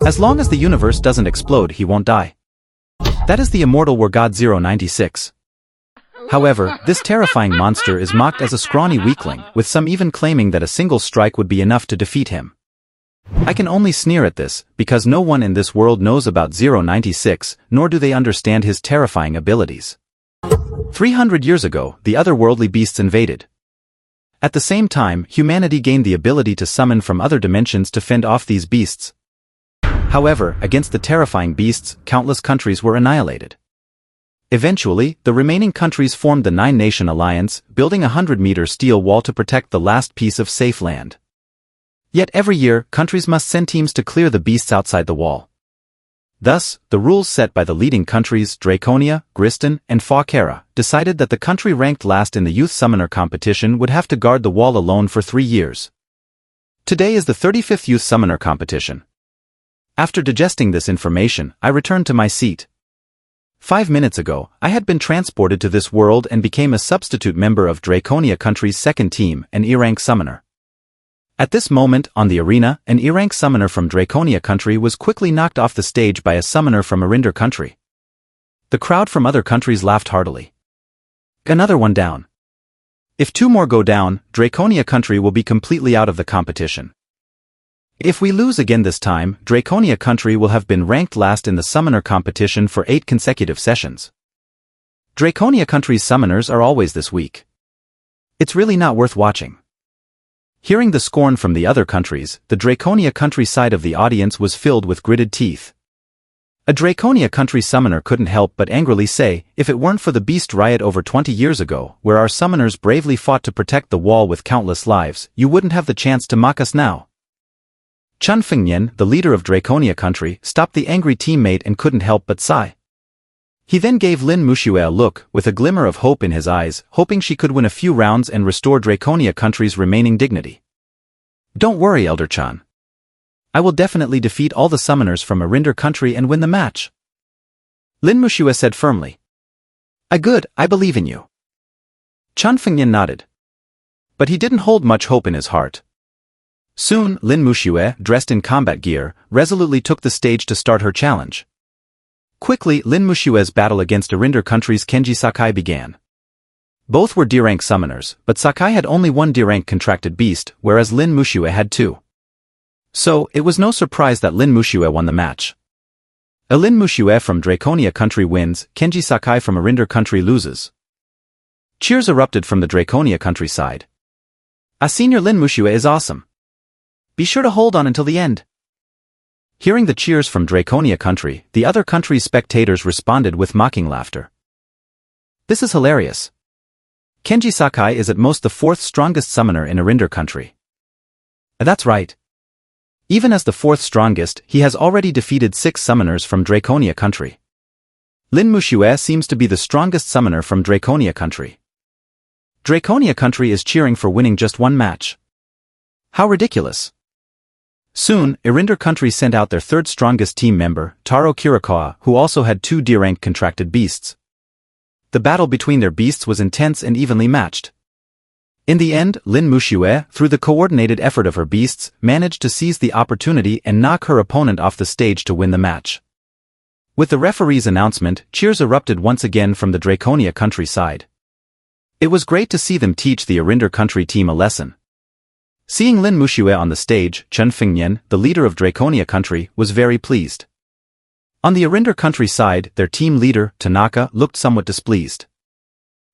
As long as the universe doesn't explode, he won't die. That is the Immortal War God 096. However, this terrifying monster is mocked as a scrawny weakling, with some even claiming that a single strike would be enough to defeat him. I can only sneer at this, because no one in this world knows about 096, nor do they understand his terrifying abilities. 300 years ago, the otherworldly beasts invaded. At the same time, humanity gained the ability to summon from other dimensions to fend off these beasts. However, against the terrifying beasts, countless countries were annihilated. Eventually, the remaining countries formed the Nine-Nation Alliance, building a 100-meter steel wall to protect the last piece of safe land. Yet every year, countries must send teams to clear the beasts outside the wall. Thus, the rules set by the leading countries, Draconia, Gristan, and Fawkera, decided that the country ranked last in the youth summoner competition would have to guard the wall alone for 3 years. Today is the 35th youth summoner competition. After digesting this information, I returned to my seat. 5 minutes ago, I had been transported to this world and became a substitute member of Draconia country's second team, an E-rank summoner. At this moment, on the arena, an E-rank summoner from Draconia country was quickly knocked off the stage by a summoner from Arinder country. The crowd from other countries laughed heartily. Another one down. If 2 more go down, Draconia country will be completely out of the competition. If we lose again this time, Draconia country will have been ranked last in the summoner competition for 8 consecutive sessions. Draconia country's summoners are always this weak. It's really not worth watching. Hearing the scorn from the other countries, the Draconia country side of the audience was filled with gritted teeth. A Draconia country summoner couldn't help but angrily say, if it weren't for the beast riot over 20 years ago, where our summoners bravely fought to protect the wall with countless lives, you wouldn't have the chance to mock us now. Chun Fengnian, the leader of Draconia country, stopped the angry teammate and couldn't help but sigh. He then gave Lin Muxue a look, with a glimmer of hope in his eyes, hoping she could win a few rounds and restore Draconia country's remaining dignity. Don't worry, Elder Chan. I will definitely defeat all the summoners from Arinder country and win the match. Lin Muxue said firmly. I believe in you. Chun Fengnian nodded. But he didn't hold much hope in his heart. Soon, Lin Muxue, dressed in combat gear, resolutely took the stage to start her challenge. Quickly, Lin Muxue's battle against Arinder country's Kenji Sakai began. Both were D-rank summoners, but Sakai had only 1 D-rank contracted beast, whereas Lin Muxue had 2. So, it was no surprise that Lin Muxue won the match. A Lin Muxue from Draconia country wins, Kenji Sakai from Arinder country loses. Cheers erupted from the Draconia countryside. Senior Lin Muxue is awesome. Be sure to hold on until the end. Hearing the cheers from Draconia country, the other country's spectators responded with mocking laughter. This is hilarious. Kenji Sakai is at most the 4th strongest summoner in Arinder country. That's right. Even as the 4th strongest, he has already defeated 6 summoners from Draconia country. Lin Muxue seems to be the strongest summoner from Draconia country. Draconia country is cheering for winning just 1 match. How ridiculous. Soon, Arinder country sent out their 3rd strongest team member, Taro Kirikawa, who also had 2 D-rank contracted beasts. The battle between their beasts was intense and evenly matched. In the end, Lin Muxue, through the coordinated effort of her beasts, managed to seize the opportunity and knock her opponent off the stage to win the match. With the referee's announcement, cheers erupted once again from the Draconia countryside. It was great to see them teach the Arinder country team a lesson. Seeing Lin Muxue on the stage, Chun Fengnian, the leader of Draconia country, was very pleased. On the Arinder country side, their team leader, Tanaka, looked somewhat displeased.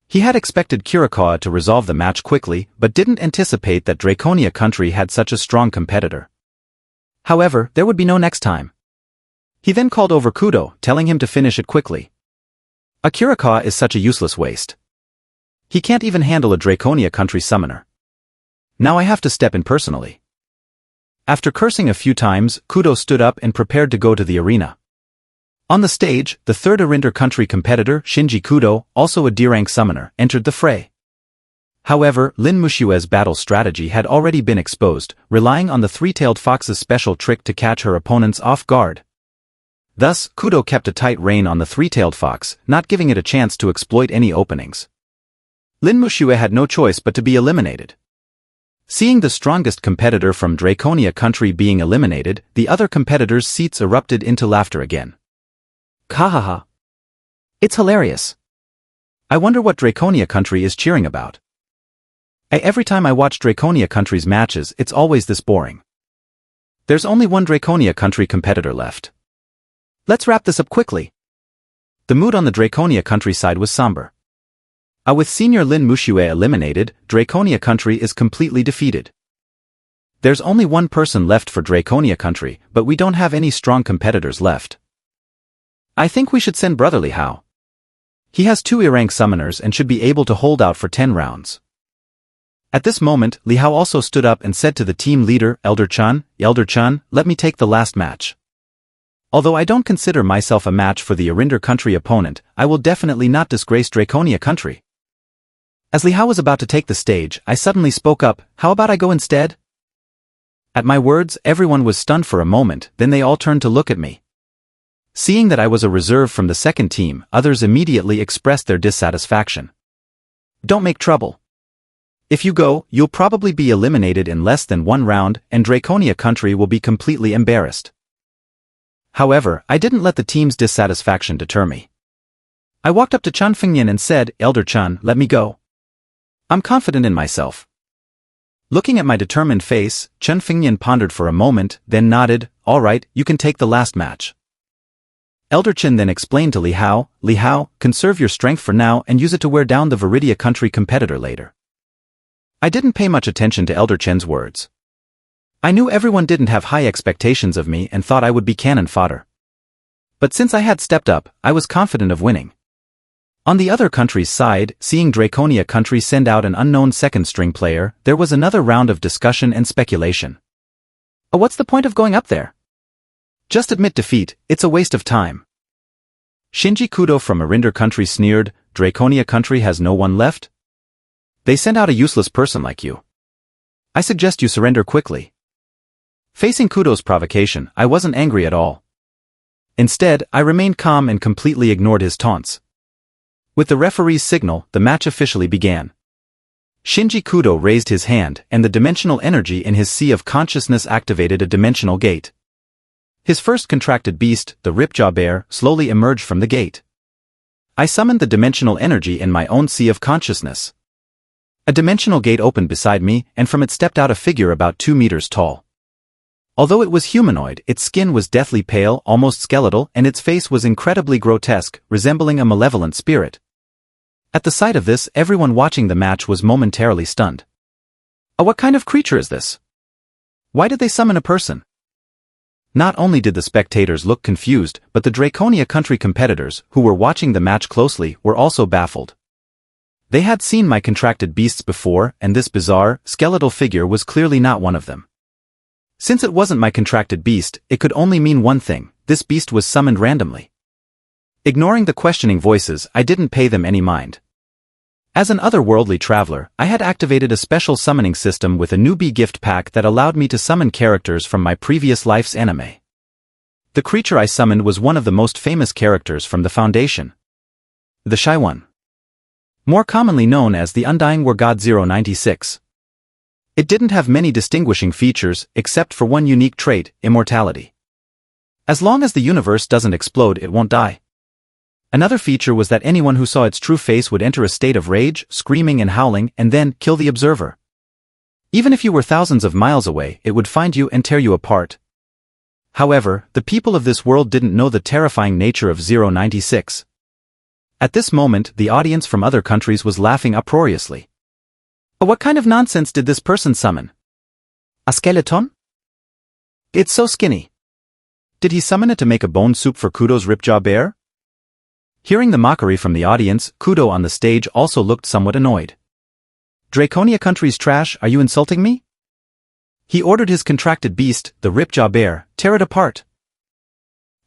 He had expected Kirikawa to resolve the match quickly, but didn't anticipate that Draconia country had such a strong competitor. However, there would be no next time. He then called over Kudo, telling him to finish it quickly. Kirikawa is such a useless waste. He can't even handle a Draconia country summoner. Now I have to step in personally. After cursing a few times, Kudo stood up and prepared to go to the arena. On the stage, the 3rd Arinder country competitor, Shinji Kudo, also a D-rank summoner, entered the fray. However, Lin Muxue's battle strategy had already been exposed, relying on the 3-tailed fox's special trick to catch her opponents off guard. Thus, Kudo kept a tight rein on the 3-tailed fox, not giving it a chance to exploit any openings. Lin Muxue had no choice but to be eliminated. Seeing the strongest competitor from Draconia country being eliminated, the other competitors' seats erupted into laughter again. Kahaha. It's hilarious. I wonder what Draconia country is cheering about. Every time I watch Draconia country's matches, it's always this boring. There's only one Draconia country competitor left. Let's wrap this up quickly. The mood on the Draconia country side was somber. With Senior Lin Mushue eliminated, Draconia country is completely defeated. There's only one person left for Draconia country, but we don't have any strong competitors left. I think we should send Brother Li Hao. He has 2 E-rank summoners and should be able to hold out for 10 rounds. At this moment, Li Hao also stood up and said to the team leader, Elder Chun, let me take the last match. Although I don't consider myself a match for the Arinder country opponent, I will definitely not disgrace Draconia country. As Li Hao was about to take the stage, I suddenly spoke up, how about I go instead? At my words, everyone was stunned for a moment, then they all turned to look at me. Seeing that I was a reserve from the second team, others immediately expressed their dissatisfaction. Don't make trouble. If you go, you'll probably be eliminated in less than 1 round, and Draconia country will be completely embarrassed. However, I didn't let the team's dissatisfaction deter me. I walked up to Chun Fengnian and said, Elder Chun, let me go. I'm confident in myself. Looking at my determined face, Chun Fengnian pondered for a moment, then nodded, all right, you can take the last match. Elder Chen then explained to Li Hao, conserve your strength for now and use it to wear down the Viridia country competitor later. I didn't pay much attention to Elder Chen's words. I knew everyone didn't have high expectations of me and thought I would be cannon fodder. But since I had stepped up, I was confident of winning. On the other country's side, seeing Draconia country send out an unknown second-string player, there was another round of discussion and speculation. What's the point of going up there? Just admit defeat, it's a waste of time. Shinji Kudo from Arinder country sneered, Draconia country has no one left? They sent out a useless person like you. I suggest you surrender quickly. Facing Kudo's provocation, I wasn't angry at all. Instead, I remained calm and completely ignored his taunts. With the referee's signal, the match officially began. Shinji Kudo raised his hand, and the dimensional energy in his sea of consciousness activated a dimensional gate. His first contracted beast, the Ripjaw Bear, slowly emerged from the gate. I summoned the dimensional energy in my own sea of consciousness. A dimensional gate opened beside me, and from it stepped out a figure about 2 meters tall. Although it was humanoid, its skin was deathly pale, almost skeletal, and its face was incredibly grotesque, resembling a malevolent spirit. At the sight of this, everyone watching the match was momentarily stunned. What kind of creature is this? Why did they summon a person? Not only did the spectators look confused, but the Draconia country competitors, who were watching the match closely, were also baffled. They had seen my contracted beasts before, and this bizarre, skeletal figure was clearly not one of them. Since it wasn't my contracted beast, it could only mean one thing: this beast was summoned randomly. Ignoring the questioning voices, I didn't pay them any mind. As an otherworldly traveler, I had activated a special summoning system with a newbie gift pack that allowed me to summon characters from my previous life's anime. The creature I summoned was one of the most famous characters from the Foundation. The Shy One. More commonly known as the Unkillable War God 096. It didn't have many distinguishing features, except for one unique trait, immortality. As long as the universe doesn't explode, it won't die. Another feature was that anyone who saw its true face would enter a state of rage, screaming and howling, and then kill the observer. Even if you were thousands of miles away, it would find you and tear you apart. However, the people of this world didn't know the terrifying nature of 096. At this moment, the audience from other countries was laughing uproariously. What kind of nonsense did this person summon? A skeleton? It's so skinny. Did he summon it to make a bone soup for Kudo's Ripjaw Bear? Hearing the mockery from the audience, Kudo on the stage also looked somewhat annoyed. Draconia country's trash, are you insulting me? He ordered his contracted beast, the Ripjaw Bear, tear it apart.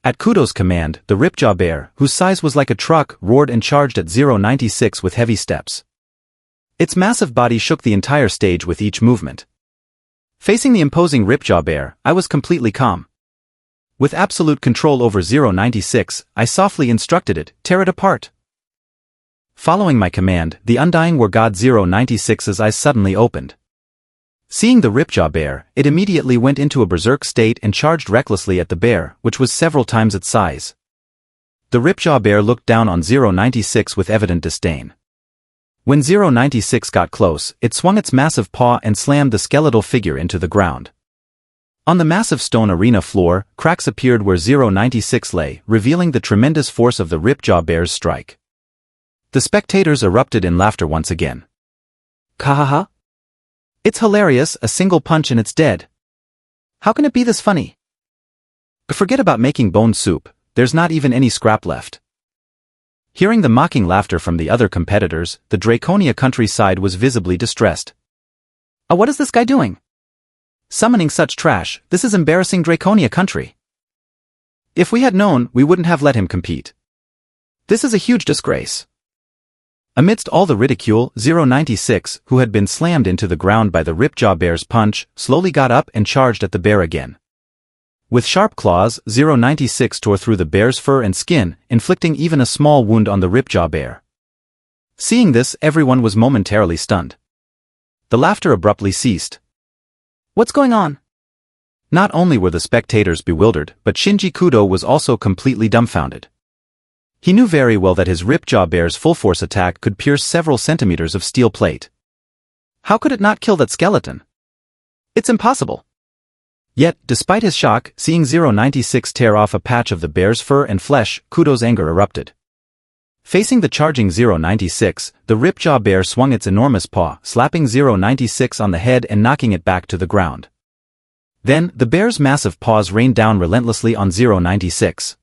At Kudo's command, the Ripjaw Bear, whose size was like a truck, roared and charged at 096 with heavy steps. Its massive body shook the entire stage with each movement. Facing the imposing Ripjaw Bear, I was completely calm. With absolute control over 096, I softly instructed it, tear it apart. Following my command, the Unkillable War God 096's eyes suddenly opened. Seeing the Ripjaw bear, it immediately went into a berserk state and charged recklessly at the bear, which was several times its size. The Ripjaw bear looked down on 096 with evident disdain. When 096 got close, it swung its massive paw and slammed the skeletal figure into the ground. On the massive stone arena floor, cracks appeared where 096 lay, revealing the tremendous force of the Ripjaw bear's strike. The spectators erupted in laughter once again. Kahaha! It's hilarious, a single punch and it's dead. How can it be this funny? Forget about making bone soup, there's not even any scrap left. Hearing the mocking laughter from the other competitors, the Draconia countryside was visibly distressed. What is this guy doing? Summoning such trash, this is embarrassing Draconia country. If we had known, we wouldn't have let him compete. This is a huge disgrace. Amidst all the ridicule, 096, who had been slammed into the ground by the Ripjaw bear's punch, slowly got up and charged at the bear again. With sharp claws, 096 tore through the bear's fur and skin, inflicting even a small wound on the Ripjaw bear. Seeing this, everyone was momentarily stunned. The laughter abruptly ceased. What's going on? Not only were the spectators bewildered, but Shinji Kudo was also completely dumbfounded. He knew very well that his Ripjaw bear's full-force attack could pierce several centimeters of steel plate. How could it not kill that skeleton? It's impossible. Yet, despite his shock, seeing 096 tear off a patch of the bear's fur and flesh, Kudo's anger erupted. Facing the charging 096, the Ripjaw bear swung its enormous paw, slapping 096 on the head and knocking it back to the ground. Then, the bear's massive paws rained down relentlessly on 096.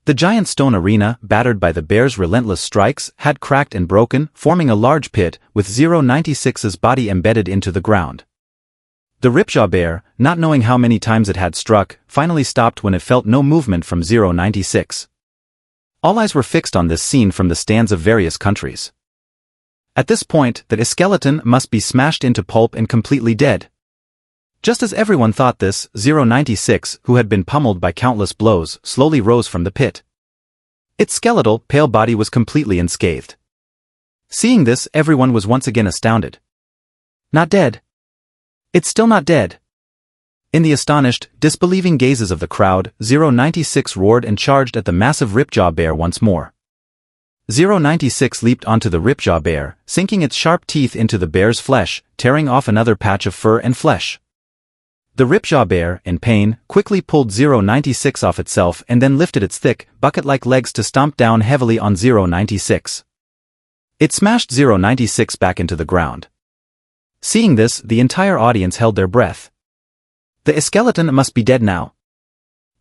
The giant stone arena, battered by the bear's relentless strikes, had cracked and broken, forming a large pit, with 096's body embedded into the ground. The Ripjaw bear, not knowing how many times it had struck, finally stopped when it felt no movement from 096. All eyes were fixed on this scene from the stands of various countries. At this point, the skeleton must be smashed into pulp and completely dead. Just as everyone thought this, 096, who had been pummeled by countless blows, slowly rose from the pit. Its skeletal, pale body was completely unscathed. Seeing this, everyone was once again astounded. Not dead. It's still not dead. In the astonished, disbelieving gazes of the crowd, 096 roared and charged at the massive Ripjaw bear once more. 096 leaped onto the Ripjaw bear, sinking its sharp teeth into the bear's flesh, tearing off another patch of fur and flesh. The Ripjaw bear, in pain, quickly pulled 096 off itself and then lifted its thick, bucket-like legs to stomp down heavily on 096. It smashed 096 back into the ground. Seeing this, the entire audience held their breath. The skeleton must be dead now.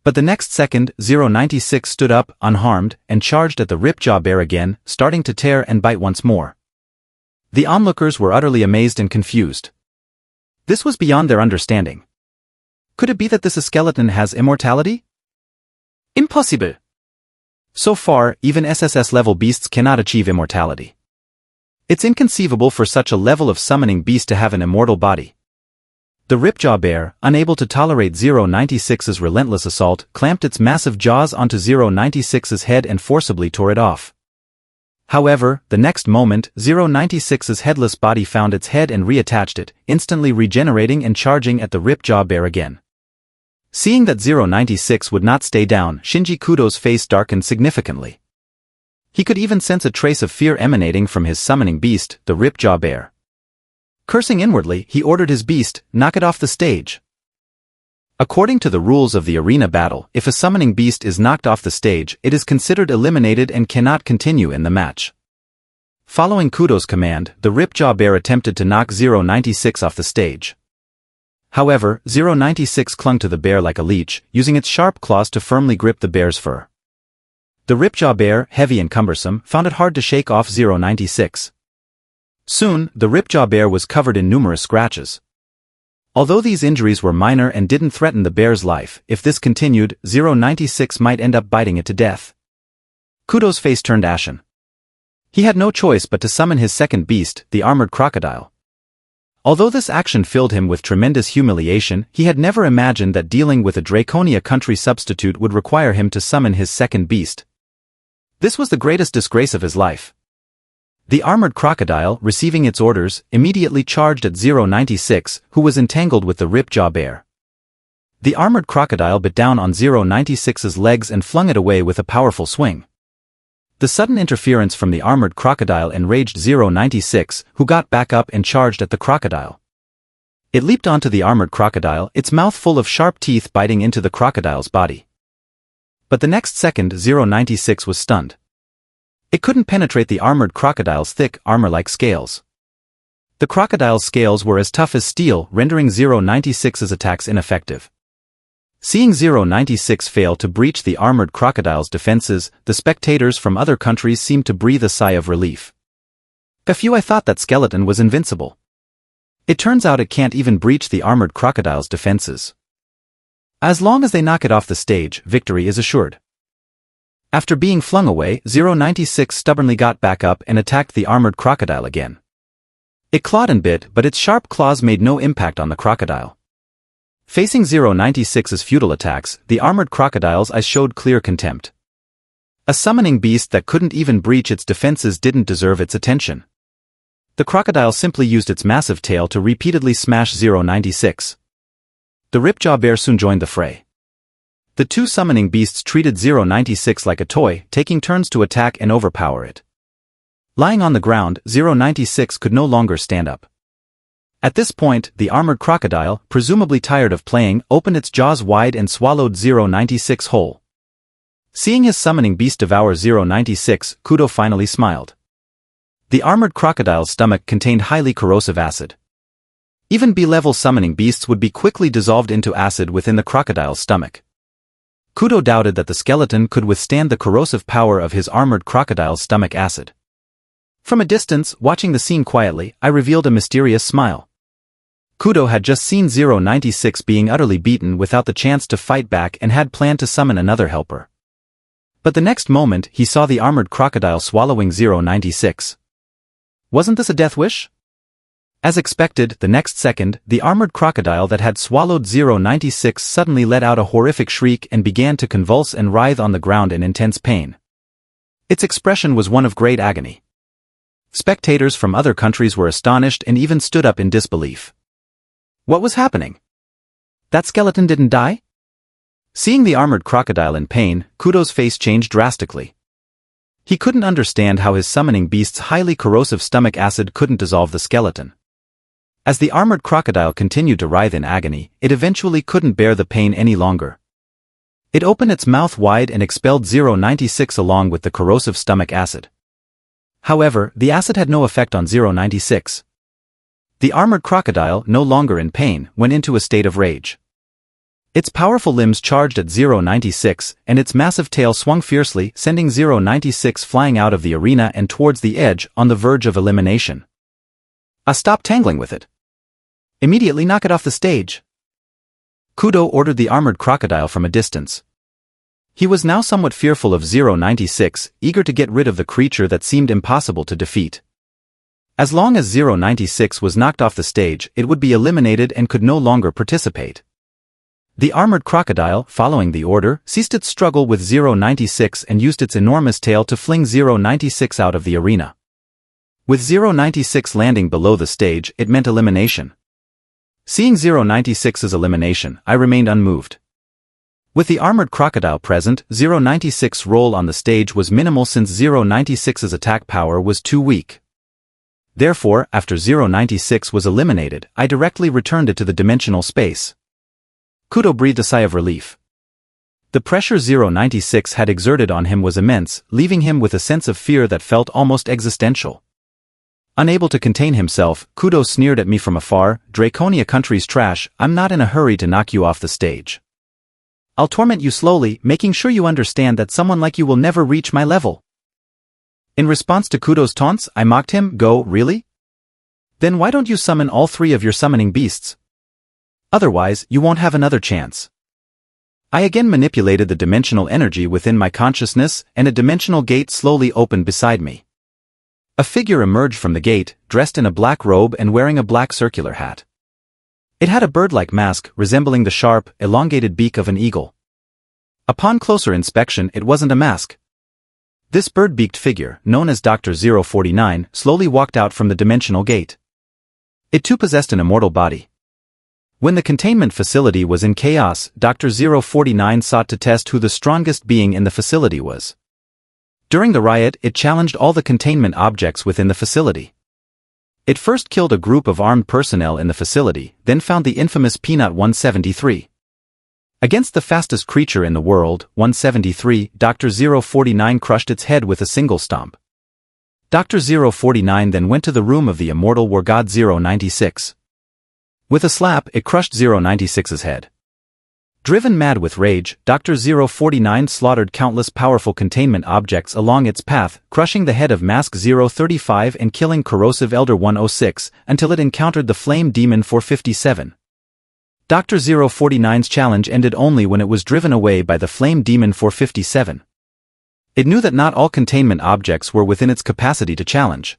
But the next second, 096 stood up, unharmed, and charged at the Ripjaw bear again, starting to tear and bite once more. The onlookers were utterly amazed and confused. This was beyond their understanding. Could it be that this skeleton has immortality? Impossible! So far, even SSS-level beasts cannot achieve immortality. It's inconceivable for such a level of summoning beast to have an immortal body. The Ripjaw bear, unable to tolerate 096's relentless assault, clamped its massive jaws onto 096's head and forcibly tore it off. However, the next moment, 096's headless body found its head and reattached it, instantly regenerating and charging at the Ripjaw bear again. Seeing that 096 would not stay down, Shinji Kudo's face darkened significantly. He could even sense a trace of fear emanating from his summoning beast, the Ripjaw bear. Cursing inwardly, he ordered his beast, knock it off the stage. According to the rules of the arena battle, if a summoning beast is knocked off the stage, it is considered eliminated and cannot continue in the match. Following Kudo's command, the Ripjaw bear attempted to knock 096 off the stage. However, 096 clung to the bear like a leech, using its sharp claws to firmly grip the bear's fur. The Ripjaw bear, heavy and cumbersome, found it hard to shake off 096. Soon, the Ripjaw bear was covered in numerous scratches. Although these injuries were minor and didn't threaten the bear's life, if this continued, 096 might end up biting it to death. Kudo's face turned ashen. He had no choice but to summon his second beast, the armored crocodile. Although this action filled him with tremendous humiliation, he had never imagined that dealing with a Draconia country substitute would require him to summon his second beast. This was the greatest disgrace of his life. The armored crocodile, receiving its orders, immediately charged at 096, who was entangled with the ripjaw bear. The armored crocodile bit down on 096's legs and flung it away with a powerful swing. The sudden interference from the armored crocodile enraged 096, who got back up and charged at the crocodile. It leaped onto the armored crocodile, its mouth full of sharp teeth biting into the crocodile's body. But the next second 096 was stunned. It couldn't penetrate the armored crocodile's thick, armor-like scales. The crocodile's scales were as tough as steel, rendering 096's attacks ineffective. Seeing 096 fail to breach the armored crocodile's defenses, the spectators from other countries seemed to breathe a sigh of relief. I thought that skeleton was invincible. It turns out it can't even breach the armored crocodile's defenses. As long as they knock it off the stage, victory is assured. After being flung away, 096 stubbornly got back up and attacked the armored crocodile again. It clawed and bit, but its sharp claws made no impact on the crocodile. Facing 096's futile attacks, the armored crocodile's eyes showed clear contempt. A summoning beast that couldn't even breach its defenses didn't deserve its attention. The crocodile simply used its massive tail to repeatedly smash 096. The ripjaw bear soon joined the fray. The two summoning beasts treated 096 like a toy, taking turns to attack and overpower it. Lying on the ground, 096 could no longer stand up. At this point, the armored crocodile, presumably tired of playing, opened its jaws wide and swallowed 096 whole. Seeing his summoning beast devour 096, Kudo finally smiled. The armored crocodile's stomach contained highly corrosive acid. Even B-level summoning beasts would be quickly dissolved into acid within the crocodile's stomach. Kudo doubted that the skeleton could withstand the corrosive power of his armored crocodile's stomach acid. From a distance, watching the scene quietly, I revealed a mysterious smile. Kudo had just seen 096 being utterly beaten without the chance to fight back and had planned to summon another helper. But the next moment, he saw the armored crocodile swallowing 096. Wasn't this a death wish? As expected, the next second, the armored crocodile that had swallowed 096 suddenly let out a horrific shriek and began to convulse and writhe on the ground in intense pain. Its expression was one of great agony. Spectators from other countries were astonished and even stood up in disbelief. What was happening? That skeleton didn't die? Seeing the armored crocodile in pain, Kudo's face changed drastically. He couldn't understand how his summoning beast's highly corrosive stomach acid couldn't dissolve the skeleton. As the armored crocodile continued to writhe in agony, it eventually couldn't bear the pain any longer. It opened its mouth wide and expelled 096 along with the corrosive stomach acid. However, the acid had no effect on 096. The armored crocodile, no longer in pain, went into a state of rage. Its powerful limbs charged at 096, and its massive tail swung fiercely, sending 096 flying out of the arena and towards the edge, on the verge of elimination. Stop tangling with it. Immediately knock it off the stage. Kudo ordered the armored crocodile from a distance. He was now somewhat fearful of 096, eager to get rid of the creature that seemed impossible to defeat. As long as 096 was knocked off the stage, it would be eliminated and could no longer participate. The armored crocodile, following the order, ceased its struggle with 096 and used its enormous tail to fling 096 out of the arena. With 096 landing below the stage, it meant elimination. Seeing 096's elimination, I remained unmoved. With the armored crocodile present, 096's role on the stage was minimal since 096's attack power was too weak. Therefore, after 096 was eliminated, I directly returned it to the dimensional space. Kudo breathed a sigh of relief. The pressure 096 had exerted on him was immense, leaving him with a sense of fear that felt almost existential. Unable to contain himself, Kudo sneered at me from afar, "Draconia country's trash, I'm not in a hurry to knock you off the stage. I'll torment you slowly, making sure you understand that someone like you will never reach my level." In response to Kudo's taunts, I mocked him, "Go, really? Then why don't you summon all three of your summoning beasts? Otherwise, you won't have another chance." I again manipulated the dimensional energy within my consciousness, and a dimensional gate slowly opened beside me. A figure emerged from the gate, dressed in a black robe and wearing a black circular hat. It had a bird-like mask, resembling the sharp, elongated beak of an eagle. Upon closer inspection, it wasn't a mask. This bird-beaked figure, known as Dr. 049, slowly walked out from the dimensional gate. It too possessed an immortal body. When the containment facility was in chaos, Dr. 049 sought to test who the strongest being in the facility was. During the riot, it challenged all the containment objects within the facility. It first killed a group of armed personnel in the facility, then found the infamous Peanut 173. Against the fastest creature in the world, 173, Dr. 049 crushed its head with a single stomp. Dr. 049 then went to the room of the Immortal War God 096. With a slap, it crushed 096's head. Driven mad with rage, Dr. 049 slaughtered countless powerful containment objects along its path, crushing the head of Mask 035 and killing Corrosive Elder 106, until it encountered the Flame Demon 457. Dr. 049's challenge ended only when it was driven away by the Flame Demon 457. It knew that not all containment objects were within its capacity to challenge.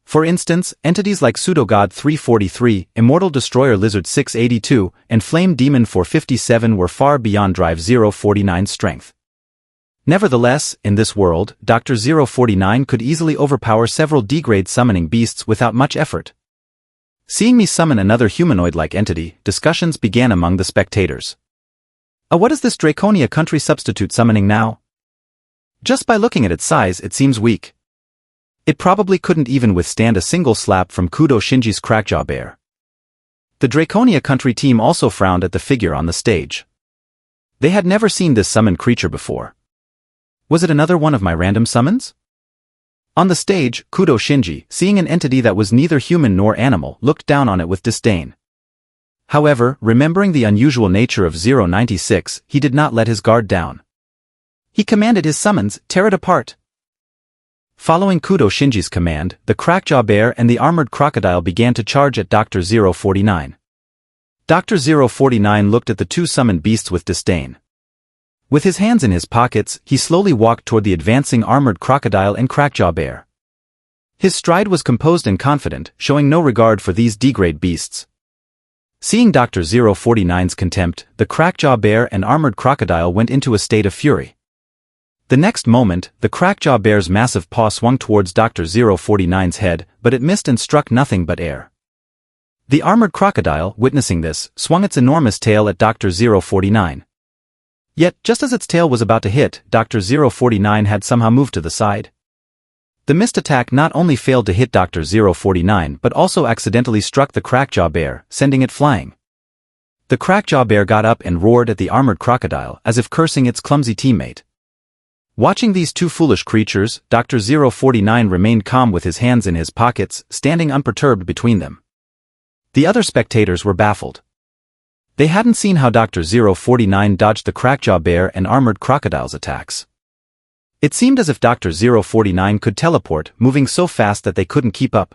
For instance, entities like Pseudo-God 343, Immortal Destroyer Lizard 682, and Flame Demon 457 were far beyond Drive 049's strength. Nevertheless, in this world, Dr. 049 could easily overpower several D-grade summoning beasts without much effort. Seeing me summon another humanoid-like entity, discussions began among the spectators. What is this Draconia country substitute summoning now? Just by looking at its size, it seems weak. It probably couldn't even withstand a single slap from Kudo Shinji's crackjaw bear. The Draconia country team also frowned at the figure on the stage. They had never seen this summoned creature before. Was it another one of my random summons? On the stage, Kudo Shinji, seeing an entity that was neither human nor animal, looked down on it with disdain. However, remembering the unusual nature of 096, he did not let his guard down. He commanded his summons, tear it apart. Following Kudo Shinji's command, the crackjaw bear and the armored crocodile began to charge at Dr. 049. Dr. 049 looked at the two summoned beasts with disdain. With his hands in his pockets, he slowly walked toward the advancing armored crocodile and crackjaw bear. His stride was composed and confident, showing no regard for these D-grade beasts. Seeing Dr. 049's contempt, the crackjaw bear and armored crocodile went into a state of fury. The next moment, the crackjaw bear's massive paw swung towards Dr. 049's head, but it missed and struck nothing but air. The armored crocodile, witnessing this, swung its enormous tail at Dr. 049. Yet, just as its tail was about to hit, Dr. 049 had somehow moved to the side. The missed attack not only failed to hit Dr. 049 but also accidentally struck the crackjaw bear, sending it flying. The crackjaw bear got up and roared at the armored crocodile, as if cursing its clumsy teammate. Watching these two foolish creatures, Dr. 049 remained calm with his hands in his pockets, standing unperturbed between them. The other spectators were baffled. They hadn't seen how Dr. 049 dodged the crackjaw bear and armored crocodile's attacks. It seemed as if Dr. 049 could teleport, moving so fast that they couldn't keep up.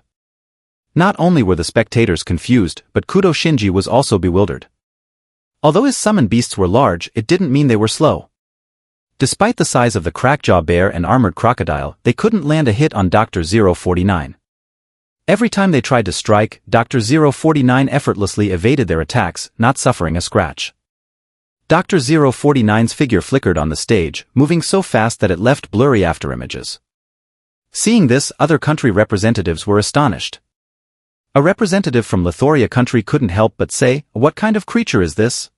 Not only were the spectators confused, but Kudo Shinji was also bewildered. Although his summoned beasts were large, it didn't mean they were slow. Despite the size of the crackjaw bear and armored crocodile, they couldn't land a hit on Dr. 049. Every time they tried to strike, Dr. 049 effortlessly evaded their attacks, not suffering a scratch. Dr. 049's figure flickered on the stage, moving so fast that it left blurry afterimages. Seeing this, other country representatives were astonished. A representative from Lithoria country couldn't help but say, "What kind of creature is this?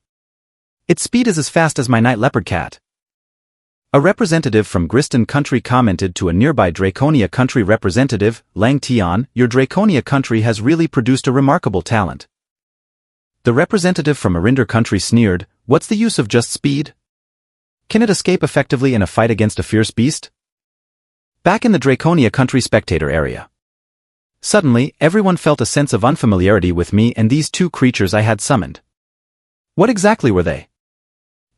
Its speed is as fast as my night leopard cat." A representative from Gristan country commented to a nearby Draconia country representative, Lang Tian, "Your Draconia country has really produced a remarkable talent." The representative from Arinder country sneered, "What's the use of just speed? Can it escape effectively in a fight against a fierce beast?" Back in the Draconia country spectator area. Suddenly, everyone felt a sense of unfamiliarity with me and these two creatures I had summoned. What exactly were they?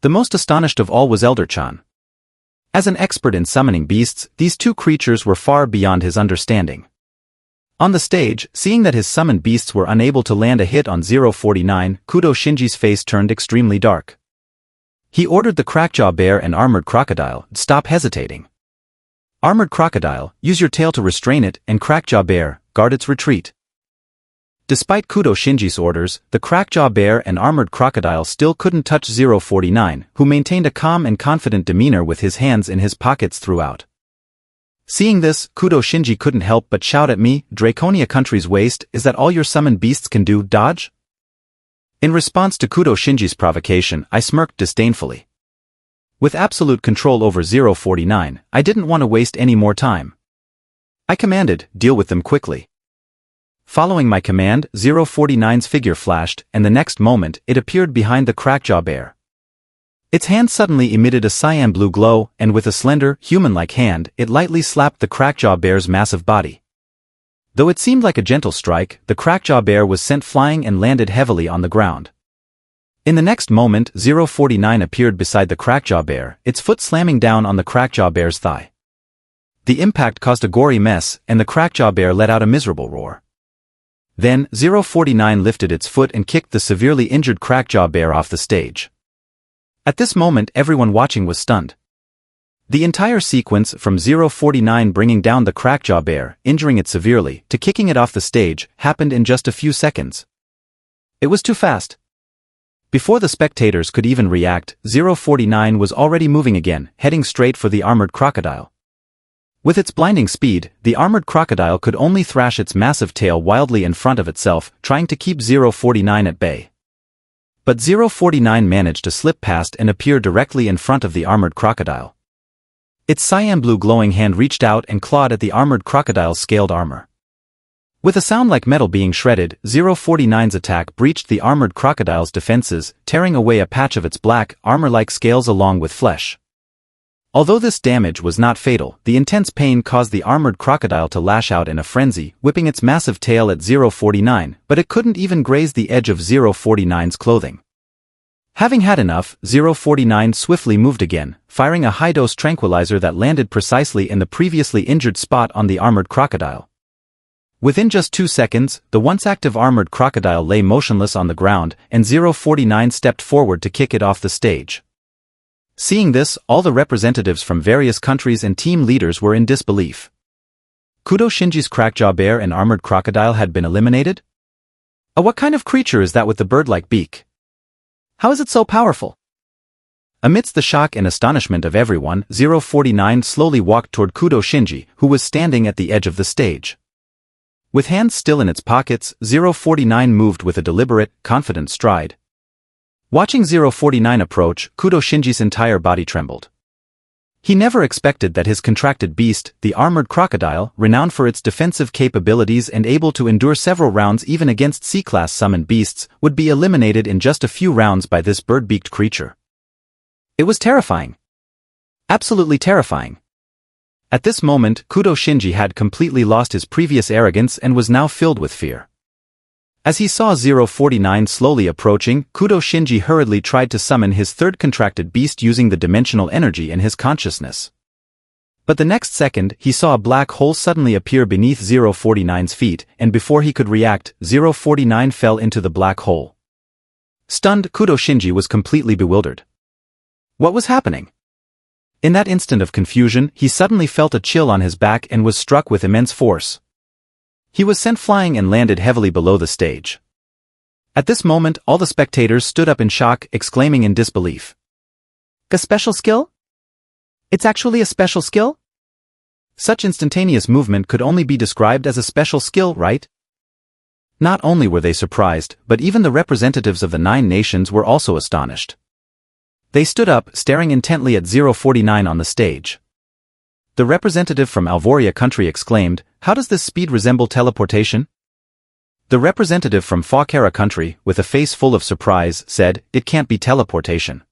The most astonished of all was Elder Chan. As an expert in summoning beasts, these two creatures were far beyond his understanding. On the stage, seeing that his summoned beasts were unable to land a hit on 049, Kudo Shinji's face turned extremely dark. He ordered the crackjaw bear and armored crocodile, "Stop hesitating. Armored crocodile, use your tail to restrain it, and crackjaw bear, guard its retreat." Despite Kudo Shinji's orders, the crackjaw bear and armored crocodile still couldn't touch 049, who maintained a calm and confident demeanor with his hands in his pockets throughout. Seeing this, Kudo Shinji couldn't help but shout at me, "Draconia country's waste, is that all your summoned beasts can do, dodge?" In response to Kudo Shinji's provocation, I smirked disdainfully. With absolute control over 049, I didn't want to waste any more time. I commanded, "Deal with them quickly." Following my command, 049's figure flashed, and the next moment, it appeared behind the crackjaw bear. Its hand suddenly emitted a cyan blue glow, and with a slender, human-like hand, it lightly slapped the crackjaw bear's massive body. Though it seemed like a gentle strike, the crackjaw bear was sent flying and landed heavily on the ground. In the next moment, 049 appeared beside the crackjaw bear, its foot slamming down on the crackjaw bear's thigh. The impact caused a gory mess, and the crackjaw bear let out a miserable roar. Then, 049 lifted its foot and kicked the severely injured crackjaw bear off the stage. At this moment, everyone watching was stunned. The entire sequence, from 049 bringing down the crackjaw bear, injuring it severely, to kicking it off the stage, happened in just a few seconds. It was too fast. Before the spectators could even react, 049 was already moving again, heading straight for the armored crocodile. With its blinding speed, the armored crocodile could only thrash its massive tail wildly in front of itself, trying to keep 049 at bay. But 049 managed to slip past and appear directly in front of the armored crocodile. Its cyan blue glowing hand reached out and clawed at the armored crocodile's scaled armor. With a sound like metal being shredded, 049's attack breached the armored crocodile's defenses, tearing away a patch of its black, armor-like scales along with flesh. Although this damage was not fatal, the intense pain caused the armored crocodile to lash out in a frenzy, whipping its massive tail at 049, but it couldn't even graze the edge of 049's clothing. Having had enough, 049 swiftly moved again, firing a high-dose tranquilizer that landed precisely in the previously injured spot on the armored crocodile. Within just 2 seconds, the once active armored crocodile lay motionless on the ground, and 049 stepped forward to kick it off the stage. Seeing this, all the representatives from various countries and team leaders were in disbelief. Kudo Shinji's crackjaw bear and armored crocodile had been eliminated? What kind of creature is that with the bird-like beak? How is it so powerful? Amidst the shock and astonishment of everyone, 049 slowly walked toward Kudo Shinji, who was standing at the edge of the stage. With hands still in its pockets, 049 moved with a deliberate, confident stride. Watching 049 approach, Kudo Shinji's entire body trembled. He never expected that his contracted beast, the armored crocodile, renowned for its defensive capabilities and able to endure several rounds even against C-class summoned beasts, would be eliminated in just a few rounds by this bird-beaked creature. It was terrifying. Absolutely terrifying. At this moment, Kudo Shinji had completely lost his previous arrogance and was now filled with fear. As he saw 049 slowly approaching, Kudo Shinji hurriedly tried to summon his third contracted beast using the dimensional energy in his consciousness. But the next second, he saw a black hole suddenly appear beneath 049's feet, and before he could react, 049 fell into the black hole. Stunned, Kudo Shinji was completely bewildered. What was happening? In that instant of confusion, he suddenly felt a chill on his back and was struck with immense force. He was sent flying and landed heavily below the stage. At this moment, all the spectators stood up in shock, exclaiming in disbelief. A special skill? It's actually a special skill? Such instantaneous movement could only be described as a special skill, right? Not only were they surprised, but even the representatives of the 9 nations were also astonished. They stood up, staring intently at 049 on the stage. The representative from Alvoria country exclaimed, "How does this speed resemble teleportation?" The representative from Fawkera country, with a face full of surprise, said, "It can't be teleportation.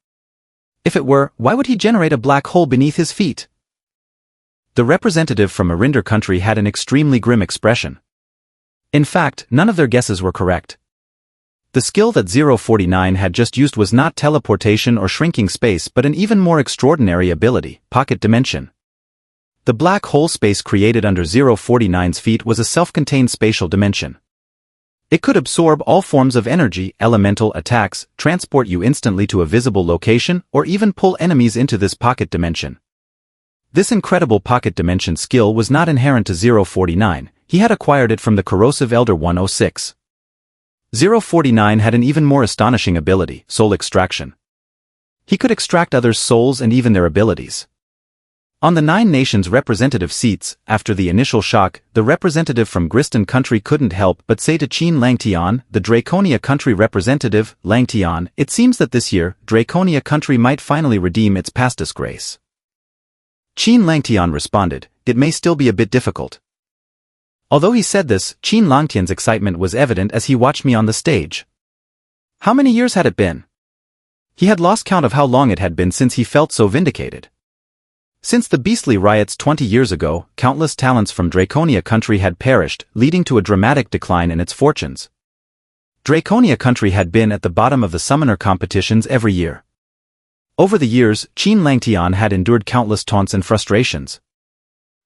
If it were, why would he generate a black hole beneath his feet?" The representative from Arinder country had an extremely grim expression. In fact, none of their guesses were correct. The skill that 049 had just used was not teleportation or shrinking space but an even more extraordinary ability, pocket dimension. The black hole space created under 049's feet was a self-contained spatial dimension. It could absorb all forms of energy, elemental attacks, transport you instantly to a visible location, or even pull enemies into this pocket dimension. This incredible pocket dimension skill was not inherent to 049, he had acquired it from the corrosive Elder 106. 049 had an even more astonishing ability, soul extraction. He could extract others' souls and even their abilities. On the 9 nations representative seats, after the initial shock, the representative from Gristan country couldn't help but say to Qin Langtian, the Draconia country representative, Langtian, it seems that this year, Draconia country might finally redeem its past disgrace. Qin Langtian responded, it may still be a bit difficult. Although he said this, Qin Langtian's excitement was evident as he watched me on the stage. How many years had it been? He had lost count of how long it had been since he felt so vindicated. Since the beastly riots 20 years ago, countless talents from Draconia country had perished, leading to a dramatic decline in its fortunes. Draconia country had been at the bottom of the summoner competitions every year. Over the years, Qin Langtian had endured countless taunts and frustrations.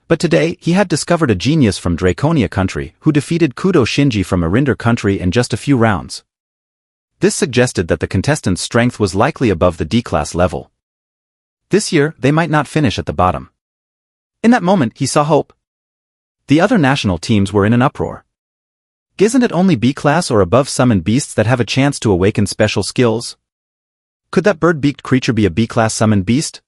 But today, he had discovered a genius from Draconia country who defeated Kudo Shinji from Arinder country in just a few rounds. This suggested that the contestant's strength was likely above the D-class level. This year, they might not finish at the bottom. In that moment, he saw hope. The other national teams were in an uproar. Isn't it only B-class or above summoned beasts that have a chance to awaken special skills? Could that bird-beaked creature be a B-class summoned beast?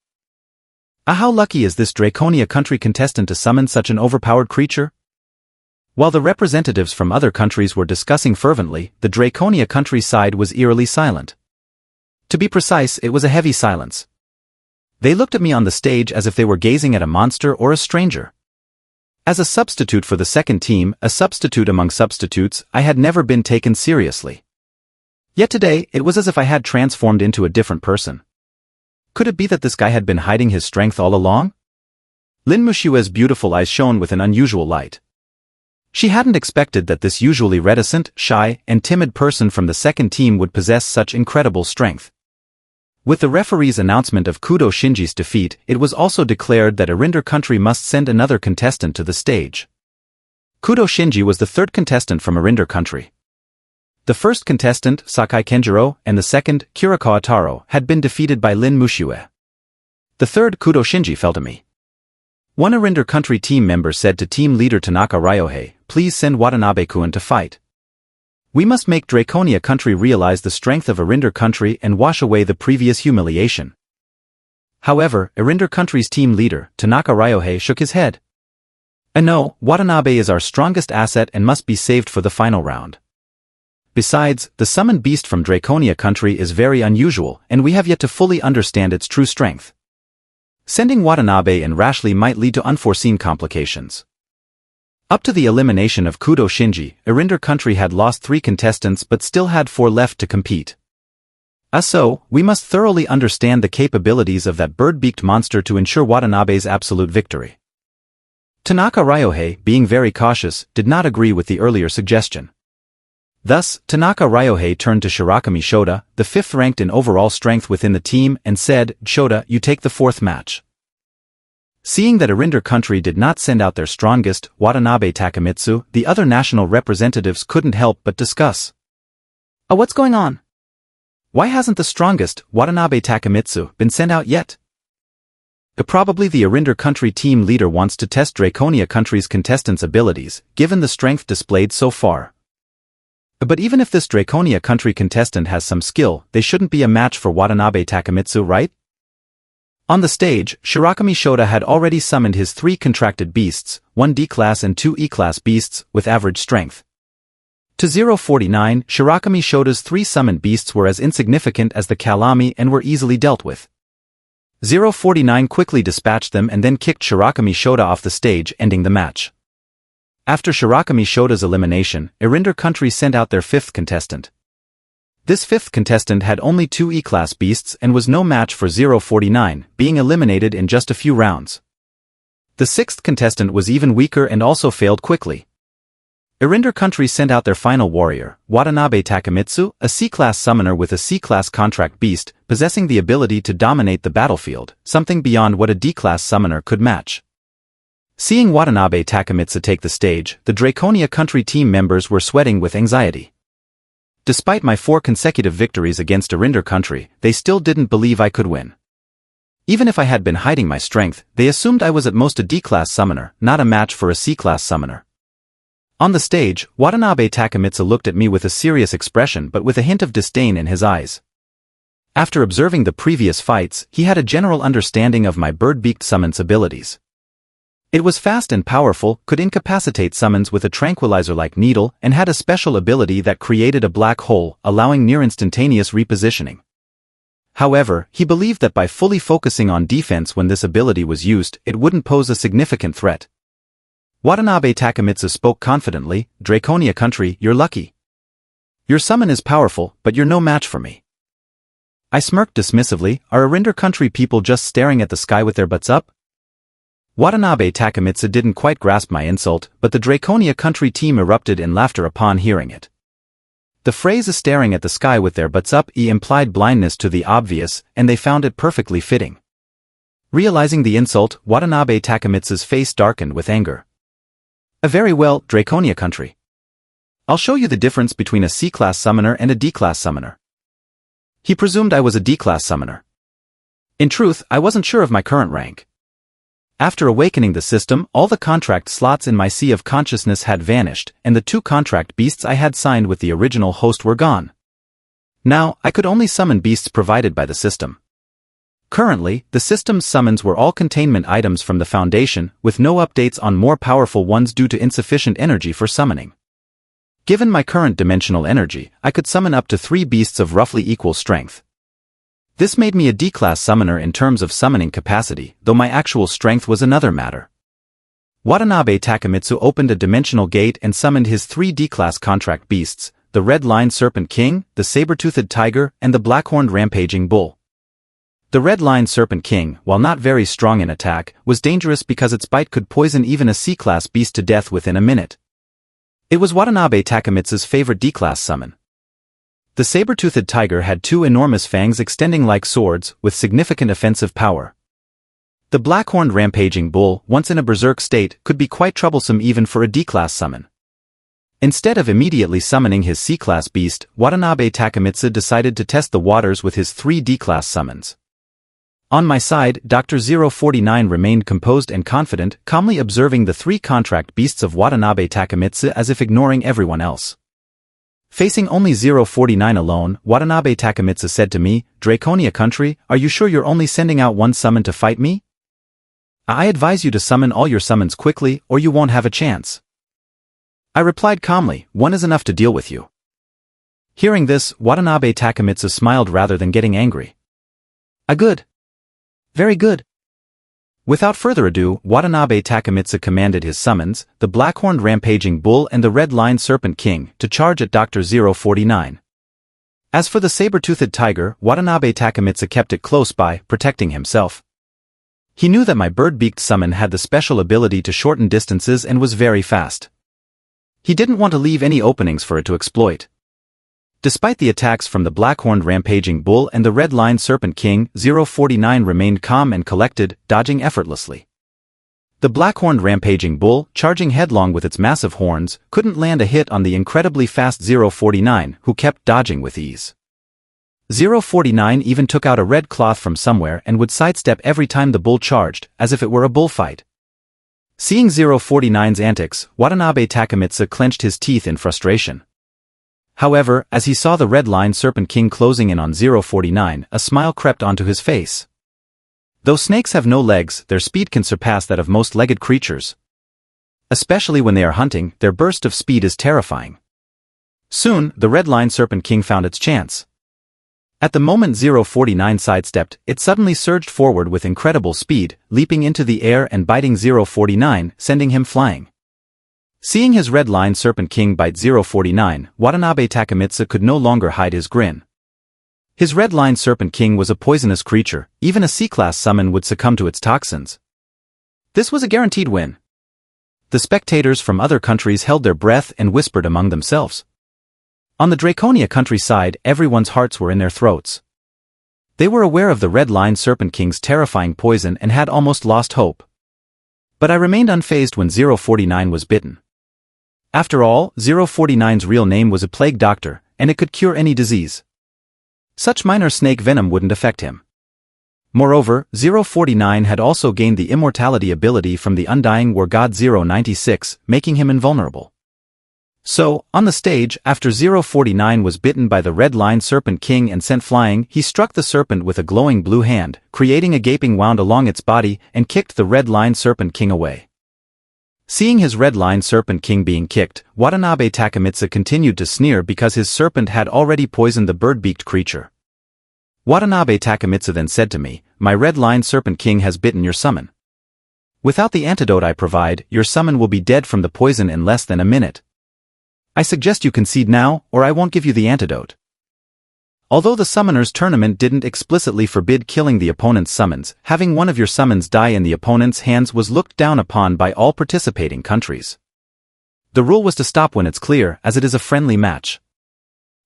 How lucky is this Draconia country contestant to summon such an overpowered creature? While the representatives from other countries were discussing fervently, the Draconia country side was eerily silent. To be precise, it was a heavy silence. They looked at me on the stage as if they were gazing at a monster or a stranger. As a substitute for the second team, a substitute among substitutes, I had never been taken seriously. Yet today, it was as if I had transformed into a different person. Could it be that this guy had been hiding his strength all along? Lin Mushue's beautiful eyes shone with an unusual light. She hadn't expected that this usually reticent, shy, and timid person from the second team would possess such incredible strength. With the referee's announcement of Kudo Shinji's defeat, it was also declared that Arinder country must send another contestant to the stage. Kudo Shinji was the third contestant from Arinder country. The first contestant, Sakai Kenjiro, and the second, Kiriko Ataro, had been defeated by Lin Mushue. The third, Kudo Shinji, fell to me. One Arinder country team member said to team leader Tanaka Ryohei, please send Watanabe-kun to fight. We must make Draconia country realize the strength of Arinder country and wash away the previous humiliation. However, Arinder country's team leader, Tanaka Ryohei, shook his head. No, Watanabe is our strongest asset and must be saved for the final round. Besides, the summoned beast from Draconia country is very unusual, and we have yet to fully understand its true strength. Sending Watanabe and rashly might lead to unforeseen complications. Up to the elimination of Kudo Shinji, Arinder country had lost 3 contestants but still had 4 left to compete. So, we must thoroughly understand the capabilities of that bird-beaked monster to ensure Watanabe's absolute victory. Tanaka Ryohei, being very cautious, did not agree with the earlier suggestion. Thus, Tanaka Ryohei turned to Shirakami Shota, the 5th ranked in overall strength within the team, and said, Shota, you take the 4th match. Seeing that Arinder country did not send out their strongest, Watanabe Takemitsu, the other national representatives couldn't help but discuss. What's going on? Why hasn't the strongest, Watanabe Takemitsu, been sent out yet? Probably the Arinder country team leader wants to test Draconia country's contestants' abilities, given the strength displayed so far. But even if this Draconia country contestant has some skill, they shouldn't be a match for Watanabe Takemitsu, right? On the stage, Shirakami Shota had already summoned his 3 contracted beasts, 1 D-class and 2 E-class beasts, with average strength. To 049, Shirakami Shota's 3 summoned beasts were as insignificant as the Kalami and were easily dealt with. 049 quickly dispatched them and then kicked Shirakami Shota off the stage, ending the match. After Shirakami Shota's elimination, Arinder country sent out their 5th contestant. This 5th contestant had only 2 E-class beasts and was no match for 049, being eliminated in just a few rounds. The 6th contestant was even weaker and also failed quickly. Arinder country sent out their final warrior, Watanabe Takemitsu, a C-class summoner with a C-class contract beast, possessing the ability to dominate the battlefield, something beyond what a D-class summoner could match. Seeing Watanabe Takemitsu take the stage, the Draconia country team members were sweating with anxiety. Despite my 4 consecutive victories against Arinder country, they still didn't believe I could win. Even if I had been hiding my strength, they assumed I was at most a D-class summoner, not a match for a C-class summoner. On the stage, Watanabe Takemitsu looked at me with a serious expression but with a hint of disdain in his eyes. After observing the previous fights, he had a general understanding of my bird-beaked summon's abilities. It was fast and powerful, could incapacitate summons with a tranquilizer-like needle, and had a special ability that created a black hole, allowing near-instantaneous repositioning. However, he believed that by fully focusing on defense when this ability was used, it wouldn't pose a significant threat. Watanabe Takemitsu spoke confidently, "Draconia country, you're lucky. Your summon is powerful, but you're no match for me." I smirked dismissively, "Are Arinder country people just staring at the sky with their butts up?" Watanabe Takemitsu didn't quite grasp my insult, but the Draconia country team erupted in laughter upon hearing it. The phrase "staring at the sky with their butts up" implied blindness to the obvious, and they found it perfectly fitting. Realizing the insult, Watanabe Takemitsu's face darkened with anger. Very well, Draconia country. I'll show you the difference between a C-class summoner and a D-class summoner." He presumed I was a D-class summoner. In truth, I wasn't sure of my current rank. After awakening the system, all the contract slots in my sea of consciousness had vanished, and the 2 contract beasts I had signed with the original host were gone. Now, I could only summon beasts provided by the system. Currently, the system's summons were all containment items from the Foundation, with no updates on more powerful ones due to insufficient energy for summoning. Given my current dimensional energy, I could summon up to 3 beasts of roughly equal strength. This made me a D-class summoner in terms of summoning capacity, though my actual strength was another matter. Watanabe Takemitsu opened a dimensional gate and summoned his 3 D-class contract beasts, the red-lined serpent king, the saber-toothed tiger, and the black-horned rampaging bull. The red-lined serpent king, while not very strong in attack, was dangerous because its bite could poison even a C-class beast to death within a minute. It was Watanabe Takemitsu's favorite D-class summon. The saber-toothed tiger had 2 enormous fangs extending like swords, with significant offensive power. The black-horned rampaging bull, once in a berserk state, could be quite troublesome even for a D-class summon. Instead of immediately summoning his C-class beast, Watanabe Takemitsu decided to test the waters with his 3 D-class summons. On my side, Dr. 049 remained composed and confident, calmly observing the 3 contract beasts of Watanabe Takemitsu as if ignoring everyone else. Facing only 049 alone, Watanabe Takemitsu said to me, "Draconia country, are you sure you're only sending out 1 summon to fight me? I advise you to summon all your summons quickly, or you won't have a chance." I replied calmly, "1 is enough to deal with you." Hearing this, Watanabe Takemitsu smiled rather than getting angry. Good. Very good." Without further ado, Watanabe Takemitsu commanded his summons, the black-horned rampaging bull and the red-lined serpent king, to charge at Dr. 049. As for the saber-toothed tiger, Watanabe Takemitsu kept it close by, protecting himself. He knew that my bird-beaked summon had the special ability to shorten distances and was very fast. He didn't want to leave any openings for it to exploit. Despite the attacks from the black-horned rampaging bull and the red-lined serpent king, 049 remained calm and collected, dodging effortlessly. The black-horned rampaging bull, charging headlong with its massive horns, couldn't land a hit on the incredibly fast 049, who kept dodging with ease. 049 even took out a red cloth from somewhere and would sidestep every time the bull charged, as if it were a bullfight. Seeing 049's antics, Watanabe Takemitsu clenched his teeth in frustration. However, as he saw the red-lined serpent king closing in on 049, a smile crept onto his face. Though snakes have no legs, their speed can surpass that of most legged creatures. Especially when they are hunting, their burst of speed is terrifying. Soon, the red-lined serpent king found its chance. At the moment 049 sidestepped, it suddenly surged forward with incredible speed, leaping into the air and biting 049, sending him flying. Seeing his red-lined serpent king bite 049, Watanabe Takemitsu could no longer hide his grin. His red-lined serpent king was a poisonous creature, even a C-class summon would succumb to its toxins. This was a guaranteed win. The spectators from other countries held their breath and whispered among themselves. On the Draconia countryside, everyone's hearts were in their throats. They were aware of the red-lined serpent king's terrifying poison and had almost lost hope. But I remained unfazed when 049 was bitten. After all, 049's real name was a plague doctor, and it could cure any disease. Such minor snake venom wouldn't affect him. Moreover, 049 had also gained the immortality ability from the Undying War God 096, making him invulnerable. So, on the stage, after 049 was bitten by the red line serpent king and sent flying, he struck the serpent with a glowing blue hand, creating a gaping wound along its body, and kicked the red line serpent king away. Seeing his red line serpent king being kicked, Watanabe Takemitsu continued to sneer because his serpent had already poisoned the bird-beaked creature. Watanabe Takemitsu then said to me, "My red line serpent king has bitten your summon. Without the antidote I provide, your summon will be dead from the poison in less than a minute. I suggest you concede now, or I won't give you the antidote." Although the Summoners Tournament didn't explicitly forbid killing the opponent's summons, having one of your summons die in the opponent's hands was looked down upon by all participating countries. The rule was to stop when it's clear, as it is a friendly match.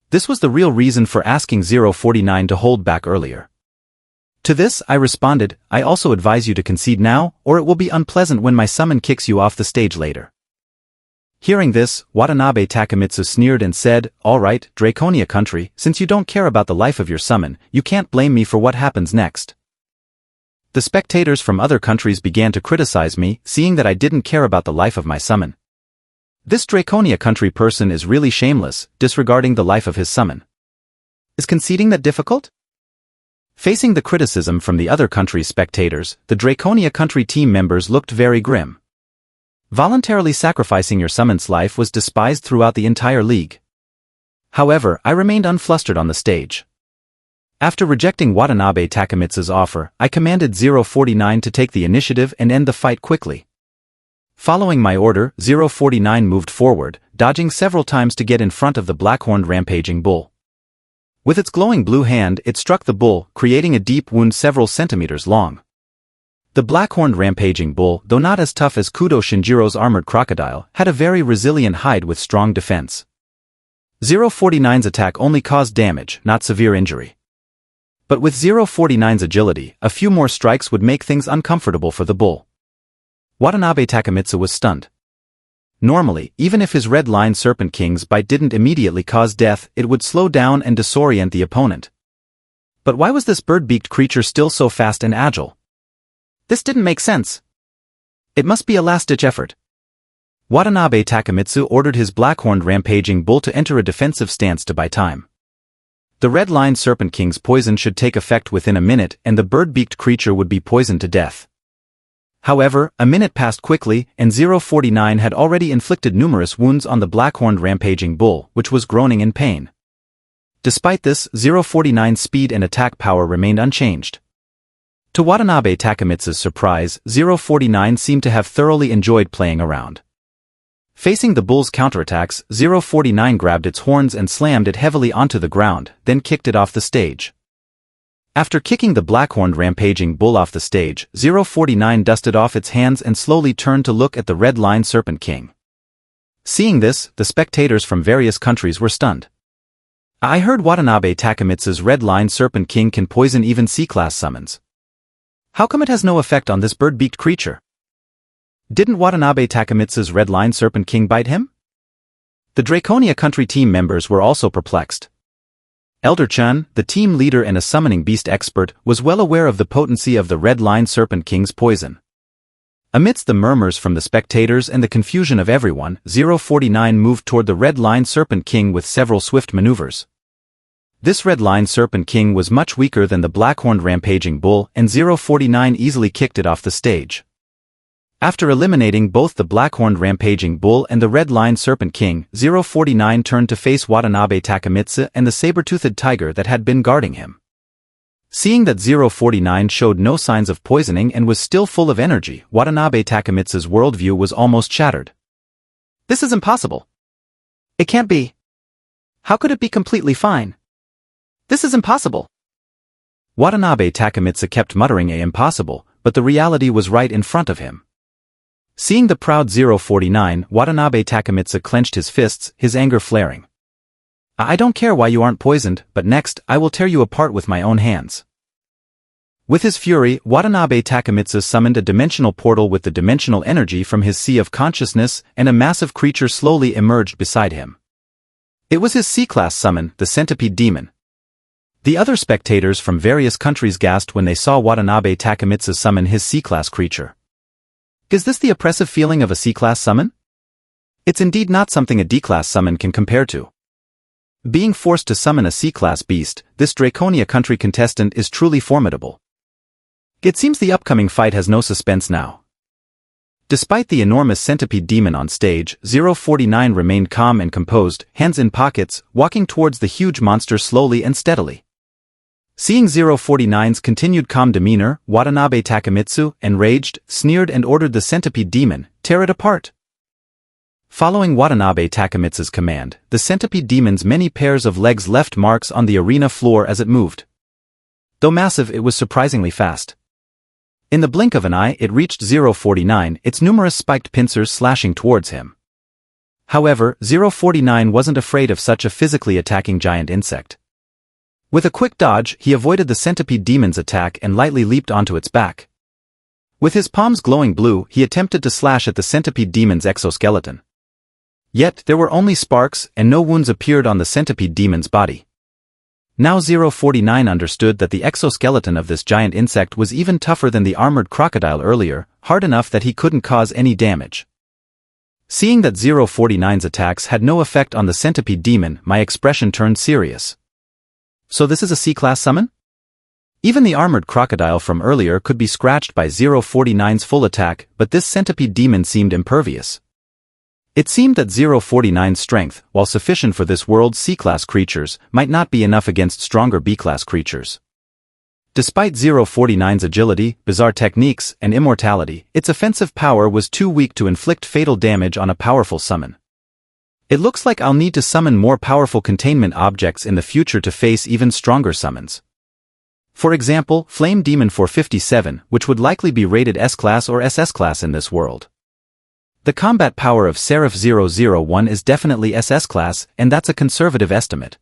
This was the real reason for asking 049 to hold back earlier. To this, I responded, "I also advise you to concede now, or it will be unpleasant when my summon kicks you off the stage later." Hearing this, Watanabe Takemitsu sneered and said, "All right, Draconia country, since you don't care about the life of your summon, you can't blame me for what happens next." The spectators from other countries began to criticize me, seeing that I didn't care about the life of my summon. This Draconia country person is really shameless, disregarding the life of his summon. Is conceding that difficult? Facing the criticism from the other country's spectators, the Draconia country team members looked very grim. Voluntarily sacrificing your summon's life was despised throughout the entire league. However, I remained unflustered on the stage. After rejecting Watanabe Takemitsu's offer, I commanded 049 to take the initiative and end the fight quickly. Following my order, 049 moved forward, dodging several times to get in front of the black-horned rampaging bull. With its glowing blue hand, it struck the bull, creating a deep wound several centimeters long. The black-horned rampaging bull, though not as tough as Kudo Shinjiro's armored crocodile, had a very resilient hide with strong defense. 049's attack only caused damage, not severe injury. But with 049's agility, a few more strikes would make things uncomfortable for the bull. Watanabe Takemitsu was stunned. Normally, even if his red line serpent king's bite didn't immediately cause death, it would slow down and disorient the opponent. But why was this bird-beaked creature still so fast and agile? This didn't make sense. It must be a last-ditch effort. Watanabe Takemitsu ordered his black-horned rampaging bull to enter a defensive stance to buy time. The red line serpent king's poison should take effect within a minute and the bird-beaked creature would be poisoned to death. However, a minute passed quickly and 049 had already inflicted numerous wounds on the black-horned rampaging bull, which was groaning in pain. Despite this, 049's speed and attack power remained unchanged. To Watanabe Takemitsu's surprise, 049 seemed to have thoroughly enjoyed playing around. Facing the bull's counterattacks, 049 grabbed its horns and slammed it heavily onto the ground, then kicked it off the stage. After kicking the black-horned rampaging bull off the stage, 049 dusted off its hands and slowly turned to look at the red line serpent king. Seeing this, the spectators from various countries were stunned. I heard Watanabe Takemitsu's red line serpent king can poison even C-class summons. How come it has no effect on this bird-beaked creature? Didn't Watanabe Takemitsu's red line serpent king bite him? The Draconia country team members were also perplexed. Elder Chun, the team leader and a summoning beast expert, was well aware of the potency of the red line serpent king's poison. Amidst the murmurs from the spectators and the confusion of everyone, 049 moved toward the red line serpent king with several swift maneuvers. This red line serpent king was much weaker than the black-horned rampaging bull and 049 easily kicked it off the stage. After eliminating both the black-horned rampaging bull and the red line serpent king, 049 turned to face Watanabe Takemitsu and the saber-toothed tiger that had been guarding him. Seeing that 049 showed no signs of poisoning and was still full of energy, Watanabe Takemitsu's worldview was almost shattered. This is impossible. It can't be. How could it be completely fine? This is impossible. Watanabe Takemitsu kept muttering impossible, but the reality was right in front of him. Seeing the proud 049, Watanabe Takemitsu clenched his fists, his anger flaring. I don't care why you aren't poisoned, but next, I will tear you apart with my own hands. With his fury, Watanabe Takemitsu summoned a dimensional portal with the dimensional energy from his sea of consciousness, and a massive creature slowly emerged beside him. It was his C-class summon, the centipede demon. The other spectators from various countries gasped when they saw Watanabe Takemitsu summon his C-class creature. Is this the oppressive feeling of a C-class summon? It's indeed not something a D-class summon can compare to. Being forced to summon a C-class beast, this Draconia country contestant is truly formidable. It seems the upcoming fight has no suspense now. Despite the enormous centipede demon on stage, 049 remained calm and composed, hands in pockets, walking towards the huge monster slowly and steadily. Seeing 049's continued calm demeanor, Watanabe Takemitsu, enraged, sneered and ordered the centipede demon, tear it apart. Following Watanabe Takemitsu's command, the centipede demon's many pairs of legs left marks on the arena floor as it moved. Though massive, it was surprisingly fast. In the blink of an eye, it reached 049, its numerous spiked pincers slashing towards him. However, 049 wasn't afraid of such a physically attacking giant insect. With a quick dodge, he avoided the centipede demon's attack and lightly leaped onto its back. With his palms glowing blue, he attempted to slash at the centipede demon's exoskeleton. Yet, there were only sparks, and no wounds appeared on the centipede demon's body. Now 049 understood that the exoskeleton of this giant insect was even tougher than the armored crocodile earlier, hard enough that he couldn't cause any damage. Seeing that 049's attacks had no effect on the centipede demon, my expression turned serious. So this is a C-class summon? Even the armored crocodile from earlier could be scratched by 049's full attack, but this centipede demon seemed impervious. It seemed that 049's strength, while sufficient for this world's C-class creatures, might not be enough against stronger B-class creatures. Despite 049's agility, bizarre techniques, and immortality, its offensive power was too weak to inflict fatal damage on a powerful summon. It looks like I'll need to summon more powerful containment objects in the future to face even stronger summons. For example, Flame Demon 457, which would likely be rated S-class or SS-class in this world. The combat power of Seraph 001 is definitely SS-class, and that's a conservative estimate.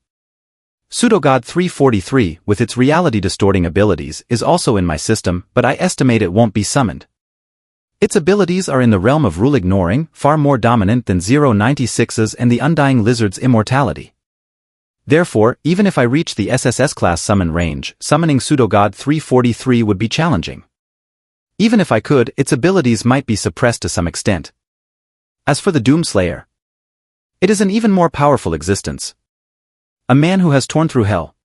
Pseudogod 343, with its reality-distorting abilities, is also in my system, but I estimate it won't be summoned. Its abilities are in the realm of rule ignoring, far more dominant than 096's and the Undying Lizard's immortality. Therefore, even if I reach the SSS-class summon range, summoning Pseudogod 343 would be challenging. Even if I could, its abilities might be suppressed to some extent. As for the Doomslayer, it is an even more powerful existence. A man who has torn through hell.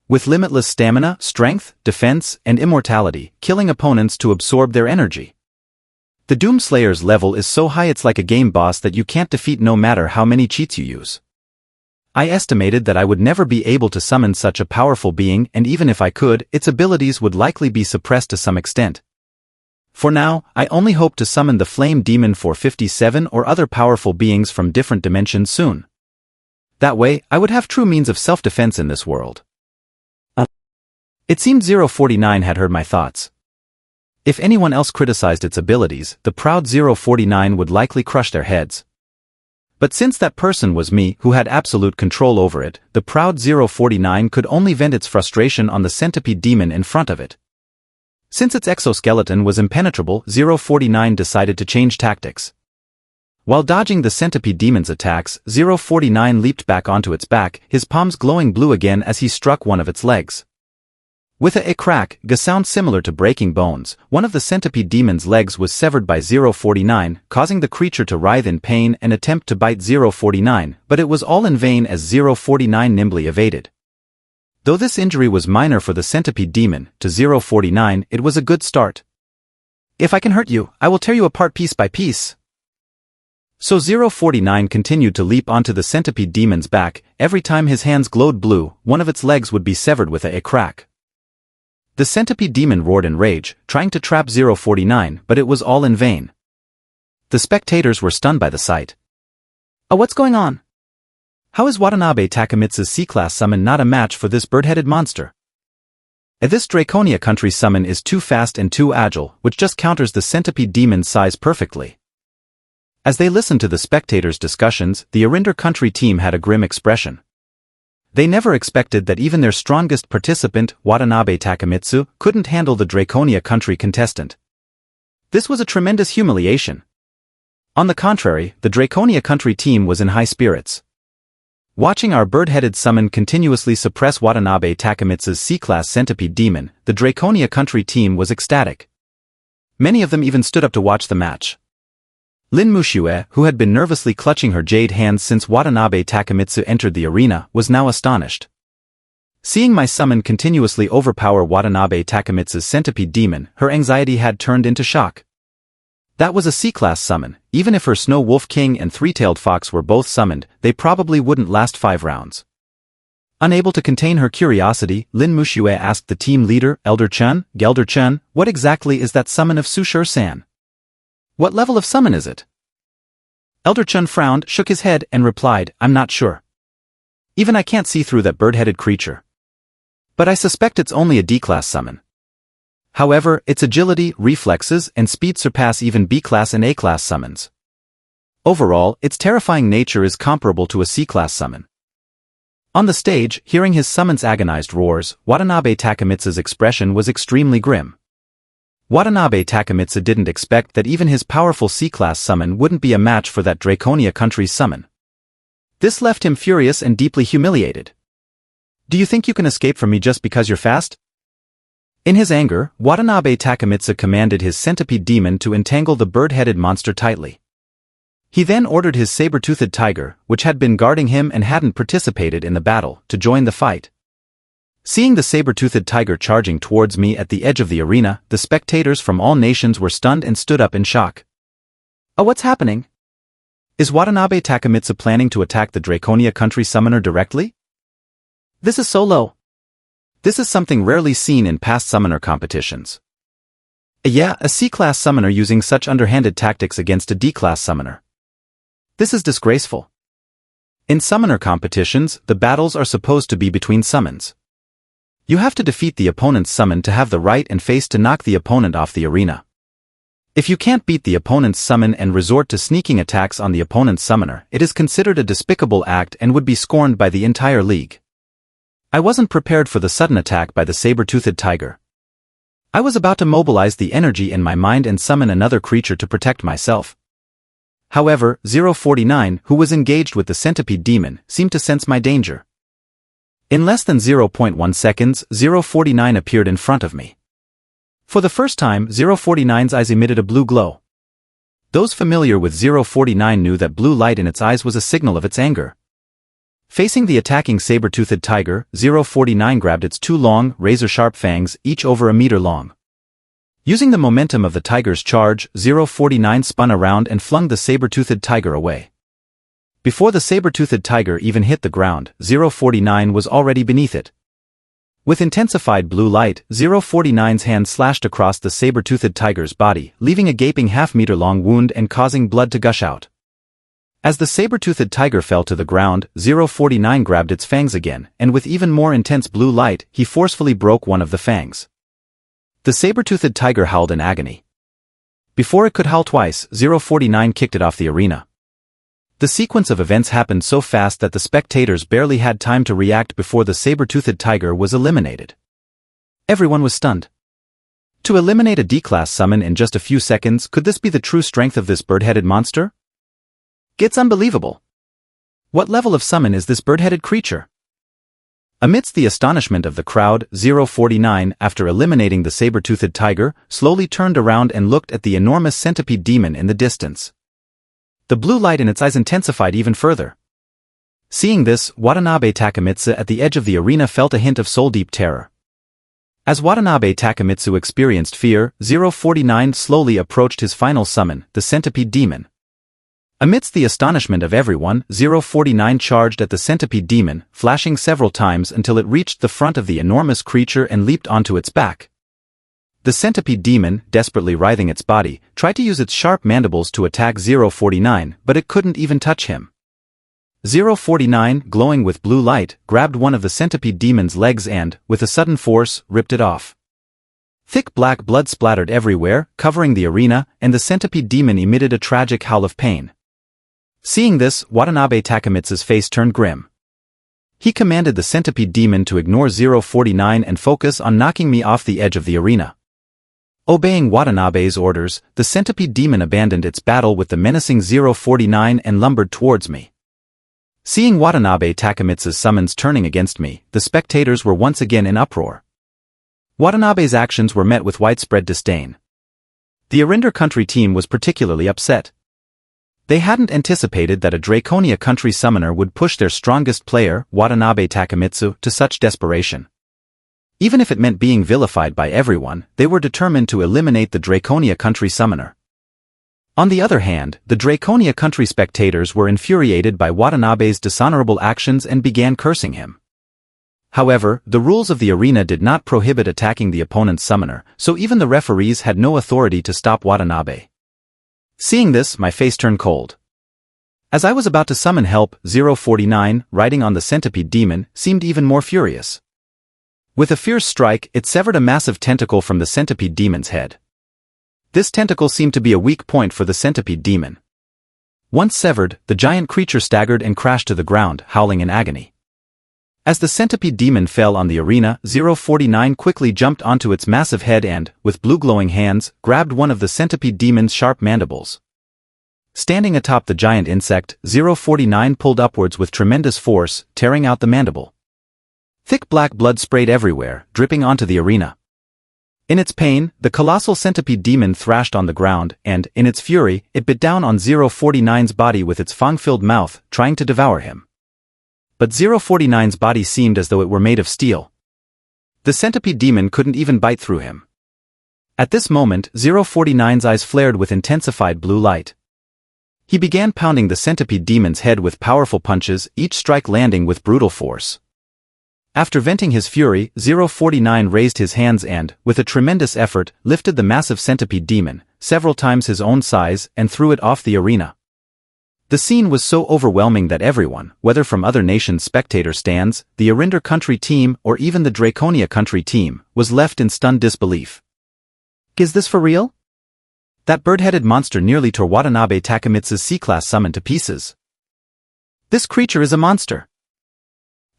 With limitless stamina, strength, defense, and immortality, killing opponents to absorb their energy. The Doomslayer's level is so high it's like a game boss that you can't defeat no matter how many cheats you use. I estimated that I would never be able to summon such a powerful being, and even if I could, its abilities would likely be suppressed to some extent. For now, I only hope to summon the Flame Demon 457 or other powerful beings from different dimensions soon. That way, I would have true means of self-defense in this world. It seemed 049 had heard my thoughts. If anyone else criticized its abilities, the proud 049 would likely crush their heads. But since that person was me who had absolute control over it, the proud 049 could only vent its frustration on the centipede demon in front of it. Since its exoskeleton was impenetrable, 049 decided to change tactics. While dodging the centipede demon's attacks, 049 leaped back onto its back, his palms glowing blue again as he struck one of its legs. With a crack, a sound similar to breaking bones, one of the centipede demon's legs was severed by 049, causing the creature to writhe in pain and attempt to bite 049, but it was all in vain as 049 nimbly evaded. Though this injury was minor for the centipede demon, to 049 it was a good start. If I can hurt you, I will tear you apart piece by piece. So 049 continued to leap onto the centipede demon's back. Every time his hands glowed blue, one of its legs would be severed with a crack. The centipede demon roared in rage, trying to trap 049, but it was all in vain. The spectators were stunned by the sight. Oh, what's going on? How is Watanabe Takemitsu's C-class summon not a match for this bird-headed monster? This Draconia country summon is too fast and too agile, which just counters the centipede demon's size perfectly. As they listened to the spectators' discussions, the Arinder country team had a grim expression. They never expected that even their strongest participant, Watanabe Takemitsu, couldn't handle the Draconia country contestant. This was a tremendous humiliation. On the contrary, the Draconia country team was in high spirits. Watching our bird-headed summon continuously suppress Watanabe Takemitsu's C-class centipede demon, the Draconia country team was ecstatic. Many of them even stood up to watch the match. Lin Mushue, who had been nervously clutching her jade hands since Watanabe Takemitsu entered the arena, was now astonished. Seeing my summon continuously overpower Watanabe Takemitsu's centipede demon, her anxiety had turned into shock. That was a C-class summon. Even if her Snow Wolf King and Three-Tailed Fox were both summoned, they probably wouldn't last 5 rounds. Unable to contain her curiosity, Lin Mushue asked the team leader, Elder Chun, what exactly is that summon of Sushur-san? What level of summon is it? Elder Chun frowned, shook his head, and replied, I'm not sure. Even I can't see through that bird-headed creature. But I suspect it's only a D-class summon. However, its agility, reflexes, and speed surpass even B-class and A-class summons. Overall, its terrifying nature is comparable to a C-class summon. On the stage, hearing his summon's agonized roars, Watanabe Takemitsu's expression was extremely grim. Watanabe Takemitsu didn't expect that even his powerful C-class summon wouldn't be a match for that Draconia country's summon. This left him furious and deeply humiliated. Do you think you can escape from me just because you're fast? In his anger, Watanabe Takemitsu commanded his centipede demon to entangle the bird-headed monster tightly. He then ordered his saber-toothed tiger, which had been guarding him and hadn't participated in the battle, to join the fight. Seeing the saber-toothed tiger charging towards me at the edge of the arena, the spectators from all nations were stunned and stood up in shock. Oh, what's happening? Is Watanabe Takemitsu planning to attack the Draconia country summoner directly? This is so low. This is something rarely seen in past summoner competitions. Yeah, a C-class summoner using such underhanded tactics against a D-class summoner. This is disgraceful. In summoner competitions, the battles are supposed to be between summons. You have to defeat the opponent's summon to have the right and face to knock the opponent off the arena. If you can't beat the opponent's summon and resort to sneaking attacks on the opponent's summoner, it is considered a despicable act and would be scorned by the entire league. I wasn't prepared for the sudden attack by the saber-toothed tiger. I was about to mobilize the energy in my mind and summon another creature to protect myself. However, 049, who was engaged with the centipede demon, seemed to sense my danger. In less than 0.1 seconds, 049 appeared in front of me. For the first time, 049's eyes emitted a blue glow. Those familiar with 049 knew that blue light in its eyes was a signal of its anger. Facing the attacking saber-toothed tiger, 049 grabbed its 2 long, razor-sharp fangs, each over a meter long. Using the momentum of the tiger's charge, 049 spun around and flung the saber-toothed tiger away. Before the saber-toothed tiger even hit the ground, 049 was already beneath it. With intensified blue light, 049's hand slashed across the saber-toothed tiger's body, leaving a gaping half-meter-long wound and causing blood to gush out. As the saber-toothed tiger fell to the ground, 049 grabbed its fangs again, and with even more intense blue light, he forcefully broke one of the fangs. The saber-toothed tiger howled in agony. Before it could howl twice, 049 kicked it off the arena. The sequence of events happened so fast that the spectators barely had time to react before the saber-toothed tiger was eliminated. Everyone was stunned. To eliminate a D-class summon in just a few seconds, could this be the true strength of this bird-headed monster? It's unbelievable. What level of summon is this bird-headed creature? Amidst the astonishment of the crowd, 049, after eliminating the saber-toothed tiger, slowly turned around and looked at the enormous centipede demon in the distance. The blue light in its eyes intensified even further. Seeing this, Watanabe Takemitsu at the edge of the arena felt a hint of soul-deep terror. As Watanabe Takemitsu experienced fear, 049 slowly approached his final summon, the centipede demon. Amidst the astonishment of everyone, 049 charged at the centipede demon, flashing several times until it reached the front of the enormous creature and leaped onto its back. The centipede demon, desperately writhing its body, tried to use its sharp mandibles to attack 049, but it couldn't even touch him. 049, glowing with blue light, grabbed one of the centipede demon's legs and, with a sudden force, ripped it off. Thick black blood splattered everywhere, covering the arena, and the centipede demon emitted a tragic howl of pain. Seeing this, Watanabe Takemitsu's face turned grim. He commanded the centipede demon to ignore 049 and focus on knocking me off the edge of the arena. Obeying Watanabe's orders, the centipede demon abandoned its battle with the menacing 049 and lumbered towards me. Seeing Watanabe Takemitsu's summons turning against me, the spectators were once again in uproar. Watanabe's actions were met with widespread disdain. The Arinder country team was particularly upset. They hadn't anticipated that a Draconia country summoner would push their strongest player, Watanabe Takemitsu, to such desperation. Even if it meant being vilified by everyone, they were determined to eliminate the Draconia country summoner. On the other hand, the Draconia country spectators were infuriated by Watanabe's dishonorable actions and began cursing him. However, the rules of the arena did not prohibit attacking the opponent's summoner, so even the referees had no authority to stop Watanabe. Seeing this, my face turned cold. As I was about to summon help, 049, riding on the centipede demon, seemed even more furious. With a fierce strike, it severed a massive tentacle from the centipede demon's head. This tentacle seemed to be a weak point for the centipede demon. Once severed, the giant creature staggered and crashed to the ground, howling in agony. As the centipede demon fell on the arena, 049 quickly jumped onto its massive head and, with blue glowing hands, grabbed one of the centipede demon's sharp mandibles. Standing atop the giant insect, 049 pulled upwards with tremendous force, tearing out the mandible. Thick black blood sprayed everywhere, dripping onto the arena. In its pain, the colossal centipede demon thrashed on the ground, and, in its fury, it bit down on 049's body with its fang-filled mouth, trying to devour him. But 049's body seemed as though it were made of steel. The centipede demon couldn't even bite through him. At this moment, 049's eyes flared with intensified blue light. He began pounding the centipede demon's head with powerful punches, each strike landing with brutal force. After venting his fury, 049 raised his hands and, with a tremendous effort, lifted the massive centipede demon, several times his own size, and threw it off the arena. The scene was so overwhelming that everyone, whether from other nations' spectator stands, the Arinder country team, or even the Draconia country team, was left in stunned disbelief. Is this for real? That bird-headed monster nearly tore Watanabe Takemitsu's C-class summon to pieces. This creature is a monster.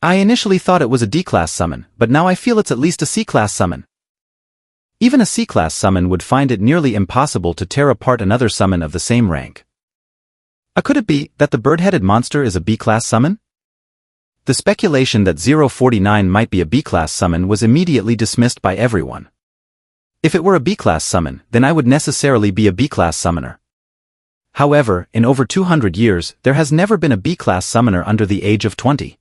I initially thought it was a D-class summon, but now I feel it's at least a C-class summon. Even a C-class summon would find it nearly impossible to tear apart another summon of the same rank. Could it be that the bird-headed monster is a B-class summon? The speculation that 049 might be a B-class summon was immediately dismissed by everyone. If it were a B-class summon, then I would necessarily be a B-class summoner. However, in over 200 years, there has never been a B-class summoner under the age of 20.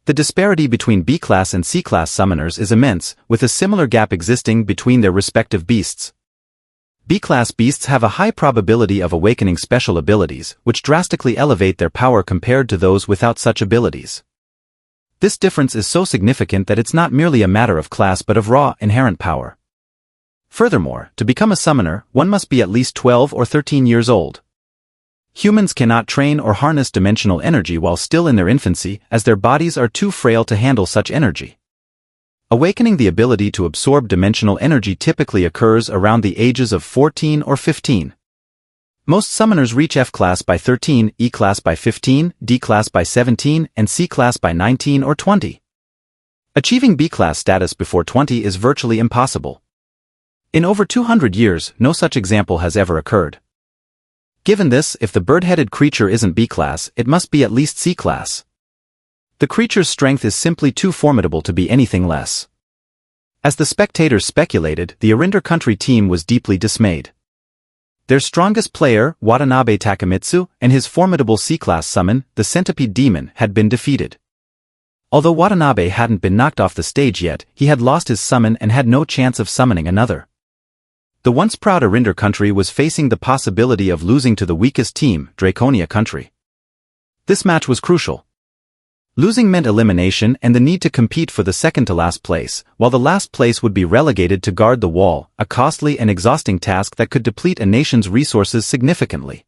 The disparity between B-class and C-class summoners is immense, with a similar gap existing between their respective beasts. B-class beasts have a high probability of awakening special abilities, which drastically elevate their power compared to those without such abilities. This difference is so significant that it's not merely a matter of class but of raw, inherent power. Furthermore, to become a summoner, one must be at least 12 or 13 years old. Humans cannot train or harness dimensional energy while still in their infancy, as their bodies are too frail to handle such energy. Awakening the ability to absorb dimensional energy typically occurs around the ages of 14 or 15. Most summoners reach F-class by 13, E-class by 15, D-class by 17, and C-class by 19 or 20. Achieving B-class status before 20 is virtually impossible. In over 200 years, no such example has ever occurred. Given this, if the bird-headed creature isn't B-class, it must be at least C-class. The creature's strength is simply too formidable to be anything less. As the spectators speculated, the Arinder country team was deeply dismayed. Their strongest player, Watanabe Takemitsu, and his formidable C-class summon, the centipede demon, had been defeated. Although Watanabe hadn't been knocked off the stage yet, he had lost his summon and had no chance of summoning another. The once proud Arinder country was facing the possibility of losing to the weakest team, Draconia country. This match was crucial. Losing meant elimination and the need to compete for the second-to-last place, while the last place would be relegated to guard the wall, a costly and exhausting task that could deplete a nation's resources significantly.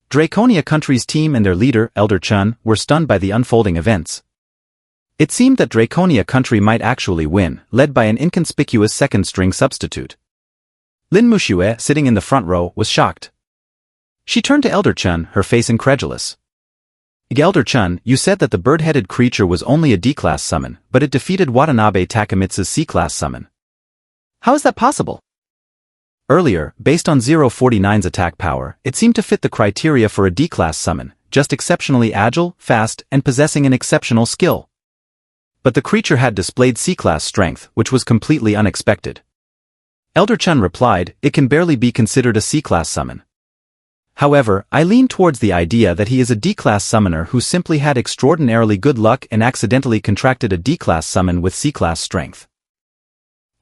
Draconia country's team and their leader, Elder Chun, were stunned by the unfolding events. It seemed that Draconia country might actually win, led by an inconspicuous second-string substitute. Lin Mushue, sitting in the front row, was shocked. She turned to Elder Chun, her face incredulous. Elder Chun, you said that the bird-headed creature was only a D-class summon, but it defeated Watanabe Takemitsu's C-class summon. How is that possible? Earlier, based on 049's attack power, it seemed to fit the criteria for a D-class summon, just exceptionally agile, fast, and possessing an exceptional skill. But the creature had displayed C-class strength, which was completely unexpected. Elder Chun replied, it can barely be considered a C-class summon. However, I lean towards the idea that he is a D-class summoner who simply had extraordinarily good luck and accidentally contracted a D-class summon with C-class strength.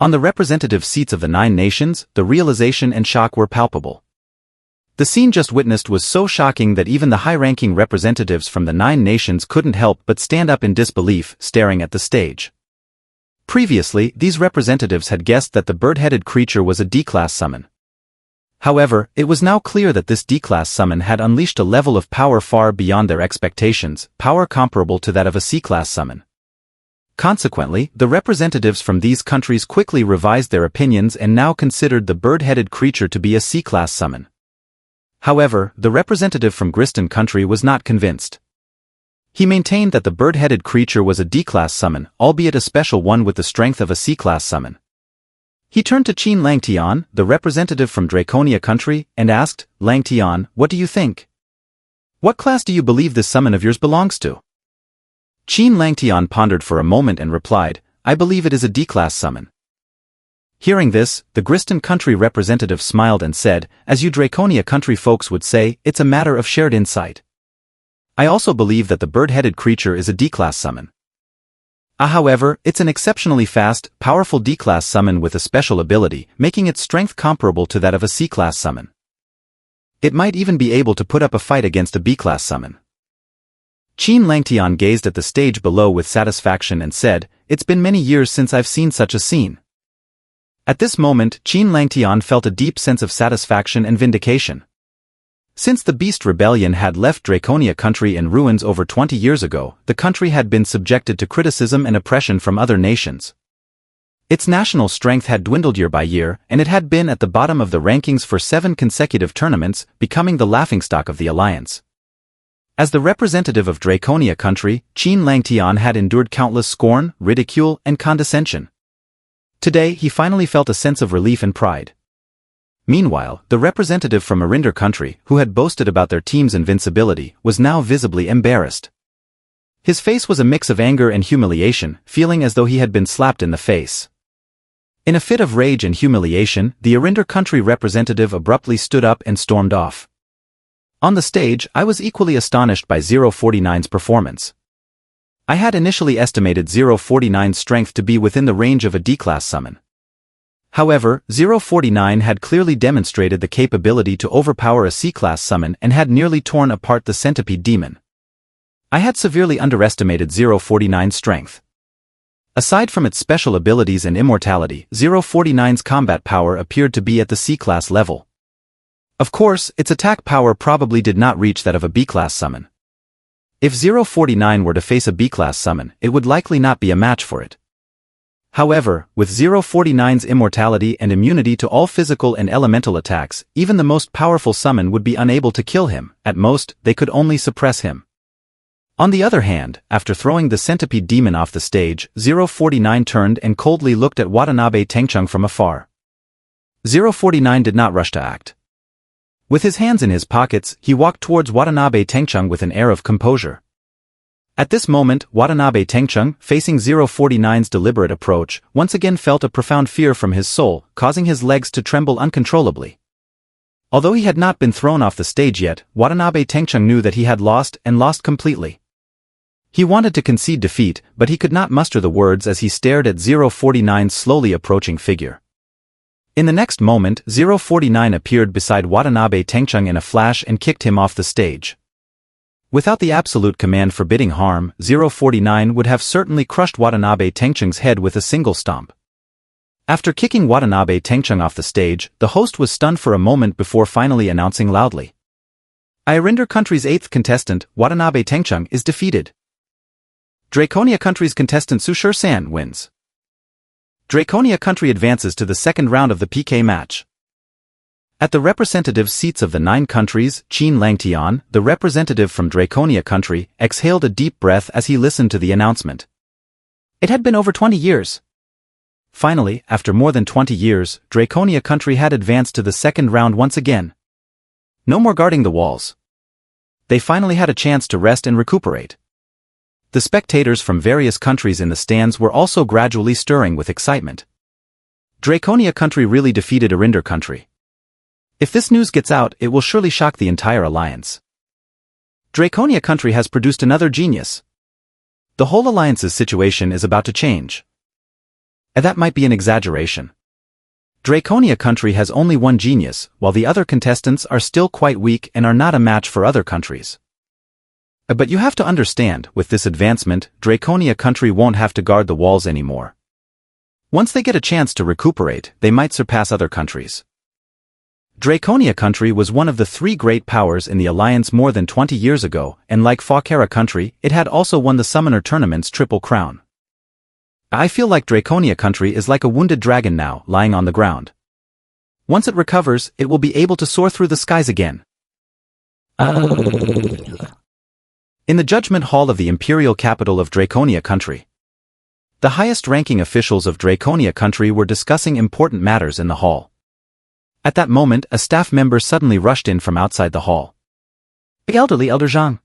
On the representative seats of the 9 nations, the realization and shock were palpable. The scene just witnessed was so shocking that even the high-ranking representatives from the 9 nations couldn't help but stand up in disbelief, staring at the stage. Previously, these representatives had guessed that the bird-headed creature was a D-class summon. However, it was now clear that this D-class summon had unleashed a level of power far beyond their expectations, power comparable to that of a C-class summon. Consequently, the representatives from these countries quickly revised their opinions and now considered the bird-headed creature to be a C-class summon. However, the representative from Gristan country was not convinced. He maintained that the bird-headed creature was a D-class summon, albeit a special one with the strength of a C-class summon. He turned to Qin Langtian, the representative from Draconia country, and asked, "Langtian, what do you think? What class do you believe this summon of yours belongs to?" Qin Langtian pondered for a moment and replied, "I believe it is a D-class summon." Hearing this, the Gristan country representative smiled and said, "As you Draconia country folks would say, it's a matter of shared insight. I also believe that the bird-headed creature is a D-class summon. However, it's an exceptionally fast, powerful D-class summon with a special ability, making its strength comparable to that of a C-class summon. It might even be able to put up a fight against a B-class summon." Qin Langtian gazed at the stage below with satisfaction and said, "It's been many years since I've seen such a scene." At this moment, Qin Langtian felt a deep sense of satisfaction and vindication. Since the Beast Rebellion had left Draconia country in ruins over 20 years ago, the country had been subjected to criticism and oppression from other nations. Its national strength had dwindled year by year, and it had been at the bottom of the rankings for 7 consecutive tournaments, becoming the laughingstock of the alliance. As the representative of Draconia country, Qin Langtian had endured countless scorn, ridicule, and condescension. Today he finally felt a sense of relief and pride. Meanwhile, the representative from Arinder country, who had boasted about their team's invincibility, was now visibly embarrassed. His face was a mix of anger and humiliation, feeling as though he had been slapped in the face. In a fit of rage and humiliation, the Arinder country representative abruptly stood up and stormed off. On the stage, I was equally astonished by 049's performance. I had initially estimated 049's strength to be within the range of a D-class summon. However, 049 had clearly demonstrated the capability to overpower a C-class summon and had nearly torn apart the centipede demon. I had severely underestimated 049's strength. Aside from its special abilities and immortality, 049's combat power appeared to be at the C-class level. Of course, its attack power probably did not reach that of a B-class summon. If 049 were to face a B-class summon, it would likely not be a match for it. However, with 049's immortality and immunity to all physical and elemental attacks, even the most powerful summon would be unable to kill him. At most, they could only suppress him. On the other hand, after throwing the centipede demon off the stage, 049 turned and coldly looked at Watanabe Tengchung from afar. 049 did not rush to act. With his hands in his pockets, he walked towards Watanabe Tengchung with an air of composure. At this moment, Watanabe Tengchung, facing 049's deliberate approach, once again felt a profound fear from his soul, causing his legs to tremble uncontrollably. Although he had not been thrown off the stage yet, Watanabe Tengchung knew that he had lost, and lost completely. He wanted to concede defeat, but he could not muster the words as he stared at 049's slowly approaching figure. In the next moment, 049 appeared beside Watanabe Tengchung in a flash and kicked him off the stage. Without the absolute command forbidding harm, 049 would have certainly crushed Watanabe Tengchung's head with a single stomp. After kicking Watanabe Tengchung off the stage, the host was stunned for a moment before finally announcing loudly, "Arinder country's 8th contestant, Watanabe Tengchung, is defeated. Draconia country's contestant Su San wins. Draconia country advances to the second round of the PK match." At the representative seats of the 9 countries, Qin Langtian, the representative from Draconia country, exhaled a deep breath as he listened to the announcement. It had been over 20 years. Finally, after more than 20 years, Draconia country had advanced to the second round once again. No more guarding the walls. They finally had a chance to rest and recuperate. The spectators from various countries in the stands were also gradually stirring with excitement. Draconia country really defeated Arinder country. If this news gets out, it will surely shock the entire alliance. Draconia country has produced another genius. The whole alliance's situation is about to change. And that might be an exaggeration. Draconia country has only one genius, while the other contestants are still quite weak and are not a match for other countries. But you have to understand, with this advancement, Draconia country won't have to guard the walls anymore. Once they get a chance to recuperate, they might surpass other countries. Draconia country was one of the three great powers in the alliance more than 20 years ago, and like Falkera country, it had also won the Summoner Tournament's Triple Crown. I feel like Draconia country is like a wounded dragon now, lying on the ground. Once it recovers, it will be able to soar through the skies again. In the judgment hall of the imperial capital of Draconia country, the highest-ranking officials of Draconia country were discussing important matters in the hall. At that moment, a staff member suddenly rushed in from outside the hall. Elderly Elder Zhang.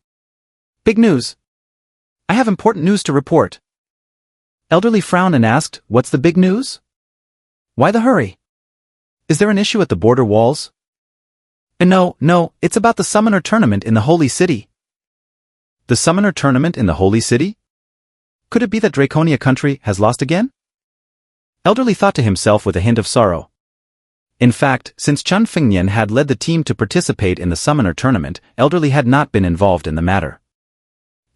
Big news. I have important news to report. Elderly frowned and asked, what's the big news? Why the hurry? Is there an issue at the border walls? No, it's about the Summoner Tournament in the Holy City. The Summoner Tournament in the Holy City? Could it be that Draconia country has lost again? Elderly thought to himself with a hint of sorrow. In fact, since Chun Fengnian had led the team to participate in the Summoner Tournament, Elderly had not been involved in the matter.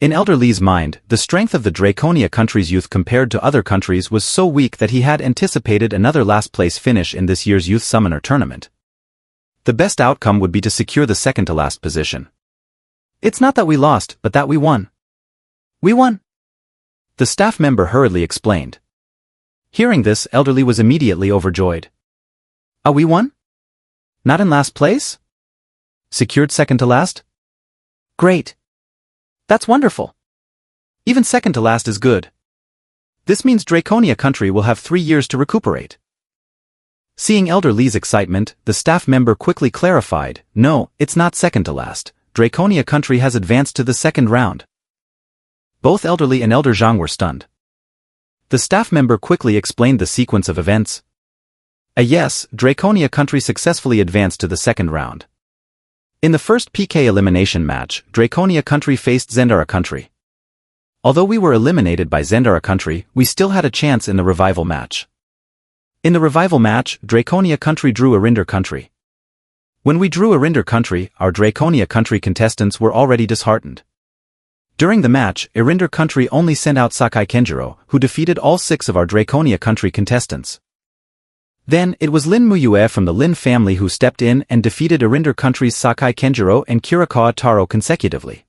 In Elderly's mind, the strength of the Draconia country's youth compared to other countries was so weak that he had anticipated another last-place finish in this year's Youth Summoner Tournament. The best outcome would be to secure the second-to-last position. It's not that we lost, but that we won. We won! The staff member hurriedly explained. Hearing this, Elderly was immediately overjoyed. We won? Not in last place? Secured second to last? Great. That's wonderful. Even second to last is good. This means Draconia country will have 3 years to recuperate. Seeing Elder Li's excitement, the staff member quickly clarified, no, it's not second to last. Draconia country has advanced to the second round. Both Elderly and Elder Zhang were stunned. The staff member quickly explained the sequence of events. Yes, Draconia country successfully advanced to the second round. In the first PK elimination match, Draconia country faced Zendara country. Although we were eliminated by Zendara country, we still had a chance in the revival match. In the revival match, Draconia country drew Arinder country. When we drew Arinder country, our Draconia country contestants were already disheartened. During the match, Arinder country only sent out Sakai Kenjiro, who defeated all 6 of our Draconia country contestants. Then, it was Lin Muyue from the Lin family who stepped in and defeated Arinder country's Sakai Kenjiro and Kirikawa Taro consecutively.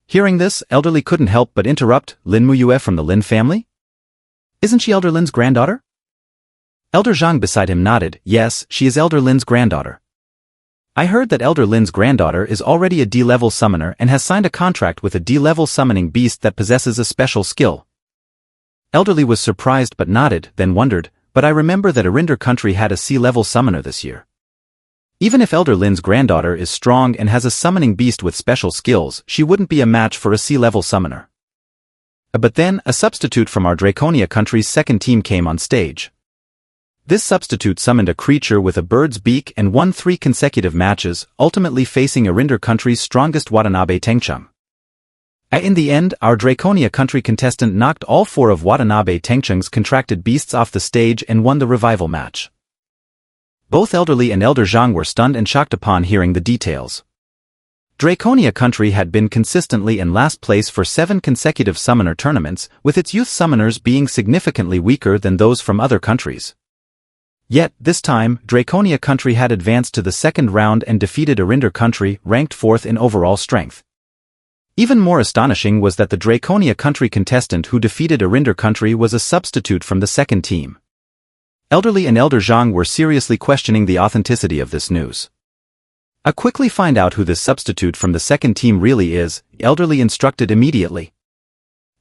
Hearing this, Elderly couldn't help but interrupt, Lin Muyue from the Lin family? Isn't she Elder Lin's granddaughter? Elder Zhang beside him nodded, yes, she is Elder Lin's granddaughter. I heard that Elder Lin's granddaughter is already a D-level summoner and has signed a contract with a D-level summoning beast that possesses a special skill. Elderly was surprised but nodded, then wondered, but I remember that Arinder country had a C-level summoner this year. Even if Elder Lin's granddaughter is strong and has a summoning beast with special skills, she wouldn't be a match for a C-level summoner. But then, a substitute from our Draconia country's second team came on stage. This substitute summoned a creature with a bird's beak and won 3 consecutive matches, ultimately facing Arinder country's strongest Watanabe Tengchung. In the end, our Draconia country contestant knocked all 4 of Watanabe Tengchung's contracted beasts off the stage and won the revival match. Both Elderly and Elder Zhang were stunned and shocked upon hearing the details. Draconia country had been consistently in last place for 7 consecutive summoner tournaments, with its youth summoners being significantly weaker than those from other countries. Yet, this time, Draconia country had advanced to the second round and defeated Arinder country, ranked 4th in overall strength. Even more astonishing was that the Draconia country contestant who defeated Arinder country was a substitute from the second team. Elderly and Elder Zhang were seriously questioning the authenticity of this news. Quickly find out who this substitute from the second team really is, Elderly instructed immediately.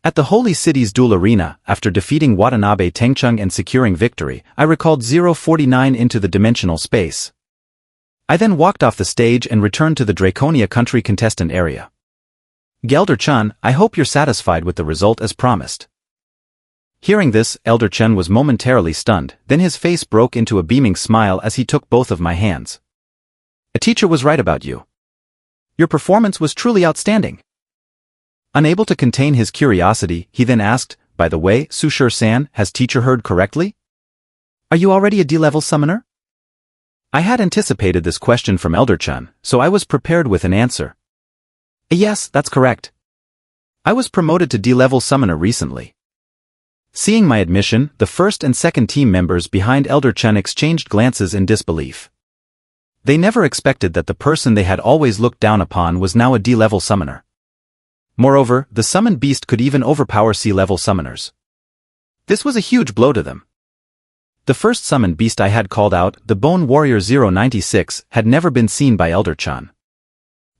At the Holy City's duel arena, after defeating Watanabe Tengchung and securing victory, I recalled 049 into the dimensional space. I then walked off the stage and returned to the Draconia country contestant area. Elder Chun, I hope you're satisfied with the result as promised. Hearing this, Elder Chun was momentarily stunned, then his face broke into a beaming smile as he took both of my hands. A teacher was right about you. Your performance was truly outstanding. Unable to contain his curiosity, he then asked, by the way, Sushir-san, has teacher heard correctly? Are you already a D-level summoner? I had anticipated this question from Elder-chan, so I was prepared with an answer. Yes, that's correct. I was promoted to D-level summoner recently. Seeing my admission, the first and second team members behind Elder-chan exchanged glances in disbelief. They never expected that the person they had always looked down upon was now a D-level summoner. Moreover, the summoned beast could even overpower C-level summoners. This was a huge blow to them. The first summoned beast I had called out, the Bone Warrior 096, had never been seen by Elder-chan.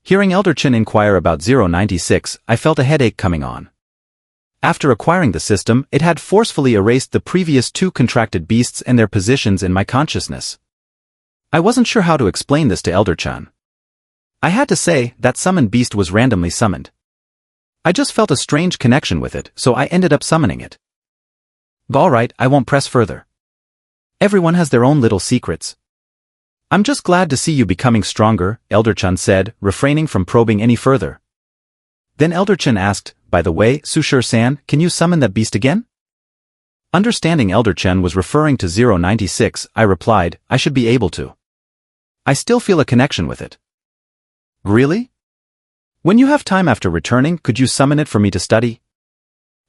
Hearing Elder-chan inquire about 096, I felt a headache coming on. After acquiring the system, it had forcefully erased the previous two contracted beasts and their positions in my consciousness. I wasn't sure how to explain this to Elder-chan. I had to say that summoned beast was randomly summoned. I just felt a strange connection with it, so I ended up summoning it. Alright, I won't press further. Everyone has their own little secrets. I'm just glad to see you becoming stronger, Elder-chan said, refraining from probing any further. Then Elder-chan asked, by the way, Sushir-san, can you summon that beast again? Understanding Elder-chan was referring to 096, I replied, I should be able to. I still feel a connection with it. Really? When you have time after returning, could you summon it for me to study?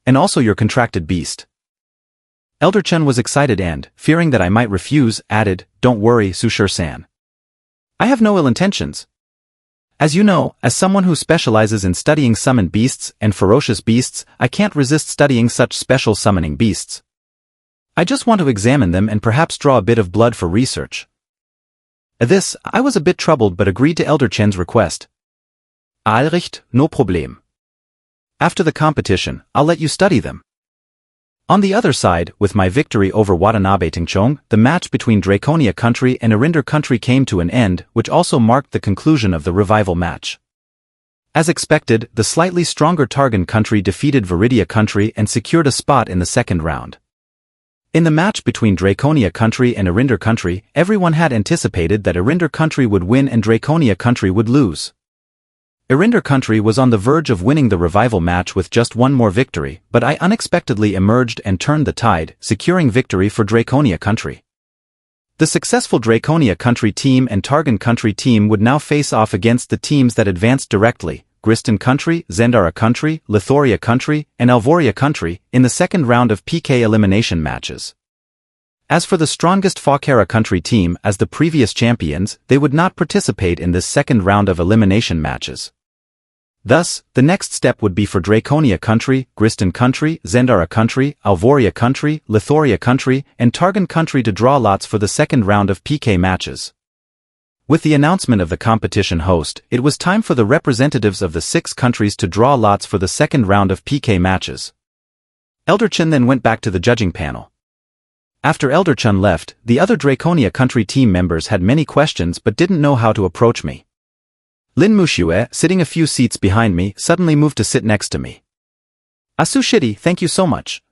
And also your contracted beast. Elder-chan was excited and, fearing that I might refuse, added, don't worry, Sushir-san. I have no ill intentions. As you know, as someone who specializes in studying summoned beasts and ferocious beasts, I can't resist studying such special summoning beasts. I just want to examine them and perhaps draw a bit of blood for research. At this, I was a bit troubled but agreed to Elder-chan's request. Allrecht, no problem. After the competition, I'll let you study them. On the other side, with my victory over Watanabe Tingchong, the match between Draconia Country and Arinder Country came to an end, which also marked the conclusion of the revival match. As expected, the slightly stronger Targon Country defeated Viridia Country and secured a spot in the second round. In the match between Draconia Country and Arinder Country, everyone had anticipated that Arinder Country would win and Draconia Country would lose. Arinder Country was on the verge of winning the revival match with just one more victory, but I unexpectedly emerged and turned the tide, securing victory for Draconia Country. The successful Draconia Country team and Targon Country team would now face off against the teams that advanced directly, Gristan Country, Zendara Country, Lithoria Country, and Alvoria Country, in the second round of PK elimination matches. As for the strongest Fakara Country team, as the previous champions, they would not participate in this second round of elimination matches. Thus, the next step would be for Draconia Country, Gristan Country, Zendara Country, Alvoria Country, Lithoria Country, and Targon Country to draw lots for the second round of PK matches. With the announcement of the competition host, it was time for the representatives of the 6 countries to draw lots for the second round of PK matches. Elder-chan then went back to the judging panel. After Elder-chan left, the other Draconia Country team members had many questions but didn't know how to approach me. Lin Mushue, sitting a few seats behind me, suddenly moved to sit next to me. Asushiri, thank you so much.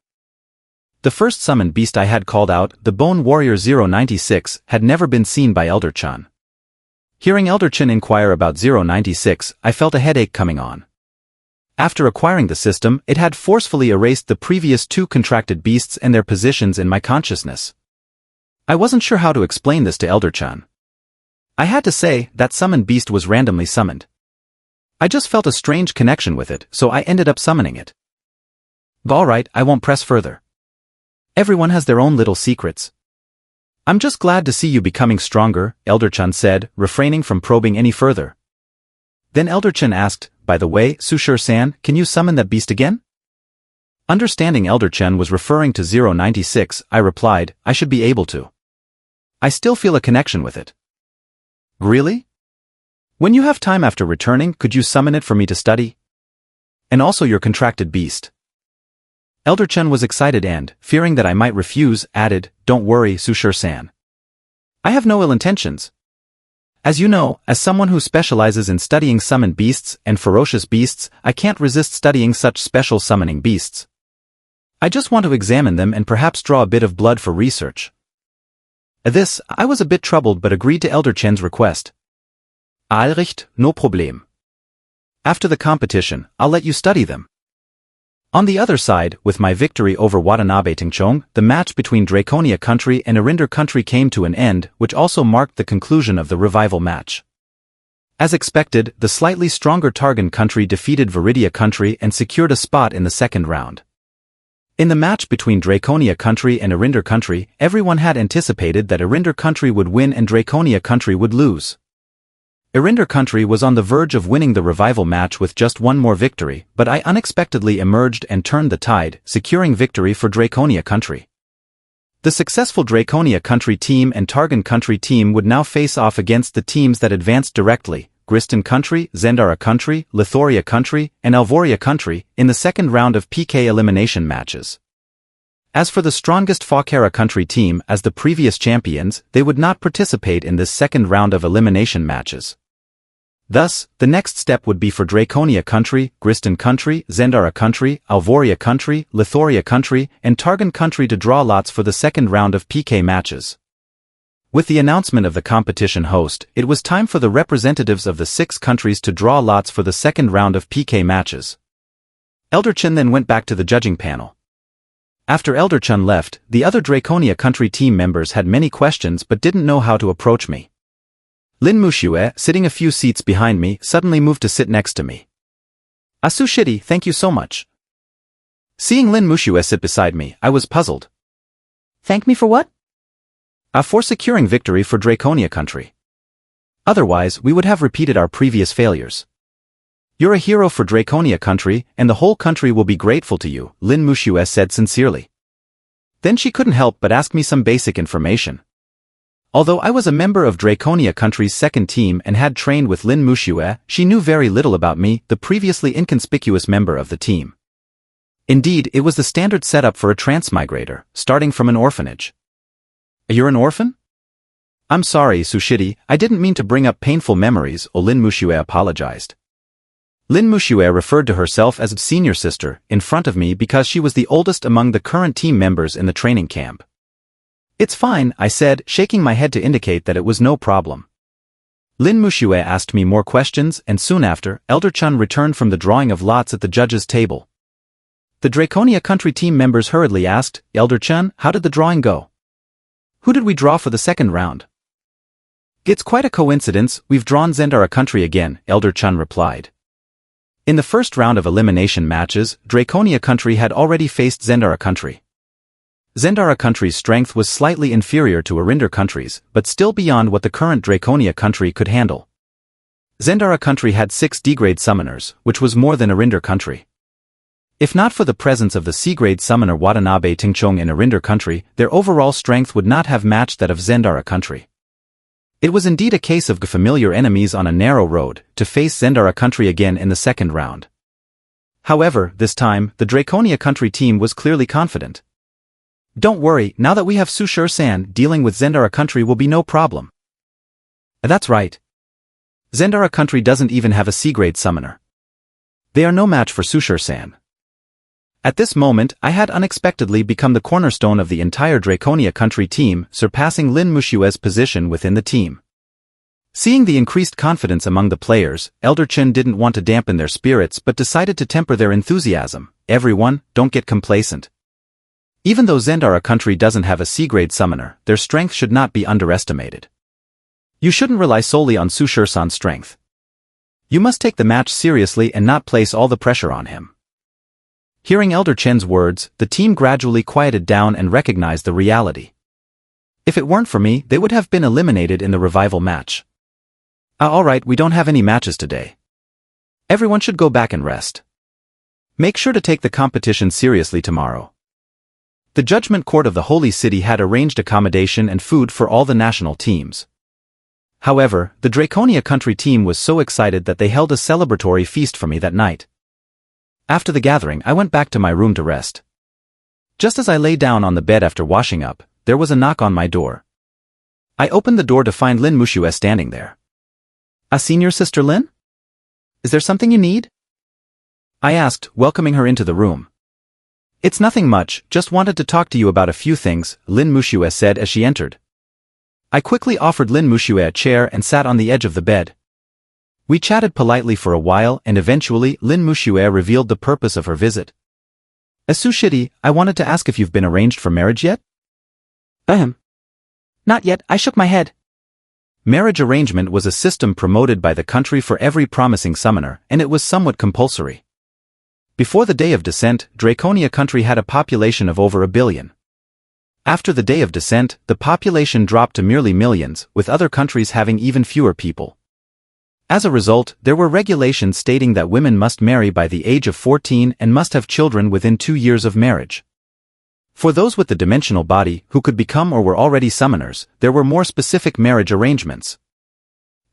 The first summoned beast I had called out, the Bone Warrior 096, had never been seen by Elder-chan. Hearing Elder-chan inquire about 096, I felt a headache coming on. After acquiring the system, it had forcefully erased the previous 2 contracted beasts and their positions in my consciousness. I wasn't sure how to explain this to Elder-chan. I had to say that summoned beast was randomly summoned. I just felt a strange connection with it, so I ended up summoning it. Alright, I won't press further. Everyone has their own little secrets. I'm just glad to see you becoming stronger, Elder-chan said, refraining from probing any further. Then Elder-chan asked, by the way, Sushir-san, can you summon that beast again? Understanding Elder-chan was referring to 096, I replied, I should be able to. I still feel a connection with it. Really? When you have time after returning, could you summon it for me to study? And also your contracted beast. Elder-chan was excited and, fearing that I might refuse, added, don't worry, Sushir-san. I have no ill intentions. As you know, as someone who specializes in studying summoned beasts and ferocious beasts, I can't resist studying such special summoning beasts. I just want to examine them and perhaps draw a bit of blood for research. At this, I was a bit troubled but agreed to Elder-chan's request. Allrecht, no problem. After the competition, I'll let you study them. On the other side, with my victory over Watanabe Tingchong, the match between Draconia Country and Arinder Country came to an end, which also marked the conclusion of the revival match. As expected, the slightly stronger Targon Country defeated Viridia Country and secured a spot in the second round. In the match between Draconia Country and Arinder Country, everyone had anticipated that Arinder Country would win and Draconia Country would lose. Arinder Country was on the verge of winning the revival match with just one more victory, but I unexpectedly emerged and turned the tide, securing victory for Draconia Country. The successful Draconia Country team and Targon Country team would now face off against the teams that advanced directly, Gristan Country, Zendara Country, Lithoria Country, and Alvoria Country, in the second round of PK elimination matches. As for the strongest Faucara Country team, as the previous champions, they would not participate in this second round of elimination matches. Thus, the next step would be for Draconia Country, Gristan Country, Zendara Country, Alvoria Country, Lithoria Country, and Targon Country to draw lots for the second round of PK matches. With the announcement of the competition host, it was time for the representatives of the 6 countries to draw lots for the second round of PK matches. Elder Chen then went back to the judging panel. After Elder Chen left, the other Draconia Country team members had many questions but didn't know how to approach me. Lin Muxue, sitting a few seats behind me, suddenly moved to sit next to me. Asu Shitty, thank you so much. Seeing Lin Muxue sit beside me, I was puzzled. Thank me for what? For securing victory for Draconia Country. Otherwise, we would have repeated our previous failures. You're a hero for Draconia Country, and the whole country will be grateful to you, Lin Muxue said sincerely. Then she couldn't help but ask me some basic information. Although I was a member of Draconia Country's second team and had trained with Lin Muxue, she knew very little about me, the previously inconspicuous member of the team. Indeed, it was the standard setup for a transmigrator, starting from an orphanage. You're an orphan? I'm sorry, Sushiti, I didn't mean to bring up painful memories, Lin Muxue apologized. Lin Muxue referred to herself as a senior sister in front of me because she was the oldest among the current team members in the training camp. It's fine, I said, shaking my head to indicate that it was no problem. Lin Muxue asked me more questions, and soon after, Elder Chun returned from the drawing of lots at the judges' table. The Draconia Country team members hurriedly asked, Elder Chun, how did the drawing go? Who did we draw for the second round? It's quite a coincidence, we've drawn Zendara Country again, Elder Chun replied. In the first round of elimination matches, Draconia Country had already faced Zendara Country. Zendara Country's strength was slightly inferior to Arinder Country's, but still beyond what the current Draconia Country could handle. Zendara Country had 6 D-grade summoners, which was more than Arinder Country. If not for the presence of the C-grade summoner Watanabe Tingchong in Arinder Country, their overall strength would not have matched that of Zendara Country. It was indeed a case of familiar enemies on a narrow road, to face Zendara Country again in the second round. However, this time, the Draconia Country team was clearly confident. Don't worry, now that we have Sushur-san, dealing with Zendara Country will be no problem. That's right. Zendara Country doesn't even have a C-grade summoner. They are no match for Sushur-san. At this moment, I had unexpectedly become the cornerstone of the entire Draconia Country team, surpassing Lin Mushue's position within the team. Seeing the increased confidence among the players, Elder Chin didn't want to dampen their spirits but decided to temper their enthusiasm. Everyone, don't get complacent. Even though Zendara Country doesn't have a C-grade summoner, their strength should not be underestimated. You shouldn't rely solely on Sushur-san's strength. You must take the match seriously and not place all the pressure on him. Hearing Elder Chen's words, the team gradually quieted down and recognized the reality. If it weren't for me, they would have been eliminated in the revival match. Alright, we don't have any matches today. Everyone should go back and rest. Make sure to take the competition seriously tomorrow. The Judgment Court of the Holy City had arranged accommodation and food for all the national teams. However, the Draconia Country team was so excited that they held a celebratory feast for me that night. After the gathering, I went back to my room to rest. Just as I lay down on the bed after washing up, there was a knock on my door. I opened the door to find Lin Mushue standing there. Senior Sister Lin? Is there something you need? I asked, welcoming her into the room. It's nothing much, just wanted to talk to you about a few things, Lin Mushue said as she entered. I quickly offered Lin Mushue a chair and sat on the edge of the bed. We chatted politely for a while and eventually Lin Muxue revealed the purpose of her visit. Sushiti, I wanted to ask if you've been arranged for marriage yet? Not yet, I shook my head. Marriage arrangement was a system promoted by the country for every promising summoner, and it was somewhat compulsory. Before the Day of Descent, Draconia country had a population of over 1 billion. After the Day of Descent, the population dropped to merely millions, with other countries having even fewer people. As a result, there were regulations stating that women must marry by the age of 14 and must have children within 2 years of marriage. For those with the dimensional body, who could become or were already summoners, there were more specific marriage arrangements.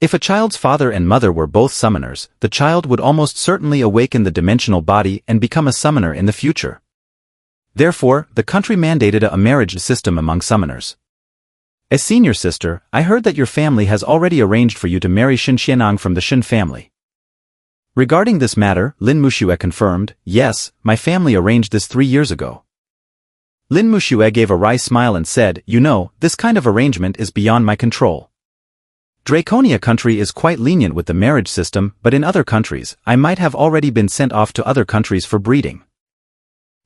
If a child's father and mother were both summoners, the child would almost certainly awaken the dimensional body and become a summoner in the future. Therefore, the country mandated a marriage system among summoners. As senior sister, I heard that your family has already arranged for you to marry Shin Xianang from the Shin family. Regarding this matter, Lin Muxue confirmed, yes, my family arranged this 3 years ago. Lin Muxue gave a wry smile and said, you know, this kind of arrangement is beyond my control. Draconia country is quite lenient with the marriage system, but in other countries, I might have already been sent off to other countries for breeding.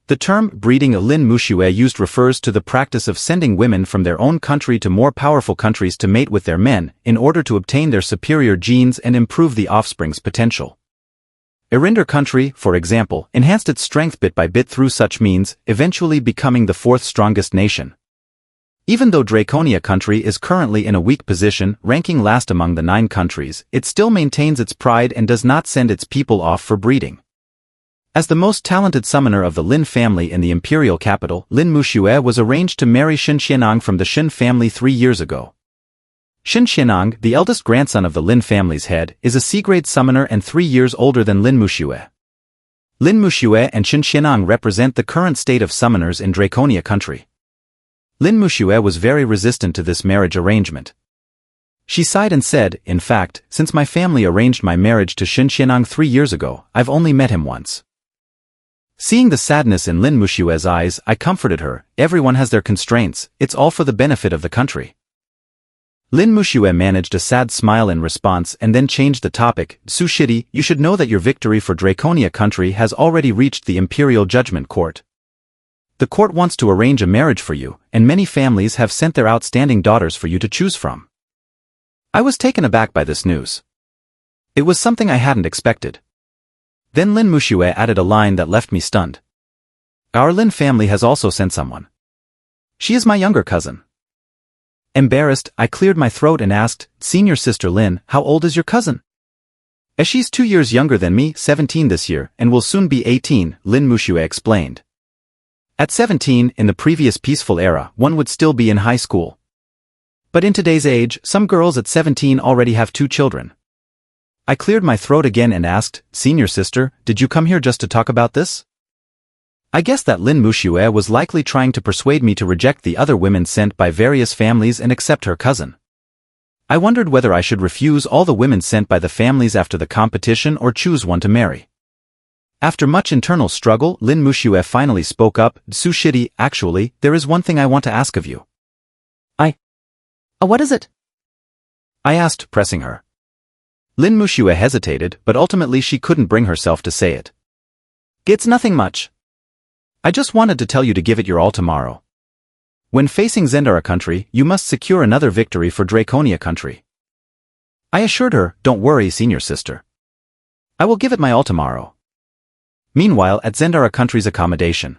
The term breeding Lin Muxue used refers to the practice of sending women from their own country to more powerful countries to mate with their men, in order to obtain their superior genes and improve the offspring's potential. Irinder country, for example, enhanced its strength bit by bit through such means, eventually becoming the 4th strongest nation. Even though Draconia country is currently in a weak position, ranking last among the 9 countries, it still maintains its pride and does not send its people off for breeding. As the most talented summoner of the Lin family in the imperial capital, Lin Muxue was arranged to marry Shin Xianang from the Shin family 3 years ago. Shin Xianang, the eldest grandson of the Lin family's head, is a C-grade summoner and 3 years older than Lin Muxue. Lin Muxue and Shin Xianang represent the current state of summoners in Draconia country. Lin Muxue was very resistant to this marriage arrangement. She sighed and said, in fact, since my family arranged my marriage to Shin Xianang 3 years ago, I've only met him once. Seeing the sadness in Lin Muxue's eyes, I comforted her, everyone has their constraints, it's all for the benefit of the country. Lin Muxue managed a sad smile in response and then changed the topic, Sushiti, you should know that your victory for Draconia country has already reached the Imperial Judgment Court. The court wants to arrange a marriage for you, and many families have sent their outstanding daughters for you to choose from. I was taken aback by this news. It was something I hadn't expected. Then Lin Muxue added a line that left me stunned. Our Lin family has also sent someone. She is my younger cousin. Embarrassed, I cleared my throat and asked, Senior Sister Lin, how old is your cousin? As she's 2 years younger than me, 17 this year, and will soon be 18, Lin Muxue explained. At 17, in the previous peaceful era, one would still be in high school. But in today's age, some girls at 17 already have 2 children. I cleared my throat again and asked, Senior Sister, did you come here just to talk about this? I guess that Lin Muxue was likely trying to persuade me to reject the other women sent by various families and accept her cousin. I wondered whether I should refuse all the women sent by the families after the competition or choose one to marry. After much internal struggle, Lin Muxue finally spoke up, Sushiti, actually, there is one thing I want to ask of you. What is it? I asked, pressing her. Lin Muxue hesitated, but ultimately she couldn't bring herself to say it. It's nothing much. I just wanted to tell you to give it your all tomorrow. When facing Zendara country, you must secure another victory for Draconia country. I assured her, don't worry, Senior Sister. I will give it my all tomorrow. Meanwhile, at Zendara country's accommodation.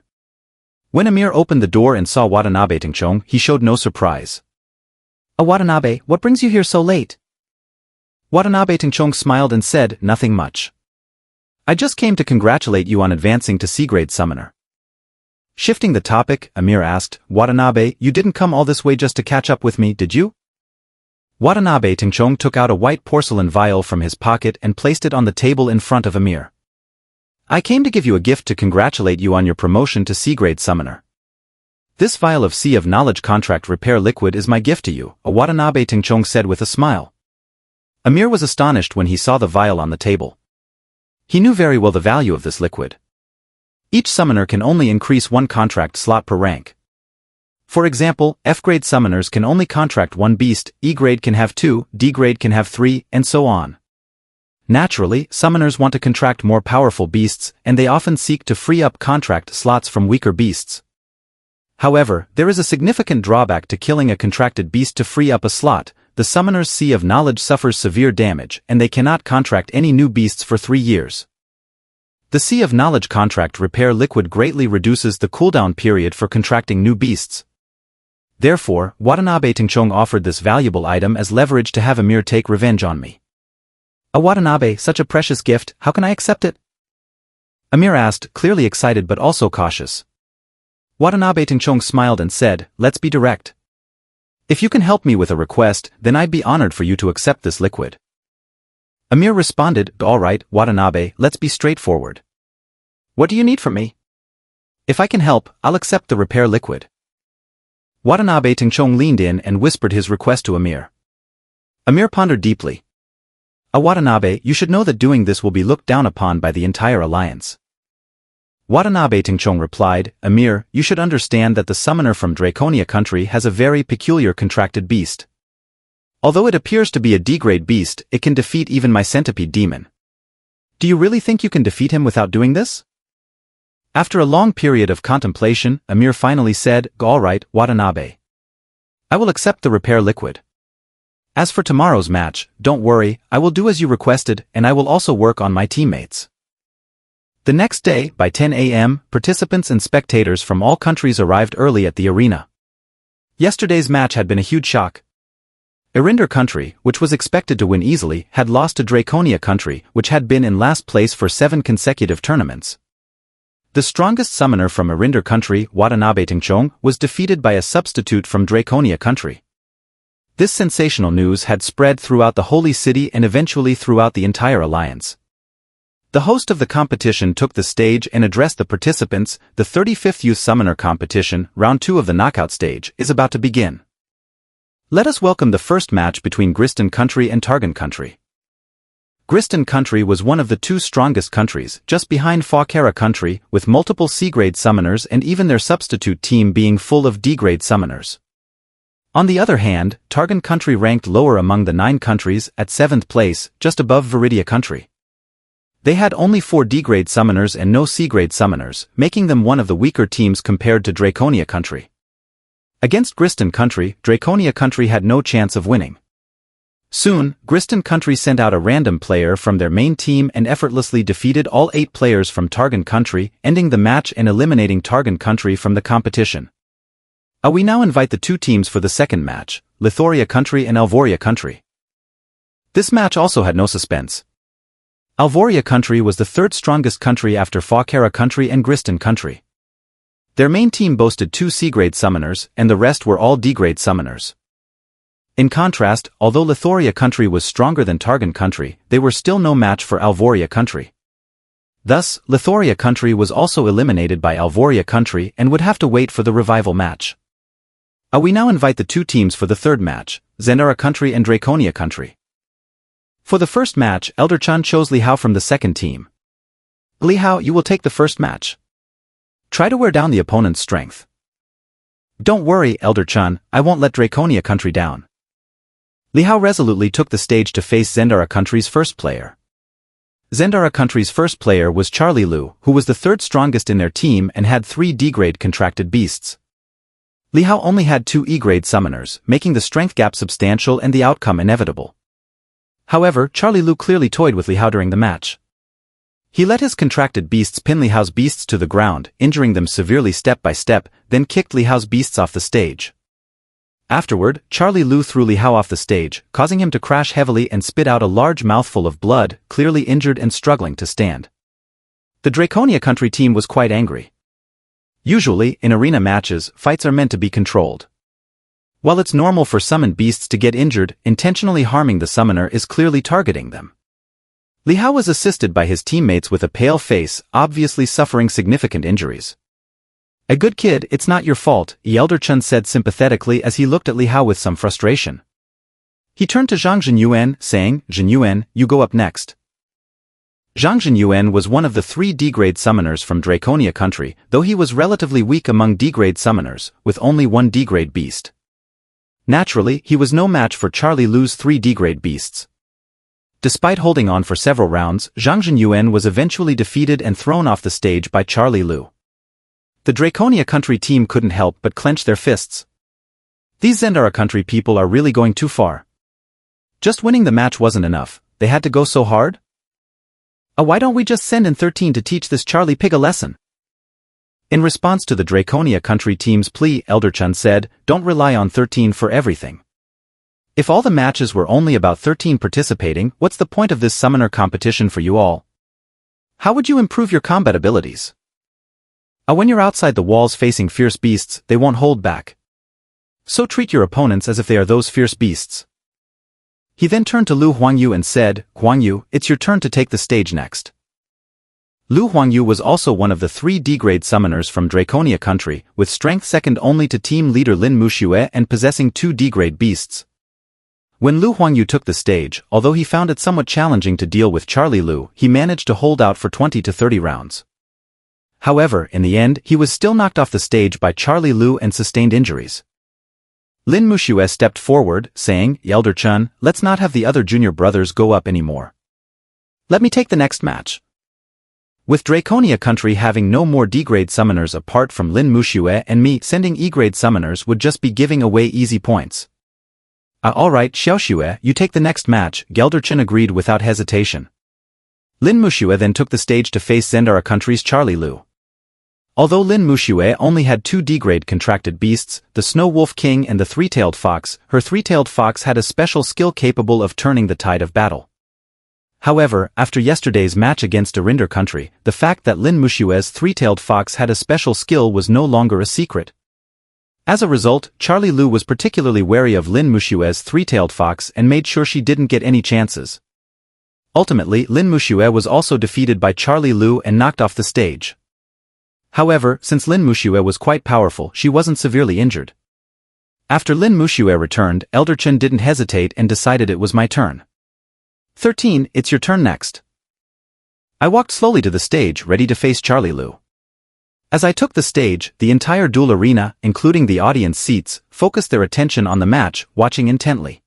When Amir opened the door and saw Watanabe Tingchong, he showed no surprise. Watanabe, what brings you here so late? Watanabe Tingchong smiled and said, nothing much. I just came to congratulate you on advancing to C-grade summoner. Shifting the topic, Amir asked, Watanabe, you didn't come all this way just to catch up with me, did you? Watanabe Tingchong took out a white porcelain vial from his pocket and placed it on the table in front of Amir. I came to give you a gift to congratulate you on your promotion to C-grade summoner. This vial of Sea of Knowledge contract repair liquid is my gift to you, Watanabe Tingchong said with a smile. Amir was astonished when he saw the vial on the table. He knew very well the value of this liquid. Each summoner can only increase 1 contract slot per rank. For example, F-grade summoners can only contract 1 beast, E-grade can have 2, D-grade can have 3, and so on. Naturally, summoners want to contract more powerful beasts, and they often seek to free up contract slots from weaker beasts. However, there is a significant drawback to killing a contracted beast to free up a slot. The summoner's Sea of Knowledge suffers severe damage, and they cannot contract any new beasts for 3 years. The Sea of Knowledge contract repair liquid greatly reduces the cooldown period for contracting new beasts. Therefore, Watanabe Tingchong offered this valuable item as leverage to have Amir take revenge on me. A Watanabe, such a precious gift, how can I accept it? Amir asked, clearly excited but also cautious. Watanabe Tingchong smiled and said, let's be direct. If you can help me with a request, then I'd be honored for you to accept this liquid. Amir responded, all right, Watanabe, let's be straightforward. What do you need from me? If I can help, I'll accept the repair liquid. Watanabe Tingchong leaned in and whispered his request to Amir. Amir pondered deeply. A Watanabe, you should know that doing this will be looked down upon by the entire alliance. Watanabe Tingchong replied, Amir, you should understand that the summoner from Draconia country has a very peculiar contracted beast. Although it appears to be a D-grade beast, it can defeat even my centipede demon. Do you really think you can defeat him without doing this? After a long period of contemplation, Amir finally said, all right, Watanabe. I will accept the repair liquid. As for tomorrow's match, don't worry, I will do as you requested, and I will also work on my teammates. The next day, by 10 a.m., participants and spectators from all countries arrived early at the arena. Yesterday's match had been a huge shock. Irinder country, which was expected to win easily, had lost to Draconia country, which had been in last place for 7 consecutive tournaments. The strongest summoner from Irinder country, Watanabe Tingchong, was defeated by a substitute from Draconia country. This sensational news had spread throughout the Holy City and eventually throughout the entire alliance. The host of the competition took the stage and addressed the participants. The 35th Youth Summoner Competition, Round 2 of the knockout stage, is about to begin. Let us welcome the first match between Gristan country and Targon country. Gristan country was one of the 2 strongest countries, just behind Fawkera country, with multiple C-grade summoners and even their substitute team being full of D-grade summoners. On the other hand, Targon country ranked lower among the 9 countries, at 7th place, just above Viridia country. They had only 4 D-grade summoners and no C-grade summoners, making them one of the weaker teams compared to Draconia country. Against Gristan country, Draconia country had no chance of winning. Soon, Gristan country sent out a random player from their main team and effortlessly defeated all 8 players from Targon country, ending the match and eliminating Targon country from the competition. We now invite the 2 teams for the second match, Lithoria country and Alvoria country. This match also had no suspense. Alvoria country was the 3rd strongest country after Fawkera country and Gristan country. Their main team boasted 2 C-grade summoners, and the rest were all D-grade summoners. In contrast, although Lithoria country was stronger than Targon country, they were still no match for Alvoria country. Thus, Lithoria country was also eliminated by Alvoria country and would have to wait for the revival match. We now invite the 2 teams for the third match, Zendara country and Draconia country. For the first match, Elder Chun chose Li Hao from the second team. Li Hao, you will take the first match. Try to wear down the opponent's strength. Don't worry, Elder Chun, I won't let Draconia country down. Li Hao resolutely took the stage to face Zendara country's first player. Zendara country's first player was Charlie Liu, who was the 3rd strongest in their team and had 3 D-grade contracted beasts. Li Hao only had 2 E-grade summoners, making the strength gap substantial and the outcome inevitable. However, Charlie Liu clearly toyed with Li Hao during the match. He let his contracted beasts pin Li Hao's beasts to the ground, injuring them severely step by step, then kicked Li Hao's beasts off the stage. Afterward, Charlie Liu threw Li Hao off the stage, causing him to crash heavily and spit out a large mouthful of blood, clearly injured and struggling to stand. The Draconia country team was quite angry. Usually, in arena matches, fights are meant to be controlled. While it's normal for summoned beasts to get injured, intentionally harming the summoner is clearly targeting them. Li Hao was assisted by his teammates with a pale face, obviously suffering significant injuries. A good kid, it's not your fault, Elder Chun said sympathetically as he looked at Li Hao with some frustration. He turned to Zhang Zhenyuan, saying, Zhenyuan, you go up next. Zhang Zhenyuan was one of the 3 D-grade summoners from Draconia country, though he was relatively weak among D-grade summoners, with only 1 D-grade beast. Naturally, he was no match for Charlie Liu's 3 D-grade beasts. Despite holding on for several rounds, Zhang Zhenyuan was eventually defeated and thrown off the stage by Charlie Lu. The Draconia Country team couldn't help but clench their fists. These Zendara Country people are really going too far. Just winning the match wasn't enough, they had to go so hard? Why don't we just send in 13 to teach this Charlie pig a lesson? In response to the Draconia Country team's plea, Elder Chun said, don't rely on 13 for everything. If all the matches were only about 13 participating, what's the point of this summoner competition for you all? How would you improve your combat abilities? When you're outside the walls facing fierce beasts, they won't hold back. So treat your opponents as if they are those fierce beasts. He then turned to Lu Huangyu and said, Huangyu, it's your turn to take the stage next. Lu Huangyu was also one of the 3 D-grade summoners from Draconia Country, with strength second only to team leader Lin Muxue and possessing 2 D-grade beasts. When Lu Huangyu took the stage, although he found it somewhat challenging to deal with Charlie Lu, he managed to hold out for 20 to 30 rounds. However, in the end, he was still knocked off the stage by Charlie Lu and sustained injuries. Lin Muxue stepped forward, saying, Elder Chun, let's not have the other junior brothers go up anymore. Let me take the next match. With Draconia Country having no more D-grade summoners apart from Lin Muxue and me, sending E-grade summoners would just be giving away easy points. Alright Xiaoxue, you take the next match, Elder Chun agreed without hesitation. Lin Muxue then took the stage to face Zendara Country's Charlie Lu. Although Lin Muxue only had 2 D-grade contracted beasts, the Snow Wolf King and the Three-Tailed Fox, her Three-Tailed Fox had a special skill capable of turning the tide of battle. However, after yesterday's match against Arinder Country, the fact that Lin Muxue's Three-Tailed Fox had a special skill was no longer a secret. As a result, Charlie Lu was particularly wary of Lin Muxue's Three-Tailed Fox and made sure she didn't get any chances. Ultimately, Lin Muxue was also defeated by Charlie Lu and knocked off the stage. However, since Lin Muxue was quite powerful, she wasn't severely injured. After Lin Muxue returned, Elder Chun didn't hesitate and decided it was my turn. 13, it's your turn next. I walked slowly to the stage, ready to face Charlie Lu. As I took the stage, the entire duel arena, including the audience seats, focused their attention on the match, watching intently.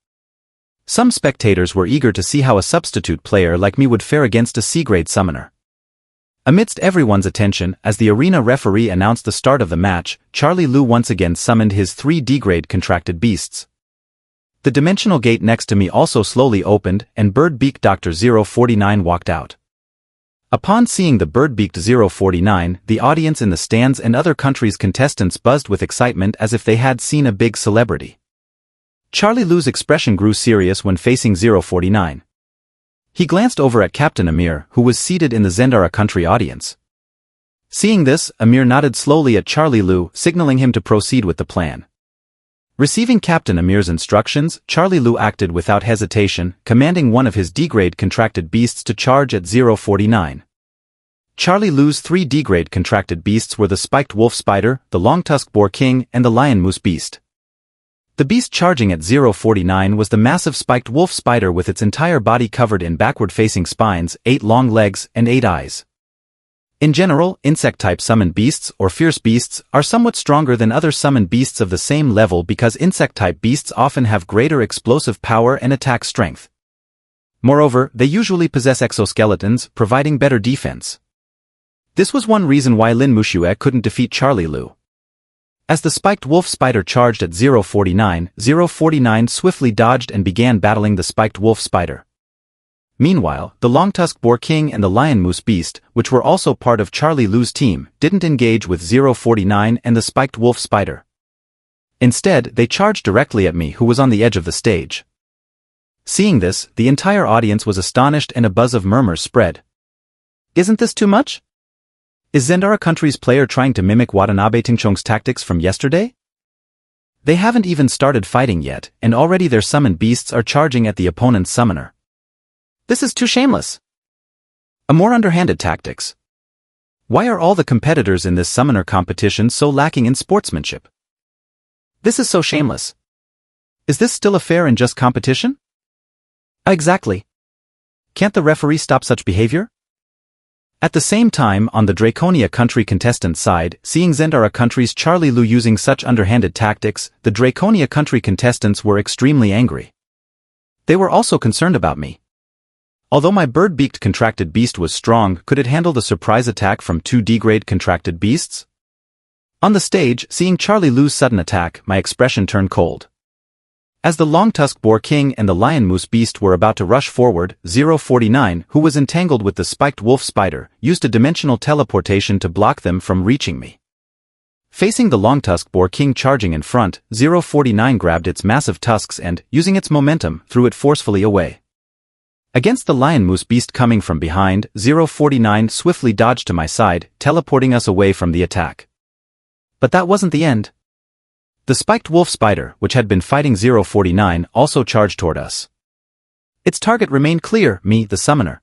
Some spectators were eager to see how a substitute player like me would fare against a C-grade summoner. Amidst everyone's attention, as the arena referee announced the start of the match, Charlie Lu once again summoned his 3 D-grade contracted beasts. The dimensional gate next to me also slowly opened, and bird-beaked Dr. 049 walked out. Upon seeing the bird-beaked 049, the audience in the stands and other countries' contestants buzzed with excitement as if they had seen a big celebrity. Charlie Lu's expression grew serious when facing 049. He glanced over at Captain Amir, who was seated in the Zendara Country audience. Seeing this, Amir nodded slowly at Charlie Lu, signaling him to proceed with the plan. Receiving Captain Amir's instructions, Charlie Lu acted without hesitation, commanding one of his D-grade contracted beasts to charge at 049. Charlie Lu's 3 D-grade contracted beasts were the spiked wolf spider, the long-tusked boar king, and the lion moose beast. The beast charging at 049 was the massive spiked wolf spider with its entire body covered in backward-facing spines, 8 long legs, and 8 eyes. In general, insect-type summoned beasts, or fierce beasts, are somewhat stronger than other summoned beasts of the same level because insect-type beasts often have greater explosive power and attack strength. Moreover, they usually possess exoskeletons, providing better defense. This was one reason why Lin Muxue couldn't defeat Charlie Lu. As the spiked wolf spider charged at 049, 049 swiftly dodged and began battling the spiked wolf spider. Meanwhile, the long-tusked boar king and the lion moose beast, which were also part of Charlie Lu's team, didn't engage with 049 and the spiked wolf spider. Instead, they charged directly at me, who was on the edge of the stage. Seeing this, the entire audience was astonished and a buzz of murmurs spread. Isn't this too much? Is Zendara Country's player trying to mimic Watanabe Tingchong's tactics from yesterday? They haven't even started fighting yet, and already their summoned beasts are charging at the opponent's summoner. This is too shameless. A more underhanded tactics. Why are all the competitors in this summoner competition so lacking in sportsmanship? This is so shameless. Is this still a fair and just competition? Exactly. Can't the referee stop such behavior? At the same time, on the Draconia Country contestant side, seeing Zendara Country's Charlie Lu using such underhanded tactics, the Draconia Country contestants were extremely angry. They were also concerned about me. Although my bird-beaked contracted beast was strong, could it handle the surprise attack from 2 D-grade contracted beasts? On the stage, seeing Charlie Lu's sudden attack, my expression turned cold. As the long-tusked boar king and the lion moose beast were about to rush forward, 049, who was entangled with the spiked wolf spider, used a dimensional teleportation to block them from reaching me. Facing the long-tusked boar king charging in front, 049 grabbed its massive tusks and, using its momentum, threw it forcefully away. Against the lion moose beast coming from behind, 049 swiftly dodged to my side, teleporting us away from the attack. But that wasn't the end. The spiked wolf spider, which had been fighting 049, also charged toward us. Its target remained clear, me, the summoner.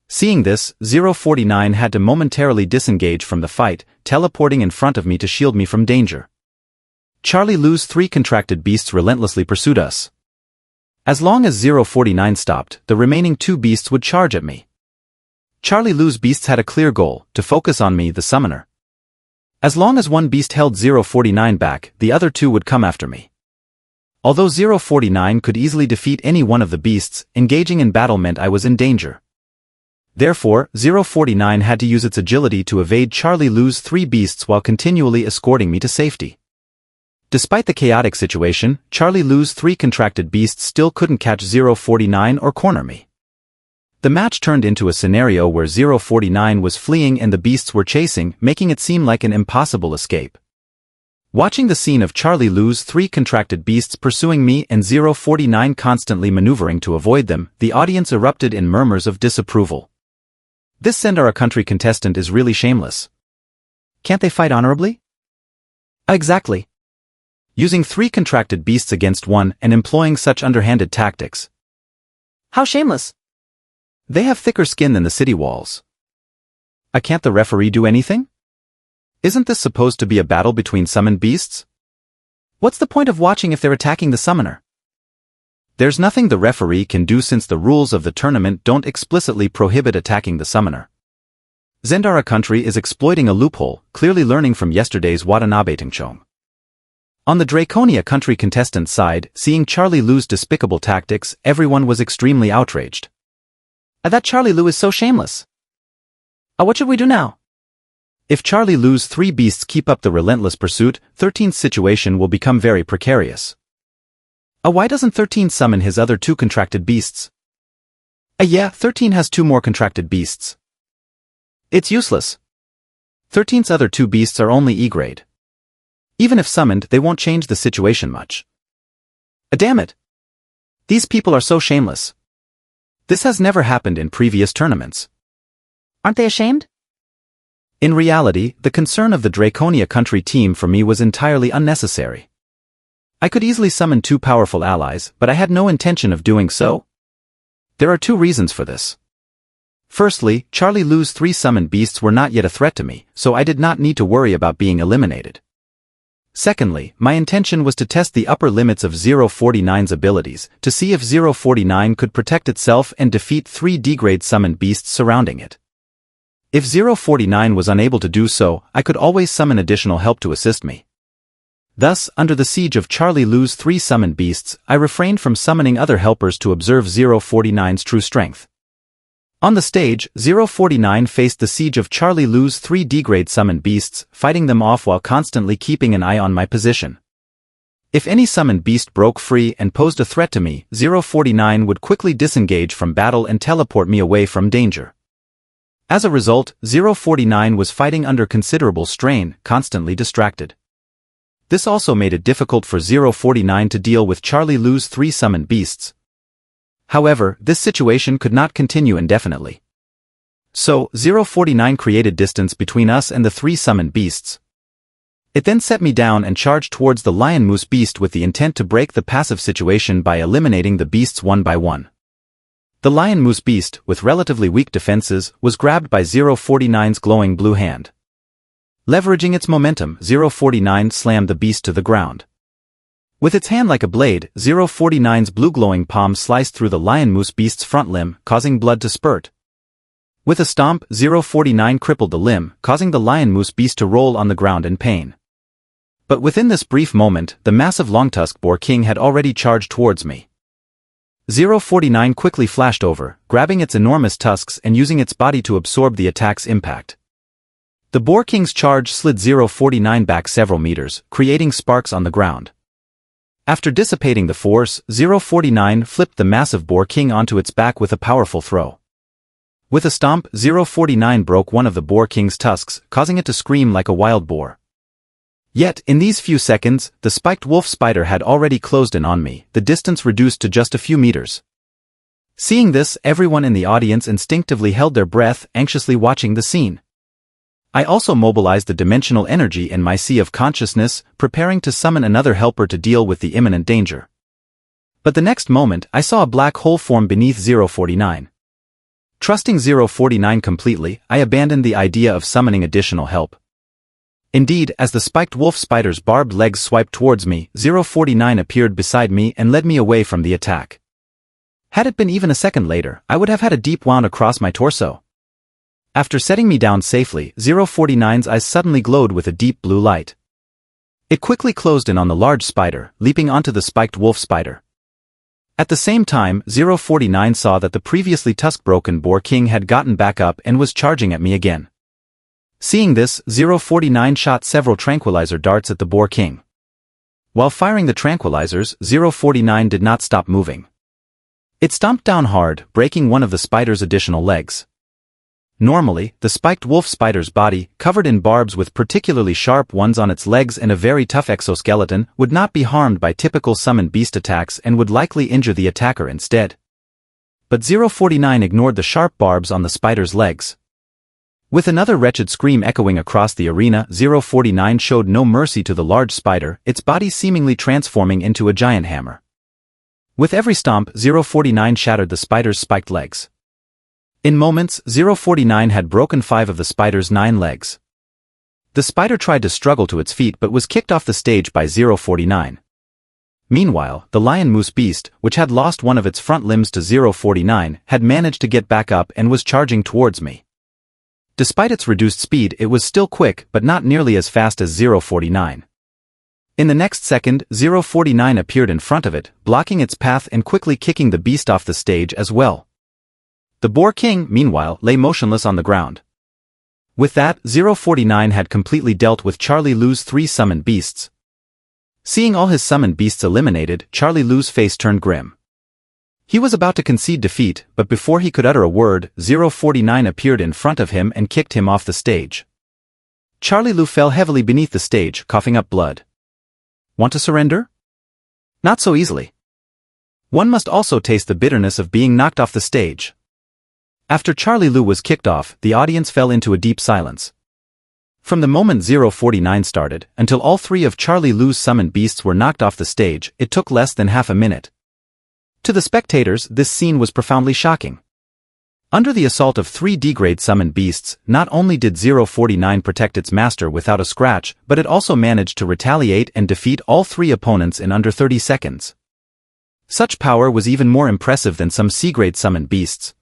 Seeing this, 049 had to momentarily disengage from the fight, teleporting in front of me to shield me from danger. Charlie Lu's 3 contracted beasts relentlessly pursued us. As long as 049 stopped, the remaining 2 beasts would charge at me. Charlie Lu's beasts had a clear goal, to focus on me, the summoner. As long as one beast held 049 back, the other 2 would come after me. Although 049 could easily defeat any one of the beasts, engaging in battle meant I was in danger. Therefore, 049 had to use its agility to evade Charlie Lu's 3 beasts while continually escorting me to safety. Despite the chaotic situation, Charlie Lu's 3 contracted beasts still couldn't catch 049 or corner me. The match turned into a scenario where 049 was fleeing and the beasts were chasing, making it seem like an impossible escape. Watching the scene of Charlie Lu's 3 contracted beasts pursuing me and 049 constantly maneuvering to avoid them, the audience erupted in murmurs of disapproval. This Send Our Country contestant is really shameless. Can't they fight honorably? Exactly. Using 3 contracted beasts against 1 and employing such underhanded tactics. How shameless! They have thicker skin than the city walls. Can't the referee do anything? Isn't this supposed to be a battle between summoned beasts? What's the point of watching if they're attacking the summoner? There's nothing the referee can do since the rules of the tournament don't explicitly prohibit attacking the summoner. Zendara Country is exploiting a loophole, clearly learning from yesterday's Watanabe Tengchong. On the Draconia Country contestant's side, seeing Charlie Lu's despicable tactics, everyone was extremely outraged. That Charlie Lu is so shameless. What should we do now? If Charlie Lu's 3 beasts keep up the relentless pursuit, 13's situation will become very precarious. Why doesn't 13 summon his other 2 contracted beasts? Yeah, 13 has 2 more contracted beasts. It's useless. 13's other 2 beasts are only E-grade. Even if summoned, they won't change the situation much. Damn it! These people are so shameless. This has never happened in previous tournaments. Aren't they ashamed? In reality, the concern of the Draconia Country team for me was entirely unnecessary. I could easily summon 2 powerful allies, but I had no intention of doing so. There are 2 reasons for this. Firstly, Charlie Lu's 3 summoned beasts were not yet a threat to me, so I did not need to worry about being eliminated. Secondly, my intention was to test the upper limits of 049's abilities, to see if 049 could protect itself and defeat 3 D-grade summoned beasts surrounding it. If 049 was unable to do so, I could always summon additional help to assist me. Thus, under the siege of Charlie Lu's 3 summoned beasts, I refrained from summoning other helpers to observe 049's true strength. On the stage, 049 faced the siege of Charlie Lu's 3 D-grade summoned beasts, fighting them off while constantly keeping an eye on my position. If any summoned beast broke free and posed a threat to me, 049 would quickly disengage from battle and teleport me away from danger. As a result, 049 was fighting under considerable strain, constantly distracted. This also made it difficult for 049 to deal with Charlie Lu's 3 summoned beasts. However, this situation could not continue indefinitely. So, 049 created distance between us and the 3 summoned beasts. It then set me down and charged towards the lion moose beast with the intent to break the passive situation by eliminating the beasts one by one. The lion moose beast, with relatively weak defenses, was grabbed by 049's glowing blue hand. Leveraging its momentum, 049 slammed the beast to the ground. With its hand like a blade, 049's blue glowing palm sliced through the lion moose beast's front limb, causing blood to spurt. With a stomp, 049 crippled the limb, causing the lion moose beast to roll on the ground in pain. But within this brief moment, the massive long-tusked boar king had already charged towards me. 049 quickly flashed over, grabbing its enormous tusks and using its body to absorb the attack's impact. The Boar King's charge slid 049 back several meters, creating sparks on the ground. After dissipating the force, 049 flipped the massive Boar King onto its back with a powerful throw. With a stomp, 049 broke one of the Boar King's tusks, causing it to scream like a wild boar. Yet, in these few seconds, the spiked wolf spider had already closed in on me, the distance reduced to just a few meters. Seeing this, everyone in the audience instinctively held their breath, anxiously watching the scene. I also mobilized the dimensional energy in my sea of consciousness, preparing to summon another helper to deal with the imminent danger. But the next moment, I saw a black hole form beneath 049. Trusting 049 completely, I abandoned the idea of summoning additional help. Indeed, as the spiked wolf spider's barbed legs swiped towards me, 049 appeared beside me and led me away from the attack. Had it been even a second later, I would have had a deep wound across my torso. After setting me down safely, 049's eyes suddenly glowed with a deep blue light. It quickly closed in on the large spider, leaping onto the spiked wolf spider. At the same time, 049 saw that the previously tusk-broken Boar King had gotten back up and was charging at me again. Seeing this, 049 shot several tranquilizer darts at the Boar King. While firing the tranquilizers, 049 did not stop moving. It stomped down hard, breaking one of the spider's additional legs. Normally, the spiked wolf spider's body, covered in barbs with particularly sharp ones on its legs and a very tough exoskeleton, would not be harmed by typical summoned beast attacks and would likely injure the attacker instead. But 049 ignored the sharp barbs on the spider's legs. With another wretched scream echoing across the arena, 049 showed no mercy to the large spider, its body seemingly transforming into a giant hammer. With every stomp, 049 shattered the spider's spiked legs. In moments, 049 had broken 5 of the spider's 9 legs. The spider tried to struggle to its feet but was kicked off the stage by 049. Meanwhile, the lion moose beast, which had lost one of its front limbs to 049, had managed to get back up and was charging towards me. Despite its reduced speed, it was still quick but not nearly as fast as 049. In the next second, 049 appeared in front of it, blocking its path and quickly kicking the beast off the stage as well. The Boar King, meanwhile, lay motionless on the ground. With that, 049 had completely dealt with Charlie Lou's 3 summoned beasts. Seeing all his summoned beasts eliminated, Charlie Lou's face turned grim. He was about to concede defeat, but before he could utter a word, 049 appeared in front of him and kicked him off the stage. Charlie Lou fell heavily beneath the stage, coughing up blood. Want to surrender? Not so easily. One must also taste the bitterness of being knocked off the stage. After Charlie Lou was kicked off, the audience fell into a deep silence. From the moment 049 started, until all 3 of Charlie Lou's summoned beasts were knocked off the stage, it took less than half a minute. To the spectators, this scene was profoundly shocking. Under the assault of 3 D-grade summoned beasts, not only did 049 protect its master without a scratch, but it also managed to retaliate and defeat all 3 opponents in under 30 seconds. Such power was even more impressive than some C-grade summoned beasts.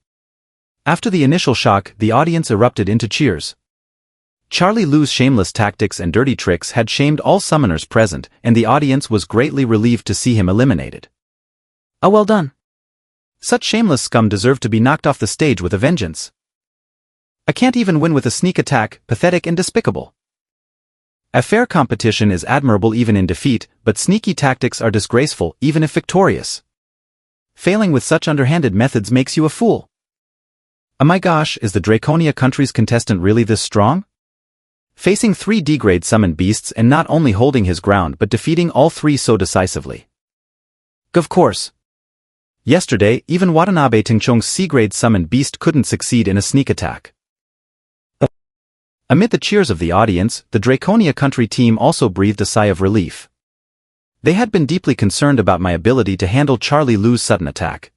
After the initial shock, the audience erupted into cheers. Charlie Lou's shameless tactics and dirty tricks had shamed all summoners present, and the audience was greatly relieved to see him eliminated. Oh, well done. Such shameless scum deserved to be knocked off the stage with a vengeance. I can't even win with a sneak attack, pathetic and despicable. A fair competition is admirable even in defeat, but sneaky tactics are disgraceful even if victorious. Failing with such underhanded methods makes you a fool. Oh my gosh, is the Draconia country's contestant really this strong? Facing 3 D-grade summoned beasts and not only holding his ground but defeating all 3 so decisively. Of course. Yesterday, even Watanabe Tingchong's C-grade summoned beast couldn't succeed in a sneak attack. Amid the cheers of the audience, the Draconia country team also breathed a sigh of relief. They had been deeply concerned about my ability to handle Charlie Lou's sudden attack.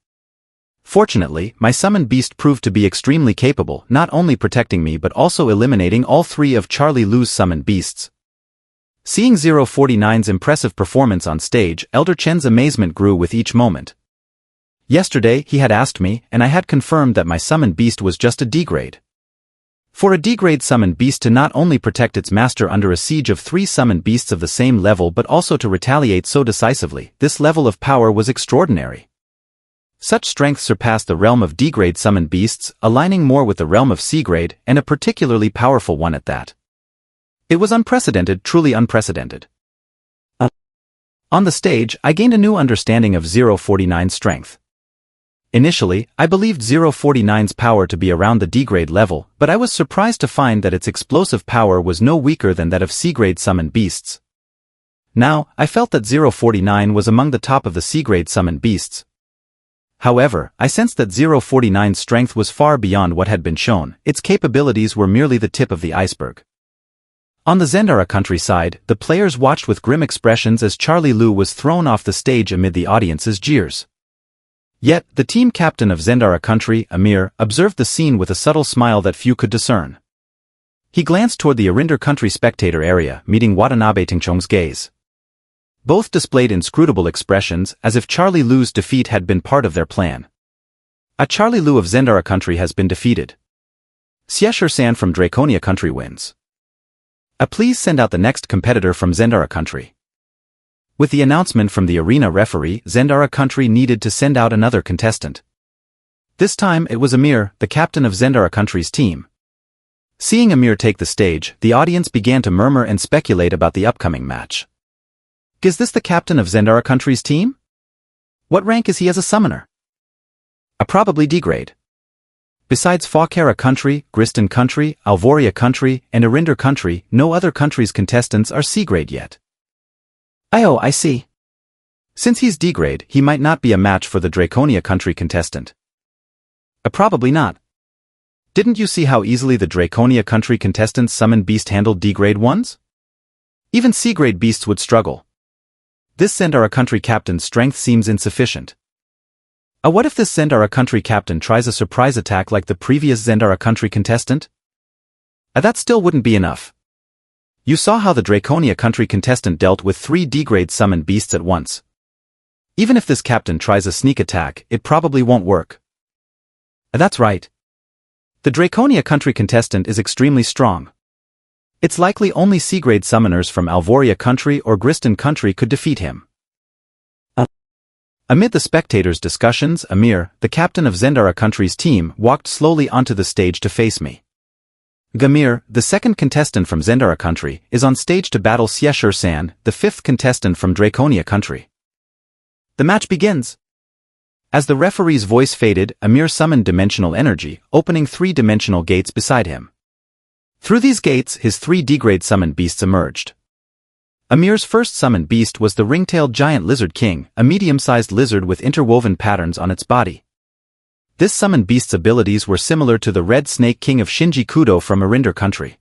Fortunately, my summoned beast proved to be extremely capable, not only protecting me but also eliminating all 3 of Charlie Lou's summoned beasts. Seeing 049's impressive performance on stage, Elder Chen's amazement grew with each moment. Yesterday, he had asked me, and I had confirmed that my summoned beast was just a D-grade. For a D-grade summoned beast to not only protect its master under a siege of 3 summoned beasts of the same level but also to retaliate so decisively, this level of power was extraordinary. Such strength surpassed the realm of D-grade summoned beasts, aligning more with the realm of C-grade, and a particularly powerful one at that. It was unprecedented, truly unprecedented. On the stage, I gained a new understanding of 049's strength. Initially, I believed 049's power to be around the D-grade level, but I was surprised to find that its explosive power was no weaker than that of C-grade summoned beasts. Now, I felt that 049 was among the top of the C-grade summoned beasts. However, I sensed that 049's strength was far beyond what had been shown. Its capabilities were merely the tip of the iceberg. On the Zendara countryside, the players watched with grim expressions as Charlie Lu was thrown off the stage amid the audience's jeers. Yet, the team captain of Zendara country, Amir, observed the scene with a subtle smile that few could discern. He glanced toward the Arinder country spectator area, meeting Watanabe Tingchong's gaze. Both displayed inscrutable expressions, as if Charlie Lu's defeat had been part of their plan. A Charlie Lu of Zendara country has been defeated. Xieshur-san from Draconia country wins. Please send out the next competitor from Zendara country. With the announcement from the arena referee, Zendara country needed to send out another contestant. This time it was Amir, the captain of Zendara country's team. Seeing Amir take the stage, the audience began to murmur and speculate about the upcoming match. Is this the captain of Zendara country's team? What rank is he as a summoner? Probably D-grade. Besides Fawkera country, Gristan country, Alvoria country, and Arinder country, no other country's contestants are C-grade yet. Oh, I see. Since he's D-grade, he might not be a match for the Draconia country contestant. Probably not. Didn't you see how easily the Draconia country contestants summoned beast handled D-grade ones? Even C-grade beasts would struggle. This Zendara country captain's strength seems insufficient. What if this Zendara country captain tries a surprise attack like the previous Zendara country contestant? That still wouldn't be enough. You saw how the Draconia country contestant dealt with 3 D-grade summoned beasts at once. Even if this captain tries a sneak attack, it probably won't work. That's right. The Draconia country contestant is extremely strong. It's likely only C-grade summoners from Alvoria country or Gristan country could defeat him. Amid the spectators' discussions, Amir, the captain of Zendara country's team, walked slowly onto the stage to face me. Gamir, the second contestant from Zendara country, is on stage to battle Xieshur-san, the 5th contestant from Draconia country. The match begins. As the referee's voice faded, Amir summoned dimensional energy, opening 3-dimensional gates beside him. Through these gates, his 3 D-grade summoned beasts emerged. Amir's first summoned beast was the ring-tailed giant lizard king, a medium-sized lizard with interwoven patterns on its body. This summoned beast's abilities were similar to the red snake king of Shinji Kudo from Arinder country.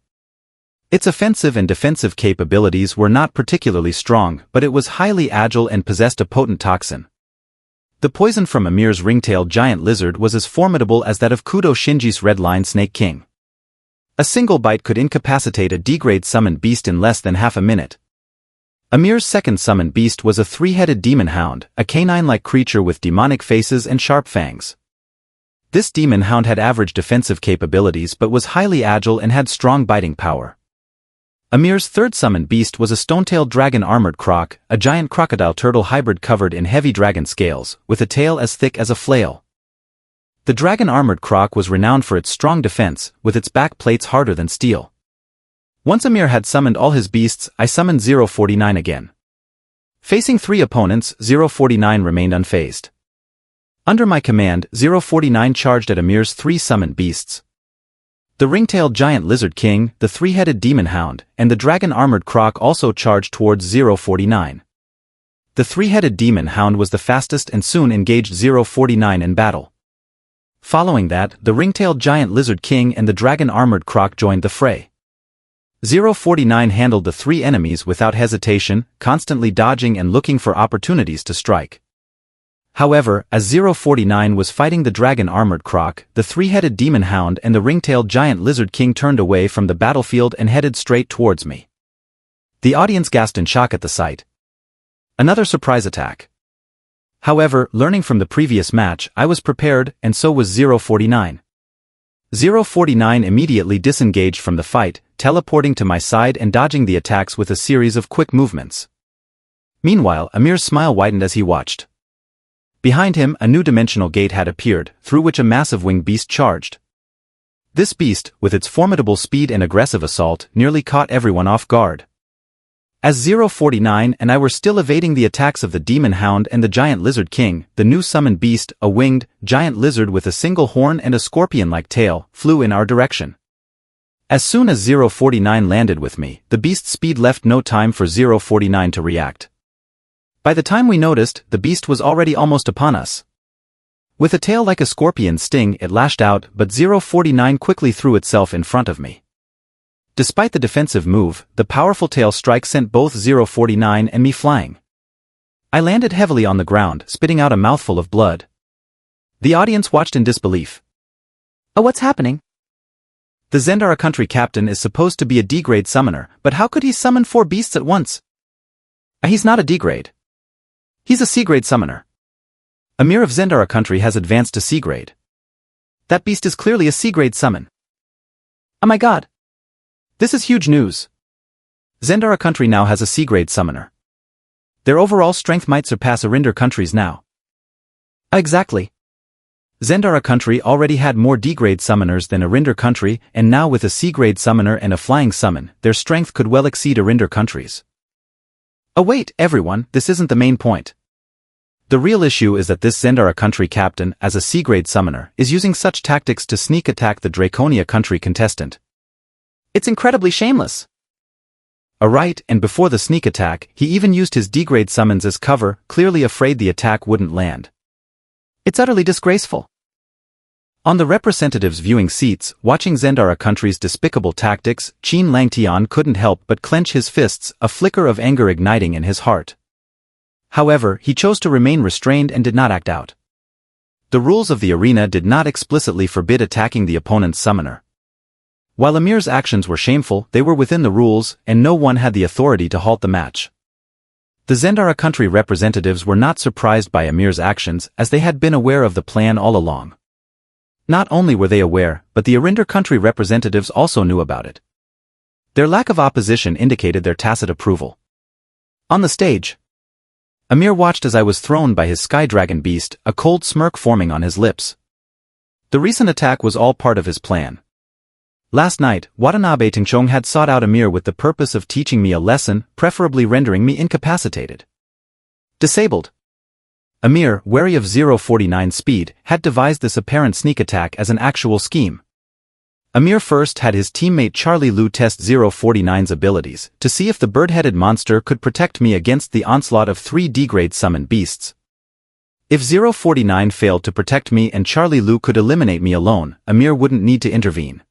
Its offensive and defensive capabilities were not particularly strong, but it was highly agile and possessed a potent toxin. The poison from Amir's ring-tailed giant lizard was as formidable as that of Kudo Shinji's red lion snake king. A single bite could incapacitate a D-grade summoned beast in less than half a minute. Amir's second summoned beast was a 3-headed demon hound, a canine-like creature with demonic faces and sharp fangs. This demon hound had average defensive capabilities but was highly agile and had strong biting power. Amir's third summoned beast was a stone-tailed dragon-armored croc, a giant crocodile-turtle hybrid covered in heavy dragon scales, with a tail as thick as a flail. The dragon-armored croc was renowned for its strong defense, with its back plates harder than steel. Once Amir had summoned all his beasts, I summoned 049 again. Facing 3 opponents, 049 remained unfazed. Under my command, 049 charged at Amir's 3 summoned beasts. The ring-tailed giant lizard king, the 3-headed demon hound, and the dragon-armored croc also charged towards 049. The 3-headed demon hound was the fastest and soon engaged 049 in battle. Following that, the ring-tailed giant lizard king and the dragon-armored croc joined the fray. 049 handled the 3 enemies without hesitation, constantly dodging and looking for opportunities to strike. However, as 049 was fighting the dragon-armored croc, the 3-headed demon hound and the ring-tailed giant lizard king turned away from the battlefield and headed straight towards me. The audience gasped in shock at the sight. Another surprise attack. However, learning from the previous match, I was prepared, and so was 049. 049 immediately disengaged from the fight, teleporting to my side and dodging the attacks with a series of quick movements. Meanwhile, Amir's smile widened as he watched. Behind him, a new dimensional gate had appeared, through which a massive winged beast charged. This beast, with its formidable speed and aggressive assault, nearly caught everyone off guard. As 049 and I were still evading the attacks of the Demon Hound and the Giant Lizard King, the new summoned beast, a winged, giant lizard with a single horn and a scorpion-like tail, flew in our direction. As soon as 049 landed with me, the beast's speed left no time for 049 to react. By the time we noticed, the beast was already almost upon us. With a tail like a scorpion's sting, it lashed out, but 049 quickly threw itself in front of me. Despite the defensive move, the powerful tail strike sent both 049 and me flying. I landed heavily on the ground, spitting out a mouthful of blood. The audience watched in disbelief. Oh, what's happening? The Zendara country captain is supposed to be a D-grade summoner, but how could he summon 4 beasts at once? He's not a D-grade. He's a C-grade summoner. Amir of Zendara country has advanced to C-grade. That beast is clearly a C-grade summon. Oh my god. This is huge news. Zendara country now has a C-grade summoner. Their overall strength might surpass Arinder country's now. Exactly. Zendara country already had more D-grade summoners than Arinder country, and now with a C-grade summoner and a flying summon, their strength could well exceed Arinder country's. Oh wait, everyone, this isn't the main point. The real issue is that this Zendara country captain, as a C-grade summoner, is using such tactics to sneak attack the Draconia country contestant. It's incredibly shameless. Right, and before the sneak attack, he even used his D-grade summons as cover, clearly afraid the attack wouldn't land. It's utterly disgraceful. On the representatives' viewing seats, watching Zendara country's despicable tactics, Qin Langtian couldn't help but clench his fists, a flicker of anger igniting in his heart. However, he chose to remain restrained and did not act out. The rules of the arena did not explicitly forbid attacking the opponent's summoner. While Amir's actions were shameful, they were within the rules, and no one had the authority to halt the match. The Zendara country representatives were not surprised by Amir's actions, as they had been aware of the plan all along. Not only were they aware, but the Arinder country representatives also knew about it. Their lack of opposition indicated their tacit approval. On the stage, Amir watched as I was thrown by his sky dragon beast, a cold smirk forming on his lips. The recent attack was all part of his plan. Last night, Watanabe Tingchong had sought out Amir with the purpose of teaching me a lesson, preferably rendering me incapacitated. Disabled. Amir, wary of 049's speed, had devised this apparent sneak attack as an actual scheme. Amir first had his teammate Charlie Lu test 049's abilities, to see if the bird-headed monster could protect me against the onslaught of 3 D-grade summoned beasts. If 049 failed to protect me and Charlie Lu could eliminate me alone, Amir wouldn't need to intervene.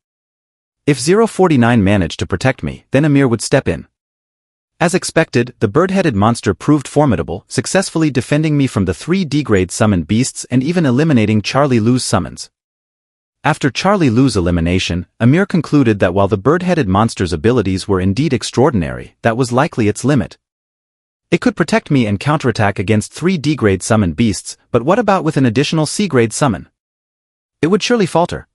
If 049 managed to protect me, then Amir would step in. As expected, the bird-headed monster proved formidable, successfully defending me from the 3 D-grade summoned beasts and even eliminating Charlie Lu's summons. After Charlie Lu's elimination, Amir concluded that while the bird-headed monster's abilities were indeed extraordinary, that was likely its limit. It could protect me and counterattack against 3 D-grade summoned beasts, but what about with an additional C-grade summon? It would surely falter.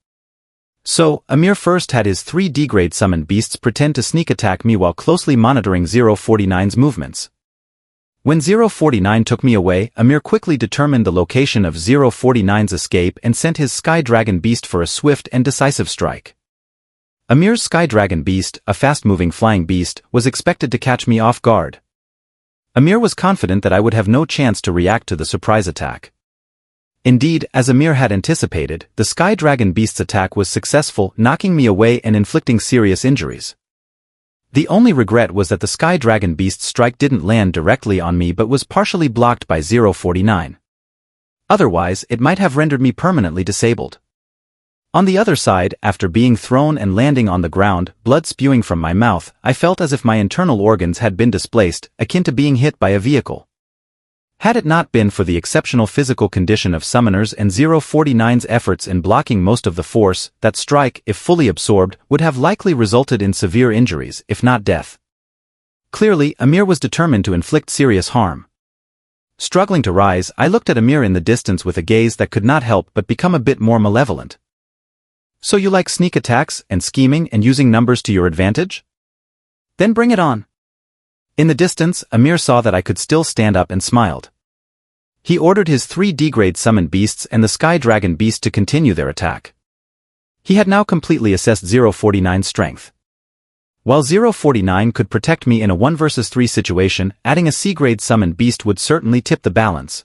So, Amir first had his 3 D-grade summoned beasts pretend to sneak attack me while closely monitoring 049's movements. When 049 took me away, Amir quickly determined the location of 049's escape and sent his Sky Dragon Beast for a swift and decisive strike. Amir's Sky Dragon Beast, a fast-moving flying beast, was expected to catch me off guard. Amir was confident that I would have no chance to react to the surprise attack. Indeed, as Amir had anticipated, the Sky Dragon Beast's attack was successful, knocking me away and inflicting serious injuries. The only regret was that the Sky Dragon Beast's strike didn't land directly on me but was partially blocked by 049. Otherwise, it might have rendered me permanently disabled. On the other side, after being thrown and landing on the ground, blood spewing from my mouth, I felt as if my internal organs had been displaced, akin to being hit by a vehicle. Had it not been for the exceptional physical condition of summoners and 049's efforts in blocking most of the force, that strike, if fully absorbed, would have likely resulted in severe injuries, if not death. Clearly, Amir was determined to inflict serious harm. Struggling to rise, I looked at Amir in the distance with a gaze that could not help but become a bit more malevolent. So you like sneak attacks, and scheming, and using numbers to your advantage? Then bring it on. In the distance, Amir saw that I could still stand up and smiled. He ordered his 3 D-grade summoned beasts and the Sky Dragon beast to continue their attack. He had now completely assessed 049's strength. While 049 could protect me in a 1 vs 3 situation, adding a C-grade summoned beast would certainly tip the balance.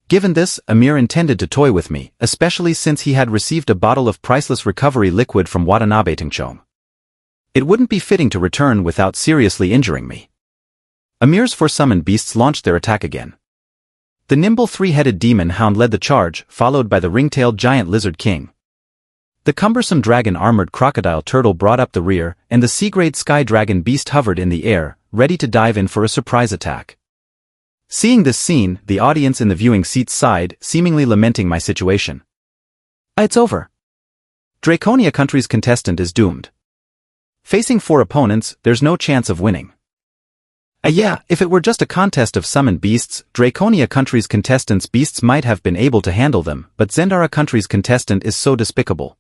Given this, Amir intended to toy with me, especially since he had received a bottle of priceless recovery liquid from Watanabe Tingchong. It wouldn't be fitting to return without seriously injuring me. Amir's 4 summoned beasts launched their attack again. The nimble 3-headed demon hound led the charge, followed by the ring-tailed giant lizard king. The cumbersome dragon-armored crocodile turtle brought up the rear, and the C-grade sky dragon beast hovered in the air, ready to dive in for a surprise attack. Seeing this scene, the audience in the viewing seats sighed, seemingly lamenting my situation. It's over. Draconia Country's contestant is doomed. Facing 4 opponents, there's no chance of winning. Yeah, if it were just a contest of summoned beasts, Draconia Country's contestant's beasts might have been able to handle them, but Zendara Country's contestant is so despicable.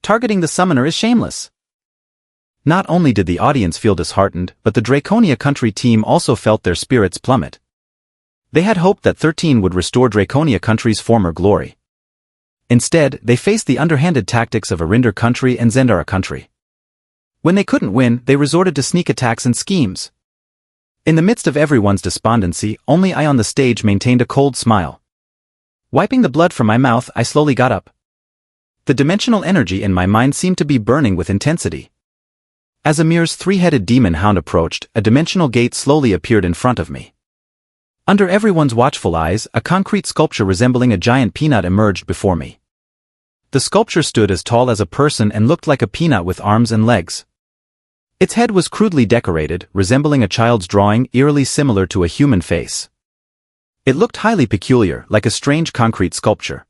Targeting the summoner is shameless. Not only did the audience feel disheartened, but the Draconia Country team also felt their spirits plummet. They had hoped that 13 would restore Draconia Country's former glory. Instead, they faced the underhanded tactics of Arinder Country and Zendara Country. When they couldn't win, they resorted to sneak attacks and schemes. In the midst of everyone's despondency, only I on the stage maintained a cold smile. Wiping the blood from my mouth, I slowly got up. The dimensional energy in my mind seemed to be burning with intensity. As Amir's 3-headed demon hound approached, a dimensional gate slowly appeared in front of me. Under everyone's watchful eyes, a concrete sculpture resembling a giant peanut emerged before me. The sculpture stood as tall as a person and looked like a peanut with arms and legs. Its head was crudely decorated, resembling a child's drawing, eerily similar to a human face. It looked highly peculiar, like a strange concrete sculpture.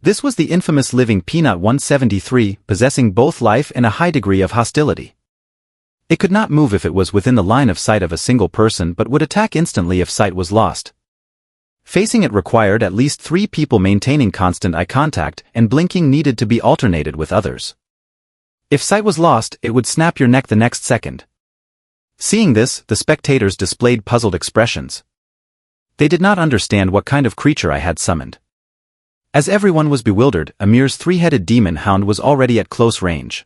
This was the infamous living Peanut 173, possessing both life and a high degree of hostility. It could not move if it was within the line of sight of a single person but would attack instantly if sight was lost. Facing it required at least 3 people maintaining constant eye contact, and blinking needed to be alternated with others. If sight was lost, it would snap your neck the next second. Seeing this, the spectators displayed puzzled expressions. They did not understand what kind of creature I had summoned. As everyone was bewildered, Amir's 3-headed demon hound was already at close range.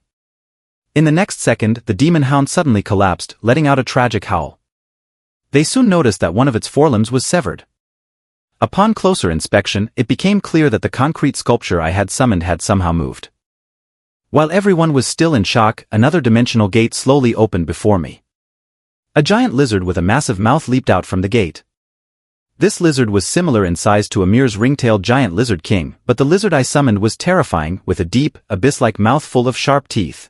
In the next second, the demon hound suddenly collapsed, letting out a tragic howl. They soon noticed that one of its forelimbs was severed. Upon closer inspection, it became clear that the concrete sculpture I had summoned had somehow moved. While everyone was still in shock, another dimensional gate slowly opened before me. A giant lizard with a massive mouth leaped out from the gate. This lizard was similar in size to Amir's ring-tailed giant lizard king, but the lizard I summoned was terrifying, with a deep, abyss-like mouth full of sharp teeth.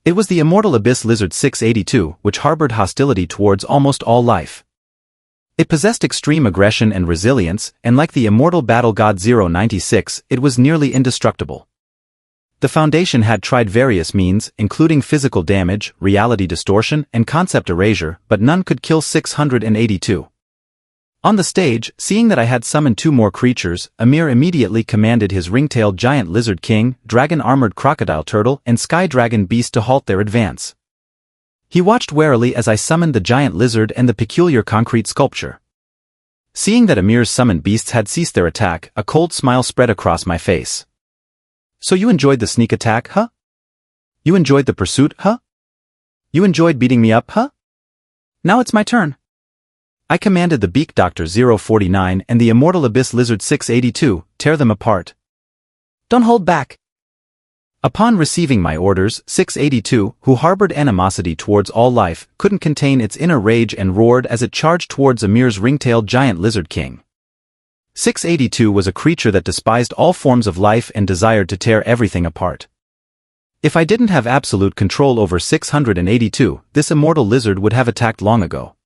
It was the immortal abyss lizard 682, which harbored hostility towards almost all life. It possessed extreme aggression and resilience, and like the immortal battle god 096, it was nearly indestructible. The Foundation had tried various means, including physical damage, reality distortion, and concept erasure, but none could kill 682. On the stage, seeing that I had summoned 2 more creatures, Amir immediately commanded his ring-tailed giant lizard king, dragon-armored crocodile turtle, and sky dragon beast to halt their advance. He watched warily as I summoned the giant lizard and the peculiar concrete sculpture. Seeing that Amir's summoned beasts had ceased their attack, a cold smile spread across my face. So you enjoyed the sneak attack, huh? You enjoyed the pursuit, huh? You enjoyed beating me up, huh? Now it's my turn. I commanded the Beak Doctor 049 and the Immortal Abyss Lizard 682, tear them apart. Don't hold back. Upon receiving my orders, 682, who harbored animosity towards all life, couldn't contain its inner rage and roared as it charged towards Amir's ring-tailed giant lizard king. 682 was a creature that despised all forms of life and desired to tear everything apart. If I didn't have absolute control over 682, this immortal lizard would have attacked long ago.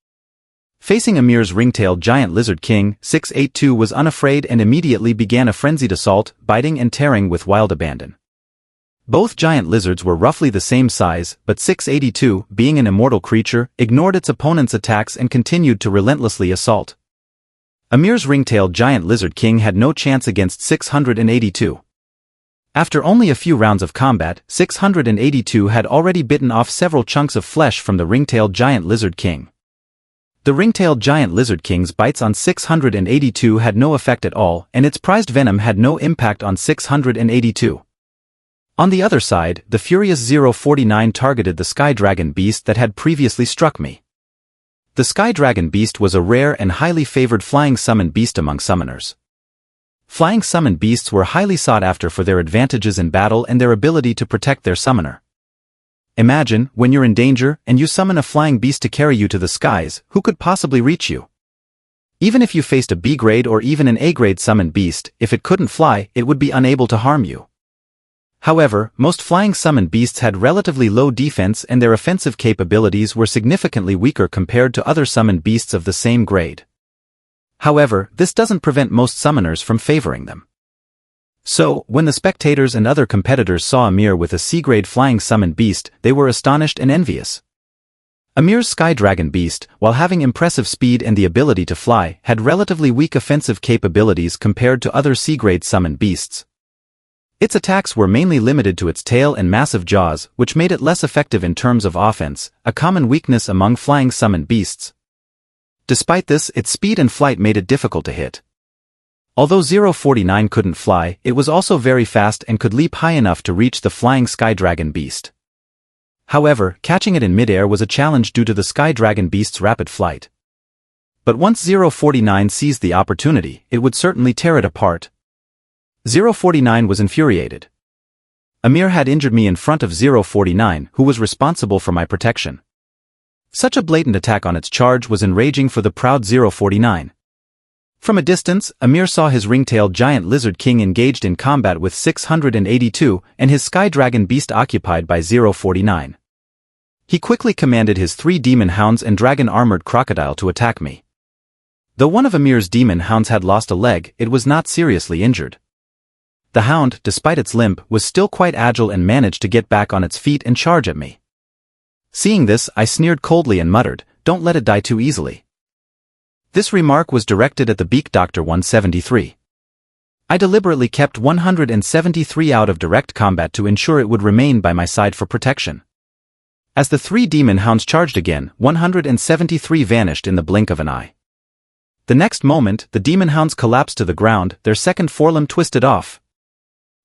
Facing Amir's ring-tailed giant lizard king, 682 was unafraid and immediately began a frenzied assault, biting and tearing with wild abandon. Both giant lizards were roughly the same size, but 682, being an immortal creature, ignored its opponent's attacks and continued to relentlessly assault. Amir's ring-tailed giant lizard king had no chance against 682. After only a few rounds of combat, 682 had already bitten off several chunks of flesh from the ring-tailed giant lizard king. The ring-tailed giant lizard king's bites on 682 had no effect at all, and its prized venom had no impact on 682. On the other side, the furious 049 targeted the sky dragon beast that had previously struck me. The sky dragon beast was a rare and highly favored flying summon beast among summoners. Flying summon beasts were highly sought after for their advantages in battle and their ability to protect their summoner. Imagine, when you're in danger, and you summon a flying beast to carry you to the skies, who could possibly reach you? Even if you faced a B-grade or even an A-grade summon beast, if it couldn't fly, it would be unable to harm you. However, most flying summon beasts had relatively low defense and their offensive capabilities were significantly weaker compared to other summon beasts of the same grade. However, this doesn't prevent most summoners from favoring them. So, when the spectators and other competitors saw Amir with a C-grade flying summon beast, they were astonished and envious. Amir's sky dragon beast, while having impressive speed and the ability to fly, had relatively weak offensive capabilities compared to other C-grade summon beasts. Its attacks were mainly limited to its tail and massive jaws, which made it less effective in terms of offense, a common weakness among flying summon beasts. Despite this, its speed and flight made it difficult to hit. Although 049 couldn't fly, it was also very fast and could leap high enough to reach the flying sky dragon beast. However, catching it in midair was a challenge due to the sky dragon beast's rapid flight. But once 049 seized the opportunity, it would certainly tear it apart. 049 was infuriated. Amir had injured me in front of 049, who was responsible for my protection. Such a blatant attack on its charge was enraging for the proud 049. From a distance, Amir saw his ring-tailed giant lizard king engaged in combat with 682 and his sky dragon beast occupied by 049. He quickly commanded his 3 demon hounds and dragon-armored crocodile to attack me. Though one of Amir's demon hounds had lost a leg, it was not seriously injured. The hound, despite its limp, was still quite agile and managed to get back on its feet and charge at me. Seeing this, I sneered coldly and muttered, "Don't let it die too easily." This remark was directed at the Beak Doctor 173. I deliberately kept 173 out of direct combat to ensure it would remain by my side for protection. As the 3 demon hounds charged again, 173 vanished in the blink of an eye. The next moment, the demon hounds collapsed to the ground, their second forelimb twisted off.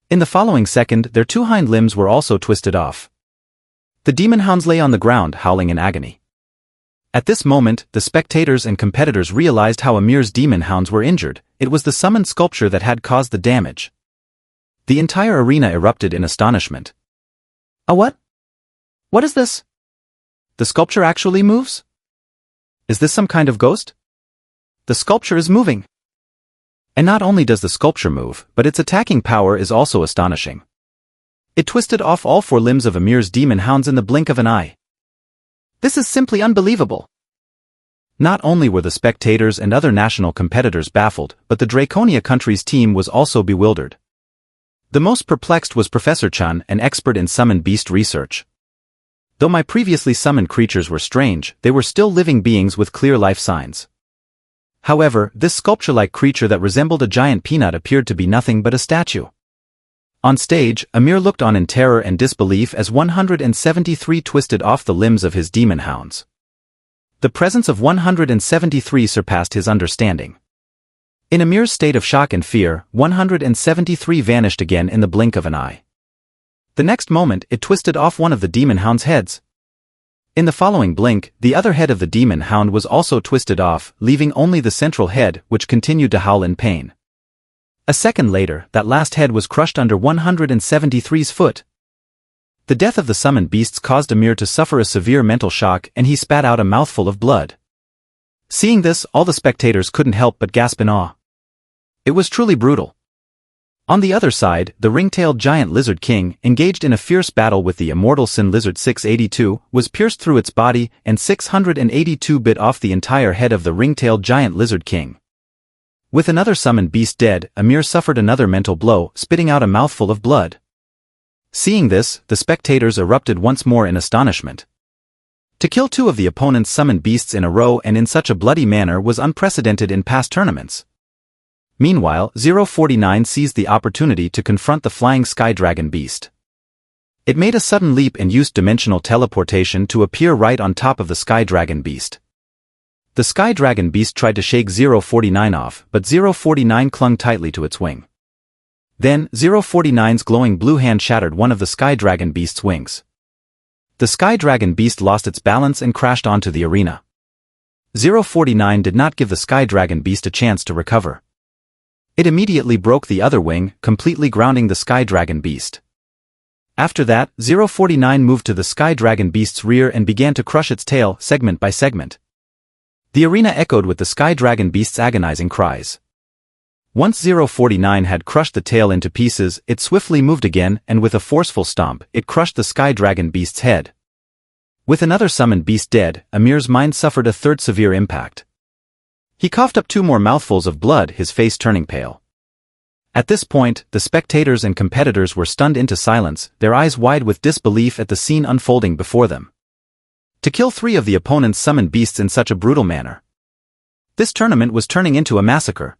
In the following second, their 2 hind limbs were also twisted off. The demon hounds lay on the ground, howling in agony. At this moment, the spectators and competitors realized how Amir's demon hounds were injured. It was the summoned sculpture that had caused the damage. The entire arena erupted in astonishment. "A what? What is this? The sculpture actually moves? Is this some kind of ghost? The sculpture is moving." And not only does the sculpture move, but its attacking power is also astonishing. It twisted off all 4 limbs of Amir's demon hounds in the blink of an eye. This is simply unbelievable. Not only were the spectators and other national competitors baffled, but the Draconia country's team was also bewildered. The most perplexed was Professor Chan, an expert in summoned beast research. Though my previously summoned creatures were strange, they were still living beings with clear life signs. However, this sculpture-like creature that resembled a giant peanut appeared to be nothing but a statue. On stage, Amir looked on in terror and disbelief as 173 twisted off the limbs of his demon hounds. The presence of 173 surpassed his understanding. In Amir's state of shock and fear, 173 vanished again in the blink of an eye. The next moment, it twisted off one of the demon hound's heads. In the following blink, the other head of the demon hound was also twisted off, leaving only the central head, which continued to howl in pain. A second later, that last head was crushed under 173's foot. The death of the summoned beasts caused Amir to suffer a severe mental shock and he spat out a mouthful of blood. Seeing this, all the spectators couldn't help but gasp in awe. It was truly brutal. On the other side, the ring-tailed giant lizard king, engaged in a fierce battle with the immortal sin lizard 682, was pierced through its body and 682 bit off the entire head of the ring-tailed giant lizard king. With another summoned beast dead, Amir suffered another mental blow, spitting out a mouthful of blood. Seeing this, the spectators erupted once more in astonishment. To kill 2 of the opponent's summoned beasts in a row and in such a bloody manner was unprecedented in past tournaments. Meanwhile, 049 seized the opportunity to confront the flying sky dragon beast. It made a sudden leap and used dimensional teleportation to appear right on top of the sky dragon beast. The Sky Dragon Beast tried to shake 049 off, but 049 clung tightly to its wing. Then, 049's glowing blue hand shattered one of the Sky Dragon Beast's wings. The Sky Dragon Beast lost its balance and crashed onto the arena. 049 did not give the Sky Dragon Beast a chance to recover. It immediately broke the other wing, completely grounding the Sky Dragon Beast. After that, 049 moved to the Sky Dragon Beast's rear and began to crush its tail, segment by segment. The arena echoed with the Sky Dragon Beast's agonizing cries. Once 049 had crushed the tail into pieces, it swiftly moved again, and with a forceful stomp, it crushed the Sky Dragon Beast's head. With another summoned beast dead, Amir's mind suffered a third severe impact. He coughed up 2 more mouthfuls of blood, his face turning pale. At this point, the spectators and competitors were stunned into silence, their eyes wide with disbelief at the scene unfolding before them. To kill 3 of the opponent's summoned beasts in such a brutal manner. This tournament was turning into a massacre.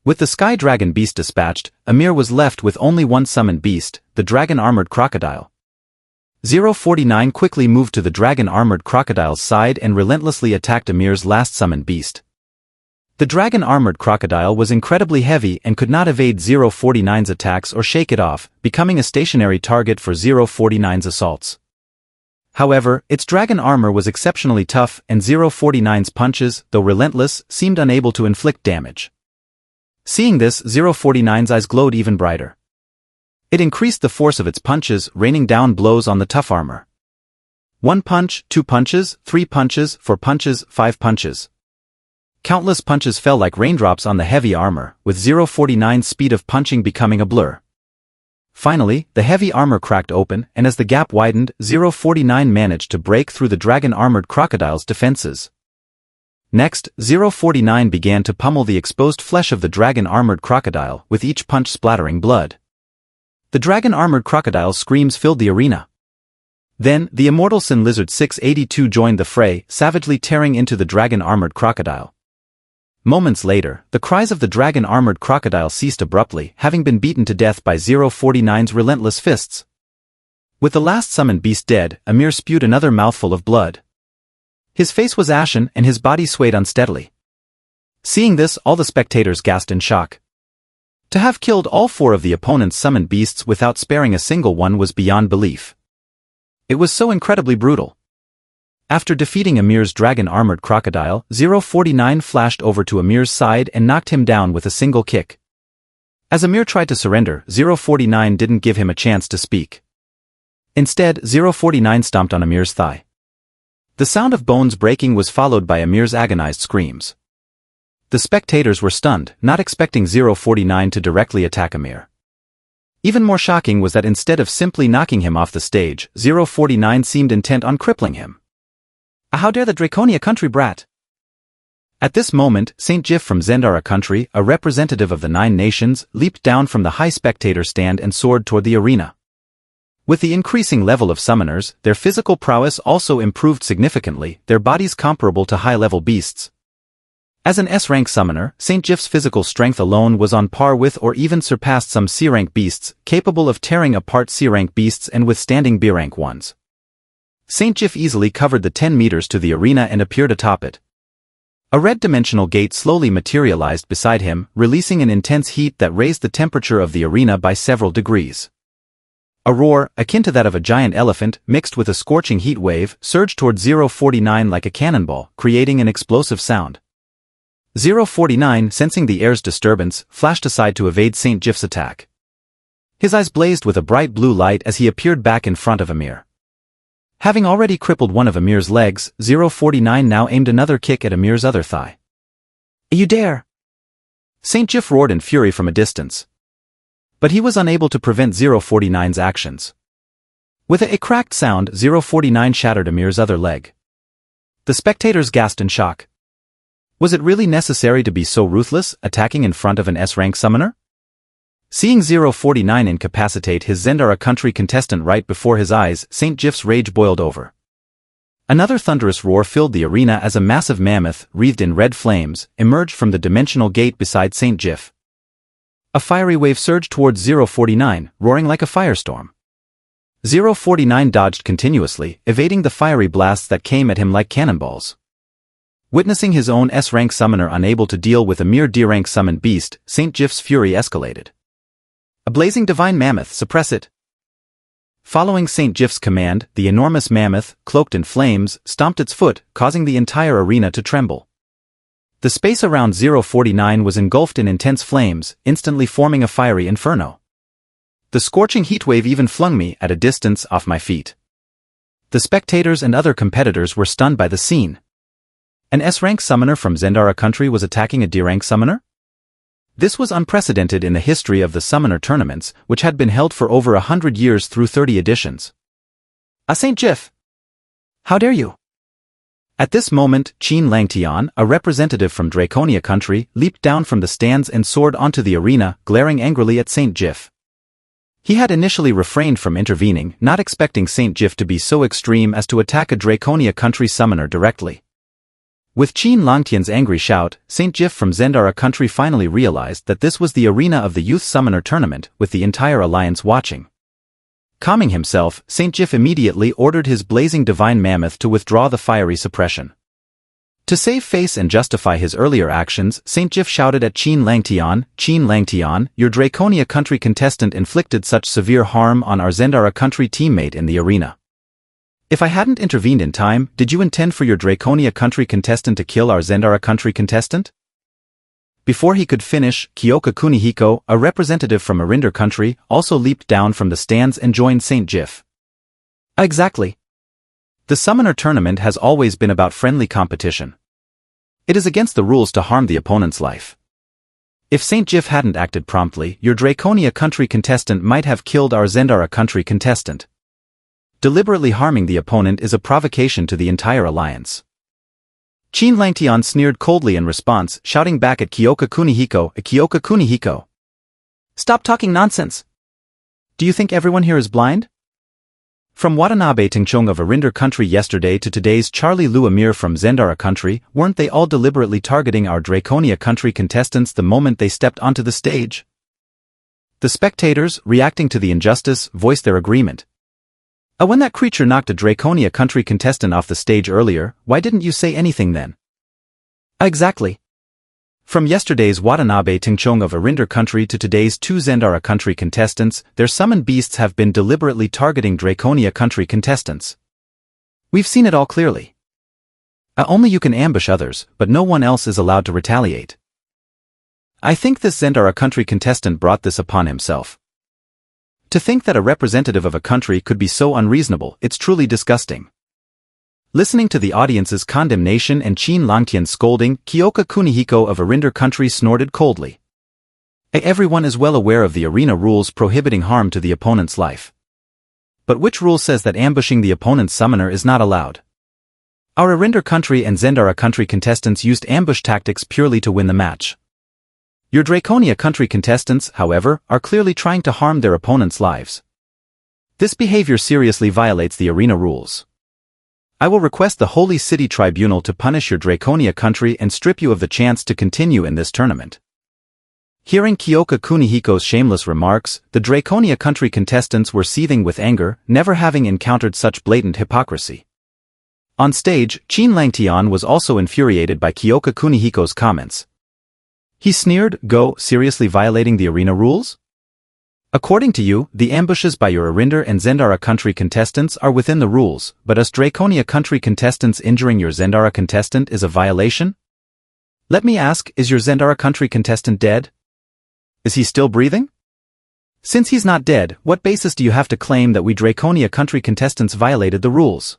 With the Sky Dragon Beast dispatched, Amir was left with only one summoned beast, the dragon-armored crocodile. 049 quickly moved to the dragon-armored crocodile's side and relentlessly attacked Amir's last summoned beast. The dragon-armored crocodile was incredibly heavy and could not evade 049's attacks or shake it off, becoming a stationary target for 049's assaults. However, its dragon armor was exceptionally tough and 049's punches, though relentless, seemed unable to inflict damage. Seeing this, 049's eyes glowed even brighter. It increased the force of its punches, raining down blows on the tough armor. 1 punch, 2 punches, 3 punches, 4 punches, 5 punches. Countless punches fell like raindrops on the heavy armor, with 049's speed of punching becoming a blur. Finally, the heavy armor cracked open, and as the gap widened, 049 managed to break through the dragon-armored crocodile's defenses. Next, 049 began to pummel the exposed flesh of the dragon-armored crocodile, with each punch splattering blood. The dragon-armored crocodile's screams filled the arena. Then, the immortal Sin Lizard 682 joined the fray, savagely tearing into the dragon-armored crocodile. Moments later, the cries of the dragon-armored crocodile ceased abruptly, having been beaten to death by 049's relentless fists. With the last summoned beast dead, Amir spewed another mouthful of blood. His face was ashen and his body swayed unsteadily. Seeing this, all the spectators gasped in shock. To have killed all 4 of the opponent's summoned beasts without sparing a single one was beyond belief. It was so incredibly brutal. After defeating Amir's dragon-armored crocodile, 049 flashed over to Amir's side and knocked him down with a single kick. As Amir tried to surrender, 049 didn't give him a chance to speak. Instead, 049 stomped on Amir's thigh. The sound of bones breaking was followed by Amir's agonized screams. The spectators were stunned, not expecting 049 to directly attack Amir. Even more shocking was that instead of simply knocking him off the stage, 049 seemed intent on crippling him. How dare the Draconia country brat! At this moment, Saint Jif from Zendara country, a representative of the 9 nations, leaped down from the high spectator stand and soared toward the arena. With the increasing level of summoners, their physical prowess also improved significantly, their bodies comparable to high-level beasts. As an S-rank summoner, Saint Jif's physical strength alone was on par with or even surpassed some C-rank beasts, capable of tearing apart C-rank beasts and withstanding B-rank ones. Saint Jif easily covered the 10 meters to the arena and appeared atop it. A red dimensional gate slowly materialized beside him, releasing an intense heat that raised the temperature of the arena by several degrees. A roar, akin to that of a giant elephant, mixed with a scorching heat wave, surged toward 049 like a cannonball, creating an explosive sound. 049, sensing the air's disturbance, flashed aside to evade Saint Jif's attack. His eyes blazed with a bright blue light as he appeared back in front of Amir. Having already crippled one of Amir's legs, 049 now aimed another kick at Amir's other thigh. You dare! Saint Jif roared in fury from a distance. But he was unable to prevent 049's actions. With a cracked sound, 049 shattered Amir's other leg. The spectators gasped in shock. Was it really necessary to be so ruthless, attacking in front of an S-rank summoner? Seeing 049 incapacitate his Zendara country contestant right before his eyes, Saint Jif's rage boiled over. Another thunderous roar filled the arena as a massive mammoth, wreathed in red flames, emerged from the dimensional gate beside Saint Jif. A fiery wave surged towards 049, roaring like a firestorm. 049 dodged continuously, evading the fiery blasts that came at him like cannonballs. Witnessing his own S-rank summoner unable to deal with a mere D-rank summoned beast, St. Jif's fury escalated. A blazing divine mammoth, suppress it! Following St. Jif's command, the enormous mammoth, cloaked in flames, stomped its foot, causing the entire arena to tremble. The space around 049 was engulfed in intense flames, instantly forming a fiery inferno. The scorching heatwave even flung me, at a distance, off my feet. The spectators and other competitors were stunned by the scene. An S-rank summoner from Zendara country was attacking a D-rank summoner? This was unprecedented in the history of the summoner tournaments, which had been held for over 100 years through 30 editions. St. Jif! How dare you! At this moment, Qin Langtian, a representative from Draconia country, leaped down from the stands and soared onto the arena, glaring angrily at St. Jif. He had initially refrained from intervening, not expecting St. Jif to be so extreme as to attack a Draconia country summoner directly. With Qin Langtian's angry shout, St. Jif from Zendara country finally realized that this was the arena of the Youth Summoner Tournament, with the entire alliance watching. Calming himself, St. Jif immediately ordered his blazing divine mammoth to withdraw the fiery suppression. To save face and justify his earlier actions, St. Jif shouted at Qin Langtian, your Draconia country contestant inflicted such severe harm on our Zendara country teammate in the arena. If I hadn't intervened in time, did you intend for your Draconia country contestant to kill our Zendara country contestant? Before he could finish, Kyoka Kunihiko, a representative from Arinder country, also leaped down from the stands and joined St. Jif. Exactly. The summoner tournament has always been about friendly competition. It is against the rules to harm the opponent's life. If St. Jif hadn't acted promptly, your Draconia country contestant might have killed our Zendara country contestant. Deliberately harming the opponent is a provocation to the entire alliance. Qin Langtian sneered coldly in response, shouting back at Kyoka Kunihiko. Stop talking nonsense! Do you think everyone here is blind? From Watanabe Tingchong of Arinder country yesterday to today's Charlie Lu Amir from Zendara country, weren't they all deliberately targeting our Draconia country contestants the moment they stepped onto the stage? The spectators, reacting to the injustice, voiced their agreement. When that creature knocked a Draconia country contestant off the stage earlier, why didn't you say anything then? Exactly. From yesterday's Watanabe Tingchong of Arinder country to today's two Zendara country contestants, their summoned beasts have been deliberately targeting Draconia country contestants. We've seen it all clearly. Only you can ambush others, but no one else is allowed to retaliate. I think this Zendara country contestant brought this upon himself. To think that a representative of a country could be so unreasonable, it's truly disgusting. Listening to the audience's condemnation and Qin Langtian's scolding, Kyoka Kunihiko of Arinder country snorted coldly. Everyone is well aware of the arena rules prohibiting harm to the opponent's life. But which rule says that ambushing the opponent's summoner is not allowed? Our Arinder country and Zendara country contestants used ambush tactics purely to win the match. Your Draconia country contestants, however, are clearly trying to harm their opponents' lives. This behavior seriously violates the arena rules. I will request the Holy City Tribunal to punish your Draconia country and strip you of the chance to continue in this tournament. Hearing Kyoka Kunihiko's shameless remarks, the Draconia country contestants were seething with anger, never having encountered such blatant hypocrisy. On stage, Qin Langtian was also infuriated by Kyoka Kunihiko's comments. He sneered, "Go, seriously violating the arena rules? According to you, the ambushes by your Arinder and Zendara country contestants are within the rules, but us Draconia country contestants injuring your Zendara contestant is a violation? Let me ask, is your Zendara country contestant dead? Is he still breathing? Since he's not dead, what basis do you have to claim that we Draconia country contestants violated the rules?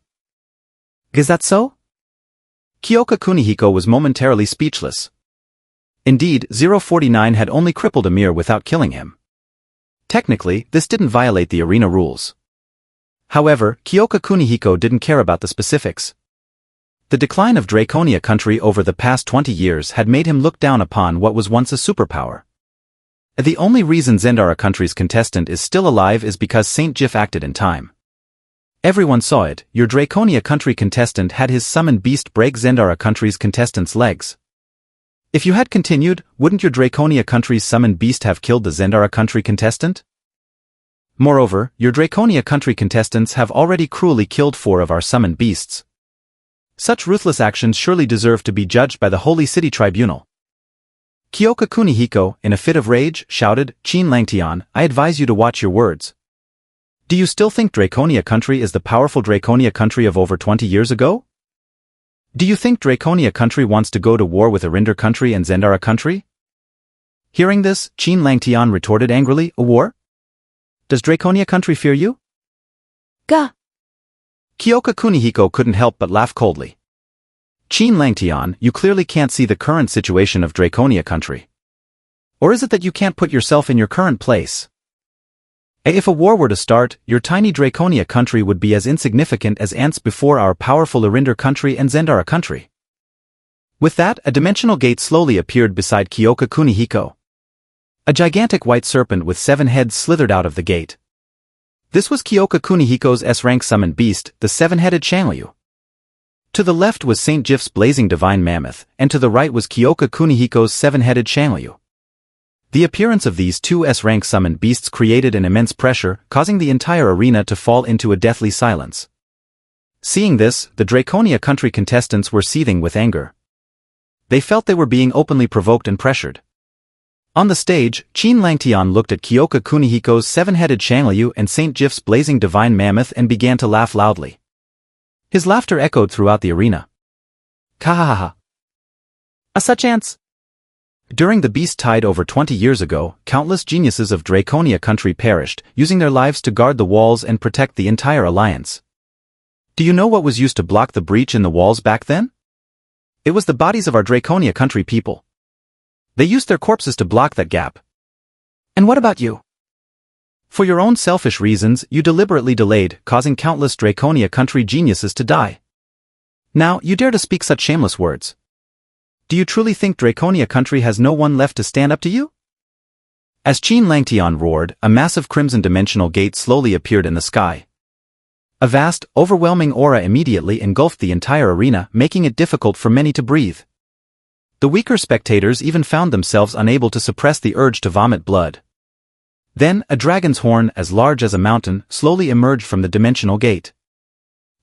Is that so?" Kyoka Kunihiko was momentarily speechless. Indeed, 049 had only crippled Amir without killing him. Technically, this didn't violate the arena rules. However, Kyoka Kunihiko didn't care about the specifics. The decline of Draconia country over the past 20 years had made him look down upon what was once a superpower. The only reason Zendara country's contestant is still alive is because St. Jif acted in time. Everyone saw it, your Draconia country contestant had his summoned beast break Zendara country's contestant's legs. If you had continued, wouldn't your Draconia country's summoned beast have killed the Zendara country contestant? Moreover, your Draconia country contestants have already cruelly killed 4 of our summoned beasts. Such ruthless actions surely deserve to be judged by the Holy City Tribunal. Kyoka Kunihiko, in a fit of rage, shouted, "Qin Langtian, I advise you to watch your words. Do you still think Draconia country is the powerful Draconia country of over 20 years ago? Do you think Draconia country wants to go to war with Arinder country and Zendara country?" Hearing this, Qin Langtian retorted angrily, "A war? Does Draconia country fear you?" Gah! Kyoka Kunihiko couldn't help but laugh coldly. "Qin Langtian, you clearly can't see the current situation of Draconia country. Or is it that you can't put yourself in your current place? If a war were to start, your tiny Draconia country would be as insignificant as ants before our powerful Arinder country and Zendara country." With that, a dimensional gate slowly appeared beside Kyoka Kunihiko. A gigantic white serpent with 7 heads slithered out of the gate. This was Kyoka Kunihiko's S-rank summoned beast, the 7-headed Shanryu. To the left was Saint Jif's blazing divine mammoth, and to the right was Kyoka Kunihiko's 7-headed Shanryu. The appearance of these two S-rank summoned beasts created an immense pressure, causing the entire arena to fall into a deathly silence. Seeing this, the Draconia country contestants were seething with anger. They felt they were being openly provoked and pressured. On the stage, Qin Langtian looked at Kyoka Kunihiko's 7-headed Shanryu and Saint Jif's blazing divine mammoth and began to laugh loudly. His laughter echoed throughout the arena. Kahaha! Such ants! During the beast tide over 20 years ago, countless geniuses of Draconia country perished, using their lives to guard the walls and protect the entire alliance. Do you know what was used to block the breach in the walls back then? It was the bodies of our Draconia country people. They used their corpses to block that gap. And what about you? For your own selfish reasons, you deliberately delayed, causing countless Draconia country geniuses to die. Now, you dare to speak such shameless words. Do you truly think Draconia country has no one left to stand up to you? As Qin Langtian roared, a massive crimson dimensional gate slowly appeared in the sky. A vast, overwhelming aura immediately engulfed the entire arena, making it difficult for many to breathe. The weaker spectators even found themselves unable to suppress the urge to vomit blood. Then, a dragon's horn as large as a mountain slowly emerged from the dimensional gate.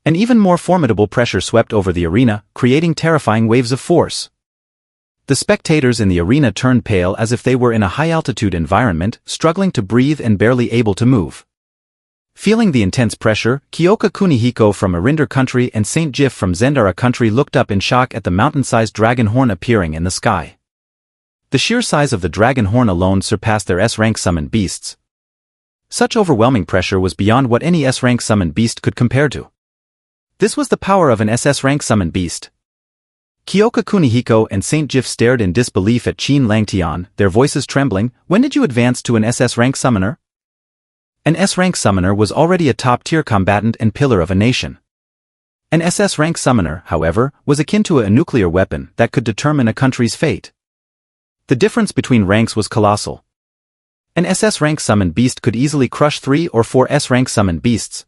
An even more formidable pressure swept over the arena, creating terrifying waves of force. The spectators in the arena turned pale as if they were in a high-altitude environment, struggling to breathe and barely able to move. Feeling the intense pressure, Kyoka Kunihiko from Arinder country and Saint Jif from Zendara country looked up in shock at the mountain-sized dragon horn appearing in the sky. The sheer size of the dragon horn alone surpassed their S-rank summoned beasts. Such overwhelming pressure was beyond what any S-rank summoned beast could compare to. This was the power of an SS-rank summoned beast. Kyoka Kunihiko and Saint Jif stared in disbelief at Qin Langtian, their voices trembling. "When did you advance to an SS-rank summoner?" An S-rank summoner was already a top-tier combatant and pillar of a nation. An SS-rank summoner, however, was akin to a nuclear weapon that could determine a country's fate. The difference between ranks was colossal. An SS-rank summoned beast could easily crush 3 or 4 S-rank summoned beasts.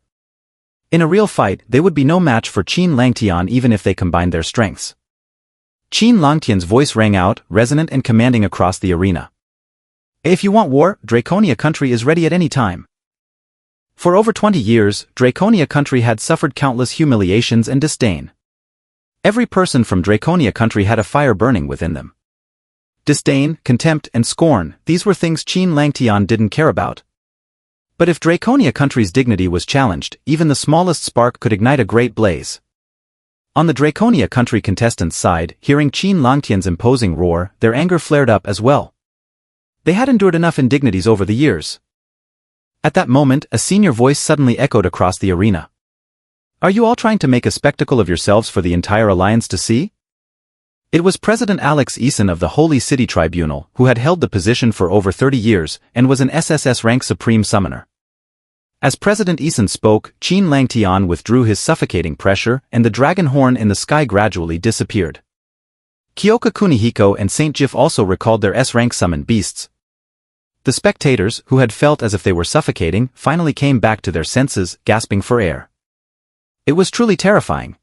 In a real fight, they would be no match for Qin Langtian even if they combined their strengths. Qin Langtian's voice rang out, resonant and commanding across the arena. "If you want war, Draconia country is ready at any time." For over 20 years, Draconia country had suffered countless humiliations and disdain. Every person from Draconia country had a fire burning within them. Disdain, contempt, and scorn, these were things Qin Langtian didn't care about. But if Draconia country's dignity was challenged, even the smallest spark could ignite a great blaze. On the Draconia country contestants' side, hearing Qin Langtian's imposing roar, their anger flared up as well. They had endured enough indignities over the years. At that moment, a senior voice suddenly echoed across the arena. "Are you all trying to make a spectacle of yourselves for the entire alliance to see?" It was President Alex Eason of the Holy City Tribunal, who had held the position for over 30 years, and was an SSS rank Supreme Summoner. As President Eason spoke, Qin Langtian withdrew his suffocating pressure, and the dragon horn in the sky gradually disappeared. Kyoka Kunihiko and Saint Jif also recalled their S-rank summoned beasts. The spectators, who had felt as if they were suffocating, finally came back to their senses, gasping for air. It was truly terrifying.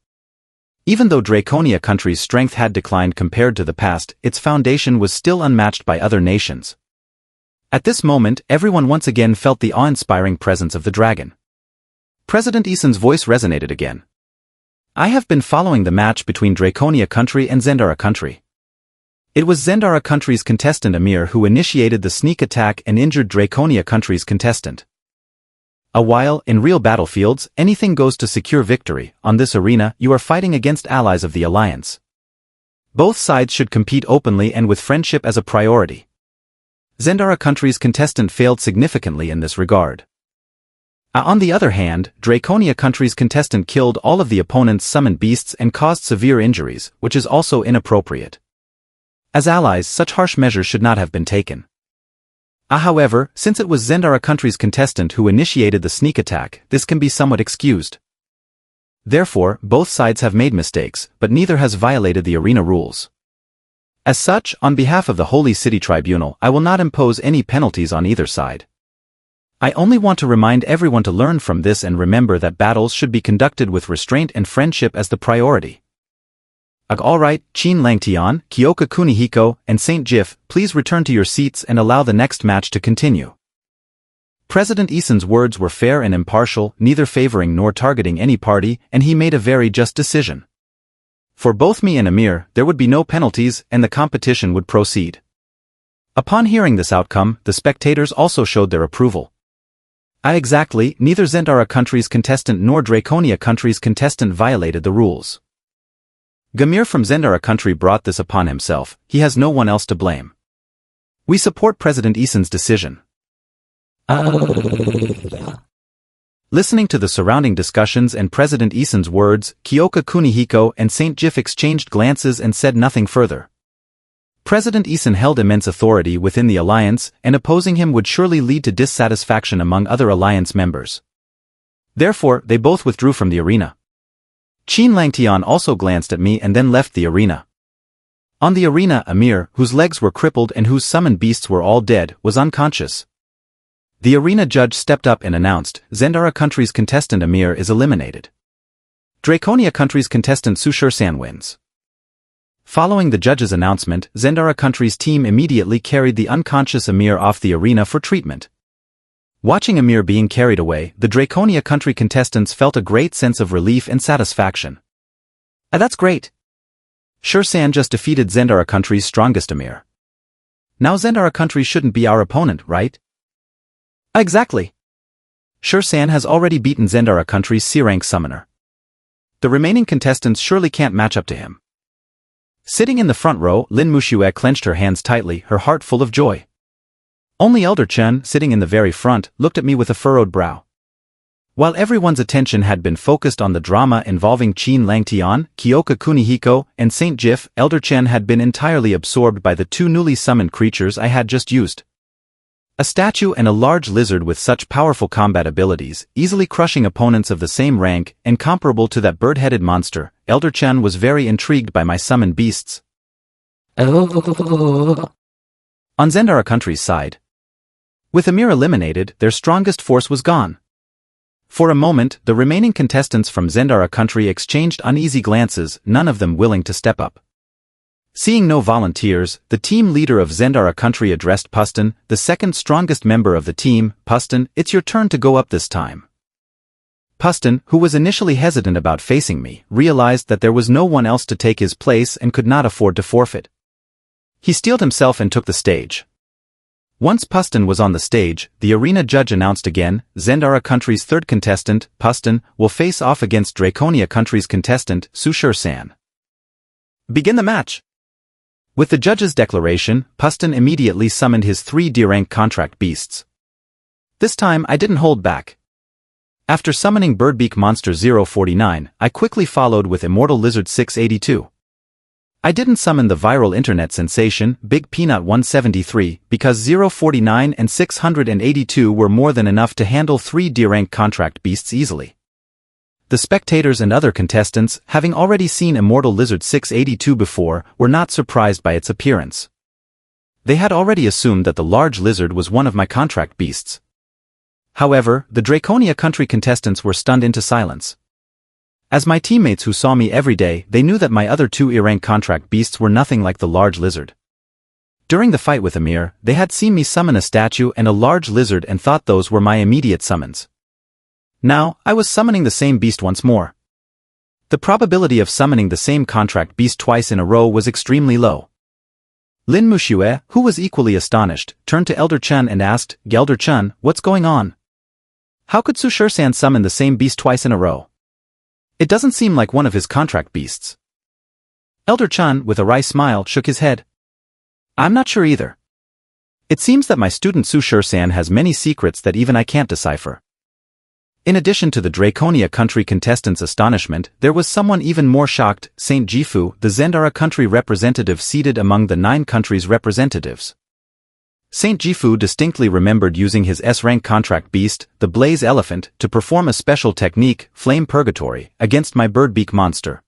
Even though Draconia country's strength had declined compared to the past, its foundation was still unmatched by other nations. At this moment, everyone once again felt the awe-inspiring presence of the dragon. President Eason's voice resonated again. I have been following the match between Draconia Country and Zendara Country. It was Zendara Country's contestant Amir who initiated the sneak attack and injured Draconia Country's contestant. While, in real battlefields, anything goes to secure victory, on this arena you are fighting against allies of the Alliance. Both sides should compete openly and with friendship as a priority. Zendara Country's contestant failed significantly in this regard. On the other hand, Draconia Country's contestant killed all of the opponent's summoned beasts and caused severe injuries, which is also inappropriate. As allies, such harsh measures should not have been taken. However, since it was Zendara Country's contestant who initiated the sneak attack, this can be somewhat excused. Therefore, both sides have made mistakes, but neither has violated the arena rules. As such, on behalf of the Holy City Tribunal, I will not impose any penalties on either side. I only want to remind everyone to learn from this and remember that battles should be conducted with restraint and friendship as the priority. Alright, Qin Langtian, Kyoka Kunihiko, and Saint Jif, please return to your seats and allow the next match to continue. President Isen's words were fair and impartial, neither favoring nor targeting any party, and he made a very just decision. For both me and Amir, there would be no penalties and the competition would proceed. Upon hearing this outcome, the spectators also showed their approval. Exactly, neither Zendara Country's contestant nor Draconia Country's contestant violated the rules. Gamir from Zendara Country brought this upon himself, he has no one else to blame. We support President Isen's decision. Listening to the surrounding discussions and President Isen's words, Kyoka Kunihiko and Saint Jif exchanged glances and said nothing further. President Isen held immense authority within the alliance, and opposing him would surely lead to dissatisfaction among other alliance members. Therefore, they both withdrew from the arena. Qin Langtian also glanced at me and then left the arena. On the arena, Amir, whose legs were crippled and whose summoned beasts were all dead, was unconscious. The arena judge stepped up and announced, Zendara Country's contestant Amir is eliminated. Draconia Country's contestant Sushur-san wins. Following the judge's announcement, Zendara Country's team immediately carried the unconscious Amir off the arena for treatment. Watching Amir being carried away, the Draconia Country contestants felt a great sense of relief and satisfaction. That's great. Shur-san just defeated Zendara Country's strongest Amir. Now Zendara Country shouldn't be our opponent, right? Exactly. Shur-san has already beaten Zendara Country's C-rank summoner. The remaining contestants surely can't match up to him. Sitting in the front row, Lin Mushue clenched her hands tightly, her heart full of joy. Only Elder Chen, sitting in the very front, looked at me with a furrowed brow. While everyone's attention had been focused on the drama involving Qin Langtian, Kyoka Kunihiko, and Saint Jif, Elder Chen had been entirely absorbed by the two newly summoned creatures I had just used. A statue and a large lizard with such powerful combat abilities, easily crushing opponents of the same rank and comparable to that bird-headed monster, Elder Chen was very intrigued by my summoned beasts. On Zendara Country's side, with Amir eliminated, their strongest force was gone. For a moment, the remaining contestants from Zendara Country exchanged uneasy glances, none of them willing to step up. Seeing no volunteers, the team leader of Zendara Country addressed Puston, the second strongest member of the team. Puston, it's your turn to go up this time. Puston, who was initially hesitant about facing me, realized that there was no one else to take his place and could not afford to forfeit. He steeled himself and took the stage. Once Puston was on the stage, the arena judge announced again, Zendara Country's third contestant, Puston, will face off against Draconia Country's contestant, Sushur-san. Begin the match! With the judge's declaration, Puston immediately summoned his 3 D-rank contract beasts. This time I didn't hold back. After summoning Birdbeak Monster 049, I quickly followed with Immortal Lizard 682. I didn't summon the viral internet sensation, Big Peanut 173, because 049 and 682 were more than enough to handle 3 D-rank contract beasts easily. The spectators and other contestants, having already seen Immortal Lizard 682 before, were not surprised by its appearance. They had already assumed that the large lizard was one of my contract beasts. However, the Draconia Country contestants were stunned into silence. As my teammates who saw me every day, they knew that my other 2 E-rank contract beasts were nothing like the large lizard. During the fight with Amir, they had seen me summon a statue and a large lizard and thought those were my immediate summons. Now, I was summoning the same beast once more. The probability of summoning the same contract beast twice in a row was extremely low. Lin Muxue, who was equally astonished, turned to Elder Chen and asked, "Elder Chen, what's going on? How could Su Shisan summon the same beast twice in a row? It doesn't seem like one of his contract beasts." Elder Chen, with a wry smile, shook his head. "I'm not sure either. It seems that my student Su Shisan has many secrets that even I can't decipher." In addition to the Draconia country contestants' astonishment, there was someone even more shocked, Saint Jifu, the Zendara country representative seated among the 9 countries' representatives. Saint Jifu distinctly remembered using his S-rank contract beast, the Blaze Elephant, to perform a special technique, Flame Purgatory, against my birdbeak monster.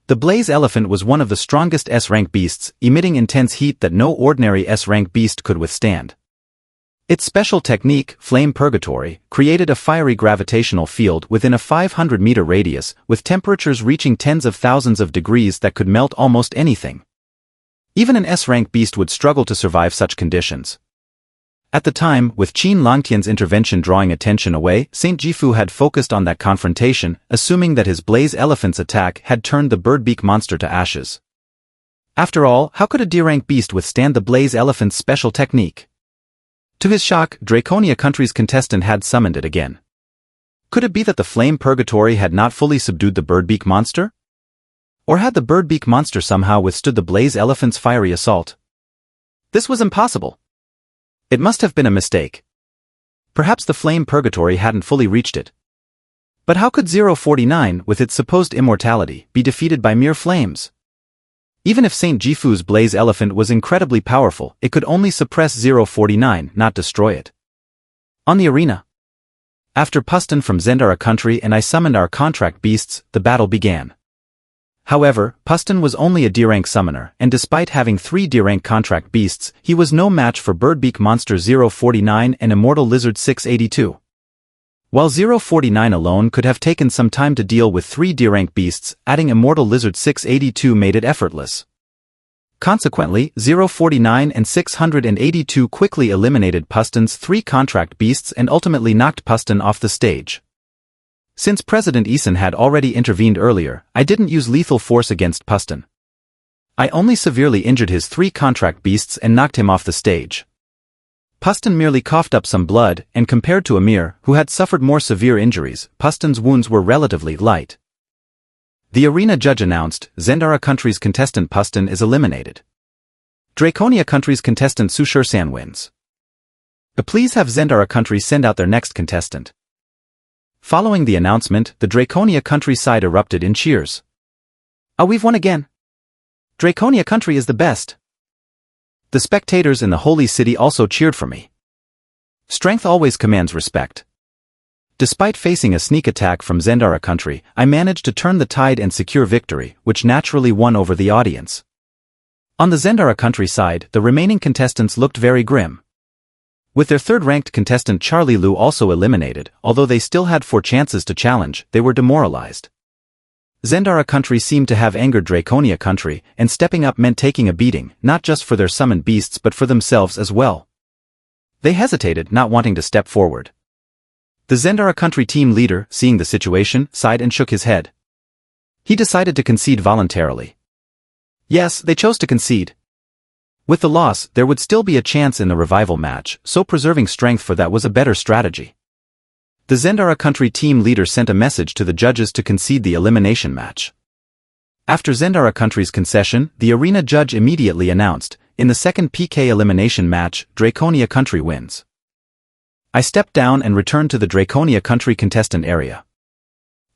The Blaze Elephant was one of the strongest S-rank beasts, emitting intense heat that no ordinary S-rank beast could withstand. Its special technique, Flame Purgatory, created a fiery gravitational field within a 500-meter radius, with temperatures reaching tens of thousands of degrees that could melt almost anything. Even an S-rank beast would struggle to survive such conditions. At the time, with Qin Longtian's intervention drawing attention away, Saint Jifu had focused on that confrontation, assuming that his Blaze Elephant's attack had turned the birdbeak monster to ashes. After all, how could a D-rank beast withstand the Blaze Elephant's special technique? To his shock, Draconia country's contestant had summoned it again. Could it be that the Flame Purgatory had not fully subdued the birdbeak monster? Or had the birdbeak monster somehow withstood the Blaze Elephant's fiery assault? This was impossible. It must have been a mistake. Perhaps the Flame Purgatory hadn't fully reached it. But how could 049, with its supposed immortality, be defeated by mere flames? Even if Saint Jifu's Blaze Elephant was incredibly powerful, it could only suppress 049, not destroy it. On the arena. After Puston from Zendara country and I summoned our contract beasts, the battle began. However, Puston was only a D-rank summoner, and despite having 3 D-rank contract beasts, he was no match for Birdbeak Monster 049 and Immortal Lizard 682. While 049 alone could have taken some time to deal with 3 D-rank beasts, adding Immortal Lizard 682 made it effortless. Consequently, 049 and 682 quickly eliminated Puston's 3 contract beasts and ultimately knocked Puston off the stage. Since President Eason had already intervened earlier, I didn't use lethal force against Puston. I only severely injured his 3 contract beasts and knocked him off the stage. Puston merely coughed up some blood, and compared to Amir, who had suffered more severe injuries, Puston's wounds were relatively light. The arena judge announced, Zendara country's contestant Puston is eliminated. Draconia country's contestant Su Shisan wins. Please have Zendara country send out their next contestant. Following the announcement, the Draconia country side erupted in cheers. "Oh, we've won again. Draconia country is the best." The spectators in the holy city also cheered for me. Strength always commands respect. Despite facing a sneak attack from Zendara country, I managed to turn the tide and secure victory, which naturally won over the audience. On the Zendara country side, the remaining contestants looked very grim. With their 3rd-ranked contestant Charlie Liu also eliminated, although they still had 4 chances to challenge, they were demoralized. Zendara country seemed to have angered Draconia country, and stepping up meant taking a beating, not just for their summoned beasts but for themselves as well. They hesitated, not wanting to step forward. The Zendara country team leader, seeing the situation, sighed and shook his head. He decided to concede voluntarily. Yes, they chose to concede. With the loss, there would still be a chance in the revival match, so preserving strength for that was a better strategy. The Zendara country team leader sent a message to the judges to concede the elimination match. After Zendara country's concession, the arena judge immediately announced, in the 2nd PK elimination match, Draconia country wins. I stepped down and returned to the Draconia country contestant area.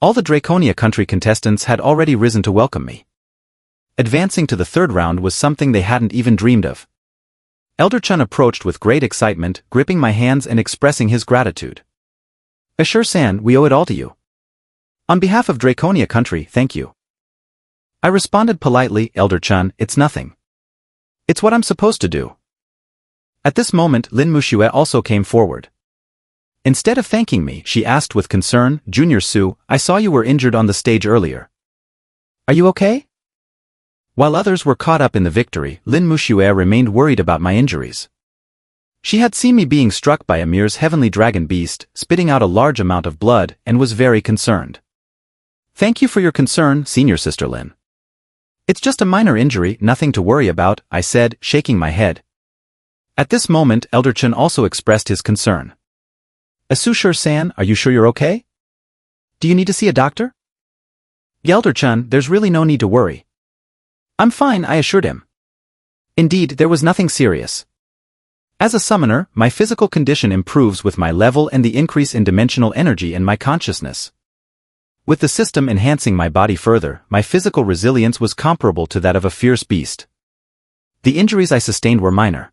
All the Draconia country contestants had already risen to welcome me. Advancing to the 3rd round was something they hadn't even dreamed of. Elder Chen approached with great excitement, gripping my hands and expressing his gratitude. Ashur-san, we owe it all to you. On behalf of Draconia country, thank you. I responded politely, Elder Chen, it's nothing. It's what I'm supposed to do. At this moment, Lin Muxue also came forward. Instead of thanking me, she asked with concern, Junior Su, I saw you were injured on the stage earlier. Are you okay? While others were caught up in the victory, Lin Muxue remained worried about my injuries. She had seen me being struck by Amir's heavenly dragon beast, spitting out a large amount of blood, and was very concerned. Thank you for your concern, Senior Sister Lin. It's just a minor injury, nothing to worry about, I said, shaking my head. At this moment, Elder Chen also expressed his concern. Asusher-san, are you sure you're okay? Do you need to see a doctor? Elder Chen, there's really no need to worry. I'm fine, I assured him. Indeed, there was nothing serious. As a summoner, my physical condition improves with my level and the increase in dimensional energy in my consciousness. With the system enhancing my body further, my physical resilience was comparable to that of a fierce beast. The injuries I sustained were minor.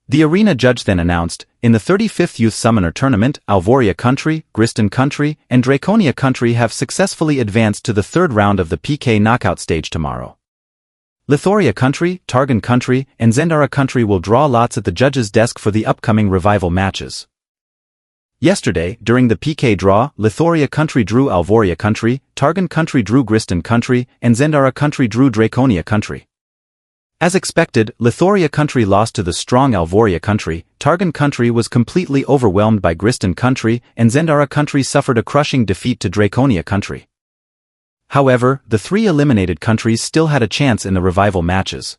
The arena judge then announced, in the 35th Youth Summoner Tournament, Alvoria Country, Gristan Country, and Draconia Country have successfully advanced to the third round of the PK knockout stage tomorrow. Lithoria Country, Targon Country, and Zendara Country will draw lots at the judge's desk for the upcoming revival matches. Yesterday, during the PK draw, Lithoria Country drew Alvoria Country, Targon Country drew Gristan Country, and Zendara Country drew Draconia Country. As expected, Lithoria Country lost to the strong Alvoria Country, Targon Country was completely overwhelmed by Gristan Country, and Zendara Country suffered a crushing defeat to Draconia Country. However, the three eliminated countries still had a chance in the revival matches.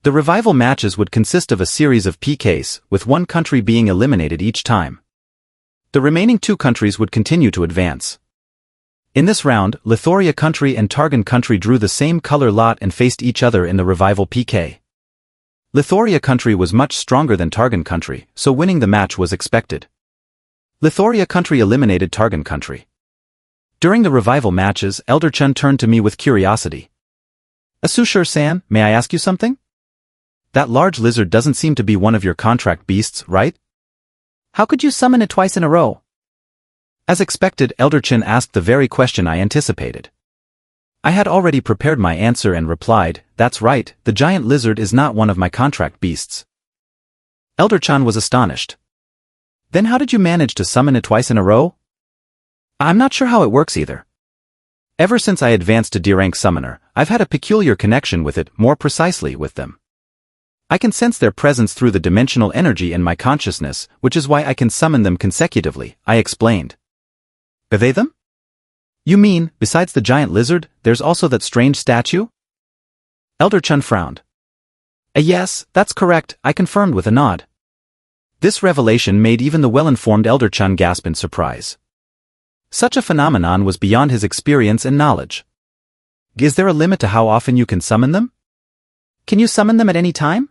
The revival matches would consist of a series of PKs, with one country being eliminated each time. The remaining two countries would continue to advance. In this round, Lithoria Country and Targon Country drew the same color lot and faced each other in the revival PK. Lithoria Country was much stronger than Targon Country, so winning the match was expected. Lithoria Country eliminated Targon Country. During the revival matches, Elder Chen turned to me with curiosity. Asusher-san, may I ask you something? That large lizard doesn't seem to be one of your contract beasts, right? How could you summon it twice in a row? As expected, Elder Chen asked the very question I anticipated. I had already prepared my answer and replied, that's right, the giant lizard is not one of my contract beasts. Elder Chen was astonished. Then how did you manage to summon it twice in a row? I'm not sure how it works either. Ever since I advanced to D-rank summoner, I've had a peculiar connection with it, more precisely with them. I can sense their presence through the dimensional energy in my consciousness, which is why I can summon them consecutively, I explained. Are they them? You mean, besides the giant lizard, there's also that strange statue? Elder Chen frowned. Yes, that's correct, I confirmed with a nod. This revelation made even the well-informed Elder Chen gasp in surprise. Such a phenomenon was beyond his experience and knowledge. Is there a limit to how often you can summon them? Can you summon them at any time?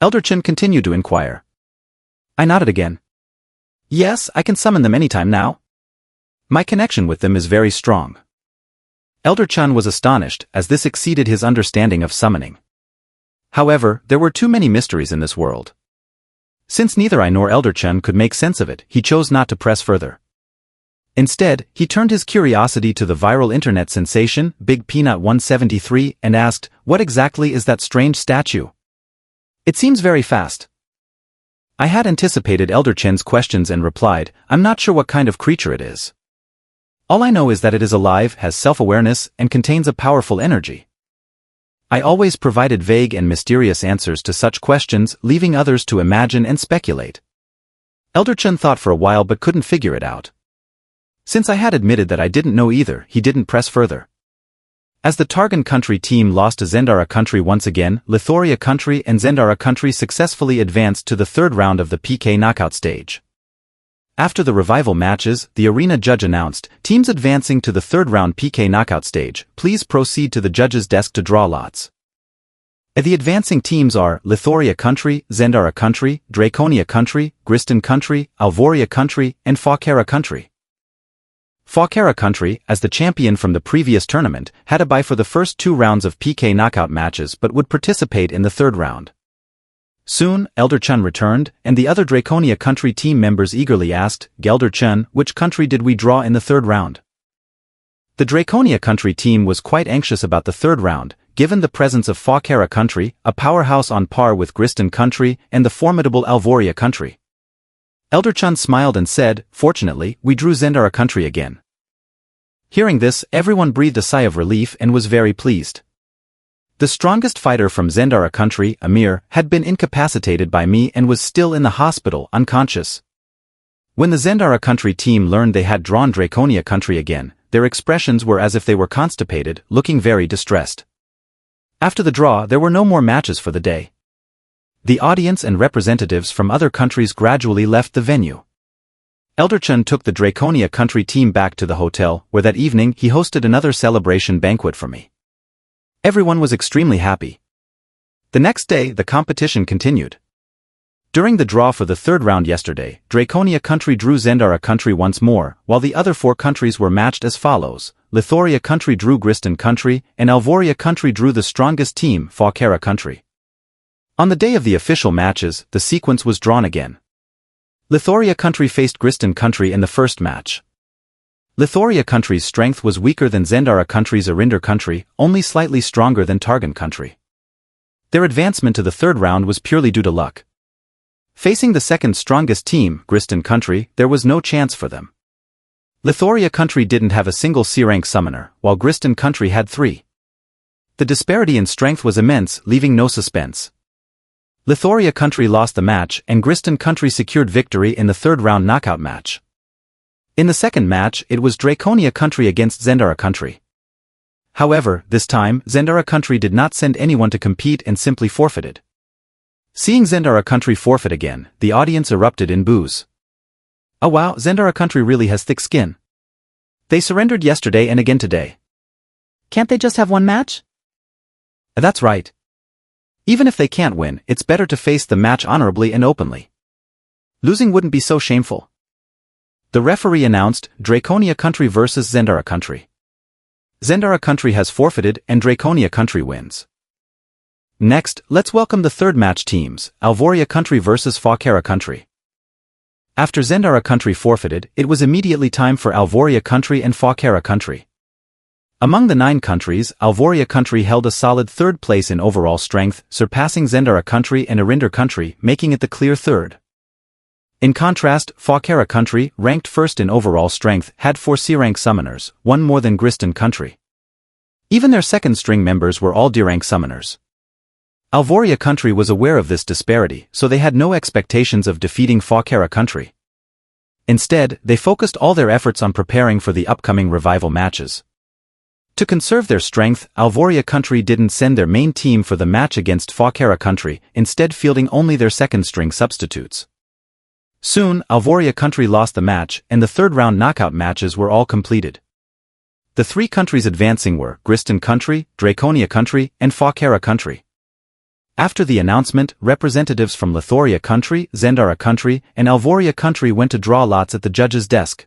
Elder Chen continued to inquire. I nodded again. Yes, I can summon them anytime now. My connection with them is very strong. Elder Chen was astonished, as this exceeded his understanding of summoning. However, there were too many mysteries in this world. Since neither I nor Elder Chen could make sense of it, he chose not to press further. Instead, he turned his curiosity to the viral internet sensation, Big Peanut 173, and asked, what exactly is that strange statue? It seems very fast. I had anticipated Elder Chen's questions and replied, I'm not sure what kind of creature it is. All I know is that it is alive, has self-awareness, and contains a powerful energy. I always provided vague and mysterious answers to such questions, leaving others to imagine and speculate. Elder Chen thought for a while but couldn't figure it out. Since I had admitted that I didn't know either, he didn't press further. As the Targon Country team lost to Zendara Country once again, Lithoria Country and Zendara Country successfully advanced to the third round of the PK knockout stage. After the revival matches, the arena judge announced, teams advancing to the third round PK knockout stage, please proceed to the judge's desk to draw lots. The advancing teams are Lithoria Country, Zendara Country, Draconia Country, Gristan Country, Alvoria Country, and Fawkera Country. Fawkera Country, as the champion from the previous tournament, had a bye for the first two rounds of PK knockout matches but would participate in the third round. Soon, Elder Chen returned, and the other Draconia Country team members eagerly asked, Elder Chen, which country did we draw in the third round? The Draconia Country team was quite anxious about the third round, given the presence of Fawkera Country, a powerhouse on par with Gristan Country, and the formidable Alvoria Country. Elder Chen smiled and said, fortunately, we drew Zendara Country again. Hearing this, everyone breathed a sigh of relief and was very pleased. The strongest fighter from Zendara Country, Amir, had been incapacitated by me and was still in the hospital, unconscious. When the Zendara Country team learned they had drawn Draconia Country again, their expressions were as if they were constipated, looking very distressed. After the draw, there were no more matches for the day. The audience and representatives from other countries gradually left the venue. Elder Chun took the Draconia country team back to the hotel, where that evening he hosted another celebration banquet for me. Everyone was extremely happy. The next day, the competition continued. During the draw for the third round yesterday, Draconia country drew Zendara country once more, while the other 4 countries were matched as follows. Lithoria country drew Gristan country, and Alvoria country drew the strongest team, Fawkera country. On the day of the official matches, the sequence was drawn again. Lithoria country faced Gristan country in the first match. Lithoria country's strength was weaker than Zendara country's Arinder country, only slightly stronger than Targan country. Their advancement to the third round was purely due to luck. Facing the second strongest team, Gristan country, there was no chance for them. Lithoria country didn't have a single C-rank summoner, while Gristan country had 3. The disparity in strength was immense, leaving no suspense. Lithoria country lost the match, and Gristan country secured victory in the third round knockout match. In the second match, it was Draconia country against Zendara country. However, this time, Zendara country did not send anyone to compete and simply forfeited. Seeing Zendara country forfeit again, the audience erupted in boos. Oh wow, Zendara country really has thick skin. They surrendered yesterday and again today. Can't they just have one match? That's right. Even if they can't win, it's better to face the match honorably and openly. Losing wouldn't be so shameful. The referee announced, Draconia country versus Zendara country. Zendara country has forfeited and Draconia country wins. Next, let's welcome the third match teams, Alvoria country versus Fawkera country. After Zendara country forfeited, it was immediately time for Alvoria country and Fawkera country. Among the 9 countries, Alvoria country held a solid third place in overall strength, surpassing Zendara country and Arinder country, making it the clear third. In contrast, Fawkera country, ranked first in overall strength, had 4 C-rank summoners, 1 more than Gristan country. Even their second-string members were all D-rank summoners. Alvoria country was aware of this disparity, so they had no expectations of defeating Fawkera country. Instead, they focused all their efforts on preparing for the upcoming revival matches. To conserve their strength, Alvoria country didn't send their main team for the match against Fawkera country, instead fielding only their second-string substitutes. Soon, Alvoria country lost the match, and the third-round knockout matches were all completed. The 3 countries advancing were Gristan country, Draconia country, and Fawkera country. After the announcement, representatives from Lithoria country, Zendara country, and Alvoria country went to draw lots at the judge's desk.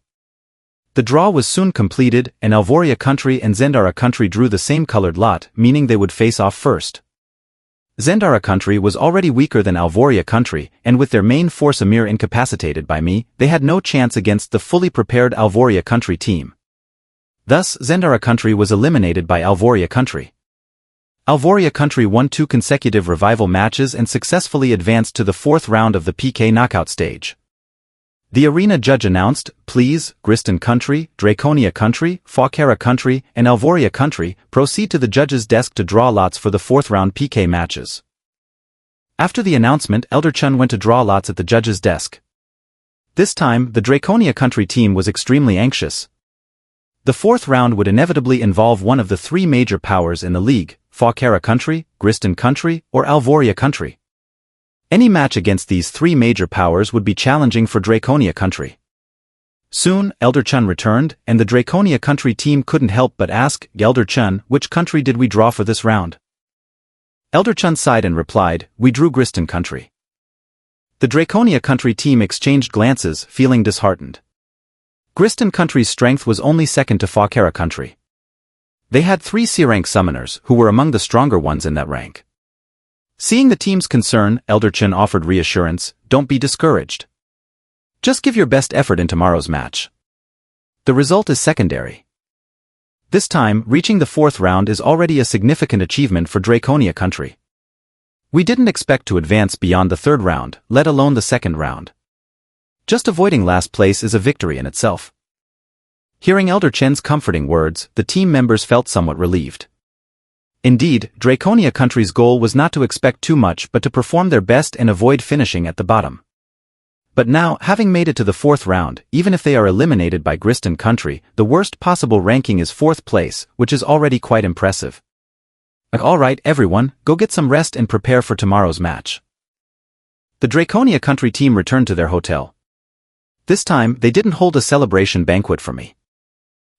The draw was soon completed, and Alvoria country and Zendara country drew the same colored lot, meaning they would face off first. Zendara country was already weaker than Alvoria country, and with their main force Amir incapacitated by me, they had no chance against the fully prepared Alvoria country team. Thus, Zendara country was eliminated by Alvoria country. Alvoria country won 2 consecutive revival matches and successfully advanced to the 4th round of the PK knockout stage. The arena judge announced, please, Gristan country, Draconia country, Fawkera country, and Alvoria country, proceed to the judge's desk to draw lots for the 4th round PK matches. After the announcement, Elder Chun went to draw lots at the judge's desk. This time, the Draconia country team was extremely anxious. The 4th round would inevitably involve one of the 3 major powers in the league, Fawkera country, Gristan country, or Alvoria country. Any match against these 3 major powers would be challenging for Draconia country. Soon, Elder Chun returned, and the Draconia country team couldn't help but ask, Elder Chun, which country did we draw for this round? Elder Chun sighed and replied, we drew Gristan country. The Draconia country team exchanged glances, feeling disheartened. Gristan country's strength was only second to Fawkera country. They had 3 C-rank summoners, who were among the stronger ones in that rank. Seeing the team's concern, Elder Chun offered reassurance, don't be discouraged. Just give your best effort in tomorrow's match. The result is secondary. This time, reaching the 4th round is already a significant achievement for Draconia country. We didn't expect to advance beyond the 3rd round, let alone the 2nd round. Just avoiding last place is a victory in itself. Hearing Elder Chen's comforting words, the team members felt somewhat relieved. Indeed, Draconia country's goal was not to expect too much but to perform their best and avoid finishing at the bottom. But now, having made it to the 4th round, even if they are eliminated by Gristan Country, the worst possible ranking is 4th place, which is already quite impressive. Alright everyone, go get some rest and prepare for tomorrow's match. The Draconia Country team returned to their hotel. This time, they didn't hold a celebration banquet for me.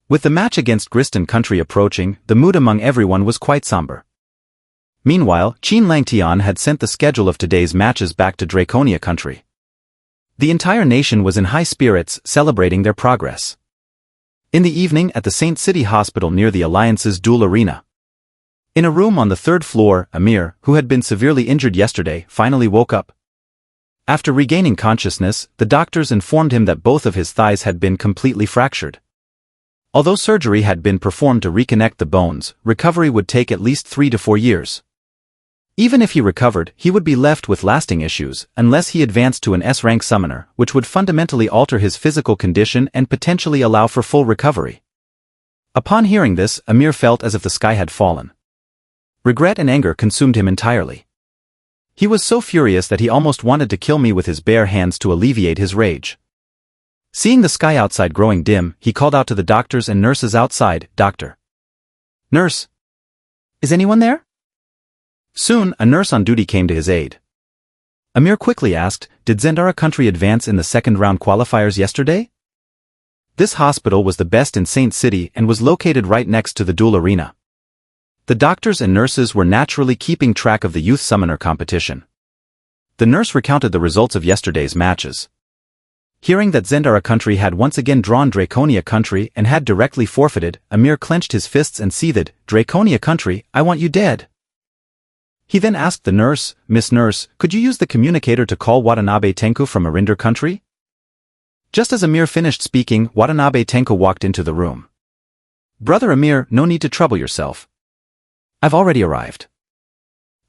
With the match against Gristan Country approaching, the mood among everyone was quite somber. Meanwhile, Qin Langtian had sent the schedule of today's matches back to Draconia Country. The entire nation was in high spirits, celebrating their progress. In the evening at the Saint City Hospital near the Alliance's duel arena. In a room on the 3rd floor, Amir, who had been severely injured yesterday, finally woke up. After regaining consciousness, the doctors informed him that both of his thighs had been completely fractured. Although surgery had been performed to reconnect the bones, recovery would take at least 3 to 4 years. Even if he recovered, he would be left with lasting issues, unless he advanced to an S-rank summoner, which would fundamentally alter his physical condition and potentially allow for full recovery. Upon hearing this, Amir felt as if the sky had fallen. Regret and anger consumed him entirely. He was so furious that he almost wanted to kill me with his bare hands to alleviate his rage. Seeing the sky outside growing dim, he called out to the doctors and nurses outside, "Doctor. Nurse. Is anyone there?" Soon, a nurse on duty came to his aid. Amir quickly asked, "Did Zendara Country advance in the 2nd round qualifiers yesterday?" This hospital was the best in Saint City and was located right next to the duel arena. The doctors and nurses were naturally keeping track of the youth summoner competition. The nurse recounted the results of yesterday's matches. Hearing that Zendara Country had once again drawn Draconia Country and had directly forfeited, Amir clenched his fists and seethed, "Draconia Country, I want you dead." He then asked the nurse, "Miss Nurse, could you use the communicator to call Watanabe Tenku from Arinder Country?" Just as Amir finished speaking, Watanabe Tenku walked into the room. "Brother Amir, no need to trouble yourself. I've already arrived."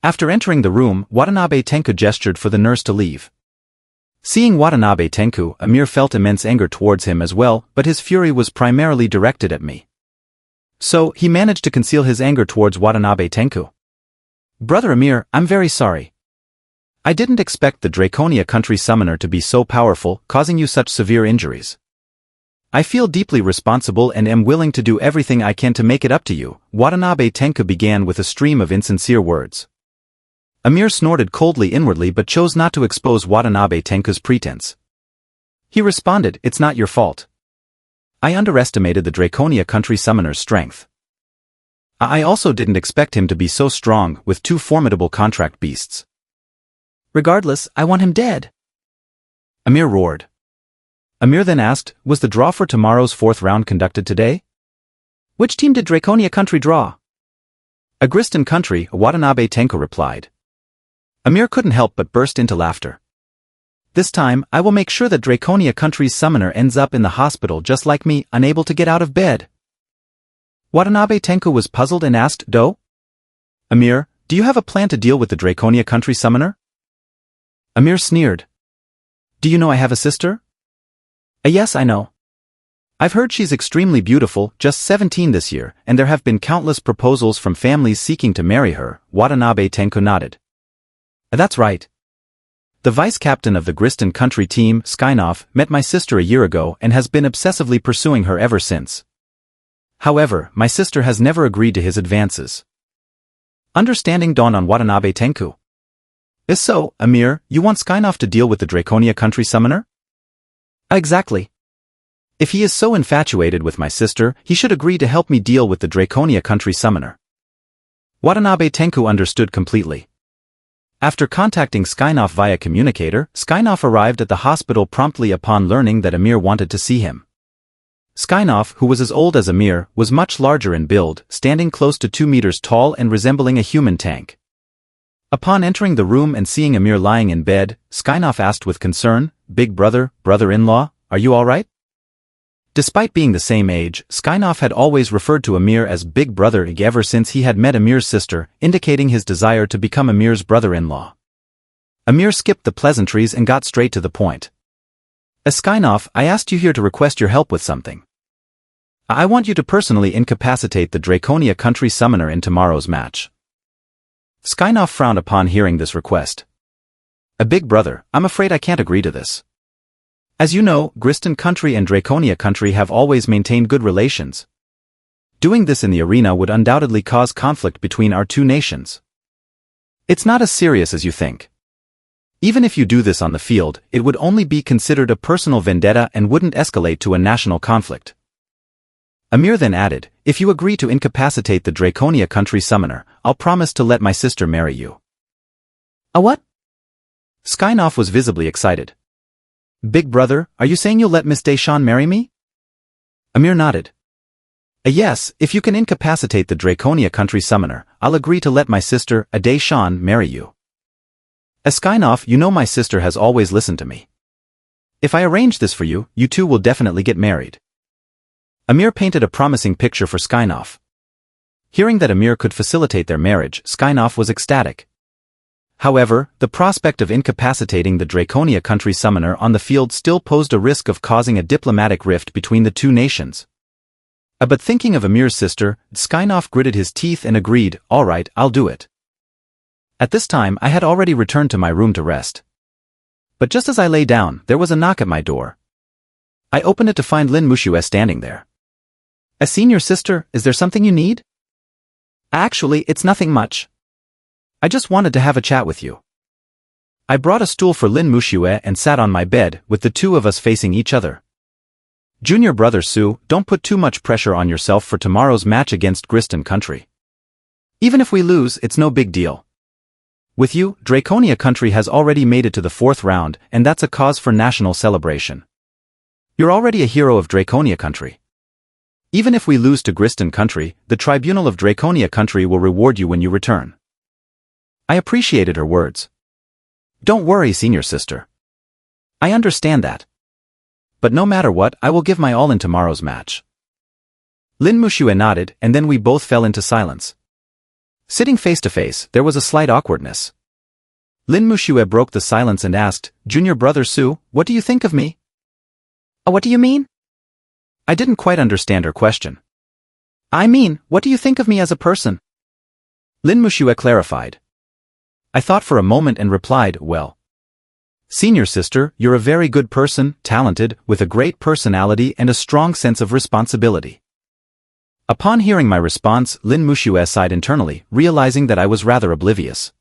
After entering the room, Watanabe Tenku gestured for the nurse to leave. Seeing Watanabe Tenku, Amir felt immense anger towards him as well, but his fury was primarily directed at me. So, he managed to conceal his anger towards Watanabe Tenku. "Brother Amir, I'm very sorry. I didn't expect the Draconia Country summoner to be so powerful, causing you such severe injuries. I feel deeply responsible and am willing to do everything I can to make it up to you," Watanabe Tenku began with a stream of insincere words. Amir snorted coldly inwardly but chose not to expose Watanabe Tenku's pretense. He responded, "It's not your fault. I underestimated the Draconia Country summoner's strength. I also didn't expect him to be so strong with 2 formidable contract beasts. Regardless, I want him dead," Amir roared. Amir then asked, "Was the draw for tomorrow's 4th round conducted today?" "Which team did Draconia Country draw?" "A Gristan Country," Watanabe Tenku replied. Amir couldn't help but burst into laughter. "This time, I will make sure that Draconia Country's summoner ends up in the hospital just like me, unable to get out of bed." Watanabe Tenku was puzzled and asked, "Do? Amir, do you have a plan to deal with the Draconia Country summoner?" Amir sneered. "Do you know I have a sister?" "Yes, I know. I've heard she's extremely beautiful, just 17 this year, and there have been countless proposals from families seeking to marry her," Watanabe Tenku nodded. "That's right. The vice-captain of the Gristan Country team, Skynov, met my sister a year ago and has been obsessively pursuing her ever since. However, my sister has never agreed to his advances." Understanding dawned on Watanabe Tenku. "Is so, Amir, you want Skynov to deal with the Draconia Country summoner?" "Exactly. If he is so infatuated with my sister, he should agree to help me deal with the Draconia Country summoner." Watanabe Tenku understood completely. After contacting Skynov via communicator, Skynov arrived at the hospital promptly upon learning that Amir wanted to see him. Skynov, who was as old as Amir, was much larger in build, standing close to 2 meters tall and resembling a human tank. Upon entering the room and seeing Amir lying in bed, Skynov asked with concern, "Big brother, brother-in-law, are you alright?" Despite being the same age, Skynov had always referred to Amir as Big Brother ever since he had met Amir's sister, indicating his desire to become Amir's brother-in-law. Amir skipped the pleasantries and got straight to the point. "Skynov, I asked you here to request your help with something. I want you to personally incapacitate the Draconia Country summoner in tomorrow's match." Skynov frowned upon hearing this request. "A big brother, I'm afraid I can't agree to this. As you know, Gristan country and Draconia country have always maintained good relations. Doing this in the arena would undoubtedly cause conflict between our two nations. It's not as serious as you think. Even if you do this on the field, it would only be considered a personal vendetta and wouldn't escalate to a national conflict. Amir then added, if you agree to incapacitate the Draconia country summoner, I'll promise to let my sister marry you. A what? Skynov was visibly excited. Big brother, are you saying you'll let Miss Deshawn marry me? Amir nodded. Yes, if you can incapacitate the Draconia country summoner, I'll agree to let my sister, Deshawn, marry you. Skynov, you know my sister has always listened to me. If I arrange this for you, you two will definitely get married. Amir painted a promising picture for Skynov. Hearing that Amir could facilitate their marriage, Skynov was ecstatic. However, the prospect of incapacitating the Draconia country summoner on the field still posed a risk of causing a diplomatic rift between the two nations. But thinking of Amir's sister, Skynov gritted his teeth and agreed, all right, I'll do it. At this time I had already returned to my room to rest. But just as I lay down, there was a knock at my door. I opened it to find Lin Mushue standing there. Senior sister, is there something you need? Actually, it's nothing much. I just wanted to have a chat with you. I brought a stool for Lin Mushue and sat on my bed, with the two of us facing each other. Junior brother Su, don't put too much pressure on yourself for tomorrow's match against Gristan country. Even if we lose, it's no big deal. With you, Draconia country has already made it to the 4th round, and that's a cause for national celebration. You're already a hero of Draconia country. Even if we lose to Gristan country, the tribunal of Draconia country will reward you when you return. I appreciated her words. Don't worry, senior sister. I understand that. But no matter what, I will give my all in tomorrow's match. Lin Mushue nodded, and then we both fell into silence. Sitting face to face, there was a slight awkwardness. Lin Mushue broke the silence and asked, Junior brother Su, what do you think of me? What do you mean? I didn't quite understand her question. I mean, what do you think of me as a person? Lin Mushue clarified. I thought for a moment and replied, well. Senior sister, you're a very good person, talented, with a great personality and a strong sense of responsibility. Upon hearing my response, Lin Mushue sighed internally, realizing that I was rather oblivious.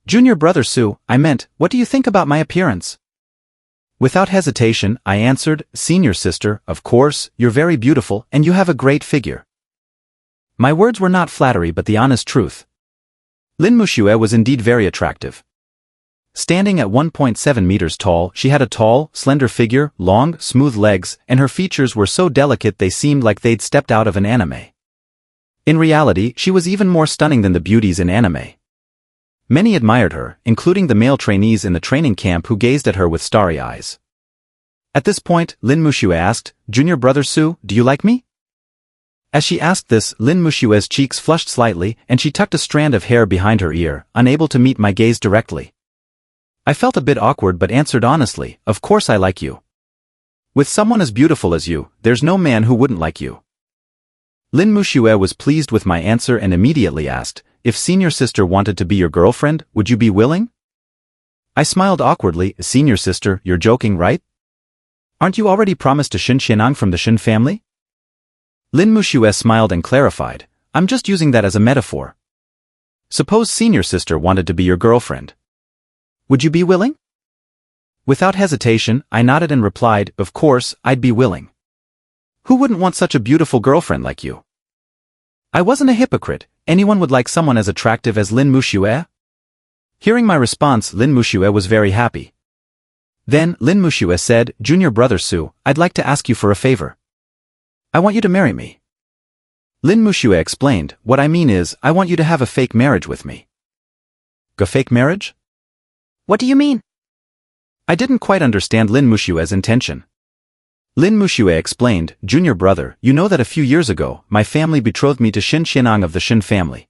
Junior brother Su, I meant, what do you think about my appearance? Without hesitation, I answered, Senior sister, of course, you're very beautiful and you have a great figure. My words were not flattery but the honest truth. Lin Mushue was indeed very attractive. Standing at 1.7 meters tall, she had a tall, slender figure, long, smooth legs, and her features were so delicate they seemed like they'd stepped out of an anime. In reality, she was even more stunning than the beauties in anime. Many admired her, including the male trainees in the training camp who gazed at her with starry eyes. At this point, Lin Mushue asked, Junior brother Su, do you like me? As she asked this, Lin Mushue's cheeks flushed slightly, and she tucked a strand of hair behind her ear, unable to meet my gaze directly. I felt a bit awkward but answered honestly, of course I like you. With someone as beautiful as you, there's no man who wouldn't like you. Lin Mushue was pleased with my answer and immediately asked, if senior sister wanted to be your girlfriend, would you be willing? I smiled awkwardly, Senior sister, you're joking, right? Aren't you already promised to Shin Xianang from the Shin family? Lin Mushue smiled and clarified, I'm just using that as a metaphor. Suppose senior sister wanted to be your girlfriend. Would you be willing? Without hesitation, I nodded and replied, of course, I'd be willing. Who wouldn't want such a beautiful girlfriend like you? I wasn't a hypocrite. Anyone would like someone as attractive as Lin Mushue? Hearing my response, Lin Mushue was very happy. Then, Lin Mushue said, Junior brother Su, I'd like to ask you for a favor. I want you to marry me. Lin Mushue explained, what I mean is, I want you to have a fake marriage with me. A fake marriage? What do you mean? I didn't quite understand Lin Mushue's intention. Lin Mushue explained, Junior brother, you know that a few years ago, my family betrothed me to Shin Xianang of the Shin family.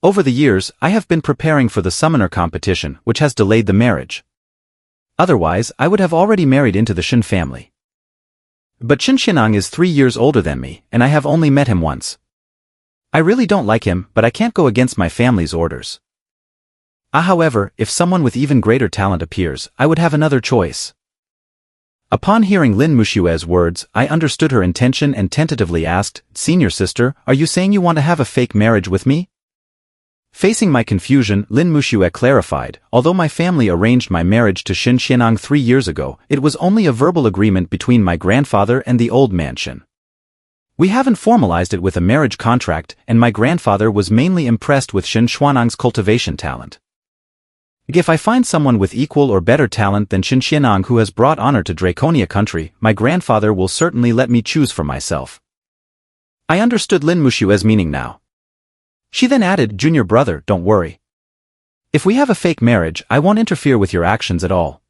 Over the years, I have been preparing for the summoner competition, which has delayed the marriage. Otherwise, I would have already married into the Shin family. But Shin Xianang is 3 years older than me, and I have only met him once. I really don't like him, but I can't go against my family's orders. However, if someone with even greater talent appears, I would have another choice. Upon hearing Lin Mushue's words, I understood her intention and tentatively asked, "Senior sister, are you saying you want to have a fake marriage with me?" Facing my confusion, Lin Mushue clarified, "Although my family arranged my marriage to Xin Xianang 3 years ago, it was only a verbal agreement between my grandfather and the old man Xin. We haven't formalized it with a marriage contract, and my grandfather was mainly impressed with Xin Xuanang's cultivation talent. If I find someone with equal or better talent than Xin Xianang who has brought honor to Draconia country, my grandfather will certainly let me choose for myself." I understood Lin Mushue's meaning now. She then added, "Junior brother, don't worry. If we have a fake marriage, I won't interfere with your actions at all.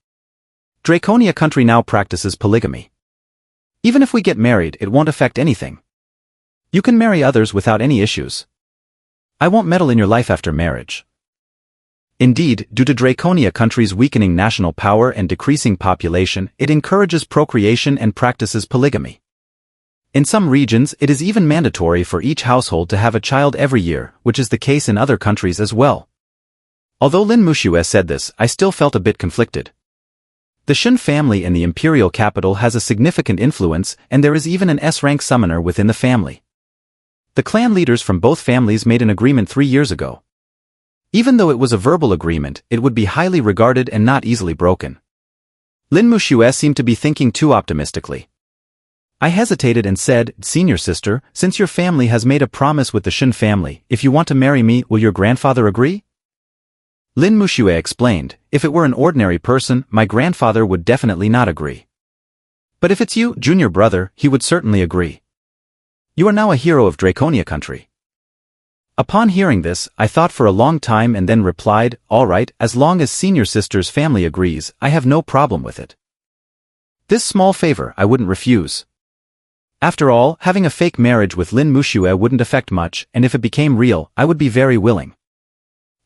Draconia country now practices polygamy. Even if we get married, it won't affect anything. You can marry others without any issues. I won't meddle in your life after marriage." Indeed, due to Draconia country's weakening national power and decreasing population, it encourages procreation and practices polygamy. In some regions, it is even mandatory for each household to have a child every year, which is the case in other countries as well. Although Lin Mushue said this, I still felt a bit conflicted. The Xin family in the imperial capital has a significant influence, and there is even an S-rank summoner within the family. The clan leaders from both families made an agreement 3 years ago. Even though it was a verbal agreement, it would be highly regarded and not easily broken. Lin Mushue seemed to be thinking too optimistically. I hesitated and said, "Senior sister, since your family has made a promise with the Xin family, if you want to marry me, will your grandfather agree?" Lin Mushue explained, "If it were an ordinary person, my grandfather would definitely not agree. But if it's you, junior brother, he would certainly agree. You are now a hero of Draconia country." Upon hearing this, I thought for a long time and then replied, "All right, as long as senior sister's family agrees, I have no problem with it. This small favor I wouldn't refuse. After all, having a fake marriage with Lin Mushue wouldn't affect much, and if it became real, I would be very willing."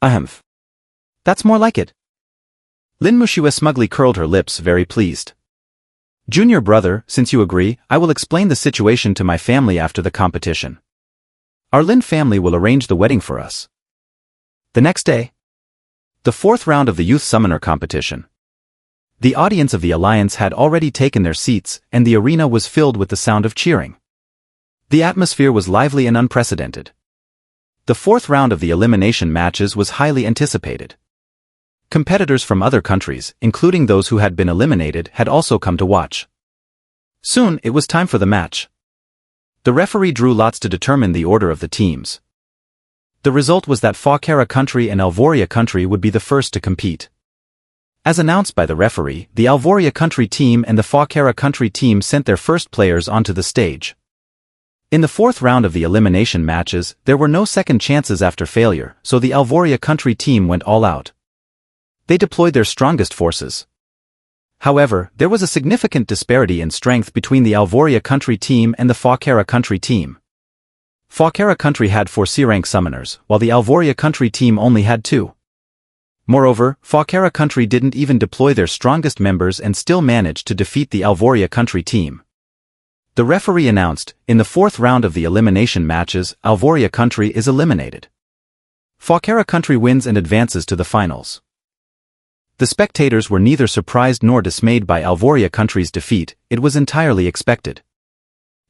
"Ahem. That's more like it." Lin Mushue smugly curled her lips, very pleased. "Junior brother, since you agree, I will explain the situation to my family after the competition. Our Lin family will arrange the wedding for us." The next day, the 4th round of the Youth Summoner competition. The audience of the Alliance had already taken their seats, and the arena was filled with the sound of cheering. The atmosphere was lively and unprecedented. The 4th round of the elimination matches was highly anticipated. Competitors from other countries, including those who had been eliminated, had also come to watch. Soon, it was time for the match. The referee drew lots to determine the order of the teams. The result was that Fawkera country and Alvoria country would be the first to compete. As announced by the referee, the Alvoria country team and the Fawkera country team sent their first players onto the stage. In the 4th round of the elimination matches, there were no second chances after failure, so the Alvoria country team went all out. They deployed their strongest forces. However, there was a significant disparity in strength between the Alvoria country team and the Fawkera country team. Fawkera country had 4 C-rank summoners, while the Alvoria country team only had 2. Moreover, Fawkera country didn't even deploy their strongest members and still managed to defeat the Alvoria country team. The referee announced, in the 4th round of the elimination matches, Alvoria country is eliminated. Fawkera country wins and advances to the finals. The spectators were neither surprised nor dismayed by Alvoria country's defeat, it was entirely expected.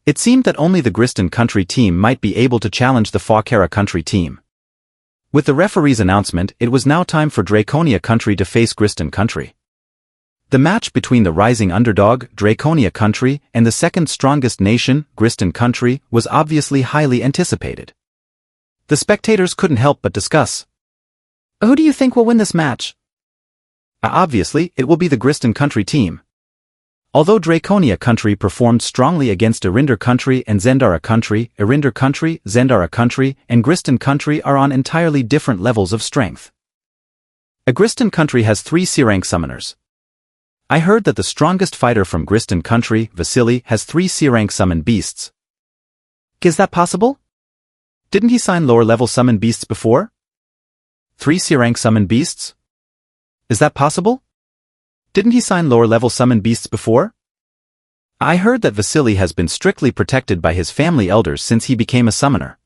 It seemed that only the Gristan country team might be able to challenge the Fawkera country team. With the referee's announcement, it was now time for Draconia country to face Gristan country. The match between the rising underdog, Draconia country, and the second strongest nation, Gristan country, was obviously highly anticipated. The spectators couldn't help but discuss. "Who do you think will win this match?" Obviously, it will be the Gristan country team. Although Draconia country performed strongly against Irinder country and Zendara country, Irinder country, Zendara country, and Gristan country are on entirely different levels of strength. A Gristan country has 3 C-rank summoners. I heard that the strongest fighter from Gristan country, Vasily, has 3 C-rank summon beasts. Is that possible? Didn't he sign lower-level summon beasts before? 3 C-rank summon beasts? Is that possible? Didn't he sign lower-level summon beasts before? I heard that Vasily has been strictly protected by his family elders since he became a summoner.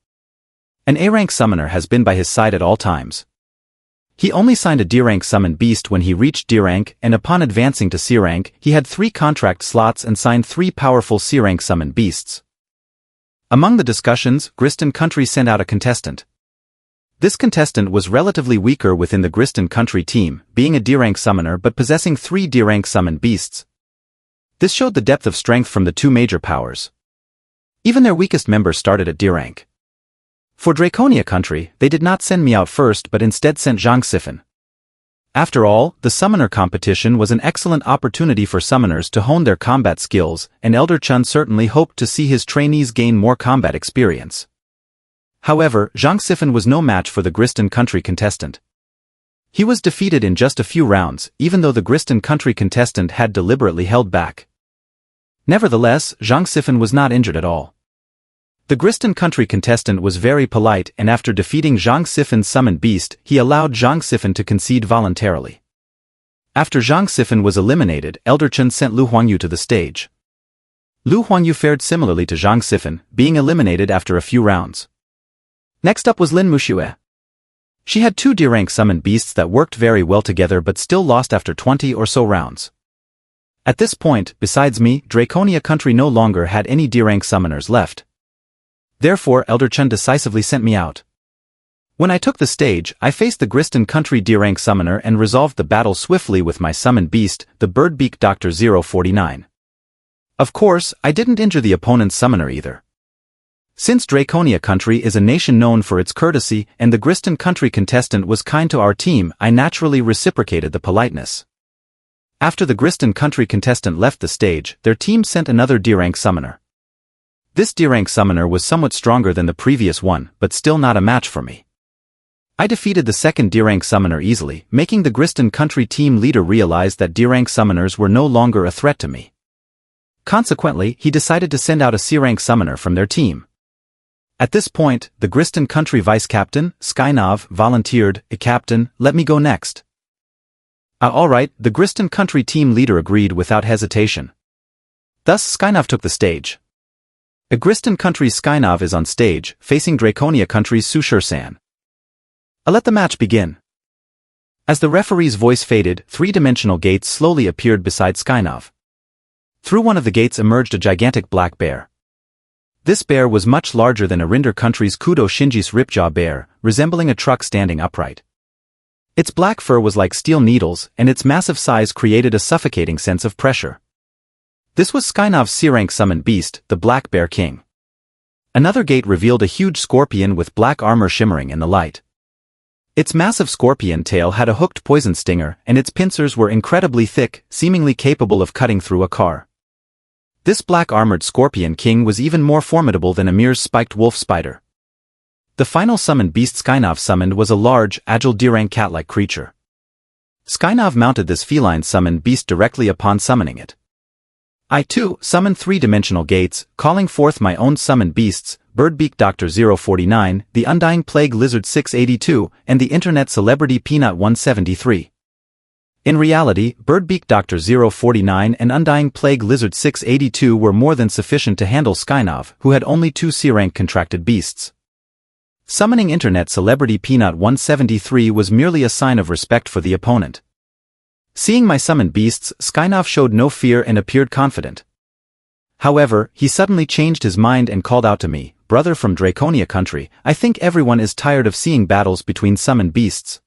An A-rank summoner has been by his side at all times. He only signed a D-rank summoned beast when he reached D-rank, and upon advancing to C-rank, he had 3 contract slots and signed 3 powerful C-rank summoned beasts. Among the discussions, Gristan Country sent out a contestant. This contestant was relatively weaker within the Gristan Country team, being a D-rank summoner but possessing 3 D-rank summoned beasts. This showed the depth of strength from the 2 major powers. Even their weakest members started at D-rank. For Draconia Country, they did not send me out first but instead sent Zhang Sifan. After all, the summoner competition was an excellent opportunity for summoners to hone their combat skills, and Elder Chun certainly hoped to see his trainees gain more combat experience. However, Zhang Sifan was no match for the Gristan Country contestant. He was defeated in just a few rounds, even though the Gristan Country contestant had deliberately held back. Nevertheless, Zhang Sifan was not injured at all. The Gristan Country contestant was very polite, and after defeating Zhang Sifan's summoned beast, he allowed Zhang Sifan to concede voluntarily. After Zhang Sifan was eliminated, Elder Chun sent Lu Huangyu to the stage. Lu Huangyu fared similarly to Zhang Sifan, being eliminated after a few rounds. Next up was Lin Muxue. She had 2 D-rank summoned beasts that worked very well together but still lost after 20 or so rounds. At this point, besides me, Draconia Country no longer had any D-rank summoners left. Therefore, Elder Chun decisively sent me out. When I took the stage, I faced the Gristan Country D-rank summoner and resolved the battle swiftly with my summoned beast, the Birdbeak Dr. 049. Of course, I didn't injure the opponent's summoner either. Since Draconia Country is a nation known for its courtesy and the Gristan Country contestant was kind to our team, I naturally reciprocated the politeness. After the Gristan Country contestant left the stage, their team sent another D-rank summoner. This D-rank summoner was somewhat stronger than the previous one, but still not a match for me. I defeated the second D-rank summoner easily, making the Gristan Country team leader realize that D-rank summoners were no longer a threat to me. Consequently, he decided to send out a C-rank summoner from their team. At this point, the Gristan Country vice-captain, Skynov, volunteered, "Captain, let me go next." Alright, the Gristan Country team leader agreed without hesitation. Thus Skynov took the stage. A Gristan Country's Skynov is on stage, facing Draconia Country's Sushur-san. Let the match begin. As the referee's voice faded, 3-dimensional gates slowly appeared beside Skynov. Through one of the gates emerged a gigantic black bear. This bear was much larger than Arinder Country's Kudo Shinji's Ripjaw bear, resembling a truck standing upright. Its black fur was like steel needles, and its massive size created a suffocating sense of pressure. This was Skynov's C-rank summoned beast, the Black Bear King. Another gate revealed a huge scorpion with black armor shimmering in the light. Its massive scorpion tail had a hooked poison stinger, and its pincers were incredibly thick, seemingly capable of cutting through a car. This black-armored Scorpion King was even more formidable than Amir's spiked wolf spider. The final summoned beast Skynov summoned was a large, agile D-rank cat-like creature. Skynov mounted this feline summoned beast directly upon summoning it. I too summoned 3-dimensional gates, calling forth my own summoned beasts, Birdbeak Dr. 049, the Undying Plague Lizard 682, and the Internet Celebrity Peanut 173. In reality, Birdbeak Dr. 049 and Undying Plague Lizard 682 were more than sufficient to handle Skynov, who had only 2 C-rank contracted beasts. Summoning Internet Celebrity Peanut 173 was merely a sign of respect for the opponent. Seeing my summoned beasts, Skynov showed no fear and appeared confident. However, he suddenly changed his mind and called out to me, "Brother from Draconia Country, I think everyone is tired of seeing battles between summoned beasts.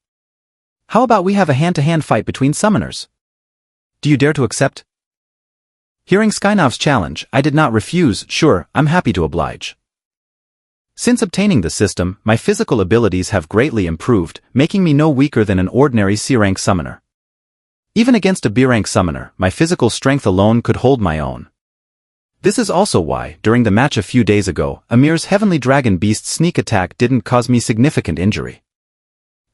How about we have a hand-to-hand fight between summoners? Do you dare to accept?" Hearing Skynov's challenge, I did not refuse. "Sure, I'm happy to oblige." Since obtaining the system, my physical abilities have greatly improved, making me no weaker than an ordinary C-rank summoner. Even against a B-rank summoner, my physical strength alone could hold my own. This is also why, during the match a few days ago, Amir's Heavenly Dragon Beast's sneak attack didn't cause me significant injury.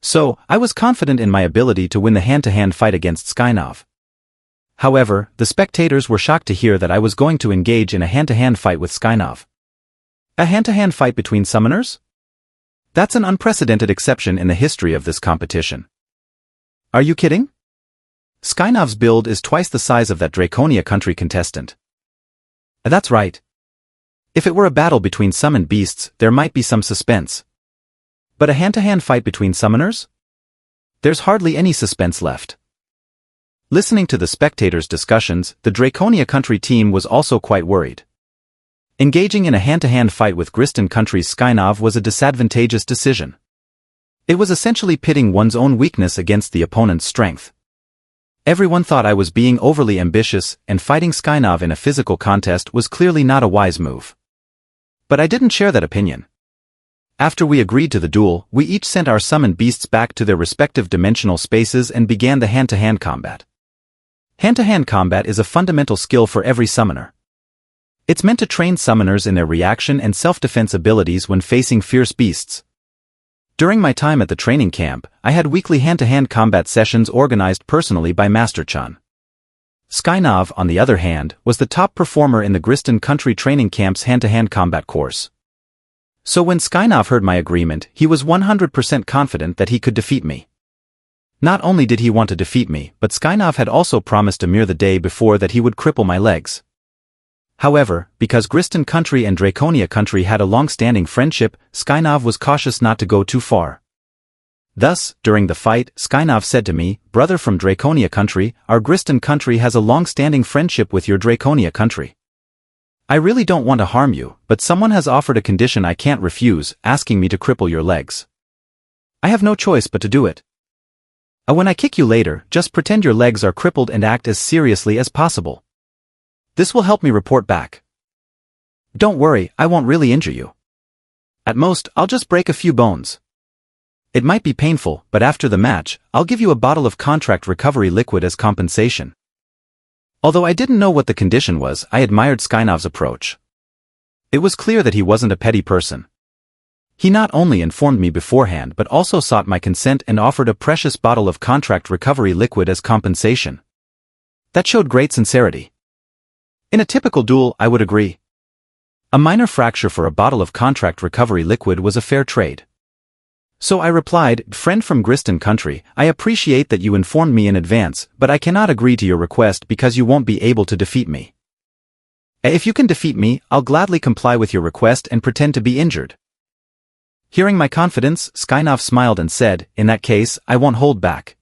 So, I was confident in my ability to win the hand-to-hand fight against Skynov. However, the spectators were shocked to hear that I was going to engage in a hand-to-hand fight with Skynov. A hand-to-hand fight between summoners? That's an unprecedented exception in the history of this competition. Are you kidding? Skynov's build is twice the size of that Draconia Country contestant. That's right. If it were a battle between summoned beasts, there might be some suspense. But a hand-to-hand fight between summoners? there's hardly any suspense left. Listening to the spectators' discussions, the Draconia Country team was also quite worried. Engaging in a hand-to-hand fight with Gristan Country's Skynov was a disadvantageous decision. It was essentially pitting one's own weakness against the opponent's strength. Everyone thought I was being overly ambitious, and fighting Skynov in a physical contest was clearly not a wise move. But I didn't share that opinion. After we agreed to the duel, we each sent our summoned beasts back to their respective dimensional spaces and began the hand-to-hand combat. Hand-to-hand combat is a fundamental skill for every summoner. It's meant to train summoners in their reaction and self-defense abilities when facing fierce beasts. During my time at the training camp, I had weekly hand-to-hand combat sessions organized personally by Master Chun. Skynov, on the other hand, was the top performer in the Gristan Country training camp's hand-to-hand combat course. So when Skynov heard my agreement, he was 100% confident that he could defeat me. Not only did he want to defeat me, but Skynov had also promised Amir the day before that he would cripple my legs. However, because Gristan Country and Draconia Country had a long-standing friendship, Skynov was cautious not to go too far. Thus, during the fight, Skynov said to me, "Brother from Draconia Country, our Gristan Country has a long-standing friendship with your Draconia Country. I really don't want to harm you, but someone has offered a condition I can't refuse, asking me to cripple your legs. I have no choice but to do it. When I kick you later, just pretend your legs are crippled and act as seriously as possible. This will help me report back. Don't worry, I won't really injure you. At most, I'll just break a few bones. It might be painful, but after the match, I'll give you a bottle of contract recovery liquid as compensation." Although I didn't know what the condition was, I admired Skynov's approach. It was clear that he wasn't a petty person. He not only informed me beforehand but also sought my consent and offered a precious bottle of contract recovery liquid as compensation. That showed great sincerity. In a typical duel, I would agree. A minor fracture for a bottle of contract recovery liquid was a fair trade. So I replied, "Friend from Gristan Country, I appreciate that you informed me in advance, but I cannot agree to your request because you won't be able to defeat me. If you can defeat me, I'll gladly comply with your request and pretend to be injured." Hearing my confidence, Skynov smiled and said, "In that case, I won't hold back.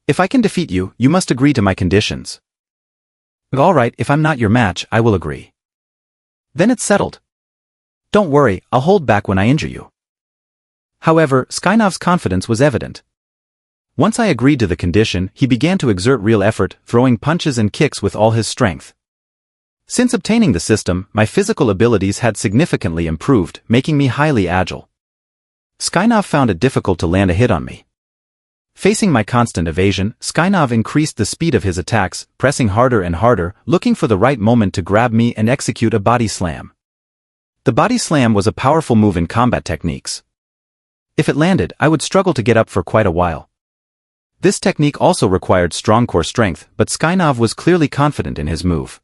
If I can defeat you, you must agree to my conditions." "All right, if I'm not your match, I will agree." "Then it's settled. Don't worry, I'll hold back when I injure you." However, Skynov's confidence was evident. Once I agreed to the condition, he began to exert real effort, throwing punches and kicks with all his strength. Since obtaining the system, my physical abilities had significantly improved, making me highly agile. Skynov found it difficult to land a hit on me. Facing my constant evasion, Skynov increased the speed of his attacks, pressing harder and harder, looking for the right moment to grab me and execute a body slam. The body slam was a powerful move in combat techniques. If it landed, I would struggle to get up for quite a while. This technique also required strong core strength, but Skynov was clearly confident in his move.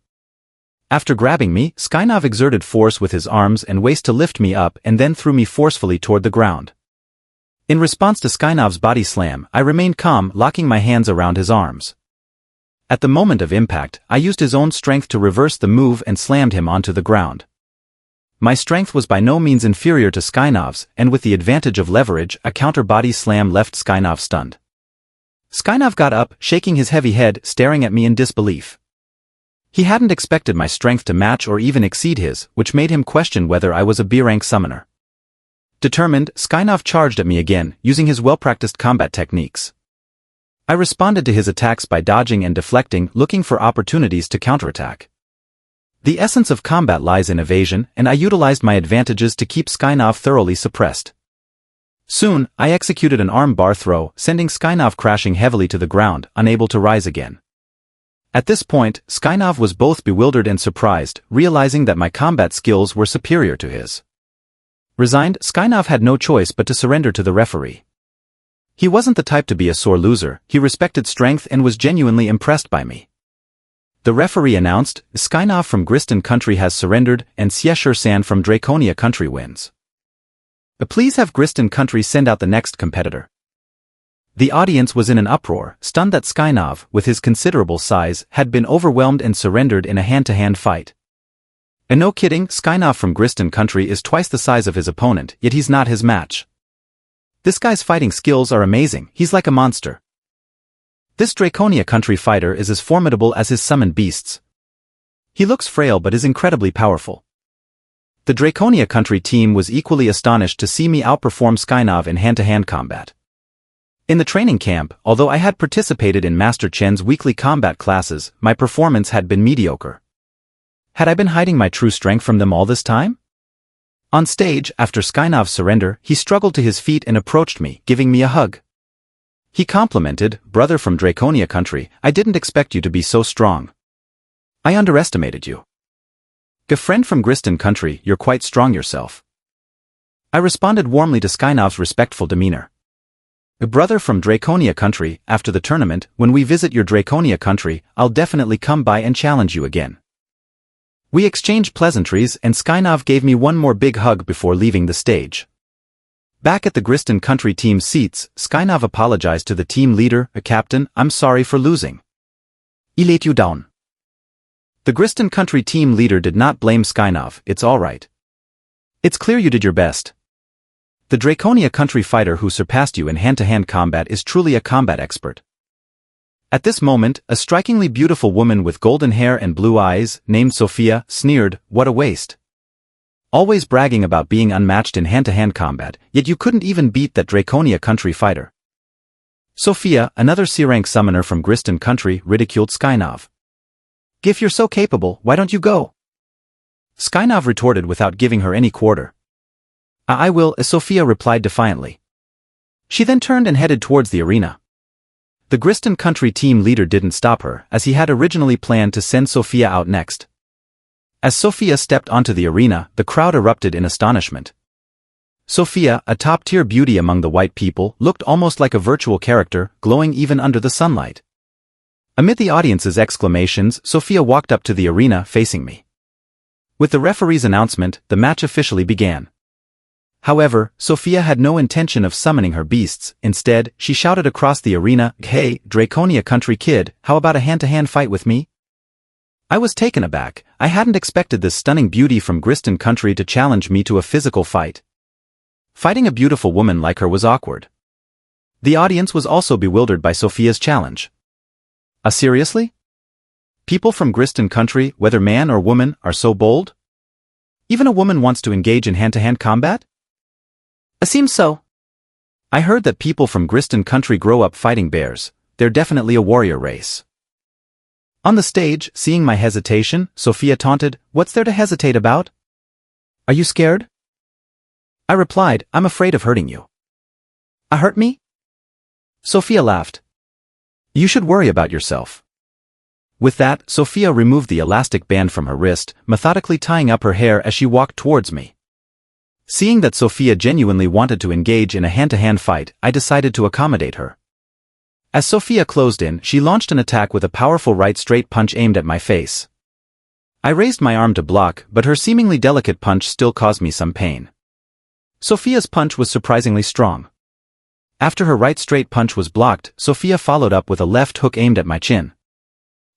After grabbing me, Skynov exerted force with his arms and waist to lift me up and then threw me forcefully toward the ground. In response to Skynov's body slam, I remained calm, locking my hands around his arms. At the moment of impact, I used his own strength to reverse the move and slammed him onto the ground. My strength was by no means inferior to Skynov's, and with the advantage of leverage, a counter body slam left Skynov stunned. Skynov got up, shaking his heavy head, staring at me in disbelief. He hadn't expected my strength to match or even exceed his, which made him question whether I was a B-rank summoner. Determined, Skynov charged at me again, using his well-practiced combat techniques. I responded to his attacks by dodging and deflecting, looking for opportunities to counterattack. The essence of combat lies in evasion, and I utilized my advantages to keep Skynov thoroughly suppressed. Soon, I executed an arm bar throw, sending Skynov crashing heavily to the ground, unable to rise again. At this point, Skynov was both bewildered and surprised, realizing that my combat skills were superior to his. Resigned, Skynov had no choice but to surrender to the referee. He wasn't the type to be a sore loser, he respected strength and was genuinely impressed by me. The referee announced, "Skynov from Gristan Country has surrendered, and Sieshur-san from Draconia Country wins. Please have Gristan Country send out the next competitor." The audience was in an uproar, stunned that Skynov, with his considerable size, had been overwhelmed and surrendered in a hand-to-hand fight. And no kidding, Skynov from Gristan Country is twice the size of his opponent, yet he's not his match. This guy's fighting skills are amazing, he's like a monster. This Draconia country fighter is as formidable as his summoned beasts. He looks frail but is incredibly powerful. The Draconia country team was equally astonished to see me outperform Skynov in hand-to-hand combat. In the training camp, although I had participated in Master Chen's weekly combat classes, my performance had been mediocre. Had I been hiding my true strength from them all this time? On stage, after Skynov's surrender, he struggled to his feet and approached me, giving me a hug. He complimented, "Brother from Draconia country, I didn't expect you to be so strong. I underestimated you. A friend from Gristan country, you're quite strong yourself." I responded warmly to Skynov's respectful demeanor. "A brother from Draconia country, after the tournament, when we visit your Draconia country, I'll definitely come by and challenge you again." We exchanged pleasantries and Skynov gave me one more big hug before leaving the stage. Back at the Gristan country team's seats, Skynov apologized to the team leader, "Captain, I'm sorry for losing. I let you down." The Gristan country team leader did not blame Skynov, "It's alright. It's clear you did your best. The Draconia country fighter who surpassed you in hand-to-hand combat is truly a combat expert." At this moment, a strikingly beautiful woman with golden hair and blue eyes, named Sophia, sneered, "What a waste. Always bragging about being unmatched in hand-to-hand combat, yet you couldn't even beat that Draconia country fighter." Sophia, another C-rank summoner from Gristan country, ridiculed Skynov. "If you're so capable, why don't you go?" Skynov retorted without giving her any quarter. I will," Sophia replied defiantly. She then turned and headed towards the arena. The Gristan country team leader didn't stop her, as he had originally planned to send Sophia out next. As Sophia stepped onto the arena, the crowd erupted in astonishment. Sophia, a top-tier beauty among the white people, looked almost like a virtual character, glowing even under the sunlight. Amid the audience's exclamations, Sophia walked up to the arena facing me. With the referee's announcement, the match officially began. However, Sophia had no intention of summoning her beasts. Instead, she shouted across the arena, "Hey, Draconia country kid, how about a hand-to-hand fight with me?" I was taken aback. I hadn't expected this stunning beauty from Gristan country to challenge me to a physical fight. Fighting a beautiful woman like her was awkward. The audience was also bewildered by Sophia's challenge. Seriously? People from Gristan country, whether man or woman, are so bold? Even a woman wants to engage in hand-to-hand combat? Seems so. I heard that people from Gristan country grow up fighting bears. They're definitely a warrior race. On the stage, seeing my hesitation, Sophia taunted, "What's there to hesitate about? Are you scared?" I replied, "I'm afraid of hurting you." Hurt me?" Sophia laughed. "You should worry about yourself." With that, Sophia removed the elastic band from her wrist, methodically tying up her hair as she walked towards me. Seeing that Sophia genuinely wanted to engage in a hand-to-hand fight, I decided to accommodate her. As Sophia closed in, she launched an attack with a powerful right straight punch aimed at my face. I raised my arm to block, but her seemingly delicate punch still caused me some pain. Sophia's punch was surprisingly strong. After her right straight punch was blocked, Sophia followed up with a left hook aimed at my chin.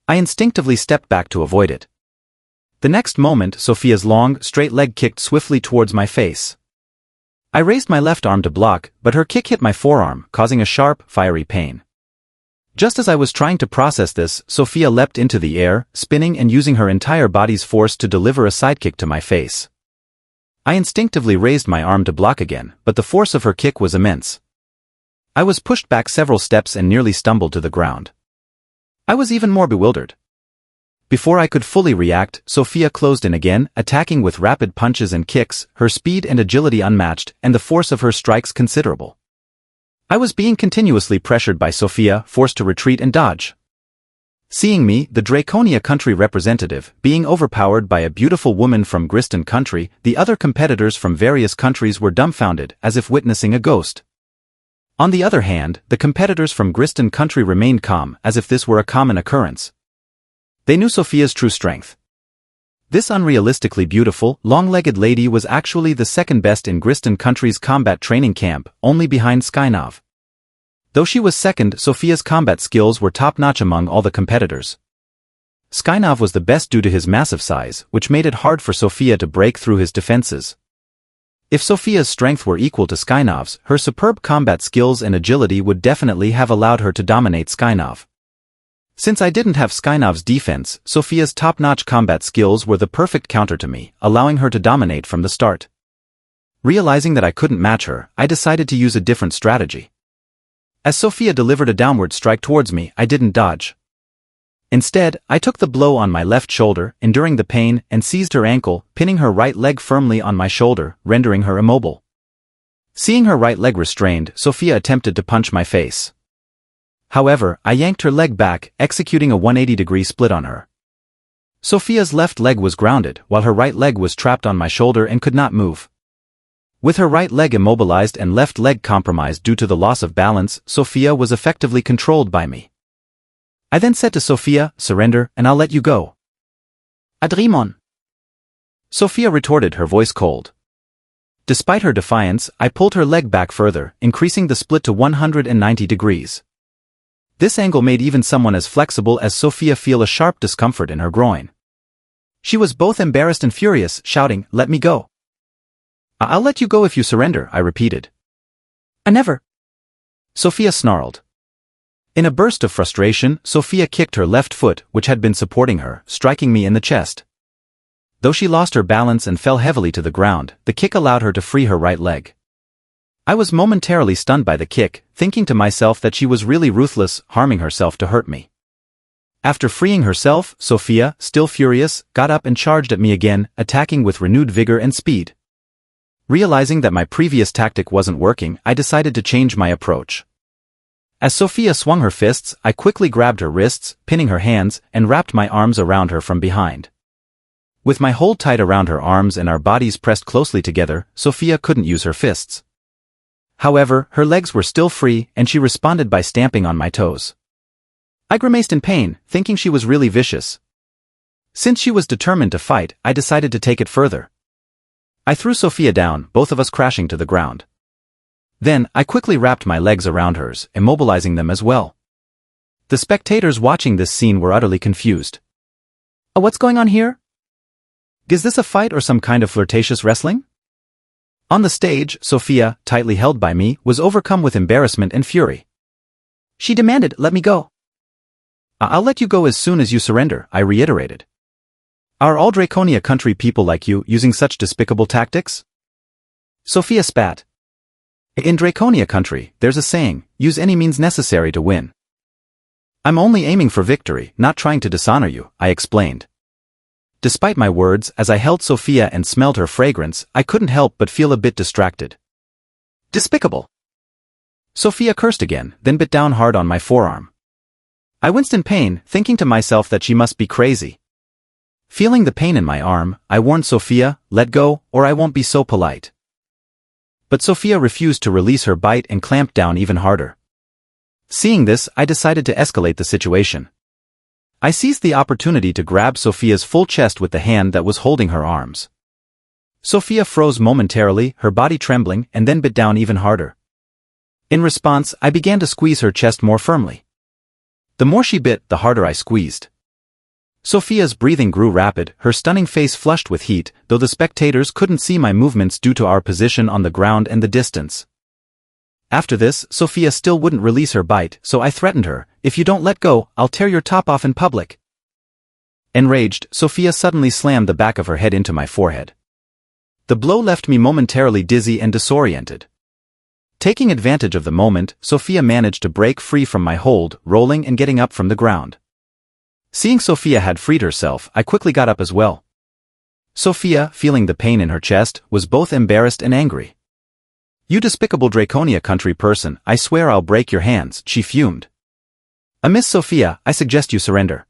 I instinctively stepped back to avoid it. The next moment, Sophia's long, straight leg kicked swiftly towards my face. I raised my left arm to block, but her kick hit my forearm, causing a sharp, fiery pain. Just as I was trying to process this, Sophia leapt into the air, spinning and using her entire body's force to deliver a sidekick to my face. I instinctively raised my arm to block again, but the force of her kick was immense. I was pushed back several steps and nearly stumbled to the ground. I was even more bewildered. Before I could fully react, Sophia closed in again, attacking with rapid punches and kicks, her speed and agility unmatched, and the force of her strikes considerable. I was being continuously pressured by Sophia, forced to retreat and dodge. Seeing me, the Draconia country representative, being overpowered by a beautiful woman from Gristan country, the other competitors from various countries were dumbfounded, as if witnessing a ghost. On the other hand, the competitors from Gristan country remained calm, as if this were a common occurrence. They knew Sophia's true strength. This unrealistically beautiful, long-legged lady was actually the second best in Gristan country's combat training camp, only behind Skynov. Though she was second, Sophia's combat skills were top-notch among all the competitors. Skynov was the best due to his massive size, which made it hard for Sophia to break through his defenses. If Sophia's strength were equal to Skynov's, her superb combat skills and agility would definitely have allowed her to dominate Skynov. Since I didn't have Skynov's defense, Sophia's top-notch combat skills were the perfect counter to me, allowing her to dominate from the start. Realizing that I couldn't match her, I decided to use a different strategy. As Sophia delivered a downward strike towards me, I didn't dodge. Instead, I took the blow on my left shoulder, enduring the pain, and seized her ankle, pinning her right leg firmly on my shoulder, rendering her immobile. Seeing her right leg restrained, Sophia attempted to punch my face. However, I yanked her leg back, executing a 180-degree split on her. Sophia's left leg was grounded, while her right leg was trapped on my shoulder and could not move. With her right leg immobilized and left leg compromised due to the loss of balance, Sophia was effectively controlled by me. I then said to Sophia, "Surrender, and I'll let you go." "Adrimon." Sophia retorted, her voice cold. Despite her defiance, I pulled her leg back further, increasing the split to 190 degrees. This angle made even someone as flexible as Sophia feel a sharp discomfort in her groin. She was both embarrassed and furious, shouting, "Let me go." "I'll let you go if you surrender," I repeated. "I never." Sophia snarled. In a burst of frustration, Sophia kicked her left foot, which had been supporting her, striking me in the chest. Though she lost her balance and fell heavily to the ground, the kick allowed her to free her right leg. I was momentarily stunned by the kick, thinking to myself that she was really ruthless, harming herself to hurt me. After freeing herself, Sophia, still furious, got up and charged at me again, attacking with renewed vigor and speed. Realizing that my previous tactic wasn't working, I decided to change my approach. As Sophia swung her fists, I quickly grabbed her wrists, pinning her hands, and wrapped my arms around her from behind. With my hold tight around her arms and our bodies pressed closely together, Sophia couldn't use her fists. However, her legs were still free, and she responded by stamping on my toes. I grimaced in pain, thinking she was really vicious. Since she was determined to fight, I decided to take it further. I threw Sophia down, both of us crashing to the ground. Then, I quickly wrapped my legs around hers, immobilizing them as well. The spectators watching this scene were utterly confused. "What's going on here? Is this a fight or some kind of flirtatious wrestling?" On the stage, Sophia, tightly held by me, was overcome with embarrassment and fury. She demanded, "Let me go." "I'll let you go as soon as you surrender," I reiterated. "Are all Draconia country people like you using such despicable tactics?" Sophia spat. "In Draconia country, there's a saying, use any means necessary to win." "I'm only aiming for victory, not trying to dishonor you," I explained. Despite my words, as I held Sophia and smelled her fragrance, I couldn't help but feel a bit distracted. "Despicable!" Sophia cursed again, then bit down hard on my forearm. I winced in pain, thinking to myself that she must be crazy. Feeling the pain in my arm, I warned Sophia, "Let go, or I won't be so polite." But Sophia refused to release her bite and clamped down even harder. Seeing this, I decided to escalate the situation. I seized the opportunity to grab Sophia's full chest with the hand that was holding her arms. Sophia froze momentarily, her body trembling, and then bit down even harder. In response, I began to squeeze her chest more firmly. The more she bit, the harder I squeezed. Sophia's breathing grew rapid, her stunning face flushed with heat, though the spectators couldn't see my movements due to our position on the ground and the distance. After this, Sophia still wouldn't release her bite, so I threatened her, "If you don't let go, I'll tear your top off in public." Enraged, Sophia suddenly slammed the back of her head into my forehead. The blow left me momentarily dizzy and disoriented. Taking advantage of the moment, Sophia managed to break free from my hold, rolling and getting up from the ground. Seeing Sophia had freed herself, I quickly got up as well. Sophia, feeling the pain in her chest, was both embarrassed and angry. "You despicable Draconia country person, I swear I'll break your hands," she fumed. "Miss Sophia, I suggest you surrender.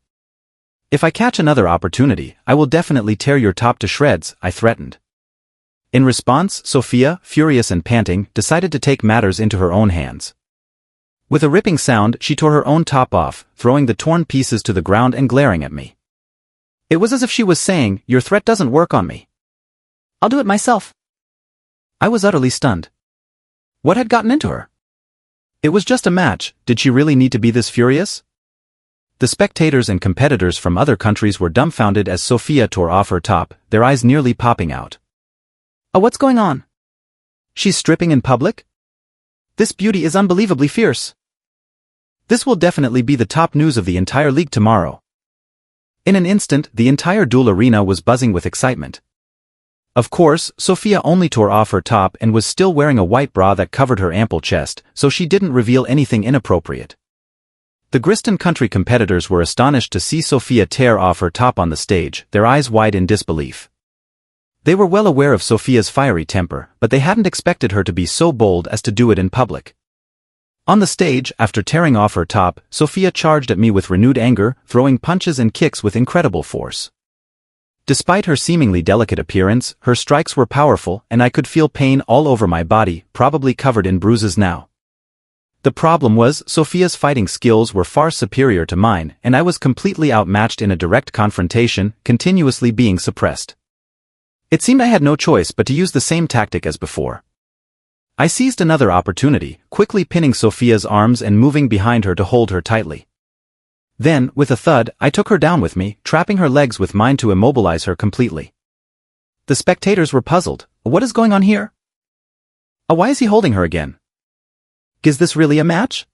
If I catch another opportunity, I will definitely tear your top to shreds," I threatened. In response, Sophia, furious and panting, decided to take matters into her own hands. With a ripping sound, she tore her own top off, throwing the torn pieces to the ground and glaring at me. It was as if she was saying, "Your threat doesn't work on me. I'll do it myself." I was utterly stunned. What had gotten into her? It was just a match, did she really need to be this furious? The spectators and competitors from other countries were dumbfounded as Sophia tore off her top, their eyes nearly popping out. "What's going on?" She's stripping in public? This beauty is unbelievably fierce. This will definitely be the top news of the entire league tomorrow. In an instant, the entire duel arena was buzzing with excitement. Of course, Sophia only tore off her top and was still wearing a white bra that covered her ample chest, so she didn't reveal anything inappropriate. The Griston Country competitors were astonished to see Sophia tear off her top on the stage, their eyes wide in disbelief. They were well aware of Sophia's fiery temper, but they hadn't expected her to be so bold as to do it in public. On the stage, after tearing off her top, Sophia charged at me with renewed anger, throwing punches and kicks with incredible force. Despite her seemingly delicate appearance, her strikes were powerful, and I could feel pain all over my body, probably covered in bruises now. The problem was, Sophia's fighting skills were far superior to mine, and I was completely outmatched in a direct confrontation, continuously being suppressed. It seemed I had no choice but to use the same tactic as before. I seized another opportunity, quickly pinning Sophia's arms and moving behind her to hold her tightly. Then, with a thud, I took her down with me, trapping her legs with mine to immobilize her completely. The spectators were puzzled. What is going on here? Why is he holding her again? Is this really a match?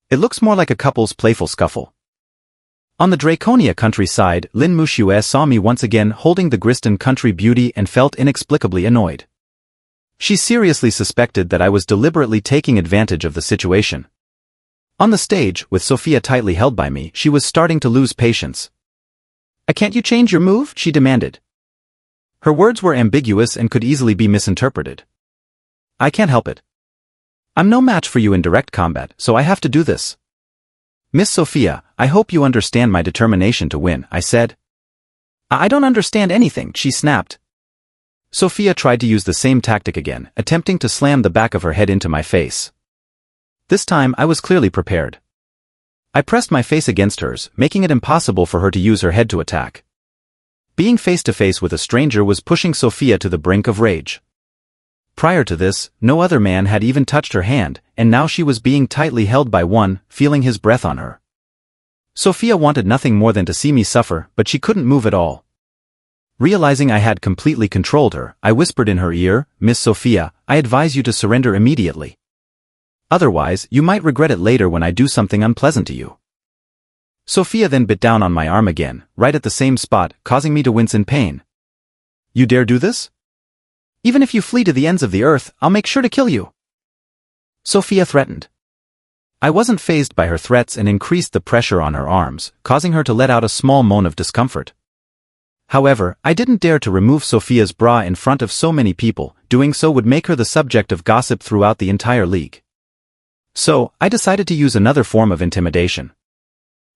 It looks more like a couple's playful scuffle. On the Draconia countryside, Lin Mushue saw me once again holding the Griston country beauty and felt inexplicably annoyed. She seriously suspected that I was deliberately taking advantage of the situation. On the stage, with Sophia tightly held by me, she was starting to lose patience. Can't you change your move?" she demanded. Her words were ambiguous and could easily be misinterpreted. "I can't help it. I'm no match for you in direct combat, so I have to do this." "Miss Sophia, I hope you understand my determination to win," I said. "I don't understand anything," she snapped. Sophia tried to use the same tactic again, attempting to slam the back of her head into my face. This time I was clearly prepared. I pressed my face against hers, making it impossible for her to use her head to attack. Being face-to-face with a stranger was pushing Sophia to the brink of rage. Prior to this, no other man had even touched her hand, and now she was being tightly held by one, feeling his breath on her. Sophia wanted nothing more than to see me suffer, but she couldn't move at all. Realizing I had completely controlled her, I whispered in her ear, "Miss Sophia, I advise you to surrender immediately. Otherwise, you might regret it later when I do something unpleasant to you." Sophia then bit down on my arm again, right at the same spot, causing me to wince in pain. "You dare do this? Even if you flee to the ends of the earth, I'll make sure to kill you," Sophia threatened. I wasn't fazed by her threats and increased the pressure on her arms, causing her to let out a small moan of discomfort. However, I didn't dare to remove Sophia's bra in front of so many people. Doing so would make her the subject of gossip throughout the entire league. So, I decided to use another form of intimidation.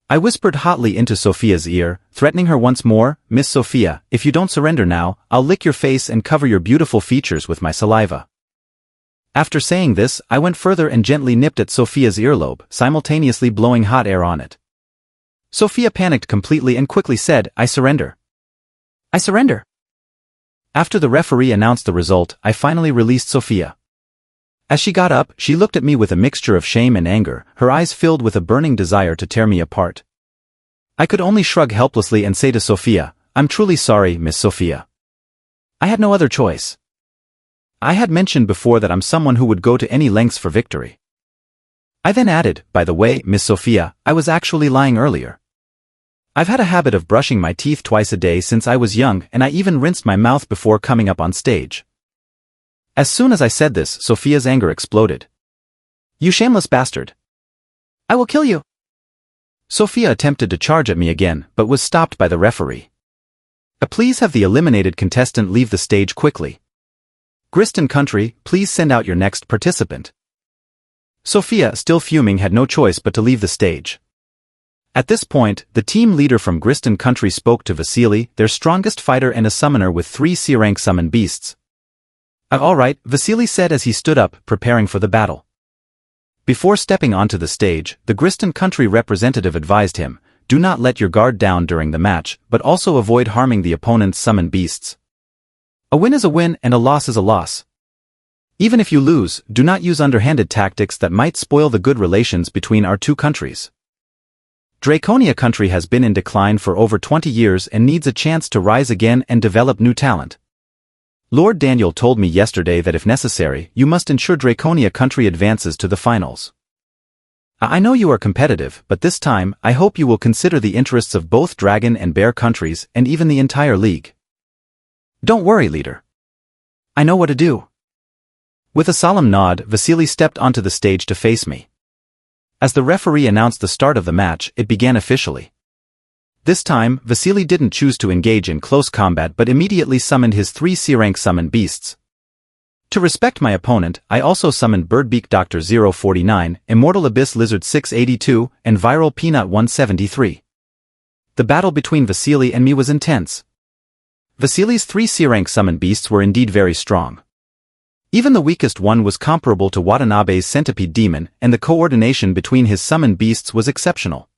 I whispered hotly into Sophia's ear, threatening her once more, "Miss Sophia, if you don't surrender now, I'll lick your face and cover your beautiful features with my saliva." After saying this, I went further and gently nipped at Sophia's earlobe, simultaneously blowing hot air on it. Sophia panicked completely and quickly said, "I surrender. I surrender." After the referee announced the result, I finally released Sophia. As she got up, she looked at me with a mixture of shame and anger, her eyes filled with a burning desire to tear me apart. I could only shrug helplessly and say to Sophia, "I'm truly sorry, Miss Sophia. I had no other choice. I had mentioned before that I'm someone who would go to any lengths for victory." I then added, "By the way, Miss Sophia, I was actually lying earlier. I've had a habit of brushing my teeth twice a day since I was young, and I even rinsed my mouth before coming up on stage." As soon as I said this, Sophia's anger exploded. "You shameless bastard. I will kill you." Sophia attempted to charge at me again, but was stopped by the referee. "Please have the eliminated contestant leave the stage quickly. Griston Country, please send out your next participant." Sophia, still fuming, had no choice but to leave the stage. At this point, the team leader from Griston Country spoke to Vasily, their strongest fighter and a summoner with 3 C-rank summon beasts. "All right," Vasily said as he stood up, preparing for the battle. Before stepping onto the stage, the Griston Country representative advised him, "Do not let your guard down during the match, but also avoid harming the opponent's summoned beasts. A win is a win and a loss is a loss. Even if you lose, do not use underhanded tactics that might spoil the good relations between our two countries. Draconia Country has been in decline for over 20 years and needs a chance to rise again and develop new talent. Lord Daniel told me yesterday that if necessary, you must ensure Draconia country advances to the finals. I know you are competitive, but this time, I hope you will consider the interests of both Dragon and Bear countries and even the entire league. Don't worry, leader. I know what to do. With a solemn nod, Vasily stepped onto the stage to face me. As the referee announced the start of the match, it began officially. This time, Vasily didn't choose to engage in close combat but immediately summoned his 3 C-rank summon beasts. To respect my opponent, I also summoned Birdbeak Doctor 049, Immortal Abyss Lizard 682, and Viral Peanut 173. The battle between Vasily and me was intense. Vasily's 3 C-rank summon beasts were indeed very strong. Even the weakest one was comparable to Watanabe's Centipede Demon, and the coordination between his summoned beasts was exceptional.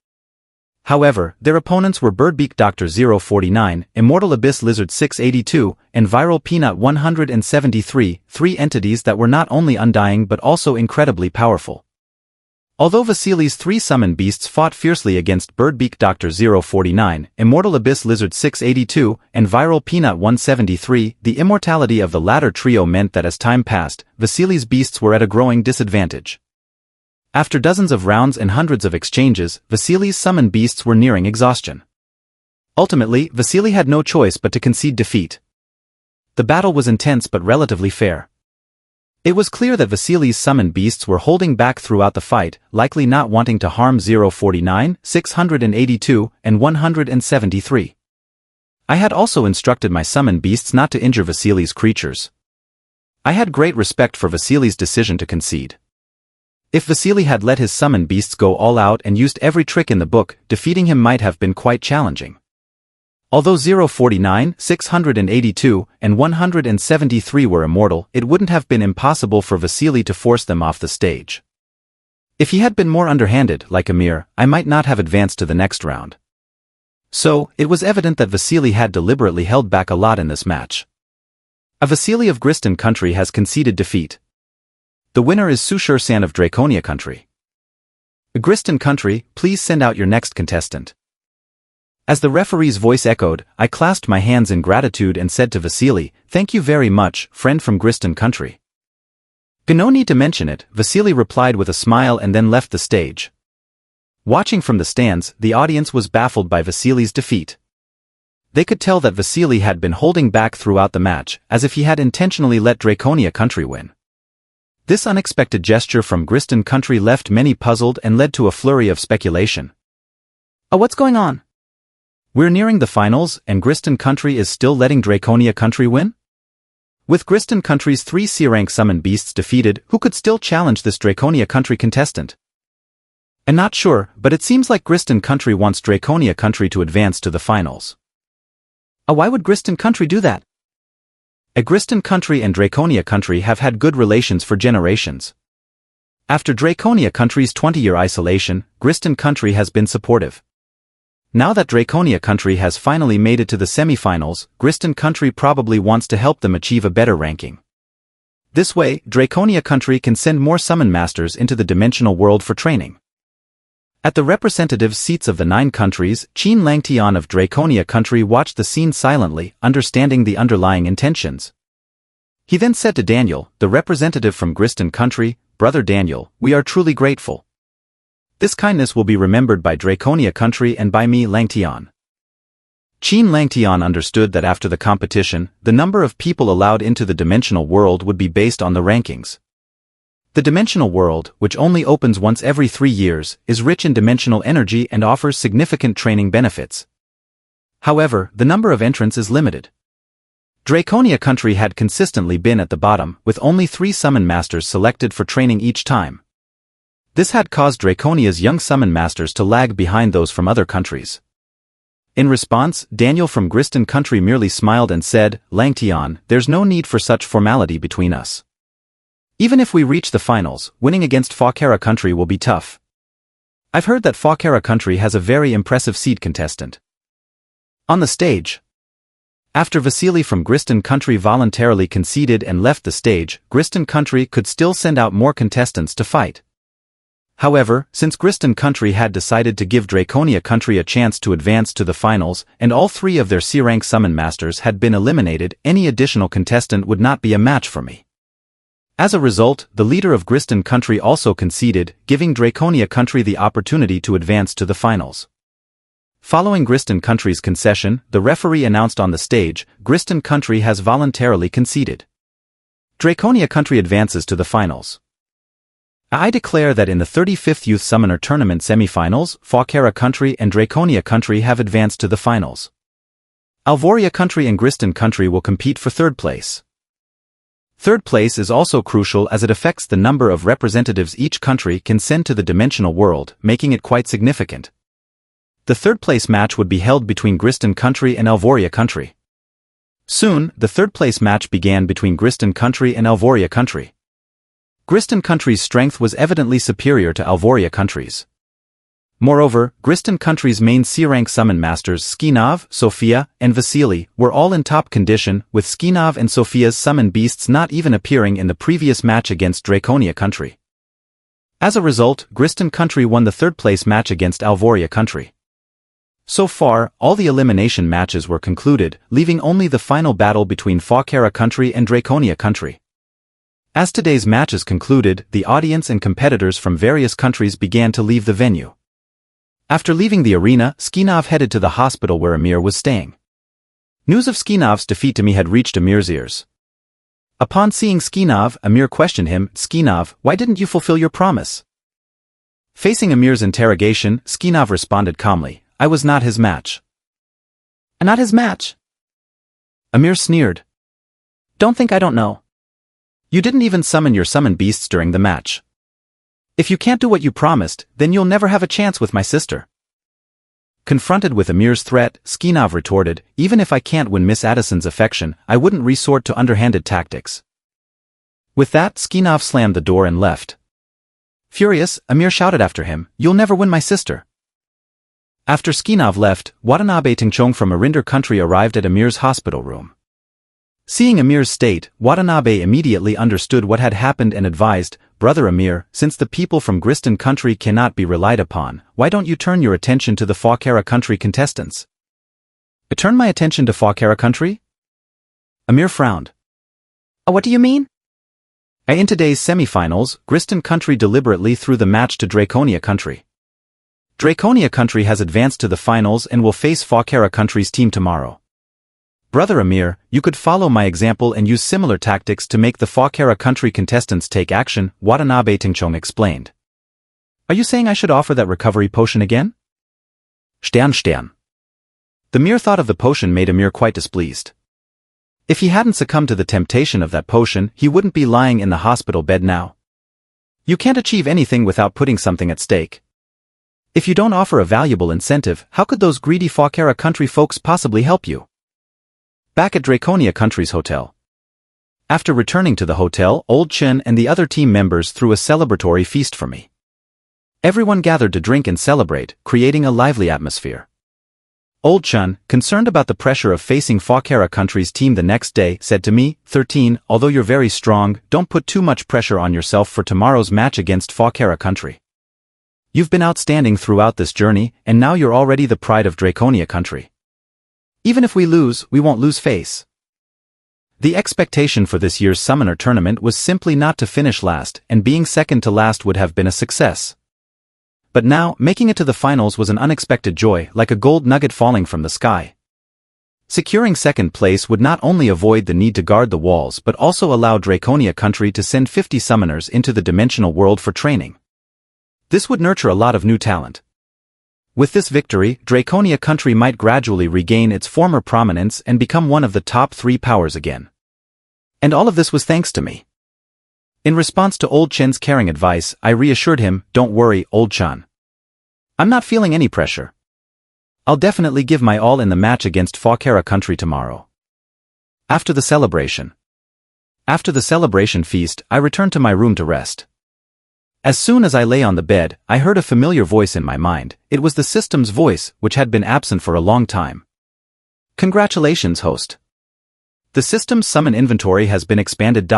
However, their opponents were Birdbeak Doctor 049, Immortal Abyss Lizard 682, and Viral Peanut 173, 3 entities that were not only undying but also incredibly powerful. Although Vasily's 3 summon beasts fought fiercely against Birdbeak Doctor 049, Immortal Abyss Lizard 682, and Viral Peanut 173, the immortality of the latter trio meant that as time passed, Vasily's beasts were at a growing disadvantage. After dozens of rounds and hundreds of exchanges, Vasily's summoned beasts were nearing exhaustion. Ultimately, Vasily had no choice but to concede defeat. The battle was intense but relatively fair. It was clear that Vasily's summoned beasts were holding back throughout the fight, likely not wanting to harm 049, 682, and 173. I had also instructed my summoned beasts not to injure Vasily's creatures. I had great respect for Vasily's decision to concede. If Vasily had let his summoned beasts go all out and used every trick in the book, defeating him might have been quite challenging. Although 049, 682, and 173 were immortal, it wouldn't have been impossible for Vasily to force them off the stage. If he had been more underhanded, like Amir, I might not have advanced to the next round. So, it was evident that Vasily had deliberately held back a lot in this match. A Vasily of Gristan country has conceded defeat. The winner is Sushur-san of Draconia country. Gristan country, please send out your next contestant. As the referee's voice echoed, I clasped my hands in gratitude and said to Vasily, "Thank you very much, friend from Gristan country." No need to mention it, Vasily replied with a smile and then left the stage. Watching from the stands, the audience was baffled by Vasily's defeat. They could tell that Vasily had been holding back throughout the match, as if he had intentionally let Draconia country win. This unexpected gesture from Gristan country left many puzzled and led to a flurry of speculation. What's going on? We're nearing the finals, and Gristan country is still letting Draconia country win? With Gristan country's 3 C-rank summon beasts defeated, who could still challenge this Draconia country contestant? I'm not sure, but it seems like Gristan country wants Draconia country to advance to the finals. Why would Gristan country do that? Gristan country and Draconia country have had good relations for generations. After Draconia country's 20-year isolation, Gristan country has been supportive. Now that Draconia country has finally made it to the semi-finals, Gristan country probably wants to help them achieve a better ranking. This way, Draconia country can send more summon masters into the dimensional world for training. At the representative seats of the 9 countries, Qin Langtian of Draconia country watched the scene silently, understanding the underlying intentions. He then said to Daniel, the representative from Gristan country, "Brother Daniel, we are truly grateful. This kindness will be remembered by Draconia country and by me, Langtian." Qin Langtian understood that after the competition, the number of people allowed into the dimensional world would be based on the rankings. The dimensional world, which only opens once every 3 years, is rich in dimensional energy and offers significant training benefits. However, the number of entrants is limited. Draconia country had consistently been at the bottom, with only 3 summon masters selected for training each time. This had caused Draconia's young summon masters to lag behind those from other countries. In response, Daniel from Gristan country merely smiled and said, "Langtian, there's no need for such formality between us. Even if we reach the finals, winning against Fakara country will be tough. I've heard that Fakara country has a very impressive seed contestant." On the stage. After Vasily from Gristan country voluntarily conceded and left the stage, Gristan country could still send out more contestants to fight. However, since Gristan country had decided to give Draconia country a chance to advance to the finals, and all 3 of their C-rank summon masters had been eliminated, any additional contestant would not be a match for me. As a result, the leader of Gristan country also conceded, giving Draconia country the opportunity to advance to the finals. Following Gristan country's concession, the referee announced on the stage, Gristan country has voluntarily conceded. Draconia country advances to the finals. I declare that in the 35th Youth Summoner Tournament semi-finals, Falkera country and Draconia country have advanced to the finals. Alvoria country and Gristan country will compete for 3rd place. 3rd place is also crucial as it affects the number of representatives each country can send to the dimensional world, making it quite significant. The 3rd place match would be held between Gristan country and Alvoria country. Soon, the 3rd place match began between Gristan country and Alvoria country. Gristan country's strength was evidently superior to Alvoria country's. Moreover, Gristan country's main C-rank summon masters Skinov, Sofia, and Vasily were all in top condition, with Skinov and Sofia's summon beasts not even appearing in the previous match against Draconia country. As a result, Gristan country won the 3rd place match against Alvoria country. So far, all the elimination matches were concluded, leaving only the final battle between Falkera country and Draconia country. As today's matches concluded, the audience and competitors from various countries began to leave the venue. After leaving the arena, Skinov headed to the hospital where Amir was staying. News of Skinov's defeat to me had reached Amir's ears. Upon seeing Skinov, Amir questioned him, "Skinov, why didn't you fulfill your promise?" Facing Amir's interrogation, Skinov responded calmly, "I was not his match." "Not his match?" Amir sneered. "Don't think I don't know. You didn't even summon your summon beasts during the match. If you can't do what you promised, then you'll never have a chance with my sister." Confronted with Amir's threat, Skinov retorted, "Even if I can't win Miss Addison's affection, I wouldn't resort to underhanded tactics." With that, Skinov slammed the door and left. Furious, Amir shouted after him, "You'll never win my sister." After Skinov left, Watanabe Tingchong from Arinder country arrived at Amir's hospital room. Seeing Amir's state, Watanabe immediately understood what had happened and advised, "Brother Amir, since the people from Gristan country cannot be relied upon, why don't you turn your attention to the Falkera country contestants?" "Turn my attention to Falkera country?" Amir frowned. "What do you mean?" In today's semi-finals, Gristan country deliberately threw the match to Draconia country. Draconia country has advanced to the finals and will face Falkera country's team tomorrow. Brother Amir, you could follow my example and use similar tactics to make the Falkera country contestants take action, Watanabe Tingchong explained. "Are you saying I should offer that recovery potion again?" Stern. The mere thought of the potion made Amir quite displeased. If he hadn't succumbed to the temptation of that potion, he wouldn't be lying in the hospital bed now. You can't achieve anything without putting something at stake. If you don't offer a valuable incentive, how could those greedy Falkera country folks possibly help you? Back at Draconia country's hotel. After returning to the hotel, Old Chen and the other team members threw a celebratory feast for me. Everyone gathered to drink and celebrate, creating a lively atmosphere. Old Chen, concerned about the pressure of facing Falkera country's team the next day, said to me, 13, although you're very strong, don't put too much pressure on yourself for tomorrow's match against Falkera country. You've been outstanding throughout this journey, and now you're already the pride of Draconia country. Even if we lose, we won't lose face." The expectation for this year's Summoner Tournament was simply not to finish last, and being second to last would have been a success. But now, making it to the finals was an unexpected joy, like a gold nugget falling from the sky. Securing second place would not only avoid the need to guard the walls but also allow Draconia country to send 50 summoners into the dimensional world for training. This would nurture a lot of new talent. With this victory, Draconia country might gradually regain its former prominence and become one of the top 3 powers again. And all of this was thanks to me. In response to Old Chen's caring advice, I reassured him, "Don't worry, Old Chen. I'm not feeling any pressure. I'll definitely give my all in the match against Falkera country tomorrow." After the celebration feast, I returned to my room to rest. As soon as I lay on the bed, I heard a familiar voice in my mind. It was the system's voice, which had been absent for a long time. "Congratulations, host. The system's summon inventory has been expanded.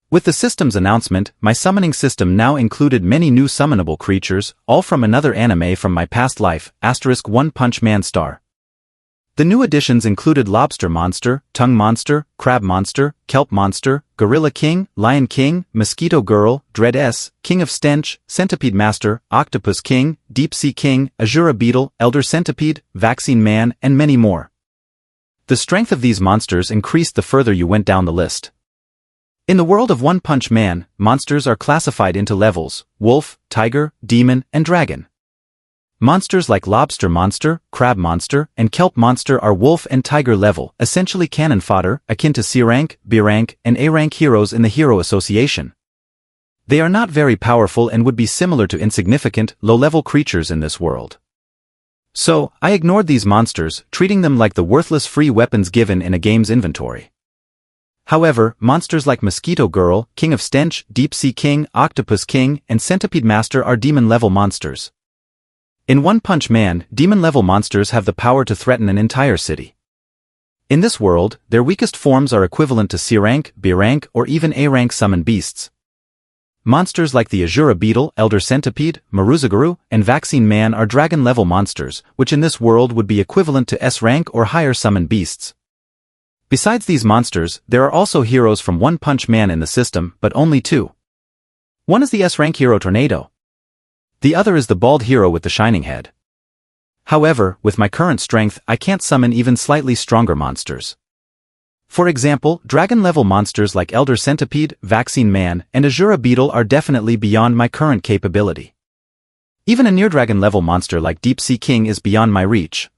With the system's announcement, my summoning system now included many new summonable creatures, all from another anime from my past life, *One Punch Man star. The new additions included Lobster Monster, Tongue Monster, Crab Monster, Kelp Monster, Gorilla King, Lion King, Mosquito Girl, Dread S, King of Stench, Centipede Master, Octopus King, Deep Sea King, Azura Beetle, Elder Centipede, Vaccine Man, and many more. The strength of these monsters increased the further you went down the list. In the world of One Punch Man, monsters are classified into levels: wolf, tiger, demon, and dragon. Monsters like Lobster Monster, Crab Monster, and Kelp Monster are wolf and tiger level, essentially cannon fodder, akin to C rank, B rank, and A rank heroes in the Hero Association. They are not very powerful and would be similar to insignificant, low-level creatures in this world. So, I ignored these monsters, treating them like the worthless free weapons given in a game's inventory. However, monsters like Mosquito Girl, King of Stench, Deep Sea King, Octopus King, and Centipede Master are demon-level monsters. In One Punch Man, demon-level monsters have the power to threaten an entire city. In this world, their weakest forms are equivalent to C rank, B rank, or even A rank summon beasts. Monsters like the Azura Beetle, Elder Centipede, Maruzagaru, and Vaccine Man are dragon-level monsters, which in this world would be equivalent to S rank or higher summon beasts. Besides these monsters, there are also heroes from One Punch Man in the system, but only two. One is the S rank hero Tornado. The other is the bald hero with the shining head. However, with my current strength, I can't summon even slightly stronger monsters. For example, dragon-level monsters like Elder Centipede, Vaccine Man, and Azura Beetle are definitely beyond my current capability. Even a near-dragon-level monster like Deep Sea King is beyond my reach.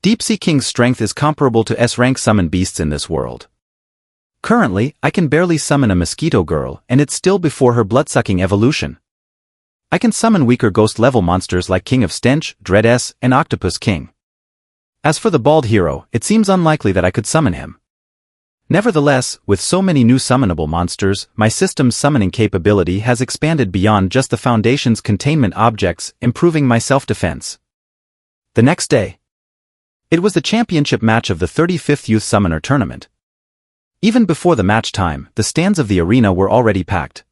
Deep Sea King's strength is comparable to S-rank summon beasts in this world. Currently, I can barely summon a Mosquito Girl, and it's still before her blood-sucking evolution. I can summon weaker ghost-level monsters like King of Stench, Dread S, and Octopus King. As for the bald hero, it seems unlikely that I could summon him. Nevertheless, with so many new summonable monsters, my system's summoning capability has expanded beyond just the Foundation's containment objects, improving my self-defense. The next day, it was the championship match of the 35th Youth Summoner Tournament. Even before the match time, the stands of the arena were already packed.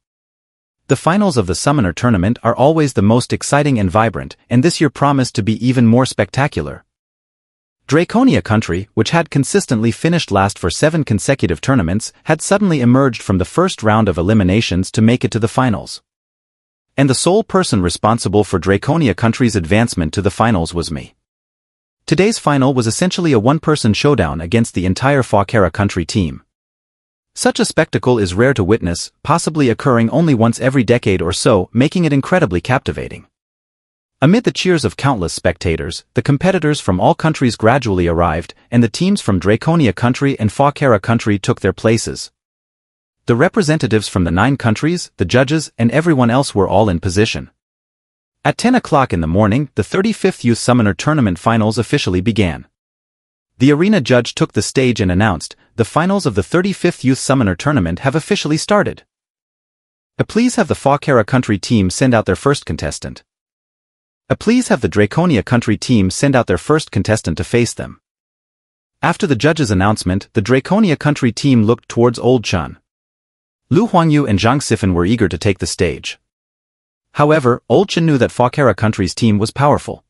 The finals of the Summoner Tournament are always the most exciting and vibrant, and this year promised to be even more spectacular. Draconia Country, which had consistently finished last for 7 consecutive tournaments, had suddenly emerged from the first round of eliminations to make it to the finals. And the sole person responsible for Draconia Country's advancement to the finals was me. Today's final was essentially a one-person showdown against the entire Fawkera Country team. Such a spectacle is rare to witness, possibly occurring only once every decade or so, making it incredibly captivating. Amid the cheers of countless spectators, the competitors from all countries gradually arrived, and the teams from Draconia Country and Fawkera Country took their places. The representatives from the 9 countries, the judges, and everyone else were all in position. At 10 o'clock in the morning, the 35th Youth Summoner Tournament finals officially began. The arena judge took the stage and announced, "The finals of the 35th Youth Summoner Tournament have officially started. Please have the Fawkera Country team send out their first contestant. Please have the Draconia Country team send out their first contestant to face them." After the judge's announcement, the Draconia Country team looked towards Old Chun. Lu Huangyu and Zhang Sifan were eager to take the stage. However, Old Chun knew that Fawkera Country's team was powerful.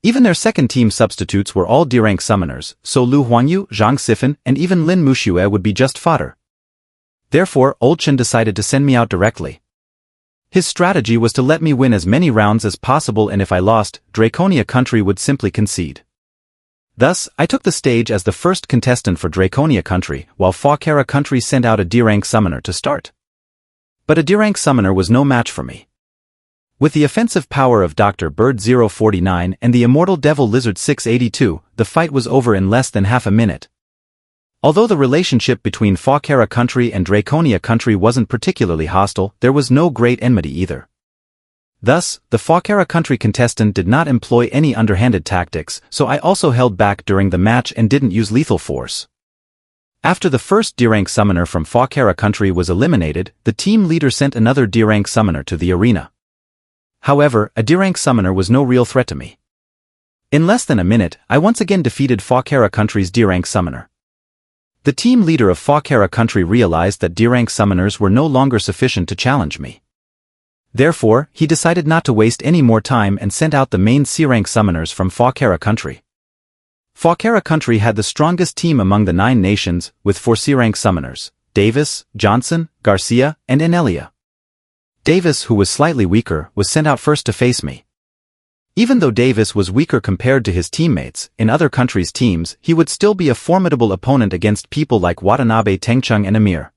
Even their second-team substitutes were all D-rank summoners, so Lu Huangyu, Zhang Sifan, and even Lin Muxue would be just fodder. Therefore, Old Chun decided to send me out directly. His strategy was to let me win as many rounds as possible, and if I lost, Draconia Country would simply concede. Thus, I took the stage as the first contestant for Draconia Country, while Fawkera Country sent out a D-rank summoner to start. But a D-rank summoner was no match for me. With the offensive power of Dr. Bird 049 and the Immortal Devil Lizard 682, the fight was over in less than half a minute. Although the relationship between Fawkera Country and Draconia Country wasn't particularly hostile, there was no great enmity either. Thus, the Fawkera Country contestant did not employ any underhanded tactics, so I also held back during the match and didn't use lethal force. After the first D-rank summoner from Fawkera Country was eliminated, the team leader sent another D-rank summoner to the arena. However, a D-rank summoner was no real threat to me. In less than a minute, I once again defeated Fawkera Country's D-rank summoner. The team leader of Fawkera country realized that D-rank summoners were no longer sufficient to challenge me. Therefore, he decided not to waste any more time and sent out the main C-rank summoners from Fawkera country. Fawkera country had the strongest team among the 9 nations, with 4 C-rank summoners: Davis, Johnson, Garcia, and Enelia. Davis, who was slightly weaker, was sent out first to face me. Even though Davis was weaker compared to his teammates in other countries' teams, he would still be a formidable opponent against people like Watanabe, Tengchung, and Amir.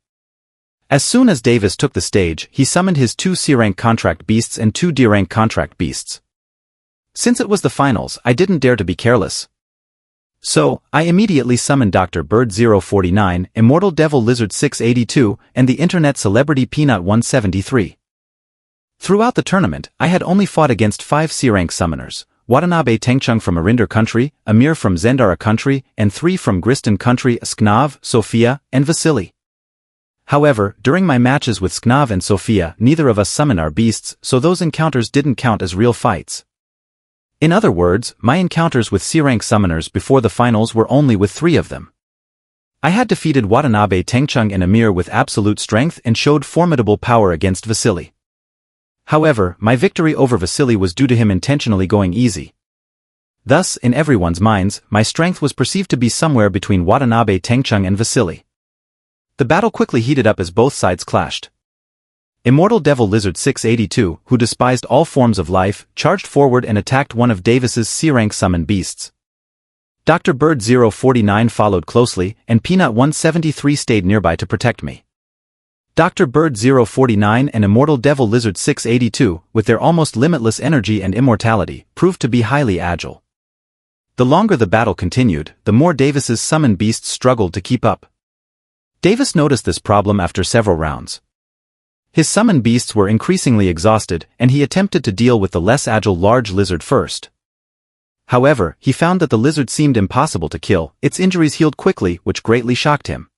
As soon as Davis took the stage, he summoned his 2 C-rank contract beasts and 2 D-rank contract beasts. Since it was the finals, I didn't dare to be careless. So, I immediately summoned Dr. Bird 049, Immortal Devil Lizard 682, and the internet celebrity Peanut 173. Throughout the tournament, I had only fought against 5 C-rank summoners: Watanabe Tengchung from Arinder country, Amir from Zendara country, and 3 from Gristan country: Sknav, Sofia, and Vasily. However, during my matches with Sknav and Sofia, neither of us summoned our beasts, so those encounters didn't count as real fights. In other words, my encounters with C-rank summoners before the finals were only with 3 of them. I had defeated Watanabe Tengchung and Amir with absolute strength and showed formidable power against Vasily. However, my victory over Vasily was due to him intentionally going easy. Thus, in everyone's minds, my strength was perceived to be somewhere between Watanabe Tengchung and Vasily. The battle quickly heated up as both sides clashed. Immortal Devil Lizard 682, who despised all forms of life, charged forward and attacked one of Davis's C-rank summoned beasts. Dr. Bird 049 followed closely, and Peanut 173 stayed nearby to protect me. Dr. Bird 049 and Immortal Devil Lizard 682, with their almost limitless energy and immortality, proved to be highly agile. The longer the battle continued, the more Davis's summoned beasts struggled to keep up. Davis noticed this problem after several rounds. His summoned beasts were increasingly exhausted, and he attempted to deal with the less agile large lizard first. However, he found that the lizard seemed impossible to kill. Its injuries healed quickly, which greatly shocked him.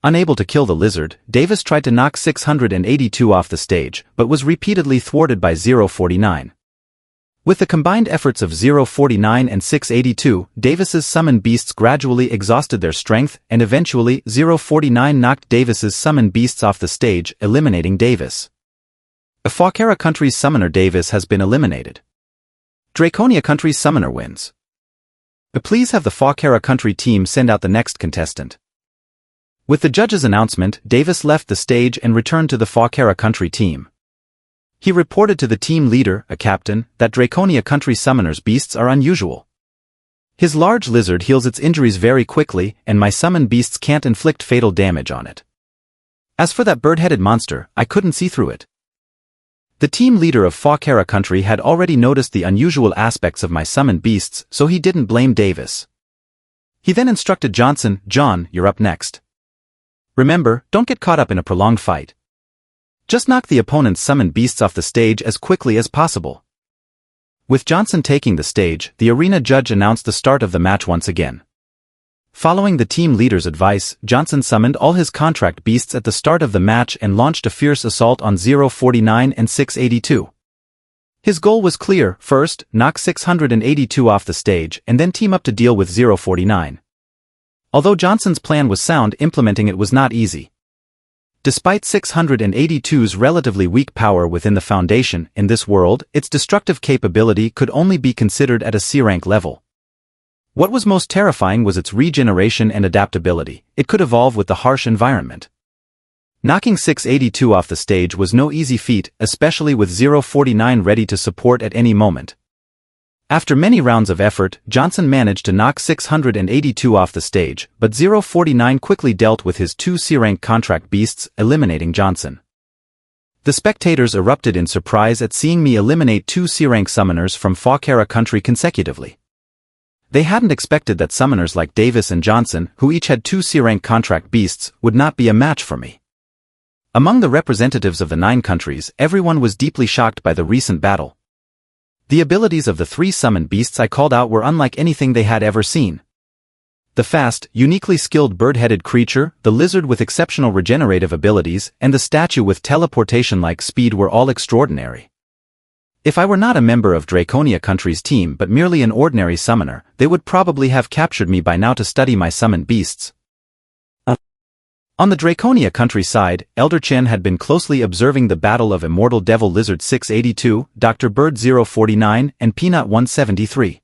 Unable to kill the lizard, Davis tried to knock 682 off the stage, but was repeatedly thwarted by 049. With the combined efforts of 049 and 682, Davis's summoned beasts gradually exhausted their strength, and eventually 049 knocked Davis's summoned beasts off the stage, eliminating Davis. A Fawkera country's summoner Davis has been eliminated. Draconia country's summoner wins. Please have the Fawkera country team send out the next contestant. With the judge's announcement, Davis left the stage and returned to the Fawkera country team. He reported to the team leader, a captain, that Draconia country summoners' beasts are unusual. His large lizard heals its injuries very quickly, and my summoned beasts can't inflict fatal damage on it. As for that bird-headed monster, I couldn't see through it. The team leader of Fawkera country had already noticed the unusual aspects of my summoned beasts, so he didn't blame Davis. He then instructed Johnson, "John, you're up next. Remember, don't get caught up in a prolonged fight. Just knock the opponent's summoned beasts off the stage as quickly as possible." With Johnson taking the stage, the arena judge announced the start of the match once again. Following the team leader's advice, Johnson summoned all his contract beasts at the start of the match and launched a fierce assault on 049 and 682. His goal was clear: first, knock 682 off the stage, and then team up to deal with 049. Although Johnson's plan was sound, implementing it was not easy. Despite 682's relatively weak power within the Foundation in this world, its destructive capability could only be considered at a C-rank level. What was most terrifying was its regeneration and adaptability. It could evolve with the harsh environment. Knocking 682 off the stage was no easy feat, especially with 049 ready to support at any moment. After many rounds of effort, Johnson managed to knock 682 off the stage, but 049 quickly dealt with his 2 C-rank contract beasts, eliminating Johnson. The spectators erupted in surprise at seeing me eliminate 2 C-rank summoners from Fawkera country consecutively. They hadn't expected that summoners like Davis and Johnson, who each had 2 C-rank contract beasts, would not be a match for me. Among the representatives of the 9 countries, everyone was deeply shocked by the recent battle. The abilities of the 3 summoned beasts I called out were unlike anything they had ever seen. The fast, uniquely skilled bird-headed creature, the lizard with exceptional regenerative abilities, and the statue with teleportation-like speed were all extraordinary. If I were not a member of Draconia country's team but merely an ordinary summoner, they would probably have captured me by now to study my summoned beasts. On the Draconia countryside, Elder Chen had been closely observing the battle of Immortal Devil Lizard 682, Dr. Bird 049, and Peanut 173.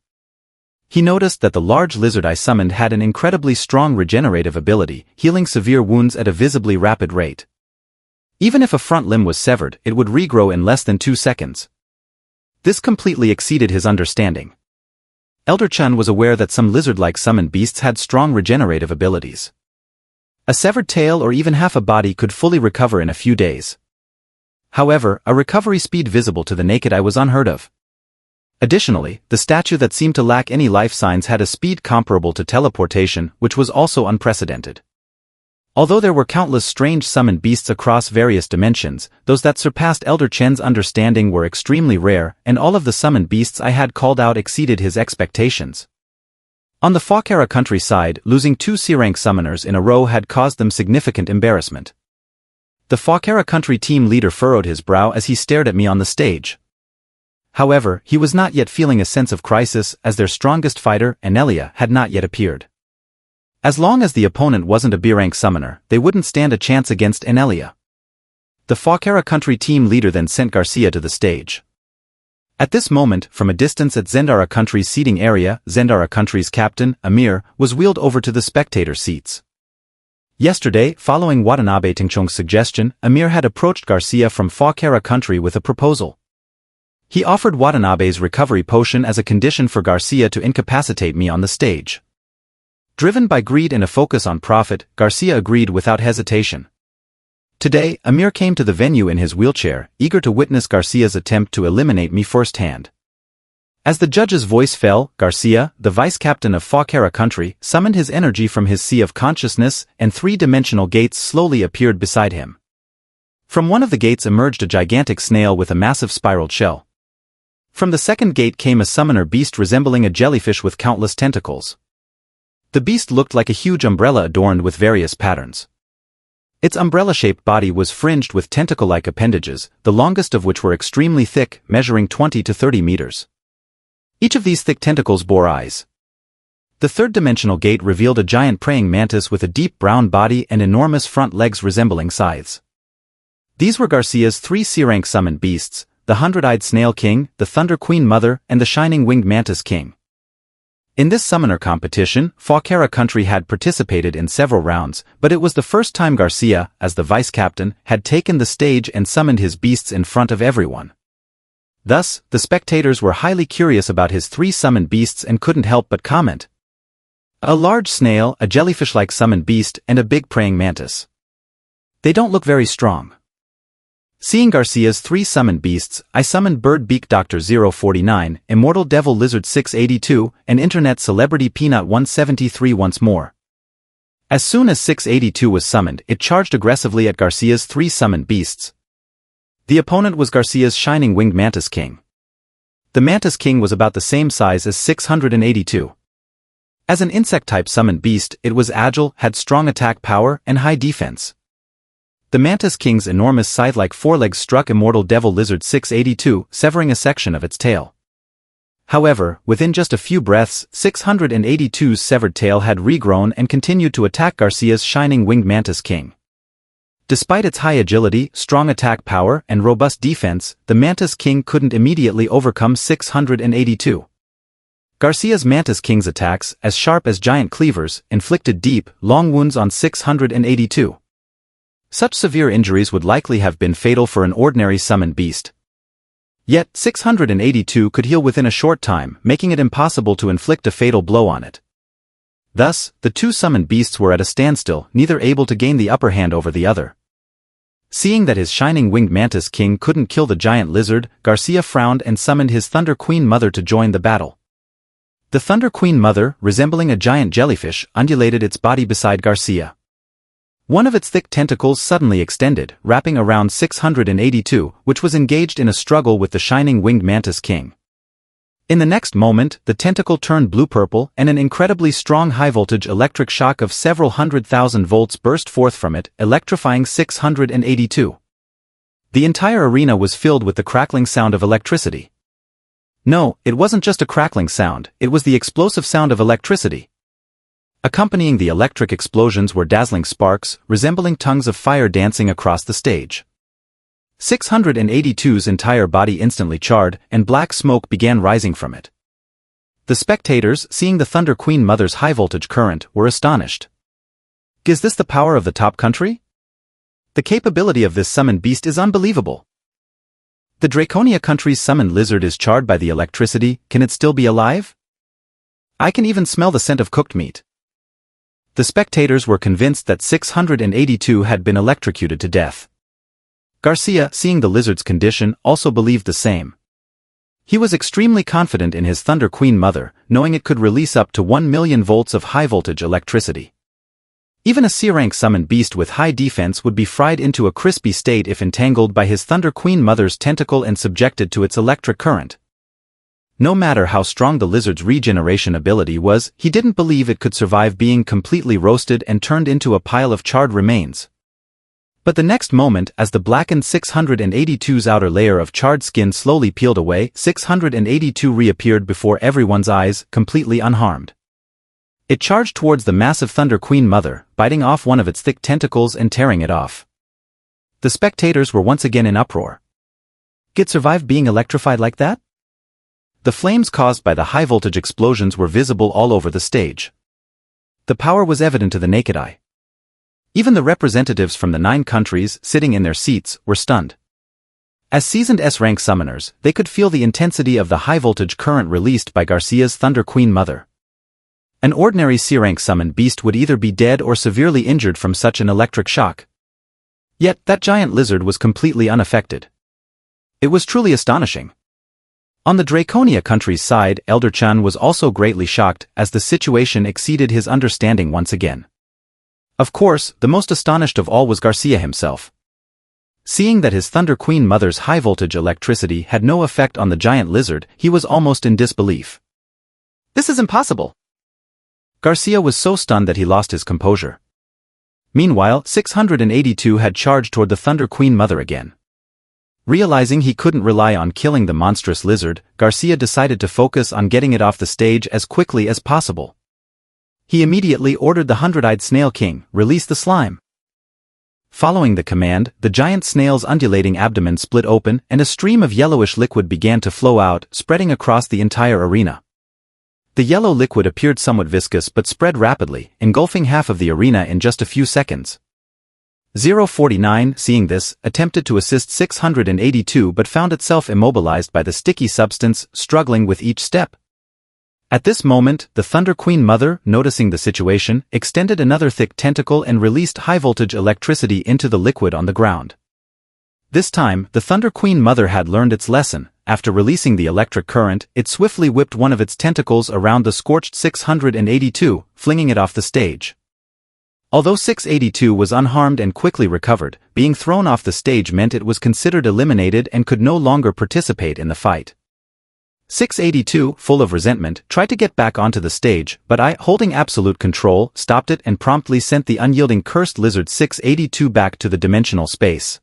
He noticed that the large lizard I summoned had an incredibly strong regenerative ability, healing severe wounds at a visibly rapid rate. Even if a front limb was severed, it would regrow in less than 2 seconds. This completely exceeded his understanding. Elder Chen was aware that some lizard-like summoned beasts had strong regenerative abilities. A severed tail or even half a body could fully recover in a few days. However, a recovery speed visible to the naked eye was unheard of. Additionally, the statue that seemed to lack any life signs had a speed comparable to teleportation, which was also unprecedented. Although there were countless strange summoned beasts across various dimensions, those that surpassed Elder Chen's understanding were extremely rare, and all of the summoned beasts I had called out exceeded his expectations. On the Fawkera countryside, losing 2 C-rank summoners in a row had caused them significant embarrassment. The Fawkera country team leader furrowed his brow as he stared at me on the stage. However, he was not yet feeling a sense of crisis as their strongest fighter, Annihilated, had not yet appeared. As long as the opponent wasn't a B-rank summoner, they wouldn't stand a chance against Annihilated. The Fawkera country team leader then sent Garcia to the stage. At this moment, from a distance at Zendara country's seating area, Zendara country's captain, Amir, was wheeled over to the spectator seats. Yesterday, following Watanabe Tingchong's suggestion, Amir had approached Garcia from Fawkera country with a proposal. He offered Watanabe's recovery potion as a condition for Garcia to incapacitate me on the stage. Driven by greed and a focus on profit, Garcia agreed without hesitation. Today, Amir came to the venue in his wheelchair, eager to witness Garcia's attempt to eliminate me firsthand. As the judge's voice fell, Garcia, the vice-captain of Fawkera country, summoned his energy from his sea of consciousness, and 3-dimensional gates slowly appeared beside him. From one of the gates emerged a gigantic snail with a massive spiraled shell. From the second gate came a summoner beast resembling a jellyfish with countless tentacles. The beast looked like a huge umbrella adorned with various patterns. Its umbrella-shaped body was fringed with tentacle-like appendages, the longest of which were extremely thick, measuring 20 to 30 meters. Each of these thick tentacles bore eyes. The third-dimensional gate revealed a giant praying mantis with a deep brown body and enormous front legs resembling scythes. These were Garcia's 3 C-rank summoned beasts, the 100-eyed Snail King, the Thunder Queen Mother, and the Shining Winged Mantis King. In this summoner competition, Fawkera country had participated in several rounds, but it was the first time Garcia, as the vice-captain, had taken the stage and summoned his beasts in front of everyone. Thus, the spectators were highly curious about his 3 summoned beasts and couldn't help but comment. A large snail, a jellyfish-like summoned beast, and a big praying mantis. They don't look very strong. Seeing Garcia's 3 summoned beasts, I summoned Bird Beak Dr. 049, Immortal Devil Lizard 682, and Internet Celebrity Peanut 173 once more. As soon as 682 was summoned, it charged aggressively at Garcia's 3 summoned beasts. The opponent was Garcia's Shining Winged Mantis King. The Mantis King was about the same size as 682. As an insect-type summoned beast, it was agile, had strong attack power, and high defense. The Mantis King's enormous scythe-like forelegs struck Immortal Devil Lizard 682, severing a section of its tail. However, within just a few breaths, 682's severed tail had regrown and continued to attack Garcia's Shining Winged Mantis King. Despite its high agility, strong attack power, and robust defense, the Mantis King couldn't immediately overcome 682. Garcia's Mantis King's attacks, as sharp as giant cleavers, inflicted deep, long wounds on 682. Such severe injuries would likely have been fatal for an ordinary summoned beast. Yet, 682 could heal within a short time, making it impossible to inflict a fatal blow on it. Thus, the 2 summoned beasts were at a standstill, neither able to gain the upper hand over the other. Seeing that his Shining Winged Mantis King couldn't kill the giant lizard, Garcia frowned and summoned his Thunder Queen Mother to join the battle. The Thunder Queen Mother, resembling a giant jellyfish, undulated its body beside Garcia. One of its thick tentacles suddenly extended, wrapping around 682, which was engaged in a struggle with the Shining Winged Mantis King. In the next moment, the tentacle turned blue-purple, and an incredibly strong high-voltage electric shock of several 100,000 volts burst forth from it, electrifying 682. The entire arena was filled with the crackling sound of electricity. No, it wasn't just a crackling sound, it was the explosive sound of electricity. Accompanying the electric explosions were dazzling sparks, resembling tongues of fire dancing across the stage. 682's entire body instantly charred, and black smoke began rising from it. The spectators, seeing the Thunder Queen Mother's high-voltage current, were astonished. Is this the power of the top country? The capability of this summoned beast is unbelievable. The Draconia country's summoned lizard is charred by the electricity, can it still be alive? I can even smell the scent of cooked meat. The spectators were convinced that 682 had been electrocuted to death. Garcia, seeing the lizard's condition, also believed the same. He was extremely confident in his Thunder Queen Mother, knowing it could release up to 1 million volts of high-voltage electricity. Even a C-rank summoned beast with high defense would be fried into a crispy state if entangled by his Thunder Queen Mother's tentacle and subjected to its electric current. No matter how strong the lizard's regeneration ability was, he didn't believe it could survive being completely roasted and turned into a pile of charred remains. But the next moment, as the blackened 682's outer layer of charred skin slowly peeled away, 682 reappeared before everyone's eyes, completely unharmed. It charged towards the massive Thunder Queen Mother, biting off one of its thick tentacles and tearing it off. The spectators were once again in uproar. It survived being electrified like that? The flames caused by the high-voltage explosions were visible all over the stage. The power was evident to the naked eye. Even the representatives from the 9 countries, sitting in their seats, were stunned. As seasoned S-rank summoners, they could feel the intensity of the high-voltage current released by Garcia's Thunder Queen Mother. An ordinary C-rank summoned beast would either be dead or severely injured from such an electric shock. Yet, that giant lizard was completely unaffected. It was truly astonishing. On the Draconia country's side, Elder Chan was also greatly shocked, as the situation exceeded his understanding once again. Of course, the most astonished of all was Garcia himself. Seeing that his Thunder Queen Mother's high-voltage electricity had no effect on the giant lizard, he was almost in disbelief. This is impossible! Garcia was so stunned that he lost his composure. Meanwhile, 682 had charged toward the Thunder Queen Mother again. Realizing he couldn't rely on killing the monstrous lizard, Garcia decided to focus on getting it off the stage as quickly as possible. He immediately ordered the hundred-eyed Snail King, release the slime. Following the command, the giant snail's undulating abdomen split open and a stream of yellowish liquid began to flow out, spreading across the entire arena. The yellow liquid appeared somewhat viscous but spread rapidly, engulfing half of the arena in just a few seconds. 049, seeing this, attempted to assist 682 but found itself immobilized by the sticky substance, struggling with each step. At this moment, the Thunder Queen Mother, noticing the situation, extended another thick tentacle and released high-voltage electricity into the liquid on the ground. This time, the Thunder Queen Mother had learned its lesson. After releasing the electric current, it swiftly whipped one of its tentacles around the scorched 682, flinging it off the stage. Although 682 was unharmed and quickly recovered, being thrown off the stage meant it was considered eliminated and could no longer participate in the fight. 682, full of resentment, tried to get back onto the stage, but I, holding absolute control, stopped it and promptly sent the unyielding cursed lizard 682 back to the dimensional space.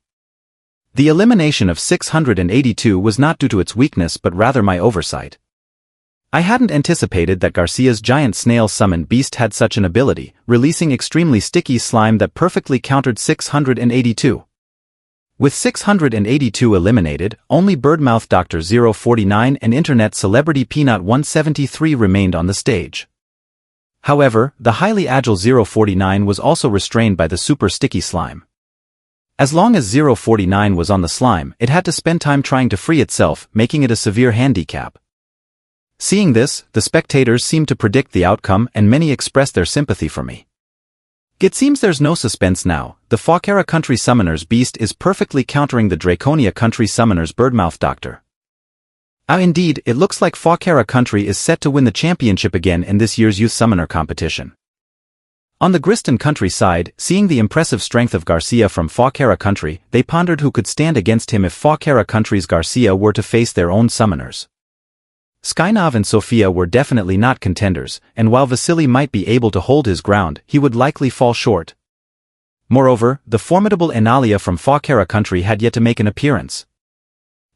The elimination of 682 was not due to its weakness but rather my oversight. I hadn't anticipated that Garcia's giant snail-summoned beast had such an ability, releasing extremely sticky slime that perfectly countered 682. With 682 eliminated, only Birdmouth Dr. 049 and Internet Celebrity Peanut 173 remained on the stage. However, the highly agile 049 was also restrained by the super sticky slime. As long as 049 was on the slime, it had to spend time trying to free itself, making it a severe handicap. Seeing this, the spectators seemed to predict the outcome and many expressed their sympathy for me. It seems there's no suspense now. The Fawkera Country Summoner's beast is perfectly countering the Draconia Country Summoner's Birdmouth Doctor. Indeed, it looks like Fawkera Country is set to win the championship again in this year's Youth Summoner competition. On the Griston Country side, seeing the impressive strength of Garcia from Fawkera Country, they pondered who could stand against him if Fawkera Country's Garcia were to face their own summoners. Skynov and Sofia were definitely not contenders, and while Vasily might be able to hold his ground, he would likely fall short. Moreover, the formidable Analia from Fawkera Country had yet to make an appearance.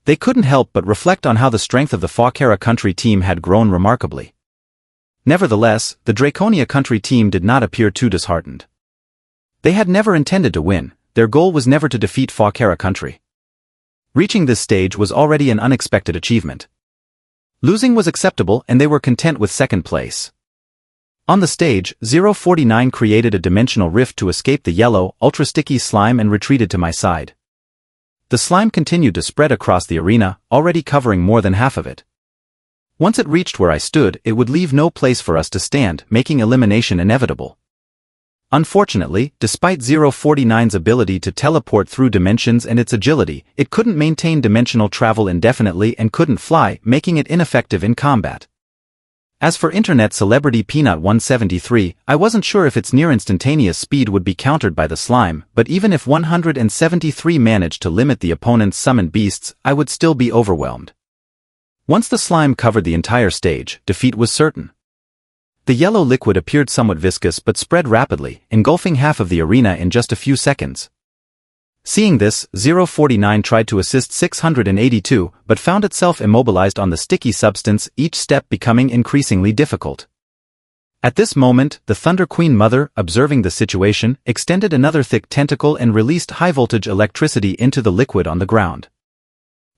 They couldn't help but reflect on how the strength of the Fawkera Country team had grown remarkably. Nevertheless, the Draconia country team did not appear too disheartened. They had never intended to win, their goal was never to defeat Fawkera country. Reaching this stage was already an unexpected achievement. Losing was acceptable and they were content with second place. On the stage, 049 created a dimensional rift to escape the yellow, ultra-sticky slime and retreated to my side. The slime continued to spread across the arena, already covering more than half of it. Once it reached where I stood, it would leave no place for us to stand, making elimination inevitable. Unfortunately, despite 049's ability to teleport through dimensions and its agility, it couldn't maintain dimensional travel indefinitely and couldn't fly, making it ineffective in combat. As for internet celebrity Peanut 173, I wasn't sure if its near-instantaneous speed would be countered by the slime, but even if 173 managed to limit the opponent's summoned beasts, I would still be overwhelmed. Once the slime covered the entire stage, defeat was certain. The yellow liquid appeared somewhat viscous but spread rapidly, engulfing half of the arena in just a few seconds. Seeing this, 049 tried to assist 682, but found itself immobilized on the sticky substance, each step becoming increasingly difficult. At this moment, the Thunder Queen Mother, observing the situation, extended another thick tentacle and released high-voltage electricity into the liquid on the ground.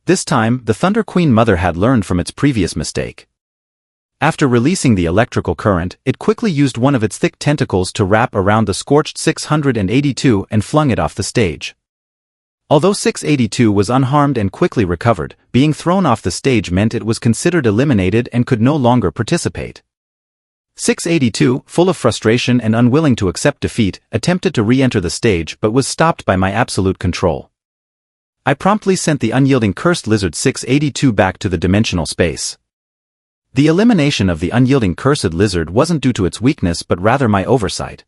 This time, the Thunder Queen Mother had learned from its previous mistake. After releasing the electrical current, it quickly used one of its thick tentacles to wrap around the scorched 682 and flung it off the stage. Although 682 was unharmed and quickly recovered, being thrown off the stage meant it was considered eliminated and could no longer participate. 682, full of frustration and unwilling to accept defeat, attempted to re-enter the stage but was stopped by my absolute control. I promptly sent the unyielding cursed lizard 682 back to the dimensional space. The elimination of the unyielding cursed lizard wasn't due to its weakness but rather my oversight.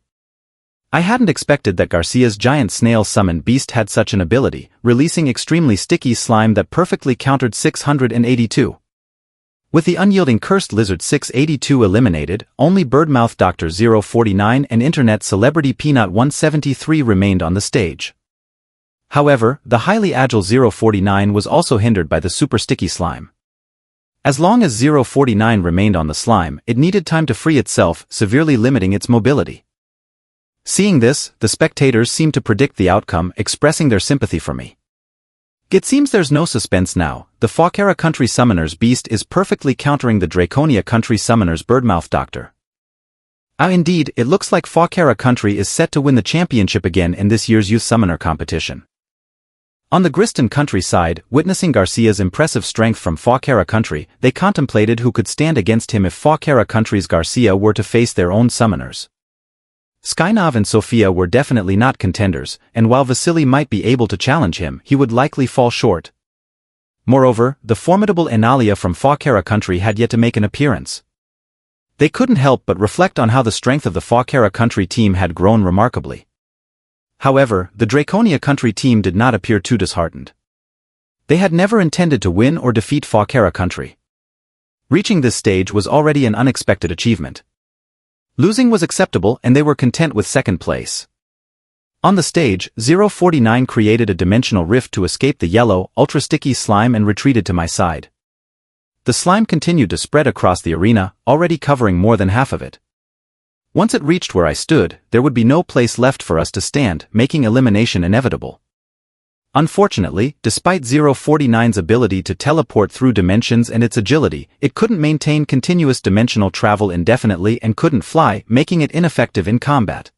I hadn't expected that Garcia's giant snail-summoned beast had such an ability, releasing extremely sticky slime that perfectly countered 682. With the unyielding cursed lizard 682 eliminated, only Birdmouth Dr. 049 and internet celebrity Peanut 173 remained on the stage. However, the highly agile 049 was also hindered by the super sticky slime. As long as 049 remained on the slime, it needed time to free itself, severely limiting its mobility. Seeing this, the spectators seemed to predict the outcome, expressing their sympathy for me. It seems there's no suspense now. The Fawkera country summoner's beast is perfectly countering the Draconia country summoner's Birdmouth Doctor. Indeed, it looks like Fawkera country is set to win the championship again in this year's youth summoner competition. On the Griston country side, witnessing Garcia's impressive strength from Fawkera country, they contemplated who could stand against him if Fawkera country's Garcia were to face their own summoners. Skynov and Sofia were definitely not contenders, and while Vasily might be able to challenge him, he would likely fall short. Moreover, the formidable Analia from Fawkera country had yet to make an appearance. They couldn't help but reflect on how the strength of the Fawkera country team had grown remarkably. However, the Draconia country team did not appear too disheartened. They had never intended to win or defeat Fawkera country. Reaching this stage was already an unexpected achievement. Losing was acceptable and they were content with second place. On the stage, 049 created a dimensional rift to escape the yellow, ultra-sticky slime and retreated to my side. The slime continued to spread across the arena, already covering more than half of it. Once it reached where I stood, there would be no place left for us to stand, making elimination inevitable. Unfortunately, despite 049's ability to teleport through dimensions and its agility, it couldn't maintain continuous dimensional travel indefinitely and couldn't fly, making it ineffective in combat.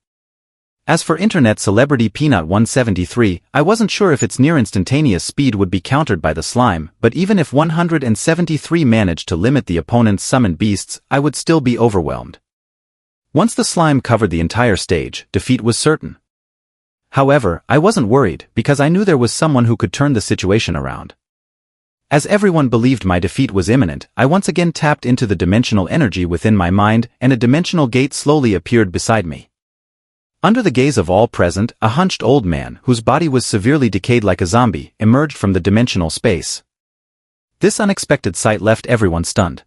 As for internet celebrity Peanut 173, I wasn't sure if its near-instantaneous speed would be countered by the slime, but even if 173 managed to limit the opponent's summoned beasts, I would still be overwhelmed. Once the slime covered the entire stage, defeat was certain. However, I wasn't worried, because I knew there was someone who could turn the situation around. As everyone believed my defeat was imminent, I once again tapped into the dimensional energy within my mind, and a dimensional gate slowly appeared beside me. Under the gaze of all present, a hunched old man, whose body was severely decayed like a zombie, emerged from the dimensional space. This unexpected sight left everyone stunned.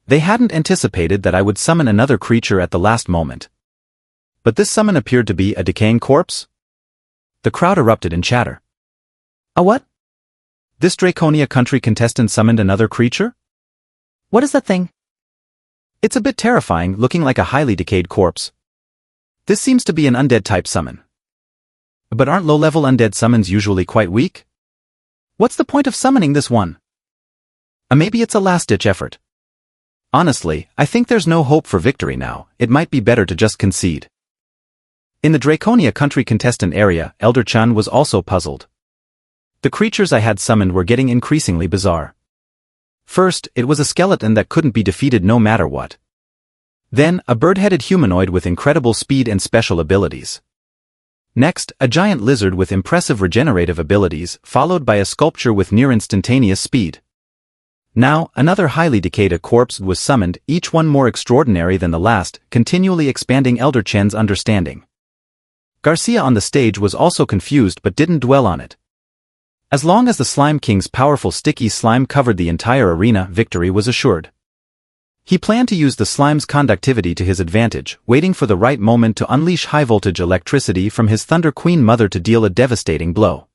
They hadn't anticipated that I would summon another creature at the last moment. But this summon appeared to be a decaying corpse? The crowd erupted in chatter. A what? This Draconia country contestant summoned another creature? What is that thing? It's a bit terrifying, looking like a highly decayed corpse. This seems to be an undead-type summon. But aren't low-level undead summons usually quite weak? What's the point of summoning this one? Maybe it's a last-ditch effort. Honestly, I think there's no hope for victory now. It might be better to just concede. In the Draconia country contestant area, Elder Chun was also puzzled. The creatures I had summoned were getting increasingly bizarre. First, it was a skeleton that couldn't be defeated no matter what. Then, a bird-headed humanoid with incredible speed and special abilities. Next, a giant lizard with impressive regenerative abilities, followed by a sculpture with near-instantaneous speed. Now, another highly decayed corpse was summoned, each one more extraordinary than the last, continually expanding Elder Chen's understanding. Garcia on the stage was also confused but didn't dwell on it. As long as the Slime King's powerful sticky slime covered the entire arena, victory was assured. He planned to use the slime's conductivity to his advantage, waiting for the right moment to unleash high-voltage electricity from his Thunder Queen mother to deal a devastating blow.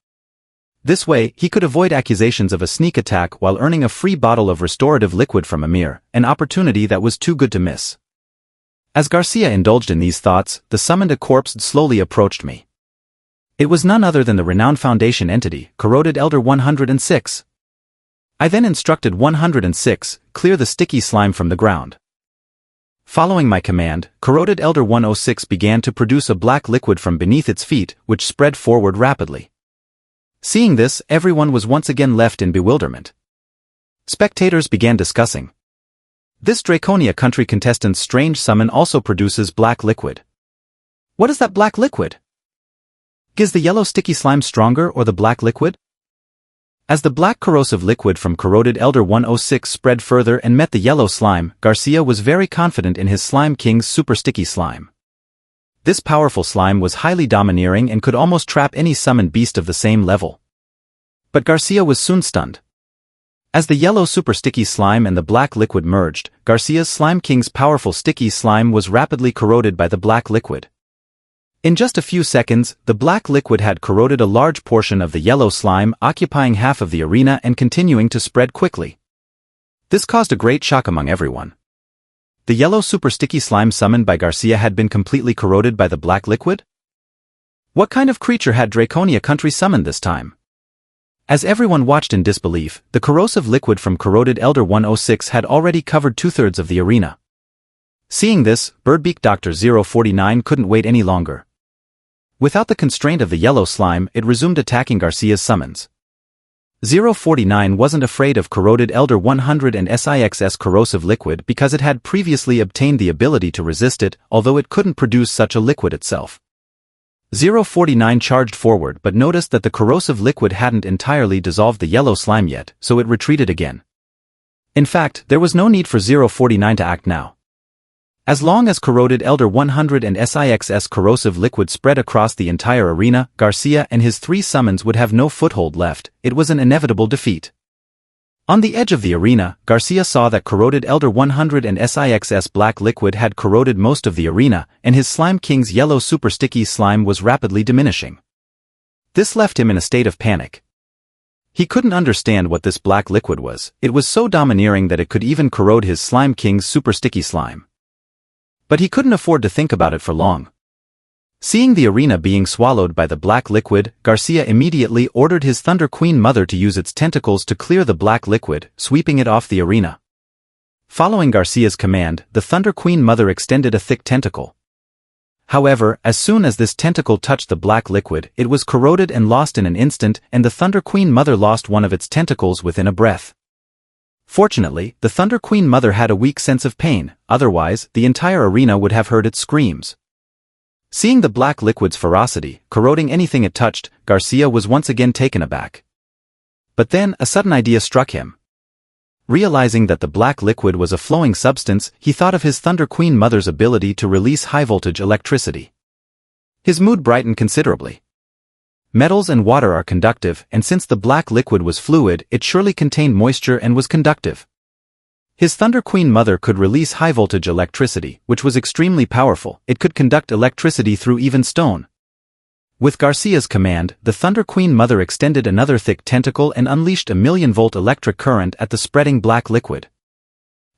This way, he could avoid accusations of a sneak attack while earning a free bottle of restorative liquid from Amir, an opportunity that was too good to miss. As Garcia indulged in these thoughts, the summoned corpse slowly approached me. It was none other than the renowned Foundation entity, Corroded Elder 106. I then instructed 106, clear the sticky slime from the ground. Following my command, Corroded Elder 106 began to produce a black liquid from beneath its feet, which spread forward rapidly. Seeing this, everyone was once again left in bewilderment. Spectators began discussing. This Draconia country contestant's strange summon also produces black liquid. What is that black liquid? Is the yellow sticky slime stronger or the black liquid? As the black corrosive liquid from Corroded Elder 106 spread further and met the yellow slime, Garcia was very confident in his Slime King's super sticky slime. This powerful slime was highly domineering and could almost trap any summoned beast of the same level. But Garcia was soon stunned. As the yellow super sticky slime and the black liquid merged, Garcia's Slime King's powerful sticky slime was rapidly corroded by the black liquid. In just a few seconds, the black liquid had corroded a large portion of the yellow slime, occupying half of the arena and continuing to spread quickly. This caused a great shock among everyone. The yellow super sticky slime summoned by Garcia had been completely corroded by the black liquid? What kind of creature had Draconia country summoned this time? As everyone watched in disbelief, the corrosive liquid from Corroded Elder 106 had already covered 2/3 of the arena. Seeing this, Birdbeak Dr. 049 couldn't wait any longer. Without the constraint of the yellow slime, it resumed attacking Garcia's summons. 049 wasn't afraid of Corroded Elder 100 and SIX's corrosive liquid because it had previously obtained the ability to resist it, although it couldn't produce such a liquid itself. 049 charged forward but noticed that the corrosive liquid hadn't entirely dissolved the yellow slime yet, so it retreated again. In fact, there was no need for 049 to act now. As long as Corroded Elder 100 and SIX's corrosive liquid spread across the entire arena, Garcia and his 3 summons would have no foothold left. It was an inevitable defeat. On the edge of the arena, Garcia saw that Corroded Elder 100 and SIX's black liquid had corroded most of the arena, and his Slime King's yellow super sticky slime was rapidly diminishing. This left him in a state of panic. He couldn't understand what this black liquid was. It was so domineering that it could even corrode his Slime King's super sticky slime. But he couldn't afford to think about it for long. Seeing the arena being swallowed by the black liquid, Garcia immediately ordered his Thunder Queen mother to use its tentacles to clear the black liquid, sweeping it off the arena. Following Garcia's command, the Thunder Queen mother extended a thick tentacle. However, as soon as this tentacle touched the black liquid, it was corroded and lost in an instant, and the Thunder Queen mother lost one of its tentacles within a breath. Fortunately, the Thunder Queen mother had a weak sense of pain, otherwise, the entire arena would have heard its screams. Seeing the black liquid's ferocity, corroding anything it touched, Garcia was once again taken aback. But then, a sudden idea struck him. Realizing that the black liquid was a flowing substance, he thought of his Thunder Queen mother's ability to release high-voltage electricity. His mood brightened considerably. Metals and water are conductive, and since the black liquid was fluid, it surely contained moisture and was conductive. His Thunder Queen mother could release high-voltage electricity, which was extremely powerful. It could conduct electricity through even stone. With Garcia's command, the Thunder Queen mother extended another thick tentacle and unleashed a 1,000,000-volt electric current at the spreading black liquid.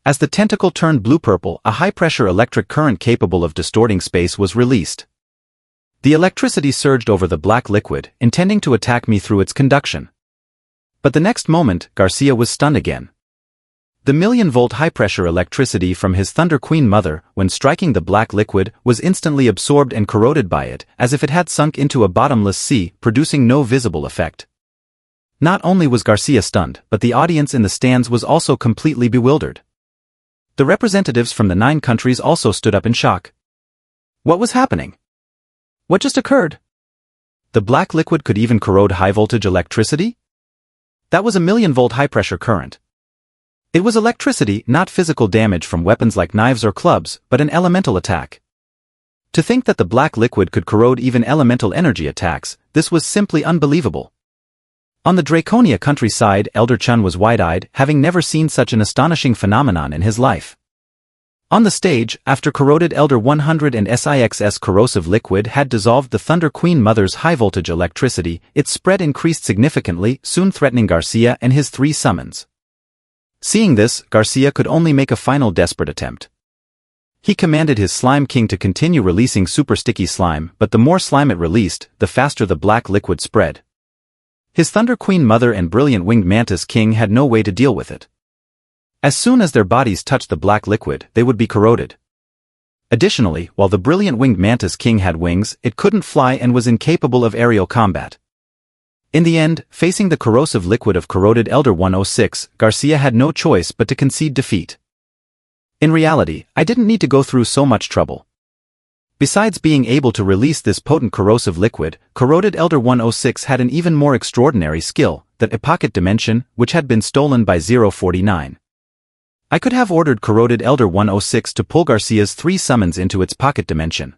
As the tentacle turned blue-purple, a high-pressure electric current capable of distorting space was released. The electricity surged over the black liquid, intending to attack me through its conduction. But the next moment, Garcia was stunned again. The million-volt high-pressure electricity from his Thunder Queen mother, when striking the black liquid, was instantly absorbed and corroded by it, as if it had sunk into a bottomless sea, producing no visible effect. Not only was Garcia stunned, but the audience in the stands was also completely bewildered. The representatives from the 9 countries also stood up in shock. What was happening? What just occurred? The black liquid could even corrode high-voltage electricity? That was a million-volt high-pressure current. It was electricity, not physical damage from weapons like knives or clubs, but an elemental attack. To think that the black liquid could corrode even elemental energy attacks, this was simply unbelievable. On the Draconia countryside, Elder Chun was wide-eyed, having never seen such an astonishing phenomenon in his life. On the stage, after corroded Elder 100 and SIXS corrosive liquid had dissolved the Thunder Queen Mother's high-voltage electricity, its spread increased significantly, soon threatening Garcia and his 3 summons. Seeing this, Garcia could only make a final desperate attempt. He commanded his Slime King to continue releasing super sticky slime, but the more slime it released, the faster the black liquid spread. His Thunder Queen Mother and Brilliant Winged Mantis King had no way to deal with it. As soon as their bodies touched the black liquid, they would be corroded. Additionally, while the Brilliant Winged Mantis King had wings, it couldn't fly and was incapable of aerial combat. In the end, facing the corrosive liquid of corroded Elder 106, Garcia had no choice but to concede defeat. In reality, I didn't need to go through so much trouble. Besides being able to release this potent corrosive liquid, corroded Elder 106 had an even more extraordinary skill, that pocket dimension, which had been stolen by 049. I could have ordered corroded Elder 106 to pull Garcia's 3 summons into its pocket dimension.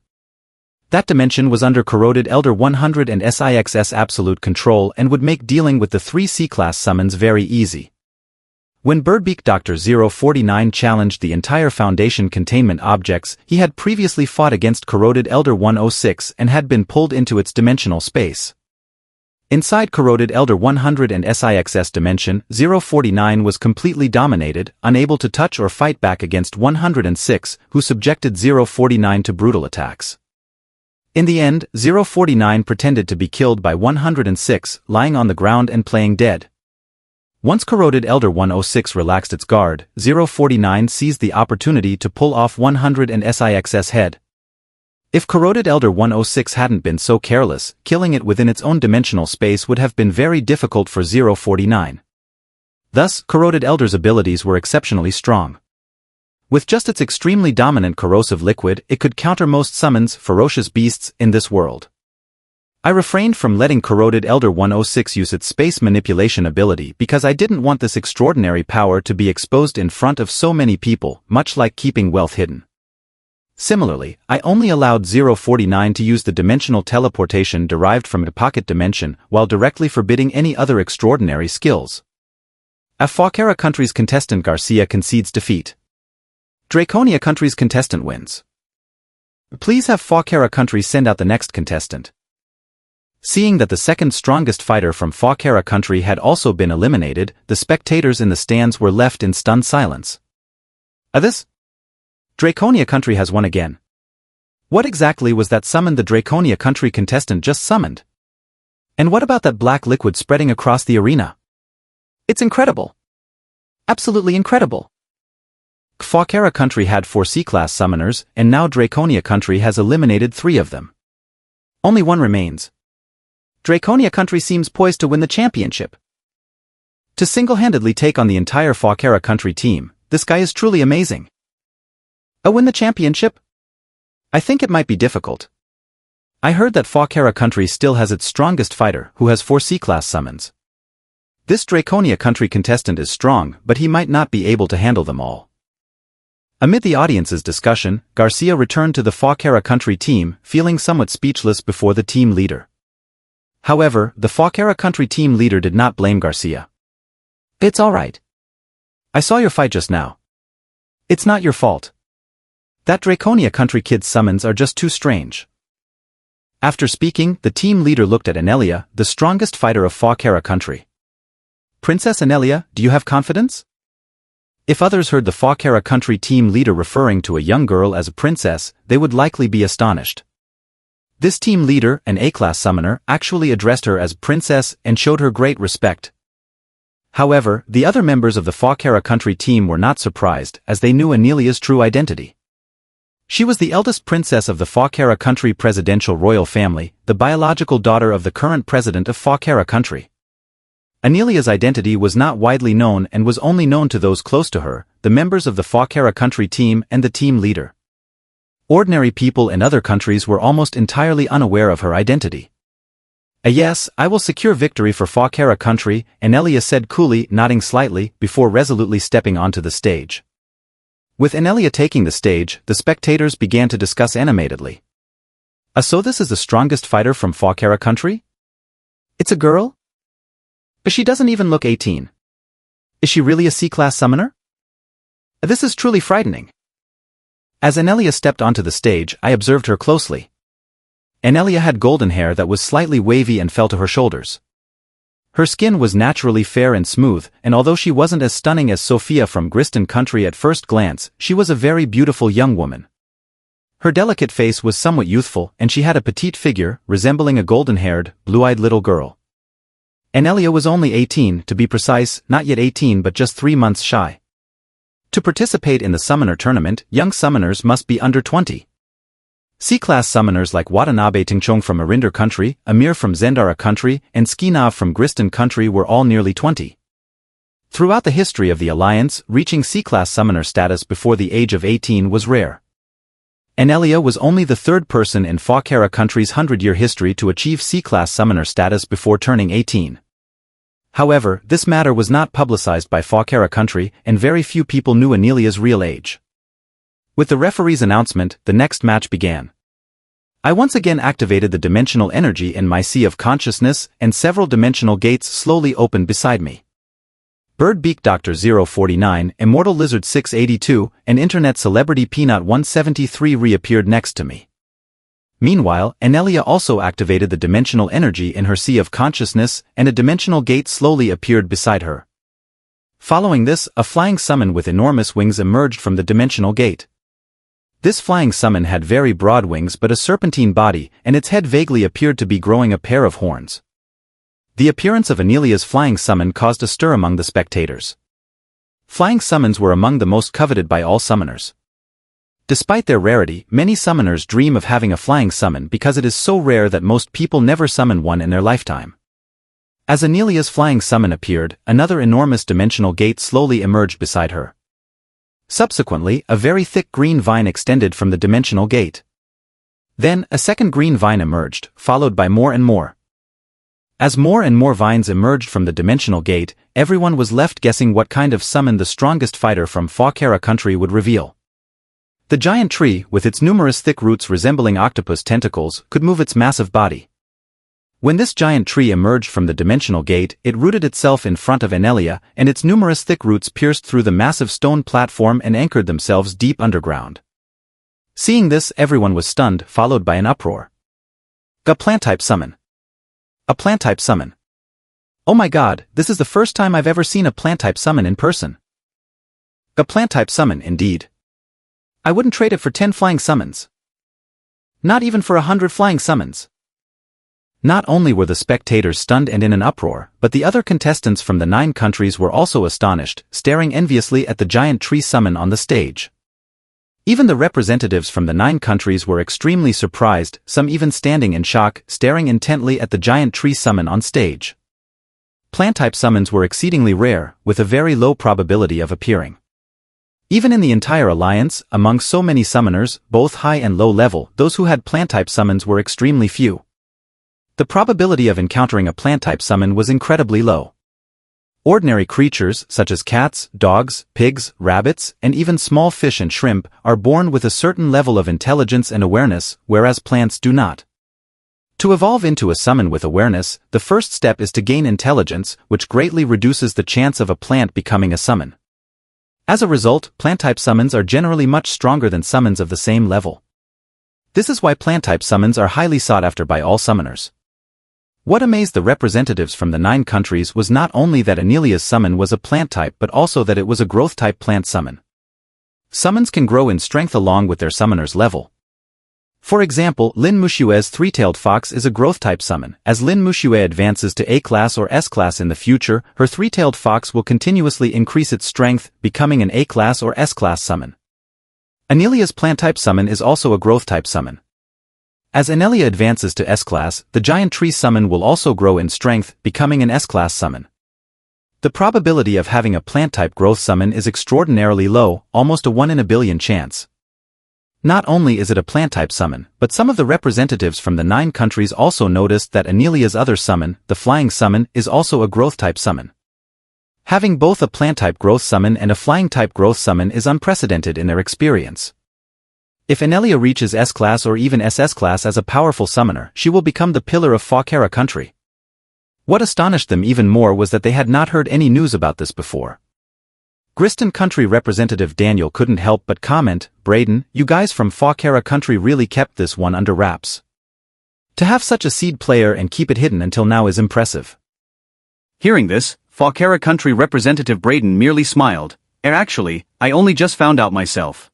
That dimension was under corroded Elder 100 and SIXS absolute control and would make dealing with the 3 C-class summons very easy. When Birdbeak Dr. 049 challenged the entire Foundation containment objects, he had previously fought against corroded Elder 106 and had been pulled into its dimensional space. Inside corroded Elder 100 and SIXS dimension, 049 was completely dominated, unable to touch or fight back against 106, who subjected 049 to brutal attacks. In the end, 049 pretended to be killed by 106, lying on the ground and playing dead. Once corroded Elder 106 relaxed its guard, 049 seized the opportunity to pull off 100 and SIXS head. If corroded Elder 106 hadn't been so careless, killing it within its own dimensional space would have been very difficult for 049. Thus, corroded Elder's abilities were exceptionally strong. With just its extremely dominant corrosive liquid, it could counter most summons, ferocious beasts, in this world. I refrained from letting corroded Elder 106 use its space manipulation ability because I didn't want this extraordinary power to be exposed in front of so many people, much like keeping wealth hidden. Similarly, I only allowed 049 to use the dimensional teleportation derived from a pocket dimension while directly forbidding any other extraordinary skills. Afakara country's contestant Garcia concedes defeat. Draconia country's contestant wins. Please have Fakara country send out the next contestant. Seeing that the second strongest fighter from Fakara country had also been eliminated, the spectators in the stands were left in stunned silence. This? Draconia country has won again. What exactly was that summon the Draconia country contestant just summoned? And what about that black liquid spreading across the arena? It's incredible. Absolutely incredible. Fakara country had 4 C-class summoners, and now Draconia country has eliminated 3 of them. Only 1 remains. Draconia country seems poised to win the championship. To single-handedly take on the entire Fakara country team, this guy is truly amazing. Win the championship? I think it might be difficult. I heard that Fakara country still has its strongest fighter, who has 4 C-class summons. This Draconia country contestant is strong, but he might not be able to handle them all. Amid the audience's discussion, Garcia returned to the Fakara country team, feeling somewhat speechless before the team leader. However, the Fakara country team leader did not blame Garcia. It's alright. I saw your fight just now. It's not your fault. That Draconia country kid's summons are just too strange. After speaking, the team leader looked at Anelia, the strongest fighter of Fakara country. Princess Anelia, do you have confidence? If others heard the Fawkera country team leader referring to a young girl as a princess, they would likely be astonished. This team leader, an A-class summoner, actually addressed her as princess and showed her great respect. However, the other members of the Fawkera country team were not surprised, as they knew Annihilia's true identity. She was the eldest princess of the Fawkera country presidential royal family, the biological daughter of the current president of Fawkera country. Annihilia's identity was not widely known and was only known to those close to her, the members of the Fawkera country team and the team leader. Ordinary people in other countries were almost entirely unaware of her identity. Yes, I will secure victory for Fawkera country, Annihilia said coolly, nodding slightly, before resolutely stepping onto the stage. With Annihilia taking the stage, the spectators began to discuss animatedly. So this is the strongest fighter from Fawkera country? It's a girl? But she doesn't even look 18. Is she really a C-class summoner? This is truly frightening. As Annihilia stepped onto the stage, I observed her closely. Annihilia had golden hair that was slightly wavy and fell to her shoulders. Her skin was naturally fair and smooth, and although she wasn't as stunning as Sophia from Gristan country at first glance, she was a very beautiful young woman. Her delicate face was somewhat youthful, and she had a petite figure, resembling a golden-haired, blue-eyed little girl. Annihilia was only 18, to be precise, not yet 18 but just 3 months shy. To participate in the summoner tournament, young summoners must be under 20. C-class summoners like Watanabe Tingchong from Arinder country, Amir from Zendara country, and Skinav from Gristan country were all nearly 20. Throughout the history of the Alliance, reaching C-class summoner status before the age of 18 was rare. Annihilia was only the third person in Fawkera country's 100-year history to achieve C-class summoner status before turning 18. However, this matter was not publicized by Fawkera country, and very few people knew Annihilia's real age. With the referee's announcement, the next match began. I once again activated the dimensional energy in my sea of consciousness, and several dimensional gates slowly opened beside me. Bird Beak Doctor 049, Immortal Lizard 682, and Internet Celebrity Peanut 173 reappeared next to me. Meanwhile, Annihilia also activated the dimensional energy in her sea of consciousness, and a dimensional gate slowly appeared beside her. Following this, a flying summon with enormous wings emerged from the dimensional gate. This flying summon had very broad wings but a serpentine body, and its head vaguely appeared to be growing a pair of horns. The appearance of Annihilia's flying summon caused a stir among the spectators. Flying summons were among the most coveted by all summoners. Despite their rarity, many summoners dream of having a flying summon because it is so rare that most people never summon one in their lifetime. As Annihilia's flying summon appeared, another enormous dimensional gate slowly emerged beside her. Subsequently, a very thick green vine extended from the dimensional gate. Then, a second green vine emerged, followed by more and more. As more and more vines emerged from the dimensional gate, everyone was left guessing what kind of summon the strongest fighter from Fawkera country would reveal. The giant tree, with its numerous thick roots resembling octopus tentacles, could move its massive body. When this giant tree emerged from the dimensional gate, it rooted itself in front of Annihilia, and its numerous thick roots pierced through the massive stone platform and anchored themselves deep underground. Seeing this, everyone was stunned, followed by an uproar. A plant-type summon. A plant-type summon. Oh my god, this is the first time I've ever seen a plant-type summon in person. A plant-type summon, indeed. I wouldn't trade it for 10 flying summons. Not even for 100 flying summons. Not only were the spectators stunned and in an uproar, but the other contestants from the 9 countries were also astonished, staring enviously at the giant tree summon on the stage. Even the representatives from the 9 countries were extremely surprised, some even standing in shock, staring intently at the giant tree summon on stage. Plant-type summons were exceedingly rare, with a very low probability of appearing. Even in the entire alliance, among so many summoners, both high and low level, those who had plant-type summons were extremely few. The probability of encountering a plant-type summon was incredibly low. Ordinary creatures, such as cats, dogs, pigs, rabbits, and even small fish and shrimp, are born with a certain level of intelligence and awareness, whereas plants do not. To evolve into a summon with awareness, the first step is to gain intelligence, which greatly reduces the chance of a plant becoming a summon. As a result, plant-type summons are generally much stronger than summons of the same level. This is why plant-type summons are highly sought after by all summoners. What amazed the representatives from the 9 countries was not only that Annelia's summon was a plant type but also that it was a growth type plant summon. Summons can grow in strength along with their summoner's level. For example, Lin Mushue's three-tailed fox is a growth type summon. As Lin Mushue advances to A-class or S-class in the future, her three-tailed fox will continuously increase its strength, becoming an A-class or S-class summon. Annelia's plant type summon is also a growth type summon. As Annelia advances to S-class, the giant tree summon will also grow in strength, becoming an S-class summon. The probability of having a plant-type growth summon is extraordinarily low, almost a 1 in a billion chance. Not only is it a plant-type summon, but some of the representatives from the 9 countries also noticed that Annelia's other summon, the flying summon, is also a growth-type summon. Having both a plant-type growth summon and a flying-type growth summon is unprecedented in their experience. If Annelia reaches S-class or even SS-class as a powerful summoner, she will become the pillar of Fawkera country. What astonished them even more was that they had not heard any news about this before. Griston country representative Daniel couldn't help but comment, "Braden, you guys from Fawkera country really kept this one under wraps. To have such a seed player and keep it hidden until now is impressive." Hearing this, Fawkera country representative Braden merely smiled. Actually, I only just found out myself."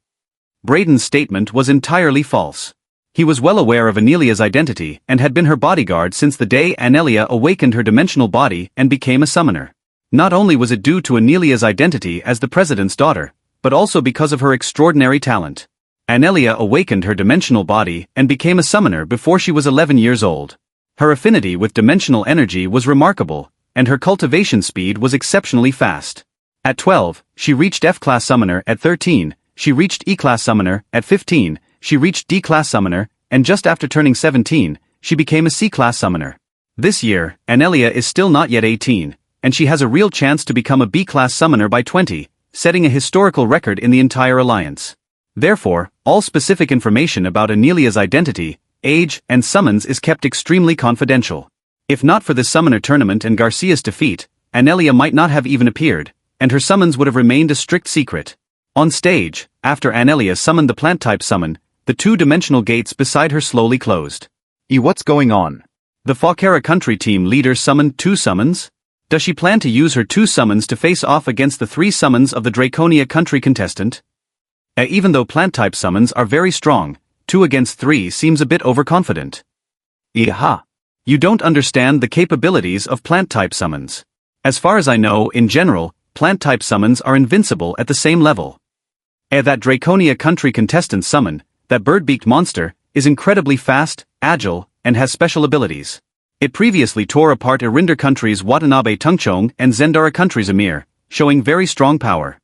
Braden's statement was entirely false. He was well aware of Annelia's identity and had been her bodyguard since the day Annelia awakened her dimensional body and became a summoner. Not only was it due to Annelia's identity as the president's daughter, but also because of her extraordinary talent. Annelia awakened her dimensional body and became a summoner before she was 11 years old. Her affinity with dimensional energy was remarkable, and her cultivation speed was exceptionally fast. At 12, she reached F-class summoner. At 13, she reached E-class summoner. At 15, she reached D-class summoner, and just after turning 17, she became a C-class summoner. This year, Annelia is still not yet 18, and she has a real chance to become a B-class summoner by 20, setting a historical record in the entire alliance. Therefore, all specific information about Annelia's identity, age, and summons is kept extremely confidential. If not for this summoner tournament and Garcia's defeat, Annelia might not have even appeared, and her summons would have remained a strict secret. On stage, after Annelia summoned the plant-type summon, the 2-dimensional gates beside her slowly closed. What's going on? The Fawkera country team leader summoned 2 summons? Does she plan to use her 2 summons to face off against the 3 summons of the Draconia country contestant? Even though plant-type summons are very strong, 2 against 3 seems a bit overconfident. Aha! You don't understand the capabilities of plant-type summons. As far as I know, in general, plant-type summons are invincible at the same level. That Draconia country contestant summon, that bird-beaked monster, is incredibly fast, agile, and has special abilities. It previously tore apart Irinder country's Watanabe Tungchong and Zendara country's Emir, showing very strong power.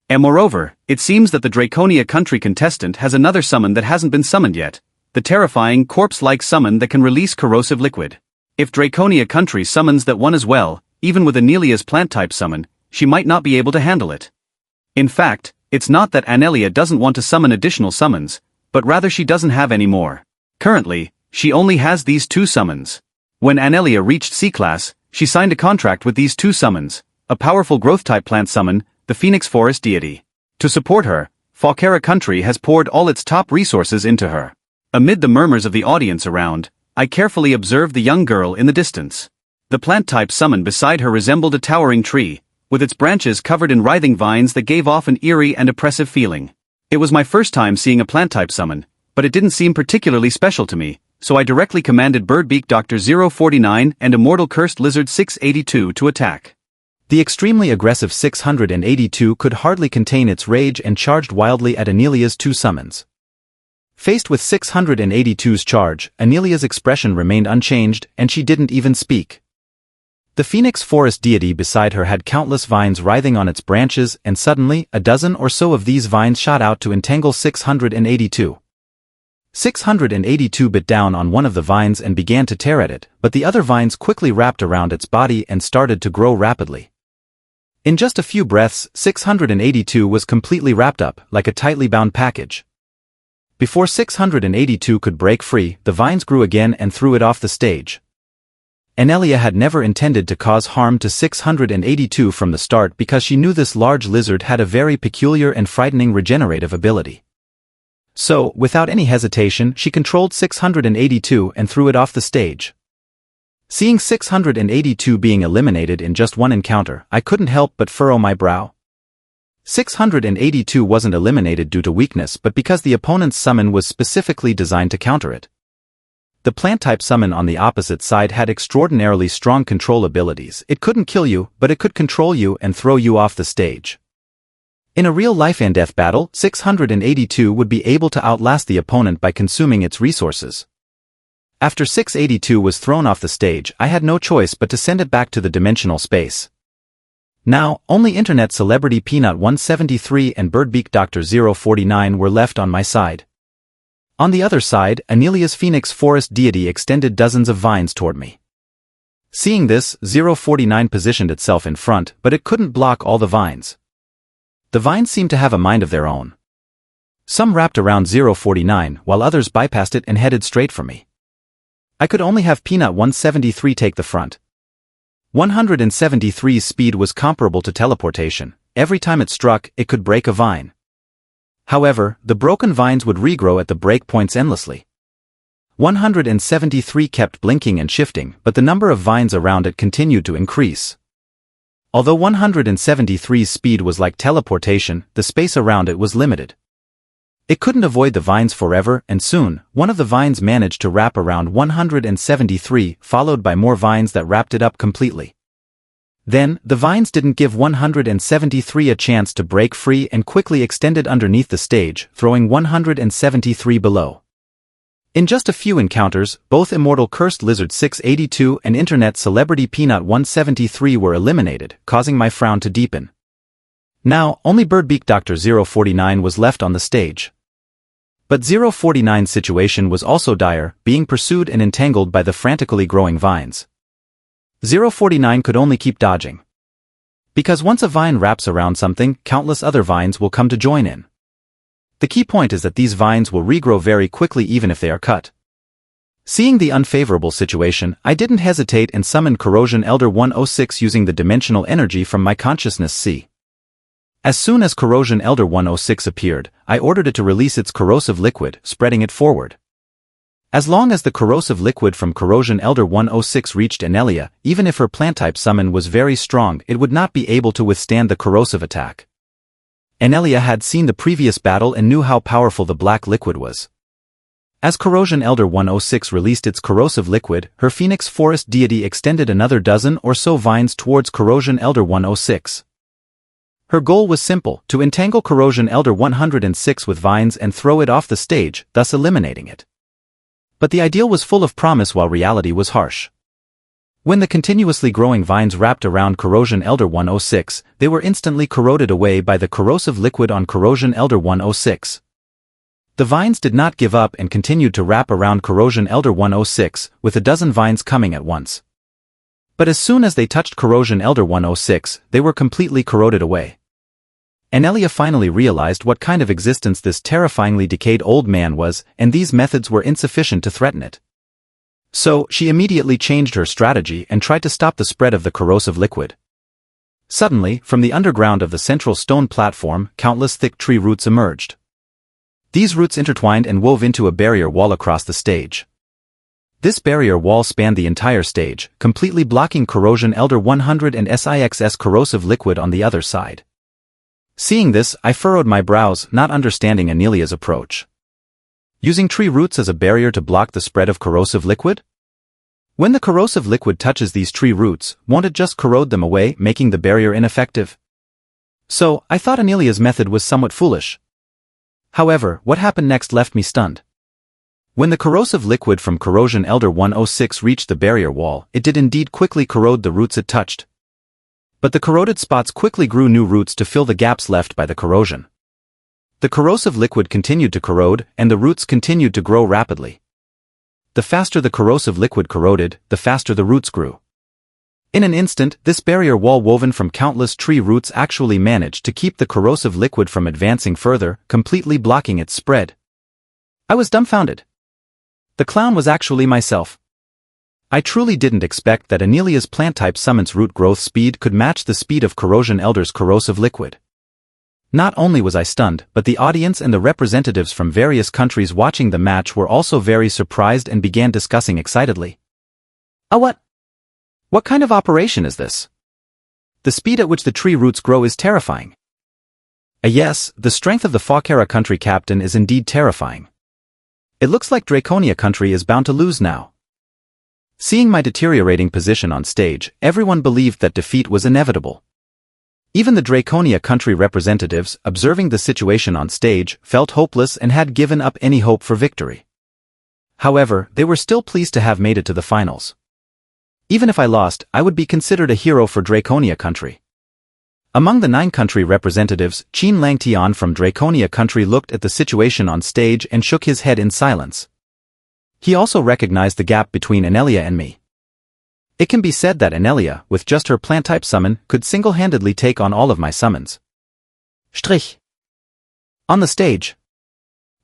And moreover, it seems that the Draconia country contestant has another summon that hasn't been summoned yet, the terrifying corpse-like summon that can release corrosive liquid. If Draconia country summons that one as well, even with Annelia's plant-type summon, she might not be able to handle it. In fact, it's not that Annelia doesn't want to summon additional summons, but rather she doesn't have any more. Currently, she only has these 2 summons. When Annelia reached C-class, she signed a contract with these 2 summons, a powerful growth-type plant summon, the Phoenix Forest deity. To support her, Fawkera country has poured all its top resources into her. Amid the murmurs of the audience around, I carefully observed the young girl in the distance. The plant-type summon beside her resembled a towering tree, with its branches covered in writhing vines that gave off an eerie and oppressive feeling. It was my first time seeing a plant-type summon, but it didn't seem particularly special to me, so I directly commanded Birdbeak Dr. 049 and Immortal Cursed Lizard 682 to attack. The extremely aggressive 682 could hardly contain its rage and charged wildly at Annelia's 2 summons. Faced with 682's charge, Annelia's expression remained unchanged, and she didn't even speak. The Phoenix Forest deity beside her had countless vines writhing on its branches, and suddenly, a dozen or so of these vines shot out to entangle 682. 682 bit down on one of the vines and began to tear at it, but the other vines quickly wrapped around its body and started to grow rapidly. In just a few breaths, 682 was completely wrapped up, like a tightly bound package. Before 682 could break free, the vines grew again and threw it off the stage. Annelia had never intended to cause harm to 682 from the start because she knew this large lizard had a very peculiar and frightening regenerative ability. So, without any hesitation, she controlled 682 and threw it off the stage. Seeing 682 being eliminated in just one encounter, I couldn't help but furrow my brow. 682 wasn't eliminated due to weakness but because the opponent's summon was specifically designed to counter it. The plant-type summon on the opposite side had extraordinarily strong control abilities. It couldn't kill you, but it could control you and throw you off the stage. In a real life-and-death battle, 682 would be able to outlast the opponent by consuming its resources. After 682 was thrown off the stage, I had no choice but to send it back to the dimensional space. Now, only internet celebrity Peanut 173 and Birdbeak Dr. 049 were left on my side. On the other side, Annihilia's Phoenix Forest deity extended dozens of vines toward me. Seeing this, 049 positioned itself in front, but it couldn't block all the vines. The vines seemed to have a mind of their own. Some wrapped around 049, while others bypassed it and headed straight for me. I could only have Peanut 173 take the front. 173's speed was comparable to teleportation. Every time it struck, it could break a vine. However, the broken vines would regrow at the breakpoints endlessly. 173 kept blinking and shifting, but the number of vines around it continued to increase. Although 173's speed was like teleportation, the space around it was limited. It couldn't avoid the vines forever, and soon, one of the vines managed to wrap around 173, followed by more vines that wrapped it up completely. Then, the vines didn't give 173 a chance to break free and quickly extended underneath the stage, throwing 173 below. In just a few encounters, both Immortal Cursed Lizard 682 and Internet Celebrity Peanut 173 were eliminated, causing my frown to deepen. Now, only Birdbeak Dr. 049 was left on the stage. But 049's situation was also dire, being pursued and entangled by the frantically growing vines. 049 could only keep dodging. Because once a vine wraps around something, countless other vines will come to join in. The key point is that these vines will regrow very quickly even if they are cut. Seeing the unfavorable situation, I didn't hesitate and summoned Corrosion Elder 106 using the dimensional energy from my consciousness C. As soon as Corrosion Elder 106 appeared, I ordered it to release its corrosive liquid, spreading it forward. As long as the corrosive liquid from Corrosion Elder 106 reached Annihilated, even if her plant-type summon was very strong, it would not be able to withstand the corrosive attack. Annihilated had seen the previous battle and knew how powerful the black liquid was. As Corrosion Elder 106 released its corrosive liquid, her Phoenix Forest deity extended another dozen or so vines towards Corrosion Elder 106. Her goal was simple, to entangle Corrosion Elder 106 with vines and throw it off the stage, thus eliminating it. But the ideal was full of promise while reality was harsh. When the continuously growing vines wrapped around Corrosion Elder 106, they were instantly corroded away by the corrosive liquid on Corrosion Elder 106. The vines did not give up and continued to wrap around Corrosion Elder 106, with a dozen vines coming at once. But as soon as they touched Corrosion Elder 106, they were completely corroded away. Annihilated finally realized what kind of existence this terrifyingly decayed old man was, and these methods were insufficient to threaten it. So, she immediately changed her strategy and tried to stop the spread of the corrosive liquid. Suddenly, from the underground of the central stone platform, countless thick tree roots emerged. These roots intertwined and wove into a barrier wall across the stage. This barrier wall spanned the entire stage, completely blocking Corrosion Elder 100 and SIX's corrosive liquid on the other side. Seeing this, I furrowed my brows, not understanding Annihilata's approach. Using tree roots as a barrier to block the spread of corrosive liquid? When the corrosive liquid touches these tree roots, won't it just corrode them away, making the barrier ineffective? So, I thought Annihilata's method was somewhat foolish. However, what happened next left me stunned. When the corrosive liquid from Corrosion Elder 106 reached the barrier wall, it did indeed quickly corrode the roots it touched. But the corroded spots quickly grew new roots to fill the gaps left by the corrosion. The corrosive liquid continued to corrode, and the roots continued to grow rapidly. The faster the corrosive liquid corroded, the faster the roots grew. In an instant, this barrier wall woven from countless tree roots actually managed to keep the corrosive liquid from advancing further, completely blocking its spread. I was dumbfounded. The clown was actually myself. I truly didn't expect that Annihilata's plant-type summon's root growth speed could match the speed of Corrosion Elder's corrosive liquid. Not only was I stunned, but the audience and the representatives from various countries watching the match were also very surprised and began discussing excitedly. "Oh, what? What kind of operation is this? The speed at which the tree roots grow is terrifying. Yes, the strength of the Falkera country captain is indeed terrifying. It looks like Draconia country is bound to lose now. Seeing my deteriorating position on stage, everyone believed that defeat was inevitable. Even the Draconia country representatives, observing the situation on stage, felt hopeless and had given up any hope for victory. However, they were still pleased to have made it to the finals. Even if I lost, I would be considered a hero for Draconia country. Among the 9 country representatives, Qin Langtian from Draconia country looked at the situation on stage and shook his head in silence. He also recognized the gap between Anelia and me. It can be said that Anelia, with just her plant-type summon, could single-handedly take on all of my summons. Strich. On the stage.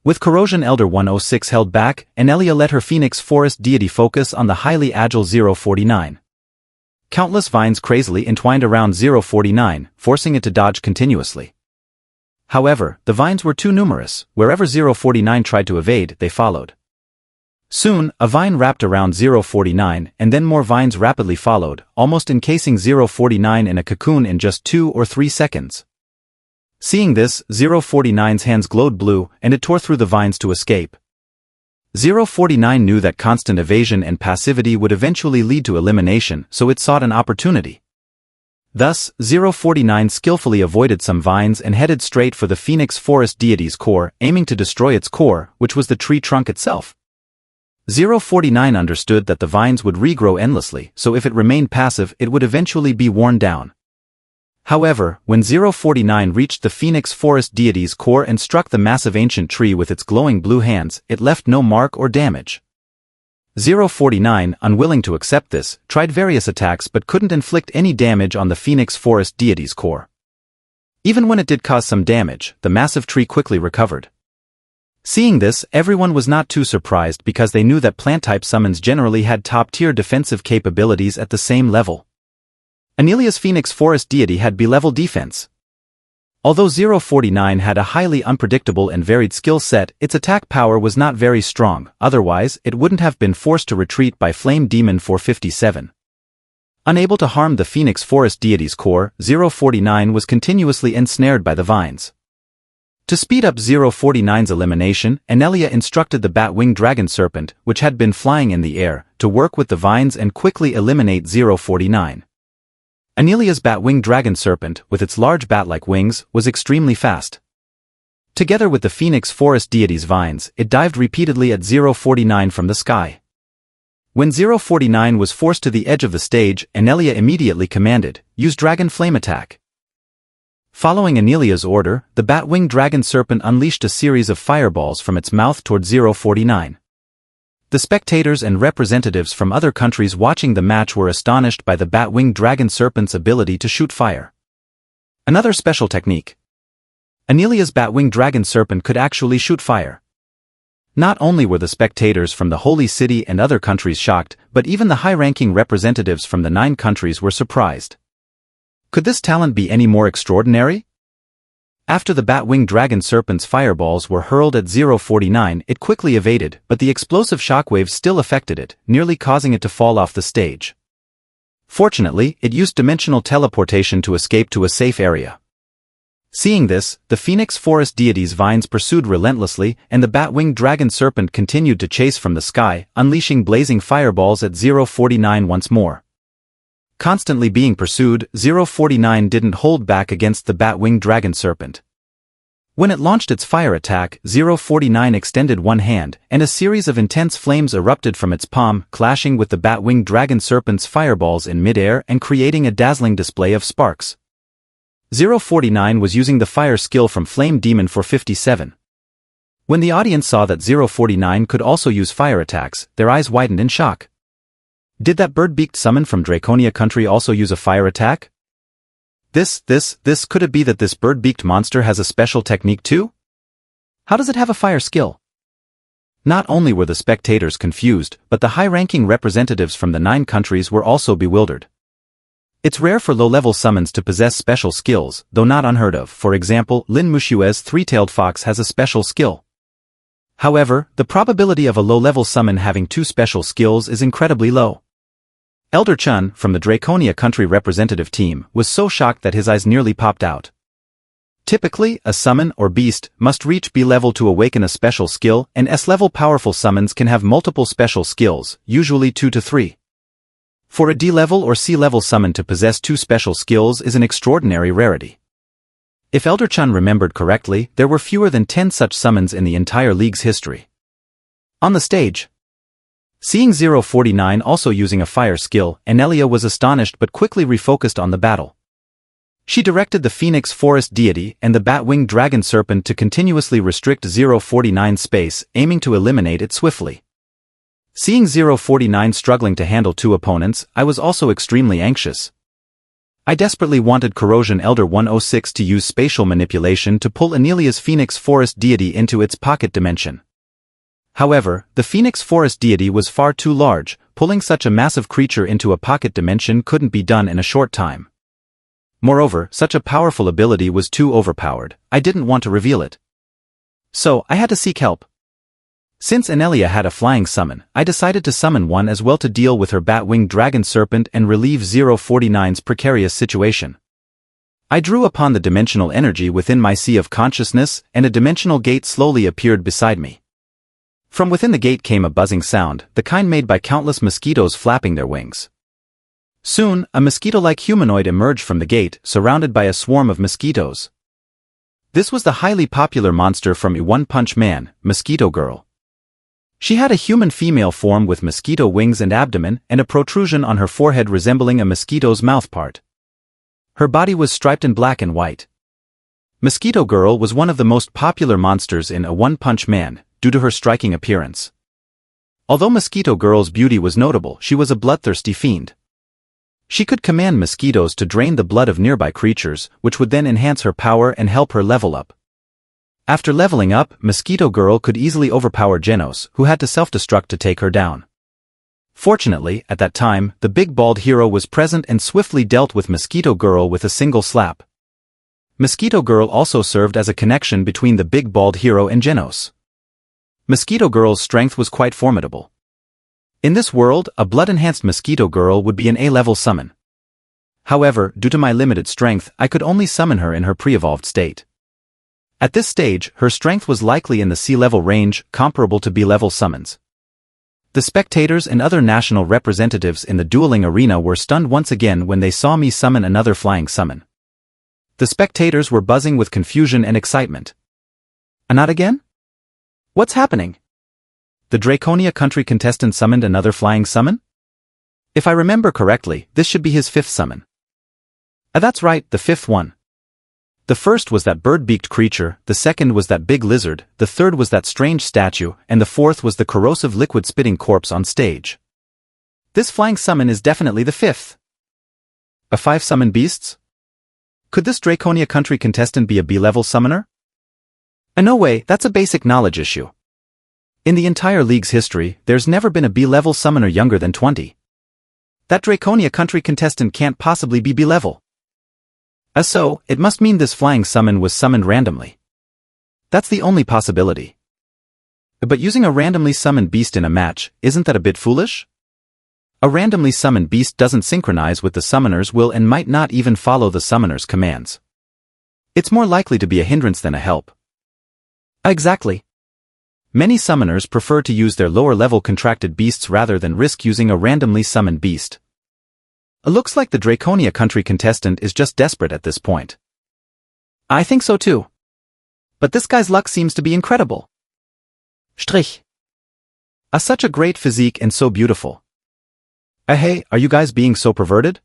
With Corrosion Elder 106 held back, Anelia let her Phoenix Forest deity focus on the highly agile 049. Countless vines crazily entwined around 049, forcing it to dodge continuously. However, the vines were too numerous. Wherever 049 tried to evade, they followed. Soon, a vine wrapped around 049, and then more vines rapidly followed, almost encasing 049 in a cocoon in just 2 or 3 seconds. Seeing this, 049's hands glowed blue, and it tore through the vines to escape. 049 knew that constant evasion and passivity would eventually lead to elimination, so it sought an opportunity. Thus, 049 skillfully avoided some vines and headed straight for the Phoenix Forest deity's core, aiming to destroy its core, which was the tree trunk itself. 049 understood that the vines would regrow endlessly, so if it remained passive it would eventually be worn down. However, when 049 reached the Phoenix Forest deity's core and struck the massive ancient tree with its glowing blue hands, it left no mark or damage. 049, unwilling to accept this, tried various attacks but couldn't inflict any damage on the Phoenix Forest deity's core. Even when it did cause some damage, the massive tree quickly recovered. Seeing this, everyone was not too surprised because they knew that plant-type summons generally had top-tier defensive capabilities at the same level. Anelia's Phoenix Forest deity had B-level defense. Although 049 had a highly unpredictable and varied skill set, its attack power was not very strong, otherwise it wouldn't have been forced to retreat by Flame Demon 457. Unable to harm the Phoenix Forest deity's core, 049 was continuously ensnared by the vines. To speed up 049's elimination, Anelia instructed the Bat-winged Dragon Serpent, which had been flying in the air, to work with the vines and quickly eliminate 049. Anelia's Bat-winged Dragon Serpent, with its large bat-like wings, was extremely fast. Together with the Phoenix Forest deity's vines, it dived repeatedly at 049 from the sky. When 049 was forced to the edge of the stage, Anelia immediately commanded, "Use Dragon Flame Attack." Following Anelia's order, the Bat-winged Dragon Serpent unleashed a series of fireballs from its mouth toward 049. The spectators and representatives from other countries watching the match were astonished by the Bat-winged Dragon Serpent's ability to shoot fire. Another special technique. Anelia's Bat-winged Dragon Serpent could actually shoot fire. Not only were the spectators from the Holy City and other countries shocked, but even the high-ranking representatives from the 9 countries were surprised. Could this talent be any more extraordinary? After the Bat-winged Dragon Serpent's fireballs were hurled at 049, it quickly evaded, but the explosive shockwaves still affected it, nearly causing it to fall off the stage. Fortunately, it used dimensional teleportation to escape to a safe area. Seeing this, the Phoenix Forest deity's vines pursued relentlessly, and the Bat-winged Dragon Serpent continued to chase from the sky, unleashing blazing fireballs at 049 once more. Constantly being pursued, 049 didn't hold back against the Bat-winged Dragon Serpent. When it launched its fire attack, 049 extended one hand, and a series of intense flames erupted from its palm, clashing with the Bat-winged Dragon Serpent's fireballs in mid-air and creating a dazzling display of sparks. 049 was using the fire skill from Flame Demon 457. When the audience saw that 049 could also use fire attacks, their eyes widened in shock. Did that bird-beaked summon from Draconia country also use a fire attack? Could it be that this bird-beaked monster has a special technique too? How does it have a fire skill? Not only were the spectators confused, but the high-ranking representatives from the 9 countries were also bewildered. It's rare for low-level summons to possess special skills, though not unheard of. For example, Lin Mushue's three-tailed fox has a special skill. However, the probability of a low-level summon having 2 special skills is incredibly low. Elder Chun, from the Draconia country representative team, was so shocked that his eyes nearly popped out. Typically, a summon or beast must reach B level to awaken a special skill, and S level powerful summons can have multiple special skills, usually 2 to 3. For a D level or C level summon to possess 2 special skills is an extraordinary rarity. If Elder Chun remembered correctly, there were fewer than 10 such summons in the entire league's history. On the stage, seeing 049 also using a fire skill, Annelia was astonished but quickly refocused on the battle. She directed the Phoenix Forest Deity and the Bat-winged Dragon Serpent to continuously restrict 049's space, aiming to eliminate it swiftly. Seeing 049 struggling to handle 2 opponents, I was also extremely anxious. I desperately wanted Corrosion Elder 106 to use spatial manipulation to pull Annelia's Phoenix Forest Deity into its pocket dimension. However, the Phoenix Forest Deity was far too large, pulling such a massive creature into a pocket dimension couldn't be done in a short time. Moreover, such a powerful ability was too overpowered. I didn't want to reveal it. So, I had to seek help. Since Annelia had a flying summon, I decided to summon one as well to deal with her Bat-winged Dragon Serpent and relieve 049's precarious situation. I drew upon the dimensional energy within my sea of consciousness, and a dimensional gate slowly appeared beside me. From within the gate came a buzzing sound, the kind made by countless mosquitoes flapping their wings. Soon, a mosquito-like humanoid emerged from the gate, surrounded by a swarm of mosquitoes. This was the highly popular monster from One Punch Man, Mosquito Girl. She had a human female form with mosquito wings and abdomen, and a protrusion on her forehead resembling a mosquito's mouthpart. Her body was striped in black and white. Mosquito Girl was one of the most popular monsters in One Punch Man, due to her striking appearance. Although Mosquito Girl's beauty was notable, she was a bloodthirsty fiend. She could command mosquitoes to drain the blood of nearby creatures, which would then enhance her power and help her level up. After leveling up, Mosquito Girl could easily overpower Genos, who had to self-destruct to take her down. Fortunately, at that time, the big bald hero was present and swiftly dealt with Mosquito Girl with a single slap. Mosquito Girl also served as a connection between the big bald hero and Genos. Mosquito Girl's strength was quite formidable. In this world, a blood-enhanced Mosquito Girl would be an A-level summon. However, due to my limited strength, I could only summon her in her pre-evolved state. At this stage, her strength was likely in the C-level range, comparable to B-level summons. The spectators and other national representatives in the dueling arena were stunned once again when they saw me summon another flying summon. The spectators were buzzing with confusion and excitement. Not again? What's happening? The Draconia country contestant summoned another flying summon? If I remember correctly, this should be his 5th summon. That's right, the 5th one. The first was that bird-beaked creature, the second was that big lizard, the third was that strange statue, and the fourth was the corrosive liquid-spitting corpse on stage. This flying summon is definitely the 5th. A 5 summon beasts? Could this Draconia country contestant be a B-level summoner? No way, that's a basic knowledge issue. In the entire league's history, there's never been a B-level summoner younger than 20. That Draconia country contestant can't possibly be B-level. So, it must mean this flying summon was summoned randomly. That's the only possibility. But using a randomly summoned beast in a match, isn't that a bit foolish? A randomly summoned beast doesn't synchronize with the summoner's will and might not even follow the summoner's commands. It's more likely to be a hindrance than a help. Exactly. Many summoners prefer to use their lower-level contracted beasts rather than risk using a randomly summoned beast. It looks like the Draconia country contestant is just desperate at this point. I think so too. But this guy's luck seems to be incredible. Strich. Such a great physique and so beautiful. Hey, are you guys being so perverted?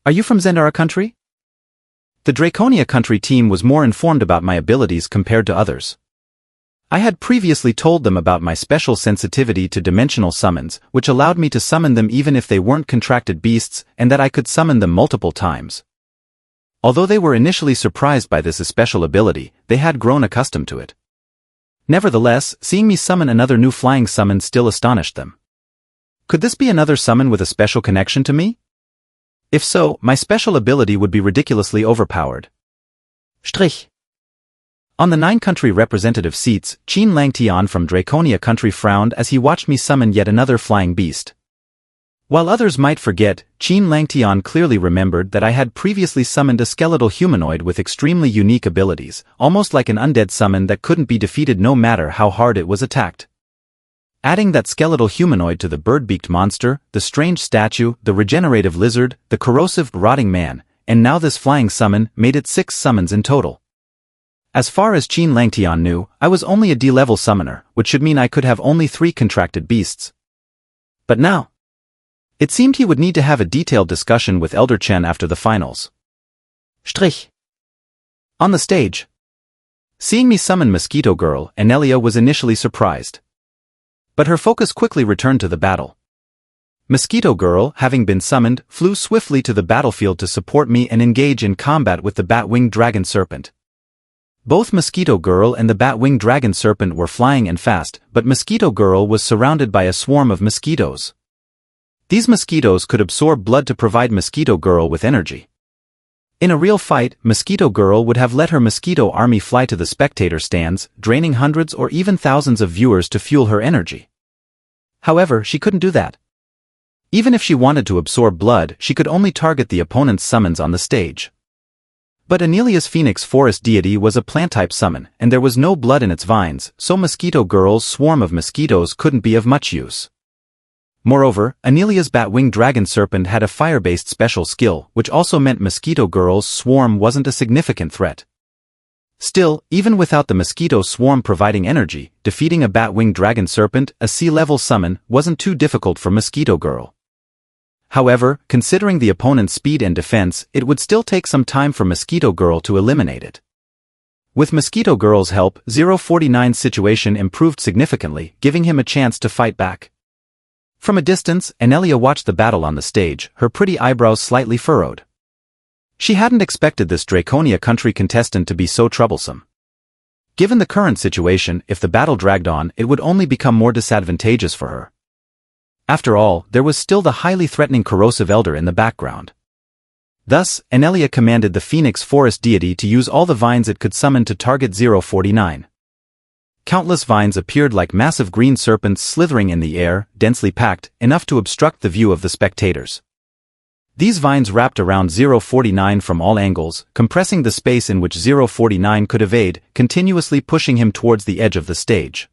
Are you from Zendara country? The Draconia country team was more informed about my abilities compared to others. I had previously told them about my special sensitivity to dimensional summons, which allowed me to summon them even if they weren't contracted beasts, and that I could summon them multiple times. Although they were initially surprised by this special ability, they had grown accustomed to it. Nevertheless, seeing me summon another new flying summon still astonished them. Could this be another summon with a special connection to me? If so, my special ability would be ridiculously overpowered. Strich. On the 9-country representative seats, Qin Langtian from Draconia country frowned as he watched me summon yet another flying beast. While others might forget, Qin Langtian clearly remembered that I had previously summoned a skeletal humanoid with extremely unique abilities, almost like an undead summon that couldn't be defeated no matter how hard it was attacked. Adding that skeletal humanoid to the bird-beaked monster, the strange statue, the regenerative lizard, the corrosive, rotting man, and now this flying summon made it 6 summons in total. As far as Qin Langtian knew, I was only a D-level summoner, which should mean I could have only 3 contracted beasts. But now, it seemed he would need to have a detailed discussion with Elder Chen after the finals. Strich. On the stage. Seeing me summon Mosquito Girl, Anelia was initially surprised. But her focus quickly returned to the battle. Mosquito Girl, having been summoned, flew swiftly to the battlefield to support me and engage in combat with the Bat-winged Dragon Serpent. Both Mosquito Girl and the Bat-winged Dragon Serpent were flying and fast, but Mosquito Girl was surrounded by a swarm of mosquitoes. These mosquitoes could absorb blood to provide Mosquito Girl with energy. In a real fight, Mosquito Girl would have let her mosquito army fly to the spectator stands, draining hundreds or even thousands of viewers to fuel her energy. However, she couldn't do that. Even if she wanted to absorb blood, she could only target the opponent's summons on the stage. But Anelia's Phoenix Forest deity was a plant-type summon, and there was no blood in its vines, so Mosquito Girl's swarm of mosquitoes couldn't be of much use. Moreover, Anelia's Bat-winged Dragon Serpent had a fire-based special skill, which also meant Mosquito Girl's swarm wasn't a significant threat. Still, even without the mosquito swarm providing energy, defeating a Bat-winged Dragon Serpent, a sea-level summon, wasn't too difficult for Mosquito Girl. However, considering the opponent's speed and defense, it would still take some time for Mosquito Girl to eliminate it. With Mosquito Girl's help, 049's situation improved significantly, giving him a chance to fight back. From a distance, Anelia watched the battle on the stage, her pretty eyebrows slightly furrowed. She hadn't expected this Draconia country contestant to be so troublesome. Given the current situation, if the battle dragged on, it would only become more disadvantageous for her. After all, there was still the highly threatening corrosive elder in the background. Thus, Anelia commanded the Phoenix Forest deity to use all the vines it could summon to target 049. Countless vines appeared like massive green serpents slithering in the air, densely packed, enough to obstruct the view of the spectators. These vines wrapped around 049 from all angles, compressing the space in which 049 could evade, continuously pushing him towards the edge of the stage.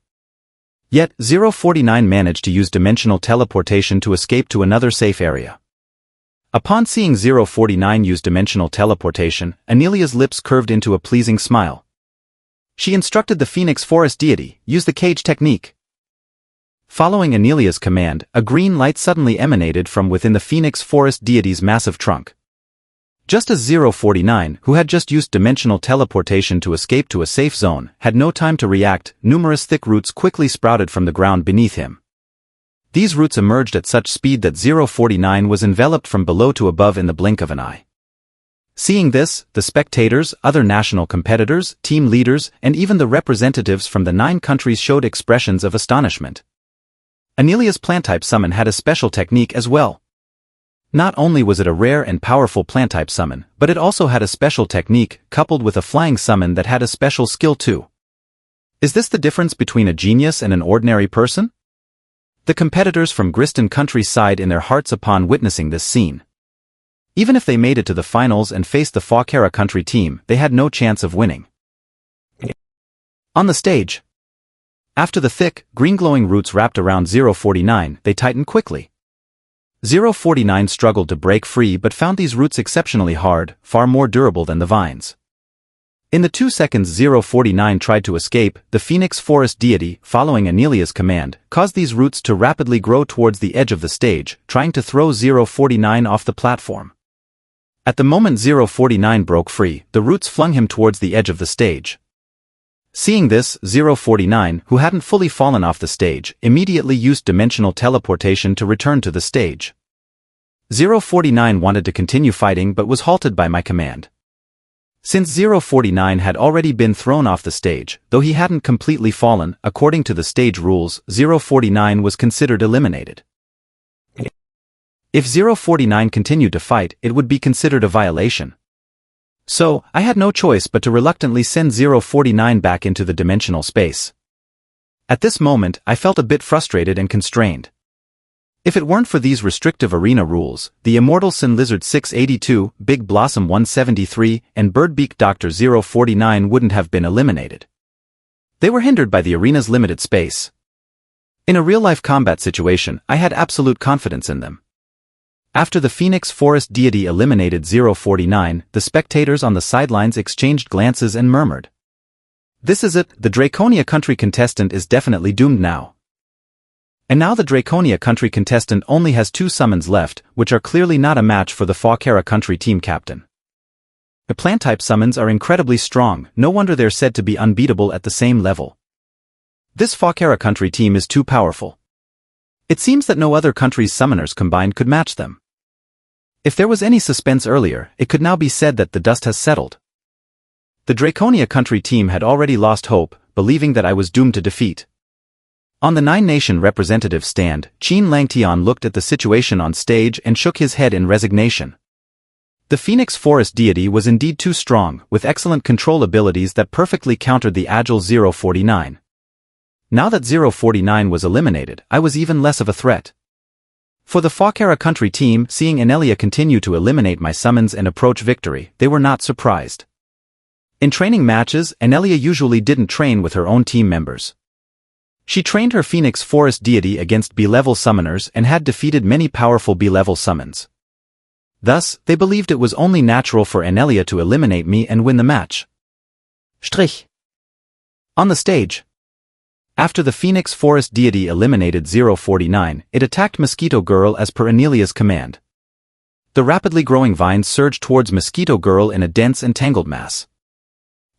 Yet, 049 managed to use dimensional teleportation to escape to another safe area. Upon seeing 049 use dimensional teleportation, Anelia's lips curved into a pleasing smile. She instructed the Phoenix Forest deity, use the cage technique. Following Anelia's command, a green light suddenly emanated from within the Phoenix Forest deity's massive trunk. Just as 049, who had just used dimensional teleportation to escape to a safe zone, had no time to react, numerous thick roots quickly sprouted from the ground beneath him. These roots emerged at such speed that 049 was enveloped from below to above in the blink of an eye. Seeing this, the spectators, other national competitors, team leaders, and even the representatives from the 9 countries showed expressions of astonishment. Anelia's plant-type summon had a special technique as well. Not only was it a rare and powerful plant-type summon, but it also had a special technique, coupled with a flying summon that had a special skill too. Is this the difference between a genius and an ordinary person? The competitors from Gristan country sighed in their hearts upon witnessing this scene. Even if they made it to the finals and faced the Fawkera country team, they had no chance of winning. On the stage. After the thick, green-glowing roots wrapped around 049, they tightened quickly. 049 struggled to break free but found these roots exceptionally hard, far more durable than the vines. In the 2 seconds 049 tried to escape, the Phoenix Forest deity, following Anelia's command, caused these roots to rapidly grow towards the edge of the stage, trying to throw 049 off the platform. At the moment 049 broke free, the roots flung him towards the edge of the stage. Seeing this, 049, who hadn't fully fallen off the stage, immediately used dimensional teleportation to return to the stage. 049 wanted to continue fighting but was halted by my command. Since 049 had already been thrown off the stage, though he hadn't completely fallen, according to the stage rules, 049 was considered eliminated. If 049 continued to fight, it would be considered a violation. So, I had no choice but to reluctantly send 049 back into the dimensional space. At this moment, I felt a bit frustrated and constrained. If it weren't for these restrictive arena rules, the Immortal Sin Lizard 682, Big Blossom 173, and Birdbeak Doctor 049 wouldn't have been eliminated. They were hindered by the arena's limited space. In a real-life combat situation, I had absolute confidence in them. After the Phoenix Forest deity eliminated 049, the spectators on the sidelines exchanged glances and murmured. "This is it, the Draconia country contestant is definitely doomed now." And now the Draconia country contestant only has 2 summons left, which are clearly not a match for the Fawkera country team captain. The plant-type summons are incredibly strong, no wonder they're said to be unbeatable at the same level. This Fawkera country team is too powerful. It seems that no other country's summoners combined could match them. If there was any suspense earlier, it could now be said that the dust has settled. The Draconia country team had already lost hope, believing that I was doomed to defeat. On the 9-nation representative stand, Qin Langtian looked at the situation on stage and shook his head in resignation. The Phoenix Forest deity was indeed too strong, with excellent control abilities that perfectly countered the agile 049. Now that 049 was eliminated, I was even less of a threat. For the Fawkera country team, seeing Annihilated continue to eliminate my summons and approach victory, they were not surprised. In training matches, Annihilated usually didn't train with her own team members. She trained her Phoenix Forest deity against B-level summoners and had defeated many powerful B-level summons. Thus, they believed it was only natural for Annihilated to eliminate me and win the match. Strich. On the stage. After the Phoenix Forest deity eliminated 049, it attacked Mosquito Girl as per Annihilated's command. The rapidly growing vines surged towards Mosquito Girl in a dense and tangled mass.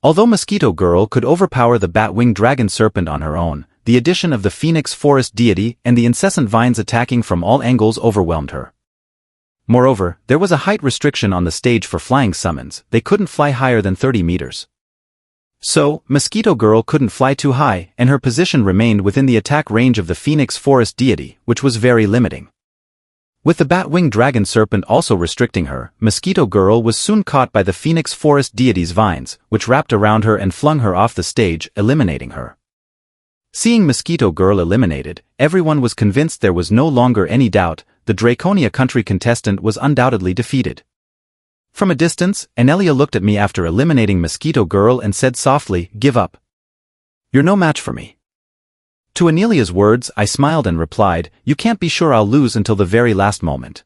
Although Mosquito Girl could overpower the bat-winged dragon serpent on her own, the addition of the Phoenix Forest deity and the incessant vines attacking from all angles overwhelmed her. Moreover, there was a height restriction on the stage for flying summons, they couldn't fly higher than 30 meters. So, Mosquito Girl couldn't fly too high, and her position remained within the attack range of the Phoenix Forest deity, which was very limiting. With the bat-winged dragon serpent also restricting her, Mosquito Girl was soon caught by the Phoenix Forest deity's vines, which wrapped around her and flung her off the stage, eliminating her. Seeing Mosquito Girl eliminated, everyone was convinced there was no longer any doubt, the Draconia country contestant was undoubtedly defeated. From a distance, Annihilated looked at me after eliminating Mosquito Girl and said softly, "Give up. You're no match for me." To Annihilated's words, I smiled and replied, "You can't be sure I'll lose until the very last moment."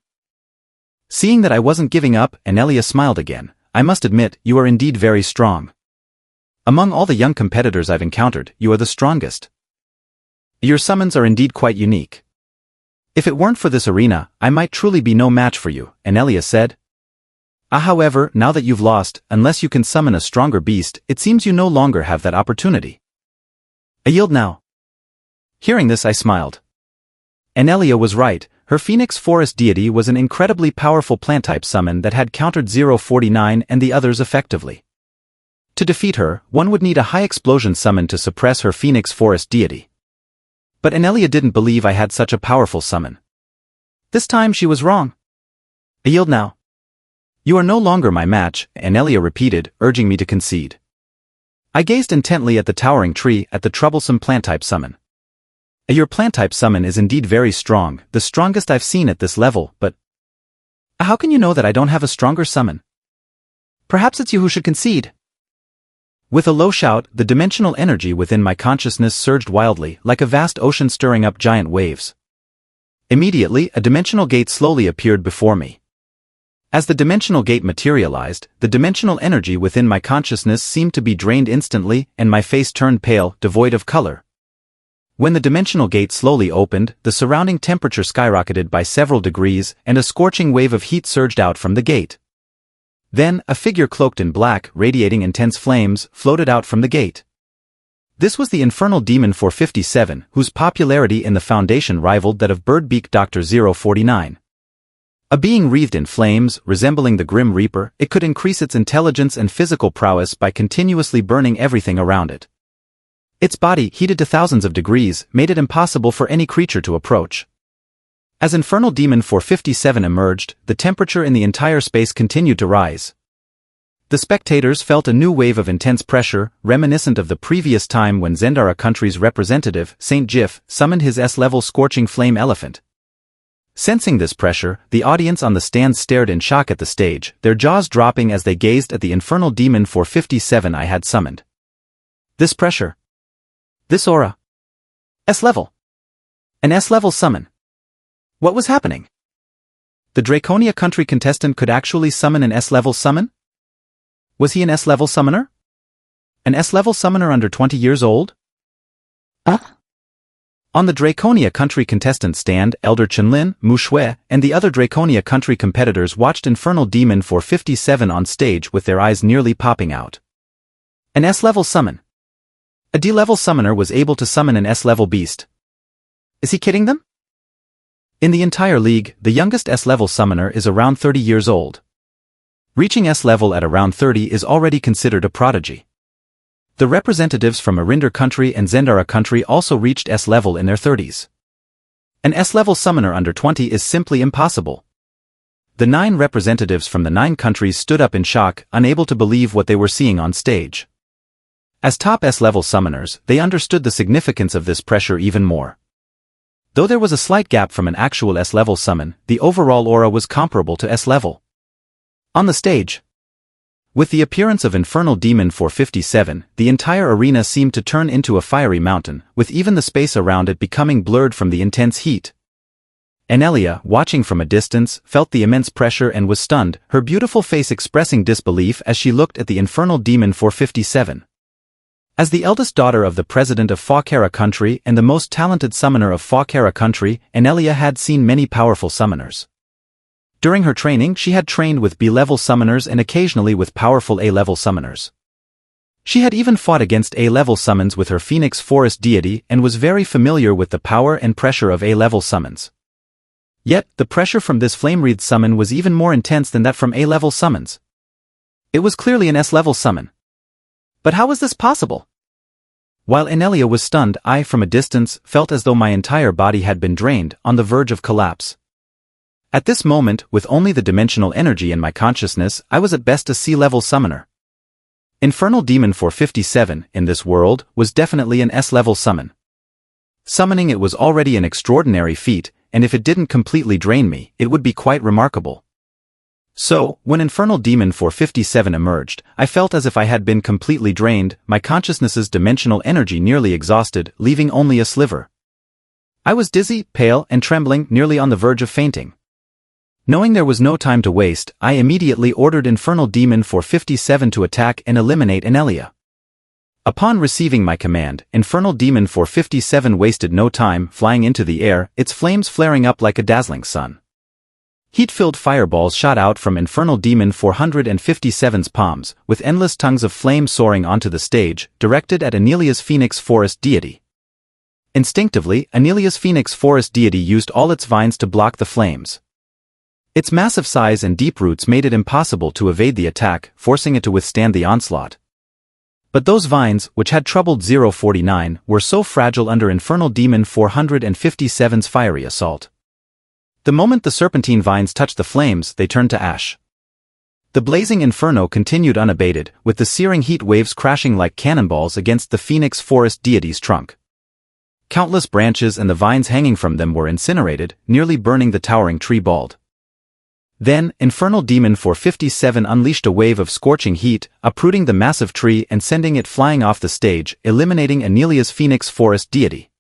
Seeing that I wasn't giving up, Annihilated smiled again. "I must admit, you are indeed very strong. Among all the young competitors I've encountered, you are the strongest. Your summons are indeed quite unique. If it weren't for this arena, I might truly be no match for you," Annihilated said. However, now that you've lost, unless you can summon a stronger beast, it seems you no longer have that opportunity. I yield now." Hearing this, I smiled. Annihilated was right, her Phoenix Forest deity was an incredibly powerful plant-type summon that had countered 049 and the others effectively. To defeat her, one would need a high-explosion summon to suppress her Phoenix Forest deity. But Annihilated didn't believe I had such a powerful summon. This time she was wrong. I yield now. "You are no longer my match," Annihilated repeated, urging me to concede. I gazed intently at the towering tree, at the troublesome plant-type summon. Your plant-type summon is indeed very strong, the strongest I've seen at this level, but how can you know that I don't have a stronger summon? Perhaps it's you who should concede. With a low shout, the dimensional energy within my consciousness surged wildly, like a vast ocean stirring up giant waves. Immediately, a dimensional gate slowly appeared before me. As the dimensional gate materialized, the dimensional energy within my consciousness seemed to be drained instantly, and my face turned pale, devoid of color. When the dimensional gate slowly opened, the surrounding temperature skyrocketed by several degrees, and a scorching wave of heat surged out from the gate. Then, a figure cloaked in black, radiating intense flames, floated out from the gate. This was the infernal demon 457, whose popularity in the Foundation rivaled that of Birdbeak Doctor 049. A being wreathed in flames, resembling the Grim Reaper, it could increase its intelligence and physical prowess by continuously burning everything around it. Its body, heated to thousands of degrees, made it impossible for any creature to approach. As Infernal Demon 457 emerged, the temperature in the entire space continued to rise. The spectators felt a new wave of intense pressure, reminiscent of the previous time when Zendara country's representative, Saint Jif, summoned his S-level scorching flame elephant. Sensing this pressure, the audience on the stand stared in shock at the stage, their jaws dropping as they gazed at the infernal demon 457 I had summoned. This pressure. This aura. S-level. An S-level summon. What was happening? The Draconia country contestant could actually summon an S-level summon? Was he an S-level summoner? An S-level summoner under 20 years old? On the Draconia country contestant stand, Elder Chenlin, Mu Shui, and the other Draconia country competitors watched Infernal Demon 457 on stage with their eyes nearly popping out. An S-level summon. A D-level summoner was able to summon an S-level beast. Is he kidding them? In the entire league, the youngest S-level summoner is around 30 years old. Reaching S-level at around 30 is already considered a prodigy. The representatives from Arinder country and Zendara country also reached S-level in their 30s. An S-level summoner under 20 is simply impossible. The 9 representatives from the 9 countries stood up in shock, unable to believe what they were seeing on stage. As top S-level summoners, they understood the significance of this pressure even more. Though there was a slight gap from an actual S-level summon, the overall aura was comparable to S-level. On the stage, with the appearance of Infernal Demon 457, the entire arena seemed to turn into a fiery mountain, with even the space around it becoming blurred from the intense heat. Annihilated, watching from a distance, felt the immense pressure and was stunned, her beautiful face expressing disbelief as she looked at the Infernal Demon 457. As the eldest daughter of the president of Fawkera country and the most talented summoner of Fawkera country, Annihilated had seen many powerful summoners. During her training she had trained with B-level summoners and occasionally with powerful A-level summoners. She had even fought against A-level summons with her Phoenix Forest deity and was very familiar with the power and pressure of A-level summons. Yet, the pressure from this flame-wreathed summon was even more intense than that from A-level summons. It was clearly an S-level summon. But how was this possible? While Annihilated was stunned, I, from a distance, felt as though my entire body had been drained, on the verge of collapse. At this moment, with only the dimensional energy in my consciousness, I was at best a C-level summoner. Infernal Demon 457, in this world, was definitely an S-level summon. Summoning it was already an extraordinary feat, and if it didn't completely drain me, it would be quite remarkable. So, when Infernal Demon 457 emerged, I felt as if I had been completely drained, my consciousness's dimensional energy nearly exhausted, leaving only a sliver. I was dizzy, pale, and trembling, nearly on the verge of fainting. Knowing there was no time to waste, I immediately ordered Infernal Demon 457 to attack and eliminate Annihilated. Upon receiving my command, Infernal Demon 457 wasted no time, flying into the air, its flames flaring up like a dazzling sun. Heat-filled fireballs shot out from Infernal Demon 457's palms, with endless tongues of flame soaring onto the stage, directed at Annihilated's Phoenix Forest deity. Instinctively, Annihilated's Phoenix Forest deity used all its vines to block the flames. Its massive size and deep roots made it impossible to evade the attack, forcing it to withstand the onslaught. But those vines, which had troubled 049, were so fragile under Infernal Demon 457's fiery assault. The moment the serpentine vines touched the flames, they turned to ash. The blazing inferno continued unabated, with the searing heat waves crashing like cannonballs against the Phoenix Forest deity's trunk. Countless branches and the vines hanging from them were incinerated, nearly burning the towering tree bald. Then, Infernal Demon 457 unleashed a wave of scorching heat, uprooting the massive tree and sending it flying off the stage, eliminating Annihilated's Phoenix Forest deity.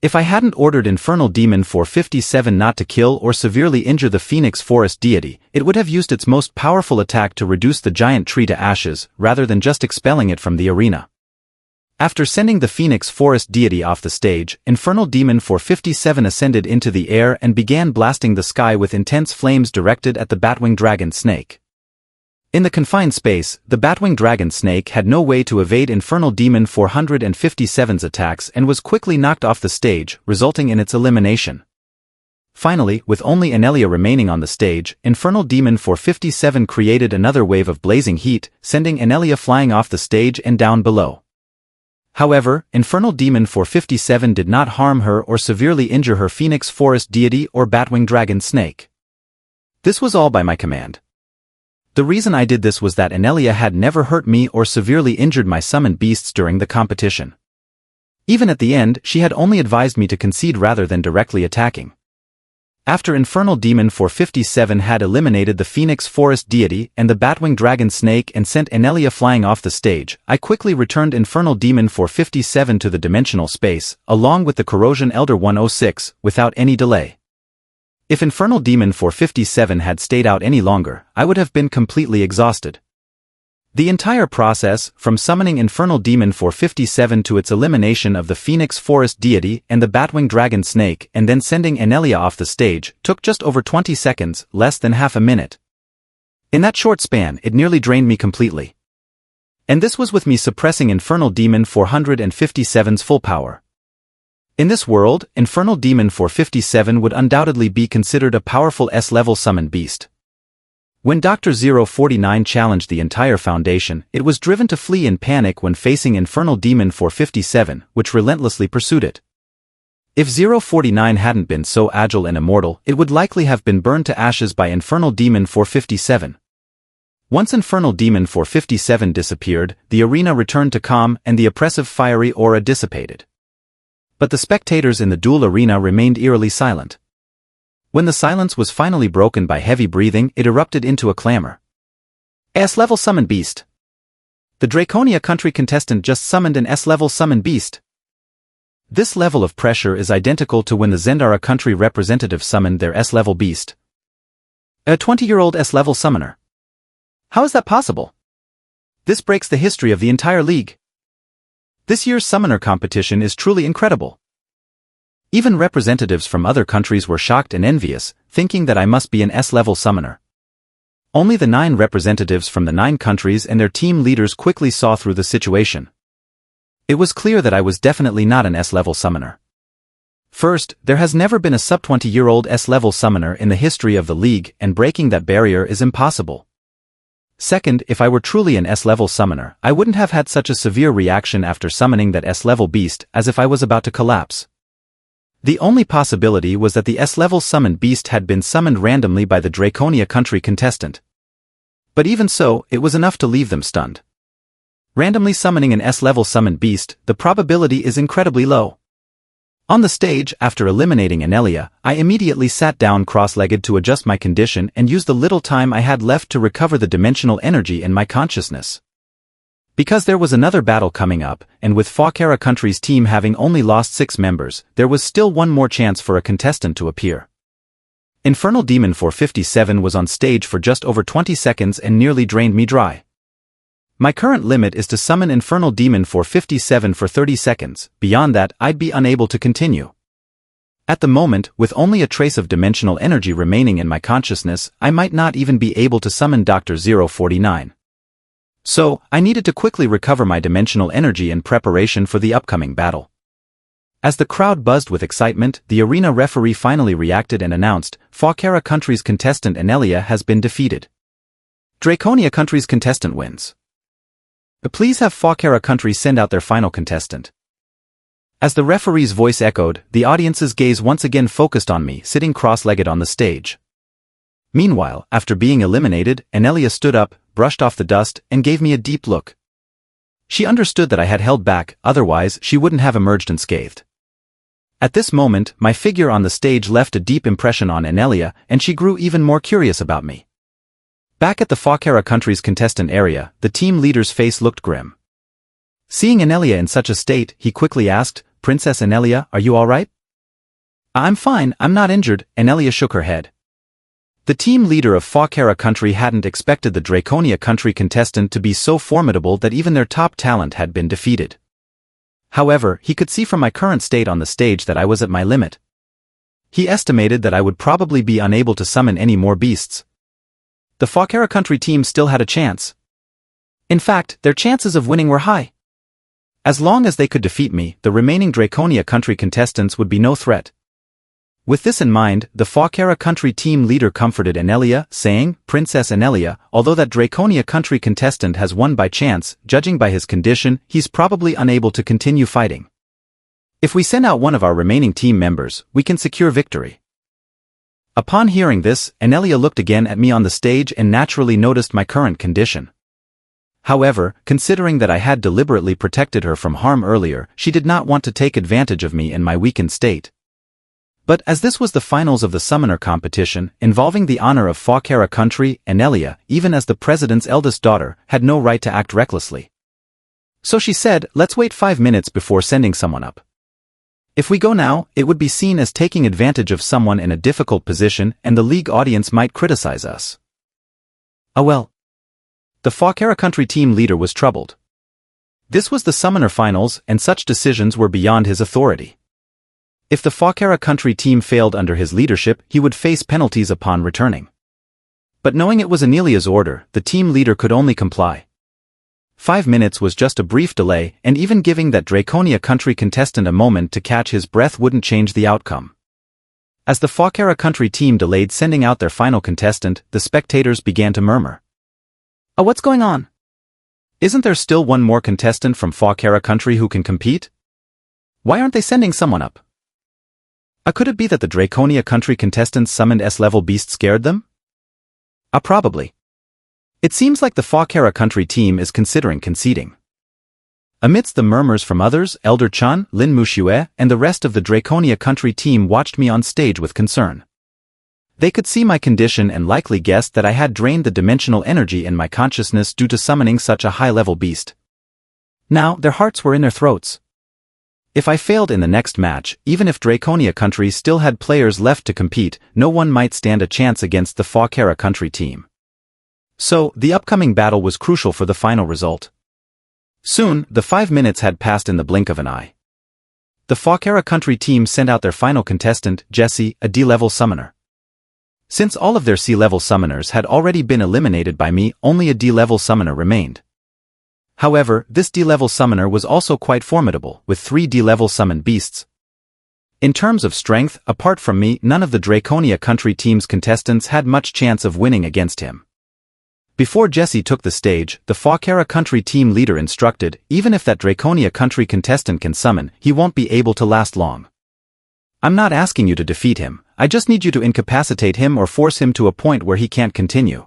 If I hadn't ordered Infernal Demon 457 not to kill or severely injure the Phoenix Forest deity, it would have used its most powerful attack to reduce the giant tree to ashes, rather than just expelling it from the arena. After sending the Phoenix Forest deity off the stage, Infernal Demon 457 ascended into the air and began blasting the sky with intense flames directed at the Batwing Dragon Snake. In the confined space, the Batwing Dragon Snake had no way to evade Infernal Demon 457's attacks and was quickly knocked off the stage, resulting in its elimination. Finally, with only Annihilated remaining on the stage, Infernal Demon 457 created another wave of blazing heat, sending Annihilated flying off the stage and down below. However, Infernal Demon 457 did not harm her or severely injure her Phoenix Forest deity or Batwing Dragon Snake. This was all by my command. The reason I did this was that Annihilated had never hurt me or severely injured my summoned beasts during the competition. Even at the end, she had only advised me to concede rather than directly attacking. After Infernal Demon 457 had eliminated the Phoenix Forest Deity and the Batwing Dragon Snake and sent Annihilated flying off the stage, I quickly returned Infernal Demon 457 to the dimensional space, along with the Corrosion Elder 106, without any delay. If Infernal Demon 457 had stayed out any longer, I would have been completely exhausted. The entire process, from summoning Infernal Demon 457 to its elimination of the Phoenix Forest Deity and the Batwing Dragon Snake and then sending Annihilated off the stage, took just over 20 seconds, less than half a minute. In that short span, it nearly drained me completely. And this was with me suppressing Infernal Demon 457's full power. In this world, Infernal Demon 457 would undoubtedly be considered a powerful S-level summoned beast. When Dr. 049 challenged the entire Foundation, it was driven to flee in panic when facing Infernal Demon 457, which relentlessly pursued it. If 049 hadn't been so agile and immortal, it would likely have been burned to ashes by Infernal Demon 457. Once Infernal Demon 457 disappeared, the arena returned to calm and the oppressive fiery aura dissipated. But the spectators in the duel arena remained eerily silent. When the silence was finally broken by heavy breathing, it erupted into a clamor. S-level summoned beast. The Draconia country contestant just summoned an S-level summoned beast. This level of pressure is identical to when the Zendara country representative summoned their S-level beast. A 20-year-old S-level summoner. How is that possible? This breaks the history of the entire league. This year's summoner competition is truly incredible. Even representatives from other countries were shocked and envious, thinking that I must be an S-level summoner. Only the 9 representatives from the 9 countries and their team leaders quickly saw through the situation. It was clear that I was definitely not an S-level summoner. First, there has never been a sub-20-year-old S-level summoner in the history of the league, and breaking that barrier is impossible. Second, if I were truly an S-level summoner, I wouldn't have had such a severe reaction after summoning that S-level beast as if I was about to collapse. The only possibility was that the S-level summoned beast had been summoned randomly by the Draconia country contestant. But even so, it was enough to leave them stunned. Randomly summoning an S-level summoned beast, the probability is incredibly low. On the stage, after eliminating Annihilated, I immediately sat down cross-legged to adjust my condition and used the little time I had left to recover the dimensional energy in my consciousness. Because there was another battle coming up, and with Falkera country's team having only lost 6 members, there was still one more chance for a contestant to appear. Infernal Demon 457 was on stage for just over 20 seconds and nearly drained me dry. My current limit is to summon Infernal Demon 457 for 30 seconds, beyond that I'd be unable to continue. At the moment, with only a trace of dimensional energy remaining in my consciousness, I might not even be able to summon Dr. 049. So, I needed to quickly recover my dimensional energy in preparation for the upcoming battle. As the crowd buzzed with excitement, the arena referee finally reacted and announced, Falkera country's contestant Annihilated has been defeated. Draconia country's contestant wins. Please have Falkera country send out their final contestant. As the referee's voice echoed, the audience's gaze once again focused on me sitting cross-legged on the stage. Meanwhile, after being eliminated, Annihilated stood up, brushed off the dust, and gave me a deep look. She understood that I had held back, otherwise she wouldn't have emerged unscathed. At this moment, my figure on the stage left a deep impression on Annihilated, and she grew even more curious about me. Back at the Falkera country's contestant area, the team leader's face looked grim. Seeing Annihilated in such a state, he quickly asked, "Princess Annihilated, are you alright?" "I'm fine, I'm not injured," Annihilated shook her head. The team leader of Falkera country hadn't expected the Draconia country contestant to be so formidable that even their top talent had been defeated. However, he could see from my current state on the stage that I was at my limit. He estimated that I would probably be unable to summon any more beasts. The Falkera country team still had a chance. In fact, their chances of winning were high. As long as they could defeat me, the remaining Draconia country contestants would be no threat. With this in mind, the Falkera country team leader comforted Annihilated, saying, "Princess Annihilated, although that Draconia country contestant has won by chance, judging by his condition, he's probably unable to continue fighting. If we send out one of our remaining team members, we can secure victory." Upon hearing this, Annihilated looked again at me on the stage and naturally noticed my current condition. However, considering that I had deliberately protected her from harm earlier, she did not want to take advantage of me in my weakened state. But as this was the finals of the summoner competition, involving the honor of Fawkera country, Anelia, even as the president's eldest daughter, had no right to act recklessly. So she said, let's wait 5 minutes before sending someone up. If we go now, it would be seen as taking advantage of someone in a difficult position and the league audience might criticize us. Ah well. The Fawkera country team leader was troubled. This was the summoner finals and such decisions were beyond his authority. If the Fawkera country team failed under his leadership, he would face penalties upon returning. But knowing it was Anelia's order, the team leader could only comply. 5 minutes was just a brief delay, and even giving that Draconia country contestant a moment to catch his breath wouldn't change the outcome. As the Fawkera country team delayed sending out their final contestant, the spectators began to murmur. Oh, what's going on? Isn't there still one more contestant from Fawkera country who can compete? Why aren't they sending someone up? Could it be that the Draconia country contestants summoned S-level beast scared them? Probably. It seems like the Fawkera country team is considering conceding. Amidst the murmurs from others, Elder Chan, Lin Muxue, and the rest of the Draconia country team watched me on stage with concern. They could see my condition and likely guessed that I had drained the dimensional energy in my consciousness due to summoning such a high-level beast. Now, their hearts were in their throats. If I failed in the next match, even if Draconia country still had players left to compete, no one might stand a chance against the Fawkera country team. So, the upcoming battle was crucial for the final result. Soon, the 5 minutes had passed in the blink of an eye. The Fawkera country team sent out their final contestant, Jesse, a D-level summoner. Since all of their C-level summoners had already been eliminated by me, only a D-level summoner remained. However, this D-level summoner was also quite formidable, with 3 D-level summoned beasts. In terms of strength, apart from me, none of the Draconia country team's contestants had much chance of winning against him. Before Jesse took the stage, the Fawkera country team leader instructed, even if that Draconia country contestant can summon, he won't be able to last long. I'm not asking you to defeat him, I just need you to incapacitate him or force him to a point where he can't continue.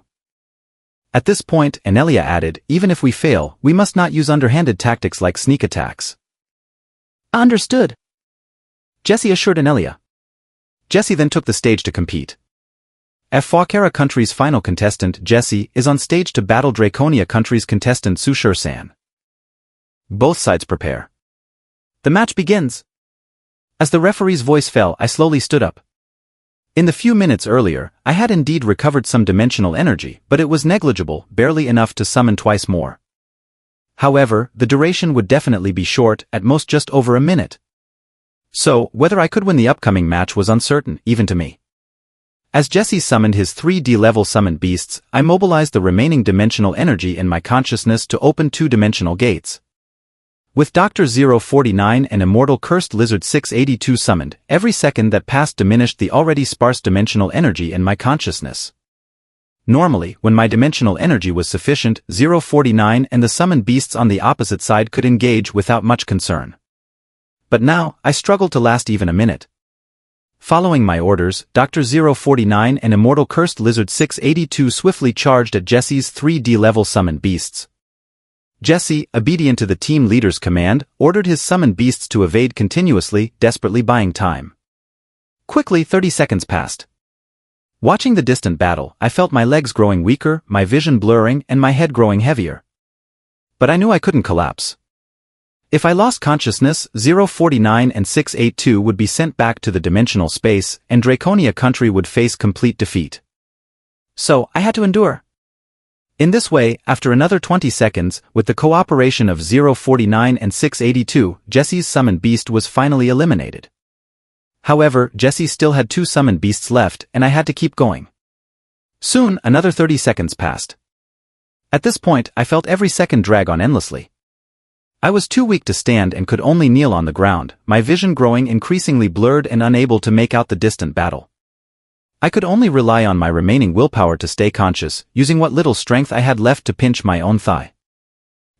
At this point, Anelia added, even if we fail, we must not use underhanded tactics like sneak attacks. Understood. Jesse assured Anelia. Jesse then took the stage to compete. Fawkera country's final contestant, Jesse, is on stage to battle Draconia country's contestant Sushur-san. Both sides prepare. The match begins. As the referee's voice fell, I slowly stood up. In the few minutes earlier, I had indeed recovered some dimensional energy, but it was negligible, barely enough to summon twice more. However, the duration would definitely be short, at most just over a minute. So, whether I could win the upcoming match was uncertain, even to me. As Jesse summoned his 3D level summoned beasts, I mobilized the remaining dimensional energy in my consciousness to open 2-dimensional gates. With Dr. 049 and Immortal Cursed Lizard 682 summoned, every second that passed diminished the already sparse dimensional energy in my consciousness. Normally, when my dimensional energy was sufficient, 049 and the summoned beasts on the opposite side could engage without much concern. But now, I struggled to last even a minute. Following my orders, Dr. 049 and Immortal Cursed Lizard 682 swiftly charged at Jesse's 3D level summoned beasts. Jesse, obedient to the team leader's command, ordered his summoned beasts to evade continuously, desperately buying time. Quickly, 30 seconds passed. Watching the distant battle, I felt my legs growing weaker, my vision blurring, and my head growing heavier. But I knew I couldn't collapse. If I lost consciousness, 049 and 682 would be sent back to the dimensional space, and Draconia country would face complete defeat. So, I had to endure. In this way, after another 20 seconds, with the cooperation of 049 and 682, Jesse's summoned beast was finally eliminated. However, Jesse still had 2 summoned beasts left, and I had to keep going. Soon, another 30 seconds passed. At this point, I felt every second drag on endlessly. I was too weak to stand and could only kneel on the ground, my vision growing increasingly blurred and unable to make out the distant battle. I could only rely on my remaining willpower to stay conscious, using what little strength I had left to pinch my own thigh.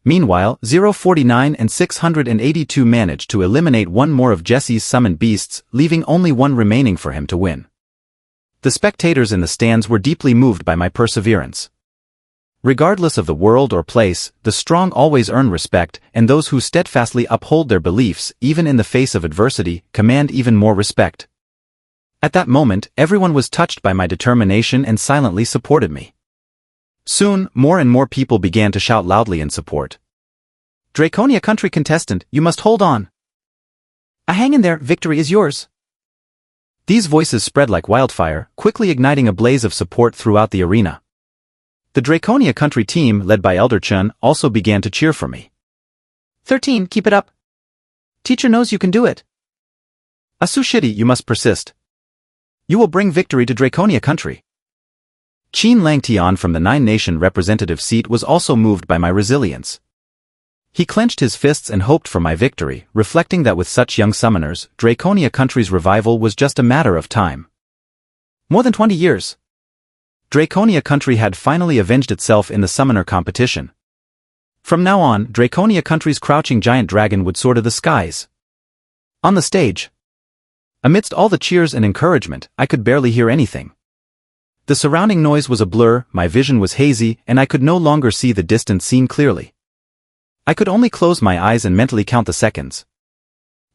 Meanwhile, 049 and 682 managed to eliminate one more of Jesse's summoned beasts, leaving only one remaining for him to win. The spectators in the stands were deeply moved by my perseverance. Regardless of the world or place, the strong always earn respect, and those who steadfastly uphold their beliefs, even in the face of adversity, command even more respect. At that moment, everyone was touched by my determination and silently supported me. Soon, more and more people began to shout loudly in support. Draconia country contestant, you must hold on. Hang in there, victory is yours. These voices spread like wildfire, quickly igniting a blaze of support throughout the arena. The Draconia country team, led by Elder Chun, also began to cheer for me. 13, keep it up. Teacher knows you can do it. Asushiti, you must persist. You will bring victory to Draconia country. Qin Langtian from the Nine-Nation representative seat was also moved by my resilience. He clenched his fists and hoped for my victory, reflecting that with such young summoners, Draconia country's revival was just a matter of time. More than 20 years. Draconia country had finally avenged itself in the summoner competition. From now on, Draconia country's crouching giant dragon would soar to the skies. On the stage, amidst all the cheers and encouragement, I could barely hear anything. The surrounding noise was a blur, my vision was hazy, and I could no longer see the distant scene clearly. I could only close my eyes and mentally count the seconds.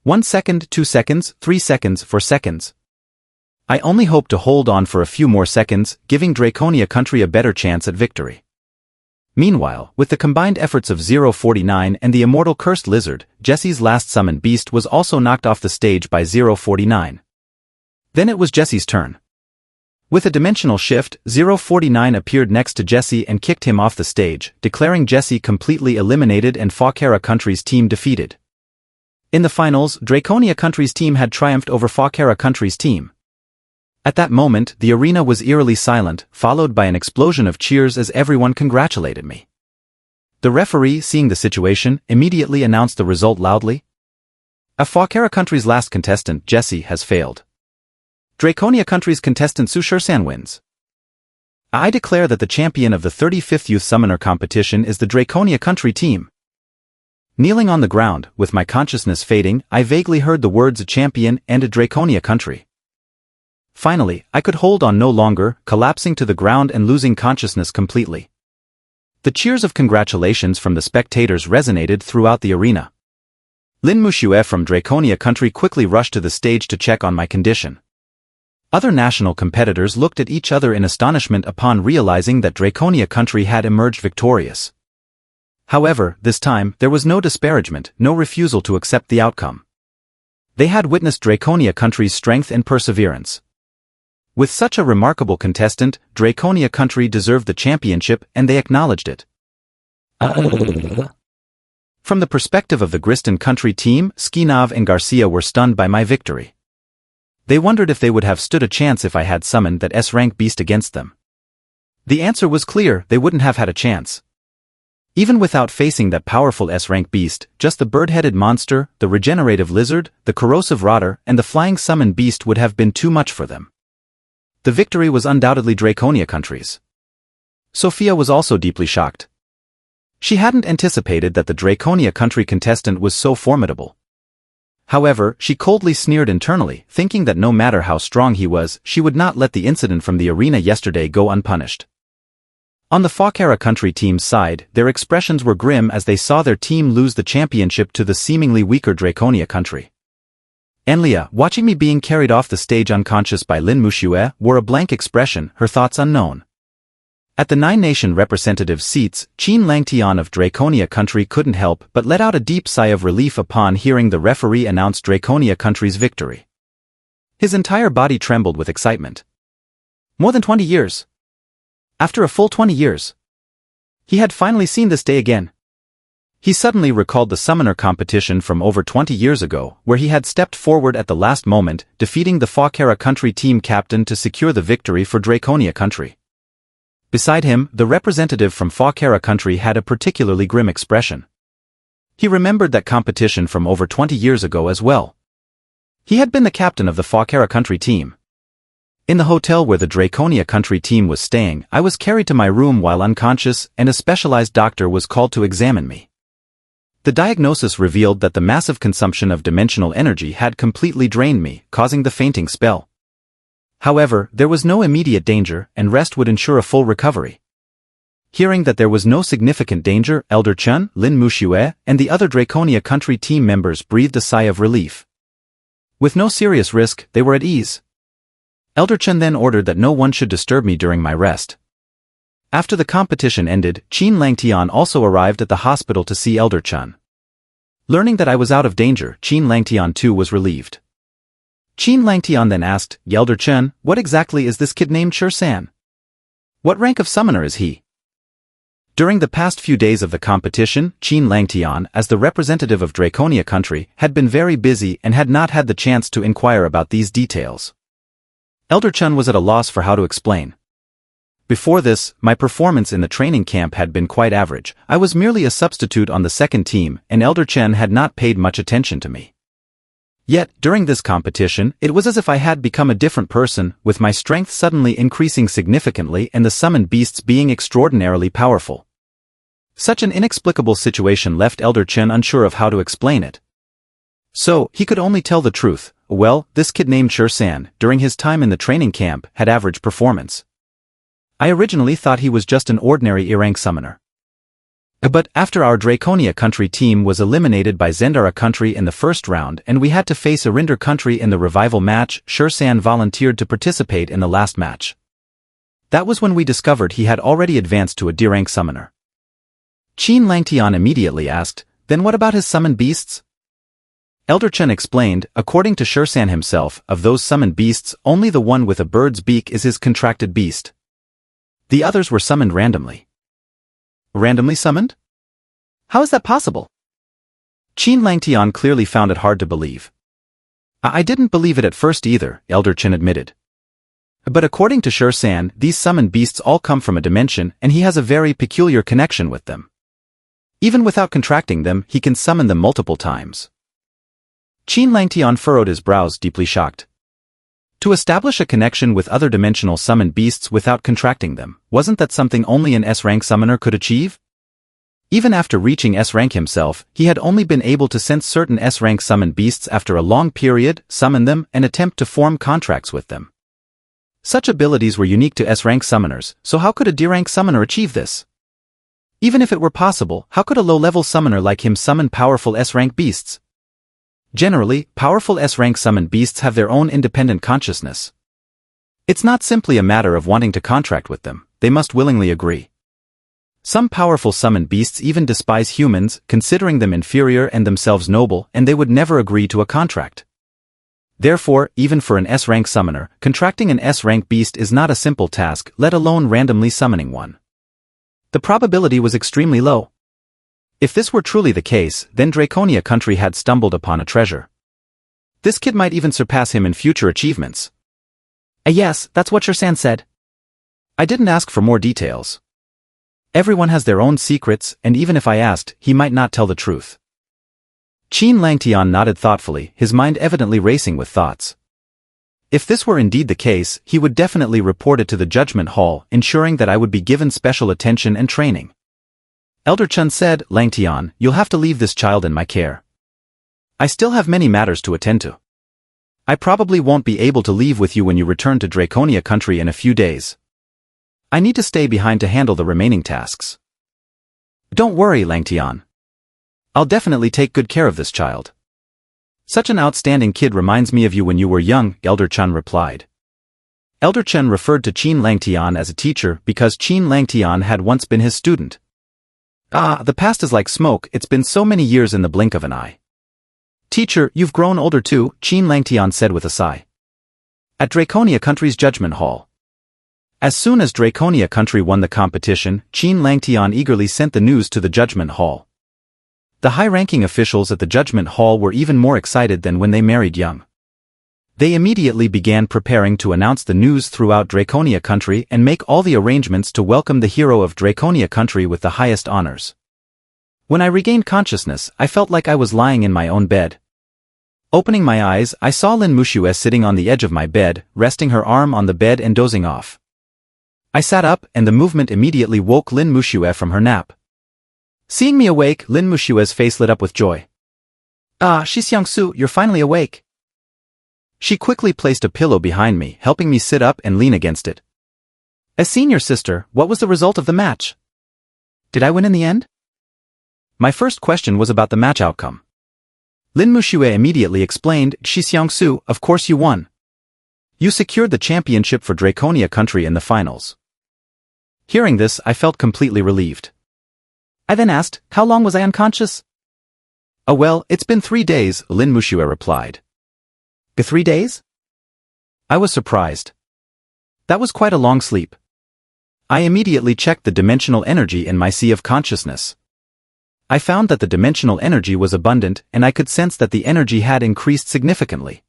1 second, 2 seconds, 3 seconds, 4 seconds. I only hoped to hold on for a few more seconds, giving Draconia country a better chance at victory. Meanwhile, with the combined efforts of 049 and the immortal cursed lizard, Jesse's last summoned beast was also knocked off the stage by 049. Then it was Jesse's turn. With a dimensional shift, 049 appeared next to Jesse and kicked him off the stage, declaring Jesse completely eliminated and Fawkera country's team defeated. In the finals, Draconia country's team had triumphed over Fawkera country's team. At that moment, the arena was eerily silent, followed by an explosion of cheers as everyone congratulated me. The referee, seeing the situation, immediately announced the result loudly. Fawkera country's last contestant, Jesse, has failed. Draconia country's contestant Sushursan wins. I declare that the champion of the 35th Youth Summoner competition is the Draconia country team. Kneeling on the ground, with my consciousness fading, I vaguely heard the words a champion and a Draconia country. Finally, I could hold on no longer, collapsing to the ground and losing consciousness completely. The cheers of congratulations from the spectators resonated throughout the arena. Lin Mushue from Draconia country quickly rushed to the stage to check on my condition. Other national competitors looked at each other in astonishment upon realizing that Draconia country had emerged victorious. However, this time, there was no disparagement, no refusal to accept the outcome. They had witnessed Draconia country's strength and perseverance. With such a remarkable contestant, Draconia country deserved the championship and they acknowledged it. From the perspective of the Gristan country team, Skinov and Garcia were stunned by my victory. They wondered if they would have stood a chance if I had summoned that S-rank beast against them. The answer was clear, they wouldn't have had a chance. Even without facing that powerful S-rank beast, just the bird-headed monster, the regenerative lizard, the corrosive rotter, and the flying summon beast would have been too much for them. The victory was undoubtedly Draconia country's. Sophia was also deeply shocked. She hadn't anticipated that the Draconia country contestant was so formidable. However, she coldly sneered internally, thinking that no matter how strong he was, she would not let the incident from the arena yesterday go unpunished. On the Fawkera country team's side, their expressions were grim as they saw their team lose the championship to the seemingly weaker Draconia country. Enlia, watching me being carried off the stage unconscious by Lin Mushue, wore a blank expression, her thoughts unknown. At the Nine-Nation representative seats, Qin Langtian of Draconia country couldn't help but let out a deep sigh of relief upon hearing the referee announce Draconia country's victory. His entire body trembled with excitement. More than 20 years. After a full 20 years. He had finally seen this day again. He suddenly recalled the summoner competition from over 20 years ago, where he had stepped forward at the last moment, defeating the Fawkera country team captain to secure the victory for Draconia country. Beside him, the representative from Fawkera country had a particularly grim expression. He remembered that competition from over 20 years ago as well. He had been the captain of the Fawkera country team. In the hotel where the Draconia country team was staying, I was carried to my room while unconscious, and a specialized doctor was called to examine me. The diagnosis revealed that the massive consumption of dimensional energy had completely drained me, causing the fainting spell. However, there was no immediate danger, and rest would ensure a full recovery. Hearing that there was no significant danger, Elder Chun, Lin Mushue, and the other Draconia country team members breathed a sigh of relief. With no serious risk, they were at ease. Elder Chen then ordered that no one should disturb me during my rest. After the competition ended, Qin Langtian also arrived at the hospital to see Elder Chen. Learning that I was out of danger, Qin Langtian too was relieved. Qin Langtian then asked, Elder Chen, what exactly is this kid named San? What rank of summoner is he? During the past few days of the competition, Qin Langtian, as the representative of Draconia country, had been very busy and had not had the chance to inquire about these details. Elder Chen was at a loss for how to explain. Before this, my performance in the training camp had been quite average. I was merely a substitute on the second team, and Elder Chen had not paid much attention to me. Yet, during this competition, it was as if I had become a different person, with my strength suddenly increasing significantly and the summoned beasts being extraordinarily powerful. Such an inexplicable situation left Elder Chen unsure of how to explain it. So, he could only tell the truth. Well, this kid named San, during his time in the training camp, had average performance. I originally thought he was just an ordinary E-rank summoner. But after our Draconia country team was eliminated by Zendara country in the first round and we had to face Arinder country in the revival match, San volunteered to participate in the last match. That was when we discovered he had already advanced to a D-rank summoner. Qin Langtian immediately asked, then what about his summoned beasts? Elder Chen explained, according to San himself, of those summoned beasts, only the one with a bird's beak is his contracted beast. The others were summoned randomly. Randomly summoned? How is that possible? Qin Langtian clearly found it hard to believe. I didn't believe it at first either, Elder Chen admitted. But according to San, these summoned beasts all come from a dimension and he has a very peculiar connection with them. Even without contracting them, he can summon them multiple times. Qin Langtian furrowed his brows, deeply shocked. To establish a connection with other dimensional summoned beasts without contracting them, wasn't that something only an S-rank summoner could achieve? Even after reaching S-rank himself, he had only been able to sense certain S-rank summoned beasts after a long period, summon them, and attempt to form contracts with them. Such abilities were unique to S-rank summoners, so how could a D-rank summoner achieve this? Even if it were possible, how could a low-level summoner like him summon powerful S-rank beasts? Generally, powerful S-rank summoned beasts have their own independent consciousness. It's not simply a matter of wanting to contract with them, they must willingly agree. Some powerful summoned beasts even despise humans, considering them inferior and themselves noble, and they would never agree to a contract. Therefore, even for an S-rank summoner, contracting an S-rank beast is not a simple task, let alone randomly summoning one. The probability was extremely low. If this were truly the case, then Draconia country had stumbled upon a treasure. This kid might even surpass him in future achievements. Yes, that's what San said. I didn't ask for more details. Everyone has their own secrets, and even if I asked, he might not tell the truth. Qin Langtian nodded thoughtfully, his mind evidently racing with thoughts. If this were indeed the case, he would definitely report it to the Judgment Hall, ensuring that I would be given special attention and training. Elder Chen said, Langtian, you'll have to leave this child in my care. I still have many matters to attend to. I probably won't be able to leave with you when you return to Draconia country in a few days. I need to stay behind to handle the remaining tasks. Don't worry, Langtian. I'll definitely take good care of this child. Such an outstanding kid reminds me of you when you were young, Elder Chen replied. Elder Chen referred to Qin Langtian as a teacher because Qin Langtian had once been his student. The past is like smoke, it's been so many years in the blink of an eye. Teacher, you've grown older too, Qin Langtian said with a sigh. At Draconia country's Judgment Hall. As soon as Draconia country won the competition, Qin Langtian eagerly sent the news to the Judgment Hall. The high-ranking officials at the Judgment Hall were even more excited than when they married young. They immediately began preparing to announce the news throughout Draconia country and make all the arrangements to welcome the hero of Draconia country with the highest honors. When I regained consciousness, I felt like I was lying in my own bed. Opening my eyes, I saw Lin Muxue sitting on the edge of my bed, resting her arm on the bed and dozing off. I sat up, and the movement immediately woke Lin Muxue from her nap. Seeing me awake, Lin Muxue's face lit up with joy. Shi Xiangsu, you're finally awake. She quickly placed a pillow behind me, helping me sit up and lean against it. As senior sister, what was the result of the match? Did I win in the end? My first question was about the match outcome. Lin Muxue immediately explained, Shi Xiangsu, of course you won. You secured the championship for Draconia country in the finals. Hearing this, I felt completely relieved. I then asked, how long was I unconscious? Oh well, it's been 3 days, Lin Mushue replied. 3 days? I was surprised. That was quite a long sleep. I immediately checked the dimensional energy in my sea of consciousness. I found that the dimensional energy was abundant, and I could sense that the energy had increased significantly.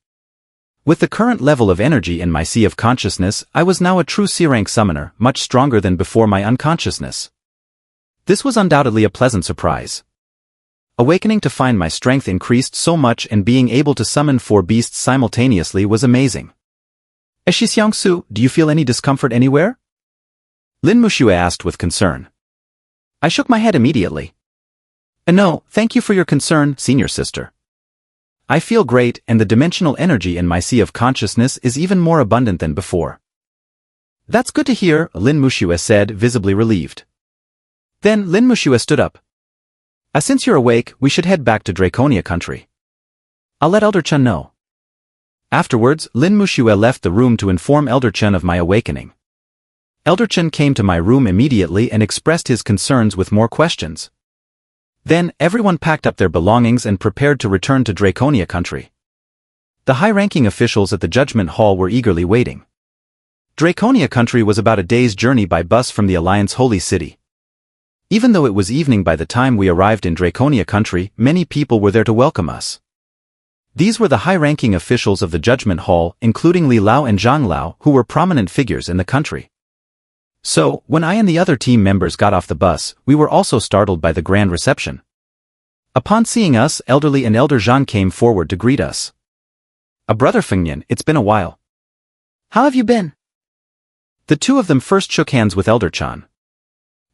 With the current level of energy in my sea of consciousness, I was now a true C-rank summoner, much stronger than before my unconsciousness. This was undoubtedly a pleasant surprise. Awakening to find my strength increased so much and being able to summon 4 beasts simultaneously was amazing. Shixiangsu, do you feel any discomfort anywhere? Lin Mushue asked with concern. I shook my head immediately. No, thank you for your concern, senior sister. I feel great, and the dimensional energy in my sea of consciousness is even more abundant than before. That's good to hear, Lin Mushue said, visibly relieved. Then Lin Mushue stood up. Since you're awake, we should head back to Draconia country. I'll let Elder Chen know. Afterwards, Lin Mushue left the room to inform Elder Chen of my awakening. Elder Chen came to my room immediately and expressed his concerns with more questions. Then, everyone packed up their belongings and prepared to return to Draconia country. The high-ranking officials at the Judgment Hall were eagerly waiting. Draconia country was about a day's journey by bus from the Alliance Holy City. Even though it was evening by the time we arrived in Draconia country, many people were there to welcome us. These were the high-ranking officials of the Judgment Hall, including Li Lao and Zhang Lao, who were prominent figures in the country. So, when I and the other team members got off the bus, we were also startled by the grand reception. Upon seeing us, Elderly and Elder Zhang came forward to greet us. Brother Fengnian, it's been a while. How have you been? The two of them first shook hands with Elder Chan.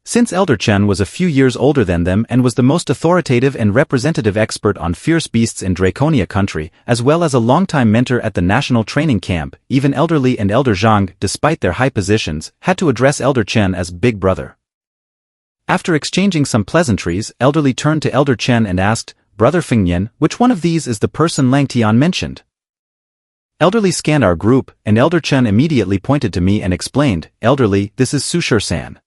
Since Elder Chen was a few years older than them and was the most authoritative and representative expert on fierce beasts in Draconia country, as well as a longtime mentor at the national training camp, even Elderly and Elder Zhang, despite their high positions, had to address Elder Chen as Big Brother. After exchanging some pleasantries, Elderly turned to Elder Chen and asked, Brother Fengnian, which one of these is the person Lang Tian mentioned? Elderly scanned our group, and Elder Chen immediately pointed to me and explained, Elderly, this is Sushir-san.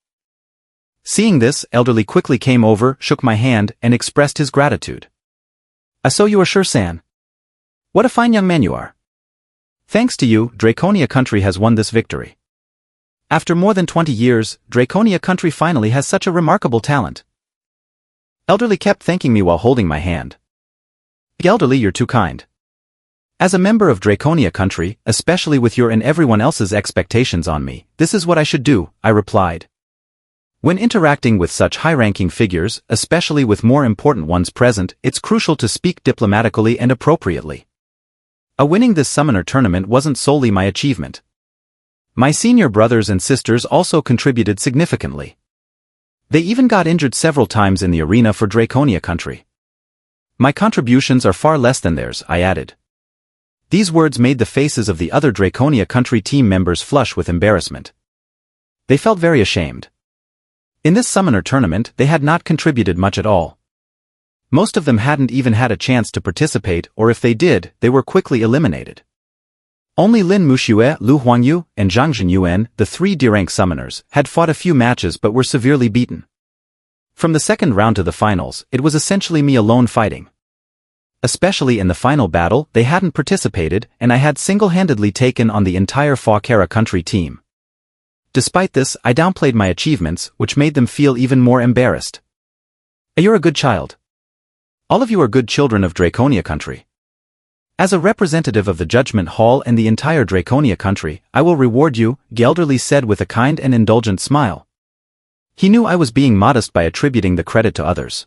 Seeing this, Elderly quickly came over, shook my hand, and expressed his gratitude. So you are Shur-san. What a fine young man you are. Thanks to you, Draconia country has won this victory. After more than 20 years, Draconia country finally has such a remarkable talent. Elderly kept thanking me while holding my hand. Elderly, you're too kind. As a member of Draconia country, especially with your and everyone else's expectations on me, this is what I should do, I replied. When interacting with such high-ranking figures, especially with more important ones present, it's crucial to speak diplomatically and appropriately. Winning this summoner tournament wasn't solely my achievement. My senior brothers and sisters also contributed significantly. They even got injured several times in the arena for Draconia country. My contributions are far less than theirs, I added. These words made the faces of the other Draconia country team members flush with embarrassment. They felt very ashamed. In this summoner tournament, they had not contributed much at all. Most of them hadn't even had a chance to participate, or if they did, they were quickly eliminated. Only Lin Mushue, Lu Huangyu, and Zhang Zhenyuan, the 3 D-rank summoners, had fought a few matches but were severely beaten. From the second round to the finals, it was essentially me alone fighting. Especially in the final battle, they hadn't participated, and I had single-handedly taken on the entire Fawkera country team. Despite this, I downplayed my achievements, which made them feel even more embarrassed. You're a good child. All of you are good children of Draconia country. As a representative of the Judgment Hall and the entire Draconia country, I will reward you, Gelderly said with a kind and indulgent smile. He knew I was being modest by attributing the credit to others.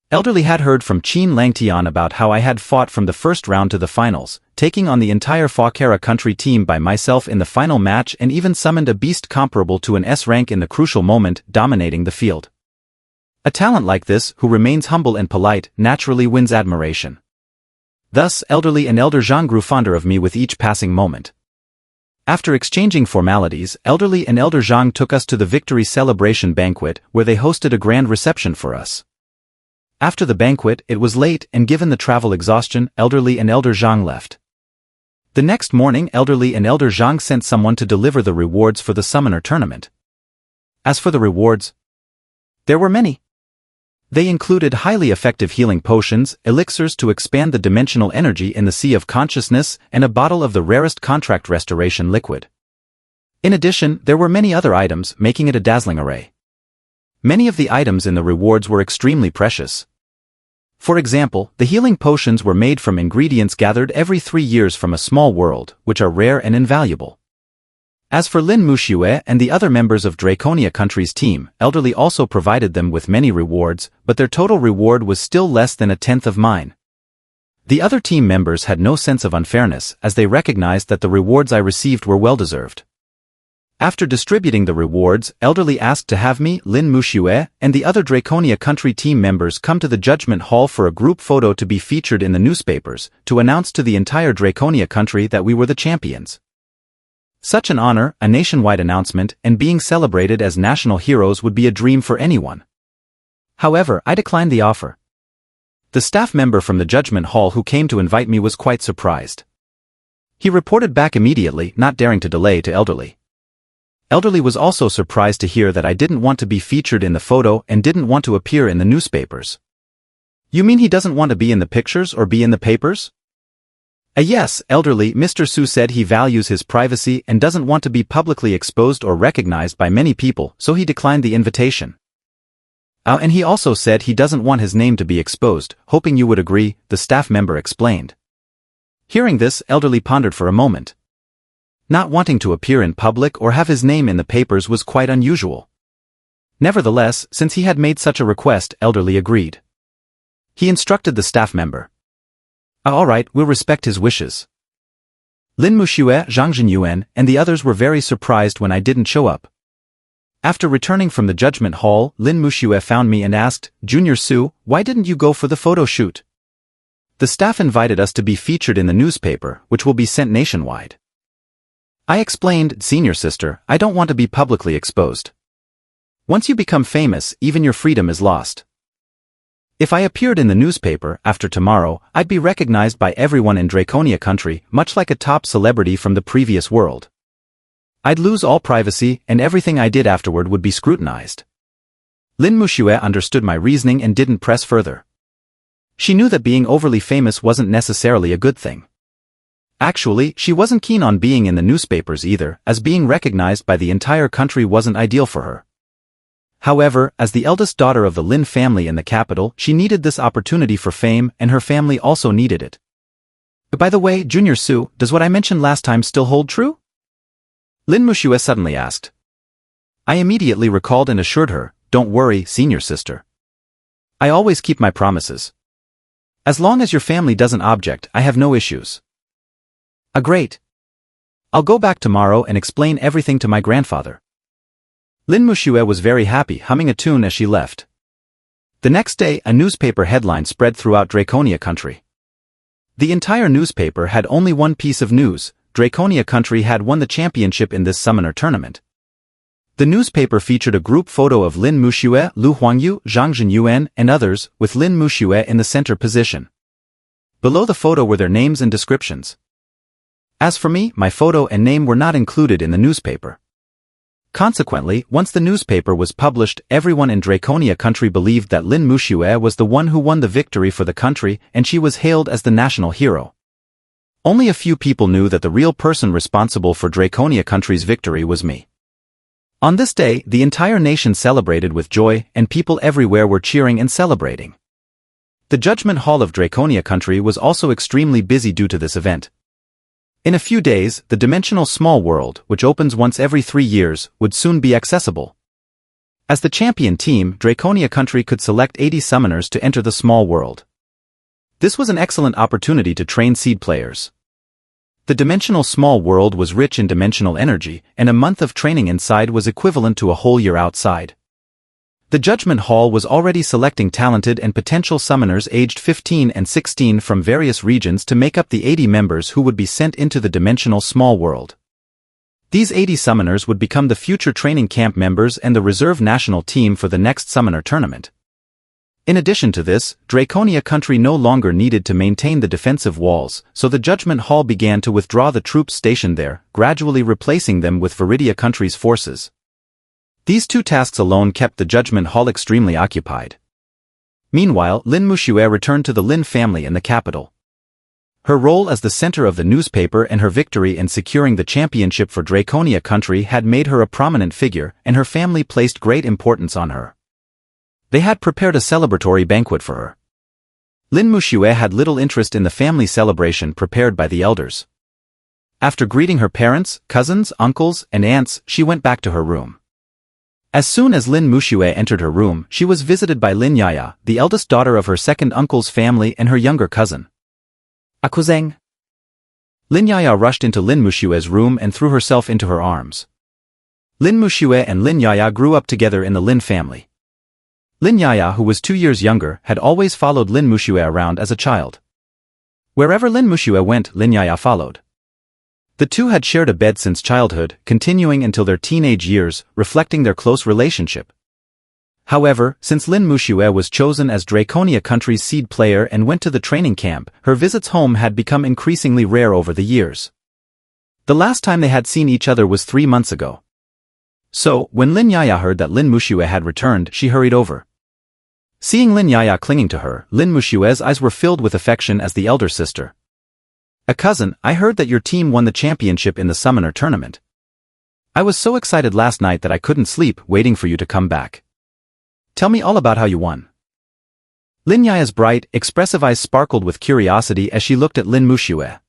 Elderly had heard from Qin Langtian about how I had fought from the first round to the finals, taking on the entire Fawkera country team by myself in the final match and even summoned a beast comparable to an S rank in the crucial moment, dominating the field. A talent like this, who remains humble and polite, naturally wins admiration. Thus, Elderly and Elder Zhang grew fonder of me with each passing moment. After exchanging formalities, Elderly and Elder Zhang took us to the victory celebration banquet, where they hosted a grand reception for us. After the banquet, it was late, and given the travel exhaustion, Elderly and Elder Zhang left. The next morning, Elderly and Elder Zhang sent someone to deliver the rewards for the summoner tournament. As for the rewards, there were many. They included highly effective healing potions, elixirs to expand the dimensional energy in the Sea of Consciousness, and a bottle of the rarest contract restoration liquid. In addition, there were many other items, making it a dazzling array. Many of the items in the rewards were extremely precious. For example, the healing potions were made from ingredients gathered every 3 years from a small world, which are rare and invaluable. As for Lin Muxue and the other members of Draconia Country's team, Elderly also provided them with many rewards, but their total reward was still less than a tenth of mine. The other team members had no sense of unfairness, as they recognized that the rewards I received were well-deserved. After distributing the rewards, Elderly asked to have me, Lin Muxue, and the other Draconia Country team members come to the Judgment Hall for a group photo to be featured in the newspapers, to announce to the entire Draconia Country that we were the champions. Such an honor, a nationwide announcement, and being celebrated as national heroes would be a dream for anyone. However, I declined the offer. The staff member from the Judgment Hall who came to invite me was quite surprised. He reported back immediately, not daring to delay, to Elderly. Elderly was also surprised to hear that I didn't want to be featured in the photo and didn't want to appear in the newspapers. You mean he doesn't want to be in the pictures or be in the papers? Yes, Elderly, Mr. Su said he values his privacy and doesn't want to be publicly exposed or recognized by many people, so he declined the invitation. And he also said he doesn't want his name to be exposed, hoping you would agree, the staff member explained. Hearing this, Elderly pondered for a moment. Not wanting to appear in public or have his name in the papers was quite unusual. Nevertheless, since he had made such a request, Elderly agreed. He instructed the staff member. All right, we'll respect his wishes. Lin Muxue, Zhang Zhenyuan, and the others were very surprised when I didn't show up. After returning from the Judgment Hall, Lin Muxue found me and asked, Junior Su, why didn't you go for the photo shoot? The staff invited us to be featured in the newspaper, which will be sent nationwide. I explained, Senior Sister, I don't want to be publicly exposed. Once you become famous, even your freedom is lost. If I appeared in the newspaper, after tomorrow, I'd be recognized by everyone in Draconia Country, much like a top celebrity from the previous world. I'd lose all privacy, and everything I did afterward would be scrutinized. Lin Muxue understood my reasoning and didn't press further. She knew that being overly famous wasn't necessarily a good thing. Actually, she wasn't keen on being in the newspapers either, as being recognized by the entire country wasn't ideal for her. However, as the eldest daughter of the Lin family in the capital, she needed this opportunity for fame, and her family also needed it. By the way, Junior Su, does what I mentioned last time still hold true? Lin Muxue suddenly asked. I immediately recalled and assured her, don't worry, Senior Sister. I always keep my promises. As long as your family doesn't object, I have no issues. Great. I'll go back tomorrow and explain everything to my grandfather. Lin Muxue was very happy, humming a tune as she left. The next day, a newspaper headline spread throughout Draconia Country. The entire newspaper had only one piece of news: Draconia Country had won the championship in this summoner tournament. The newspaper featured a group photo of Lin Muxue, Lu Huangyu, Zhang Zhenyuan, and others, with Lin Muxue in the center position. Below the photo were their names and descriptions. As for me, my photo and name were not included in the newspaper. Consequently, once the newspaper was published, everyone in Draconia Country believed that Lin Muxue was the one who won the victory for the country, and she was hailed as the national hero. Only a few people knew that the real person responsible for Draconia Country's victory was me. On this day, the entire nation celebrated with joy, and people everywhere were cheering and celebrating. The Judgment Hall of Draconia Country was also extremely busy due to this event. In a few days, the dimensional small world, which opens once every 3 years, would soon be accessible. As the champion team, Draconia Country could select 80 summoners to enter the small world. This was an excellent opportunity to train seed players. The dimensional small world was rich in dimensional energy, and a month of training inside was equivalent to a whole year outside. The Judgment Hall was already selecting talented and potential summoners aged 15 and 16 from various regions to make up the 80 members who would be sent into the dimensional small world. These 80 summoners would become the future training camp members and the reserve national team for the next summoner tournament. In addition to this, Draconia country no longer needed to maintain the defensive walls, so the Judgment Hall began to withdraw the troops stationed there, gradually replacing them with Viridia country's forces. These two tasks alone kept the Judgment Hall extremely occupied. Meanwhile, Lin Muxue returned to the Lin family in the capital. Her role as the center of the newspaper and her victory in securing the championship for Draconia country had made her a prominent figure, and her family placed great importance on her. They had prepared a celebratory banquet for her. Lin Muxue had little interest in the family celebration prepared by the elders. After greeting her parents, cousins, uncles, and aunts, she went back to her room. As soon as Lin Muxue entered her room, she was visited by Lin Yaya, the eldest daughter of her second uncle's family and her younger cousin. Akuzeng. Lin Yaya rushed into Lin Muxue's room and threw herself into her arms. Lin Muxue and Lin Yaya grew up together in the Lin family. Lin Yaya, who was 2 years younger, had always followed Lin Muxue around as a child. Wherever Lin Muxue went, Lin Yaya followed. The two had shared a bed since childhood, continuing until their teenage years, reflecting their close relationship. However, since Lin Muxue was chosen as Draconia country's seed player and went to the training camp, her visits home had become increasingly rare over the years. The last time they had seen each other was 3 months ago. So, when Lin Yaya heard that Lin Muxue had returned, she hurried over. Seeing Lin Yaya clinging to her, Lin Muxue's eyes were filled with affection as the elder sister. "A cousin, I heard that your team won the championship in the summoner tournament. I was so excited last night that I couldn't sleep, waiting for you to come back. Tell me all about how you won." Lin Yaya's bright, expressive eyes sparkled with curiosity as she looked at Lin Muxue.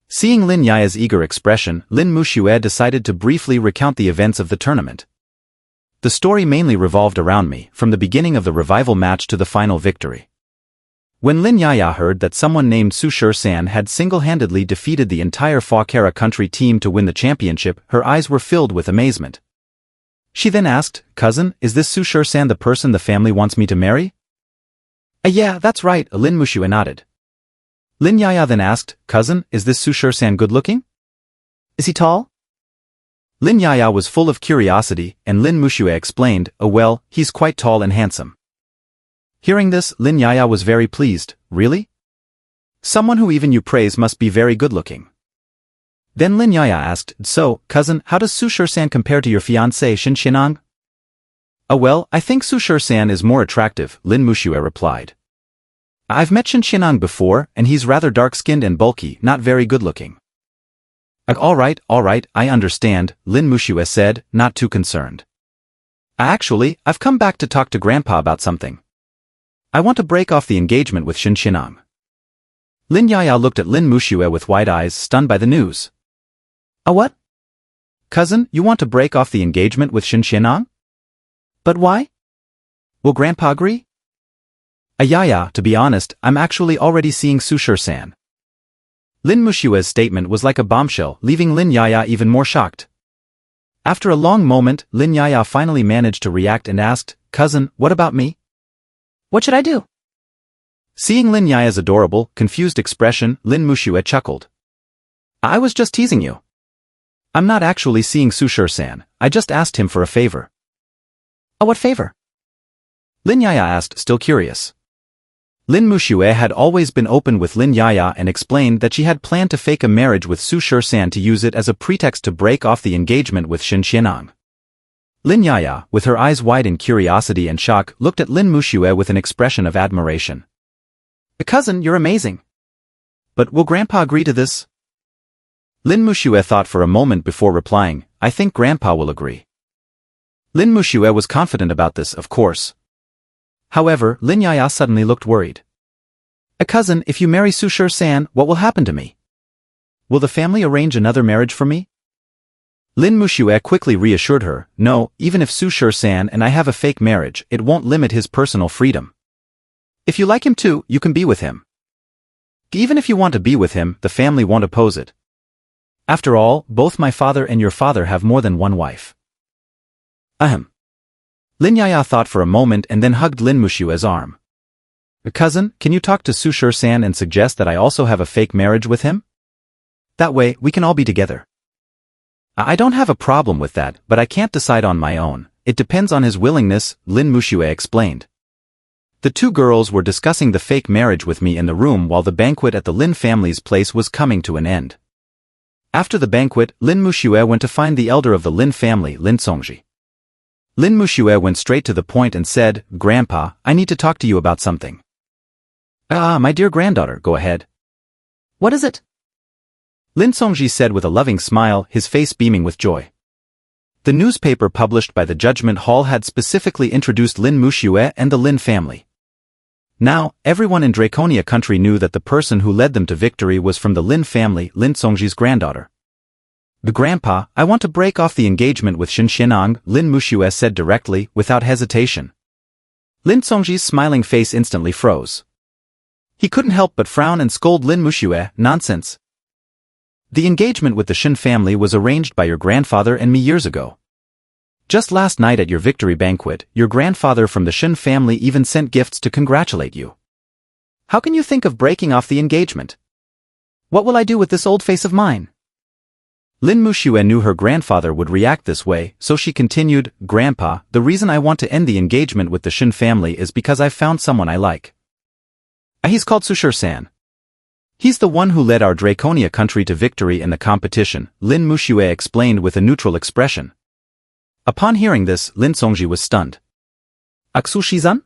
Seeing Lin Yaya's eager expression, Lin Muxue decided to briefly recount the events of the tournament. "The story mainly revolved around me, from the beginning of the revival match to the final victory. When Lin Yaya heard that someone named Su Shur-san had single-handedly defeated the entire Fakara country team to win the championship, her eyes were filled with amazement. She then asked, "Cousin, is this Su Shur-san the person the family wants me to marry?" Yeah, that's right," Lin Muxue nodded. Lin Yaya then asked, "Cousin, is this Su Shur-san good-looking? Is he tall?" Lin Yaya was full of curiosity, and Lin Muxue explained, "Oh well, he's quite tall and handsome." Hearing this, Lin Yaya was very pleased. "Really? Someone who even you praise must be very good-looking." Then Lin Yaya asked, "So, cousin, how does Su Shur-san compare to your fiancée Shin Shinang?" "Oh well, I think Su Shur-san is more attractive," Lin Muxue replied. "I've met Shin Shinang before, and he's rather dark-skinned and bulky, not very good-looking." All right, I understand," Lin Muxue said, not too concerned. "Actually, I've come back to talk to Grandpa about something. I want to break off the engagement with Shin Shinang." Lin Yaya looked at Lin Muxue with wide eyes, stunned by the news. What? Cousin, you want to break off the engagement with Shin Shinang? But why? Will Grandpa agree? Yaya, to be honest, I'm actually already seeing Su Shur-san." Lin Muxue's statement was like a bombshell, leaving Lin Yaya even more shocked. After a long moment, Lin Yaya finally managed to react and asked, "Cousin, what about me? What should I do?" Seeing Lin Yaya's adorable, confused expression, Lin Muxue chuckled. "I was just teasing you. I'm not actually seeing Su Shur-san, I just asked him for a favor." What favor?" Lin Yaya asked, still curious. Lin Muxue had always been open with Lin Yaya and explained that she had planned to fake a marriage with Su Shur-san to use it as a pretext to break off the engagement with Shin Shinang. Lin Yaya, with her eyes wide in curiosity and shock, looked at Lin Muxue with an expression of admiration. "Cousin, you're amazing. But will Grandpa agree to this?" Lin Muxue thought for a moment before replying, "I think Grandpa will agree." Lin Muxue was confident about this, of course. However, Lin Yaya suddenly looked worried. "Cousin, if you marry Su Shur-san, what will happen to me? Will the family arrange another marriage for me?" Lin Muxue quickly reassured her, "No, even if Su Shur-san and I have a fake marriage, it won't limit his personal freedom. If you like him too, you can be with him. Even if you want to be with him, the family won't oppose it. After all, both my father and your father have more than one wife." Lin Yaya thought for a moment and then hugged Lin Muxue's arm. "Cousin, can you talk to Su Shur-san and suggest that I also have a fake marriage with him? That way, we can all be together." "I don't have a problem with that, but I can't decide on my own. It depends on his willingness," Lin Muxue explained. The two girls were discussing the fake marriage with me in the room while the banquet at the Lin family's place was coming to an end. After the banquet, Lin Muxue went to find the elder of the Lin family, Lin Songji. Lin Muxue went straight to the point and said, "Grandpa, I need to talk to you about something." "Ah, my dear granddaughter, go ahead." "What is it?" Lin Songji said with a loving smile, his face beaming with joy. The newspaper published by the Judgment Hall had specifically introduced Lin Muxue and the Lin family. Now, everyone in Draconia country knew that the person who led them to victory was from the Lin family, Lin Songji's granddaughter. "Grandpa, I want to break off the engagement with Shen Xianang," Lin Muxue said directly, without hesitation. Lin Songji's smiling face instantly froze. He couldn't help but frown and scold Lin Muxue, "Nonsense. The engagement with the Shen family was arranged by your grandfather and me years ago. Just last night at your victory banquet, your grandfather from the Shen family even sent gifts to congratulate you. How can you think of breaking off the engagement? What will I do with this old face of mine?" Lin Muxue knew her grandfather would react this way, so she continued, "Grandpa, the reason I want to end the engagement with the Shen family is because I've found someone I like. He's called Sushir-san. He's the one who led our Draconia country to victory in the competition," Lin Muxue explained with a neutral expression. Upon hearing this, Lin Songji was stunned. "Aksu-shizan?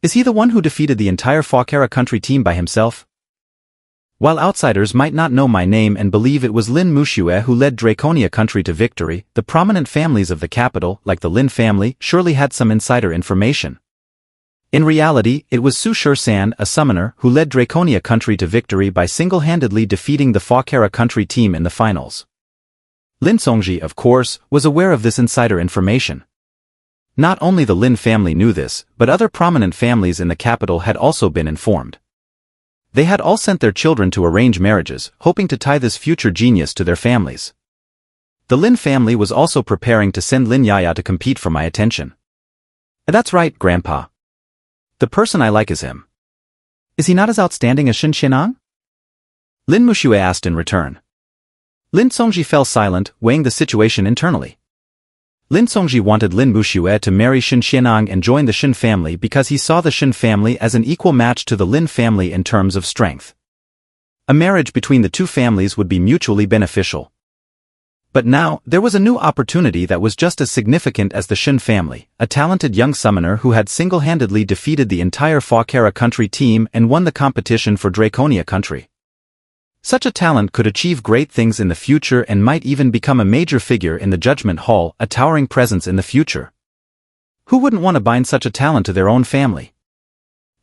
Is he the one who defeated the entire Fawkera country team by himself?" While outsiders might not know my name and believe it was Lin Muxue who led Draconia country to victory, the prominent families of the capital, like the Lin family, surely had some insider information. In reality, it was Sushir-san, a summoner, who led Draconia country to victory by single-handedly defeating the Fawkera country team in the finals. Lin Songji, of course, was aware of this insider information. Not only the Lin family knew this, but other prominent families in the capital had also been informed. They had all sent their children to arrange marriages, hoping to tie this future genius to their families. The Lin family was also preparing to send Lin Yaya to compete for my attention. "That's right, Grandpa. The person I like is him. Is he not as outstanding as Shen Xianang?" Lin Muxue asked in return. Lin Songji fell silent, weighing the situation internally. Lin Songji wanted Lin Muxue to marry Shen Xianang and join the Shen family because he saw the Shen family as an equal match to the Lin family in terms of strength. A marriage between the two families would be mutually beneficial. But now, there was a new opportunity that was just as significant as the Shen family, a talented young summoner who had single-handedly defeated the entire Fawkera country team and won the competition for Draconia country. Such a talent could achieve great things in the future and might even become a major figure in the Judgment Hall, a towering presence in the future. Who wouldn't want to bind such a talent to their own family?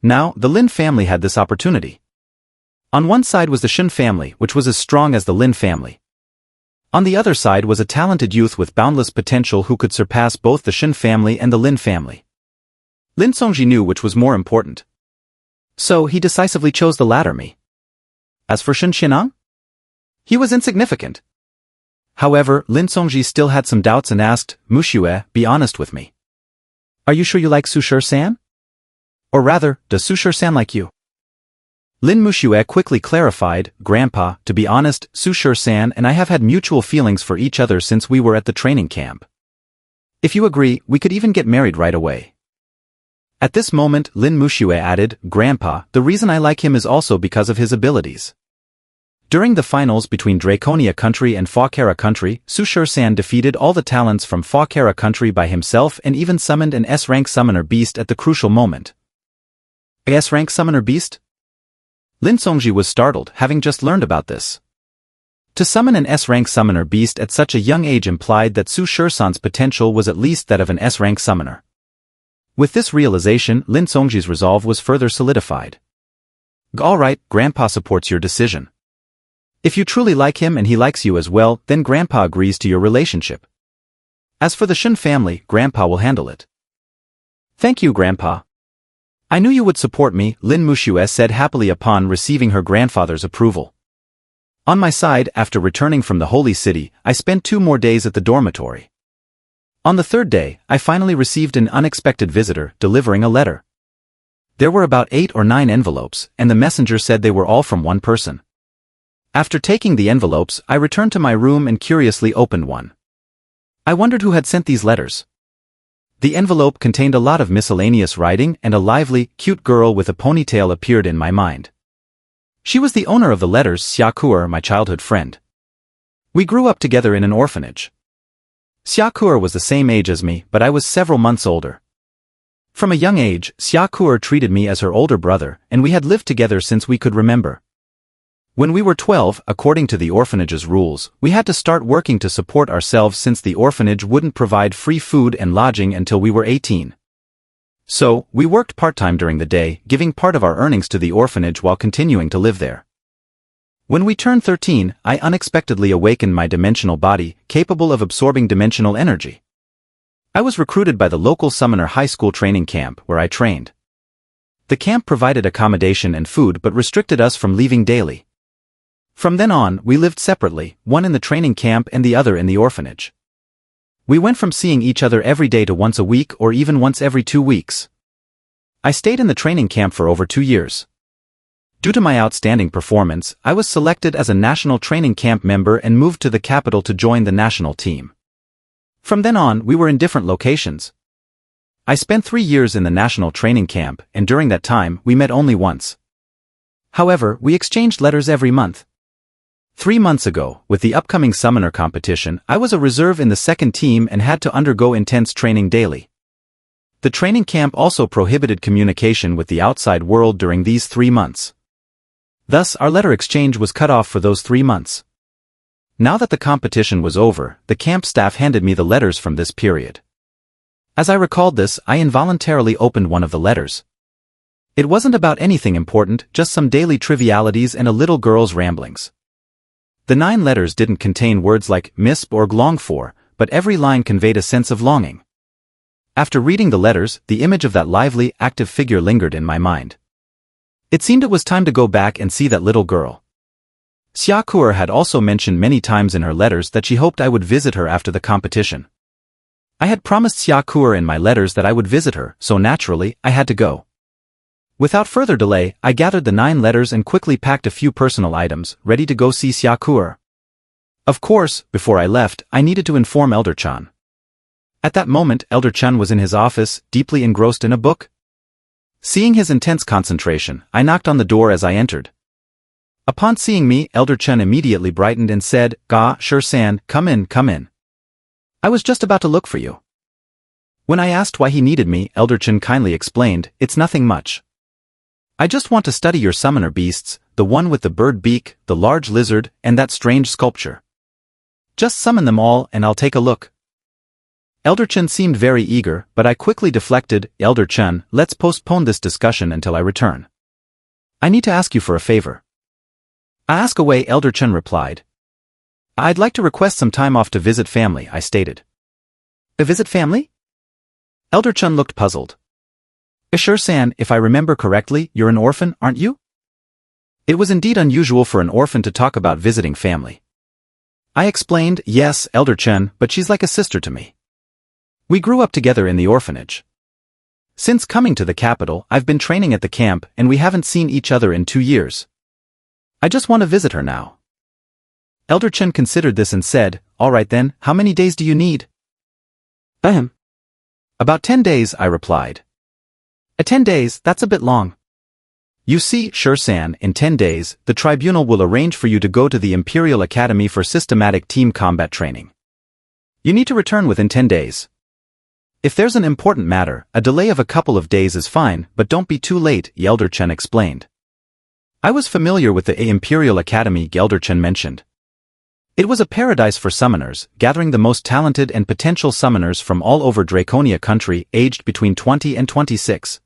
Now, the Lin family had this opportunity. On one side was the Shen family, which was as strong as the Lin family. On the other side was a talented youth with boundless potential who could surpass both the Shen family and the Lin family. Lin Songji knew which was more important. So he decisively chose the latter, me. As for Shen Xianang? He was insignificant. However, Lin Songji still had some doubts and asked, "Muxue, be honest with me. Are you sure you like Sushir-san? Or rather, does Sushir-san like you?" Lin Muxue quickly clarified, "Grandpa, to be honest, Sushir-san and I have had mutual feelings for each other since we were at the training camp. If you agree, we could even get married right away." At this moment, Lin Muxue added, "Grandpa, the reason I like him is also because of his abilities. During the finals between Draconia country and Fawkera country, Sushir-san defeated all the talents from Fawkera country by himself and even summoned an S-rank summoner beast at the crucial moment." A S-rank summoner beast? Lin Songji was startled, having just learned about this. To summon an S-rank summoner beast at such a young age implied that Sushir-san's potential was at least that of an S-rank summoner. With this realization, Lin Songji's resolve was further solidified. "All right, Grandpa supports your decision. If you truly like him and he likes you as well, then Grandpa agrees to your relationship. As for the Shen family, Grandpa will handle it." "Thank you, Grandpa. I knew you would support me," Lin Muxue said happily upon receiving her grandfather's approval. On my side, after returning from the Holy City, I spent 2 more days at the dormitory. On the 3rd day, I finally received an unexpected visitor, delivering a letter. There were about 8 or 9 envelopes, and the messenger said they were all from one person. After taking the envelopes, I returned to my room and curiously opened one. I wondered who had sent these letters. The envelope contained a lot of miscellaneous writing, and a lively, cute girl with a ponytail appeared in my mind. She was the owner of the letters, Xiakuer, my childhood friend. We grew up together in an orphanage. Xiakuer was the same age as me, but I was several months older. From a young age, Xiakuer treated me as her older brother, and we had lived together since we could remember. When we were 12, according to the orphanage's rules, we had to start working to support ourselves since the orphanage wouldn't provide free food and lodging until we were 18. So, we worked part-time during the day, giving part of our earnings to the orphanage while continuing to live there. When we turned 13, I unexpectedly awakened my dimensional body, capable of absorbing dimensional energy. I was recruited by the local summoner high school training camp, where I trained. The camp provided accommodation and food but restricted us from leaving daily. From then on, we lived separately, one in the training camp and the other in the orphanage. We went from seeing each other every day to once a week or even once every 2 weeks. I stayed in the training camp for over 2 years. Due to my outstanding performance, I was selected as a national training camp member and moved to the capital to join the national team. From then on, we were in different locations. I spent 3 years in the national training camp, and during that time, we met only once. However, we exchanged letters every month. 3 months ago, with the upcoming summoner competition, I was a reserve in the second team and had to undergo intense training daily. The training camp also prohibited communication with the outside world during these 3 months. Thus, our letter exchange was cut off for those 3 months. Now that the competition was over, the camp staff handed me the letters from this period. As I recalled this, I involuntarily opened one of the letters. It wasn't about anything important, just some daily trivialities and a little girl's ramblings. The 9 letters didn't contain words like misp or glong for, but every line conveyed a sense of longing. After reading the letters, the image of that lively, active figure lingered in my mind. It seemed it was time to go back and see that little girl. Xiakuer had also mentioned many times in her letters that she hoped I would visit her after the competition. I had promised Xiakuer in my letters that I would visit her, so naturally, I had to go. Without further delay, I gathered the 9 letters and quickly packed a few personal items, ready to go see Xiakuer. Of course, before I left, I needed to inform Elder Chan. At that moment, Elder Chan was in his office, deeply engrossed in a book. Seeing his intense concentration, I knocked on the door as I entered. Upon seeing me, Elder Chan immediately brightened and said, "Ga, Sure-san, come in, come in. I was just about to look for you." When I asked why he needed me, Elder Chan kindly explained, "It's nothing much. I just want to study your summoner beasts, the one with the bird beak, the large lizard, and that strange sculpture. Just summon them all and I'll take a look." Elder Chan seemed very eager, but I quickly deflected, "Elder Chan, let's postpone this discussion until I return. I need to ask you for a favor." "Ask away," Elder Chan replied. "I'd like to request some time off to visit family," I stated. "Visit family?" Elder Chan looked puzzled. "Sure-san, if I remember correctly, you're an orphan, aren't you?" It was indeed unusual for an orphan to talk about visiting family. I explained, "Yes, Elder Chan, but she's like a sister to me. We grew up together in the orphanage. Since coming to the capital, I've been training at the camp and we haven't seen each other in 2 years. I just want to visit her now." Elder Chan considered this and said, "All right then, how many days do you need?" "About 10 days, I replied. 10 days, that's a bit long. You see, Sure-san, in 10 days, the tribunal will arrange for you to go to the Imperial Academy for systematic team combat training. You need to return within 10 days. If there's an important matter, a delay of a couple of days is fine, but don't be too late," Elder Chan explained. I was familiar with the Imperial Academy Elder Chan mentioned. It was a paradise for summoners, gathering the most talented and potential summoners from all over Draconia country, aged between 20 and 26.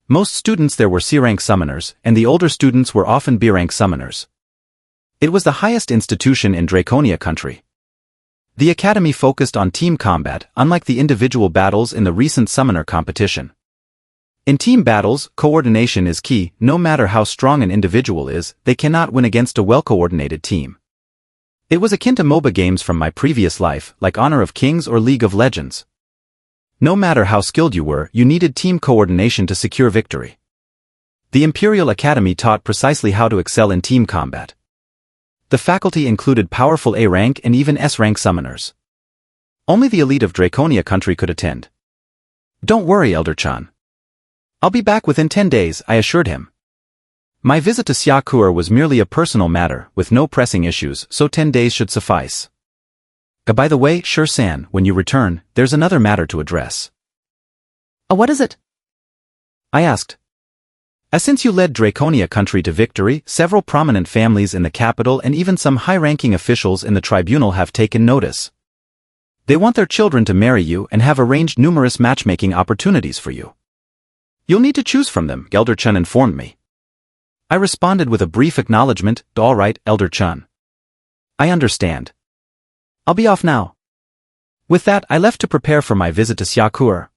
Most students there were C-rank summoners, and the older students were often B-rank summoners. It was the highest institution in Draconia country. The academy focused on team combat, unlike the individual battles in the recent summoner competition. In team battles, coordination is key. No matter how strong an individual is, they cannot win against a well-coordinated team. It was akin to MOBA games from my previous life, like Honor of Kings or League of Legends. No matter how skilled you were, you needed team coordination to secure victory. The Imperial Academy taught precisely how to excel in team combat. The faculty included powerful A-rank and even S-rank summoners. Only the elite of Draconia country could attend. Don't worry, Elder Chan. I'll be back within 10 days, I assured him. My visit to Xiakur was merely a personal matter, with no pressing issues, so 10 days should suffice. By the way, Sure-san, when you return, there's another matter to address. What is it? I asked. Since you led Draconia country to victory, several prominent families in the capital and even some high-ranking officials in the tribunal have taken notice. They want their children to marry you and have arranged numerous matchmaking opportunities for you. You'll need to choose from them, Elder Chun informed me. I responded with a brief acknowledgement, all right, Elder Chun. I understand. I'll be off now. With that, I left to prepare for my visit to Xiakur.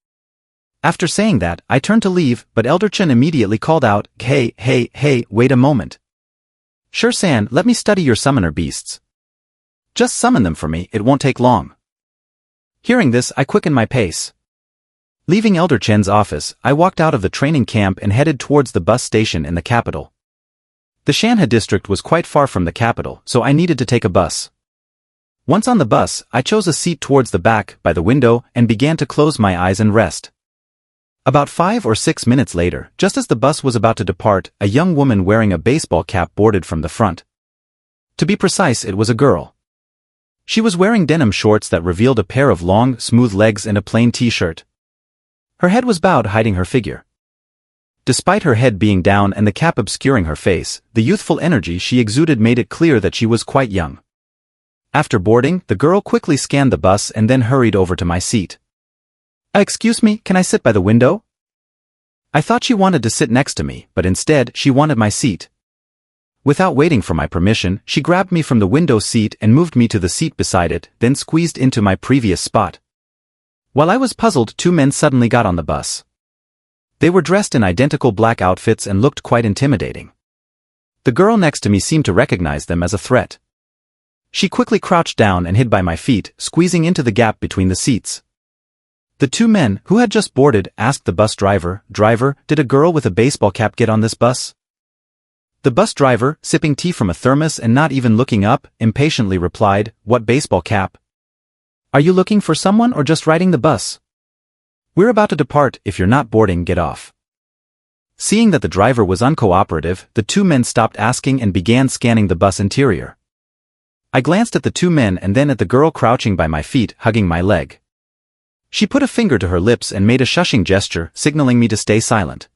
After saying that, I turned to leave, but Elder Chun immediately called out, Hey, wait a moment. Sure-san, let me study your summoner beasts. Just summon them for me, it won't take long. Hearing this, I quickened my pace. Leaving Elder Chen's office, I walked out of the training camp and headed towards the bus station in the capital. The Shanha district was quite far from the capital, so I needed to take a bus. Once on the bus, I chose a seat towards the back, by the window, and began to close my eyes and rest. About 5 or 6 minutes later, just as the bus was about to depart, a young woman wearing a baseball cap boarded from the front. To be precise, it was a girl. She was wearing denim shorts that revealed a pair of long, smooth legs and a plain t-shirt. Her head was bowed, hiding her figure. Despite her head being down and the cap obscuring her face, the youthful energy she exuded made it clear that she was quite young. After boarding, the girl quickly scanned the bus and then hurried over to my seat. Excuse me, can I sit by the window? I thought she wanted to sit next to me, but instead, she wanted my seat. Without waiting for my permission, she grabbed me from the window seat and moved me to the seat beside it, then squeezed into my previous spot. While I was puzzled, 2 men suddenly got on the bus. They were dressed in identical black outfits and looked quite intimidating. The girl next to me seemed to recognize them as a threat. She quickly crouched down and hid by my feet, squeezing into the gap between the seats. The 2 men, who had just boarded, asked the bus driver, Driver, did a girl with a baseball cap get on this bus? The bus driver, sipping tea from a thermos and not even looking up, impatiently replied, What baseball cap? Are you looking for someone or just riding the bus? We're about to depart, if you're not boarding, get off. Seeing that the driver was uncooperative, the 2 men stopped asking and began scanning the bus interior. I glanced at the 2 men and then at the girl crouching by my feet, hugging my leg. She put a finger to her lips and made a shushing gesture, signaling me to stay silent.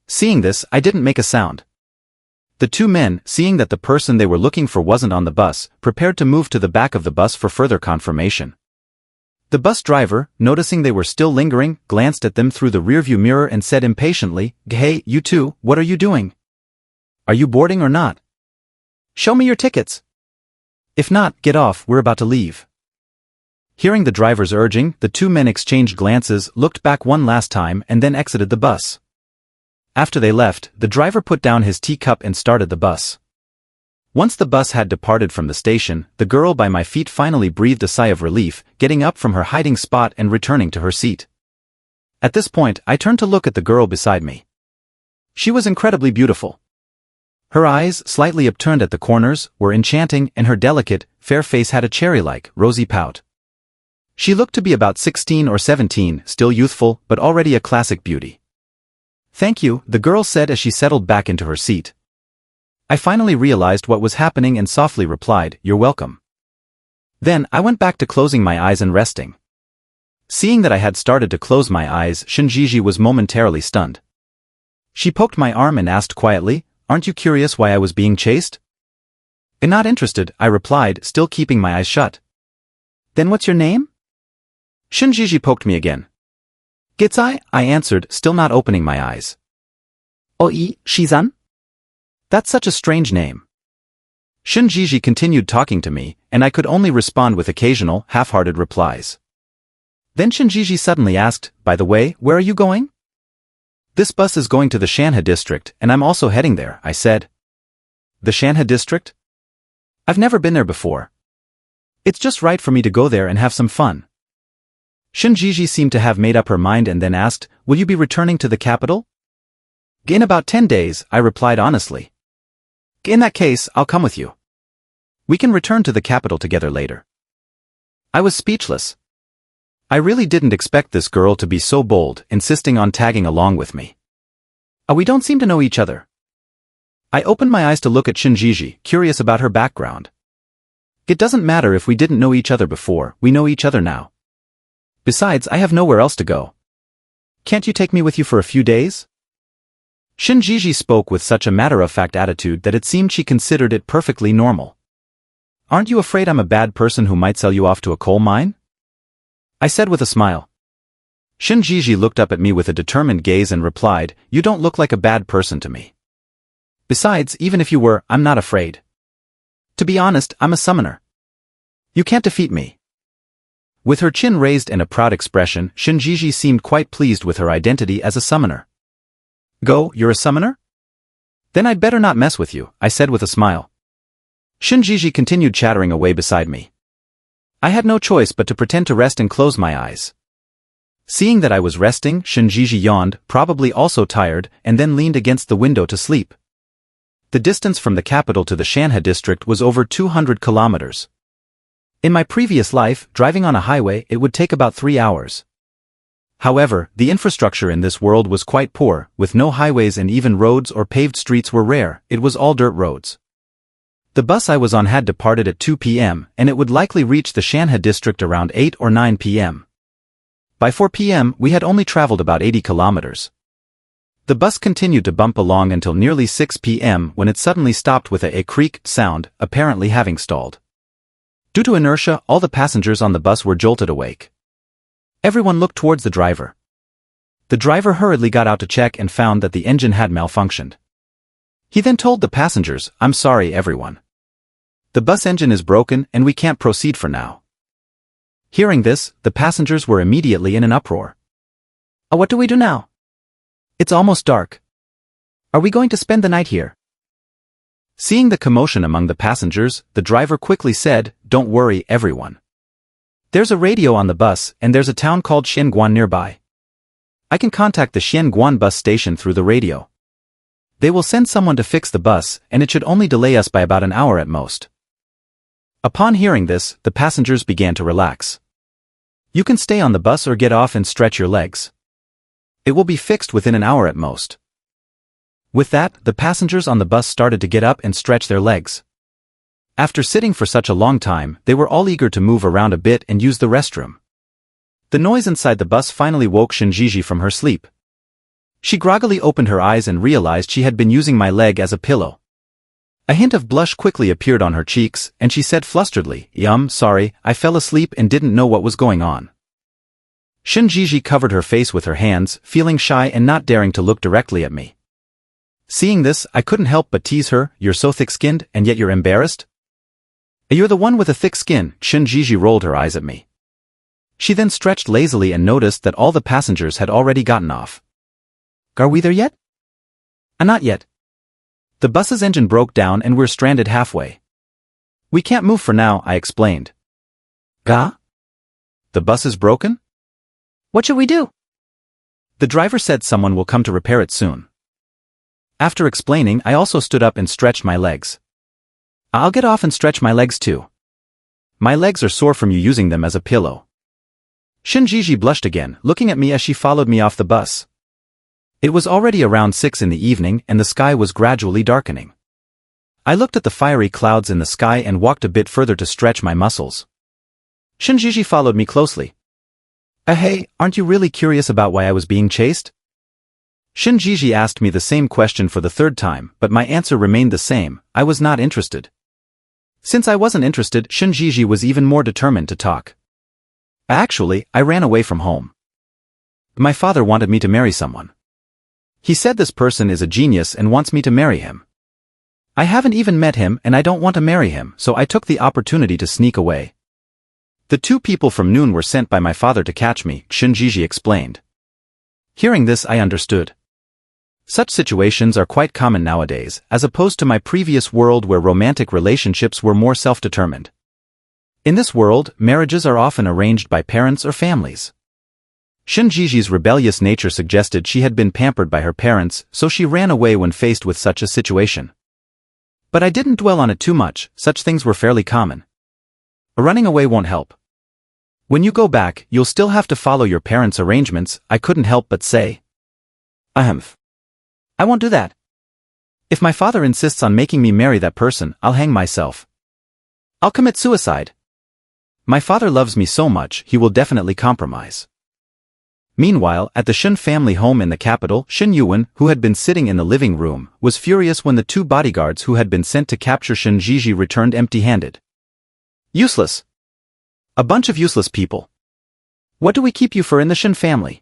Seeing this, I didn't make a sound. The 2 men, seeing that the person they were looking for wasn't on the bus, prepared to move to the back of the bus for further confirmation. The bus driver, noticing they were still lingering, glanced at them through the rearview mirror and said impatiently, Hey, you 2, what are you doing? Are you boarding or not? Show me your tickets. If not, get off, we're about to leave. Hearing the driver's urging, the 2 men exchanged glances, looked back one last time and then exited the bus. After they left, the driver put down his teacup and started the bus. Once the bus had departed from the station, the girl by my feet finally breathed a sigh of relief, getting up from her hiding spot and returning to her seat. At this point, I turned to look at the girl beside me. She was incredibly beautiful. Her eyes, slightly upturned at the corners, were enchanting, and her delicate, fair face had a cherry-like, rosy pout. She looked to be about 16 or 17, still youthful, but already a classic beauty. Thank you, the girl said as she settled back into her seat. I finally realized what was happening and softly replied, You're welcome. Then, I went back to closing my eyes and resting. Seeing that I had started to close my eyes, Shinjiji was momentarily stunned. She poked my arm and asked quietly, Aren't you curious why I was being chased? Not interested, I replied, still keeping my eyes shut. Then what's your name? Shinjiji poked me again. Gitsai, I answered, still not opening my eyes. Oi, Shizan? That's such a strange name. Shinjiji continued talking to me, and I could only respond with occasional, half-hearted replies. Then Shinjiji suddenly asked, By the way, where are you going? This bus is going to the Shanha district, and I'm also heading there, I said. The Shanha district? I've never been there before. It's just right for me to go there and have some fun. Shinjiji seemed to have made up her mind and then asked, Will you be returning to the capital? In about 10 days, I replied honestly. In that case, I'll come with you. We can return to the capital together later. I was speechless. I really didn't expect this girl to be so bold, insisting on tagging along with me. We don't seem to know each other. I opened my eyes to look at Shinjiji, curious about her background. It doesn't matter if we didn't know each other before, we know each other now. Besides, I have nowhere else to go. Can't you take me with you for a few days? Shinjiji spoke with such a matter-of-fact attitude that it seemed she considered it perfectly normal. Aren't you afraid I'm a bad person who might sell you off to a coal mine? I said with a smile. Shinjiji looked up at me with a determined gaze and replied, You don't look like a bad person to me. Besides, even if you were, I'm not afraid. To be honest, I'm a summoner. You can't defeat me. With her chin raised and a proud expression, Shinjiji seemed quite pleased with her identity as a summoner. Go, you're a summoner? Then I'd better not mess with you, I said with a smile. Shinjiji continued chattering away beside me. I had no choice but to pretend to rest and close my eyes. Seeing that I was resting, Shinjiji yawned, probably also tired, and then leaned against the window to sleep. The distance from the capital to the Shanha district was over 200 kilometers. In my previous life, driving on a highway, it would take about 3 hours. However, the infrastructure in this world was quite poor, with no highways and even roads or paved streets were rare, it was all dirt roads. The bus I was on had departed at 2 p.m., and it would likely reach the Shanha district around 8 or 9 p.m. By 4 p.m., we had only traveled about 80 kilometers. The bus continued to bump along until nearly 6 p.m. when it suddenly stopped with a creak sound, apparently having stalled. Due to inertia, all the passengers on the bus were jolted awake. Everyone looked towards the driver. The driver hurriedly got out to check and found that the engine had malfunctioned. He then told the passengers, I'm sorry everyone. The bus engine is broken and we can't proceed for now. Hearing this, the passengers were immediately in an uproar. What do we do now? It's almost dark. Are we going to spend the night here? Seeing the commotion among the passengers, the driver quickly said, Don't worry, everyone. There's a radio on the bus, and there's a town called Xianguan nearby. I can contact the Xianguan bus station through the radio. They will send someone to fix the bus, and it should only delay us by about an hour at most. Upon hearing this, the passengers began to relax. You can stay on the bus or get off and stretch your legs. It will be fixed within an hour at most. With that, the passengers on the bus started to get up and stretch their legs. After sitting for such a long time, they were all eager to move around a bit and use the restroom. The noise inside the bus finally woke Shinjiji from her sleep. She groggily opened her eyes and realized she had been using my leg as a pillow. A hint of blush quickly appeared on her cheeks, and she said flusteredly, Sorry, I fell asleep and didn't know what was going on. Shinjiji covered her face with her hands, feeling shy and not daring to look directly at me. Seeing this, I couldn't help but tease her, You're so thick-skinned, and yet you're embarrassed? You're the one with a thick skin, Shinjiji rolled her eyes at me. She then stretched lazily and noticed that all the passengers had already gotten off. Are we there yet? Not yet. The bus's engine broke down and we're stranded halfway. We can't move for now, I explained. Ga? The bus is broken? What should we do? The driver said someone will come to repair it soon. After explaining, I also stood up and stretched my legs. I'll get off and stretch my legs too. My legs are sore from you using them as a pillow. Shinjiji blushed again, looking at me as she followed me off the bus. It was already around 6 in the evening and the sky was gradually darkening. I looked at the fiery clouds in the sky and walked a bit further to stretch my muscles. Shinjiji followed me closely. Hey, aren't you really curious about why I was being chased? Shinjiji asked me the same question for the third time, but my answer remained the same, I was not interested. Since I wasn't interested, Shinjiji was even more determined to talk. Actually, I ran away from home. My father wanted me to marry someone. He said this person is a genius and wants me to marry him. I haven't even met him and I don't want to marry him, so I took the opportunity to sneak away. The 2 people from Noon were sent by my father to catch me, Shinjiji explained. Hearing this, I understood. Such situations are quite common nowadays, as opposed to my previous world where romantic relationships were more self-determined. In this world, marriages are often arranged by parents or families. Shinjiji's rebellious nature suggested she had been pampered by her parents, so she ran away when faced with such a situation. But I didn't dwell on it too much, such things were fairly common. Running away won't help. When you go back, you'll still have to follow your parents' arrangements, I couldn't help but say. I won't do that. If my father insists on making me marry that person, I'll hang myself. I'll commit suicide. My father loves me so much, he will definitely compromise. Meanwhile, at the Shun family home in the capital, Shen Yuan, who had been sitting in the living room, was furious when the 2 bodyguards who had been sent to capture Shen Jiji returned empty-handed. Useless. A bunch of useless people. What do we keep you for in the Shen family?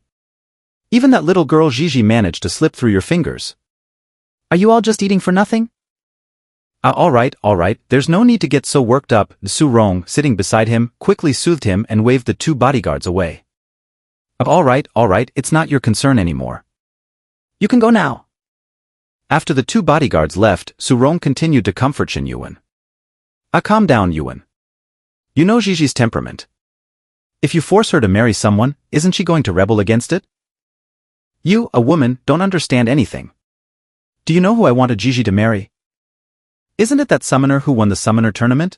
Even that little girl Jiji managed to slip through your fingers. Are you all just eating for nothing? All right, there's no need to get so worked up. Su Rong, sitting beside him, quickly soothed him and waved the 2 bodyguards away. All right, it's not your concern anymore. You can go now. After the 2 bodyguards left, Su Rong continued to comfort Shen Yuan. Calm down, Yuan. You know Gigi's temperament. If you force her to marry someone, isn't she going to rebel against it? You, a woman, don't understand anything. Do you know who I wanted Gigi to marry? Isn't it that summoner who won the summoner tournament?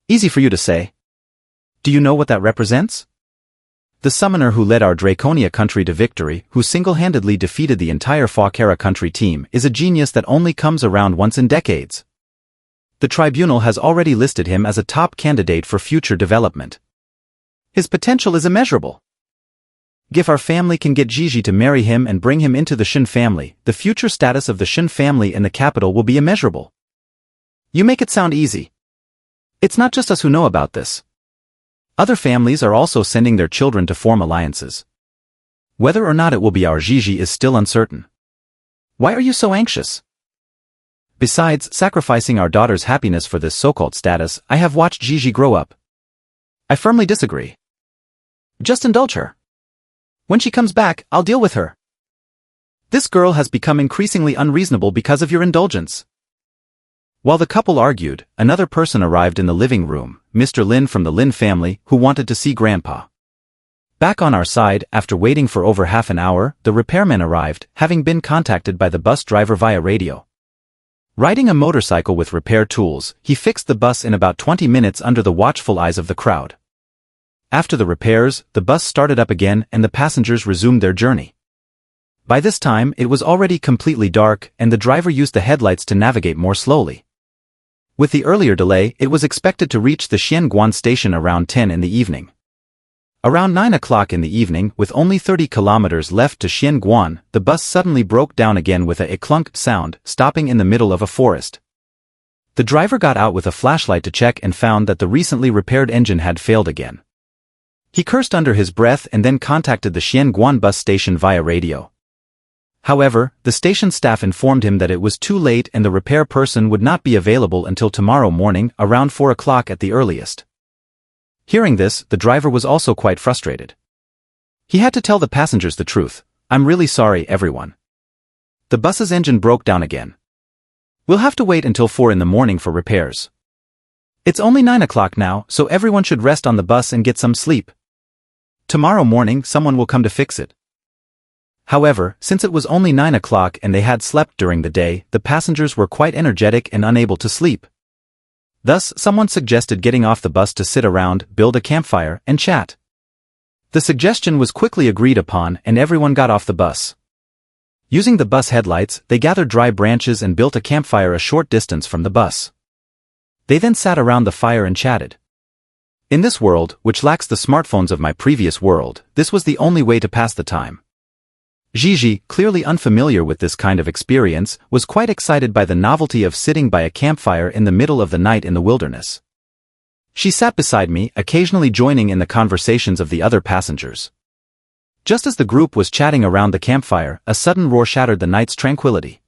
Easy for you to say. Do you know what that represents? The summoner who led our Draconia country to victory, who single-handedly defeated the entire Fawkera country team, is a genius that only comes around once in decades. The tribunal has already listed him as a top candidate for future development. His potential is immeasurable. If our family can get Gigi to marry him and bring him into the Shen family, the future status of the Shen family in the capital will be immeasurable. You make it sound easy. It's not just us who know about this. Other families are also sending their children to form alliances. Whether or not it will be our Gigi is still uncertain. Why are you so anxious? Besides sacrificing our daughter's happiness for this so-called status, I have watched Gigi grow up. I firmly disagree. Just indulge her. When she comes back, I'll deal with her. This girl has become increasingly unreasonable because of your indulgence. While the couple argued, another person arrived in the living room, Mr. Lin from the Lin family, who wanted to see Grandpa. Back on our side, after waiting for over half an hour, the repairman arrived, having been contacted by the bus driver via radio. Riding a motorcycle with repair tools, he fixed the bus in about 20 minutes under the watchful eyes of the crowd. After the repairs, the bus started up again and the passengers resumed their journey. By this time, it was already completely dark, and the driver used the headlights to navigate more slowly. With the earlier delay, it was expected to reach the Xianguan station around 10 in the evening. Around 9 o'clock in the evening, with only 30 kilometers left to Xianguan, the bus suddenly broke down again with a clunk sound, stopping in the middle of a forest. The driver got out with a flashlight to check and found that the recently repaired engine had failed again. He cursed under his breath and then contacted the Xianguan bus station via radio. However, the station staff informed him that it was too late and the repair person would not be available until tomorrow morning, around 4 o'clock at the earliest. Hearing this, the driver was also quite frustrated. He had to tell the passengers the truth. I'm really sorry, everyone. The bus's engine broke down again. We'll have to wait until 4 in the morning for repairs. It's only 9 o'clock now, so everyone should rest on the bus and get some sleep. Tomorrow morning, someone will come to fix it. However, since it was only 9 o'clock and they had slept during the day, the passengers were quite energetic and unable to sleep. Thus, someone suggested getting off the bus to sit around, build a campfire, and chat. The suggestion was quickly agreed upon and everyone got off the bus. Using the bus headlights, they gathered dry branches and built a campfire a short distance from the bus. They then sat around the fire and chatted. In this world, which lacks the smartphones of my previous world, this was the only way to pass the time. Gigi, clearly unfamiliar with this kind of experience, was quite excited by the novelty of sitting by a campfire in the middle of the night in the wilderness. She sat beside me, occasionally joining in the conversations of the other passengers. Just as the group was chatting around the campfire, a sudden roar shattered the night's tranquility.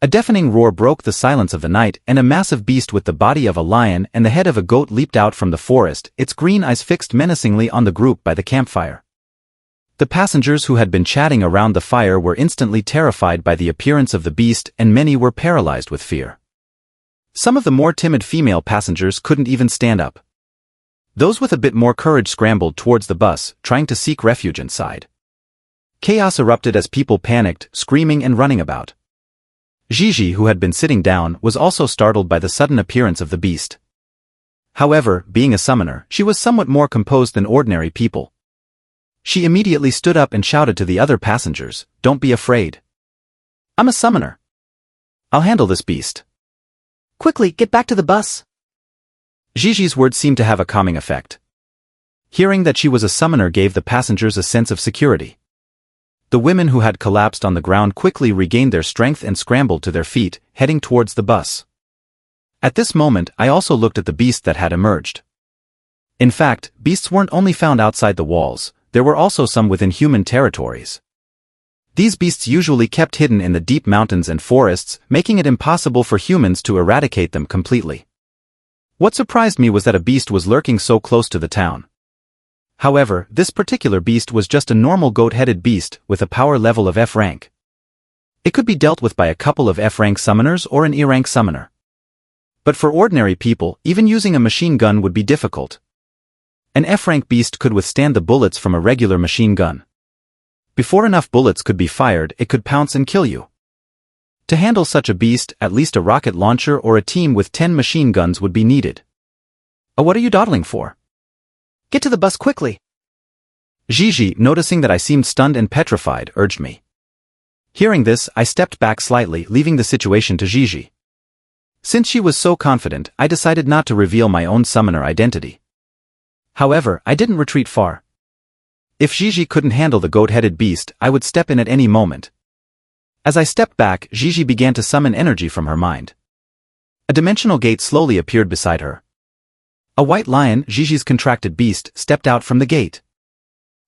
A deafening roar broke the silence of the night, and a massive beast with the body of a lion and the head of a goat leaped out from the forest, its green eyes fixed menacingly on the group by the campfire. The passengers who had been chatting around the fire were instantly terrified by the appearance of the beast, and many were paralyzed with fear. Some of the more timid female passengers couldn't even stand up. Those with a bit more courage scrambled towards the bus, trying to seek refuge inside. Chaos erupted as people panicked, screaming and running about. Gigi, who had been sitting down, was also startled by the sudden appearance of the beast. However, being a summoner, she was somewhat more composed than ordinary people. She immediately stood up and shouted to the other passengers, "Don't be afraid. I'm a summoner. I'll handle this beast. Quickly, get back to the bus." Gigi's words seemed to have a calming effect. Hearing that she was a summoner gave the passengers a sense of security. The women who had collapsed on the ground quickly regained their strength and scrambled to their feet, heading towards the bus. At this moment, I also looked at the beast that had emerged. In fact, beasts weren't only found outside the walls, there were also some within human territories. These beasts usually kept hidden in the deep mountains and forests, making it impossible for humans to eradicate them completely. What surprised me was that a beast was lurking so close to the town. However, this particular beast was just a normal goat-headed beast with a power level of F rank. It could be dealt with by a couple of F rank summoners or an E rank summoner. But for ordinary people, even using a machine gun would be difficult. An F rank beast could withstand the bullets from a regular machine gun. Before enough bullets could be fired, it could pounce and kill you. To handle such a beast, at least a rocket launcher or a team with 10 machine guns would be needed. "Oh, what are you dawdling for? Get to the bus quickly." Gigi, noticing that I seemed stunned and petrified, urged me. Hearing this, I stepped back slightly, leaving the situation to Gigi. Since she was so confident, I decided not to reveal my own summoner identity. However, I didn't retreat far. If Gigi couldn't handle the goat-headed beast, I would step in at any moment. As I stepped back, Gigi began to summon energy from her mind. A dimensional gate slowly appeared beside her. A white lion, Gigi's contracted beast, stepped out from the gate.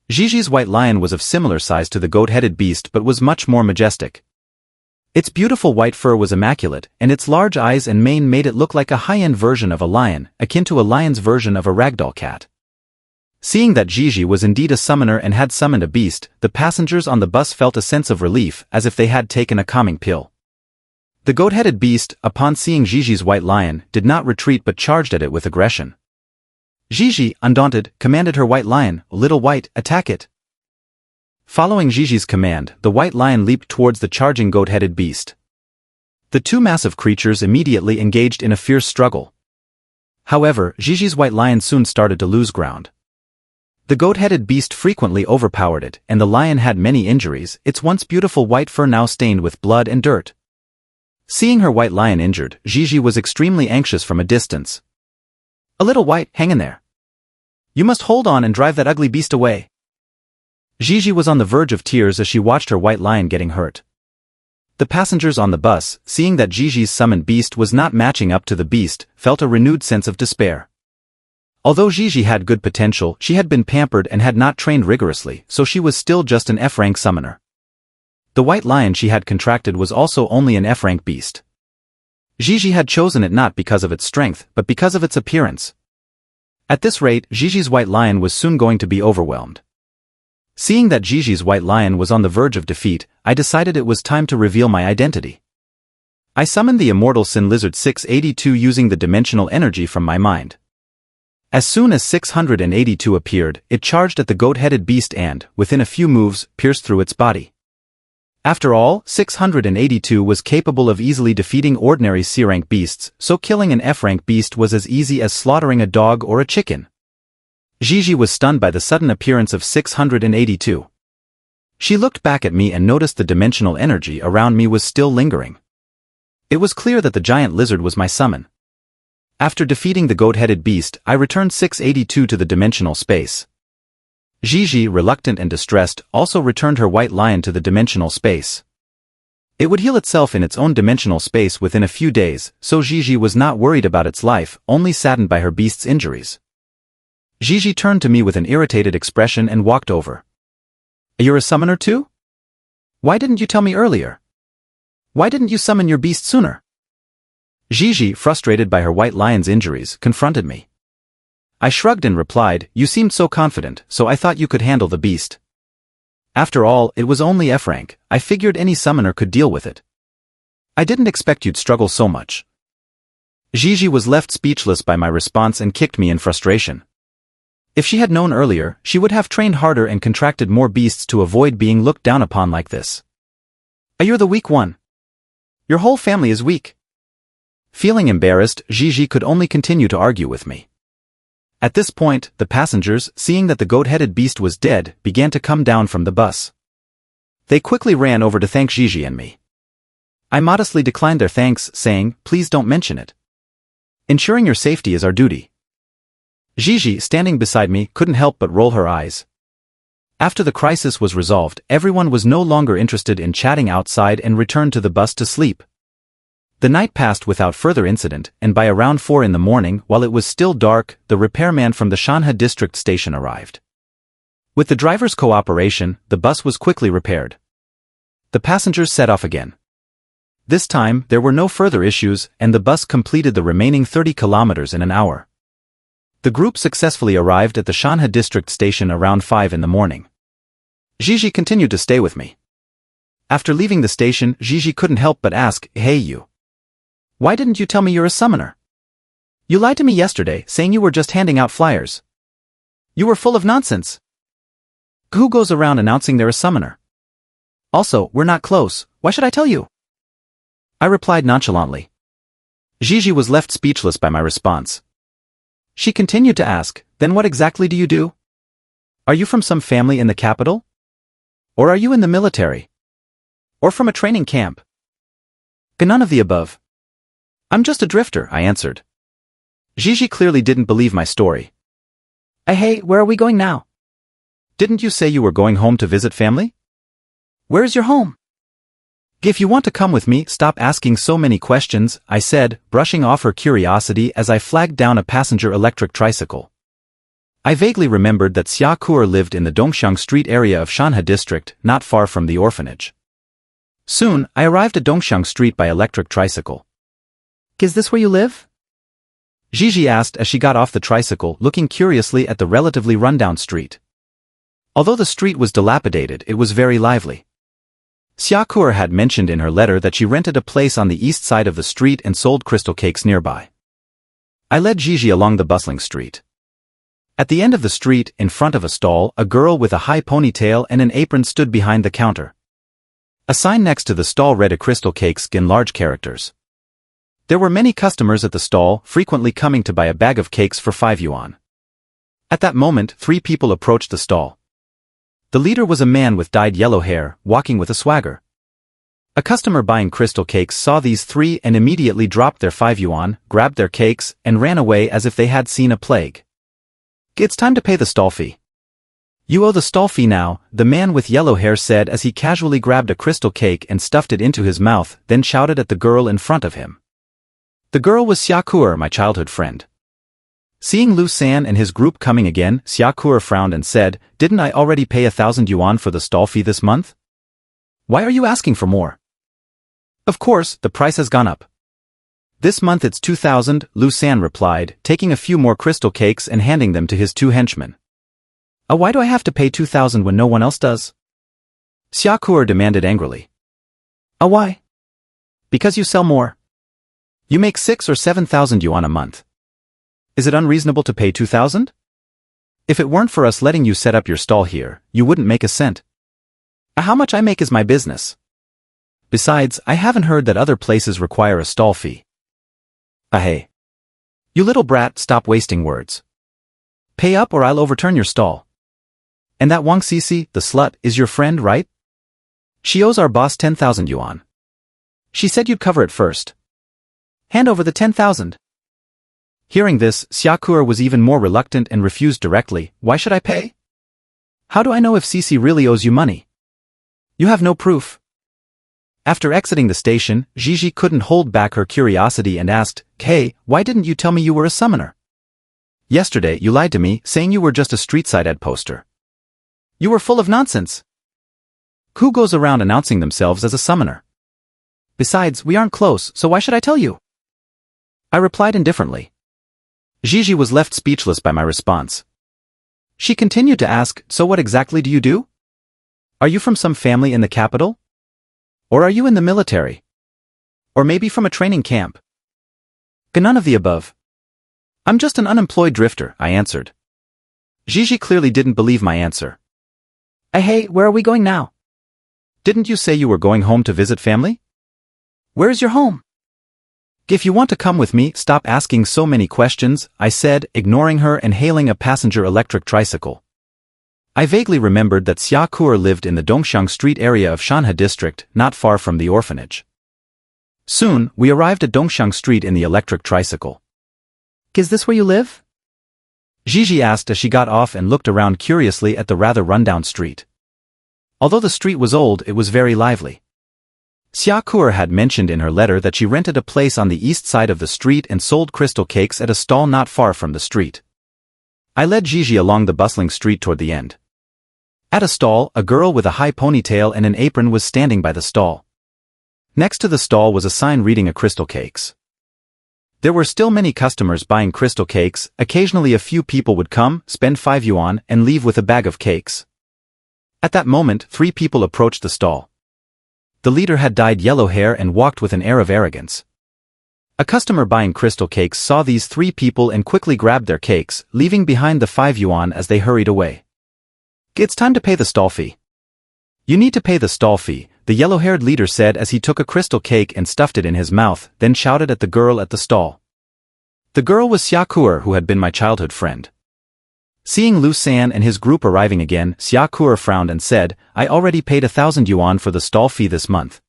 Gigi's white lion was of similar size to the goat-headed beast but was much more majestic. Its beautiful white fur was immaculate, and its large eyes and mane made it look like a high-end version of a lion, akin to a lion's version of a ragdoll cat. Seeing that Gigi was indeed a summoner and had summoned a beast, the passengers on the bus felt a sense of relief as if they had taken a calming pill. The goat-headed beast, upon seeing Gigi's white lion, did not retreat but charged at it with aggression. Gigi, undaunted, commanded her white lion, "Little White, attack it." Following Gigi's command, the white lion leaped towards the charging goat-headed beast. The two massive creatures immediately engaged in a fierce struggle. However, Gigi's white lion soon started to lose ground. The goat-headed beast frequently overpowered it, and the lion had many injuries, its once beautiful white fur now stained with blood and dirt. Seeing her white lion injured, Gigi was extremely anxious from a distance. "A Little White, hang in there. You must hold on and drive that ugly beast away." Gigi was on the verge of tears as she watched her white lion getting hurt. The passengers on the bus, seeing that Gigi's summoned beast was not matching up to the beast, felt a renewed sense of despair. Although Gigi had good potential, she had been pampered and had not trained rigorously, so she was still just an F-rank summoner. The white lion she had contracted was also only an F-rank beast. Gigi had chosen it not because of its strength, but because of its appearance. At this rate, Gigi's white lion was soon going to be overwhelmed. Seeing that Gigi's white lion was on the verge of defeat, I decided it was time to reveal my identity. I summoned the immortal Sin Lizard 682 using the dimensional energy from my mind. As soon as 682 appeared, it charged at the goat-headed beast and, within a few moves, pierced through its body. After all, 682 was capable of easily defeating ordinary C-rank beasts, so killing an F-rank beast was as easy as slaughtering a dog or a chicken. Gigi was stunned by the sudden appearance of 682. She looked back at me and noticed the dimensional energy around me was still lingering. It was clear that the giant lizard was my summon. After defeating the goat-headed beast, I returned 682 to the dimensional space. Gigi, reluctant and distressed, also returned her white lion to the dimensional space. It would heal itself in its own dimensional space within a few days, so Gigi was not worried about its life, only saddened by her beast's injuries. Gigi turned to me with an irritated expression and walked over. "You're a summoner too? Why didn't you tell me earlier? Why didn't you summon your beast sooner?" Gigi, frustrated by her white lion's injuries, confronted me. I shrugged and replied, "You seemed so confident, so I thought you could handle the beast. After all, it was only F-rank, I figured any summoner could deal with it. I didn't expect you'd struggle so much." Gigi was left speechless by my response and kicked me in frustration. If she had known earlier, she would have trained harder and contracted more beasts to avoid being looked down upon like this. "You're the weak one. Your whole family is weak." Feeling embarrassed, Gigi could only continue to argue with me. At this point, the passengers, seeing that the goat-headed beast was dead, began to come down from the bus. They quickly ran over to thank Gigi and me. I modestly declined their thanks, saying, "Please don't mention it. Ensuring your safety is our duty." Gigi, standing beside me, couldn't help but roll her eyes. After the crisis was resolved, everyone was no longer interested in chatting outside and returned to the bus to sleep. The night passed without further incident, and by around 4 in the morning, while it was still dark, the repairman from the Shanha district station arrived. With the driver's cooperation, the bus was quickly repaired. The passengers set off again. This time, there were no further issues, and the bus completed the remaining 30 kilometers in an hour. The group successfully arrived at the Shanha district station around 5 in the morning. Gigi continued to stay with me. After leaving the station, Gigi couldn't help but ask, "Hey you. Why didn't you tell me you're a summoner? You lied to me yesterday, saying you were just handing out flyers. You were full of nonsense. Who goes around announcing they're a summoner? Also, we're not close, why should I tell you?" I replied nonchalantly. Gigi was left speechless by my response. She continued to ask, "Then what exactly do you do? Are you from some family in the capital? Or are you in the military? Or from a training camp?" "None of the above. I'm just a drifter," I answered. Gigi clearly didn't believe my story. "Hey, where are we going now? Didn't you say you were going home to visit family? Where's your home?" "If you want to come with me, stop asking so many questions," I said, brushing off her curiosity as I flagged down a passenger electric tricycle. I vaguely remembered that Xia Kuer lived in the Dongxiang Street area of Shanha district, not far from the orphanage. Soon, I arrived at Dongxiang Street by electric tricycle. "Is this where you live?" Gigi asked as she got off the tricycle, looking curiously at the relatively rundown street. Although the street was dilapidated, it was very lively. Xia Kuer had mentioned in her letter that she rented a place on the east side of the street and sold crystal cakes nearby. I led Gigi along the bustling street. At the end of the street, in front of a stall, a girl with a high ponytail and an apron stood behind the counter. A sign next to the stall read "Crystal Cakes" in large characters. There were many customers at the stall, frequently coming to buy a bag of cakes for 5 yuan. At that moment, 3 people approached the stall. The leader was a man with dyed yellow hair, walking with a swagger. A customer buying crystal cakes saw these 3 and immediately dropped their 5 yuan, grabbed their cakes, and ran away as if they had seen a plague. "It's time to pay the stall fee." "You owe the stall fee now," the man with yellow hair said as he casually grabbed a crystal cake and stuffed it into his mouth, then shouted at the girl in front of him. The girl was Xia Kuer, my childhood friend. Seeing Lu San and his group coming again, Xia Kuer frowned and said, "Didn't I already pay 1,000 yuan for the stall fee this month? Why are you asking for more?" "Of course, the price has gone up. This month it's 2,000, Lu San replied, taking a few more crystal cakes and handing them to his 2 henchmen. Why do I have to pay 2,000 when no one else does?" Xia Kuer demanded angrily. Why? Because you sell more. You make 6 or 7,000 yuan a month. Is it unreasonable to pay 2,000? If it weren't for us letting you set up your stall here, you wouldn't make a cent. How much I make is my business. Besides, I haven't heard that other places require a stall fee. Hey. You little brat, stop wasting words. Pay up or I'll overturn your stall. And that Wang Sisi, the slut, is your friend, right? She owes our boss 10,000 yuan. She said you'd cover it first. Hand over the 10,000. Hearing this, Xia Kuer was even more reluctant and refused directly. Why should I pay? How do I know if Sisi really owes you money? You have no proof. After exiting the station, Gigi couldn't hold back her curiosity and asked, Hey, why didn't you tell me you were a summoner? Yesterday you lied to me, saying you were just a street-side ad poster. You were full of nonsense. Who goes around announcing themselves as a summoner? Besides, we aren't close, so why should I tell you? I replied indifferently. Gigi was left speechless by my response. She continued to ask, So what exactly do you do? Are you from some family in the capital? Or are you in the military? Or maybe from a training camp? None of the above. I'm just an unemployed drifter, I answered. Gigi clearly didn't believe my answer. Hey, where are we going now? Didn't you say you were going home to visit family? Where's your home? If you want to come with me, stop asking so many questions, I said, ignoring her and hailing a passenger electric tricycle. I vaguely remembered that Xia Kuo lived in the Dongxiang Street area of Shanhe district, not far from the orphanage. Soon, we arrived at Dongxiang Street in the electric tricycle. Is this where you live? Gigi asked as she got off and looked around curiously at the rather rundown street. Although the street was old, it was very lively. Xia Kuo had mentioned in her letter that she rented a place on the east side of the street and sold crystal cakes at a stall not far from the street. I led Gigi along the bustling street toward the end. At a stall, a girl with a high ponytail and an apron was standing by the stall. Next to the stall was a sign reading a crystal cakes. There were still many customers buying crystal cakes. Occasionally a few people would come, spend 5 yuan, and leave with a bag of cakes. At that moment, 3 people approached the stall. The leader had dyed yellow hair and walked with an air of arrogance. A customer buying crystal cakes saw these 3 people and quickly grabbed their cakes, leaving behind the 5 yuan as they hurried away. It's time to pay the stall fee. You need to pay the stall fee, the yellow-haired leader said as he took a crystal cake and stuffed it in his mouth, then shouted at the girl at the stall. The girl was Xia Kuo, who had been my childhood friend. Seeing Lu San and his group arriving again, Xia Kuo frowned and said, I already paid 1,000 yuan for the stall fee this month.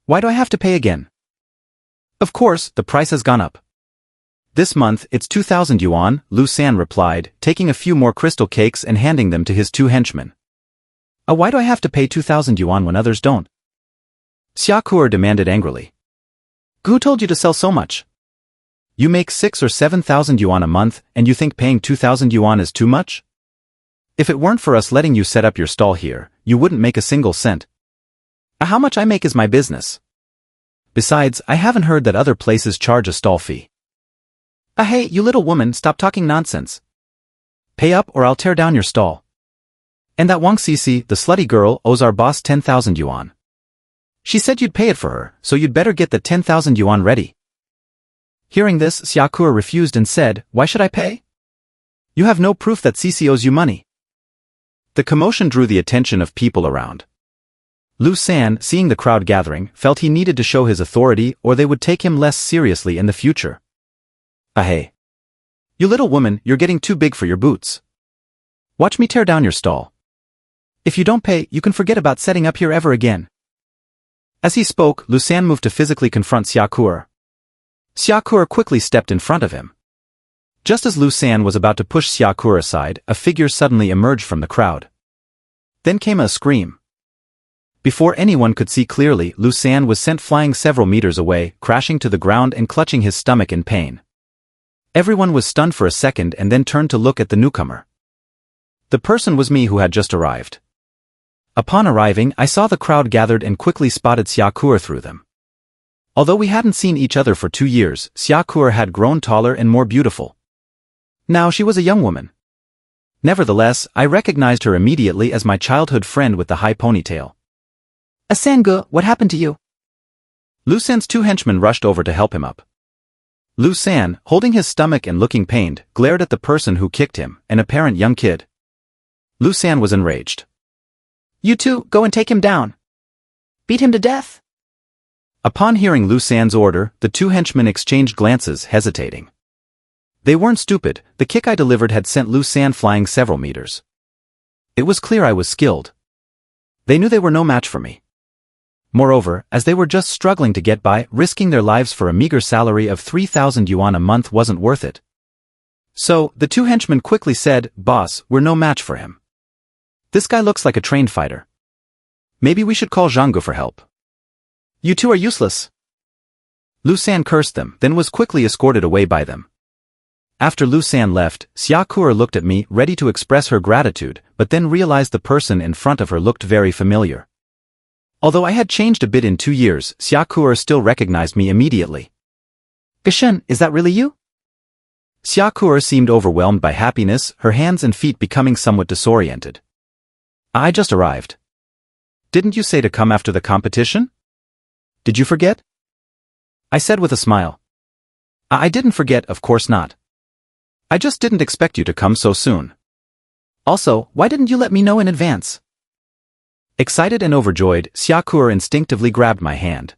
Why do I have to pay again? Of course, the price has gone up. This month, it's 2,000 yuan, Lu San replied, taking a few more crystal cakes and handing them to his 2 henchmen. Why do I have to pay 2,000 yuan when others don't? Xia Kuo demanded angrily. Who told you to sell so much? You make 6,000 or 7,000 yuan a month, and you think paying 2,000 yuan is too much? If it weren't for us letting you set up your stall here, you wouldn't make a single cent. How much I make is my business. Besides, I haven't heard that other places charge a stall fee. Hey, you little woman, stop talking nonsense. Pay up or I'll tear down your stall. And that Wang Sisi, the slutty girl, owes our boss 10,000 yuan. She said you'd pay it for her, so you'd better get the 10,000 yuan ready. Hearing this, Xia Kuo refused and said, Why should I pay? You have no proof that Sisi owes you money. The commotion drew the attention of people around. Lu San, seeing the crowd gathering, felt he needed to show his authority or they would take him less seriously in the future. Hey. You little woman, you're getting too big for your boots. Watch me tear down your stall. If you don't pay, you can forget about setting up here ever again. As he spoke, Lu San moved to physically confront Xia Kuo. Xia Kuo quickly stepped in front of him. Just as Lu San was about to push Xia Kuo aside, a figure suddenly emerged from the crowd. Then came a scream. Before anyone could see clearly, Lu San was sent flying several meters away, crashing to the ground and clutching his stomach in pain. Everyone was stunned for a second and then turned to look at the newcomer. The person was me who had just arrived. Upon arriving, I saw the crowd gathered and quickly spotted Xia Kuo through them. Although we hadn't seen each other for 2 years, Xia Kuo had grown taller and more beautiful. Now she was a young woman. Nevertheless, I recognized her immediately as my childhood friend with the high ponytail. Sangu, what happened to you? Lu San's 2 henchmen rushed over to help him up. Lu San, holding his stomach and looking pained, glared at the person who kicked him, an apparent young kid. Lu San was enraged. You two, go and take him down. Beat him to death. Upon hearing Lu San's order, the 2 henchmen exchanged glances, hesitating. They weren't stupid, the kick I delivered had sent Lu San flying several meters. It was clear I was skilled. They knew they were no match for me. Moreover, as they were just struggling to get by, risking their lives for a meager salary of 3,000 yuan a month wasn't worth it. So, the 2 henchmen quickly said, Boss, we're no match for him. This guy looks like a trained fighter. Maybe we should call Zhanggu for help. You two are useless. Lu San cursed them, then was quickly escorted away by them. After Lu San left, Xia Kuo looked at me, ready to express her gratitude, but then realized the person in front of her looked very familiar. Although I had changed a bit in 2 years, Xia Kuo still recognized me immediately. Gashen, is that really you? Xia Kuo seemed overwhelmed by happiness, her hands and feet becoming somewhat disoriented. I just arrived. Didn't you say to come after the competition? Did you forget? I said with a smile. I didn't forget, of course not. I just didn't expect you to come so soon. Also, why didn't you let me know in advance? Excited and overjoyed, Xia Kuo instinctively grabbed my hand.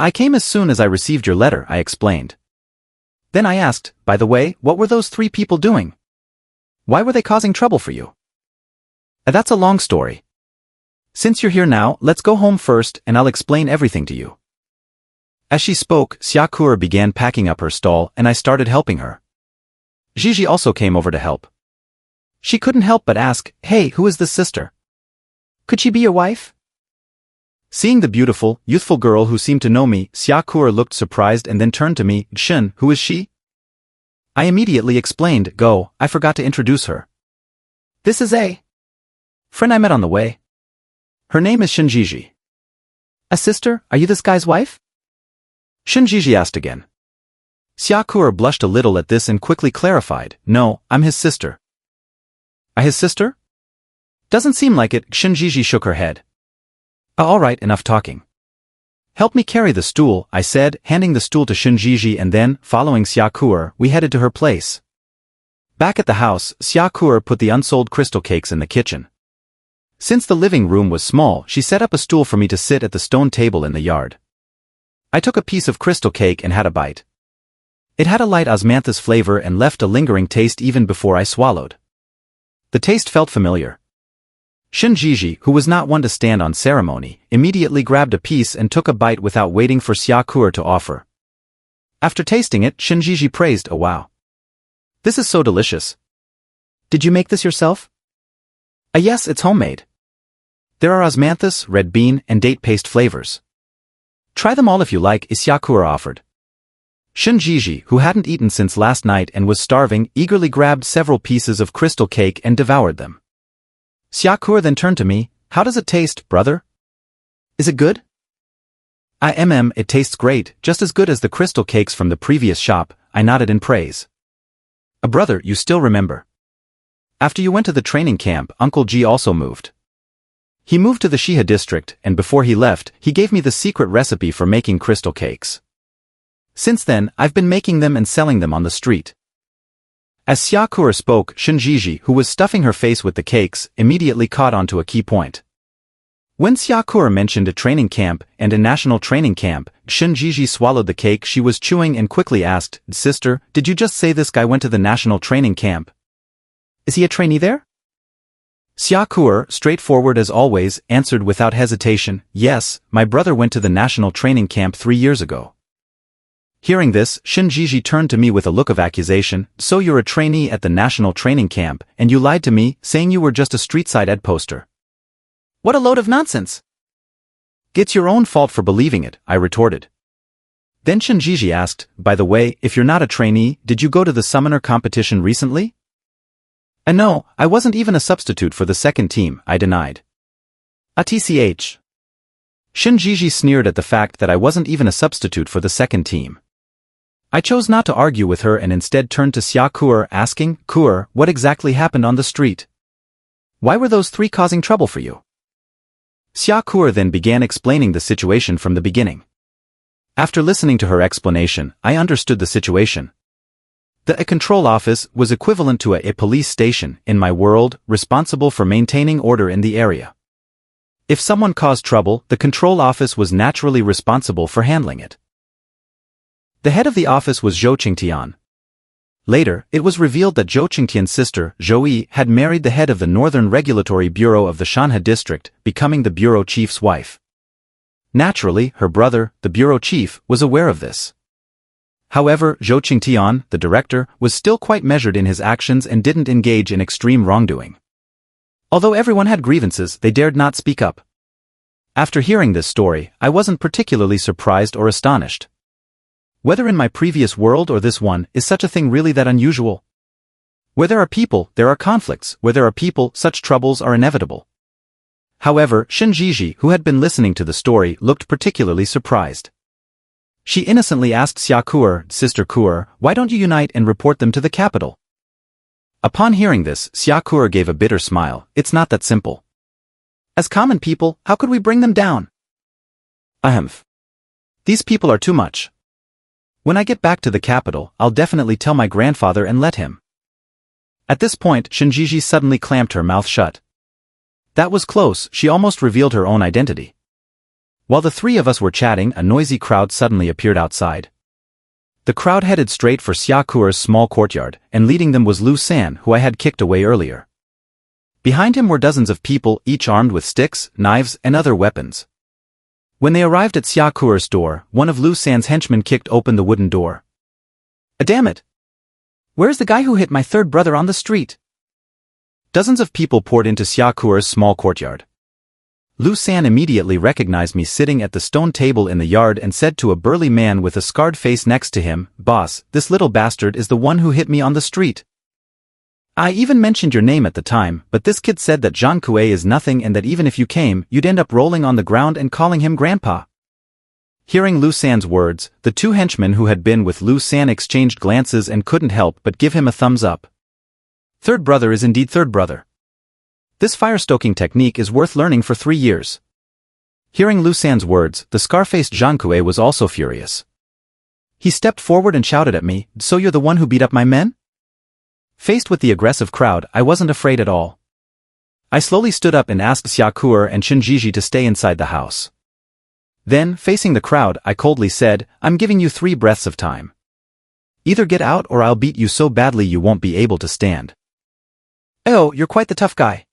I came as soon as I received your letter, I explained. Then I asked, by the way, what were those 3 people doing? Why were they causing trouble for you? That's a long story. Since you're here now, let's go home first and I'll explain everything to you. As she spoke, Xiaokur began packing up her stall and I started helping her. Gigi also came over to help. She couldn't help but ask, hey, who is this sister? Could she be your wife? Seeing the beautiful, youthful girl who seemed to know me, Xiaokur looked surprised and then turned to me, Shen, who is she? I immediately explained, go, I forgot to introduce her. This is a friend I met on the way. Her name is Shinjiji. A sister, are you this guy's wife? Shinjiji asked again. Xiaokur blushed a little at this and quickly clarified, no, I'm his sister. His sister? Doesn't seem like it, Shinjiji shook her head. All right, enough talking. Help me carry the stool, I said, handing the stool to Shinjiji and then, following Xiaokur, we headed to her place. Back at the house, Xiaokur put the unsold crystal cakes in the kitchen. Since the living room was small, she set up a stool for me to sit at the stone table in the yard. I took a piece of crystal cake and had a bite. It had a light osmanthus flavor and left a lingering taste even before I swallowed. The taste felt familiar. Shinjiji, who was not one to stand on ceremony, immediately grabbed a piece and took a bite without waiting for Xiaokur to offer. After tasting it, Shinjiji praised, oh wow. This is so delicious. Did you make this yourself? Yes, it's homemade. There are osmanthus, red bean, and date paste flavors. Try them all if you like, Xiaokur offered. Shinjiji, who hadn't eaten since last night and was starving, eagerly grabbed several pieces of crystal cake and devoured them. Xiaokur then turned to me, how does it taste, brother? Is it good? It tastes great, just as good as the crystal cakes from the previous shop, I nodded in praise. Brother, you still remember. After you went to the training camp, Uncle G also moved. He moved to the Shiha district, and before he left, he gave me the secret recipe for making crystal cakes. Since then, I've been making them and selling them on the street. As Xiaokur spoke, Shinjiji, who was stuffing her face with the cakes, immediately caught on to a key point. When Xiaokur mentioned a training camp and a national training camp, Shinjiji swallowed the cake she was chewing and quickly asked, Sister, did you just say this guy went to the national training camp? Is he a trainee there? Xiaokur, straightforward as always, answered without hesitation, yes, my brother went to the national training camp 3 years ago. Hearing this, Shinjiji turned to me with a look of accusation, so you're a trainee at the national training camp, and you lied to me, saying you were just a street-side ad poster. What a load of nonsense! It's your own fault for believing it, I retorted. Then Shinjiji asked, by the way, if you're not a trainee, did you go to the summoner competition recently? No, I wasn't even a substitute for the second team, I denied. TCH. Shinjiji sneered at the fact that I wasn't even a substitute for the second team. I chose not to argue with her and instead turned to Xiaokur asking, Kur, what exactly happened on the street? Why were those 3 causing trouble for you? Xiaokur then began explaining the situation from the beginning. After listening to her explanation, I understood the situation. The control office was equivalent to a police station in my world, responsible for maintaining order in the area. If someone caused trouble, the control office was naturally responsible for handling it. The head of the office was Zhou Qingtian. Later, it was revealed that Zhou Qingtian's sister, Zhou Yi, had married the head of the Northern Regulatory Bureau of the Shanha district, becoming the bureau chief's wife. Naturally, her brother, the bureau chief, was aware of this. However, Zhou Qingtian, the director, was still quite measured in his actions and didn't engage in extreme wrongdoing. Although everyone had grievances, they dared not speak up. After hearing this story, I wasn't particularly surprised or astonished. Whether in my previous world or this one, is such a thing really that unusual? Where there are people, there are conflicts. Where there are people, such troubles are inevitable. However, Shinjiji, who had been listening to the story, looked particularly surprised. She innocently asked Xiaokur, Sister Kur, why don't you unite and report them to the capital? Upon hearing this, Xiaokur gave a bitter smile. It's not that simple. As common people, how could we bring them down? These people are too much. When I get back to the capital, I'll definitely tell my grandfather and let him. At this point, Shinjiji suddenly clamped her mouth shut. That was close, she almost revealed her own identity. While the three of us were chatting, a noisy crowd suddenly appeared outside. The crowd headed straight for Xiaokuer's small courtyard, and leading them was Lu San, who I had kicked away earlier. Behind him were dozens of people, each armed with sticks, knives, and other weapons. When they arrived at Xiaokuer's door, one of Lu San's henchmen kicked open the wooden door. Damn it! Where's the guy who hit my third brother on the street? Dozens of people poured into Xiaokuer's small courtyard. Lu San immediately recognized me sitting at the stone table in the yard and said to a burly man with a scarred face next to him, "Boss, this little bastard is the one who hit me on the street. I even mentioned your name at the time, but this kid said that Zhang Kuei is nothing and that even if you came, you'd end up rolling on the ground and calling him grandpa." Hearing Lu San's words, the two henchmen who had been with Lu San exchanged glances and couldn't help but give him a thumbs up. Third brother is indeed third brother. This fire-stoking technique is worth learning for 3 years. Hearing Lu San's words, the scar-faced Zhang Kuei was also furious. He stepped forward and shouted at me, "So you're the one who beat up my men?" Faced with the aggressive crowd, I wasn't afraid at all. I slowly stood up and asked Xiaokuer and Shinjiji to stay inside the house. Then, facing the crowd, I coldly said, "I'm giving you 3 breaths of time. Either get out or I'll beat you so badly you won't be able to stand." Oh, you're quite the tough guy.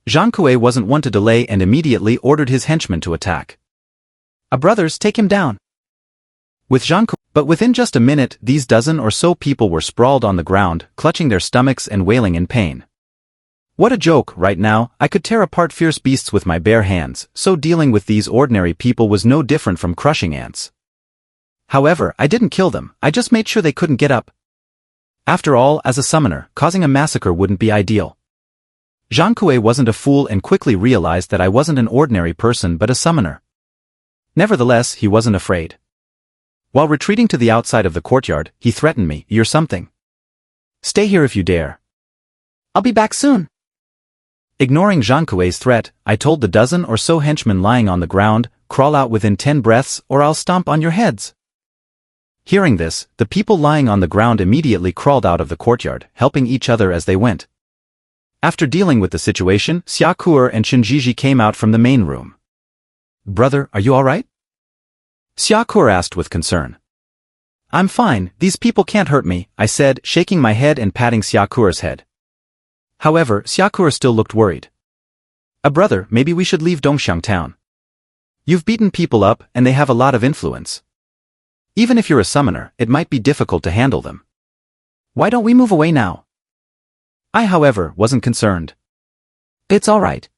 Zhang Kuei wasn't one to delay and immediately ordered his henchmen to attack. Brothers, take him down. But within just a minute, these dozen or so people were sprawled on the ground, clutching their stomachs and wailing in pain. What a joke, right now, I could tear apart fierce beasts with my bare hands, so dealing with these ordinary people was no different from crushing ants. However, I didn't kill them, I just made sure they couldn't get up. After all, as a summoner, causing a massacre wouldn't be ideal. Zhang Kuei wasn't a fool and quickly realized that I wasn't an ordinary person but a summoner. Nevertheless, he wasn't afraid. While retreating to the outside of the courtyard, he threatened me, "You're something. Stay here if you dare." "I'll be back soon." Ignoring Zhang Kuei's threat, I told the dozen or so henchmen lying on the ground, "Crawl out within 10 breaths or I'll stomp on your heads." Hearing this, the people lying on the ground immediately crawled out of the courtyard, helping each other as they went. After dealing with the situation, Xiaokuer and Shinjiji came out from the main room. "Brother, are you alright?" Xiaokuer asked with concern. "I'm fine, these people can't hurt me," I said, shaking my head and patting Xiaokuer's head. However, Xiaokuer still looked worried. "Brother, maybe we should leave Dongxiang town. You've beaten people up, and they have a lot of influence. Even if you're a summoner, it might be difficult to handle them. Why don't we move away now?" I, however, wasn't concerned. "It's alright.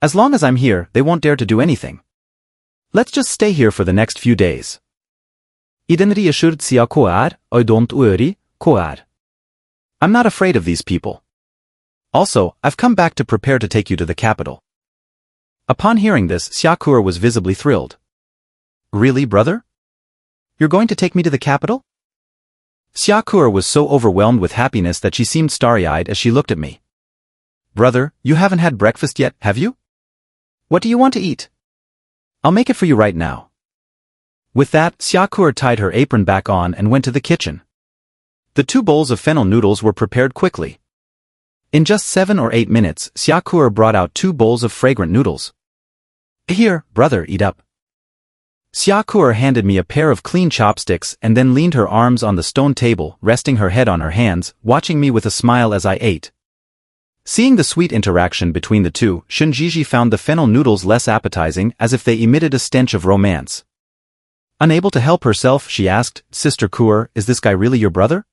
As long as I'm here, they won't dare to do anything. Let's just stay here for the next few days." I'm not afraid of these people. Also, I've come back to prepare to take you to the capital. Upon hearing this, Xiaokuer was visibly thrilled. "Really, brother? You're going to take me to the capital?" Xiaokuer was so overwhelmed with happiness that she seemed starry-eyed as she looked at me. "Brother, you haven't had breakfast yet, have you? What do you want to eat? I'll make it for you right now." With that, Xiaokuer tied her apron back on and went to the kitchen. The 2 bowls of fennel noodles were prepared quickly. In just 7 or 8 minutes, Xiaokuer brought out 2 bowls of fragrant noodles. "Here, brother, eat up." Xiaokuer handed me a pair of clean chopsticks and then leaned her arms on the stone table, resting her head on her hands, watching me with a smile as I ate. Seeing the sweet interaction between the two, Shinjiji found the fennel noodles less appetizing, as if they emitted a stench of romance. Unable to help herself, she asked, "Sister Kuer, is this guy really your brother?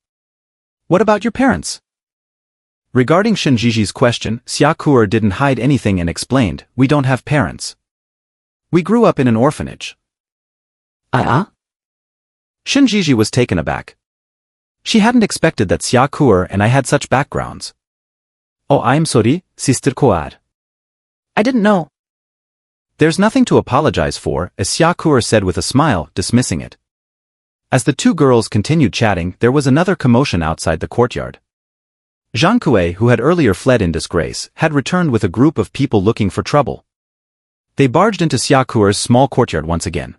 What about your parents?" Regarding Shinjiji's question, Xiaokuer didn't hide anything and explained, "We don't have parents. We grew up in an orphanage." Shinjiji was taken aback. She hadn't expected that Xiaokuer and I had such backgrounds. "Oh, I'm sorry, Sister Kuer. I didn't know." "There's nothing to apologize for," as Xiaokuer said with a smile, dismissing it. As the 2 girls continued chatting, there was another commotion outside the courtyard. Zhang Kuei, who had earlier fled in disgrace, had returned with a group of people looking for trouble. They barged into Xiaokuer's small courtyard once again.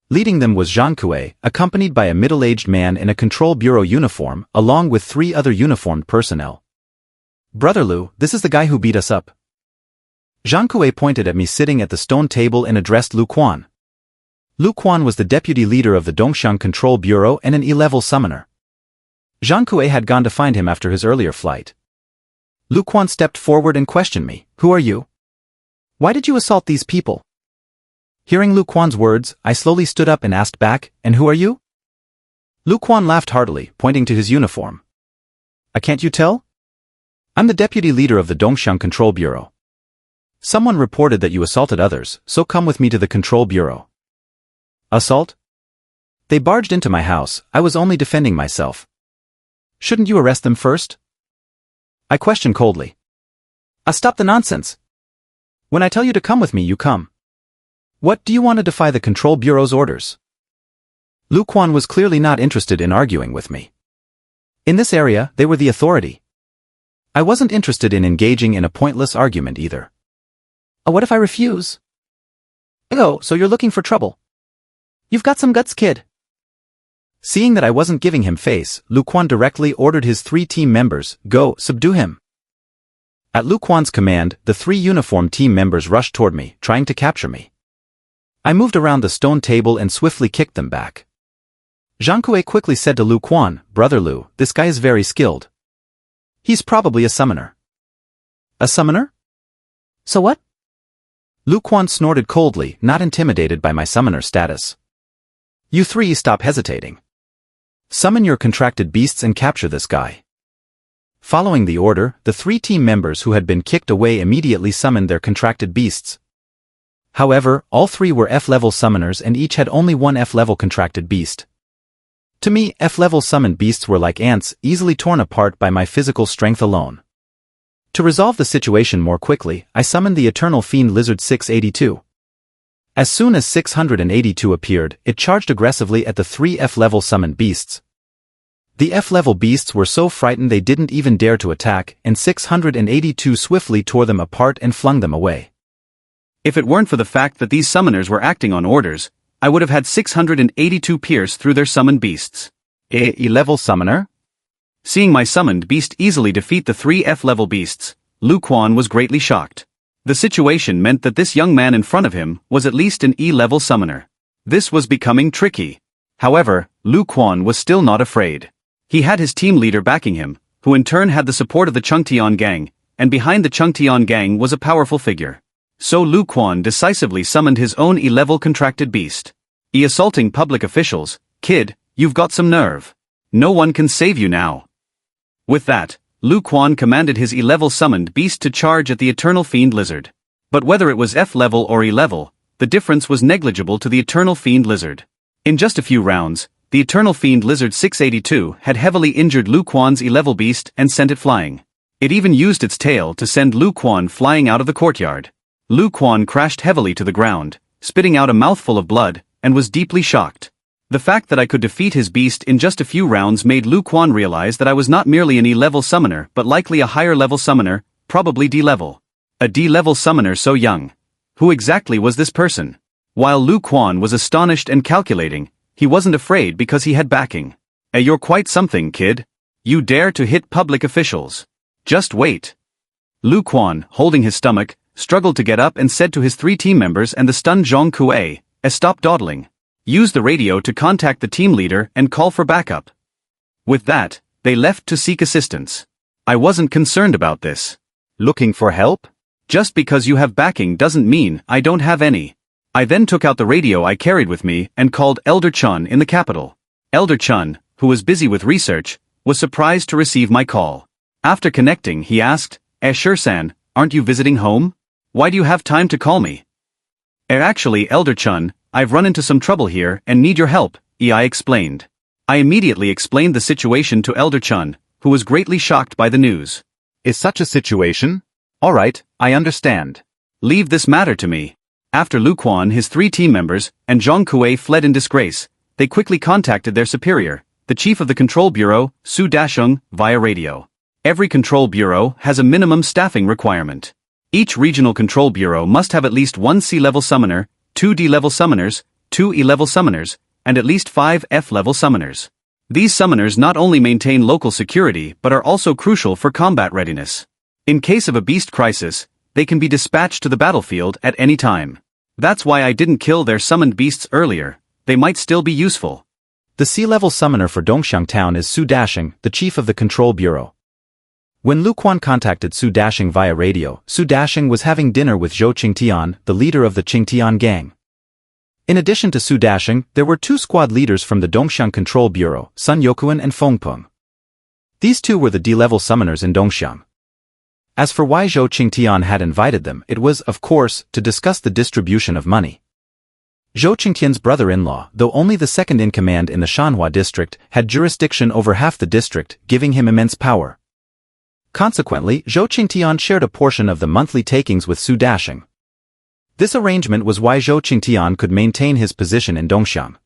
Leading them was Zhang Kuei, accompanied by a middle-aged man in a control bureau uniform, along with 3 other uniformed personnel. "Brother Lu, this is the guy who beat us up." Zhang Kuei pointed at me sitting at the stone table and addressed Lu Quan. Lu Quan was the deputy leader of the Dongxiang Control Bureau and an E-level summoner. Zhang Kuei had gone to find him after his earlier flight. Lu Quan stepped forward and questioned me. Who are you? Why did you assault these people? Hearing Lu Quan's words, I slowly stood up and asked back, and who are you? Lu Quan laughed heartily, pointing to his uniform. Can't you tell? I'm the deputy leader of the Dongxiang Control Bureau. Someone reported that you assaulted others, so come with me to the Control Bureau. Assault? They barged into my house, I was only defending myself. Shouldn't you arrest them first? I questioned coldly. Stop the nonsense. When I tell you to come with me, you come. What, do you want to defy the Control Bureau's orders? Lu Quan was clearly not interested in arguing with me. In this area, they were the authority. I wasn't interested in engaging in a pointless argument either. What if I refuse? Oh, so you're looking for trouble. You've got some guts, kid. Seeing that I wasn't giving him face, Lu Quan directly ordered his 3 team members, go, subdue him. At Lu Quan's command, the 3 uniformed team members rushed toward me, trying to capture me. I moved around the stone table and swiftly kicked them back. Zhang Kuei quickly said to Lu Quan, Brother Lu, this guy is very skilled. He's probably a summoner. A summoner? So what? Lu Quan snorted coldly, not intimidated by my summoner status. You 3 stop hesitating. Summon your contracted beasts and capture this guy. Following the order, the 3 team members who had been kicked away immediately summoned their contracted beasts. However, all 3 were F-level summoners and each had only 1 F-level contracted beast. To me, F-level summoned beasts were like ants, easily torn apart by my physical strength alone. To resolve the situation more quickly, I summoned the Eternal Fiend Lizard 682. As soon as 682 appeared, it charged aggressively at the 3 F-level summoned beasts. The F-level beasts were so frightened they didn't even dare to attack, and 682 swiftly tore them apart and flung them away. If it weren't for the fact that these summoners were acting on orders, I would have had 682 pierce through their summoned beasts. E-level summoner? Seeing my summoned beast easily defeat the 3 F-level beasts, Lu Quan was greatly shocked. The situation meant that this young man in front of him was at least an E-level summoner. This was becoming tricky. However, Lu Quan was still not afraid. He had his team leader backing him, who in turn had the support of the Chengtian gang, and behind the Chengtian gang was a powerful figure. So Lu Quan decisively summoned his own E-level contracted beast. Assaulting public officials, kid, you've got some nerve. No one can save you now. With that, Lu Quan commanded his E-level summoned beast to charge at the Eternal Fiend Lizard. But whether it was F-level or E-level, the difference was negligible to the Eternal Fiend Lizard. In just a few rounds, the Eternal Fiend Lizard 682 had heavily injured Lu Quan's E-level beast and sent it flying. It even used its tail to send Lu Quan flying out of the courtyard. Lu Quan crashed heavily to the ground, spitting out a mouthful of blood, and was deeply shocked. The fact that I could defeat his beast in just a few rounds made Lu Quan realize that I was not merely an E-level summoner but likely a higher-level summoner, probably D-level. A D-level summoner so young. Who exactly was this person? While Lu Quan was astonished and calculating, he wasn't afraid because he had backing. You're quite something, kid. You dare to hit public officials. Just wait. Lu Quan, holding his stomach, struggled to get up and said to his 3 team members and the stunned Zhang Kuei, stop dawdling. Use the radio to contact the team leader and call for backup. With that, they left to seek assistance. I wasn't concerned about this. Looking for help? Just because you have backing doesn't mean I don't have any. I then took out the radio I carried with me and called Elder Chun in the capital. Elder Chun, who was busy with research, was surprised to receive my call. After connecting, he asked, Shur-san, aren't you visiting home? Why do you have time to call me? Actually, Elder Chun, I've run into some trouble here and need your help, I explained. I immediately explained the situation to Elder Chun, who was greatly shocked by the news. Is such a situation? All right, I understand. Leave this matter to me. After Lu Quan, his 3 team members, and Zhang Kuei fled in disgrace, they quickly contacted their superior, the chief of the Control Bureau, Su Dasheng, via radio. Every Control Bureau has a minimum staffing requirement. Each regional Control Bureau must have at least 1 C-level summoner, 2 D-level summoners, 2 E-level summoners, and at least 5 F-level summoners. These summoners not only maintain local security but are also crucial for combat readiness. In case of a beast crisis, They can be dispatched to the battlefield at any time. That's why I didn't kill their summoned beasts earlier. They might still be useful. The sea-level summoner for Dongxiang Town is Su Dashing, the chief of the Control Bureau. When Lu Quan contacted Su Dashing via radio, Su Dashing was having dinner with Zhou Qingtian, the leader of the Qingtian gang. In addition to Su Dashing, there were two squad leaders from the Dongxiang Control Bureau, Sun Yokuan and Feng Peng. These two were the D-level summoners in Dongxiang. As for why Zhou Qingtian had invited them, it was, of course, to discuss the distribution of money. Zhou Qingtian's brother-in-law, though only the second-in-command in the Shanhua district, had jurisdiction over half the district, giving him immense power. Consequently, Zhou Qingtian shared a portion of the monthly takings with Su Dashing. This arrangement was why Zhou Qingtian could maintain his position in Dongxiang.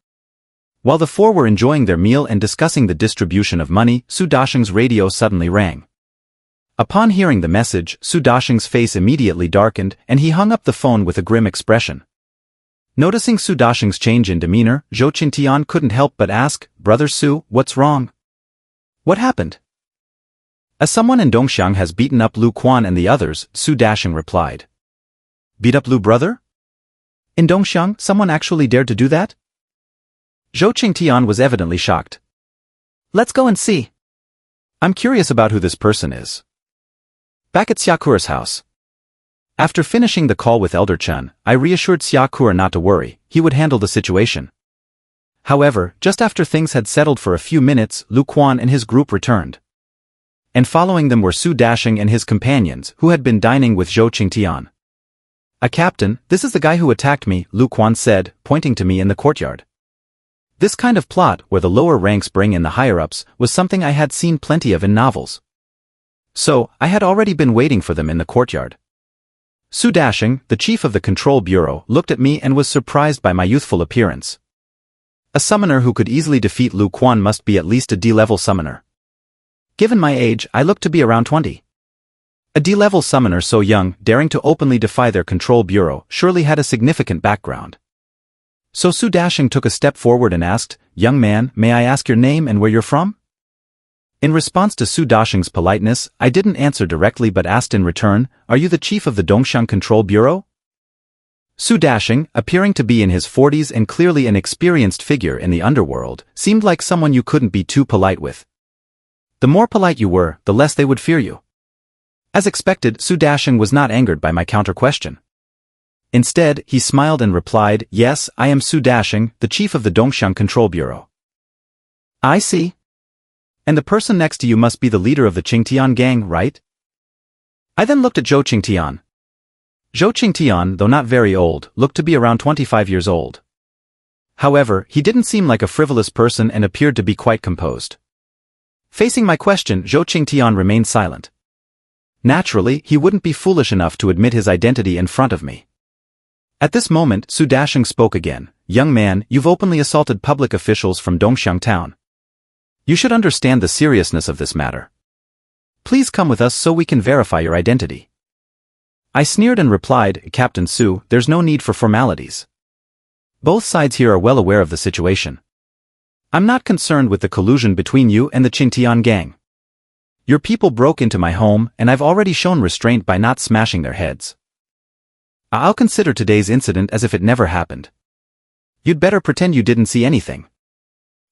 While the four were enjoying their meal and discussing the distribution of money, Su Dashing's radio suddenly rang. Upon hearing the message, Su Dashing's face immediately darkened, and he hung up the phone with a grim expression. Noticing Su Dashing's change in demeanor, Zhou Qingtian couldn't help but ask, "Brother Su, what's wrong? What happened?" "As someone in Dongxiang has beaten up Lu Quan and the others," Su Dashing replied. "Beat up Lu brother? In Dongxiang, someone actually dared to do that?" Zhou Qingtian was evidently shocked. "Let's go and see. I'm curious about who this person is." Back at Xiaokura's house. After finishing the call with Elder Chen, I reassured Xiaokura not to worry, he would handle the situation. However, just after things had settled for a few minutes, Lu Quan and his group returned. And following them were Su Dashing and his companions, who had been dining with Zhou Qingtian. "A captain, this is the guy who attacked me," Lu Quan said, pointing to me in the courtyard. This kind of plot, where the lower ranks bring in the higher-ups, was something I had seen plenty of in novels. So, I had already been waiting for them in the courtyard. Su Dashing, the chief of the Control Bureau, looked at me and was surprised by my youthful appearance. A summoner who could easily defeat Lu Quan must be at least a D-level summoner. Given my age, I looked to be around 20. A D-level summoner so young, daring to openly defy their Control Bureau, surely had a significant background. So Su Dashing took a step forward and asked, "Young man, may I ask your name and where you're from?" In response to Su Dashing's politeness, I didn't answer directly but asked in return, "Are you the chief of the Dongxiang Control Bureau?" Su Dashing, appearing to be in his 40s and clearly an experienced figure in the underworld, seemed like someone you couldn't be too polite with. The more polite you were, the less they would fear you. As expected, Su Dashing was not angered by my counter-question. Instead, he smiled and replied, "Yes, I am Su Dashing, the chief of the Dongxiang Control Bureau." "I see. And the person next to you must be the leader of the Qingtian gang, right?" I then looked at Zhou Qingtian. Zhou Qingtian, though not very old, looked to be around 25 years old. However, he didn't seem like a frivolous person and appeared to be quite composed. Facing my question, Zhou Qingtian remained silent. Naturally, he wouldn't be foolish enough to admit his identity in front of me. At this moment, Su Dashing spoke again. "Young man, you've openly assaulted public officials from Dongxiang Town. You should understand the seriousness of this matter. Please come with us so we can verify your identity." I sneered and replied, "Captain Su, there's no need for formalities. Both sides here are well aware of the situation. I'm not concerned with the collusion between you and the Qingtian gang. Your people broke into my home, and I've already shown restraint by not smashing their heads. I'll consider today's incident as if it never happened. You'd better pretend you didn't see anything.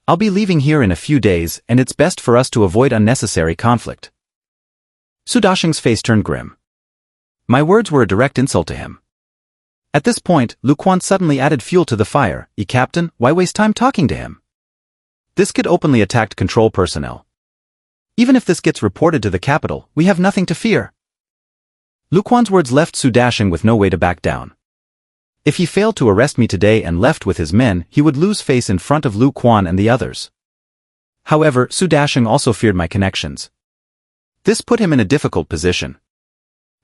I'll be leaving here in a few days, and it's best for us to avoid unnecessary conflict." Su Dashing's face turned grim. My words were a direct insult to him. At this point, Lu Quan suddenly added fuel to the fire. "Captain, why waste time talking to him? This kid openly attacked control personnel. Even if this gets reported to the capital, we have nothing to fear." Lu Quan's words left Su Dashing with no way to back down. If he failed to arrest me today and left with his men, he would lose face in front of Lu Quan and the others. However, Su Dashing also feared my connections. This put him in a difficult position.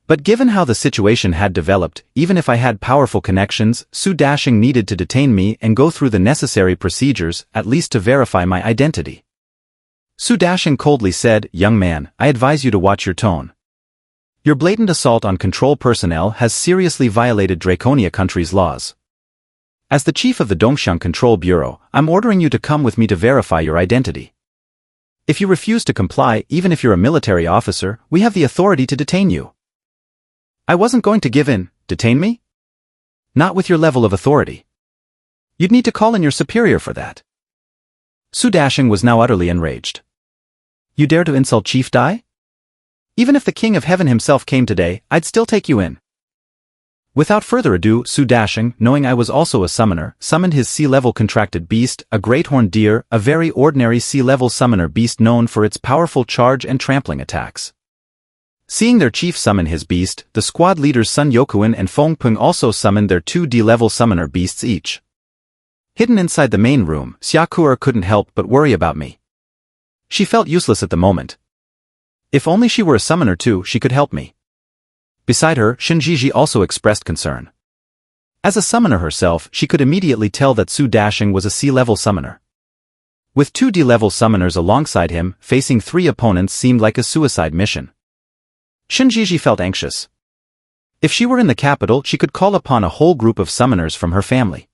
But given how the situation had developed, even if I had powerful connections, Su Dashing needed to detain me and go through the necessary procedures, at least to verify my identity. Su Dashing coldly said, "Young man, I advise you to watch your tone. Your blatant assault on control personnel has seriously violated Draconia country's laws. As the chief of the Dongxiang Control Bureau, I'm ordering you to come with me to verify your identity. If you refuse to comply, even if you're a military officer, we have the authority to detain you." I wasn't going to give in. Detain me? Not with your level of authority. You'd need to call in your superior for that. Su Dashing was now utterly enraged. You dare to insult Chief Dai? Even if the King of Heaven himself came today, I'd still take you in. Without further ado, Su Dashing, knowing I was also a summoner, summoned his sea-level contracted beast, a great horned deer, a very ordinary sea-level summoner beast known for its powerful charge and trampling attacks. Seeing their chief summon his beast, the squad leaders Sun Yokuin and Feng Peng also summoned their 2 D-level summoner beasts each. Hidden inside the main room, Xiakuer couldn't help but worry about me. She felt useless at the moment. If only she were a summoner too, she could help me. Beside her, Shinjiji also expressed concern. As a summoner herself, she could immediately tell that Su Dashing was a sea-level summoner. With 2 D-level summoners alongside him, facing 3 opponents seemed like a suicide mission. Shinjiji felt anxious. If she were in the capital, she could call upon a whole group of summoners from her family.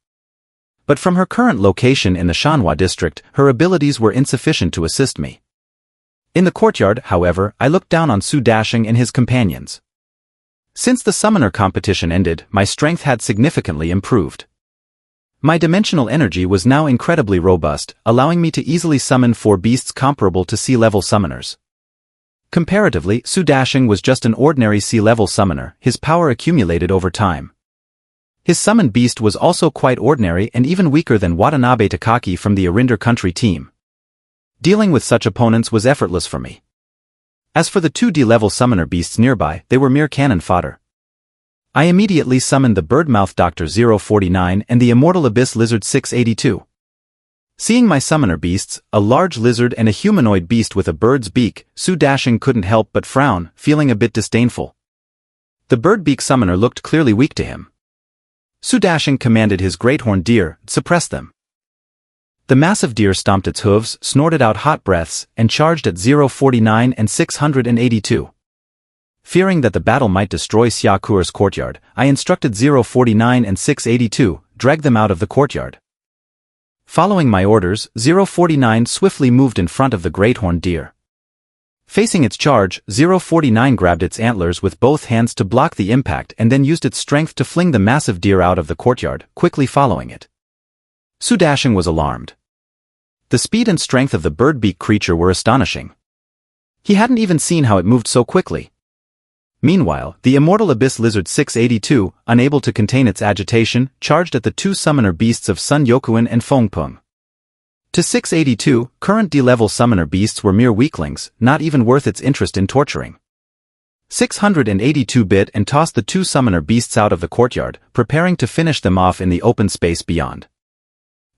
But from her current location in the Shanhua district, her abilities were insufficient to assist me. In the courtyard, however, I looked down on Su Dashing and his companions. Since the summoner competition ended, my strength had significantly improved. My dimensional energy was now incredibly robust, allowing me to easily summon 4 beasts comparable to sea-level summoners. Comparatively, Su Dashing was just an ordinary sea-level summoner, his power accumulated over time. His summoned beast was also quite ordinary and even weaker than Watanabe Takaki from the Arinder country team. Dealing with such opponents was effortless for me. As for the 2 D-level summoner beasts nearby, they were mere cannon fodder. I immediately summoned the Birdmouth Doctor 049 and the Immortal Abyss Lizard 682. Seeing my summoner beasts, a large lizard and a humanoid beast with a bird's beak, Su Dashing couldn't help but frown, feeling a bit disdainful. The bird beak summoner looked clearly weak to him. Su Dashing commanded his great horned deer, suppress them. The massive deer stomped its hooves, snorted out hot breaths, and charged at 049 and 682. Fearing that the battle might destroy Xiakuer's courtyard, I instructed 049 and 682, drag them out of the courtyard. Following my orders, 049 swiftly moved in front of the great horned deer. Facing its charge, 049 grabbed its antlers with both hands to block the impact and then used its strength to fling the massive deer out of the courtyard, quickly following it. Su Dashing was alarmed. The speed and strength of the bird-beak creature were astonishing. He hadn't even seen how it moved so quickly. Meanwhile, the Immortal Abyss Lizard 682, unable to contain its agitation, charged at the 2 summoner beasts of Sun Yokuin and Feng Peng. To 682, current D-level summoner beasts were mere weaklings, not even worth its interest in torturing. 682 bit and tossed the 2 summoner beasts out of the courtyard, preparing to finish them off in the open space beyond.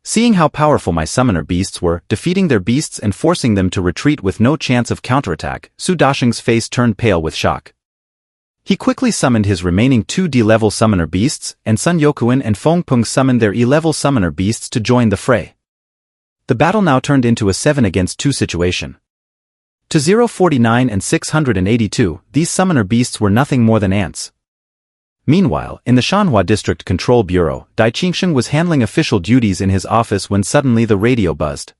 Seeing how powerful my summoner beasts were, defeating their beasts and forcing them to retreat with no chance of counterattack, Su Dashing's face turned pale with shock. He quickly summoned his remaining 2 D-level summoner beasts, and Sun Yokuin and Feng Peng summoned their E-level summoner beasts to join the fray. The battle now turned into a 7 against 2 situation. To 049 and 682, these summoner beasts were nothing more than ants. Meanwhile, in the Shanhua District Control Bureau, Dai Qingsheng was handling official duties in his office when suddenly the radio buzzed.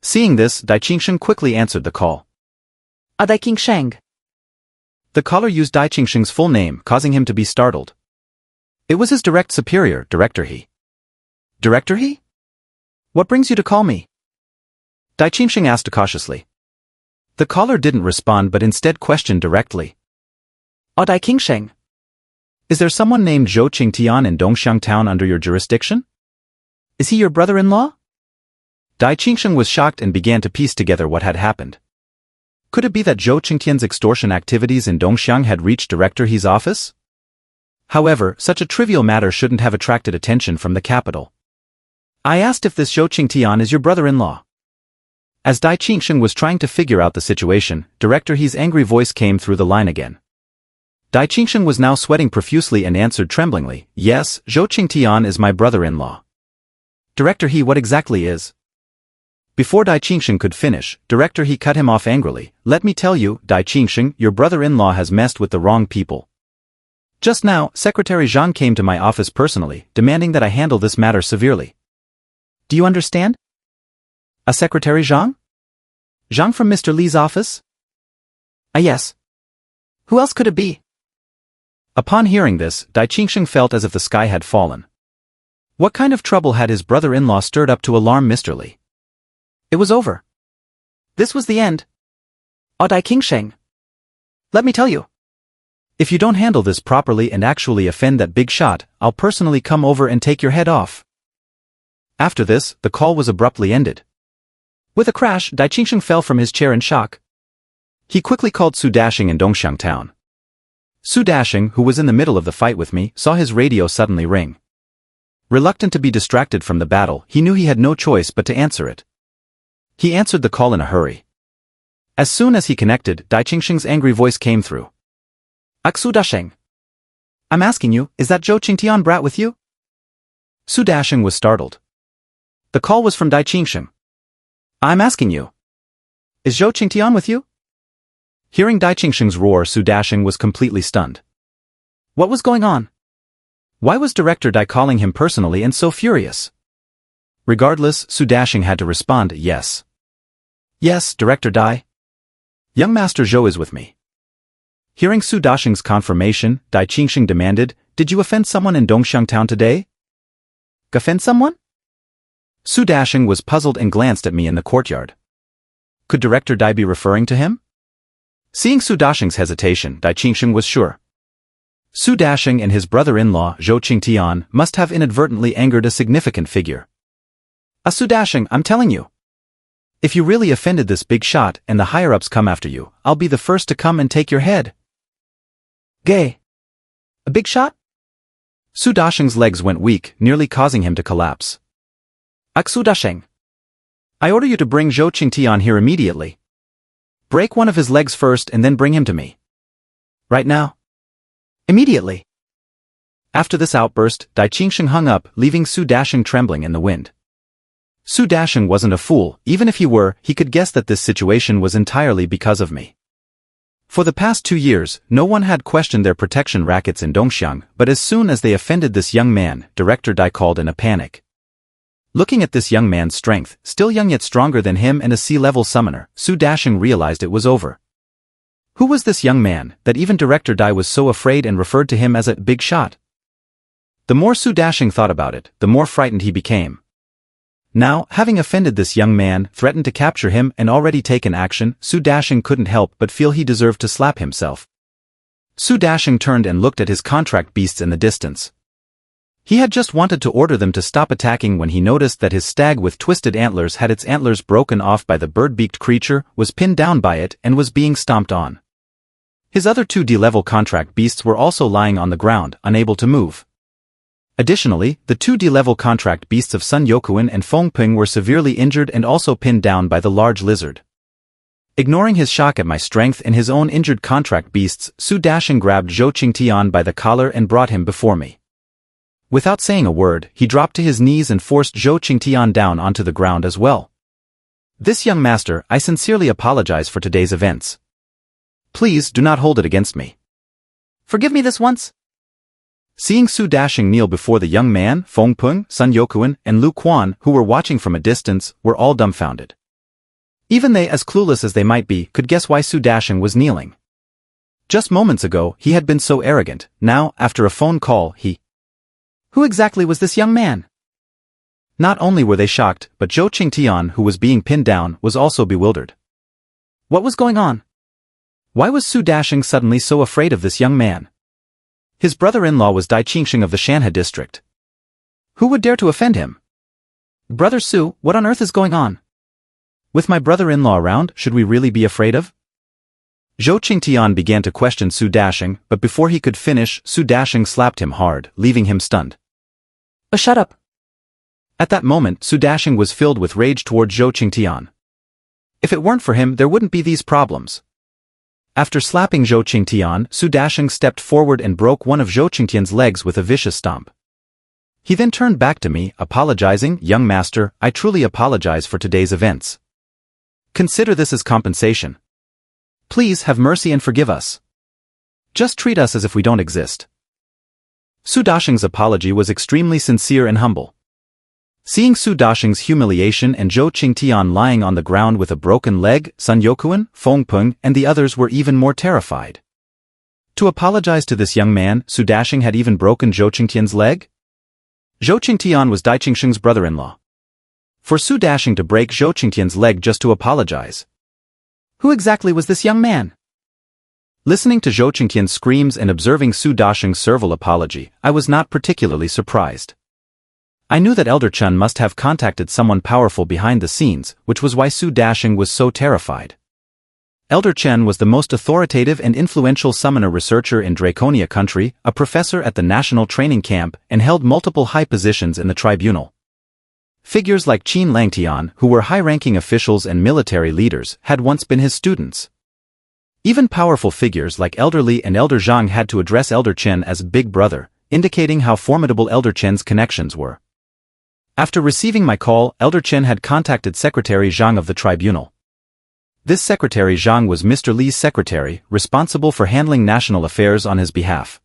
Seeing this, Dai Qingsheng quickly answered the call. Dai Qingsheng. The caller used Dai Qingsheng's full name, causing him to be startled. It was his direct superior, Director He. Director He? What brings you to call me? Dai Qingsheng asked cautiously. The caller didn't respond but instead questioned directly. Dai Qingsheng. Is there someone named Zhou Qingtian in Dongxiang town under your jurisdiction? Is he your brother-in-law? Dai Qingsheng was shocked and began to piece together what had happened. Could it be that Zhou Qingtian's extortion activities in Dongxiang had reached Director He's office? However, such a trivial matter shouldn't have attracted attention from the capital. I asked if this Zhou Qingtian is your brother-in-law. As Dai Qingsheng was trying to figure out the situation, Director He's angry voice came through the line again. Dai Qingsheng was now sweating profusely and answered tremblingly, yes, Zhou Qingtian is my brother-in-law. Director He, what exactly is? Before Dai Qingsheng could finish, Director He cut him off angrily. Let me tell you, Dai Qingsheng, your brother-in-law has messed with the wrong people. Just now, Secretary Zhang came to my office personally, demanding that I handle this matter severely. Do you understand? A Secretary Zhang? Zhang from Mr. Li's office? Yes. Who else could it be? Upon hearing this, Dai Qingsheng felt as if the sky had fallen. What kind of trouble had his brother-in-law stirred up to alarm Mr. Li? It was over. This was the end. Dai Qingsheng. Let me tell you. If you don't handle this properly and actually offend that big shot, I'll personally come over and take your head off. After this, the call was abruptly ended. With a crash, Dai Qingsheng fell from his chair in shock. He quickly called Su Dashing in Dongxiang town. Su Dashing, who was in the middle of the fight with me, saw his radio suddenly ring. Reluctant to be distracted from the battle, he knew he had no choice but to answer it. He answered the call in a hurry. As soon as he connected, Dai Qingsheng's angry voice came through. Su Dashing. I'm asking you, is that Zhou Qingtian brat with you? Su Dashing was startled. The call was from Dai Qingsheng. I'm asking you. Is Zhou Qingtian with you? Hearing Dai Qingsheng's roar, Su Dashing was completely stunned. What was going on? Why was Director Dai calling him personally and so furious? Regardless, Su Dashing had to respond, yes. Yes, Director Dai. Young Master Zhou is with me. Hearing Su Dashing's confirmation, Dai Qingsheng demanded, did you offend someone in Dongxiang town today? Offend someone? Su Dashing was puzzled and glanced at me in the courtyard. Could Director Dai be referring to him? Seeing Su Dashing's hesitation, Dai Qingsheng was sure. Su Dashing and his brother-in-law, Zhou Qingtian, must have inadvertently angered a significant figure. Su Dashing, I'm telling you. If you really offended this big shot and the higher-ups come after you, I'll be the first to come and take your head. Gay. A big shot? Su Dashing's legs went weak, nearly causing him to collapse. Su Dashing. I order you to bring Zhou Qingtian here immediately. Break one of his legs first and then bring him to me. Right now. Immediately. After this outburst, Dai Qingsheng hung up, leaving Su Dashing trembling in the wind. Su Dashing wasn't a fool. Even if he were, he could guess that this situation was entirely because of me. For the past 2 years, no one had questioned their protection rackets in Dongxiang, but as soon as they offended this young man, Director Dai called in a panic. Looking at this young man's strength, still young yet stronger than him and a sea-level summoner, Su Dashing realized it was over. Who was this young man, that even Director Dai was so afraid and referred to him as a big shot? The more Su Dashing thought about it, the more frightened he became. Now, having offended this young man, threatened to capture him and already taken action, Su Dashing couldn't help but feel he deserved to slap himself. Su Dashing turned and looked at his contract beasts in the distance. He had just wanted to order them to stop attacking when he noticed that his stag with twisted antlers had its antlers broken off by the bird-beaked creature, was pinned down by it, and was being stomped on. His other 2 D-level contract beasts were also lying on the ground, unable to move. Additionally, the 2 D-level contract beasts of Sun Yokuin and Feng Ping were severely injured and also pinned down by the large lizard. Ignoring his shock at my strength and his own injured contract beasts, Su Dashing grabbed Zhou Qingtian by the collar and brought him before me. Without saying a word, he dropped to his knees and forced Zhou Qingtian down onto the ground as well. This young master, I sincerely apologize for today's events. Please do not hold it against me. Forgive me this once. Seeing Su Dashing kneel before the young man, Feng Peng, Sun Yokuin, and Lu Quan, who were watching from a distance, were all dumbfounded. Even they, as clueless as they might be, could guess why Su Dashing was kneeling. Just moments ago, he had been so arrogant. Now, after a phone call, Who exactly was this young man? Not only were they shocked, but Zhou Qingtian, who was being pinned down, was also bewildered. What was going on? Why was Su Dashing suddenly so afraid of this young man? His brother-in-law was Dai Qingsheng of the Shanhe district. Who would dare to offend him? Brother Su, what on earth is going on? With my brother-in-law around, should we really be afraid of? Zhou Qingtian began to question Su Dashing, but before he could finish, Su Dashing slapped him hard, leaving him stunned. Shut up. At that moment, Su Dashing was filled with rage toward Zhou Qingtian. If it weren't for him, there wouldn't be these problems. After slapping Zhou Qingtian, Su Dashing stepped forward and broke one of Zhou Qingtian's legs with a vicious stomp. He then turned back to me, apologizing, "Young master, I truly apologize for today's events. Consider this as compensation. Please have mercy and forgive us. Just treat us as if we don't exist." Su Dashing's apology was extremely sincere and humble. Seeing Su Dashing's humiliation and Zhou Qingtian lying on the ground with a broken leg, Sun Yokuin, Feng Peng, and the others were even more terrified. to apologize to this young man, Su Dashing had even broken Zhou Qingtian's leg? Zhou Qingtian was Dai Qingsheng's brother-in-law. For Su Dashing to break Zhou Qingtian's leg just to apologize. Who exactly was this young man? Listening to Zhou Qingtian's screams and observing Su Dashing's servile apology, I was not particularly surprised. I knew that Elder Chen must have contacted someone powerful behind the scenes, which was why Su Dashing was so terrified. Elder Chen was the most authoritative and influential summoner researcher in Draconia country, a professor at the national training camp, and held multiple high positions in the tribunal. Figures like Qin Langtian, who were high-ranking officials and military leaders, had once been his students. Even powerful figures like Elder Li and Elder Zhang had to address Elder Chen as Big Brother, indicating how formidable Elder Chen's connections were. After receiving my call, Elder Chen had contacted Secretary Zhang of the tribunal. This Secretary Zhang was Mr. Li's secretary, responsible for handling national affairs on his behalf.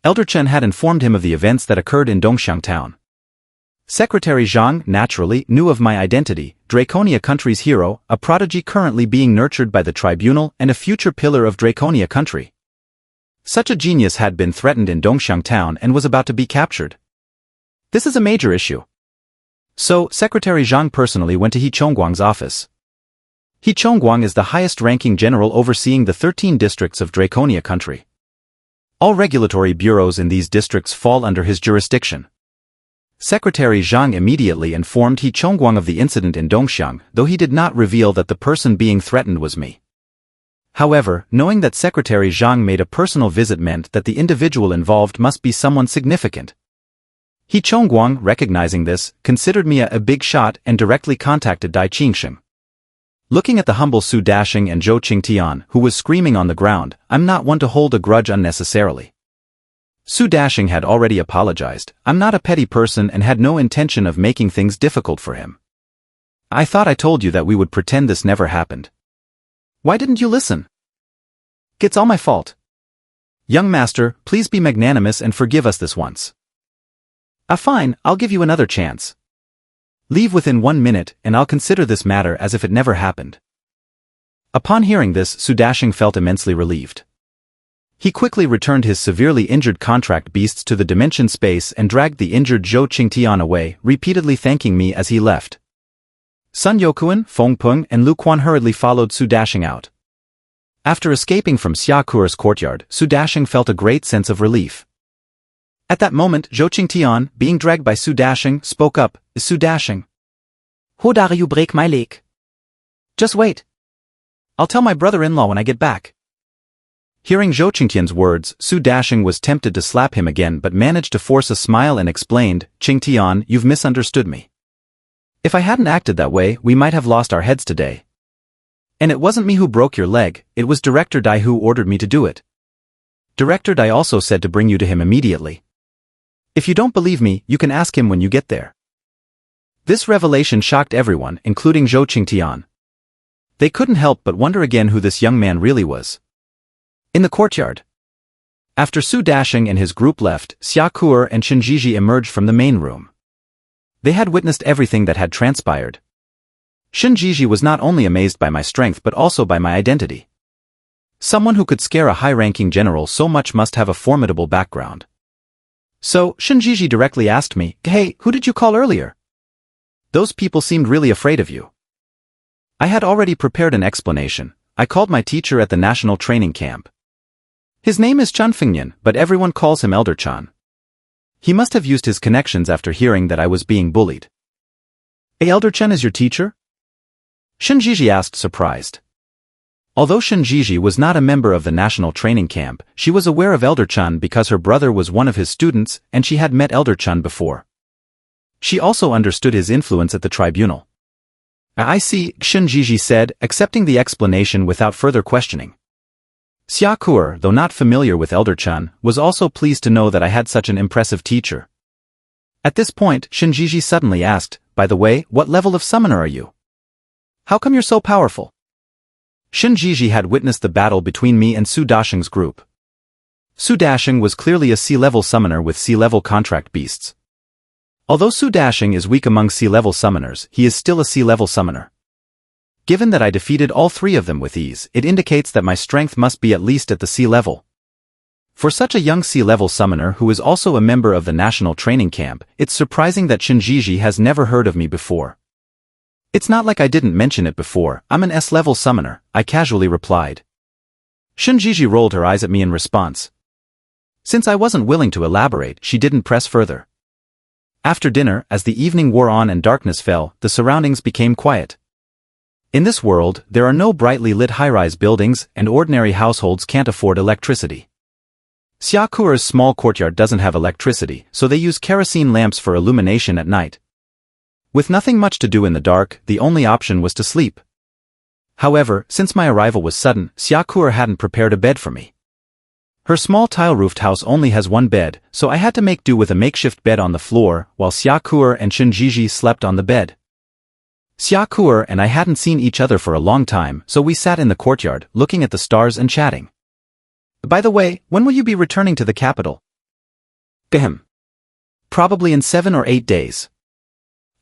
Elder Chen had informed him of the events that occurred in Dongxiang town. Secretary Zhang, naturally, knew of my identity, Draconia country's hero, a prodigy currently being nurtured by the tribunal and a future pillar of Draconia country. Such a genius had been threatened in Dongxiang town and was about to be captured. This is a major issue. So, Secretary Zhang personally went to He Chongguang's office. He Chongguang is the highest-ranking general overseeing the 13 districts of Draconia country. All regulatory bureaus in these districts fall under his jurisdiction. Secretary Zhang immediately informed He Chongguang of the incident in Dongxiang, though he did not reveal that the person being threatened was me. However, knowing that Secretary Zhang made a personal visit meant that the individual involved must be someone significant. He Chongguang, recognizing this, considered me a big shot and directly contacted Dai Qingsheng. Looking at the humble Su Dashing and Zhou Qingtian, who was screaming on the ground, I'm not one to hold a grudge unnecessarily. Su Dashing had already apologized. I'm not a petty person and had no intention of making things difficult for him. I thought I told you that we would pretend this never happened. Why didn't you listen? It's all my fault. Young master, please be magnanimous and forgive us this once. Fine, I'll give you another chance. Leave within 1 minute, and I'll consider this matter as if it never happened. Upon hearing this, Su Dashing felt immensely relieved. He quickly returned his severely injured contract beasts to the dimension space and dragged the injured Zhou Qingtian away, repeatedly thanking me as he left. Sun Yokuan, Feng Peng, and Lu Quan hurriedly followed Su Dashing out. After escaping from Xia Kuer's courtyard, Su Dashing felt a great sense of relief. At that moment, Zhou Qingtian, being dragged by Su Dashing, spoke up, Su Dashing. How dare you break my leg? Just wait. I'll tell my brother-in-law when I get back. Hearing Zhou Qingtian's words, Su Dashing was tempted to slap him again but managed to force a smile and explained, Qingtian, you've misunderstood me. If I hadn't acted that way, we might have lost our heads today. And it wasn't me who broke your leg, it was Director Dai who ordered me to do it. Director Dai also said to bring you to him immediately. If you don't believe me, you can ask him when you get there. This revelation shocked everyone, including Zhou Qingtian. They couldn't help but wonder again who this young man really was. In the courtyard. After Su Dashing and his group left, Xia Kuer and Shinjiji emerged from the main room. They had witnessed everything that had transpired. Shinjiji was not only amazed by my strength but also by my identity. Someone who could scare a high-ranking general so much must have a formidable background. So, Shinjiji directly asked me, hey, who did you call earlier? Those people seemed really afraid of you. I had already prepared an explanation. I called my teacher at the national training camp. His name is Chan Fengnian, but everyone calls him Elder Chan. He must have used his connections after hearing that I was being bullied. Elder Chen is your teacher? Shinjiji asked, surprised. Although Shinjiji was not a member of the national training camp, she was aware of Elder Chan because her brother was one of his students and she had met Elder Chan before. She also understood his influence at the tribunal. I see, Shinjiji said, accepting the explanation without further questioning. Xia Kuer, though not familiar with Elder Chan, was also pleased to know that I had such an impressive teacher. At this point, Shinjiji suddenly asked, by the way, what level of summoner are you? How come you're so powerful? Shinjiji had witnessed the battle between me and Su Dashing's group. Su Dashing was clearly a sea-level summoner with sea-level contract beasts. Although Su Dashing is weak among sea-level summoners, he is still a sea-level summoner. Given that I defeated all three of them with ease, it indicates that my strength must be at least at the sea level. For such a young sea-level summoner who is also a member of the national training camp, it's surprising that Shinjiji has never heard of me before. It's not like I didn't mention it before, I'm an S-level summoner, I casually replied. Shinjiji rolled her eyes at me in response. Since I wasn't willing to elaborate, she didn't press further. After dinner, as the evening wore on and darkness fell, the surroundings became quiet. In this world, there are no brightly lit high-rise buildings, and ordinary households can't afford electricity. Xiakure's small courtyard doesn't have electricity, so they use kerosene lamps for illumination at night. With nothing much to do in the dark, the only option was to sleep. However, since my arrival was sudden, Xiakure hadn't prepared a bed for me. Her small tile-roofed house only has one bed, so I had to make do with a makeshift bed on the floor, while Xiakure and Shinjiji slept on the bed. Xiakure and I hadn't seen each other for a long time, so we sat in the courtyard, looking at the stars and chatting. By the way, when will you be returning to the capital? Ahem. Probably in 7 or 8 days.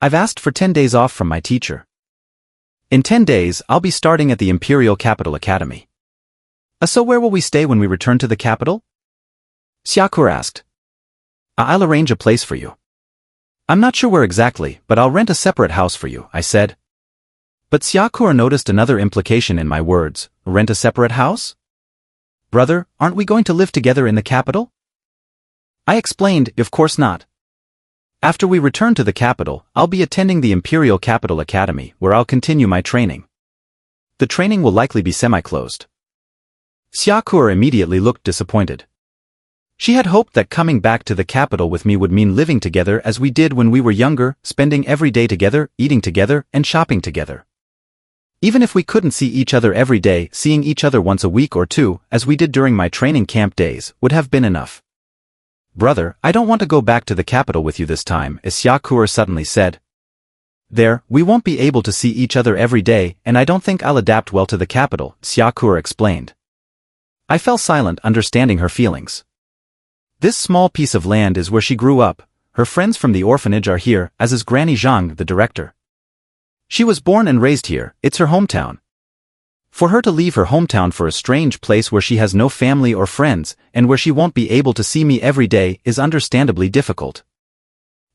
I've asked for 10 days off from my teacher. In 10 days, I'll be starting at the Imperial Capital Academy. So where will we stay when we return to the capital? Xiakure asked. I'll arrange a place for you. I'm not sure where exactly, but I'll rent a separate house for you, I said. But Xiakure noticed another implication in my words. Rent a separate house? Brother, aren't we going to live together in the capital? I explained, of course not. After we return to the capital, I'll be attending the Imperial Capital Academy, where I'll continue my training. The training will likely be semi-closed. Xiakure immediately looked disappointed. She had hoped that coming back to the capital with me would mean living together as we did when we were younger, spending every day together, eating together, and shopping together. Even if we couldn't see each other every day, seeing each other once a week or two, as we did during my training camp days, would have been enough. Brother, I don't want to go back to the capital with you this time, as Xiakure suddenly said. There, we won't be able to see each other every day, and I don't think I'll adapt well to the capital, Xiakure explained. I fell silent, understanding her feelings. This small piece of land is where she grew up, her friends from the orphanage are here, as is Granny Zhang, the director. She was born and raised here, it's her hometown. For her to leave her hometown for a strange place where she has no family or friends, and where she won't be able to see me every day, is understandably difficult.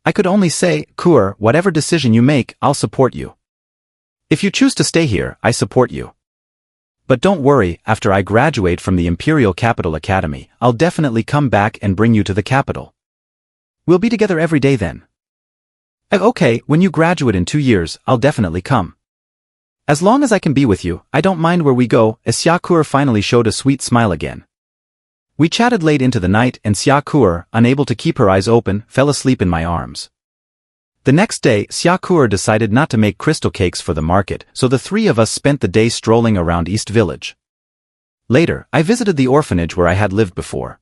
I could only say, Kur, whatever decision you make, I'll support you. If you choose to stay here, I support you. But don't worry, after I graduate from the Imperial Capital Academy, I'll definitely come back and bring you to the capital. We'll be together every day then. Okay, when you graduate in 2 years, I'll definitely come. As long as I can be with you, I don't mind where we go, as Xiakure finally showed a sweet smile again. We chatted late into the night and Xiakure, unable to keep her eyes open, fell asleep in my arms. The next day, Xiakure decided not to make crystal cakes for the market, so the three of us spent the day strolling around East Village. Later, I visited the orphanage where I had lived before.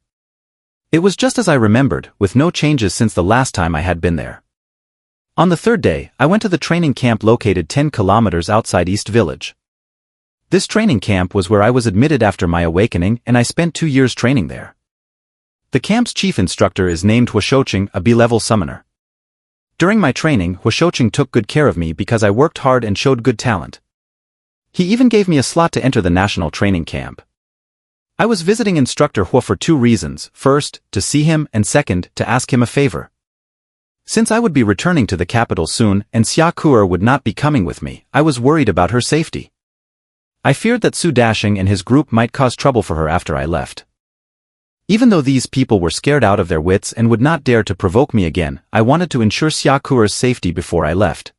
It was just as I remembered, with no changes since the last time I had been there. On the third day, I went to the training camp located 10 kilometers outside East Village. This training camp was where I was admitted after my awakening, and I spent 2 years training there. The camp's chief instructor is named Huashoqing, a B-level summoner. During my training, Huashoqing took good care of me because I worked hard and showed good talent. He even gave me a slot to enter the national training camp. I was visiting instructor Hua for 2 reasons: first, to see him, and second, to ask him a favor. Since I would be returning to the capital soon, and Xiakure would not be coming with me, I was worried about her safety. I feared that Su Dashing and his group might cause trouble for her after I left. Even though these people were scared out of their wits and would not dare to provoke me again, I wanted to ensure Xiakure's safety before I left.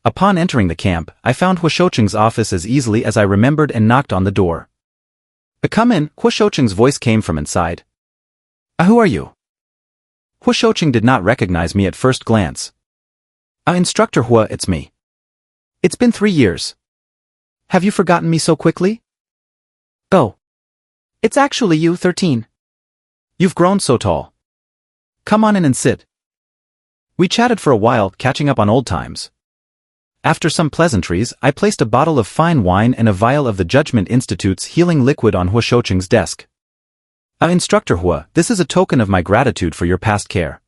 Upon entering the camp, I found Huashoqing's office as easily as I remembered and knocked on the door. Come in, Huashoqing's voice came from inside. Who are you? Huashoqing did not recognize me at first glance. Instructor Hua, it's me. It's been 3 years. Have you forgotten me so quickly? Oh. It's actually you, 13. You've grown so tall. Come on in and sit. We chatted for a while, catching up on old times. After some pleasantries, I placed a bottle of fine wine and a vial of the Judgment Institute's healing liquid on Huashoqing's desk. Instructor Hua, this is a token of my gratitude for your past care.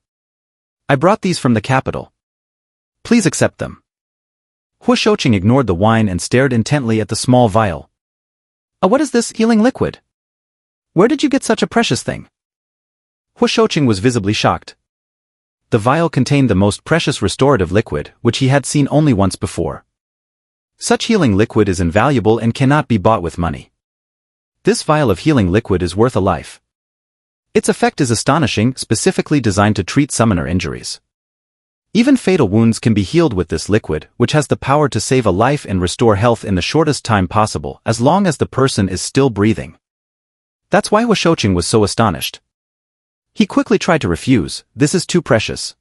I brought these from the capital. Please accept them. Huashoqing ignored the wine and stared intently at the small vial. What is this healing liquid? Where did you get such a precious thing? Hu Shouqing was visibly shocked. The vial contained the most precious restorative liquid, which he had seen only once before. Such healing liquid is invaluable and cannot be bought with money. This vial of healing liquid is worth a life. Its effect is astonishing, specifically designed to treat summoner injuries. Even fatal wounds can be healed with this liquid, which has the power to save a life and restore health in the shortest time possible, as long as the person is still breathing. That's why Hu Shouqing was so astonished. He quickly tried to refuse. This is too precious.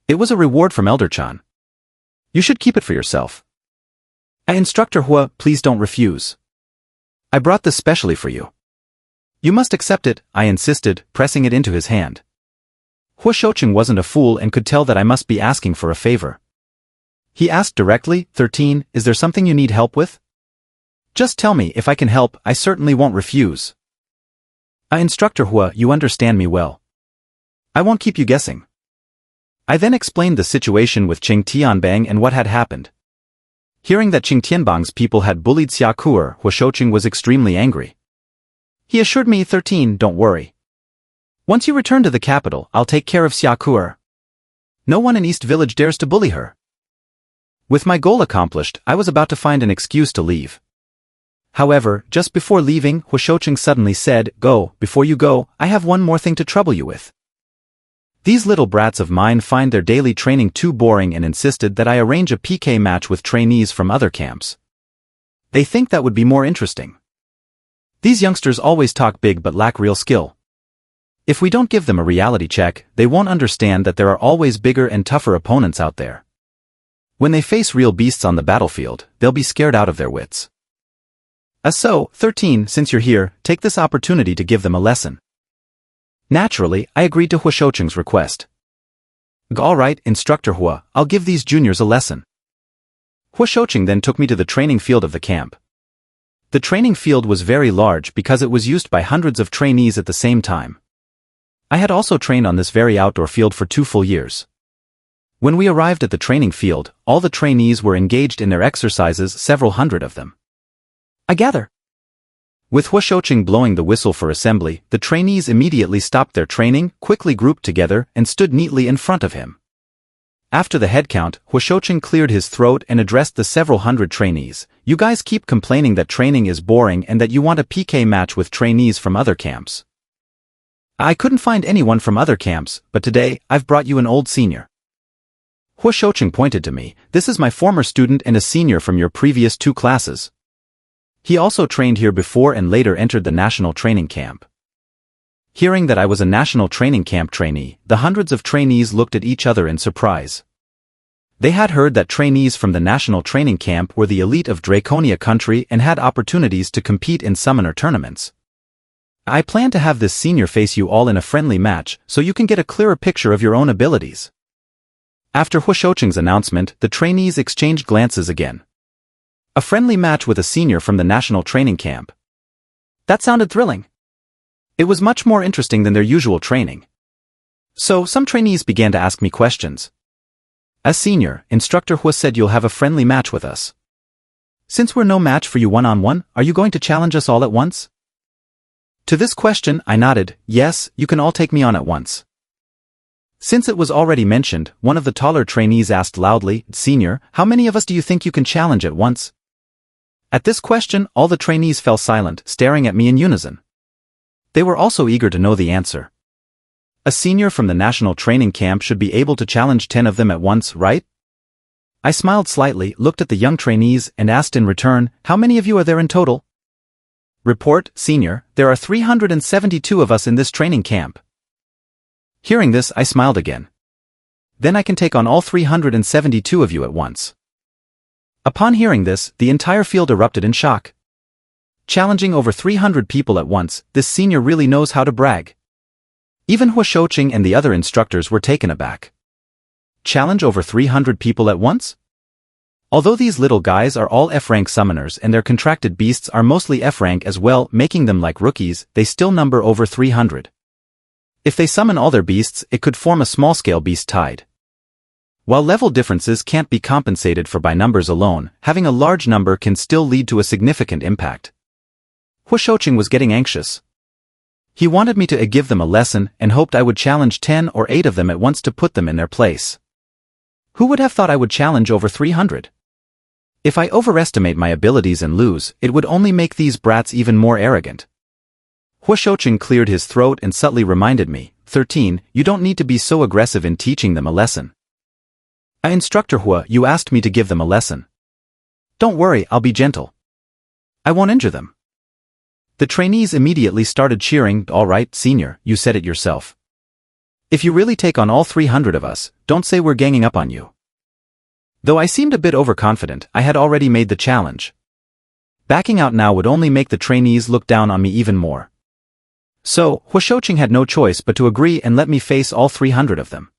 It was a reward from Elder Chan. You should keep it for yourself. Instructor Hua, please don't refuse. I brought this specially for you. You must accept it, I insisted, pressing it into his hand. Hu Shouqing wasn't a fool and could tell that I must be asking for a favor. He asked directly, 13, is there something you need help with? Just tell me, if I can help, I certainly won't refuse. Instructor Hua, you understand me well. I won't keep you guessing. I then explained the situation with Qing Tianbang and what had happened. Hearing that Qing Tianbang's people had bullied Xia Ku'er, Hu Shouqing was extremely angry. He assured me, 13, don't worry. Once you return to the capital, I'll take care of Xia Ku'er. No one in East Village dares to bully her. With my goal accomplished, I was about to find an excuse to leave. However, just before leaving, Hu Shouqing suddenly said, go, before you go, I have one more thing to trouble you with. These little brats of mine find their daily training too boring and insisted that I arrange a PK match with trainees from other camps. They think that would be more interesting. These youngsters always talk big but lack real skill. If we don't give them a reality check, they won't understand that there are always bigger and tougher opponents out there. When they face real beasts on the battlefield, they'll be scared out of their wits. So, 13, since you're here, take this opportunity to give them a lesson. Naturally, I agreed to Hu Shouqing's request. All right, Instructor Hua, I'll give these juniors a lesson. Hu Shouqing then took me to the training field of the camp. The training field was very large because it was used by hundreds of trainees at the same time. I had also trained on this very outdoor field for 2 full years. When we arrived at the training field, all the trainees were engaged in their exercises, several hundred of them. I gather. With Hu Shouqing blowing the whistle for assembly, the trainees immediately stopped their training, quickly grouped together, and stood neatly in front of him. After the head count, Hu Shouqing cleared his throat and addressed the several hundred trainees. You guys keep complaining that training is boring and that you want a PK match with trainees from other camps. I couldn't find anyone from other camps, but today, I've brought you an old senior. Hu Shouqing pointed to me. This is my former student and a senior from your previous 2 classes. He also trained here before and later entered the national training camp. Hearing that I was a national training camp trainee, the hundreds of trainees looked at each other in surprise. They had heard that trainees from the national training camp were the elite of Draconia country and had opportunities to compete in summoner tournaments. I plan to have this senior face you all in a friendly match so you can get a clearer picture of your own abilities. After Hu Shouqing's announcement, the trainees exchanged glances again. A friendly match with a senior from the national training camp. That sounded thrilling. It was much more interesting than their usual training. So some trainees began to ask me questions. As senior, Instructor Hu said you'll have a friendly match with us. Since we're no match for you one-on-one, are you going to challenge us all at once? To this question, I nodded. Yes, you can all take me on at once. Since it was already mentioned, one of the taller trainees asked loudly, Senior, how many of us do you think you can challenge at once? At this question, all the trainees fell silent, staring at me in unison. They were also eager to know the answer. A senior from the national training camp should be able to challenge 10 of them at once, right? I smiled slightly, looked at the young trainees, and asked in return, how many of you are there in total? Report, Senior, there are 372 of us in this training camp. Hearing this, I smiled again. Then I can take on all 372 of you at once. Upon hearing this, the entire field erupted in shock. Challenging over 300 people at once, this senior really knows how to brag. Even Hu Shouqing and the other instructors were taken aback. Challenge over 300 people at once? Although these little guys are all F-rank summoners and their contracted beasts are mostly F-rank as well, making them like rookies, they still number over 300. If they summon all their beasts, it could form a small-scale beast tide. While level differences can't be compensated for by numbers alone, having a large number can still lead to a significant impact. Hu Shouqing was getting anxious. He wanted me to give them a lesson and hoped I would challenge 10 or 8 of them at once to put them in their place. Who would have thought I would challenge over 300? If I overestimate my abilities and lose, it would only make these brats even more arrogant. Huashoucheng cleared his throat and subtly reminded me, 13, you don't need to be so aggressive in teaching them a lesson. Instructor Hua, you asked me to give them a lesson. Don't worry, I'll be gentle. I won't injure them. The trainees immediately started cheering, all right, senior, you said it yourself. If you really take on all 300 of us, don't say we're ganging up on you. Though I seemed a bit overconfident, I had already made the challenge. Backing out now would only make the trainees look down on me even more. So, Huashoucheng had no choice but to agree and let me face all 300 of them.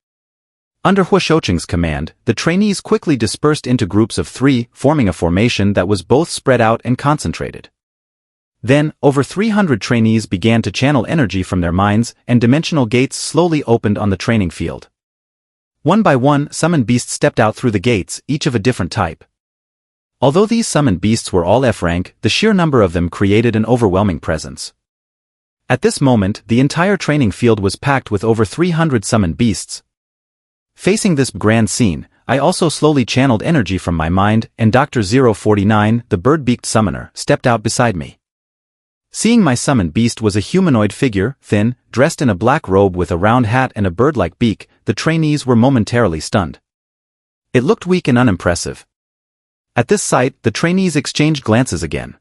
Under Huashoucheng's command, the trainees quickly dispersed into groups of 3, forming a formation that was both spread out and concentrated. Then, over 300 trainees began to channel energy from their minds, and dimensional gates slowly opened on the training field. One by one, summoned beasts stepped out through the gates, each of a different type. Although these summoned beasts were all F rank, the sheer number of them created an overwhelming presence. At this moment, the entire training field was packed with over 300 summoned beasts. Facing this grand scene, I also slowly channeled energy from my mind, and Dr. 049, the bird-beaked summoner, stepped out beside me. Seeing my summoned beast was a humanoid figure, thin, dressed in a black robe with a round hat and a bird-like beak, the trainees were momentarily stunned. It looked weak and unimpressive. At this sight, the trainees exchanged glances again.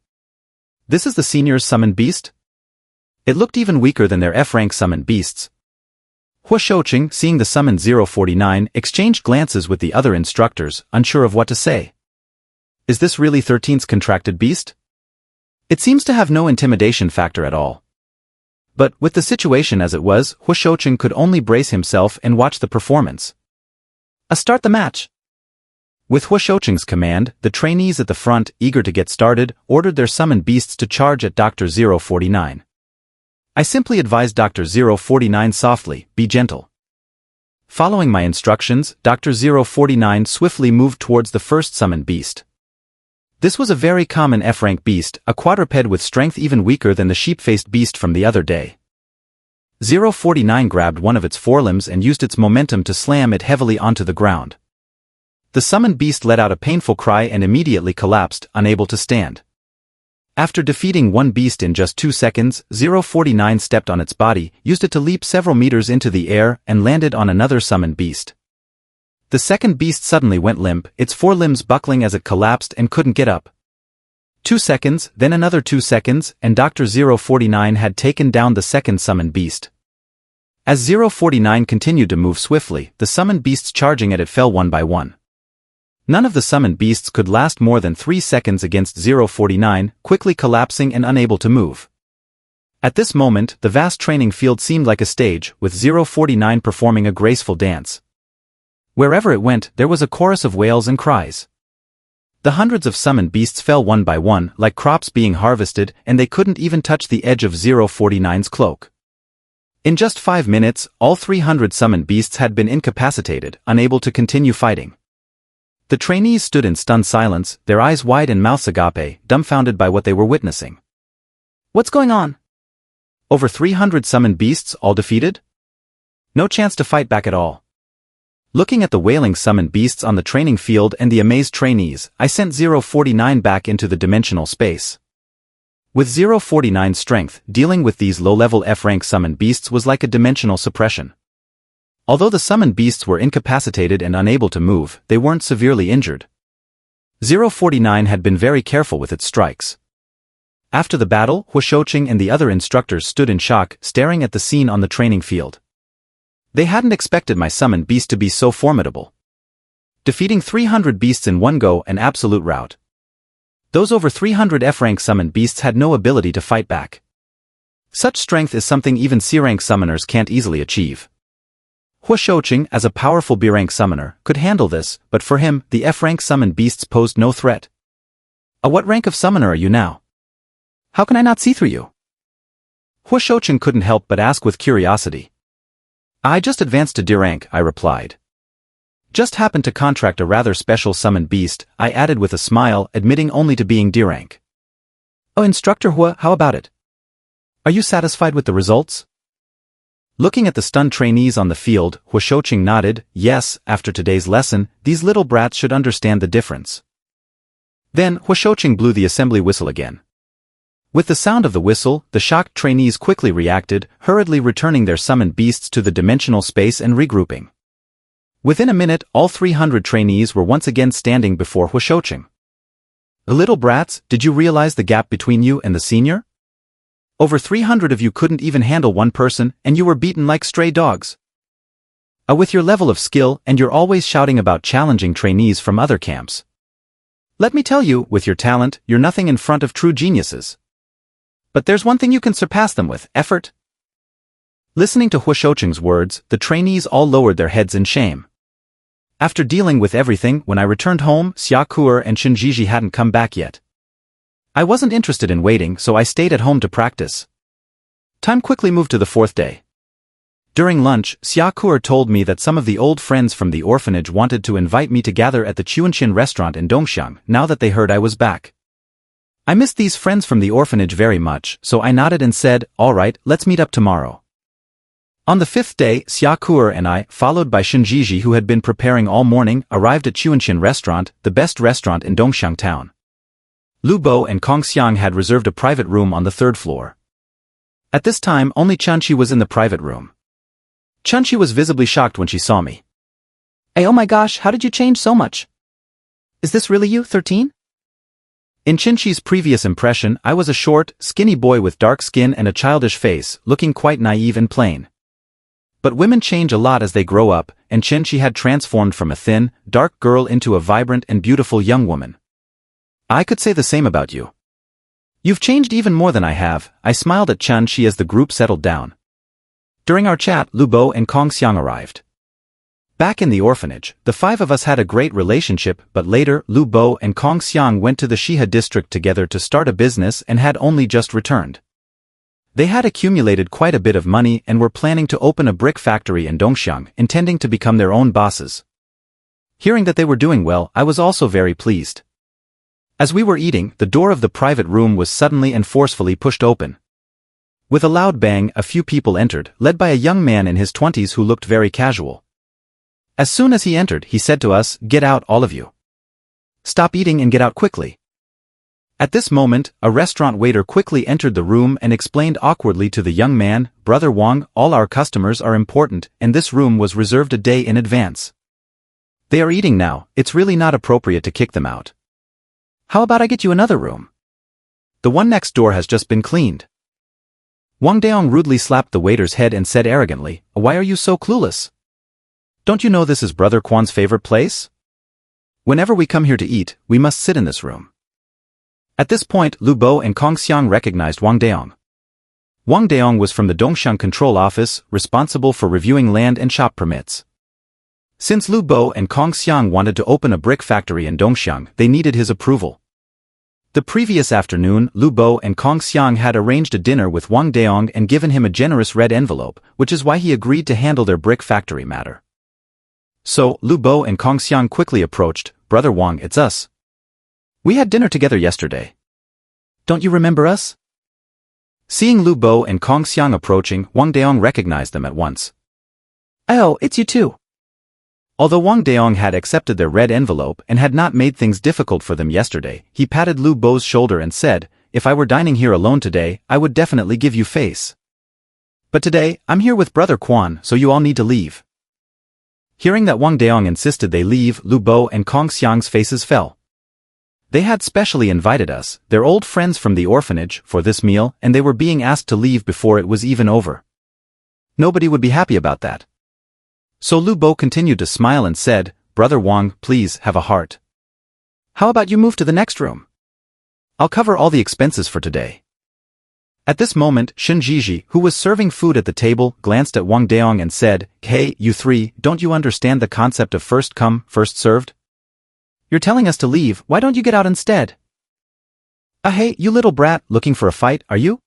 This is the senior's summoned beast? It looked even weaker than their F-rank summoned beasts. Huashoucheng, seeing the summoned 049, exchanged glances with the other instructors, unsure of what to say. Is this really 13's contracted beast? It seems to have no intimidation factor at all. But, with the situation as it was, Huashoucheng could only brace himself and watch the performance. Start the match! With Huashoucheng's command, the trainees at the front, eager to get started, ordered their summoned beasts to charge at Dr. 049. I simply advised Dr. 049 softly, be gentle. Following my instructions, Dr. 049 swiftly moved towards the first summoned beast. This was a very common F-rank beast, a quadruped with strength even weaker than the sheep-faced beast from the other day. 049 grabbed one of its forelimbs and used its momentum to slam it heavily onto the ground. The summoned beast let out a painful cry and immediately collapsed, unable to stand. After defeating one beast in just 2 seconds, 049 stepped on its body, used it to leap several meters into the air, and landed on another summoned beast. The second beast suddenly went limp, its forelimbs buckling as it collapsed and couldn't get up. 2 seconds, then another 2 seconds, and Dr. 049 had taken down the second summoned beast. As 049 continued to move swiftly, the summoned beasts charging at it fell one by one. None of the summoned beasts could last more than 3 seconds against 049, quickly collapsing and unable to move. At this moment, the vast training field seemed like a stage, with 049 performing a graceful dance. Wherever it went, there was a chorus of wails and cries. The hundreds of summoned beasts fell one by one, like crops being harvested, and they couldn't even touch the edge of 049's cloak. In just 5 minutes, all 300 summoned beasts had been incapacitated, unable to continue fighting. The trainees stood in stunned silence, their eyes wide and mouths agape, dumbfounded by what they were witnessing. What's going on? Over 300 summoned beasts, all defeated? No chance to fight back at all. Looking at the wailing summoned beasts on the training field and the amazed trainees, I sent 049 back into the dimensional space. With 049's strength, dealing with these low-level F-rank summoned beasts was like a dimensional suppression. Although the summoned beasts were incapacitated and unable to move, they weren't severely injured. 049 had been very careful with its strikes. After the battle, Huashoucheng and the other instructors stood in shock, staring at the scene on the training field. They hadn't expected my summoned beast to be so formidable. Defeating 300 beasts in one go, an absolute rout. Those over 300 F-rank summoned beasts had no ability to fight back. Such strength is something even C-rank summoners can't easily achieve. Huashoucheng, as a powerful B-rank summoner, could handle this, but for him, the F-rank summoned beasts posed no threat. What rank of summoner are you now? How can I not see through you? Huashoucheng couldn't help but ask with curiosity. I just advanced to D rank, I replied. Just happened to contract a rather special summoned beast, I added with a smile, admitting only to being D rank. Oh, Instructor Hua, how about it? Are you satisfied with the results? Looking at the stunned trainees on the field, Huashouqing nodded. Yes, after today's lesson, these little brats should understand the difference. Then, Huashouqing blew the assembly whistle again. With the sound of the whistle, the shocked trainees quickly reacted, hurriedly returning their summoned beasts to the dimensional space and regrouping. Within a minute, all 300 trainees were once again standing before Huashouqing. Little brats, did you realize the gap between you and the senior? Over 300 of you couldn't even handle one person, and you were beaten like stray dogs. With your level of skill, and you're always shouting about challenging trainees from other camps. Let me tell you, with your talent, you're nothing in front of true geniuses. But there's one thing you can surpass them with: effort. Listening to Huashouqing's words, the trainees all lowered their heads in shame. After dealing with everything, when I returned home, Xiakuer and Shinjiji hadn't come back yet. I wasn't interested in waiting, so I stayed at home to practice. Time quickly moved to the 4th day. During lunch, Xiakuer told me that some of the old friends from the orphanage wanted to invite me to gather at the Chuanxian restaurant in Dongxiang, now that they heard I was back. I missed these friends from the orphanage very much, so I nodded and said, all right, let's meet up tomorrow. On the 5th day, Xiakuer and I, followed by Shinjiji who had been preparing all morning, arrived at Chuanxian restaurant, the best restaurant in Dongxiang town. Lu Bo and Kong Xiang had reserved a private room on the 3rd floor. At this time, only Chunqi was in the private room. Chunqi was visibly shocked when she saw me. Hey, oh my gosh, how did you change so much? Is this really you, 13? In Chinchi's previous impression, I was a short, skinny boy with dark skin and a childish face, looking quite naive and plain. But women change a lot as they grow up, and Chinchi had transformed from a thin, dark girl into a vibrant and beautiful young woman. I could say the same about you. You've changed even more than I have. I smiled at Chunchi as the group settled down. During our chat, Lu Bo and Kong Xiang arrived. Back in the orphanage, the 5 of us had a great relationship, but later, Lu Bo and Kong Xiang went to the Shihe district together to start a business and had only just returned. They had accumulated quite a bit of money and were planning to open a brick factory in Dongxiang, intending to become their own bosses. Hearing that they were doing well, I was also very pleased. As we were eating, the door of the private room was suddenly and forcefully pushed open. With a loud bang, a few people entered, led by a young man in his 20s who looked very casual. As soon as he entered, he said to us, "Get out, all of you. Stop eating and get out quickly." At this moment, a restaurant waiter quickly entered the room and explained awkwardly to the young man, "Brother Wang, all our customers are important, and this room was reserved a day in advance. They are eating now, it's really not appropriate to kick them out. How about I get you another room? The one next door has just been cleaned." Wang Daong rudely slapped the waiter's head and said arrogantly, "Why are you so clueless? Don't you know this is Brother Quan's favorite place? Whenever we come here to eat, we must sit in this room." At this point, Lu Bo and Kong Xiang recognized Wang Daong. Wang Daong was from the Dongxiang Control Office, responsible for reviewing land and shop permits. Since Lu Bo and Kong Xiang wanted to open a brick factory in Dongxiang, they needed his approval. The previous afternoon, Lu Bo and Kong Xiang had arranged a dinner with Wang Daong and given him a generous red envelope, which is why he agreed to handle their brick factory matter. So, Lu Bo and Kong Xiang quickly approached, "Brother Wang, it's us. We had dinner together yesterday. Don't you remember us?" Seeing Lu Bo and Kong Xiang approaching, Wang Daong recognized them at once. "Oh, it's you too." Although Wang Daong had accepted their red envelope and had not made things difficult for them yesterday, he patted Lu Bo's shoulder and said, "If I were dining here alone today, I would definitely give you face. But today, I'm here with Brother Quan, so you all need to leave." Hearing that Wang Daong insisted they leave, Lu Bo and Kong Xiang's faces fell. They had specially invited us, their old friends from the orphanage, for this meal, and they were being asked to leave before it was even over. Nobody would be happy about that. So Lu Bo continued to smile and said, "Brother Wang, please have a heart. How about you move to the next room? I'll cover all the expenses for today." At this moment, Shinjiji, who was serving food at the table, glanced at Wang Daong and said, "Hey, you 3, don't you understand the concept of first come, first served? You're telling us to leave, why don't you get out instead?" Hey, you little brat, looking for a fight, are you?"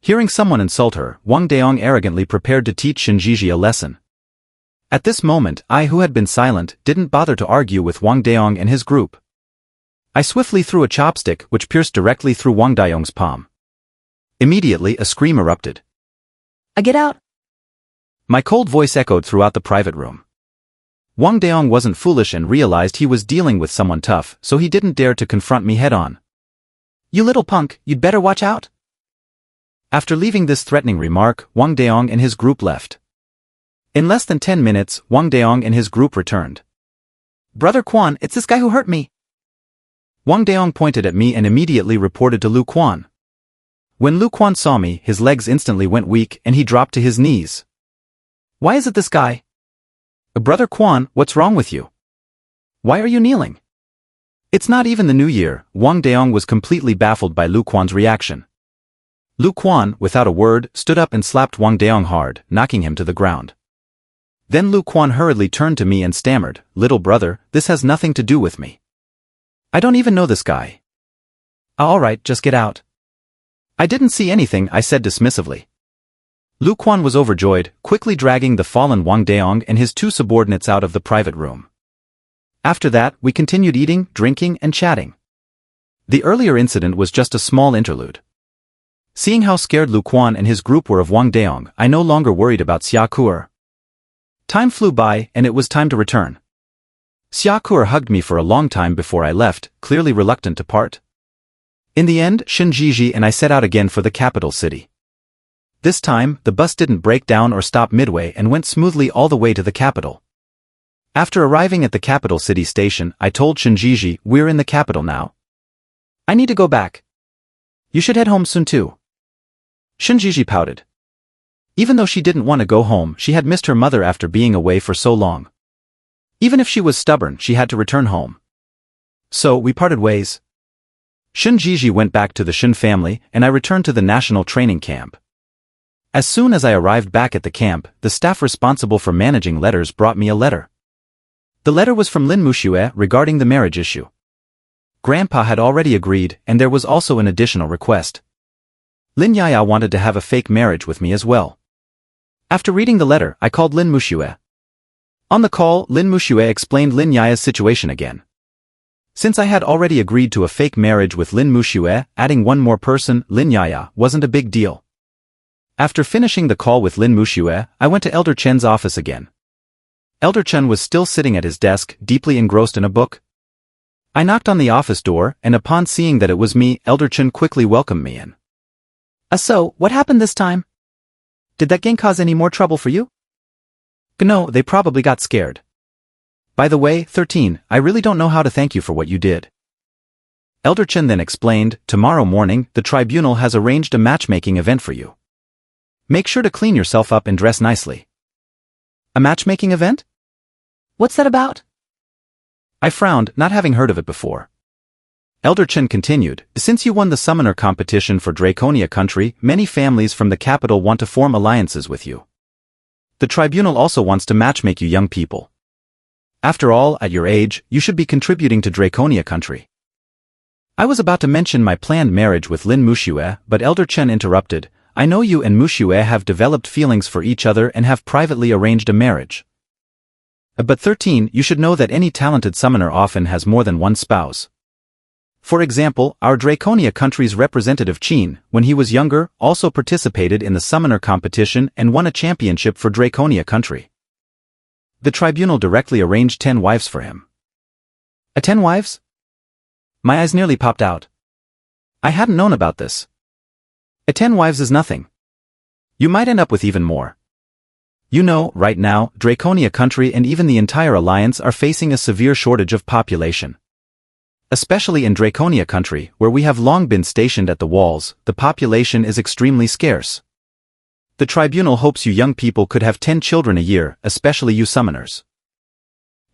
Hearing someone insult her, Wang Daong arrogantly prepared to teach Shinjiji a lesson. At this moment, I, who had been silent, didn't bother to argue with Wang Daong and his group. I swiftly threw a chopstick which pierced directly through Wang Daong's palm. Immediately a scream erupted. Get out! My cold voice echoed throughout the private room. Wang Daong wasn't foolish and realized he was dealing with someone tough, so he didn't dare to confront me head-on. You little punk, you'd better watch out. After leaving this threatening remark, Wang Daong and his group left. In less than 10 minutes, Wang Daong and his group returned. Brother Quan, it's this guy who hurt me. Wang Daong pointed at me and immediately reported to Lu Quan. When Lu Quan saw me, his legs instantly went weak and he dropped to his knees. Why is it this guy? Brother Quan, what's wrong with you? Why are you kneeling? It's not even the new year. Wang Daong was completely baffled by Lu Quan's reaction. Lu Quan, without a word, stood up and slapped Wang Daong hard, knocking him to the ground. Then Lu Quan hurriedly turned to me and stammered, "Little brother, this has nothing to do with me. I don't even know this guy." Alright, just get out. I didn't see anything, I said dismissively. Lu Quan was overjoyed, quickly dragging the fallen Wang Daong and his two subordinates out of the private room. After that, we continued eating, drinking, and chatting. The earlier incident was just a small interlude. Seeing how scared Lu Quan and his group were of Wang Daong, I no longer worried about Xia Kuer. Time flew by, and it was time to return. Xia Kuer hugged me for a long time before I left, clearly reluctant to part. In the end, Shen Jiji and I set out again for the capital city. This time, the bus didn't break down or stop midway and went smoothly all the way to the capital. After arriving at the capital city station, I told Shen Jiji, "We're in the capital now. I need to go back. You should head home soon too." Shen Jiji pouted. Even though she didn't want to go home, she had missed her mother after being away for so long. Even if she was stubborn, she had to return home. So, we parted ways. Shen Jiji went back to the Shen family, and I returned to the national training camp. As soon as I arrived back at the camp, the staff responsible for managing letters brought me a letter. The letter was from Lin Muxue regarding the marriage issue. Grandpa had already agreed, and there was also an additional request. Lin Yaya wanted to have a fake marriage with me as well. After reading the letter, I called Lin Muxue. On the call, Lin Muxue explained Lin Yaya's situation again. Since I had already agreed to a fake marriage with Lin Muxue, adding one more person, Lin Yaya, wasn't a big deal. After finishing the call with Lin Muxue, I went to Elder Chen's office again. Elder Chen was still sitting at his desk, deeply engrossed in a book. I knocked on the office door, and upon seeing that it was me, Elder Chen quickly welcomed me in. So, what happened this time? Did that gang cause any more trouble for you? No, they probably got scared. By the way, 13, I really don't know how to thank you for what you did. Elder Chen then explained, tomorrow morning, the tribunal has arranged a matchmaking event for you. Make sure to clean yourself up and dress nicely. A matchmaking event? What's that about? I frowned, not having heard of it before. Elder Chen continued, since you won the summoner competition for Draconia country, many families from the capital want to form alliances with you. The tribunal also wants to matchmake you young people. After all, at your age, you should be contributing to Draconia country. I was about to mention my planned marriage with Lin Muxue, but Elder Chen interrupted, I know you and Muxue have developed feelings for each other and have privately arranged a marriage. But 13, you should know that any talented summoner often has more than one spouse. For example, our Draconia country's representative Qin, when he was younger, also participated in the summoner competition and won a championship for Draconia country. The tribunal directly arranged 10 wives for him. 10 wives? My eyes nearly popped out. I hadn't known about this. 10 wives is nothing. You might end up with even more. You know, right now, Draconia country and even the entire alliance are facing a severe shortage of population. Especially in Draconia country, where we have long been stationed at the walls, the population is extremely scarce. The tribunal hopes you young people could have 10 children a year, especially you summoners.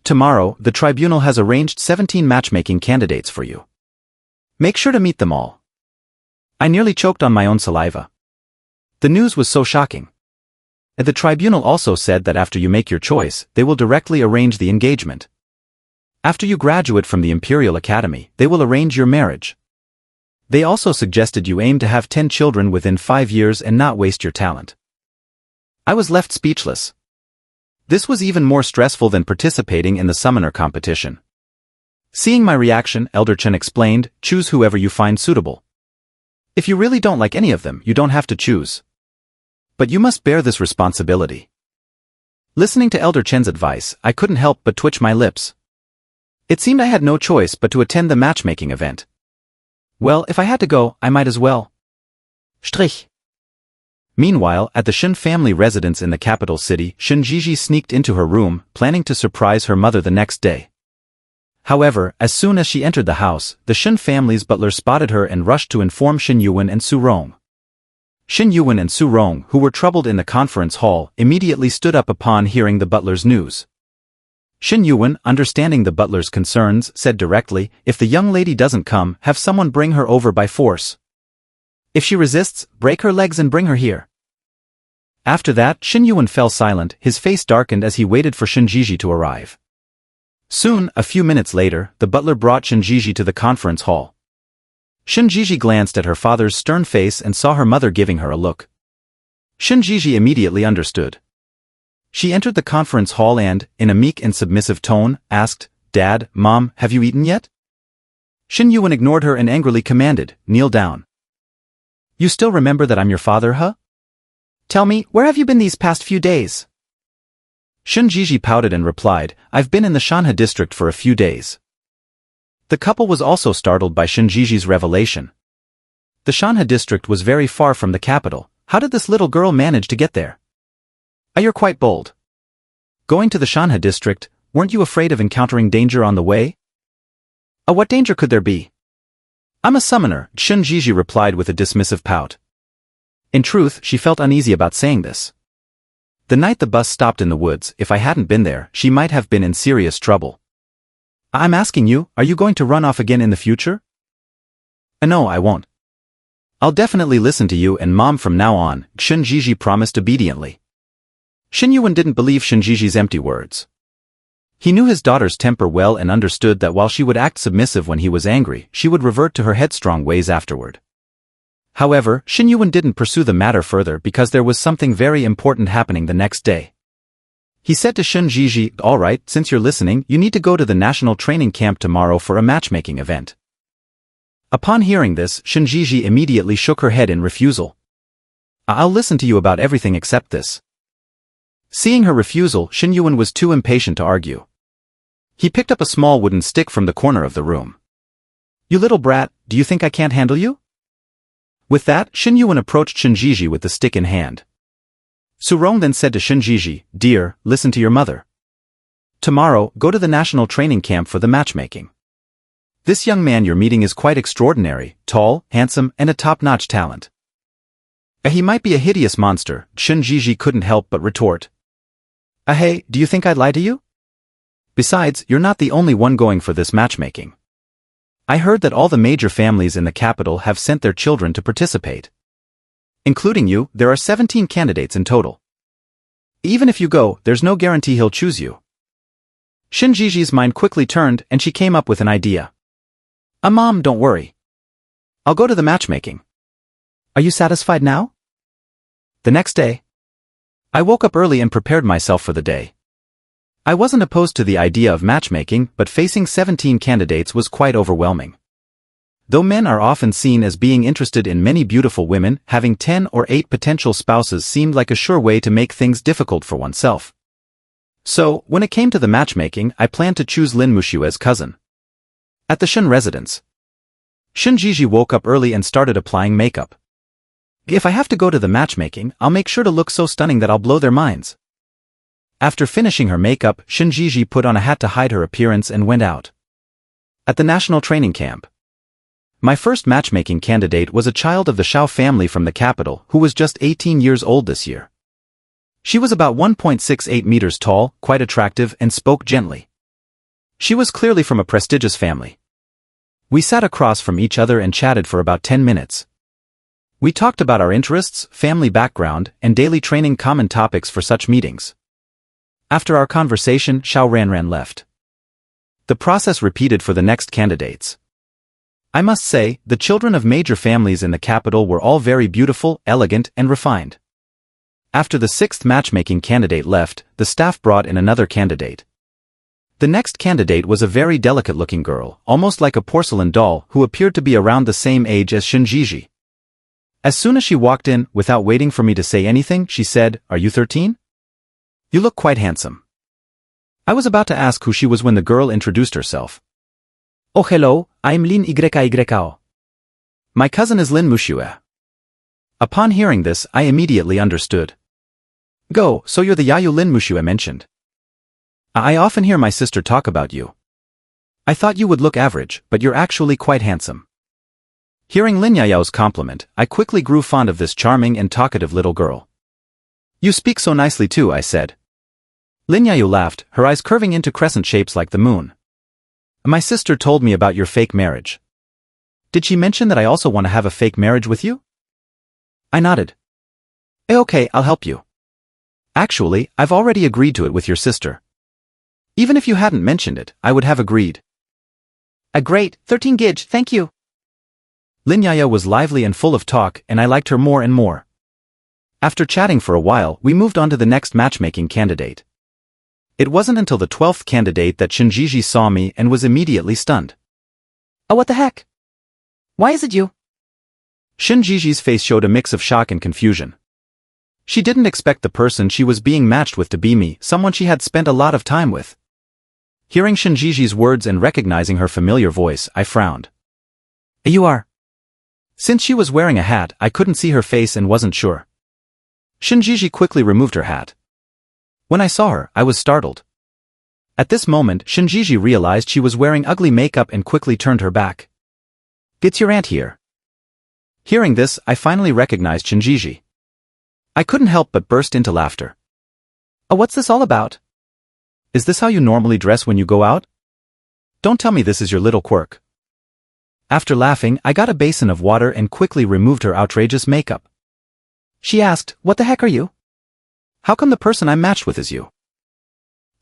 Tomorrow, the tribunal has arranged 17 matchmaking candidates for you. Make sure to meet them all. I nearly choked on my own saliva. The news was so shocking. The tribunal also said that after you make your choice, they will directly arrange the engagement. After you graduate from the Imperial Academy, they will arrange your marriage. They also suggested you aim to have 10 children within 5 years and not waste your talent. I was left speechless. This was even more stressful than participating in the summoner competition. Seeing my reaction, Elder Chen explained, choose whoever you find suitable. If you really don't like any of them, you don't have to choose. But you must bear this responsibility. Listening to Elder Chen's advice, I couldn't help but twitch my lips. It seemed I had no choice but to attend the matchmaking event. Well, if I had to go, I might as well. Strich. Meanwhile, at the Shen family residence in the capital city, Shinjiji sneaked into her room, planning to surprise her mother the next day. However, as soon as she entered the house, the Shen family's butler spotted her and rushed to inform Shen Yuan and Su Rong. Shen Yuan and Su Rong, who were troubled in the conference hall, immediately stood up upon hearing the butler's news. Shen Yuan, understanding the butler's concerns, said directly, "If the young lady doesn't come, have someone bring her over by force. If she resists, break her legs and bring her here." After that, Shen Yuan fell silent, his face darkened as he waited for Shinjiji to arrive. Soon, a few minutes later, the butler brought Shinjiji to the conference hall. Shinjiji glanced at her father's stern face and saw her mother giving her a look. Shinjiji immediately understood. She entered the conference hall and, in a meek and submissive tone, asked, "Dad, Mom, have you eaten yet?" Shen Yuan ignored her and angrily commanded, "Kneel down." "You still remember that I'm your father, huh? Tell me, where have you been these past few days?" Shinjiji pouted and replied, "I've been in the Shanha district for a few days." The couple was also startled by Shinjiji's revelation. The Shanha district was very far from the capital. How did this little girl manage to get there? You're quite bold. Going to the Shanha district, weren't you afraid of encountering danger on the way? What danger could there be? I'm a summoner, Shinjiji replied with a dismissive pout. In truth, she felt uneasy about saying this. The night the bus stopped in the woods, if I hadn't been there, she might have been in serious trouble. I'm asking you, are you going to run off again in the future? No, I won't. I'll definitely listen to you and Mom from now on, Shinjiji promised obediently. Shen Yuan didn't believe Shinjiji's empty words. He knew his daughter's temper well and understood that while she would act submissive when he was angry, she would revert to her headstrong ways afterward. However, Shen Yuan didn't pursue the matter further because there was something very important happening the next day. He said to Shinjiji, "All right, since you're listening, you need to go to the national training camp tomorrow for a matchmaking event." Upon hearing this, Shinjiji immediately shook her head in refusal. "I'll listen to you about everything except this." Seeing her refusal, Shen Yuan was too impatient to argue. He picked up a small wooden stick from the corner of the room. "You little brat, do you think I can't handle you?" With that, Shen Yuan approached Shinjiji with the stick in hand. Su Rong then said to Shinjiji, "Dear, listen to your mother. Tomorrow, go to the national training camp for the matchmaking. This young man you're meeting is quite extraordinary, tall, handsome, and a top-notch talent. He might be a hideous monster," Shinjiji couldn't help but retort. Hey, do you think I'd lie to you? Besides, you're not the only one going for this matchmaking. I heard that all the major families in the capital have sent their children to participate. Including you, there are 17 candidates in total. Even if you go, there's no guarantee he'll choose you." Shinjiji's mind quickly turned and she came up with an idea. Mom, don't worry. I'll go to the matchmaking. Are you satisfied now?" The next day, I woke up early and prepared myself for the day. I wasn't opposed to the idea of matchmaking, but facing 17 candidates was quite overwhelming. Though men are often seen as being interested in many beautiful women, having 10 or 8 potential spouses seemed like a sure way to make things difficult for oneself. So, when it came to the matchmaking, I planned to choose Lin Mushu as cousin. At the Shen residence, Shinjiji woke up early and started applying makeup. If I have to go to the matchmaking, I'll make sure to look so stunning that I'll blow their minds. After finishing her makeup, Shinjiji put on a hat to hide her appearance and went out. At the national training camp, my first matchmaking candidate was a child of the Shao family from the capital who was just 18 years old this year. She was about 1.68 meters tall, quite attractive, and spoke gently. She was clearly from a prestigious family. We sat across from each other and chatted for about 10 minutes. We talked about our interests, family background, and daily training, common topics for such meetings. After our conversation, Xiao Ranran left. The process repeated for the next candidates. I must say, the children of major families in the capital were all very beautiful, elegant, and refined. After the 6th matchmaking candidate left, the staff brought in another candidate. The next candidate was a very delicate-looking girl, almost like a porcelain doll, who appeared to be around the same age as Shinjiji. As soon as she walked in, without waiting for me to say anything, she said, "Are you 13? You look quite handsome." I was about to ask who she was when the girl introduced herself. Oh hello, I'm Lin Yao. My cousin is Lin Mushue. Upon hearing this, I immediately understood. Go, so you're the Yayu Lin Mushue mentioned. I often hear my sister talk about you. I thought you would look average, but you're actually quite handsome. Hearing Lin Yao's compliment, I quickly grew fond of this charming and talkative little girl. You speak so nicely too, I said. Lin Yao laughed, her eyes curving into crescent shapes like the moon. My sister told me about your fake marriage. Did she mention that I also want to have a fake marriage with you? I nodded. Okay, I'll help you. Actually, I've already agreed to it with your sister. Even if you hadn't mentioned it, I would have agreed. A great 13 gig, thank you. Lin Yao was lively and full of talk, and I liked her more and more. After chatting for a while, we moved on to the next matchmaking candidate. It wasn't until the 12th candidate that Shinjiji saw me and was immediately stunned. Oh, what the heck? Why is it you? Shinjiji's face showed a mix of shock and confusion. She didn't expect the person she was being matched with to be me, someone she had spent a lot of time with. Hearing Shinjiji's words and recognizing her familiar voice, I frowned. You are. Since she was wearing a hat, I couldn't see her face and wasn't sure. Shinjiji quickly removed her hat. When I saw her, I was startled. At this moment, Shinjiji realized she was wearing ugly makeup and quickly turned her back. It's your aunt here. Hearing this, I finally recognized Shinjiji. I couldn't help but burst into laughter. Oh, what's this all about? Is this how you normally dress when you go out? Don't tell me this is your little quirk. After laughing, I got a basin of water and quickly removed her outrageous makeup. She asked, what the heck are you? How come the person I'm matched with is you?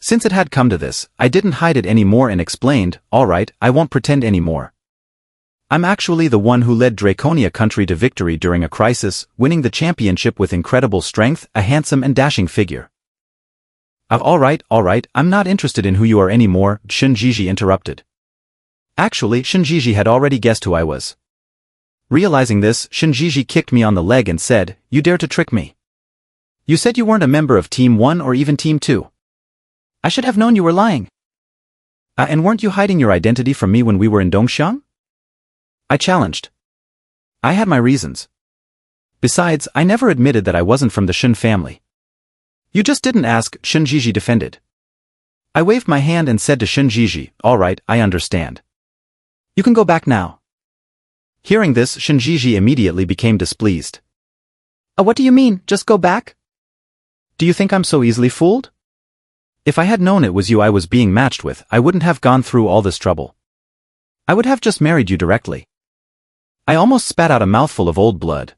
Since it had come to this, I didn't hide it anymore and explained, all right, I won't pretend anymore. I'm actually the one who led Draconia country to victory during a crisis, winning the championship with incredible strength, a handsome and dashing figure. All right, I'm not interested in who you are anymore, Shinjiji interrupted. Actually, Shinjiji had already guessed who I was. Realizing this, Shinjiji kicked me on the leg and said, you dare to trick me. You said you weren't a member of Team 1 or even Team 2. I should have known you were lying. And weren't you hiding your identity from me when we were in Dongxiang? I challenged. I had my reasons. Besides, I never admitted that I wasn't from the Shin family. You just didn't ask, Shinjiji defended. I waved my hand and said to Shinjiji, all right, I understand. You can go back now. Hearing this, Shinjiji immediately became displeased. What do you mean, just go back? Do you think I'm so easily fooled? If I had known it was you I was being matched with, I wouldn't have gone through all this trouble. I would have just married you directly. I almost spat out a mouthful of old blood.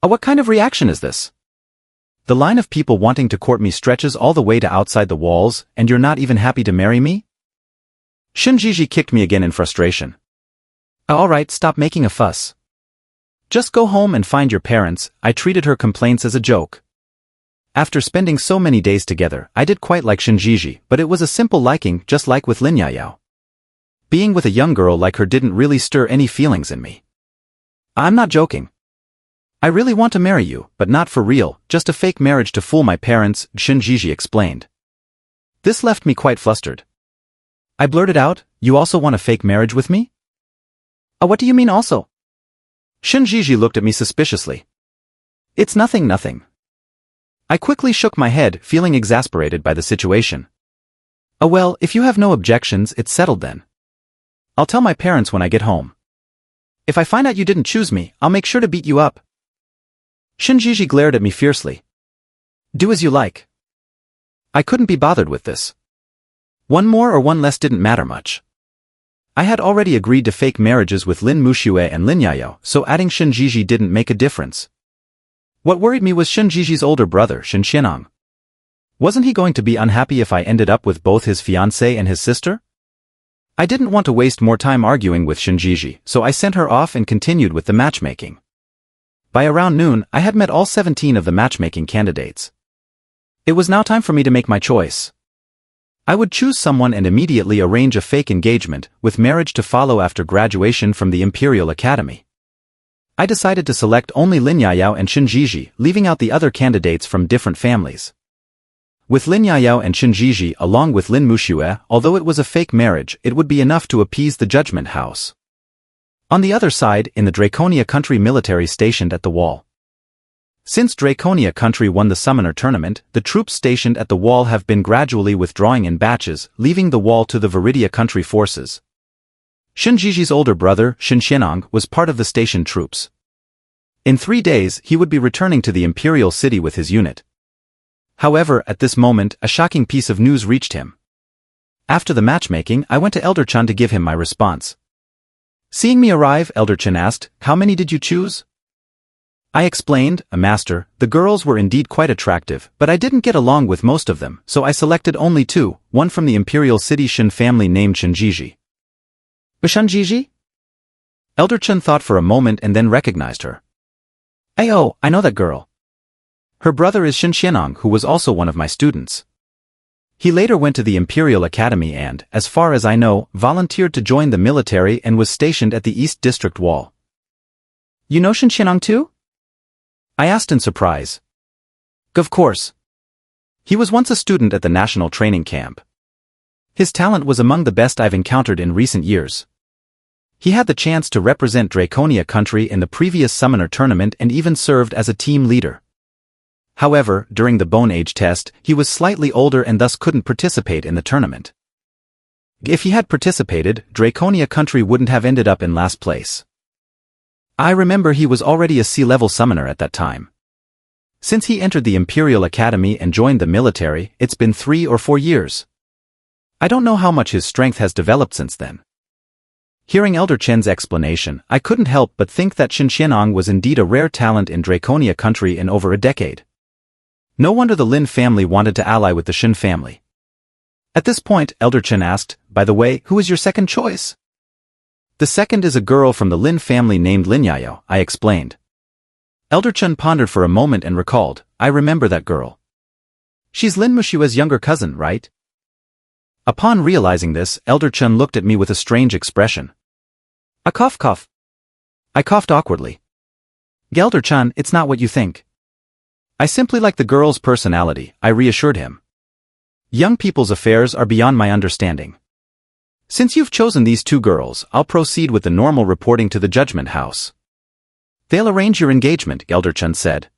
What kind of reaction is this? The line of people wanting to court me stretches all the way to outside the walls, and you're not even happy to marry me? Shinjiji kicked me again in frustration. All right, stop making a fuss. Just go home and find your parents. I treated her complaints as a joke. After spending so many days together, I did quite like Shinjiji, but it was a simple liking, just like with Lin Yao. Being with a young girl like her didn't really stir any feelings in me. I'm not joking. I really want to marry you, but not for real, just a fake marriage to fool my parents, Shinjiji explained. This left me quite flustered. I blurted out, you also want a fake marriage with me? What do you mean also? Shinjiji looked at me suspiciously. It's nothing. I quickly shook my head, feeling exasperated by the situation. Well, if you have no objections, it's settled then. I'll tell my parents when I get home. If I find out you didn't choose me, I'll make sure to beat you up. Shinjiji glared at me fiercely. Do as you like. I couldn't be bothered with this. One more or one less didn't matter much. I had already agreed to fake marriages with Lin Mushue and Lin Yao, so adding Shinjiji didn't make a difference. What worried me was Shinjiji's older brother, Shin Xianong. Wasn't he going to be unhappy if I ended up with both his fiancée and his sister? I didn't want to waste more time arguing with Shinjiji, so I sent her off and continued with the matchmaking. By around noon, I had met all 17 of the matchmaking candidates. It was now time for me to make my choice. I would choose someone and immediately arrange a fake engagement, with marriage to follow after graduation from the Imperial Academy. I decided to select only Lin Yayao and Shin Jiji, leaving out the other candidates from different families. With Lin Yayao and Shin Jiji along with Lin Muxue, although it was a fake marriage, it would be enough to appease the Judgment House. On the other side, in the Draconia country military stationed at the wall. Since Draconia country won the summoner tournament, the troops stationed at the wall have been gradually withdrawing in batches, leaving the wall to the Viridia country forces. Shin Jiji's older brother, Shin Xianong, was part of the stationed troops. In 3 days, he would be returning to the imperial city with his unit. However, at this moment, a shocking piece of news reached him. After the matchmaking, I went to Elder Chen to give him my response. Seeing me arrive, Elder Chen asked, "How many did you choose?" I explained, "Master, the girls were indeed quite attractive, but I didn't get along with most of them, so I selected only 2, one from the imperial city Shin family named Shin Jiji." Shin Jiji? Elder Chen thought for a moment and then recognized her. Oh, I know that girl. Her brother is Shin Xianong, who was also one of my students. He later went to the Imperial Academy and, as far as I know, volunteered to join the military and was stationed at the East District Wall. You know Shin Xianong too? I asked in surprise. Of course. He was once a student at the National Training Camp. His talent was among the best I've encountered in recent years. He had the chance to represent Draconia country in the previous Summoner tournament and even served as a team leader. However, during the Bone Age test, he was slightly older and thus couldn't participate in the tournament. If he had participated, Draconia country wouldn't have ended up in last place. I remember he was already a C-level summoner at that time. Since he entered the Imperial Academy and joined the military, it's been 3 or 4 years. I don't know how much his strength has developed since then. Hearing Elder Chen's explanation, I couldn't help but think that Shin Xianong was indeed a rare talent in Draconia country in over a decade. No wonder the Lin family wanted to ally with the Shin family. At this point, Elder Chen asked, "By the way, who is your second choice?" "The second is a girl from the Lin family named Lin Yayao," I explained. Elder Chen pondered for a moment and recalled, "I remember that girl. She's Lin Muxue's younger cousin, right?" Upon realizing this, Elder Chen looked at me with a strange expression. A cough. I coughed awkwardly. "Elder Chen, it's not what you think. I simply like the girl's personality," I reassured him. "Young people's affairs are beyond my understanding. Since you've chosen these 2 girls, I'll proceed with the normal reporting to the Judgment House." "They'll arrange your engagement," Elder Chen said.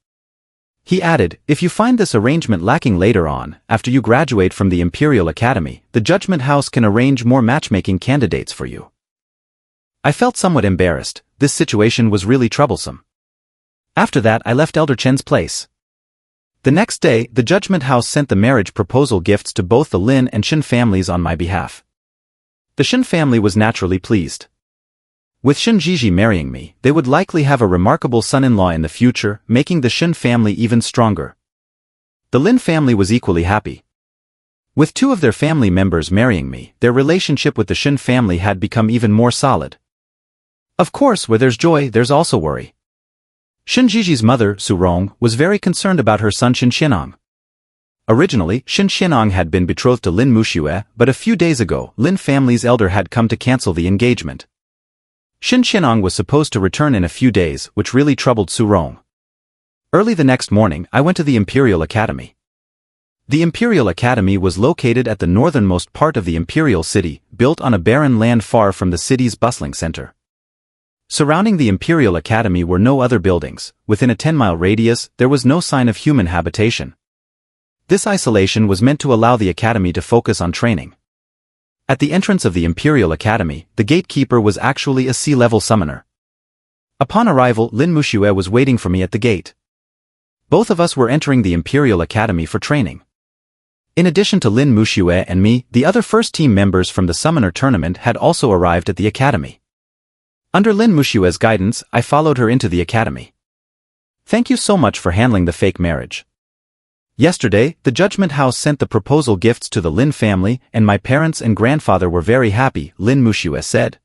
He added, "If you find this arrangement lacking later on, after you graduate from the Imperial Academy, the Judgment House can arrange more matchmaking candidates for you." I felt somewhat embarrassed. This situation was really troublesome. After that, I left Elder Chen's place. The next day, the Judgment House sent the marriage proposal gifts to both the Lin and Shin families on my behalf. The Shin family was naturally pleased. With Shin Jiji marrying me, they would likely have a remarkable son-in-law in the future, making the Shin family even stronger. The Lin family was equally happy. With 2 of their family members marrying me, their relationship with the Shin family had become even more solid. Of course, where there's joy, there's also worry. Shin Jiji's mother, Su Rong, was very concerned about her son Shin Xianong. Originally, Shin Xianong had been betrothed to Lin Muxue, but a few days ago, Lin family's elder had come to cancel the engagement. Shin Xianong was supposed to return in a few days, which really troubled Su Rong. Early the next morning, I went to the Imperial Academy. The Imperial Academy was located at the northernmost part of the Imperial City, built on a barren land far from the city's bustling center. Surrounding the Imperial Academy were no other buildings. Within a 10-mile radius, there was no sign of human habitation. This isolation was meant to allow the Academy to focus on training. At the entrance of the Imperial Academy, the gatekeeper was actually a C-level summoner. Upon arrival, Lin Muxue was waiting for me at the gate. Both of us were entering the Imperial Academy for training. In addition to Lin Muxue and me, the other first-team members from the Summoner Tournament had also arrived at the Academy. Under Lin Muxue's guidance, I followed her into the Academy. "Thank you so much for handling the fake marriage. Yesterday, the Judgment House sent the proposal gifts to the Lin family, and my parents and grandfather were very happy," Lin Muxue said.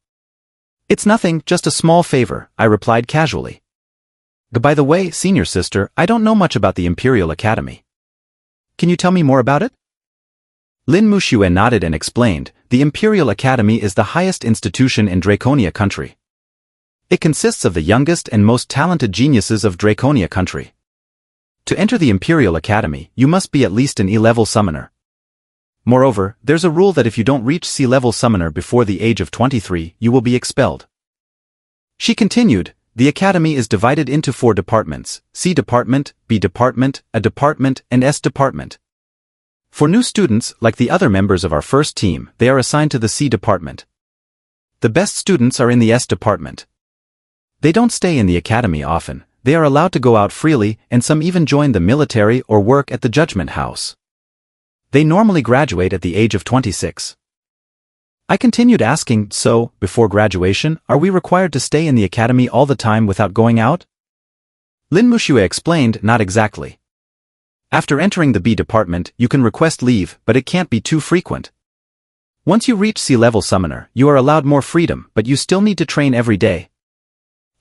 "It's nothing, just a small favor," I replied casually. "By the way, senior sister, I don't know much about the Imperial Academy. Can you tell me more about it?" Lin Muxue nodded and explained, "The Imperial Academy is the highest institution in Draconia country. It consists of the youngest and most talented geniuses of Draconia country. To enter the Imperial Academy, you must be at least an E-level summoner. Moreover, there's a rule that if you don't reach C-level summoner before the age of 23, you will be expelled. She continued, the Academy is divided into 4 departments, C Department, B Department, A Department, and S Department. For new students, like the other members of our first team, they are assigned to the C Department. The best students are in the S Department. They don't stay in the Academy often. They are allowed to go out freely, and some even join the military or work at the Judgment House. They normally graduate at the age of 26. I continued asking, so, before graduation, are we required to stay in the Academy all the time without going out? Lin Muxue explained, not exactly. After entering the B Department, you can request leave, but it can't be too frequent. Once you reach C-level summoner, you are allowed more freedom, but you still need to train every day.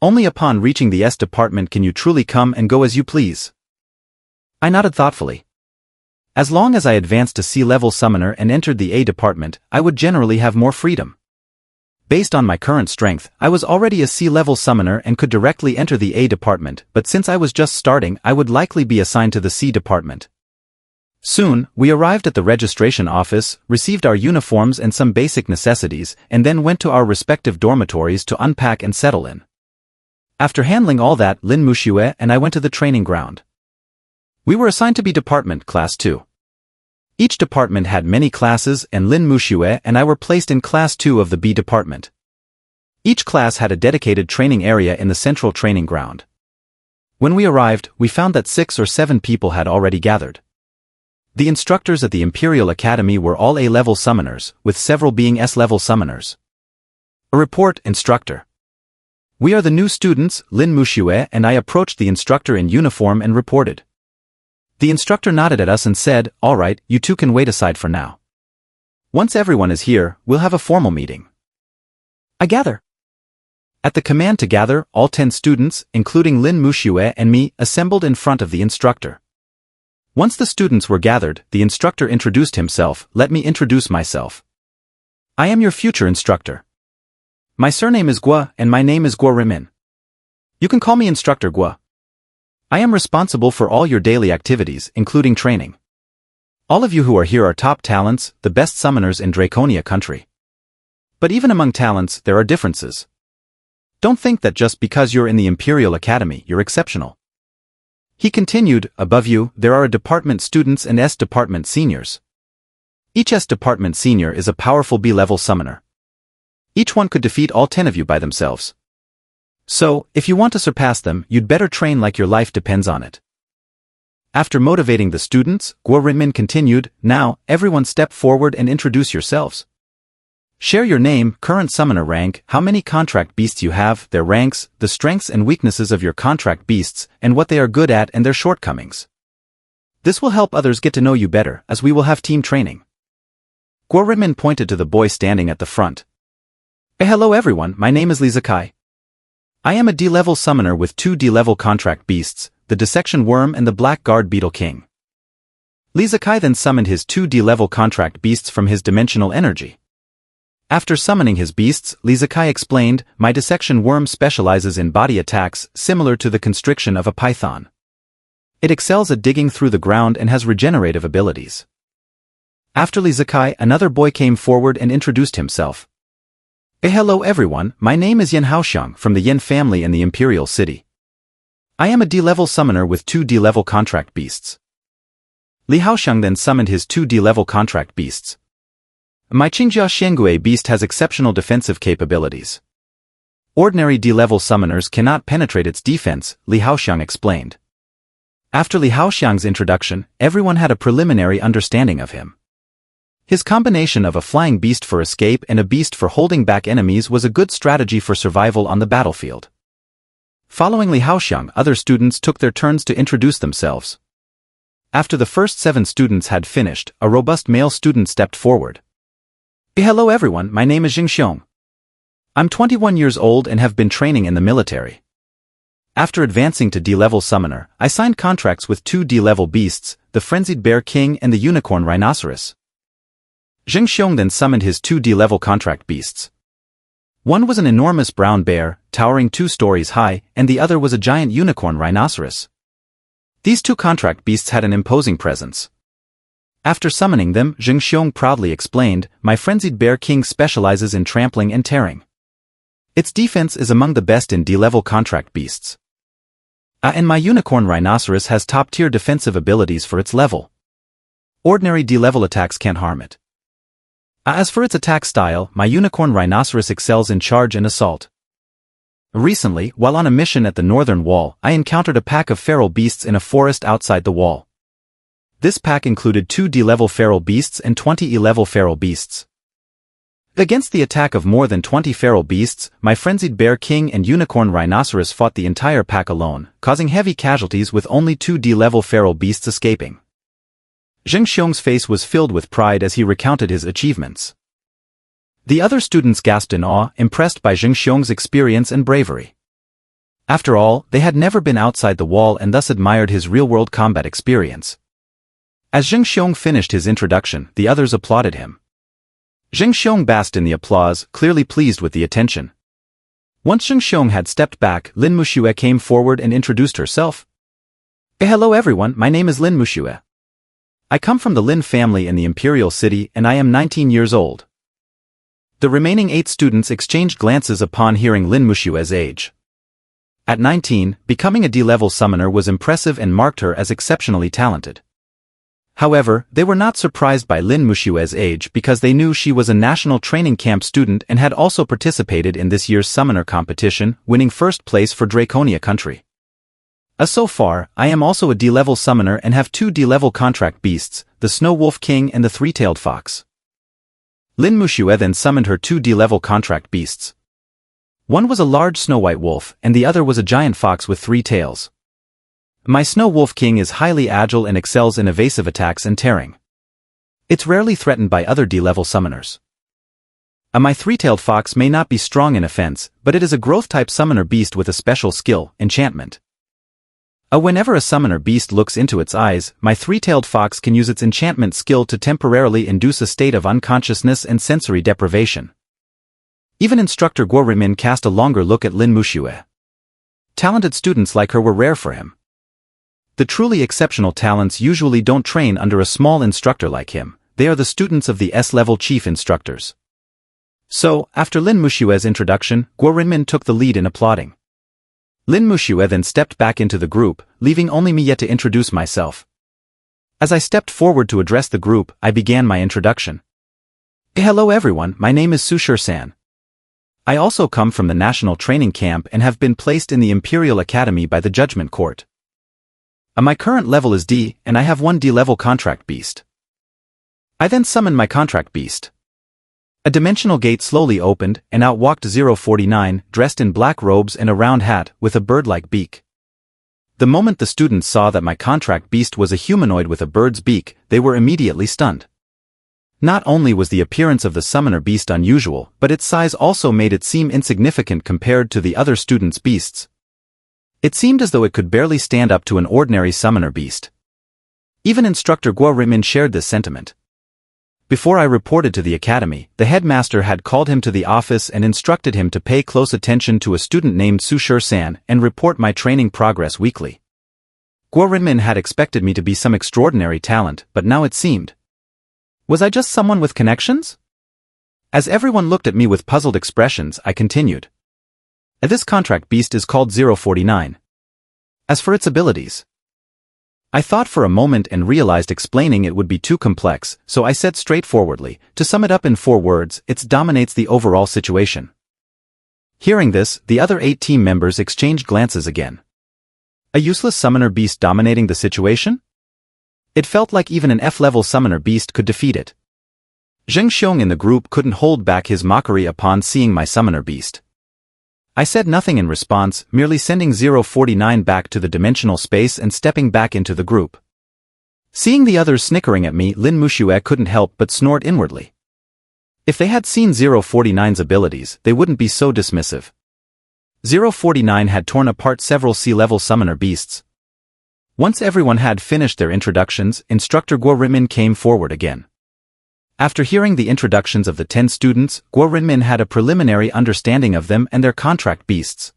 Only upon reaching the S Department can you truly come and go as you please. I nodded thoughtfully. As long as I advanced to C-level summoner and entered the A Department, I would generally have more freedom. Based on my current strength, I was already a C-level summoner and could directly enter the A Department, but since I was just starting, I would likely be assigned to the C Department. Soon, we arrived at the registration office, received our uniforms and some basic necessities, and then went to our respective dormitories to unpack and settle in. After handling all that, Lin Muxue and I went to the training ground. We were assigned to B Department, Class 2. Each department had many classes and Lin Muxue and I were placed in Class 2 of the B Department. Each class had a dedicated training area in the central training ground. When we arrived, we found that 6 or 7 people had already gathered. The instructors at the Imperial Academy were all A-level summoners, with several being S-level summoners. A report, instructor. We are the new students, Lin Muxue and I approached the instructor in uniform and reported. The instructor nodded at us and said, all right, you two can wait aside for now. Once everyone is here, we'll have a formal meeting. I gather. At the command to gather, all 10 students, including Lin Muxue and me, assembled in front of the instructor. Once the students were gathered, the instructor introduced himself. Let me introduce myself. I am your future instructor. My surname is Guo and my name is Guo Rimin. You can call me Instructor Guo. I am responsible for all your daily activities, including training. All of you who are here are top talents, the best summoners in Draconia country. But even among talents, there are differences. Don't think that just because you're in the Imperial Academy, you're exceptional. He continued, above you, there are department students and S department seniors. Each S department senior is a powerful B-level summoner. Each one could defeat all 10 of you by themselves. So, if you want to surpass them, you'd better train like your life depends on it. After motivating the students, Guo Rinmin continued, now, everyone step forward and introduce yourselves. Share your name, current summoner rank, how many contract beasts you have, their ranks, the strengths and weaknesses of your contract beasts, and what they are good at and their shortcomings. This will help others get to know you better, as we will have team training. Guo Rinmin pointed to the boy standing at the front. Hello everyone, my name is Li Zikai. I am a D-level summoner with 2 D-level contract beasts, the Dissection Worm and the Black Guard Beetle King. Li Zikai then summoned his 2 D-level contract beasts from his dimensional energy. After summoning his beasts, Li Zikai explained, my Dissection Worm specializes in body attacks similar to the constriction of a python. It excels at digging through the ground and has regenerative abilities. After Li Zikai, another boy came forward and introduced himself. Hello everyone, my name is Yen Haoxiang from the Yen family in the Imperial City. I am a D-level summoner with 2 D-level contract beasts. Li Haoxiang then summoned his 2 D-level contract beasts. My Qingjia Xiangui beast has exceptional defensive capabilities. Ordinary D-level summoners cannot penetrate its defense, Li Haoxiang explained. After Li Haoxiang's introduction, everyone had a preliminary understanding of him. His combination of a flying beast for escape and a beast for holding back enemies was a good strategy for survival on the battlefield. Following Li Haoxiang, other students took their turns to introduce themselves. After the first 7 students had finished, a robust male student stepped forward. Hello everyone, my name is Jing Xiong. I'm 21 years old and have been training in the military. After advancing to D-level summoner, I signed contracts with 2 D-level beasts, the Frenzied Bear King and the Unicorn Rhinoceros. Jing Xiong then summoned his 2 D-level contract beasts. One was an enormous brown bear, towering 2 stories high, and the other was a giant unicorn rhinoceros. These 2 contract beasts had an imposing presence. After summoning them, Zheng Xiong proudly explained, "My frenzied bear king specializes in trampling and tearing. Its defense is among the best in D-level contract beasts. And my unicorn rhinoceros has top-tier defensive abilities for its level. Ordinary D-level attacks can't harm it. As for its attack style, my unicorn rhinoceros excels in charge and assault. Recently, while on a mission at the northern wall, I encountered a pack of feral beasts in a forest outside the wall. This pack included 2 D-level feral beasts and 20 E-level feral beasts. Against the attack of more than 20 feral beasts, my frenzied bear king and unicorn rhinoceros fought the entire pack alone, causing heavy casualties with only 2 D-level feral beasts escaping." Zheng Xiong's face was filled with pride as he recounted his achievements. The other students gasped in awe, impressed by Zheng Xiong's experience and bravery. After all, they had never been outside the wall and thus admired his real-world combat experience. As Zheng Xiong finished his introduction, the others applauded him. Zheng Xiong basked in the applause, clearly pleased with the attention. Once Zheng Xiong had stepped back, Lin Muxue came forward and introduced herself. "Hello everyone, my name is Lin Muxue. I come from the Lin family in the Imperial City and I am 19 years old." The remaining 8 students exchanged glances upon hearing Lin Muxue's age. At 19, becoming a D-level summoner was impressive and marked her as exceptionally talented. However, they were not surprised by Lin Muxue's age because they knew she was a national training camp student and had also participated in this year's summoner competition, winning first place for Draconia country. So far, I am also a D-level summoner and have 2 D-level contract beasts, the Snow Wolf King and the Three-Tailed Fox. Lin Muxue then summoned her 2 D-level contract beasts. One was a large snow white wolf, and the other was a giant fox with 3 tails. My Snow Wolf King is highly agile and excels in evasive attacks and tearing. It's rarely threatened by other D-level summoners. My Three-Tailed Fox may not be strong in offense, but it is a growth-type summoner beast with a special skill, enchantment. Whenever a summoner beast looks into its eyes, my Three-Tailed Fox can use its enchantment skill to temporarily induce a state of unconsciousness and sensory deprivation. Even instructor Guo Rimin cast a longer look at Lin Muxue. Talented students like her were rare for him. The truly exceptional talents usually don't train under a small instructor like him, they are the students of the S-level chief instructors. So, after Lin Muxue's introduction, Guo Rinmin took the lead in applauding. Lin Muxue then stepped back into the group, leaving only me yet to introduce myself. As I stepped forward to address the group, I began my introduction. "Hello everyone, my name is Sushir-san. I also come from the National Training Camp and have been placed in the Imperial Academy by the Judgment Court. My current level is D, and I have 1 D-level contract beast." I then summoned my contract beast. A dimensional gate slowly opened, and out walked 049, dressed in black robes and a round hat, with a bird-like beak. The moment the students saw that my contract beast was a humanoid with a bird's beak, they were immediately stunned. Not only was the appearance of the summoner beast unusual, but its size also made it seem insignificant compared to the other students' beasts. It seemed as though it could barely stand up to an ordinary summoner beast. Even instructor Guo Rimin shared this sentiment. Before I reported to the academy, the headmaster had called him to the office and instructed him to pay close attention to a student named Sushir-san and report my training progress weekly. Guo Rinmin had expected me to be some extraordinary talent, but now it seemed. Was I just someone with connections? As everyone looked at me with puzzled expressions, I continued. This contract beast is called 049. As for its abilities, I thought for a moment and realized explaining it would be too complex, so I said straightforwardly, to sum it up in 4 words, it dominates the overall situation. Hearing this, the other 8 team members exchanged glances again. A useless summoner beast dominating the situation? It felt like even an F-level summoner beast could defeat it. Zheng Xiong in the group couldn't hold back his mockery upon seeing my summoner beast. I said nothing in response, merely sending 049 back to the dimensional space and stepping back into the group. Seeing the others snickering at me, Lin Muxue couldn't help but snort inwardly. If they had seen 049's abilities, they wouldn't be so dismissive. 049 had torn apart several sea-level summoner beasts. Once everyone had finished their introductions, Instructor Guo Rimin came forward again. After hearing the introductions of the 10 students, Guo Rinmin had a preliminary understanding of them and their contract beasts.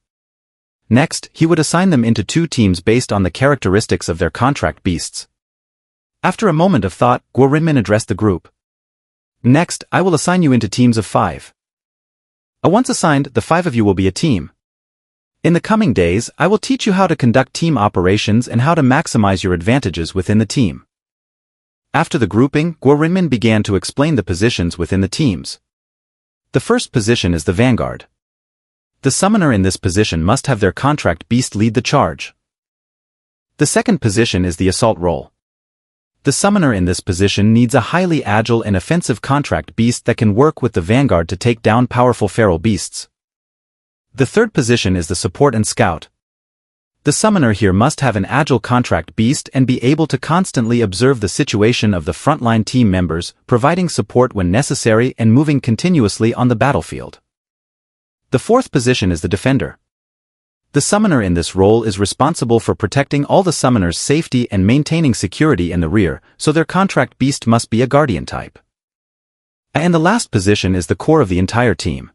Next, he would assign them into 2 teams based on the characteristics of their contract beasts. After a moment of thought, Guo Rinmin addressed the group. Next, I will assign you into teams of 5. Once assigned, the 5 of you will be a team. In the coming days, I will teach you how to conduct team operations and how to maximize your advantages within the team. After the grouping, Guo Rinmin began to explain the positions within the teams. The first position is the vanguard. The summoner in this position must have their contract beast lead the charge. The second position is the assault role. The summoner in this position needs a highly agile and offensive contract beast that can work with the vanguard to take down powerful feral beasts. The third position is the support and scout. The summoner here must have an agile contract beast and be able to constantly observe the situation of the frontline team members, providing support when necessary and moving continuously on the battlefield. The fourth position is the defender. The summoner in this role is responsible for protecting all the summoners' safety and maintaining security in the rear, so their contract beast must be a guardian type. And the last position is the core of the entire team.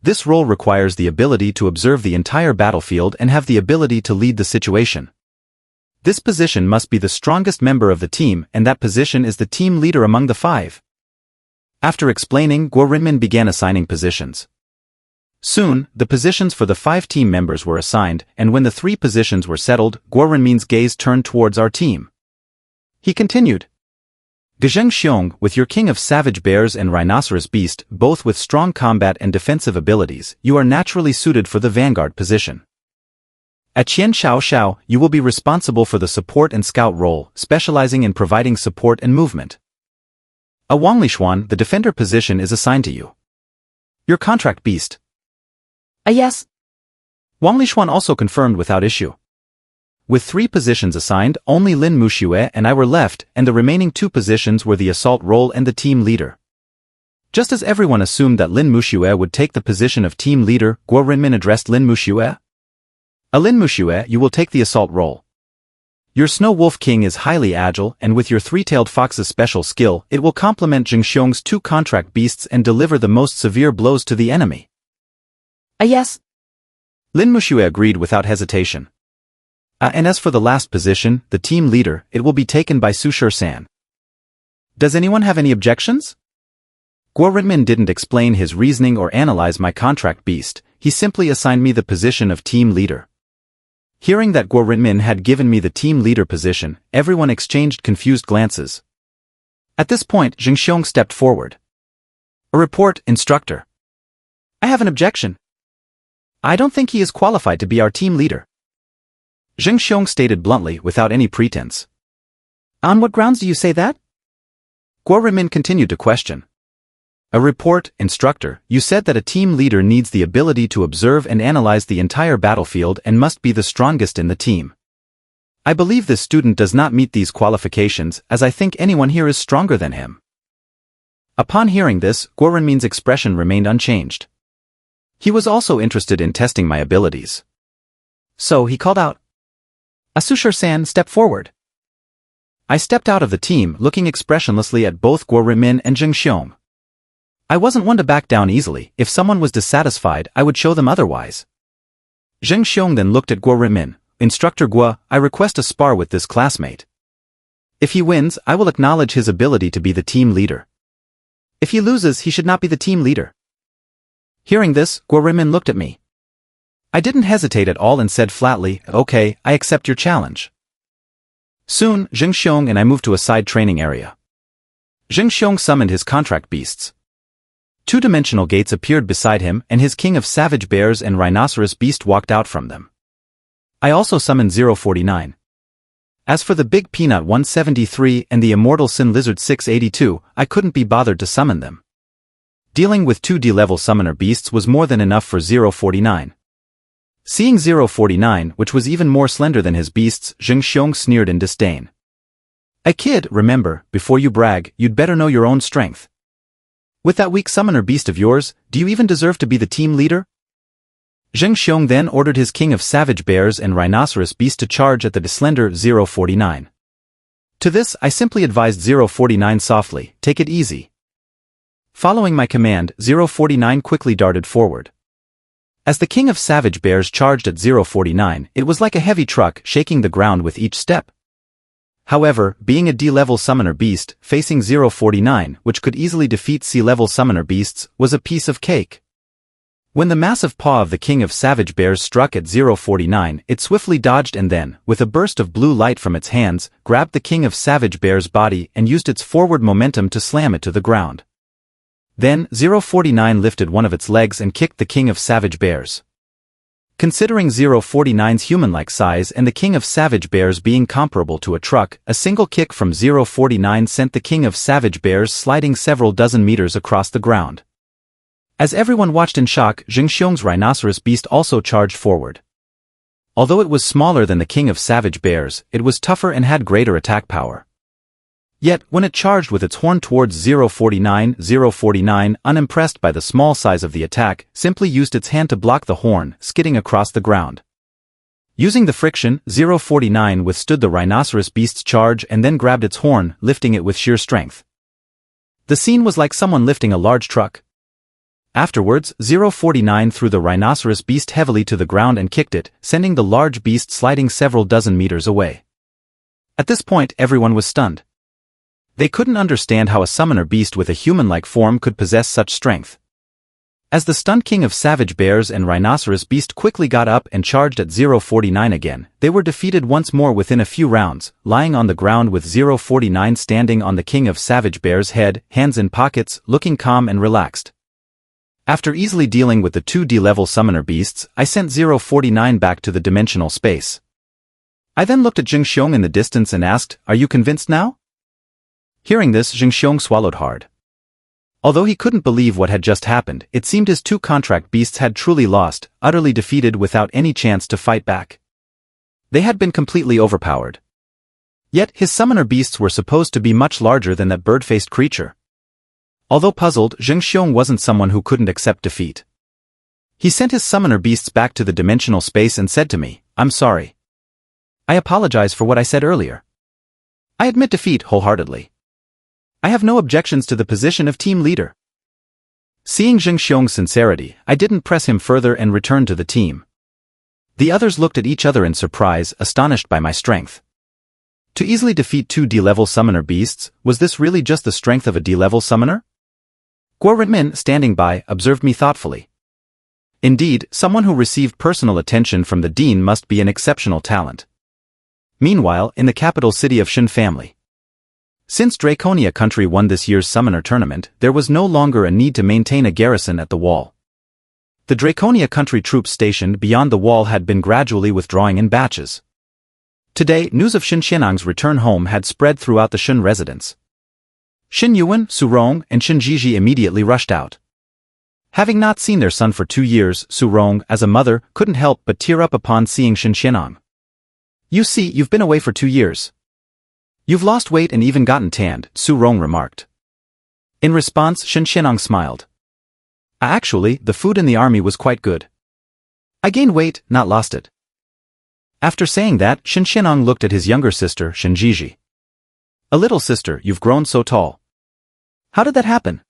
This role requires the ability to observe the entire battlefield and have the ability to lead the situation. This position must be the strongest member of the team, and that position is the team leader among the 5. After explaining, Guo Rinmin began assigning positions. Soon, the positions for the 5 team members were assigned, and when the 3 positions were settled, Guo Rinmin's gaze turned towards our team. He continued. Gazheng Xiong, with your king of savage bears and rhinoceros beast, both with strong combat and defensive abilities, you are naturally suited for the vanguard position. At Qian Xiao Xiao, you will be responsible for the support and scout role, specializing in providing support and movement. A Wang Lishuan, the defender position is assigned to you. Your contract beast. Yes. Wang Lishuan also confirmed without issue. With 3 positions assigned, only Lin Muxue and I were left, and the remaining 2 positions were the assault role and the team leader. Just as everyone assumed that Lin Muxue would take the position of team leader, Guo Rinmin addressed Lin Muxue. Lin Muxue, you will take the assault role. Your Snow Wolf King is highly agile, and with your 3-tailed fox's special skill, it will complement Zheng Xiong's 2 contract beasts and deliver the most severe blows to the enemy. Yes. Lin Muxue agreed without hesitation. And as for the last position, the team leader, it will be taken by Su Shi-san. Does anyone have any objections? Guo Rinmin didn't explain his reasoning or analyze my contract beast, he simply assigned me the position of team leader. Hearing that Guo Rinmin had given me the team leader position, everyone exchanged confused glances. At this point, Zheng Xiong stepped forward. A report, instructor. I have an objection. I don't think he is qualified to be our team leader. Zheng Xiong stated bluntly, without any pretense. On what grounds do you say that? Guo Rinmin continued to question. A report, instructor, you said that a team leader needs the ability to observe and analyze the entire battlefield and must be the strongest in the team. I believe this student does not meet these qualifications, as I think anyone here is stronger than him. Upon hearing this, Guo Rinmin's expression remained unchanged. He was also interested in testing my abilities. So he called out. Su Shi-san, step forward. I stepped out of the team, looking expressionlessly at both Guo Rinmin and Zheng Xiong. I wasn't one to back down easily. If someone was dissatisfied, I would show them otherwise. Zheng Xiong then looked at Guo Rinmin. Instructor Guo, I request a spar with this classmate. If he wins, I will acknowledge his ability to be the team leader. If he loses, he should not be the team leader. Hearing this, Guo Rinmin looked at me. I didn't hesitate at all and said flatly, okay, I accept your challenge. Soon, Zheng Xiong and I moved to a side training area. Zheng Xiong summoned his contract beasts. 2-dimensional gates appeared beside him, and his king of savage bears and rhinoceros beast walked out from them. I also summoned 049. As for the Big Peanut 173 and the Immortal Sin Lizard 682, I couldn't be bothered to summon them. Dealing with 2D level summoner beasts was more than enough for 049. Seeing 049, which was even more slender than his beasts, Zheng Xiong sneered in disdain. A kid, remember, before you brag, you'd better know your own strength. With that weak summoner beast of yours, do you even deserve to be the team leader? Zheng Xiong then ordered his king of savage bears and rhinoceros beast to charge at the slender 049. To this, I simply advised 049 softly, take it easy. Following my command, 049 quickly darted forward. As the king of savage bears charged at 049, it was like a heavy truck shaking the ground with each step. However, being a D-level summoner beast, facing 049, which could easily defeat C-level summoner beasts, was a piece of cake. When the massive paw of the king of savage bears struck at 049, it swiftly dodged and then, with a burst of blue light from its hands, grabbed the king of savage bear's body and used its forward momentum to slam it to the ground. Then, 049 lifted one of its legs and kicked the king of savage bears. Considering 049's human-like size and the king of savage bears being comparable to a truck, a single kick from 049 sent the king of savage bears sliding several dozen meters across the ground. As everyone watched in shock, Jing Xiong's rhinoceros beast also charged forward. Although it was smaller than the king of savage bears, it was tougher and had greater attack power. Yet, when it charged with its horn towards 049, unimpressed by the small size of the attack, simply used its hand to block the horn, skidding across the ground. Using the friction, 049 withstood the rhinoceros beast's charge and then grabbed its horn, lifting it with sheer strength. The scene was like someone lifting a large truck. Afterwards, 049 threw the rhinoceros beast heavily to the ground and kicked it, sending the large beast sliding several dozen meters away. At this point, everyone was stunned. They couldn't understand how a summoner beast with a human-like form could possess such strength. As the stunned king of savage bears and rhinoceros beast quickly got up and charged at 049 again, they were defeated once more within a few rounds, lying on the ground with 049 standing on the king of savage bear's head, hands in pockets, looking calm and relaxed. After easily dealing with the 2D level summoner beasts, I sent 049 back to the dimensional space. I then looked at Jing Xiong in the distance and asked, "Are you convinced now?" Hearing this, Jing Xiong swallowed hard. Although he couldn't believe what had just happened, it seemed his two contract beasts had truly lost, utterly defeated without any chance to fight back. They had been completely overpowered. Yet, his summoner beasts were supposed to be much larger than that bird-faced creature. Although puzzled, Jing Xiong wasn't someone who couldn't accept defeat. He sent his summoner beasts back to the dimensional space and said to me, "I'm sorry. I apologize for what I said earlier. I admit defeat wholeheartedly. I have no objections to the position of team leader." Seeing Jing Xiong's sincerity, I didn't press him further and returned to the team. The others looked at each other in surprise, astonished by my strength. To easily defeat two D-level summoner beasts, was this really just the strength of a D-level summoner? Guo Renmin, standing by, observed me thoughtfully. Indeed, someone who received personal attention from the dean must be an exceptional talent. Meanwhile, in the capital city of Shen family. Since Draconia country won this year's summoner tournament, there was no longer a need to maintain a garrison at the wall. The Draconia country troops stationed beyond the wall had been gradually withdrawing in batches. Today, news of Shen Xianang's return home had spread throughout the Shen residence. Shen Yuan, Su Rong, and Shen Jiji immediately rushed out. Having not seen their son for 2 years, Su Rong, as a mother, couldn't help but tear up upon seeing Shen Xianang. "You see, you've been away for 2 years. You've lost weight and even gotten tanned," Su Rong remarked. In response, Shen Xianang smiled. "Actually, the food in the army was quite good. I gained weight, not lost it." After saying that, Shen Xianang looked at his younger sister, Shen Jiji. "A little sister, you've grown so tall. How did that happen?"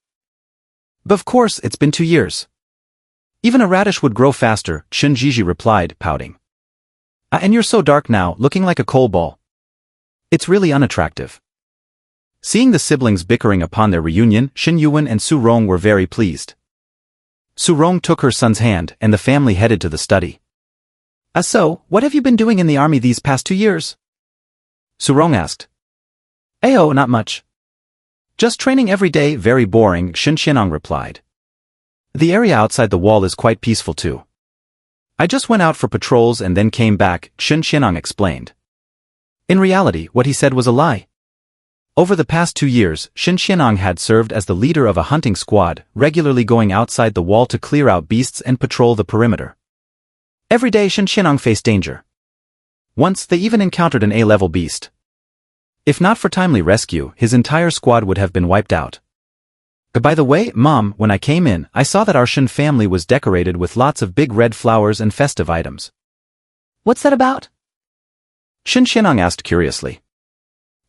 "But of course, it's been 2 years. Even a radish would grow faster," Shen Jiji replied, pouting. And you're so dark now, looking like a coal ball. It's really unattractive." Seeing the siblings bickering upon their reunion, Shen Yuan and Su Rong were very pleased. Su Rong took her son's hand, and the family headed to the study. So, what have you been doing in the army these past 2 years?" Su Rong asked. "Oh, not much. Just training every day, very boring," Shen Xianang replied. "The area outside the wall is quite peaceful too. I just went out for patrols and then came back," Shen Xianang explained. In reality, what he said was a lie. Over the past 2 years, Shen Xianang had served as the leader of a hunting squad, regularly going outside the wall to clear out beasts and patrol the perimeter. Every day Shen Xianang faced danger. Once, they even encountered an A-level beast. If not for timely rescue, his entire squad would have been wiped out. By the way, Mom, when I came in, I saw that our Shen family was decorated with lots of big red flowers and festive items. What's that about? Shen Xianang asked curiously.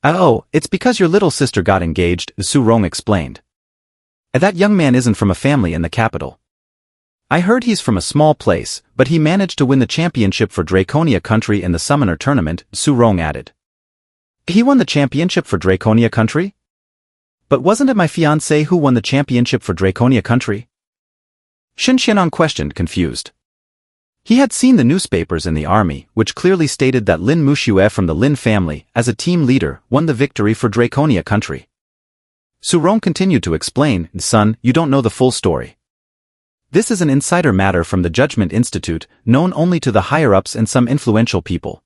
Oh, it's because your little sister got engaged, Su Rong explained. That young man isn't from a family in the capital. I heard he's from a small place, but he managed to win the championship for Draconia Country in the Summoner Tournament, Su Rong added. He won the championship for Draconia Country? But wasn't it my fiancé who won the championship for Draconia Country? Shen Xianong questioned, confused. He had seen the newspapers in the army, which clearly stated that Lin Muxue from the Lin family, as a team leader, won the victory for Draconia Country. Su Rong continued to explain, son, you don't know the full story. This is an insider matter from the Judgment Institute, known only to the higher-ups and some influential people.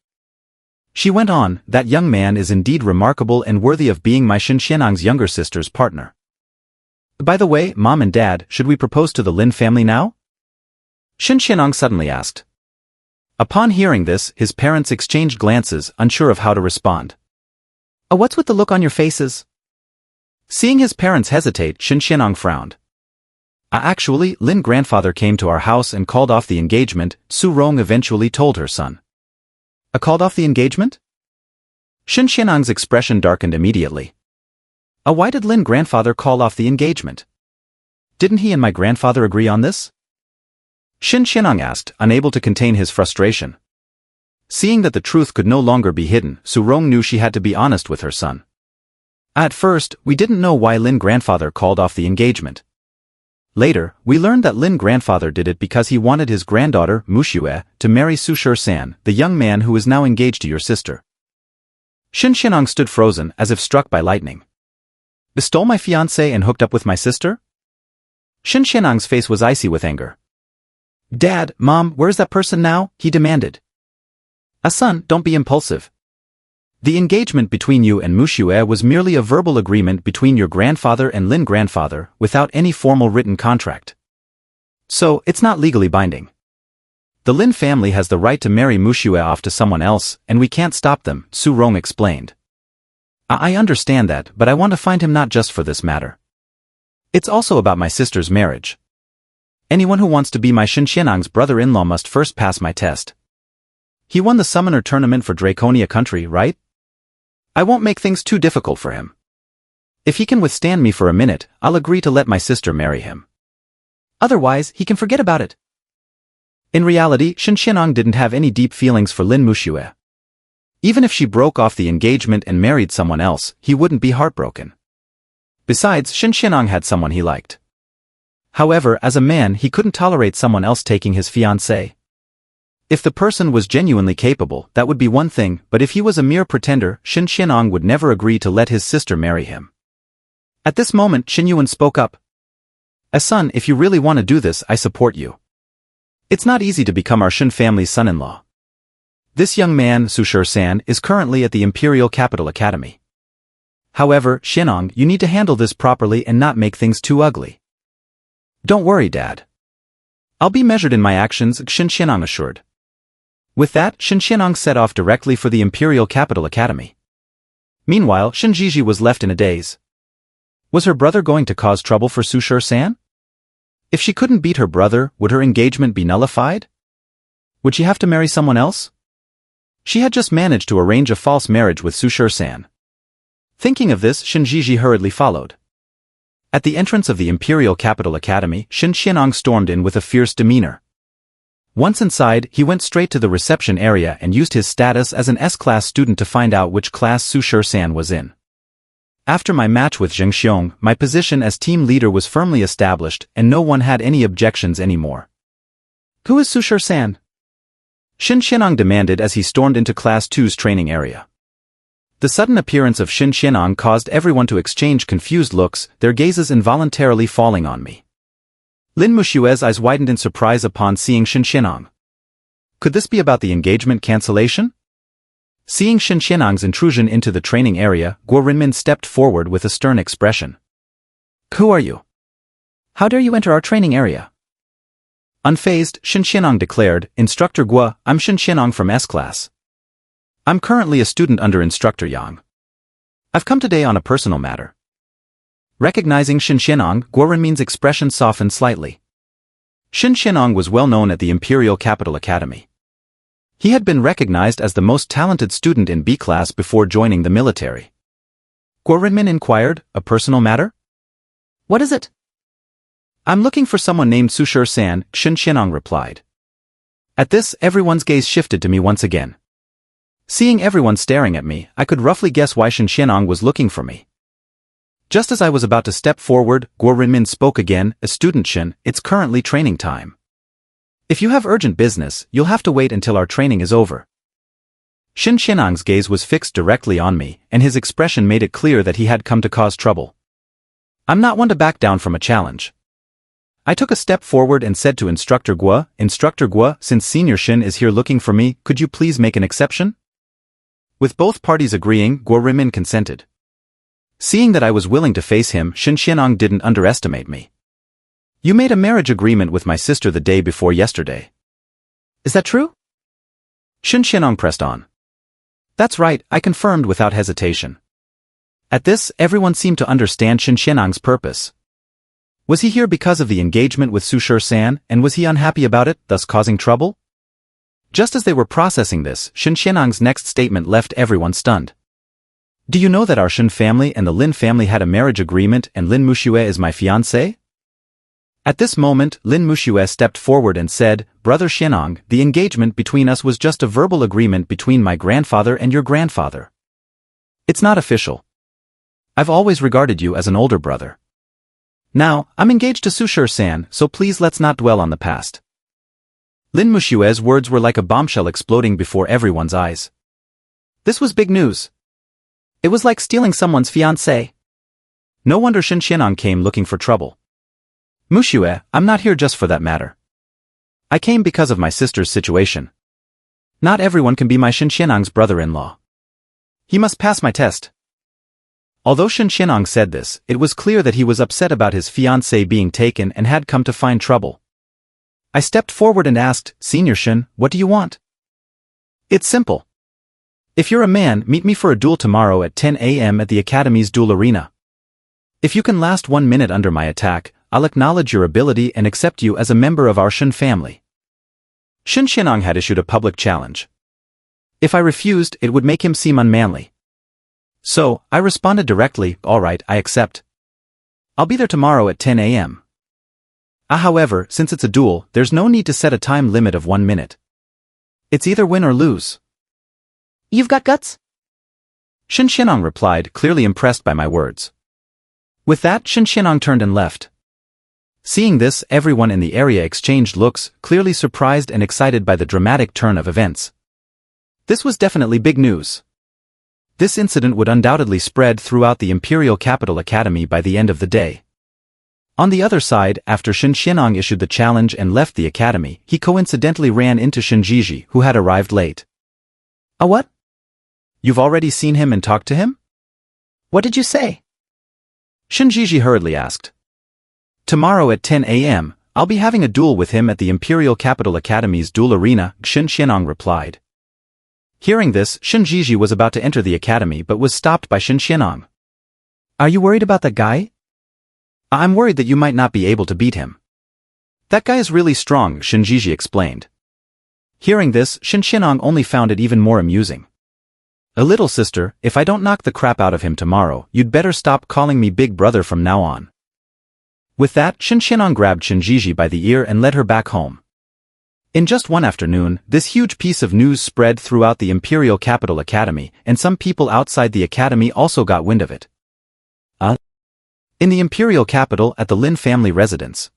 She went on, that young man is indeed remarkable and worthy of being my Shen Xianong's younger sister's partner. By the way, Mom and Dad, should we propose to the Lin family now? Shen Xianong suddenly asked. Upon hearing this, his parents exchanged glances, unsure of how to respond. What's with the look on your faces? Seeing his parents hesitate, Shen Xianong frowned. Actually, Lin grandfather came to our house and called off the engagement, Su Rong eventually told her son. Called off the engagement? Shen Xianong's expression darkened immediately. Why did Lin grandfather call off the engagement? Didn't he and my grandfather agree on this? Shen Xianong asked, unable to contain his frustration. Seeing that the truth could no longer be hidden, Su Rong knew she had to be honest with her son. At first, we didn't know why Lin grandfather called off the engagement. Later, we learned that Lin grandfather did it because he wanted his granddaughter, Muxue, to marry Su San, the young man who is now engaged to your sister. Shen Xianong stood frozen, as if struck by lightning. Stole my fiancé and hooked up with my sister? Shen Xianong's face was icy with anger. Dad, Mom, where's that person now? He demanded. Son, don't be impulsive. The engagement between you and Muxue was merely a verbal agreement between your grandfather and Lin grandfather, without any formal written contract. So, it's not legally binding. The Lin family has the right to marry Muxue off to someone else, and we can't stop them, Su Rong explained. I understand that, but I want to find him not just for this matter. It's also about my sister's marriage. Anyone who wants to be my Shen Xianong's brother-in-law must first pass my test. He won the Summoner Tournament for Draconia Country, right? I won't make things too difficult for him. If he can withstand me for a minute, I'll agree to let my sister marry him. Otherwise, he can forget about it. In reality, Shen Xianong didn't have any deep feelings for Lin Muxue. Even if she broke off the engagement and married someone else, he wouldn't be heartbroken. Besides, Shen Xianong had someone he liked. However, as a man, he couldn't tolerate someone else taking his fiancée. If the person was genuinely capable, that would be one thing, but if he was a mere pretender, Shen Xianong would never agree to let his sister marry him. At this moment, Shen Yuan spoke up. Son, if you really want to do this, I support you. It's not easy to become our Shen family's son-in-law. This young man, Su San, is currently at the Imperial Capital Academy. However, Xianong, you need to handle this properly and not make things too ugly. Don't worry, Dad. I'll be measured in my actions, Shen Xianong assured. With that, Shen Xianong set off directly for the Imperial Capital Academy. Meanwhile, Shen Jiji was left in a daze. Was her brother going to cause trouble for Su San? If she couldn't beat her brother, would her engagement be nullified? Would she have to marry someone else? She had just managed to arrange a false marriage with Su San. Thinking of this, Shen Jiji hurriedly followed. At the entrance of the Imperial Capital Academy, Shen Xianong stormed in with a fierce demeanor. Once inside, he went straight to the reception area and used his status as an S-class student to find out which class Su San was in. After my match with Zheng Xiong, my position as team leader was firmly established and no one had any objections anymore. Who is Su San? Shen Xianong demanded as he stormed into Class 2's training area. The sudden appearance of Shen Xianong caused everyone to exchange confused looks, their gazes involuntarily falling on me. Lin Muxue's eyes widened in surprise upon seeing Shen Xianong. Could this be about the engagement cancellation? Seeing Shen Xianong's intrusion into the training area, Guo Rinmin stepped forward with a stern expression. Who are you? How dare you enter our training area? Unfazed, Shen Xianong declared, Instructor Guo, I'm Shen Xianong from S-Class. I'm currently a student under Instructor Yang. I've come today on a personal matter. Recognizing Shen Xianong, Guo Rinmin's expression softened slightly. Shen Xianong was well known at the Imperial Capital Academy. He had been recognized as the most talented student in B class before joining the military. Guo Rinmin inquired, a personal matter? What is it? I'm looking for someone named Su San, Shen Xianong replied. At this, everyone's gaze shifted to me once again. Seeing everyone staring at me, I could roughly guess why Shen Xianong was looking for me. Just as I was about to step forward, Guo Rinmin spoke again, a student Shen, it's currently training time. If you have urgent business, you'll have to wait until our training is over. Shen Xianong's gaze was fixed directly on me, and his expression made it clear that he had come to cause trouble. I'm not one to back down from a challenge. I took a step forward and said to Instructor Guo, since Senior Shen is here looking for me, could you please make an exception? With both parties agreeing, Guo Rinmin consented. Seeing that I was willing to face him, Shen Xianong didn't underestimate me. You made a marriage agreement with my sister the day before yesterday. Is that true? Shen Xianong pressed on. That's right, I confirmed without hesitation. At this, everyone seemed to understand Shen Xianong's purpose. Was he here because of the engagement with Su San, and was he unhappy about it, thus causing trouble? Just as they were processing this, Shen Xianong's next statement left everyone stunned. Do you know that our Shen family and the Lin family had a marriage agreement and Lin Muxue is my fiancé? At this moment, Lin Muxue stepped forward and said, Brother Xianong, the engagement between us was just a verbal agreement between my grandfather and your grandfather. It's not official. I've always regarded you as an older brother. Now, I'm engaged to Su San, so please let's not dwell on the past. Lin Muxue's words were like a bombshell exploding before everyone's eyes. This was big news. It was like stealing someone's fiancé. No wonder Shen Xianong came looking for trouble. Muxue, I'm not here just for that matter. I came because of my sister's situation. Not everyone can be my Shen Xianong's brother-in-law. He must pass my test. Although Shen Xianong said this, it was clear that he was upset about his fiancé being taken and had come to find trouble. I stepped forward and asked, Senior Shen, what do you want? It's simple. If you're a man, meet me for a duel tomorrow at 10 a.m. at the Academy's duel arena. If you can last 1 minute under my attack, I'll acknowledge your ability and accept you as a member of our Shen family. Shen Xianong had issued a public challenge. If I refused, it would make him seem unmanly. So, I responded directly, all right, I accept. I'll be there tomorrow at 10 a.m. However, since it's a duel, there's no need to set a time limit of 1 minute. It's either win or lose. You've got guts? Shen Xianong replied, clearly impressed by my words. With that, Shen Xianong turned and left. Seeing this, everyone in the area exchanged looks, clearly surprised and excited by the dramatic turn of events. This was definitely big news. This incident would undoubtedly spread throughout the Imperial Capital Academy by the end of the day. On the other side, after Shen Xianong issued the challenge and left the academy, he coincidentally ran into Shen Jiji, who had arrived late. What? You've already seen him and talked to him? What did you say? Shen Jiji hurriedly asked. Tomorrow at 10 a.m., I'll be having a duel with him at the Imperial Capital Academy's duel arena, Shen Xianong replied. Hearing this, Shen Jiji was about to enter the academy but was stopped by Shen Xianong. Are you worried about that guy? I'm worried that you might not be able to beat him. That guy is really strong, Shen Jiji explained. Hearing this, Shen Xianong only found it even more amusing. A little sister, if I don't knock the crap out of him tomorrow, you'd better stop calling me big brother from now on. With that, Shen Xianong grabbed Shen Jiji by the ear and led her back home. In just one afternoon, this huge piece of news spread throughout the Imperial Capital Academy, and some people outside the academy also got wind of it. In the Imperial Capital at the Lin family residence.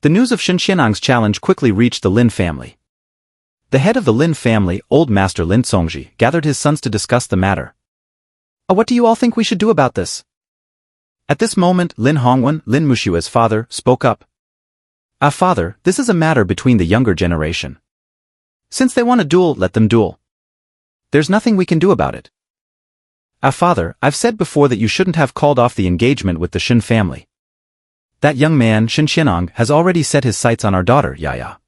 The news of Shen Xianong's challenge quickly reached the Lin family. The head of the Lin family, Old Master Lin Congji, gathered his sons to discuss the matter. What do you all think we should do about this? At this moment, Lin Hongwen, Lin Muxue's father, spoke up. Father, this is a matter between the younger generation. Since they want to duel, let them duel. There's nothing we can do about it. Father, I've said before that you shouldn't have called off the engagement with the Shen family. That young man, Shen Xianong, has already set his sights on our daughter, Yaya.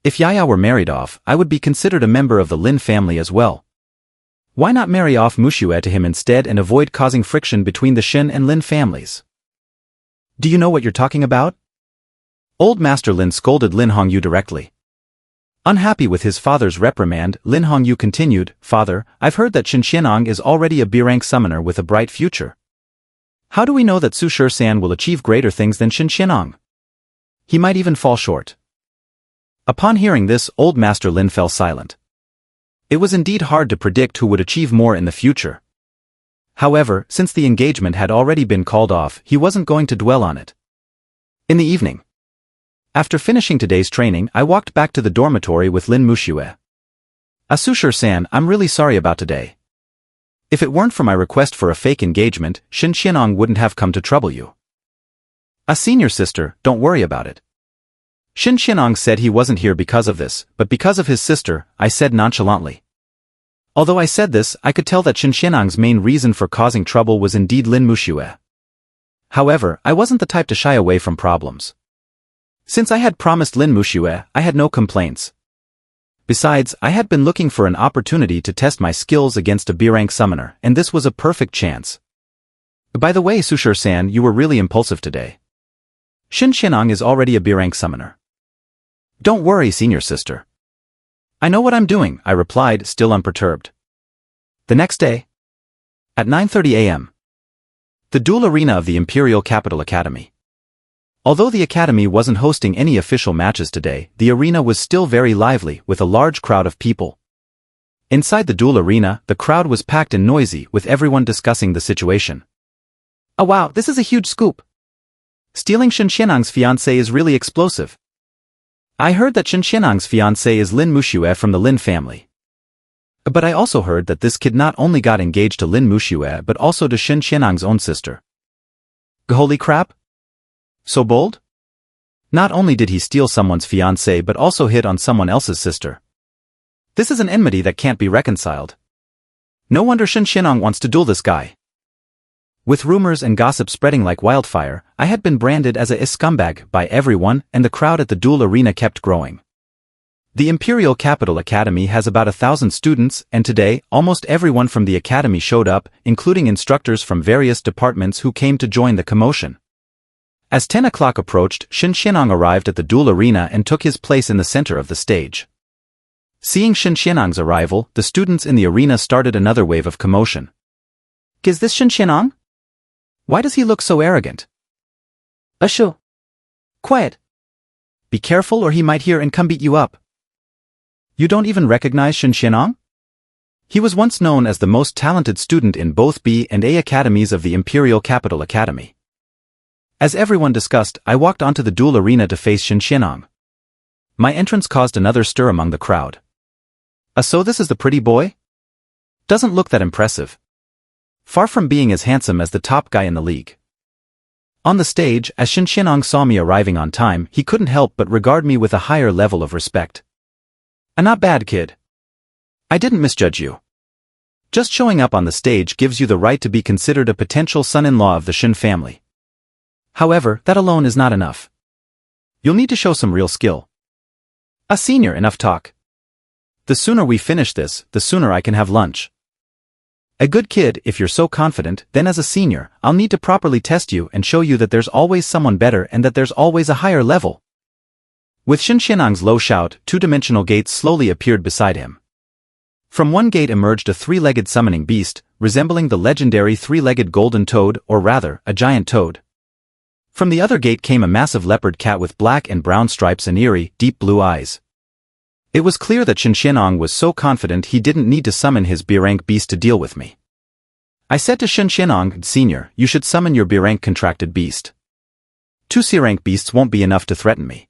If Yaya were married off, I would be considered a member of the Lin family as well. Why not marry off Muxue to him instead and avoid causing friction between the Shen and Lin families? Do you know what you're talking about? Old Master Lin scolded Lin Hongyu directly. Unhappy with his father's reprimand, Lin Hongyu continued, "Father, I've heard that Shinxianong is already a B-rank summoner with a bright future. How do we know that Su Shi-san will achieve greater things than Shinxianong? He might even fall short." Upon hearing this, old Master Lin fell silent. It was indeed hard to predict who would achieve more in the future. However, since the engagement had already been called off, he wasn't going to dwell on it. In the evening, after finishing today's training, I walked back to the dormitory with Lin Muxue. "Su Shi-san, I'm really sorry about today. If it weren't for my request for a fake engagement, Shinxianong wouldn't have come to trouble you." "Senior sister, don't worry about it. Shinxianong said he wasn't here because of this, but because of his sister," I said nonchalantly. Although I said this, I could tell that Shinxianong's main reason for causing trouble was indeed Lin Muxue. However, I wasn't the type to shy away from problems. Since I had promised Lin Muxue, I had no complaints. Besides, I had been looking for an opportunity to test my skills against a B-rank summoner, and this was a perfect chance. "By the way, Su Shi-san, you were really impulsive today. Shinxianong is already a B-rank summoner." "Don't worry, senior sister. I know what I'm doing," I replied, still unperturbed. The next day, at 9:30 a.m., the duel arena of the Imperial Capital Academy. Although the academy wasn't hosting any official matches today, the arena was still very lively, with a large crowd of people. Inside the duel arena, the crowd was packed and noisy, with everyone discussing the situation. "Oh wow, this is a huge scoop. Stealing Shinxianong's fiancé is really explosive. I heard that Shinxianong's fiancé is Lin Muxue from the Lin family. But I also heard that this kid not only got engaged to Lin Muxue but also to Shinxianong's own sister. Holy crap! So bold? Not only did he steal someone's fiancé but also hit on someone else's sister. This is an enmity that can't be reconciled. No wonder Shinxianong wants to duel this guy." With rumors and gossip spreading like wildfire, I had been branded as a scumbag by everyone, and the crowd at the duel arena kept growing. The Imperial Capital Academy has about 1,000 students, and today, almost everyone from the academy showed up, including instructors from various departments who came to join the commotion. As 10 o'clock approached, Shinxianong arrived at the duel arena and took his place in the center of the stage. Seeing Shinxianong's arrival, the students in the arena started another wave of commotion. "Is this Shinxianong? Why does he look so arrogant? Ashu. Quiet. Be careful or he might hear and come beat you up. You don't even recognize Shinxianong? He was once known as the most talented student in both B and A academies of the Imperial Capital Academy." As everyone discussed, I walked onto the duel arena to face Shinxianong. My entrance caused another stir among the crowd. "So this is the pretty boy? Doesn't look that impressive. Far from being as handsome as the top guy in the league." On the stage, as Shinxianong saw me arriving on time, he couldn't help but regard me with a higher level of respect. "Not bad, kid. I didn't misjudge you. Just showing up on the stage gives you the right to be considered a potential son-in-law of the Shin family. However, that alone is not enough. You'll need to show some real skill." Senior, enough talk. The sooner we finish this, the sooner I can have lunch." "A good kid, if you're so confident, then as a senior, I'll need to properly test you and show you that there's always someone better and that there's always a higher level." With Shinxianong's low shout, two-dimensional gates slowly appeared beside him. From one gate emerged a three-legged summoning beast, resembling the legendary three-legged golden toad, or rather, a giant toad. From the other gate came a massive leopard cat with black and brown stripes and eerie, deep blue eyes. It was clear that Shinxianong was so confident he didn't need to summon his B-rank beast to deal with me. I said to Shinxianong, "Senior, you should summon your B-rank contracted beast. 2 C-rank beasts won't be enough to threaten me."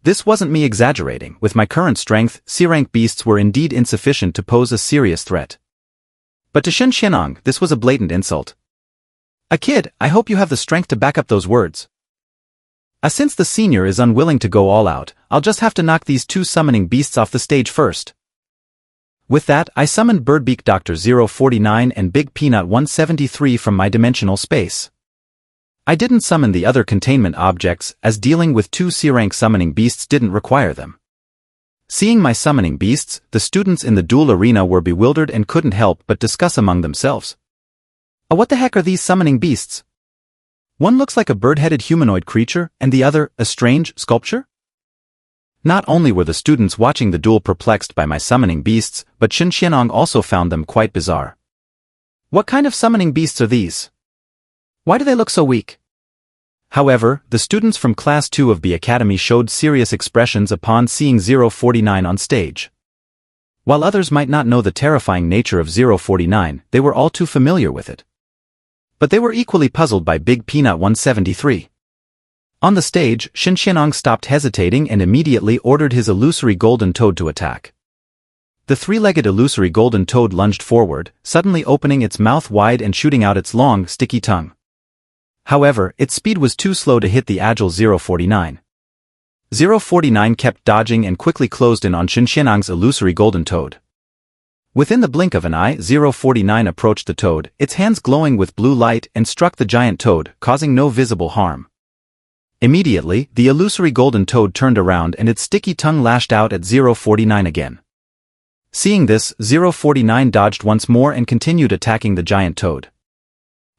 This wasn't me exaggerating. With my current strength, C-rank beasts were indeed insufficient to pose a serious threat. But to Shinxianong, this was a blatant insult. "A kid, I hope you have the strength to back up those words. Since the senior is unwilling to go all out, I'll just have to knock these 2 summoning beasts off the stage first." With that, I summoned Birdbeak Dr. 049 and Big Peanut 173 from my dimensional space. I didn't summon the other containment objects, as dealing with 2 C-rank summoning beasts didn't require them. Seeing my summoning beasts, the students in the duel arena were bewildered and couldn't help but discuss among themselves. What the heck are these summoning beasts? One looks like a bird-headed humanoid creature, and the other, a strange sculpture? Not only were the students watching the duel perplexed by my summoning beasts, but Shen Xianong also found them quite bizarre. What kind of summoning beasts are these? Why do they look so weak? However, the students from Class 2 of the Academy showed serious expressions upon seeing 049 on stage. While others might not know the terrifying nature of 049, they were all too familiar with it. But they were equally puzzled by Big Peanut 173. On the stage, Shen Xianong stopped hesitating and immediately ordered his illusory golden toad to attack. The three-legged illusory golden toad lunged forward, suddenly opening its mouth wide and shooting out its long, sticky tongue. However, its speed was too slow to hit the agile 049. 049 kept dodging and quickly closed in on Shen Xianong's illusory golden toad. Within the blink of an eye, 049 approached the toad, its hands glowing with blue light, and struck the giant toad, causing no visible harm. Immediately, the illusory golden toad turned around and its sticky tongue lashed out at 049 again. Seeing this, 049 dodged once more and continued attacking the giant toad.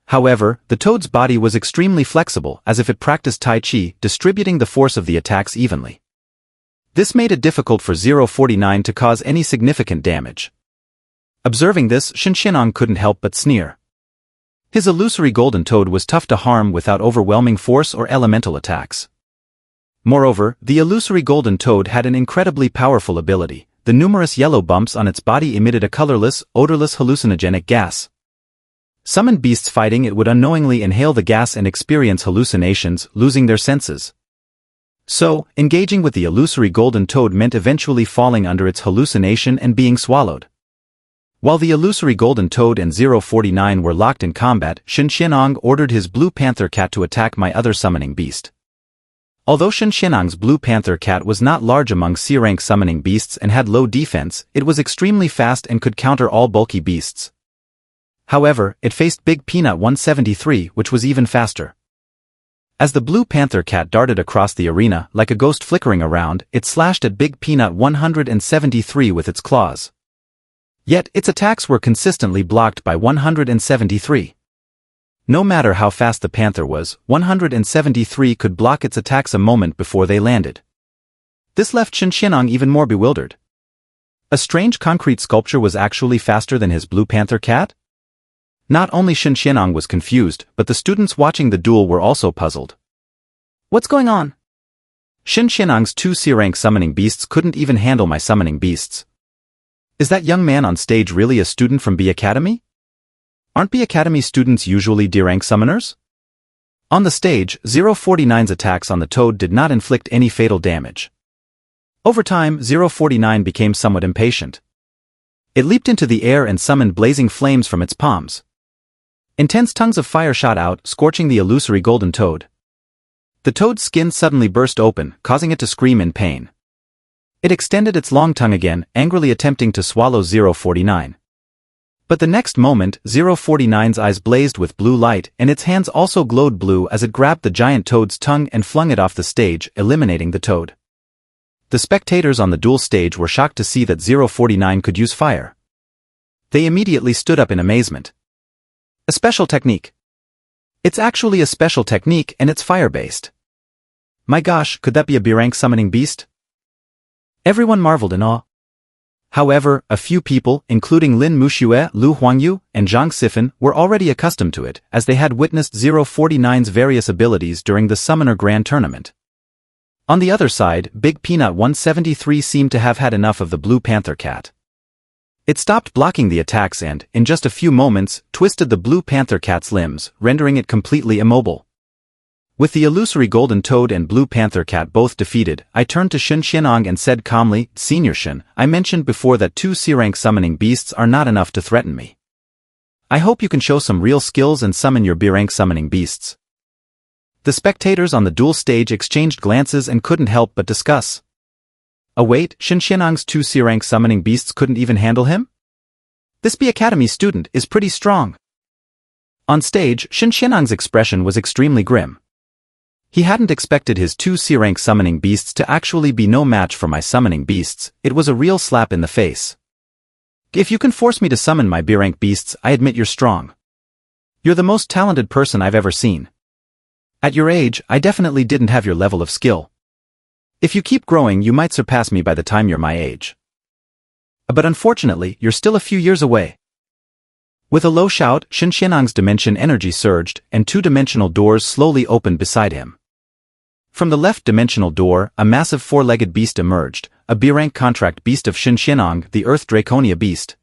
However, the toad's body was extremely flexible, as if it practiced Tai Chi, distributing the force of the attacks evenly. This made it difficult for 049 to cause any significant damage. Observing this, Shen Xianong couldn't help but sneer. His illusory golden toad was tough to harm without overwhelming force or elemental attacks. Moreover, the illusory golden toad had an incredibly powerful ability. The numerous yellow bumps on its body emitted a colorless, odorless hallucinogenic gas. Summoned beasts fighting it would unknowingly inhale the gas and experience hallucinations, losing their senses. So, engaging with the illusory golden toad meant eventually falling under its hallucination and being swallowed. While the illusory golden toad and 049 were locked in combat, Shen Xianong ordered his blue panther cat to attack my other summoning beast. Although Shen Xianong's blue panther cat was not large among C-rank summoning beasts and had low defense, it was extremely fast and could counter all bulky beasts. However, it faced Big Peanut 173, which was even faster. As the blue panther cat darted across the arena, like a ghost flickering around, it slashed at Big Peanut 173 with its claws. Yet, its attacks were consistently blocked by 173. No matter how fast the panther was, 173 could block its attacks a moment before they landed. This left Shen Xianong even more bewildered. A strange concrete sculpture was actually faster than his blue panther cat? Not only Shen Xianong was confused, but the students watching the duel were also puzzled. What's going on? Shen Xianong's two C-rank summoning beasts couldn't even handle my summoning beasts. Is that young man on stage really a student from B Academy? Aren't B Academy students usually D-rank summoners? On the stage, 049's attacks on the toad did not inflict any fatal damage. Over time, 049 became somewhat impatient. It leaped into the air and summoned blazing flames from its palms. Intense tongues of fire shot out, scorching the illusory golden toad. The toad's skin suddenly burst open, causing it to scream in pain. It extended its long tongue again, angrily attempting to swallow 049. But the next moment, 049's eyes blazed with blue light, and its hands also glowed blue as it grabbed the giant toad's tongue and flung it off the stage, eliminating the toad. The spectators on the duel stage were shocked to see that 049 could use fire. They immediately stood up in amazement. A special technique. It's actually a special technique and it's fire-based. My gosh, could that be a B-rank summoning beast? Everyone marveled in awe. However, a few people, including Lin Muxue, Lu Huangyu, and Zhang Sifan, were already accustomed to it, as they had witnessed 049's various abilities during the Summoner Grand Tournament. On the other side, Big Peanut 173 seemed to have had enough of the blue panther cat. It stopped blocking the attacks and, in just a few moments, twisted the blue panther cat's limbs, rendering it completely immobile. With the illusory golden toad and blue panther cat both defeated, I turned to Shen Xianong and said calmly, "Senior Shen, I mentioned before that two C-rank summoning beasts are not enough to threaten me. I hope you can show some real skills and summon your B-rank summoning beasts." The spectators on the duel stage exchanged glances and couldn't help but discuss. Wait, Shen Xianong's two C-rank summoning beasts couldn't even handle him? This B Academy student is pretty strong. On stage, Shen Xianong's expression was extremely grim. He hadn't expected his two C-rank summoning beasts to actually be no match for my summoning beasts. It was a real slap in the face. If you can force me to summon my B-rank beasts, I admit you're strong. You're the most talented person I've ever seen. At your age, I definitely didn't have your level of skill. If you keep growing you might surpass me by the time you're my age. But unfortunately, you're still a few years away. With a low shout, Shenxianang's dimension energy surged, and two-dimensional doors slowly opened beside him. From the left dimensional door, a massive four-legged beast emerged, a B-rank contract beast of Shenxianang, the Earth Draconia beast.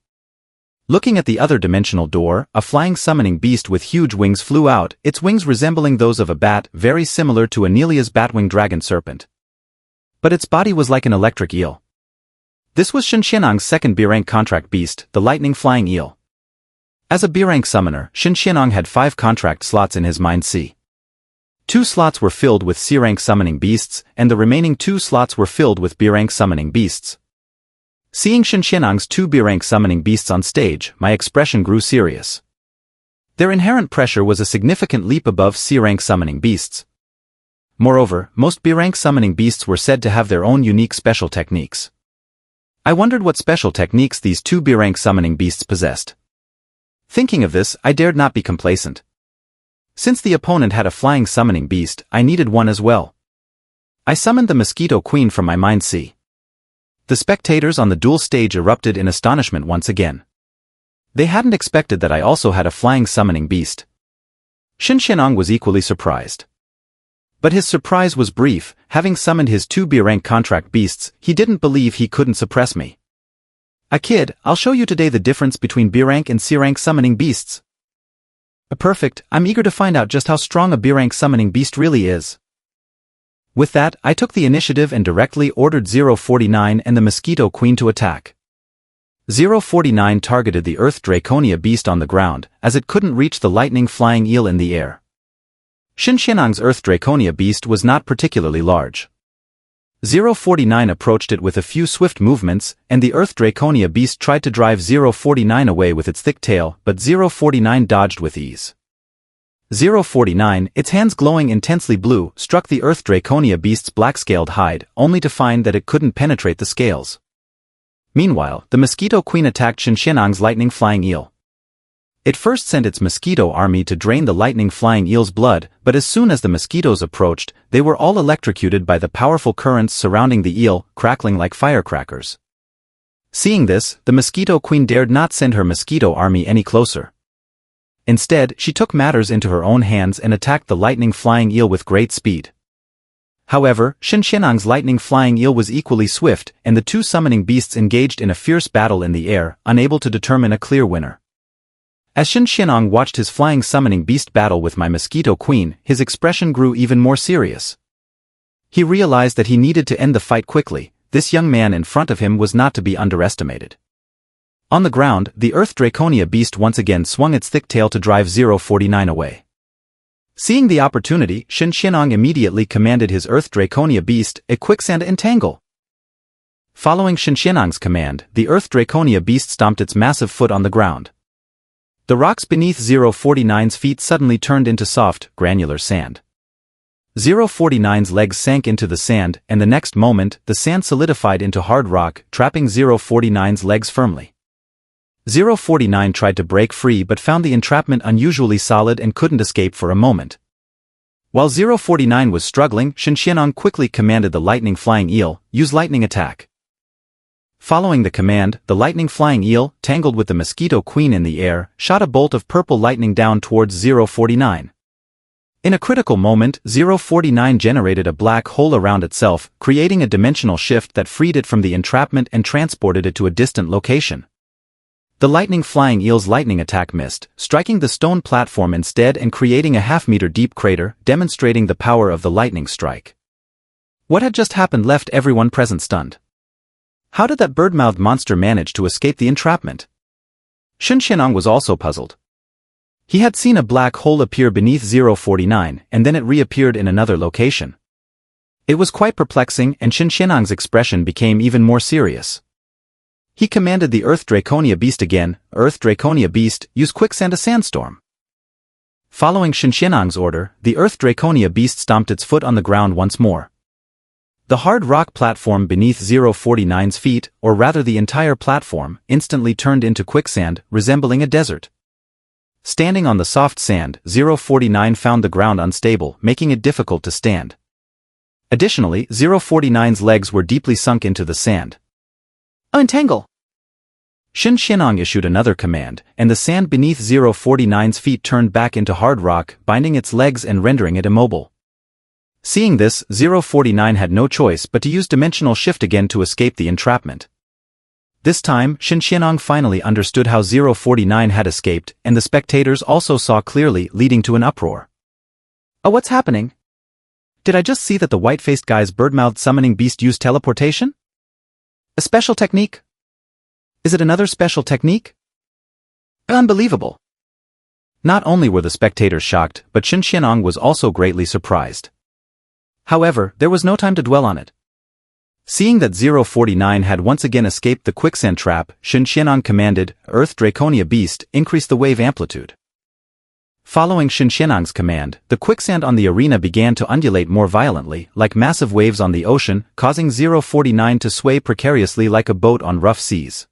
Looking at the other dimensional door, a flying summoning beast with huge wings flew out, its wings resembling those of a bat, very similar to Anelia's batwing dragon serpent. But its body was like an electric eel. This was Shenxianang's second B-rank contract beast, the lightning flying eel. As a B-rank summoner, Shenxianang had 5 contract slots in his Mind C. 2 slots were filled with C-rank summoning beasts, and the remaining 2 slots were filled with B-rank summoning beasts. Seeing Shenxianang's 2 B-rank summoning beasts on stage, my expression grew serious. Their inherent pressure was a significant leap above C-rank summoning beasts. Moreover, most B-rank summoning beasts were said to have their own unique special techniques. I wondered what special techniques these 2 B-rank summoning beasts possessed. Thinking of this, I dared not be complacent. Since the opponent had a flying summoning beast, I needed one as well. I summoned the Mosquito Queen from my Mind C. The spectators on the duel stage erupted in astonishment once again. They hadn't expected that I also had a flying summoning beast. Shenxianang was equally surprised. But his surprise was brief. Having summoned his 2 B-rank contract beasts, he didn't believe he couldn't suppress me. Kid, I'll show you today the difference between B-rank and C-rank summoning beasts. Perfect, I'm eager to find out just how strong a B-rank summoning beast really is. With that, I took the initiative and directly ordered 049 and the Mosquito Queen to attack. 049 targeted the Earth Draconia beast on the ground, as it couldn't reach the lightning flying eel in the air. Shenxianang's Earth Draconia beast was not particularly large. 049 approached it with a few swift movements, and the Earth Draconia beast tried to drive 049 away with its thick tail, but 049 dodged with ease. 049, its hands glowing intensely blue, struck the Earth Draconia beast's black-scaled hide, only to find that it couldn't penetrate the scales. Meanwhile, the Mosquito Queen attacked Shenxianang's lightning flying eel. It first sent its mosquito army to drain the lightning flying eel's blood, but as soon as the mosquitoes approached, they were all electrocuted by the powerful currents surrounding the eel, crackling like firecrackers. Seeing this, the Mosquito Queen dared not send her mosquito army any closer. Instead, she took matters into her own hands and attacked the lightning flying eel with great speed. However, Shenxianang's lightning flying eel was equally swift, and the 2 summoning beasts engaged in a fierce battle in the air, unable to determine a clear winner. As Shenxianang watched his flying summoning beast battle with my Mosquito Queen, his expression grew even more serious. He realized that he needed to end the fight quickly. This young man in front of him was not to be underestimated. On the ground, the Earth Draconia beast once again swung its thick tail to drive 049 away. Seeing the opportunity, Shenxianang immediately commanded his Earth Draconia beast, a quicksand entangle. Following Shenxianang's command, the Earth Draconia beast stomped its massive foot on the ground. The rocks beneath 049's feet suddenly turned into soft, granular sand. 049's legs sank into the sand, and the next moment, the sand solidified into hard rock, trapping 049's legs firmly. 049 tried to break free but found the entrapment unusually solid and couldn't escape for a moment. While 049 was struggling, Shenxianang quickly commanded the lightning flying eel, use lightning attack. Following the command, the lightning flying eel, tangled with the Mosquito Queen in the air, shot a bolt of purple lightning down towards 049. In a critical moment, 049 generated a black hole around itself, creating a dimensional shift that freed it from the entrapment and transported it to a distant location. The lightning flying eel's lightning attack missed, striking the stone platform instead and creating a half-meter deep crater, demonstrating the power of the lightning strike. What had just happened left everyone present stunned. How did that bird-mouthed monster manage to escape the entrapment? Shenxianang was also puzzled. He had seen a black hole appear beneath 049, and then it reappeared in another location. It was quite perplexing, and Shenxianang's expression became even more serious. He commanded the Earth Draconia beast again, Earth Draconia beast, use quicksand a sandstorm. Following Shenxianang's order, the Earth Draconia beast stomped its foot on the ground once more. The hard rock platform beneath 049's feet, or rather the entire platform, instantly turned into quicksand, resembling a desert. Standing on the soft sand, 049 found the ground unstable, making it difficult to stand. Additionally, 049's legs were deeply sunk into the sand. Untangle! Shin Qianong issued another command, and the sand beneath 049's feet turned back into hard rock, binding its legs and rendering it immobile. Seeing this, 049 had no choice but to use dimensional shift again to escape the entrapment. This time, Shin Qianong finally understood how 049 had escaped, and the spectators also saw clearly, leading to an uproar. Oh, what's happening? Did I just see that the white-faced guy's bird-mouthed summoning beast used teleportation? A special technique? Is it another special technique? Unbelievable. Not only were the spectators shocked, but Shin Qianong was also greatly surprised. However, there was no time to dwell on it. Seeing that 049 had once again escaped the quicksand trap, Shin Qianong commanded, Earth Draconia Beast, increase the wave amplitude. Following Shin Qianong's command, the quicksand on the arena began to undulate more violently, like massive waves on the ocean, causing 049 to sway precariously like a boat on rough seas.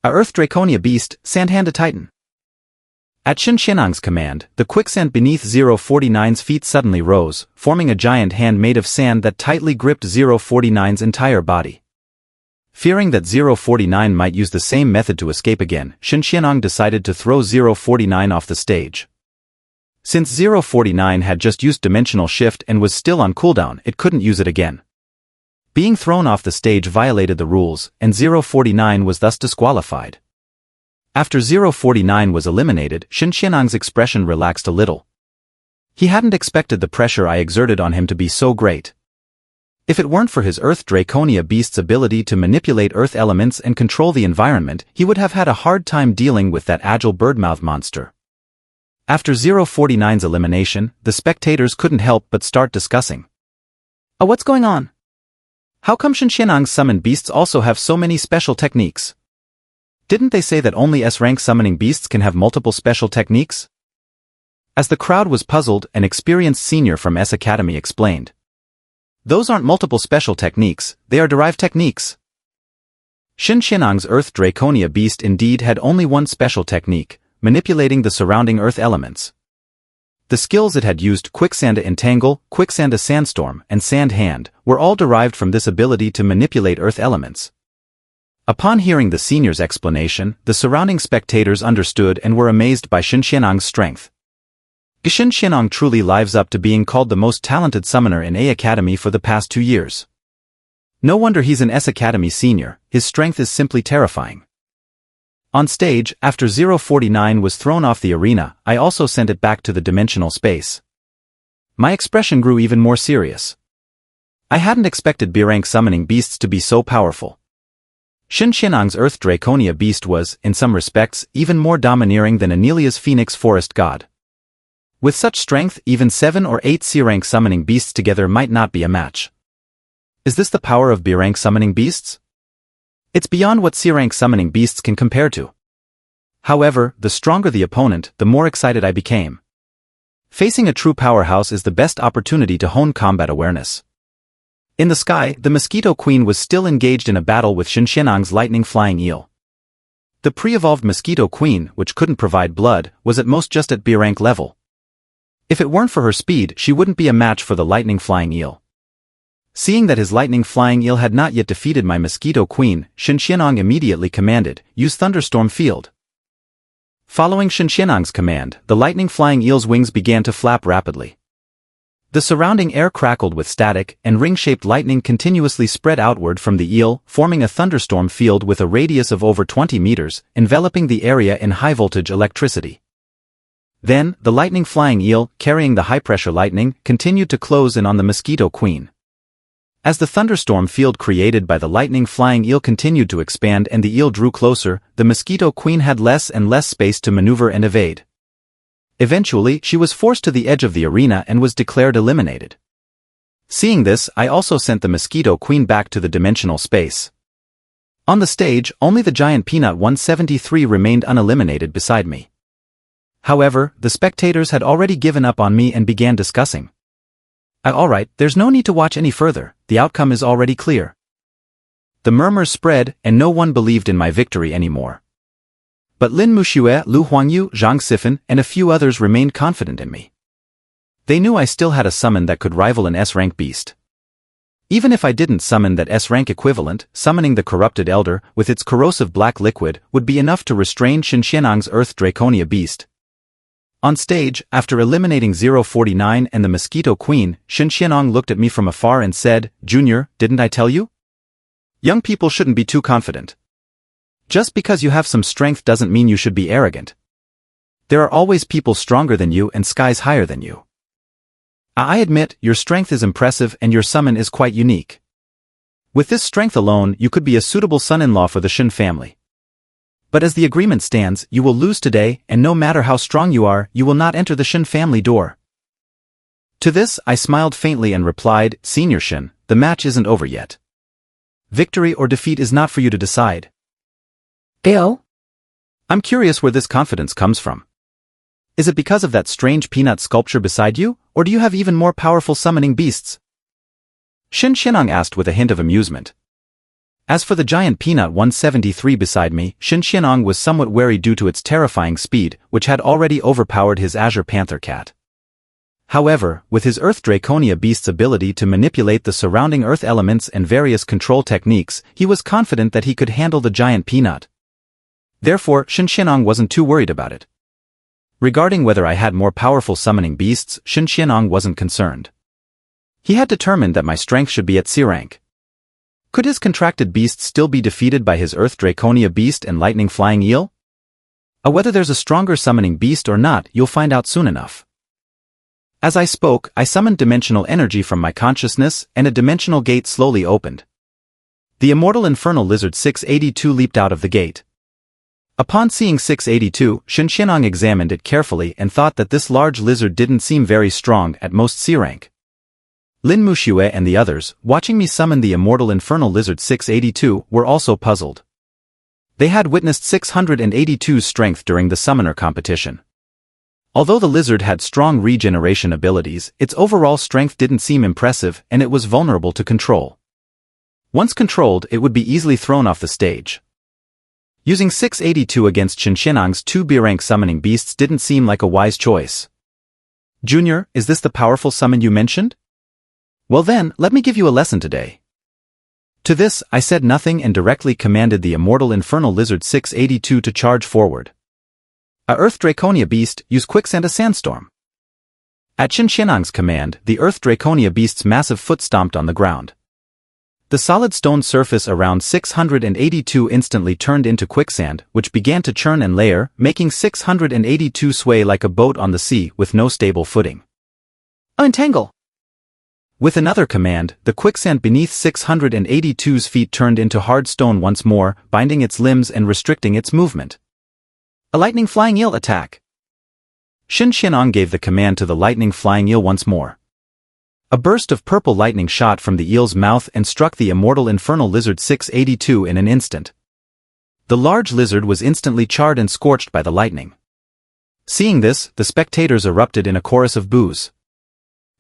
A Earth Draconia Beast, sand hand a Titan. At Shin Qianong's command, the quicksand beneath 049's feet suddenly rose, forming a giant hand made of sand that tightly gripped 049's entire body. Fearing that 049 might use the same method to escape again, Shin Qianong decided to throw 049 off the stage. Since 049 had just used dimensional shift and was still on cooldown, it couldn't use it again. Being thrown off the stage violated the rules, and 049 was thus disqualified. After 049 was eliminated, Shin Qianong's expression relaxed a little. He hadn't expected the pressure I exerted on him to be so great. If it weren't for his Earth Draconia Beast's ability to manipulate Earth elements and control the environment, he would have had a hard time dealing with that agile birdmouth monster. After 049's elimination, the spectators couldn't help but start discussing. Oh, what's going on? How come Shin Qianong's summoned beasts also have so many special techniques? Didn't they say that only S-rank summoning beasts can have multiple special techniques? As the crowd was puzzled, an experienced senior from S Academy explained. Those aren't multiple special techniques, they are derived techniques. Shin Qianong's Earth Draconia Beast indeed had only one special technique, manipulating the surrounding Earth elements. The skills it had used, Quicksanda Entangle, Quicksanda Sandstorm, and Sand Hand, were all derived from this ability to manipulate Earth elements. Upon hearing the senior's explanation, the surrounding spectators understood and were amazed by Shin Qianong's strength. Shin Qianong truly lives up to being called the most talented summoner in A Academy for the past 2 years. No wonder he's an S Academy senior, his strength is simply terrifying. On stage, after 049 was thrown off the arena, I also sent it back to the dimensional space. My expression grew even more serious. I hadn't expected B-rank summoning beasts to be so powerful. Shin Qianong's Earth Draconia Beast was, in some respects, even more domineering than Anelia's Phoenix Forest God. With such strength, even 7 or 8 C-rank summoning beasts together might not be a match. Is this the power of B-rank summoning beasts? It's beyond what C-rank summoning beasts can compare to. However, the stronger the opponent, the more excited I became. Facing a true powerhouse is the best opportunity to hone combat awareness. In the sky, the Mosquito Queen was still engaged in a battle with Shin Qianong's lightning flying eel. The pre-evolved Mosquito Queen, which couldn't provide blood, was at most just at B-rank level. If it weren't for her speed, she wouldn't be a match for the lightning flying eel. Seeing that his lightning flying eel had not yet defeated my Mosquito Queen, Shin Qianong immediately commanded, use Thunderstorm Field. Following Shin Qianong's command, the lightning flying eel's wings began to flap rapidly. The surrounding air crackled with static, and ring-shaped lightning continuously spread outward from the eel, forming a thunderstorm field with a radius of over 20 meters, enveloping the area in high-voltage electricity. Then, the lightning flying eel, carrying the high-pressure lightning, continued to close in on the Mosquito Queen. As the thunderstorm field created by the lightning flying eel continued to expand and the eel drew closer, the Mosquito Queen had less and less space to maneuver and evade. Eventually, she was forced to the edge of the arena and was declared eliminated. Seeing this, I also sent the Mosquito Queen back to the dimensional space. On the stage, only the giant Peanut 173 remained uneliminated beside me. However, the spectators had already given up on me and began discussing. Alright, there's no need to watch any further, the outcome is already clear. The murmurs spread, and no one believed in my victory anymore. But Lin Muxue, Lu Huangyu, Zhang Sifan, and a few others remained confident in me. They knew I still had a summon that could rival an S-rank beast. Even if I didn't summon that S-rank equivalent, summoning the Corrupted Elder with its corrosive black liquid would be enough to restrain Xinxianang's Earth Draconia beast. On stage, after eliminating 049 and the Mosquito Queen, Xinxianang looked at me from afar and said, "Junior, didn't I tell you? Young people shouldn't be too confident. Just because you have some strength doesn't mean you should be arrogant. There are always people stronger than you and skies higher than you. I admit, your strength is impressive and your summon is quite unique. With this strength alone, you could be a suitable son-in-law for the Shin family. But as the agreement stands, you will lose today, and no matter how strong you are, you will not enter the Shin family door." To this, I smiled faintly and replied, "Senior Shin, the match isn't over yet. Victory or defeat is not for you to decide." Ayo? I'm curious where this confidence comes from. Is it because of that strange peanut sculpture beside you, or do you have even more powerful summoning beasts? Xinxianang asked with a hint of amusement. As for the giant peanut 173 beside me, Xinxianang was somewhat wary due to its terrifying speed, which had already overpowered his Azure Panther cat. However, with his Earth Draconia beast's ability to manipulate the surrounding Earth elements and various control techniques, he was confident that he could handle the giant peanut. Therefore, Xinxianang wasn't too worried about it. Regarding whether I had more powerful summoning beasts, Xinxianang wasn't concerned. He had determined that my strength should be at C rank. Could his contracted beast still be defeated by his Earth Draconia beast and lightning flying eel? Whether there's a stronger summoning beast or not, you'll find out soon enough. As I spoke, I summoned dimensional energy from my consciousness, and a dimensional gate slowly opened. The immortal infernal lizard 682 leaped out of the gate. Upon seeing 682, Xinxianang examined it carefully and thought that this large lizard didn't seem very strong at most C rank. Lin Muxue and the others, watching me summon the immortal infernal lizard 682, were also puzzled. They had witnessed 682's strength during the summoner competition. Although the lizard had strong regeneration abilities, its overall strength didn't seem impressive and it was vulnerable to control. Once controlled, it would be easily thrown off the stage. Using 682 against Xinxianang's 2 B-rank summoning beasts didn't seem like a wise choice. "Junior, is this the powerful summon you mentioned? Well then, let me give you a lesson today." To this, I said nothing and directly commanded the immortal infernal lizard 682 to charge forward. "A Earth Draconia beast, use quicksand a sandstorm." At Xinxianang's command, the Earth Draconia beast's massive foot stomped on the ground. The solid stone surface around 682 instantly turned into quicksand, which began to churn and layer, making 682 sway like a boat on the sea with no stable footing. Untangle! With another command, the quicksand beneath 682's feet turned into hard stone once more, binding its limbs and restricting its movement. A lightning flying eel attack! Xinxianang gave the command to the lightning flying eel once more. A burst of purple lightning shot from the eel's mouth and struck the immortal infernal lizard 682 in an instant. The large lizard was instantly charred and scorched by the lightning. Seeing this, the spectators erupted in a chorus of boos.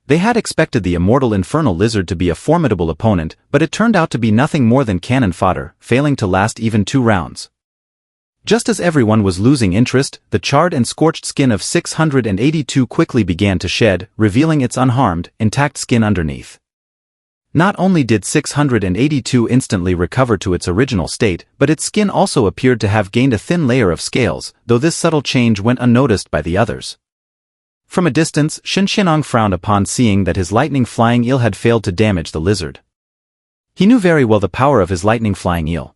They had expected the immortal infernal lizard to be a formidable opponent, but it turned out to be nothing more than cannon fodder, failing to last even 2 rounds. Just as everyone was losing interest, the charred and scorched skin of 682 quickly began to shed, revealing its unharmed, intact skin underneath. Not only did 682 instantly recover to its original state, but its skin also appeared to have gained a thin layer of scales, though this subtle change went unnoticed by the others. From a distance, Xinxianang frowned upon seeing that his lightning flying eel had failed to damage the lizard. He knew very well the power of his lightning flying eel.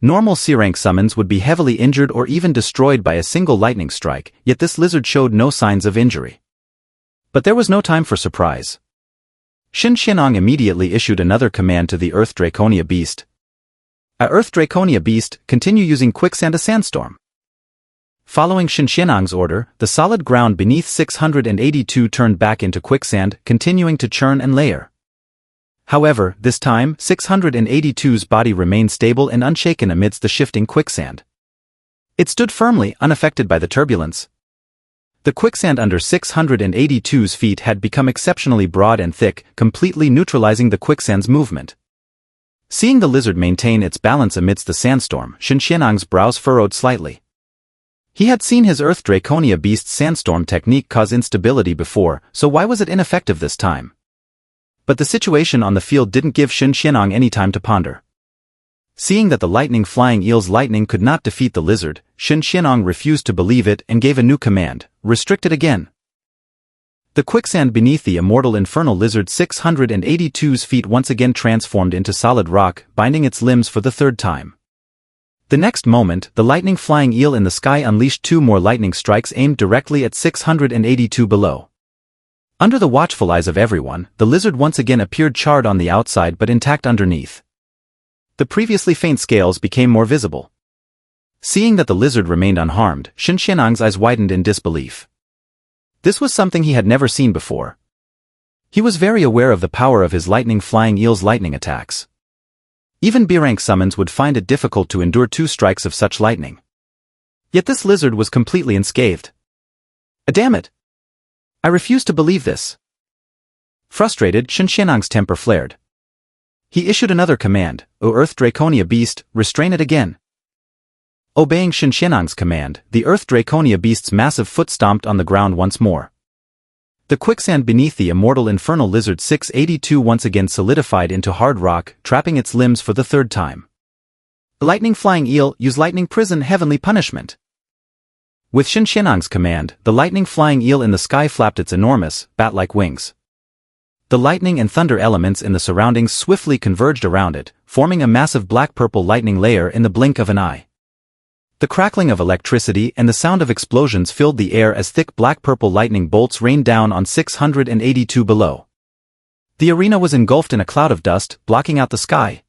Normal C-rank summons would be heavily injured or even destroyed by a single lightning strike, yet this lizard showed no signs of injury. But there was no time for surprise. Xinxianang immediately issued another command to the Earth Draconia beast. "A Earth Draconia beast, continue using quicksand a sandstorm." Following Xinxianang's order, the solid ground beneath 682 turned back into quicksand, continuing to churn and layer. However, this time, 682's body remained stable and unshaken amidst the shifting quicksand. It stood firmly, unaffected by the turbulence. The quicksand under 682's feet had become exceptionally broad and thick, completely neutralizing the quicksand's movement. Seeing the lizard maintain its balance amidst the sandstorm, Xinxianang's brows furrowed slightly. He had seen his Earth Draconia beast's sandstorm technique cause instability before, so why was it ineffective this time? But the situation on the field didn't give Shen Xianong any time to ponder. Seeing that the lightning flying eel's lightning could not defeat the lizard, Shen Xianong refused to believe it and gave a new command: restrict it again. The quicksand beneath the immortal infernal lizard 682's feet once again transformed into solid rock, binding its limbs for the third time. The next moment, the lightning flying eel in the sky unleashed 2 more lightning strikes aimed directly at 682 below. Under the watchful eyes of everyone, the lizard once again appeared charred on the outside but intact underneath. The previously faint scales became more visible. Seeing that the lizard remained unharmed, Shen Xianong's eyes widened in disbelief. This was something he had never seen before. He was very aware of the power of his lightning flying eel's lightning attacks. Even B-rank summons would find it difficult to endure 2 strikes of such lightning. Yet this lizard was completely unscathed. Damn it! I refuse to believe this. Frustrated, Shen Xianong's temper flared. He issued another command: O Earth Draconia Beast, restrain it again. Obeying Shen Xianong's command, the Earth Draconia Beast's massive foot stomped on the ground once more. The quicksand beneath the immortal infernal lizard 682 once again solidified into hard rock, trapping its limbs for the third time. Lightning flying eel, use lightning prison heavenly punishment. With Shen Xianong's command, the lightning flying eel in the sky flapped its enormous, bat-like wings. The lightning and thunder elements in the surroundings swiftly converged around it, forming a massive black-purple lightning layer in the blink of an eye. The crackling of electricity and the sound of explosions filled the air as thick black-purple lightning bolts rained down on 682 below. The arena was engulfed in a cloud of dust, blocking out the sky.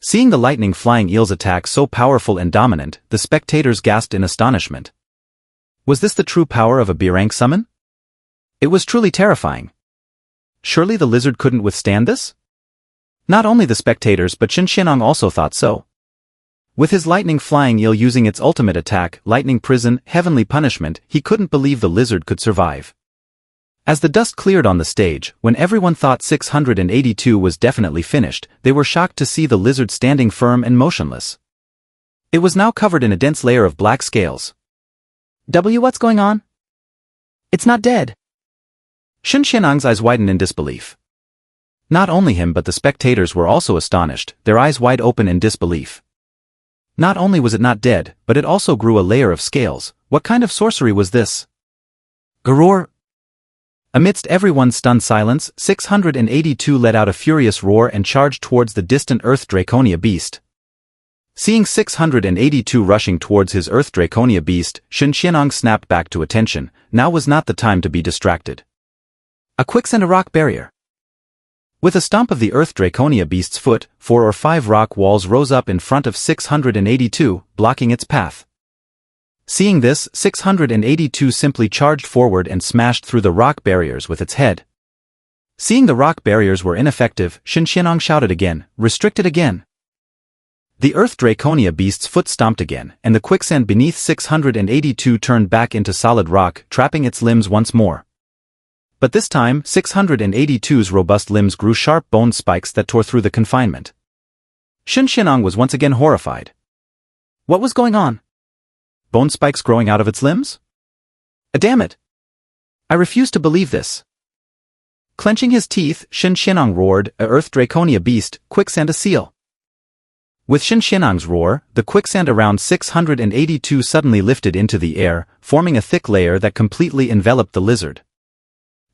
Seeing the lightning flying eel's attack so powerful and dominant, the spectators gasped in astonishment. Was this the true power of a B-rank summon? It was truly terrifying. Surely the lizard couldn't withstand this? Not only the spectators but Shen Xianong also thought so. With his lightning flying eel using its ultimate attack, lightning prison, heavenly punishment, he couldn't believe the lizard could survive. As the dust cleared on the stage, when everyone thought 682 was definitely finished, they were shocked to see the lizard standing firm and motionless. It was now covered in a dense layer of black scales. What's going on? It's not dead. Shen Xianong's eyes widened in disbelief. Not only him but the spectators were also astonished, their eyes wide open in disbelief. Not only was it not dead, but it also grew a layer of scales. What kind of sorcery was this? Roar! Amidst everyone's stunned silence, 682 let out a furious roar and charged towards the distant Earth Draconia Beast. Seeing 682 rushing towards his Earth Draconia Beast, Shen Xianong snapped back to attention. Now was not the time to be distracted. A quicksand rock barrier. With a stomp of the Earth Draconia Beast's foot, 4 or 5 rock walls rose up in front of 682, blocking its path. Seeing this, 682 simply charged forward and smashed through the rock barriers with its head. Seeing the rock barriers were ineffective, Shen Xianong shouted again, restrict it again. The Earth Draconia Beast's foot stomped again, and the quicksand beneath 682 turned back into solid rock, trapping its limbs once more. But this time, 682's robust limbs grew sharp bone spikes that tore through the confinement. Shen Xianong was once again horrified. What was going on? Bone spikes growing out of its limbs? Damn it! I refuse to believe this. Clenching his teeth, Shen Xianong roared, "A Earth Draconia Beast, quicksand a seal." With Shen Xianong's roar, the quicksand around 682 suddenly lifted into the air, forming a thick layer that completely enveloped the lizard.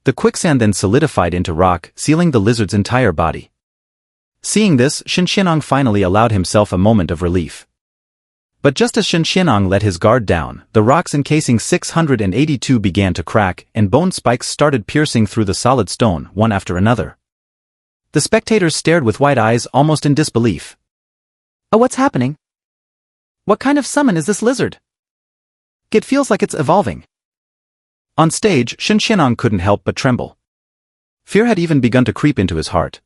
The quicksand then solidified into rock, sealing the lizard's entire body. Seeing this, Shen Xianong finally allowed himself a moment of relief. But just as Shen Xianong let his guard down, the rocks encasing 682 began to crack, and bone spikes started piercing through the solid stone, one after another. The spectators stared with wide eyes, almost in disbelief. Oh, what's happening? What kind of summon is this lizard? It feels like it's evolving. On stage, Shen Xianong couldn't help but tremble. Fear had even begun to creep into his heart.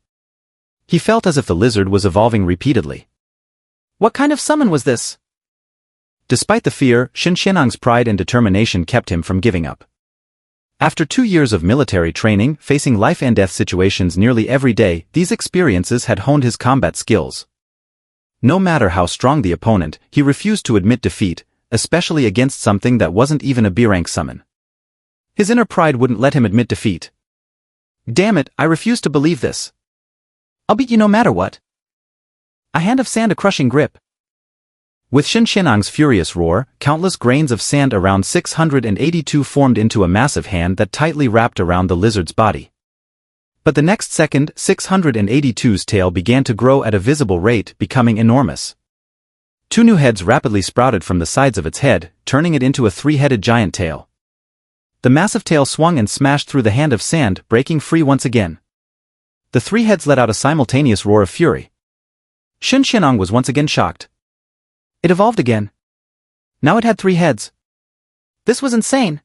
He felt as if the lizard was evolving repeatedly. What kind of summon was this? Despite the fear, Shen Xianong's pride and determination kept him from giving up. After 2 years of military training, facing life and death situations nearly every day, these experiences had honed his combat skills. No matter how strong the opponent, he refused to admit defeat, especially against something that wasn't even a B-rank summon. His inner pride wouldn't let him admit defeat. Damn it, I refuse to believe this. I'll beat you no matter what. A hand of sand, a crushing grip. With Shin Shinang's furious roar, countless grains of sand around 682 formed into a massive hand that tightly wrapped around the lizard's body. But the next second, 682's tail began to grow at a visible rate, becoming enormous. 2 new heads rapidly sprouted from the sides of its head, turning it into a 3-headed giant tail. The massive tail swung and smashed through the hand of sand, breaking free once again. The 3 heads let out a simultaneous roar of fury. Shin Shinang was once again shocked. It evolved again. Now it had 3 heads. This was insane.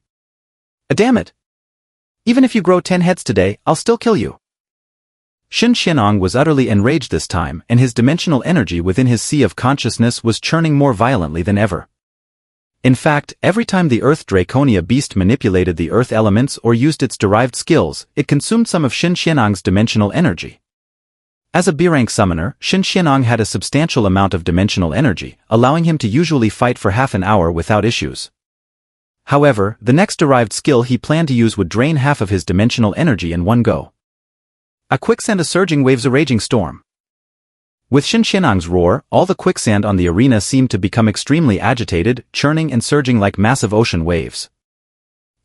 Damn it. Even if you grow 10 heads today, I'll still kill you. Shin Shinang was utterly enraged this time, and his dimensional energy within his sea of consciousness was churning more violently than ever. In fact, every time the Earth Draconia beast manipulated the Earth elements or used its derived skills, it consumed some of Shin Shinang's dimensional energy. As a B-rank summoner, Shin Shinang had a substantial amount of dimensional energy, allowing him to usually fight for half an hour without issues. However, the next derived skill he planned to use would drain half of his dimensional energy in one go. A quicksand, a surging waves, a raging storm. With Shin Shinang's roar, all the quicksand on the arena seemed to become extremely agitated, churning and surging like massive ocean waves.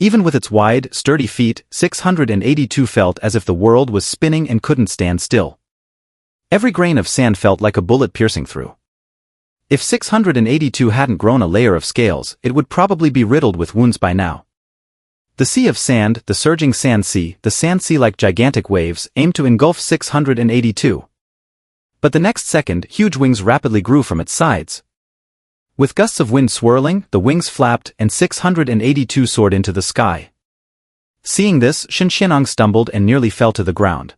Even with its wide, sturdy feet, 682 felt as if the world was spinning and couldn't stand still. Every grain of sand felt like a bullet piercing through. If 682 hadn't grown a layer of scales, it would probably be riddled with wounds by now. The sea of sand, the surging sand sea, the sand sea like gigantic waves, aimed to engulf 682. But the next second, huge wings rapidly grew from its sides. With gusts of wind swirling, the wings flapped, and 682 soared into the sky. Seeing this, Shin Shinang stumbled and nearly fell to the ground.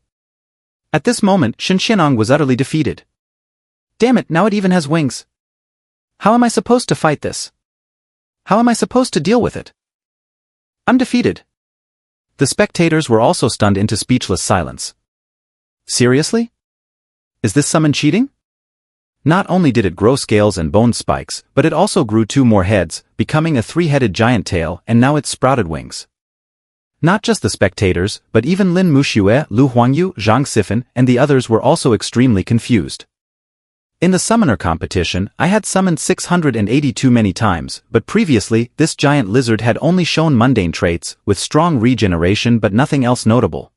At this moment, Shin Shinang was utterly defeated. Damn it, now it even has wings. How am I supposed to fight this? How am I supposed to deal with it? I'm defeated. The spectators were also stunned into speechless silence. Seriously? Is this summon cheating? Not only did it grow scales and bone spikes, but it also grew 2 more heads, becoming a 3-headed giant tail, and now it sprouted wings. Not just the spectators, but even Lin Muxue, Lu Huangyu, Zhang Sifan, and the others were also extremely confused. In the summoner competition, I had summoned 682 many times, but previously, this giant lizard had only shown mundane traits, with strong regeneration but nothing else notable.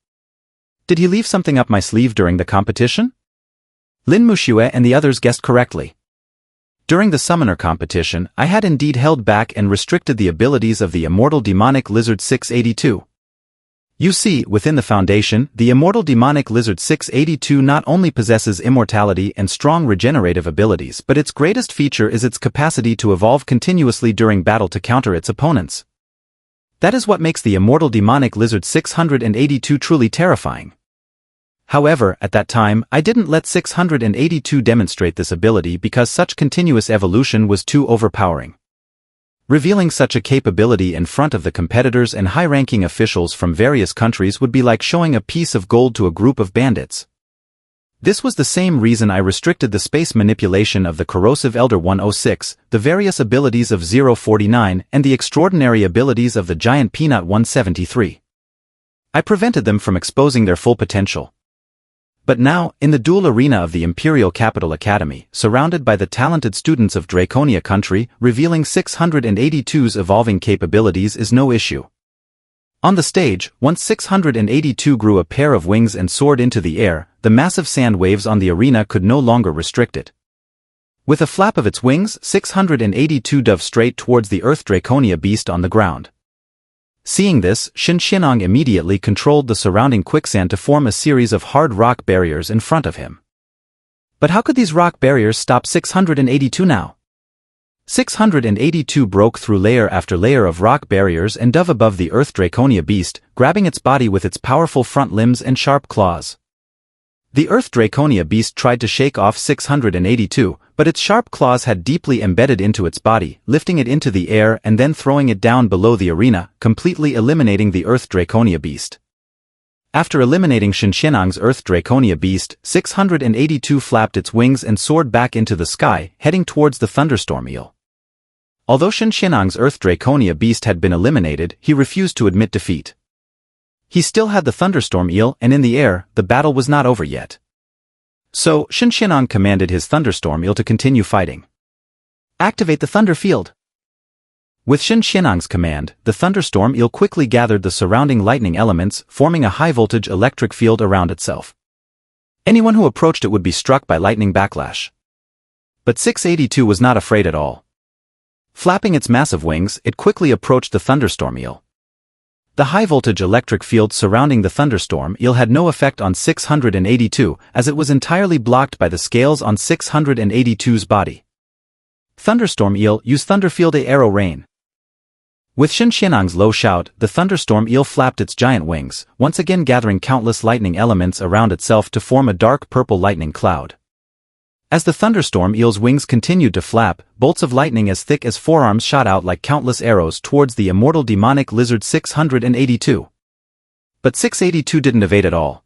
Did he leave something up my sleeve during the competition? Lin Muxue and the others guessed correctly. During the summoner competition, I had indeed held back and restricted the abilities of the immortal demonic lizard 682. You see, within the Foundation, the immortal demonic lizard 682 not only possesses immortality and strong regenerative abilities, but its greatest feature is its capacity to evolve continuously during battle to counter its opponents. That is what makes the immortal demonic lizard 682 truly terrifying. However, at that time, I didn't let 682 demonstrate this ability because such continuous evolution was too overpowering. Revealing such a capability in front of the competitors and high-ranking officials from various countries would be like showing a piece of gold to a group of bandits. This was the same reason I restricted the space manipulation of the corrosive Elder 106, the various abilities of 049, and the extraordinary abilities of the giant Peanut 173. I prevented them from exposing their full potential. But now, in the dual arena of the Imperial Capital Academy, surrounded by the talented students of Draconia country, revealing 682's evolving capabilities is no issue. On the stage, once 682 grew a pair of wings and soared into the air, the massive sand waves on the arena could no longer restrict it. With a flap of its wings, 682 dove straight towards the Earth Draconia beast on the ground. Seeing this, Shin Shinang immediately controlled the surrounding quicksand to form a series of hard rock barriers in front of him. But how could these rock barriers stop 682 now? 682 broke through layer after layer of rock barriers and dove above the Earth Draconia beast, grabbing its body with its powerful front limbs and sharp claws. The Earth Draconia beast tried to shake off 682, but its sharp claws had deeply embedded into its body, lifting it into the air and then throwing it down below the arena, completely eliminating the Earth Draconia beast. After eliminating Shin Shinang's Earth Draconia beast, 682 flapped its wings and soared back into the sky, heading towards the thunderstorm eel. Although Shin Shinang's Earth Draconia beast had been eliminated, he refused to admit defeat. He still had the thunderstorm eel, and in the air, the battle was not over yet. So, Shinshinong commanded his thunderstorm eel to continue fighting. Activate the thunder field. With Shinshinong's command, the thunderstorm eel quickly gathered the surrounding lightning elements, forming a high-voltage electric field around itself. Anyone who approached it would be struck by lightning backlash. But 682 was not afraid at all. Flapping its massive wings, it quickly approached the thunderstorm eel. The high-voltage electric field surrounding the thunderstorm eel had no effect on 682, as it was entirely blocked by the scales on 682's body. Thunderstorm eel, use thunderfield a arrow rain. With Shinshinong's low shout, the thunderstorm eel flapped its giant wings, once again gathering countless lightning elements around itself to form a dark purple lightning cloud. As the thunderstorm eel's wings continued to flap, bolts of lightning as thick as forearms shot out like countless arrows towards the immortal demonic lizard 682. But 682 didn't evade at all.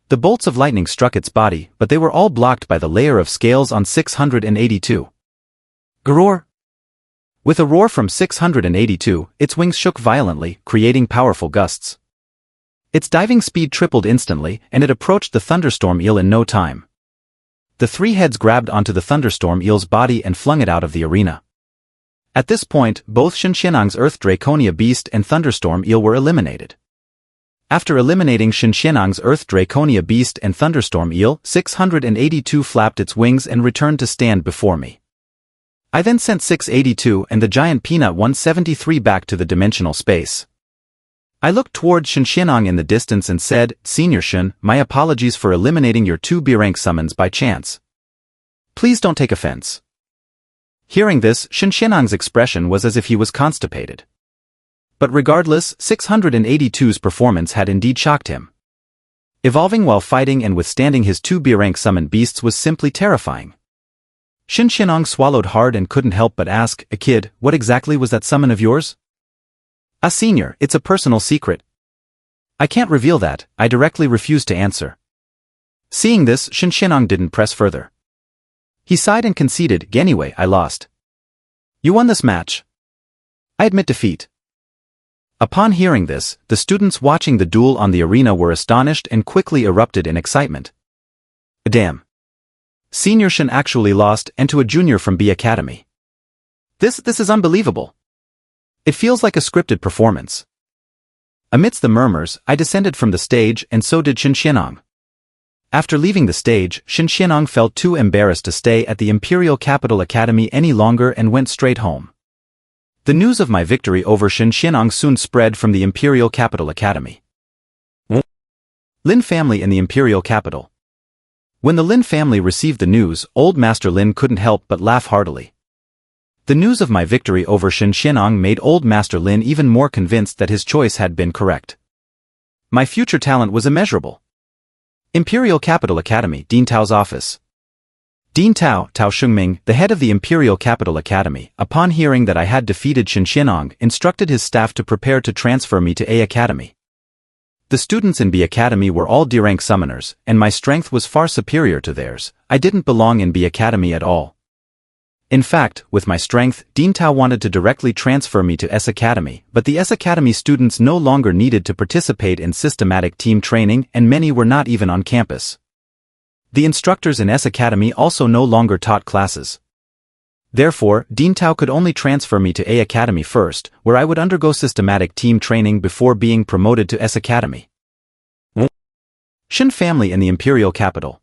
The bolts of lightning struck its body, but they were all blocked by the layer of scales on 682. Roar! With a roar from 682, its wings shook violently, creating powerful gusts. Its diving speed tripled instantly, and it approached the thunderstorm eel in no time. The three heads grabbed onto the thunderstorm eel's body and flung it out of the arena. At this point, both Shinshinong's Earth Draconia beast and thunderstorm eel were eliminated. After eliminating Shinshinong's Earth Draconia beast and thunderstorm eel, 682 flapped its wings and returned to stand before me. I then sent 682 and the giant peanut 173 back to the dimensional space. I looked toward Shinshinong in the distance and said, Senior Shin, my apologies for eliminating your 2 B-rank summons by chance. Please don't take offense. Hearing this, Shinshinong's expression was as if he was constipated. But regardless, 682's performance had indeed shocked him. Evolving while fighting and withstanding his 2 B-rank summoned beasts was simply terrifying. Shinshinong swallowed hard and couldn't help but ask, Kid, what exactly was that summon of yours? Senior, it's a personal secret. I can't reveal that, I directly refused to answer. Seeing this, Shinshinong didn't press further. He sighed and conceded, Anyway, I lost. You won this match. I admit defeat. Upon hearing this, the students watching the duel on the arena were astonished and quickly erupted in excitement. Damn. Senior Shin actually lost, and to a junior from B Academy. This is unbelievable. It feels like a scripted performance. Amidst the murmurs, I descended from the stage and so did Shinshinong. After leaving the stage, Shinshinong felt too embarrassed to stay at the Imperial Capital Academy any longer and went straight home. The news of my victory over Shinshinong soon spread from the Imperial Capital Academy. Lin family in the Imperial Capital. When the Lin family received the news, Old Master Lin couldn't help but laugh heartily. The news of my victory over Shinshinong made Old Master Lin even more convinced that his choice had been correct. My future talent was immeasurable. Imperial Capital Academy, Dean Tao's office. Dean Tao, Tao Shengming, the head of the Imperial Capital Academy, upon hearing that I had defeated Shinshinong, instructed his staff to prepare to transfer me to A Academy. The students in B Academy were all D-rank summoners, and my strength was far superior to theirs. I didn't belong in B Academy at all. In fact, with my strength, Dean Tao wanted to directly transfer me to S Academy, but the S Academy students no longer needed to participate in systematic team training and many were not even on campus. The instructors in S Academy also no longer taught classes. Therefore, Dean Tao could only transfer me to A Academy first, where I would undergo systematic team training before being promoted to S Academy. Shin family in the Imperial Capital.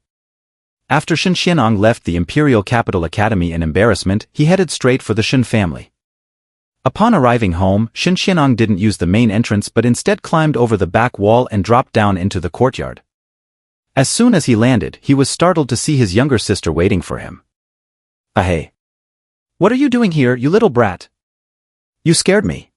After Shinshinong left the Imperial Capital Academy in embarrassment, he headed straight for the Shin family. Upon arriving home, Shinshinong didn't use the main entrance but instead climbed over the back wall and dropped down into the courtyard. As soon as he landed, he was startled to see his younger sister waiting for him. Hey. What are you doing here, you little brat? You scared me.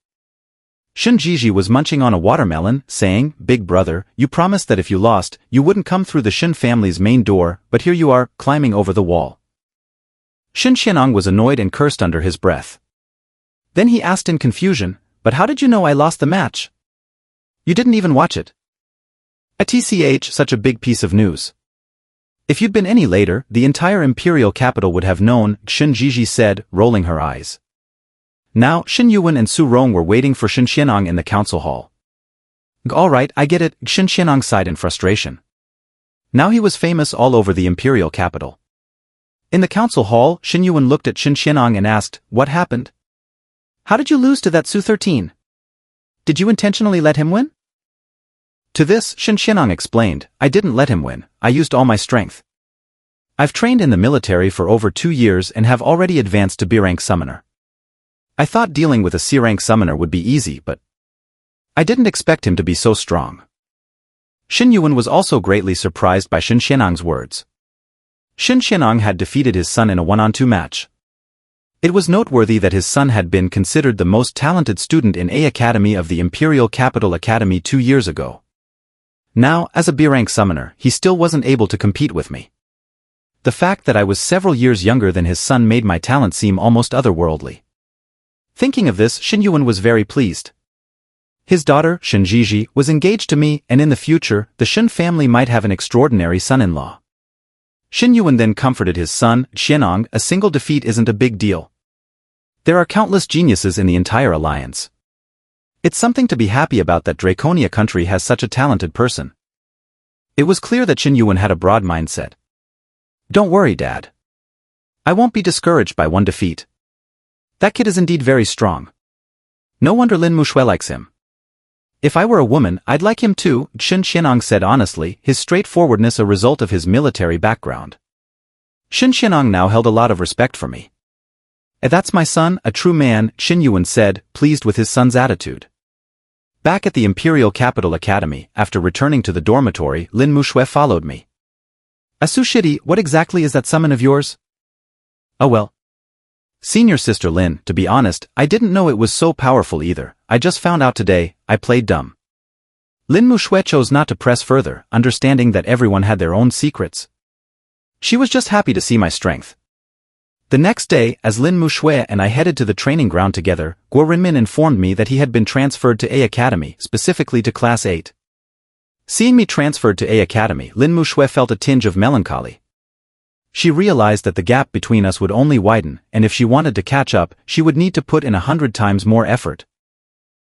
Shinjiji was munching on a watermelon, saying, Big brother, you promised that if you lost, you wouldn't come through the Shin family's main door, but here you are, climbing over the wall. Shinshinong was annoyed and cursed under his breath. Then he asked in confusion, But how did you know I lost the match? You didn't even watch it. TCH, such a big piece of news. If you'd been any later, the entire Imperial Capital would have known, Shinjiji said, rolling her eyes. Now, Shin Yuan and Su Rong were waiting for Shinshinong in the council hall. Alright, I get it, Shen Qianong sighed in frustration. Now he was famous all over the imperial capital. In the council hall, Shen Yuan looked at Shen Qianong and asked, "What happened? How did you lose to that Su-13? Did you intentionally let him win?" To this, Shen Qianong explained, "I didn't let him win, I used all my strength. I've trained in the military for over 2 years and have already advanced to B-rank summoner. I thought dealing with a C-rank summoner would be easy, but I didn't expect him to be so strong." Shen Yuan was also greatly surprised by Shen Qianong's words. Shen Qianong had defeated his son in a 1-on-2 match. It was noteworthy that his son had been considered the most talented student in A Academy of the Imperial Capital Academy 2 years ago. Now, as a B-rank summoner, he still wasn't able to compete with me. The fact that I was several years younger than his son made my talent seem almost otherworldly. Thinking of this, Shen Yuan was very pleased. His daughter, Shen Jiji, was engaged to me, and in the future, the Shen family might have an extraordinary son-in-law. Shen Yuan then comforted his son, Qianong, "A single defeat isn't a big deal. There are countless geniuses in the entire alliance. It's something to be happy about that Draconia country has such a talented person." It was clear that Shen Yuan had a broad mindset. "Don't worry, Dad. I won't be discouraged by one defeat. That kid is indeed very strong. No wonder Lin Mushui likes him. If I were a woman, I'd like him too," Shen Qianong said honestly, his straightforwardness a result of his military background. Shen Qianong now held a lot of respect for me. "That's my son, a true man," Shen Yuan said, pleased with his son's attitude. Back at the Imperial Capital Academy, after returning to the dormitory, Lin Mushui followed me. "Asushidi, what exactly is that summon of yours?" "Oh well. Senior sister Lin, to be honest, I didn't know it was so powerful either. I just found out today. I played dumb." Lin Mushui chose not to press further, understanding that everyone had their own secrets. She was just happy to see my strength. The next day, as Lin Mushui and I headed to the training ground together, Guo Renmin informed me that he had been transferred to A Academy, specifically to Class 8. Seeing me transferred to A Academy, Lin Mushui felt a tinge of melancholy. She realized that the gap between us would only widen, and if she wanted to catch up, she would need to put in 100 times more effort.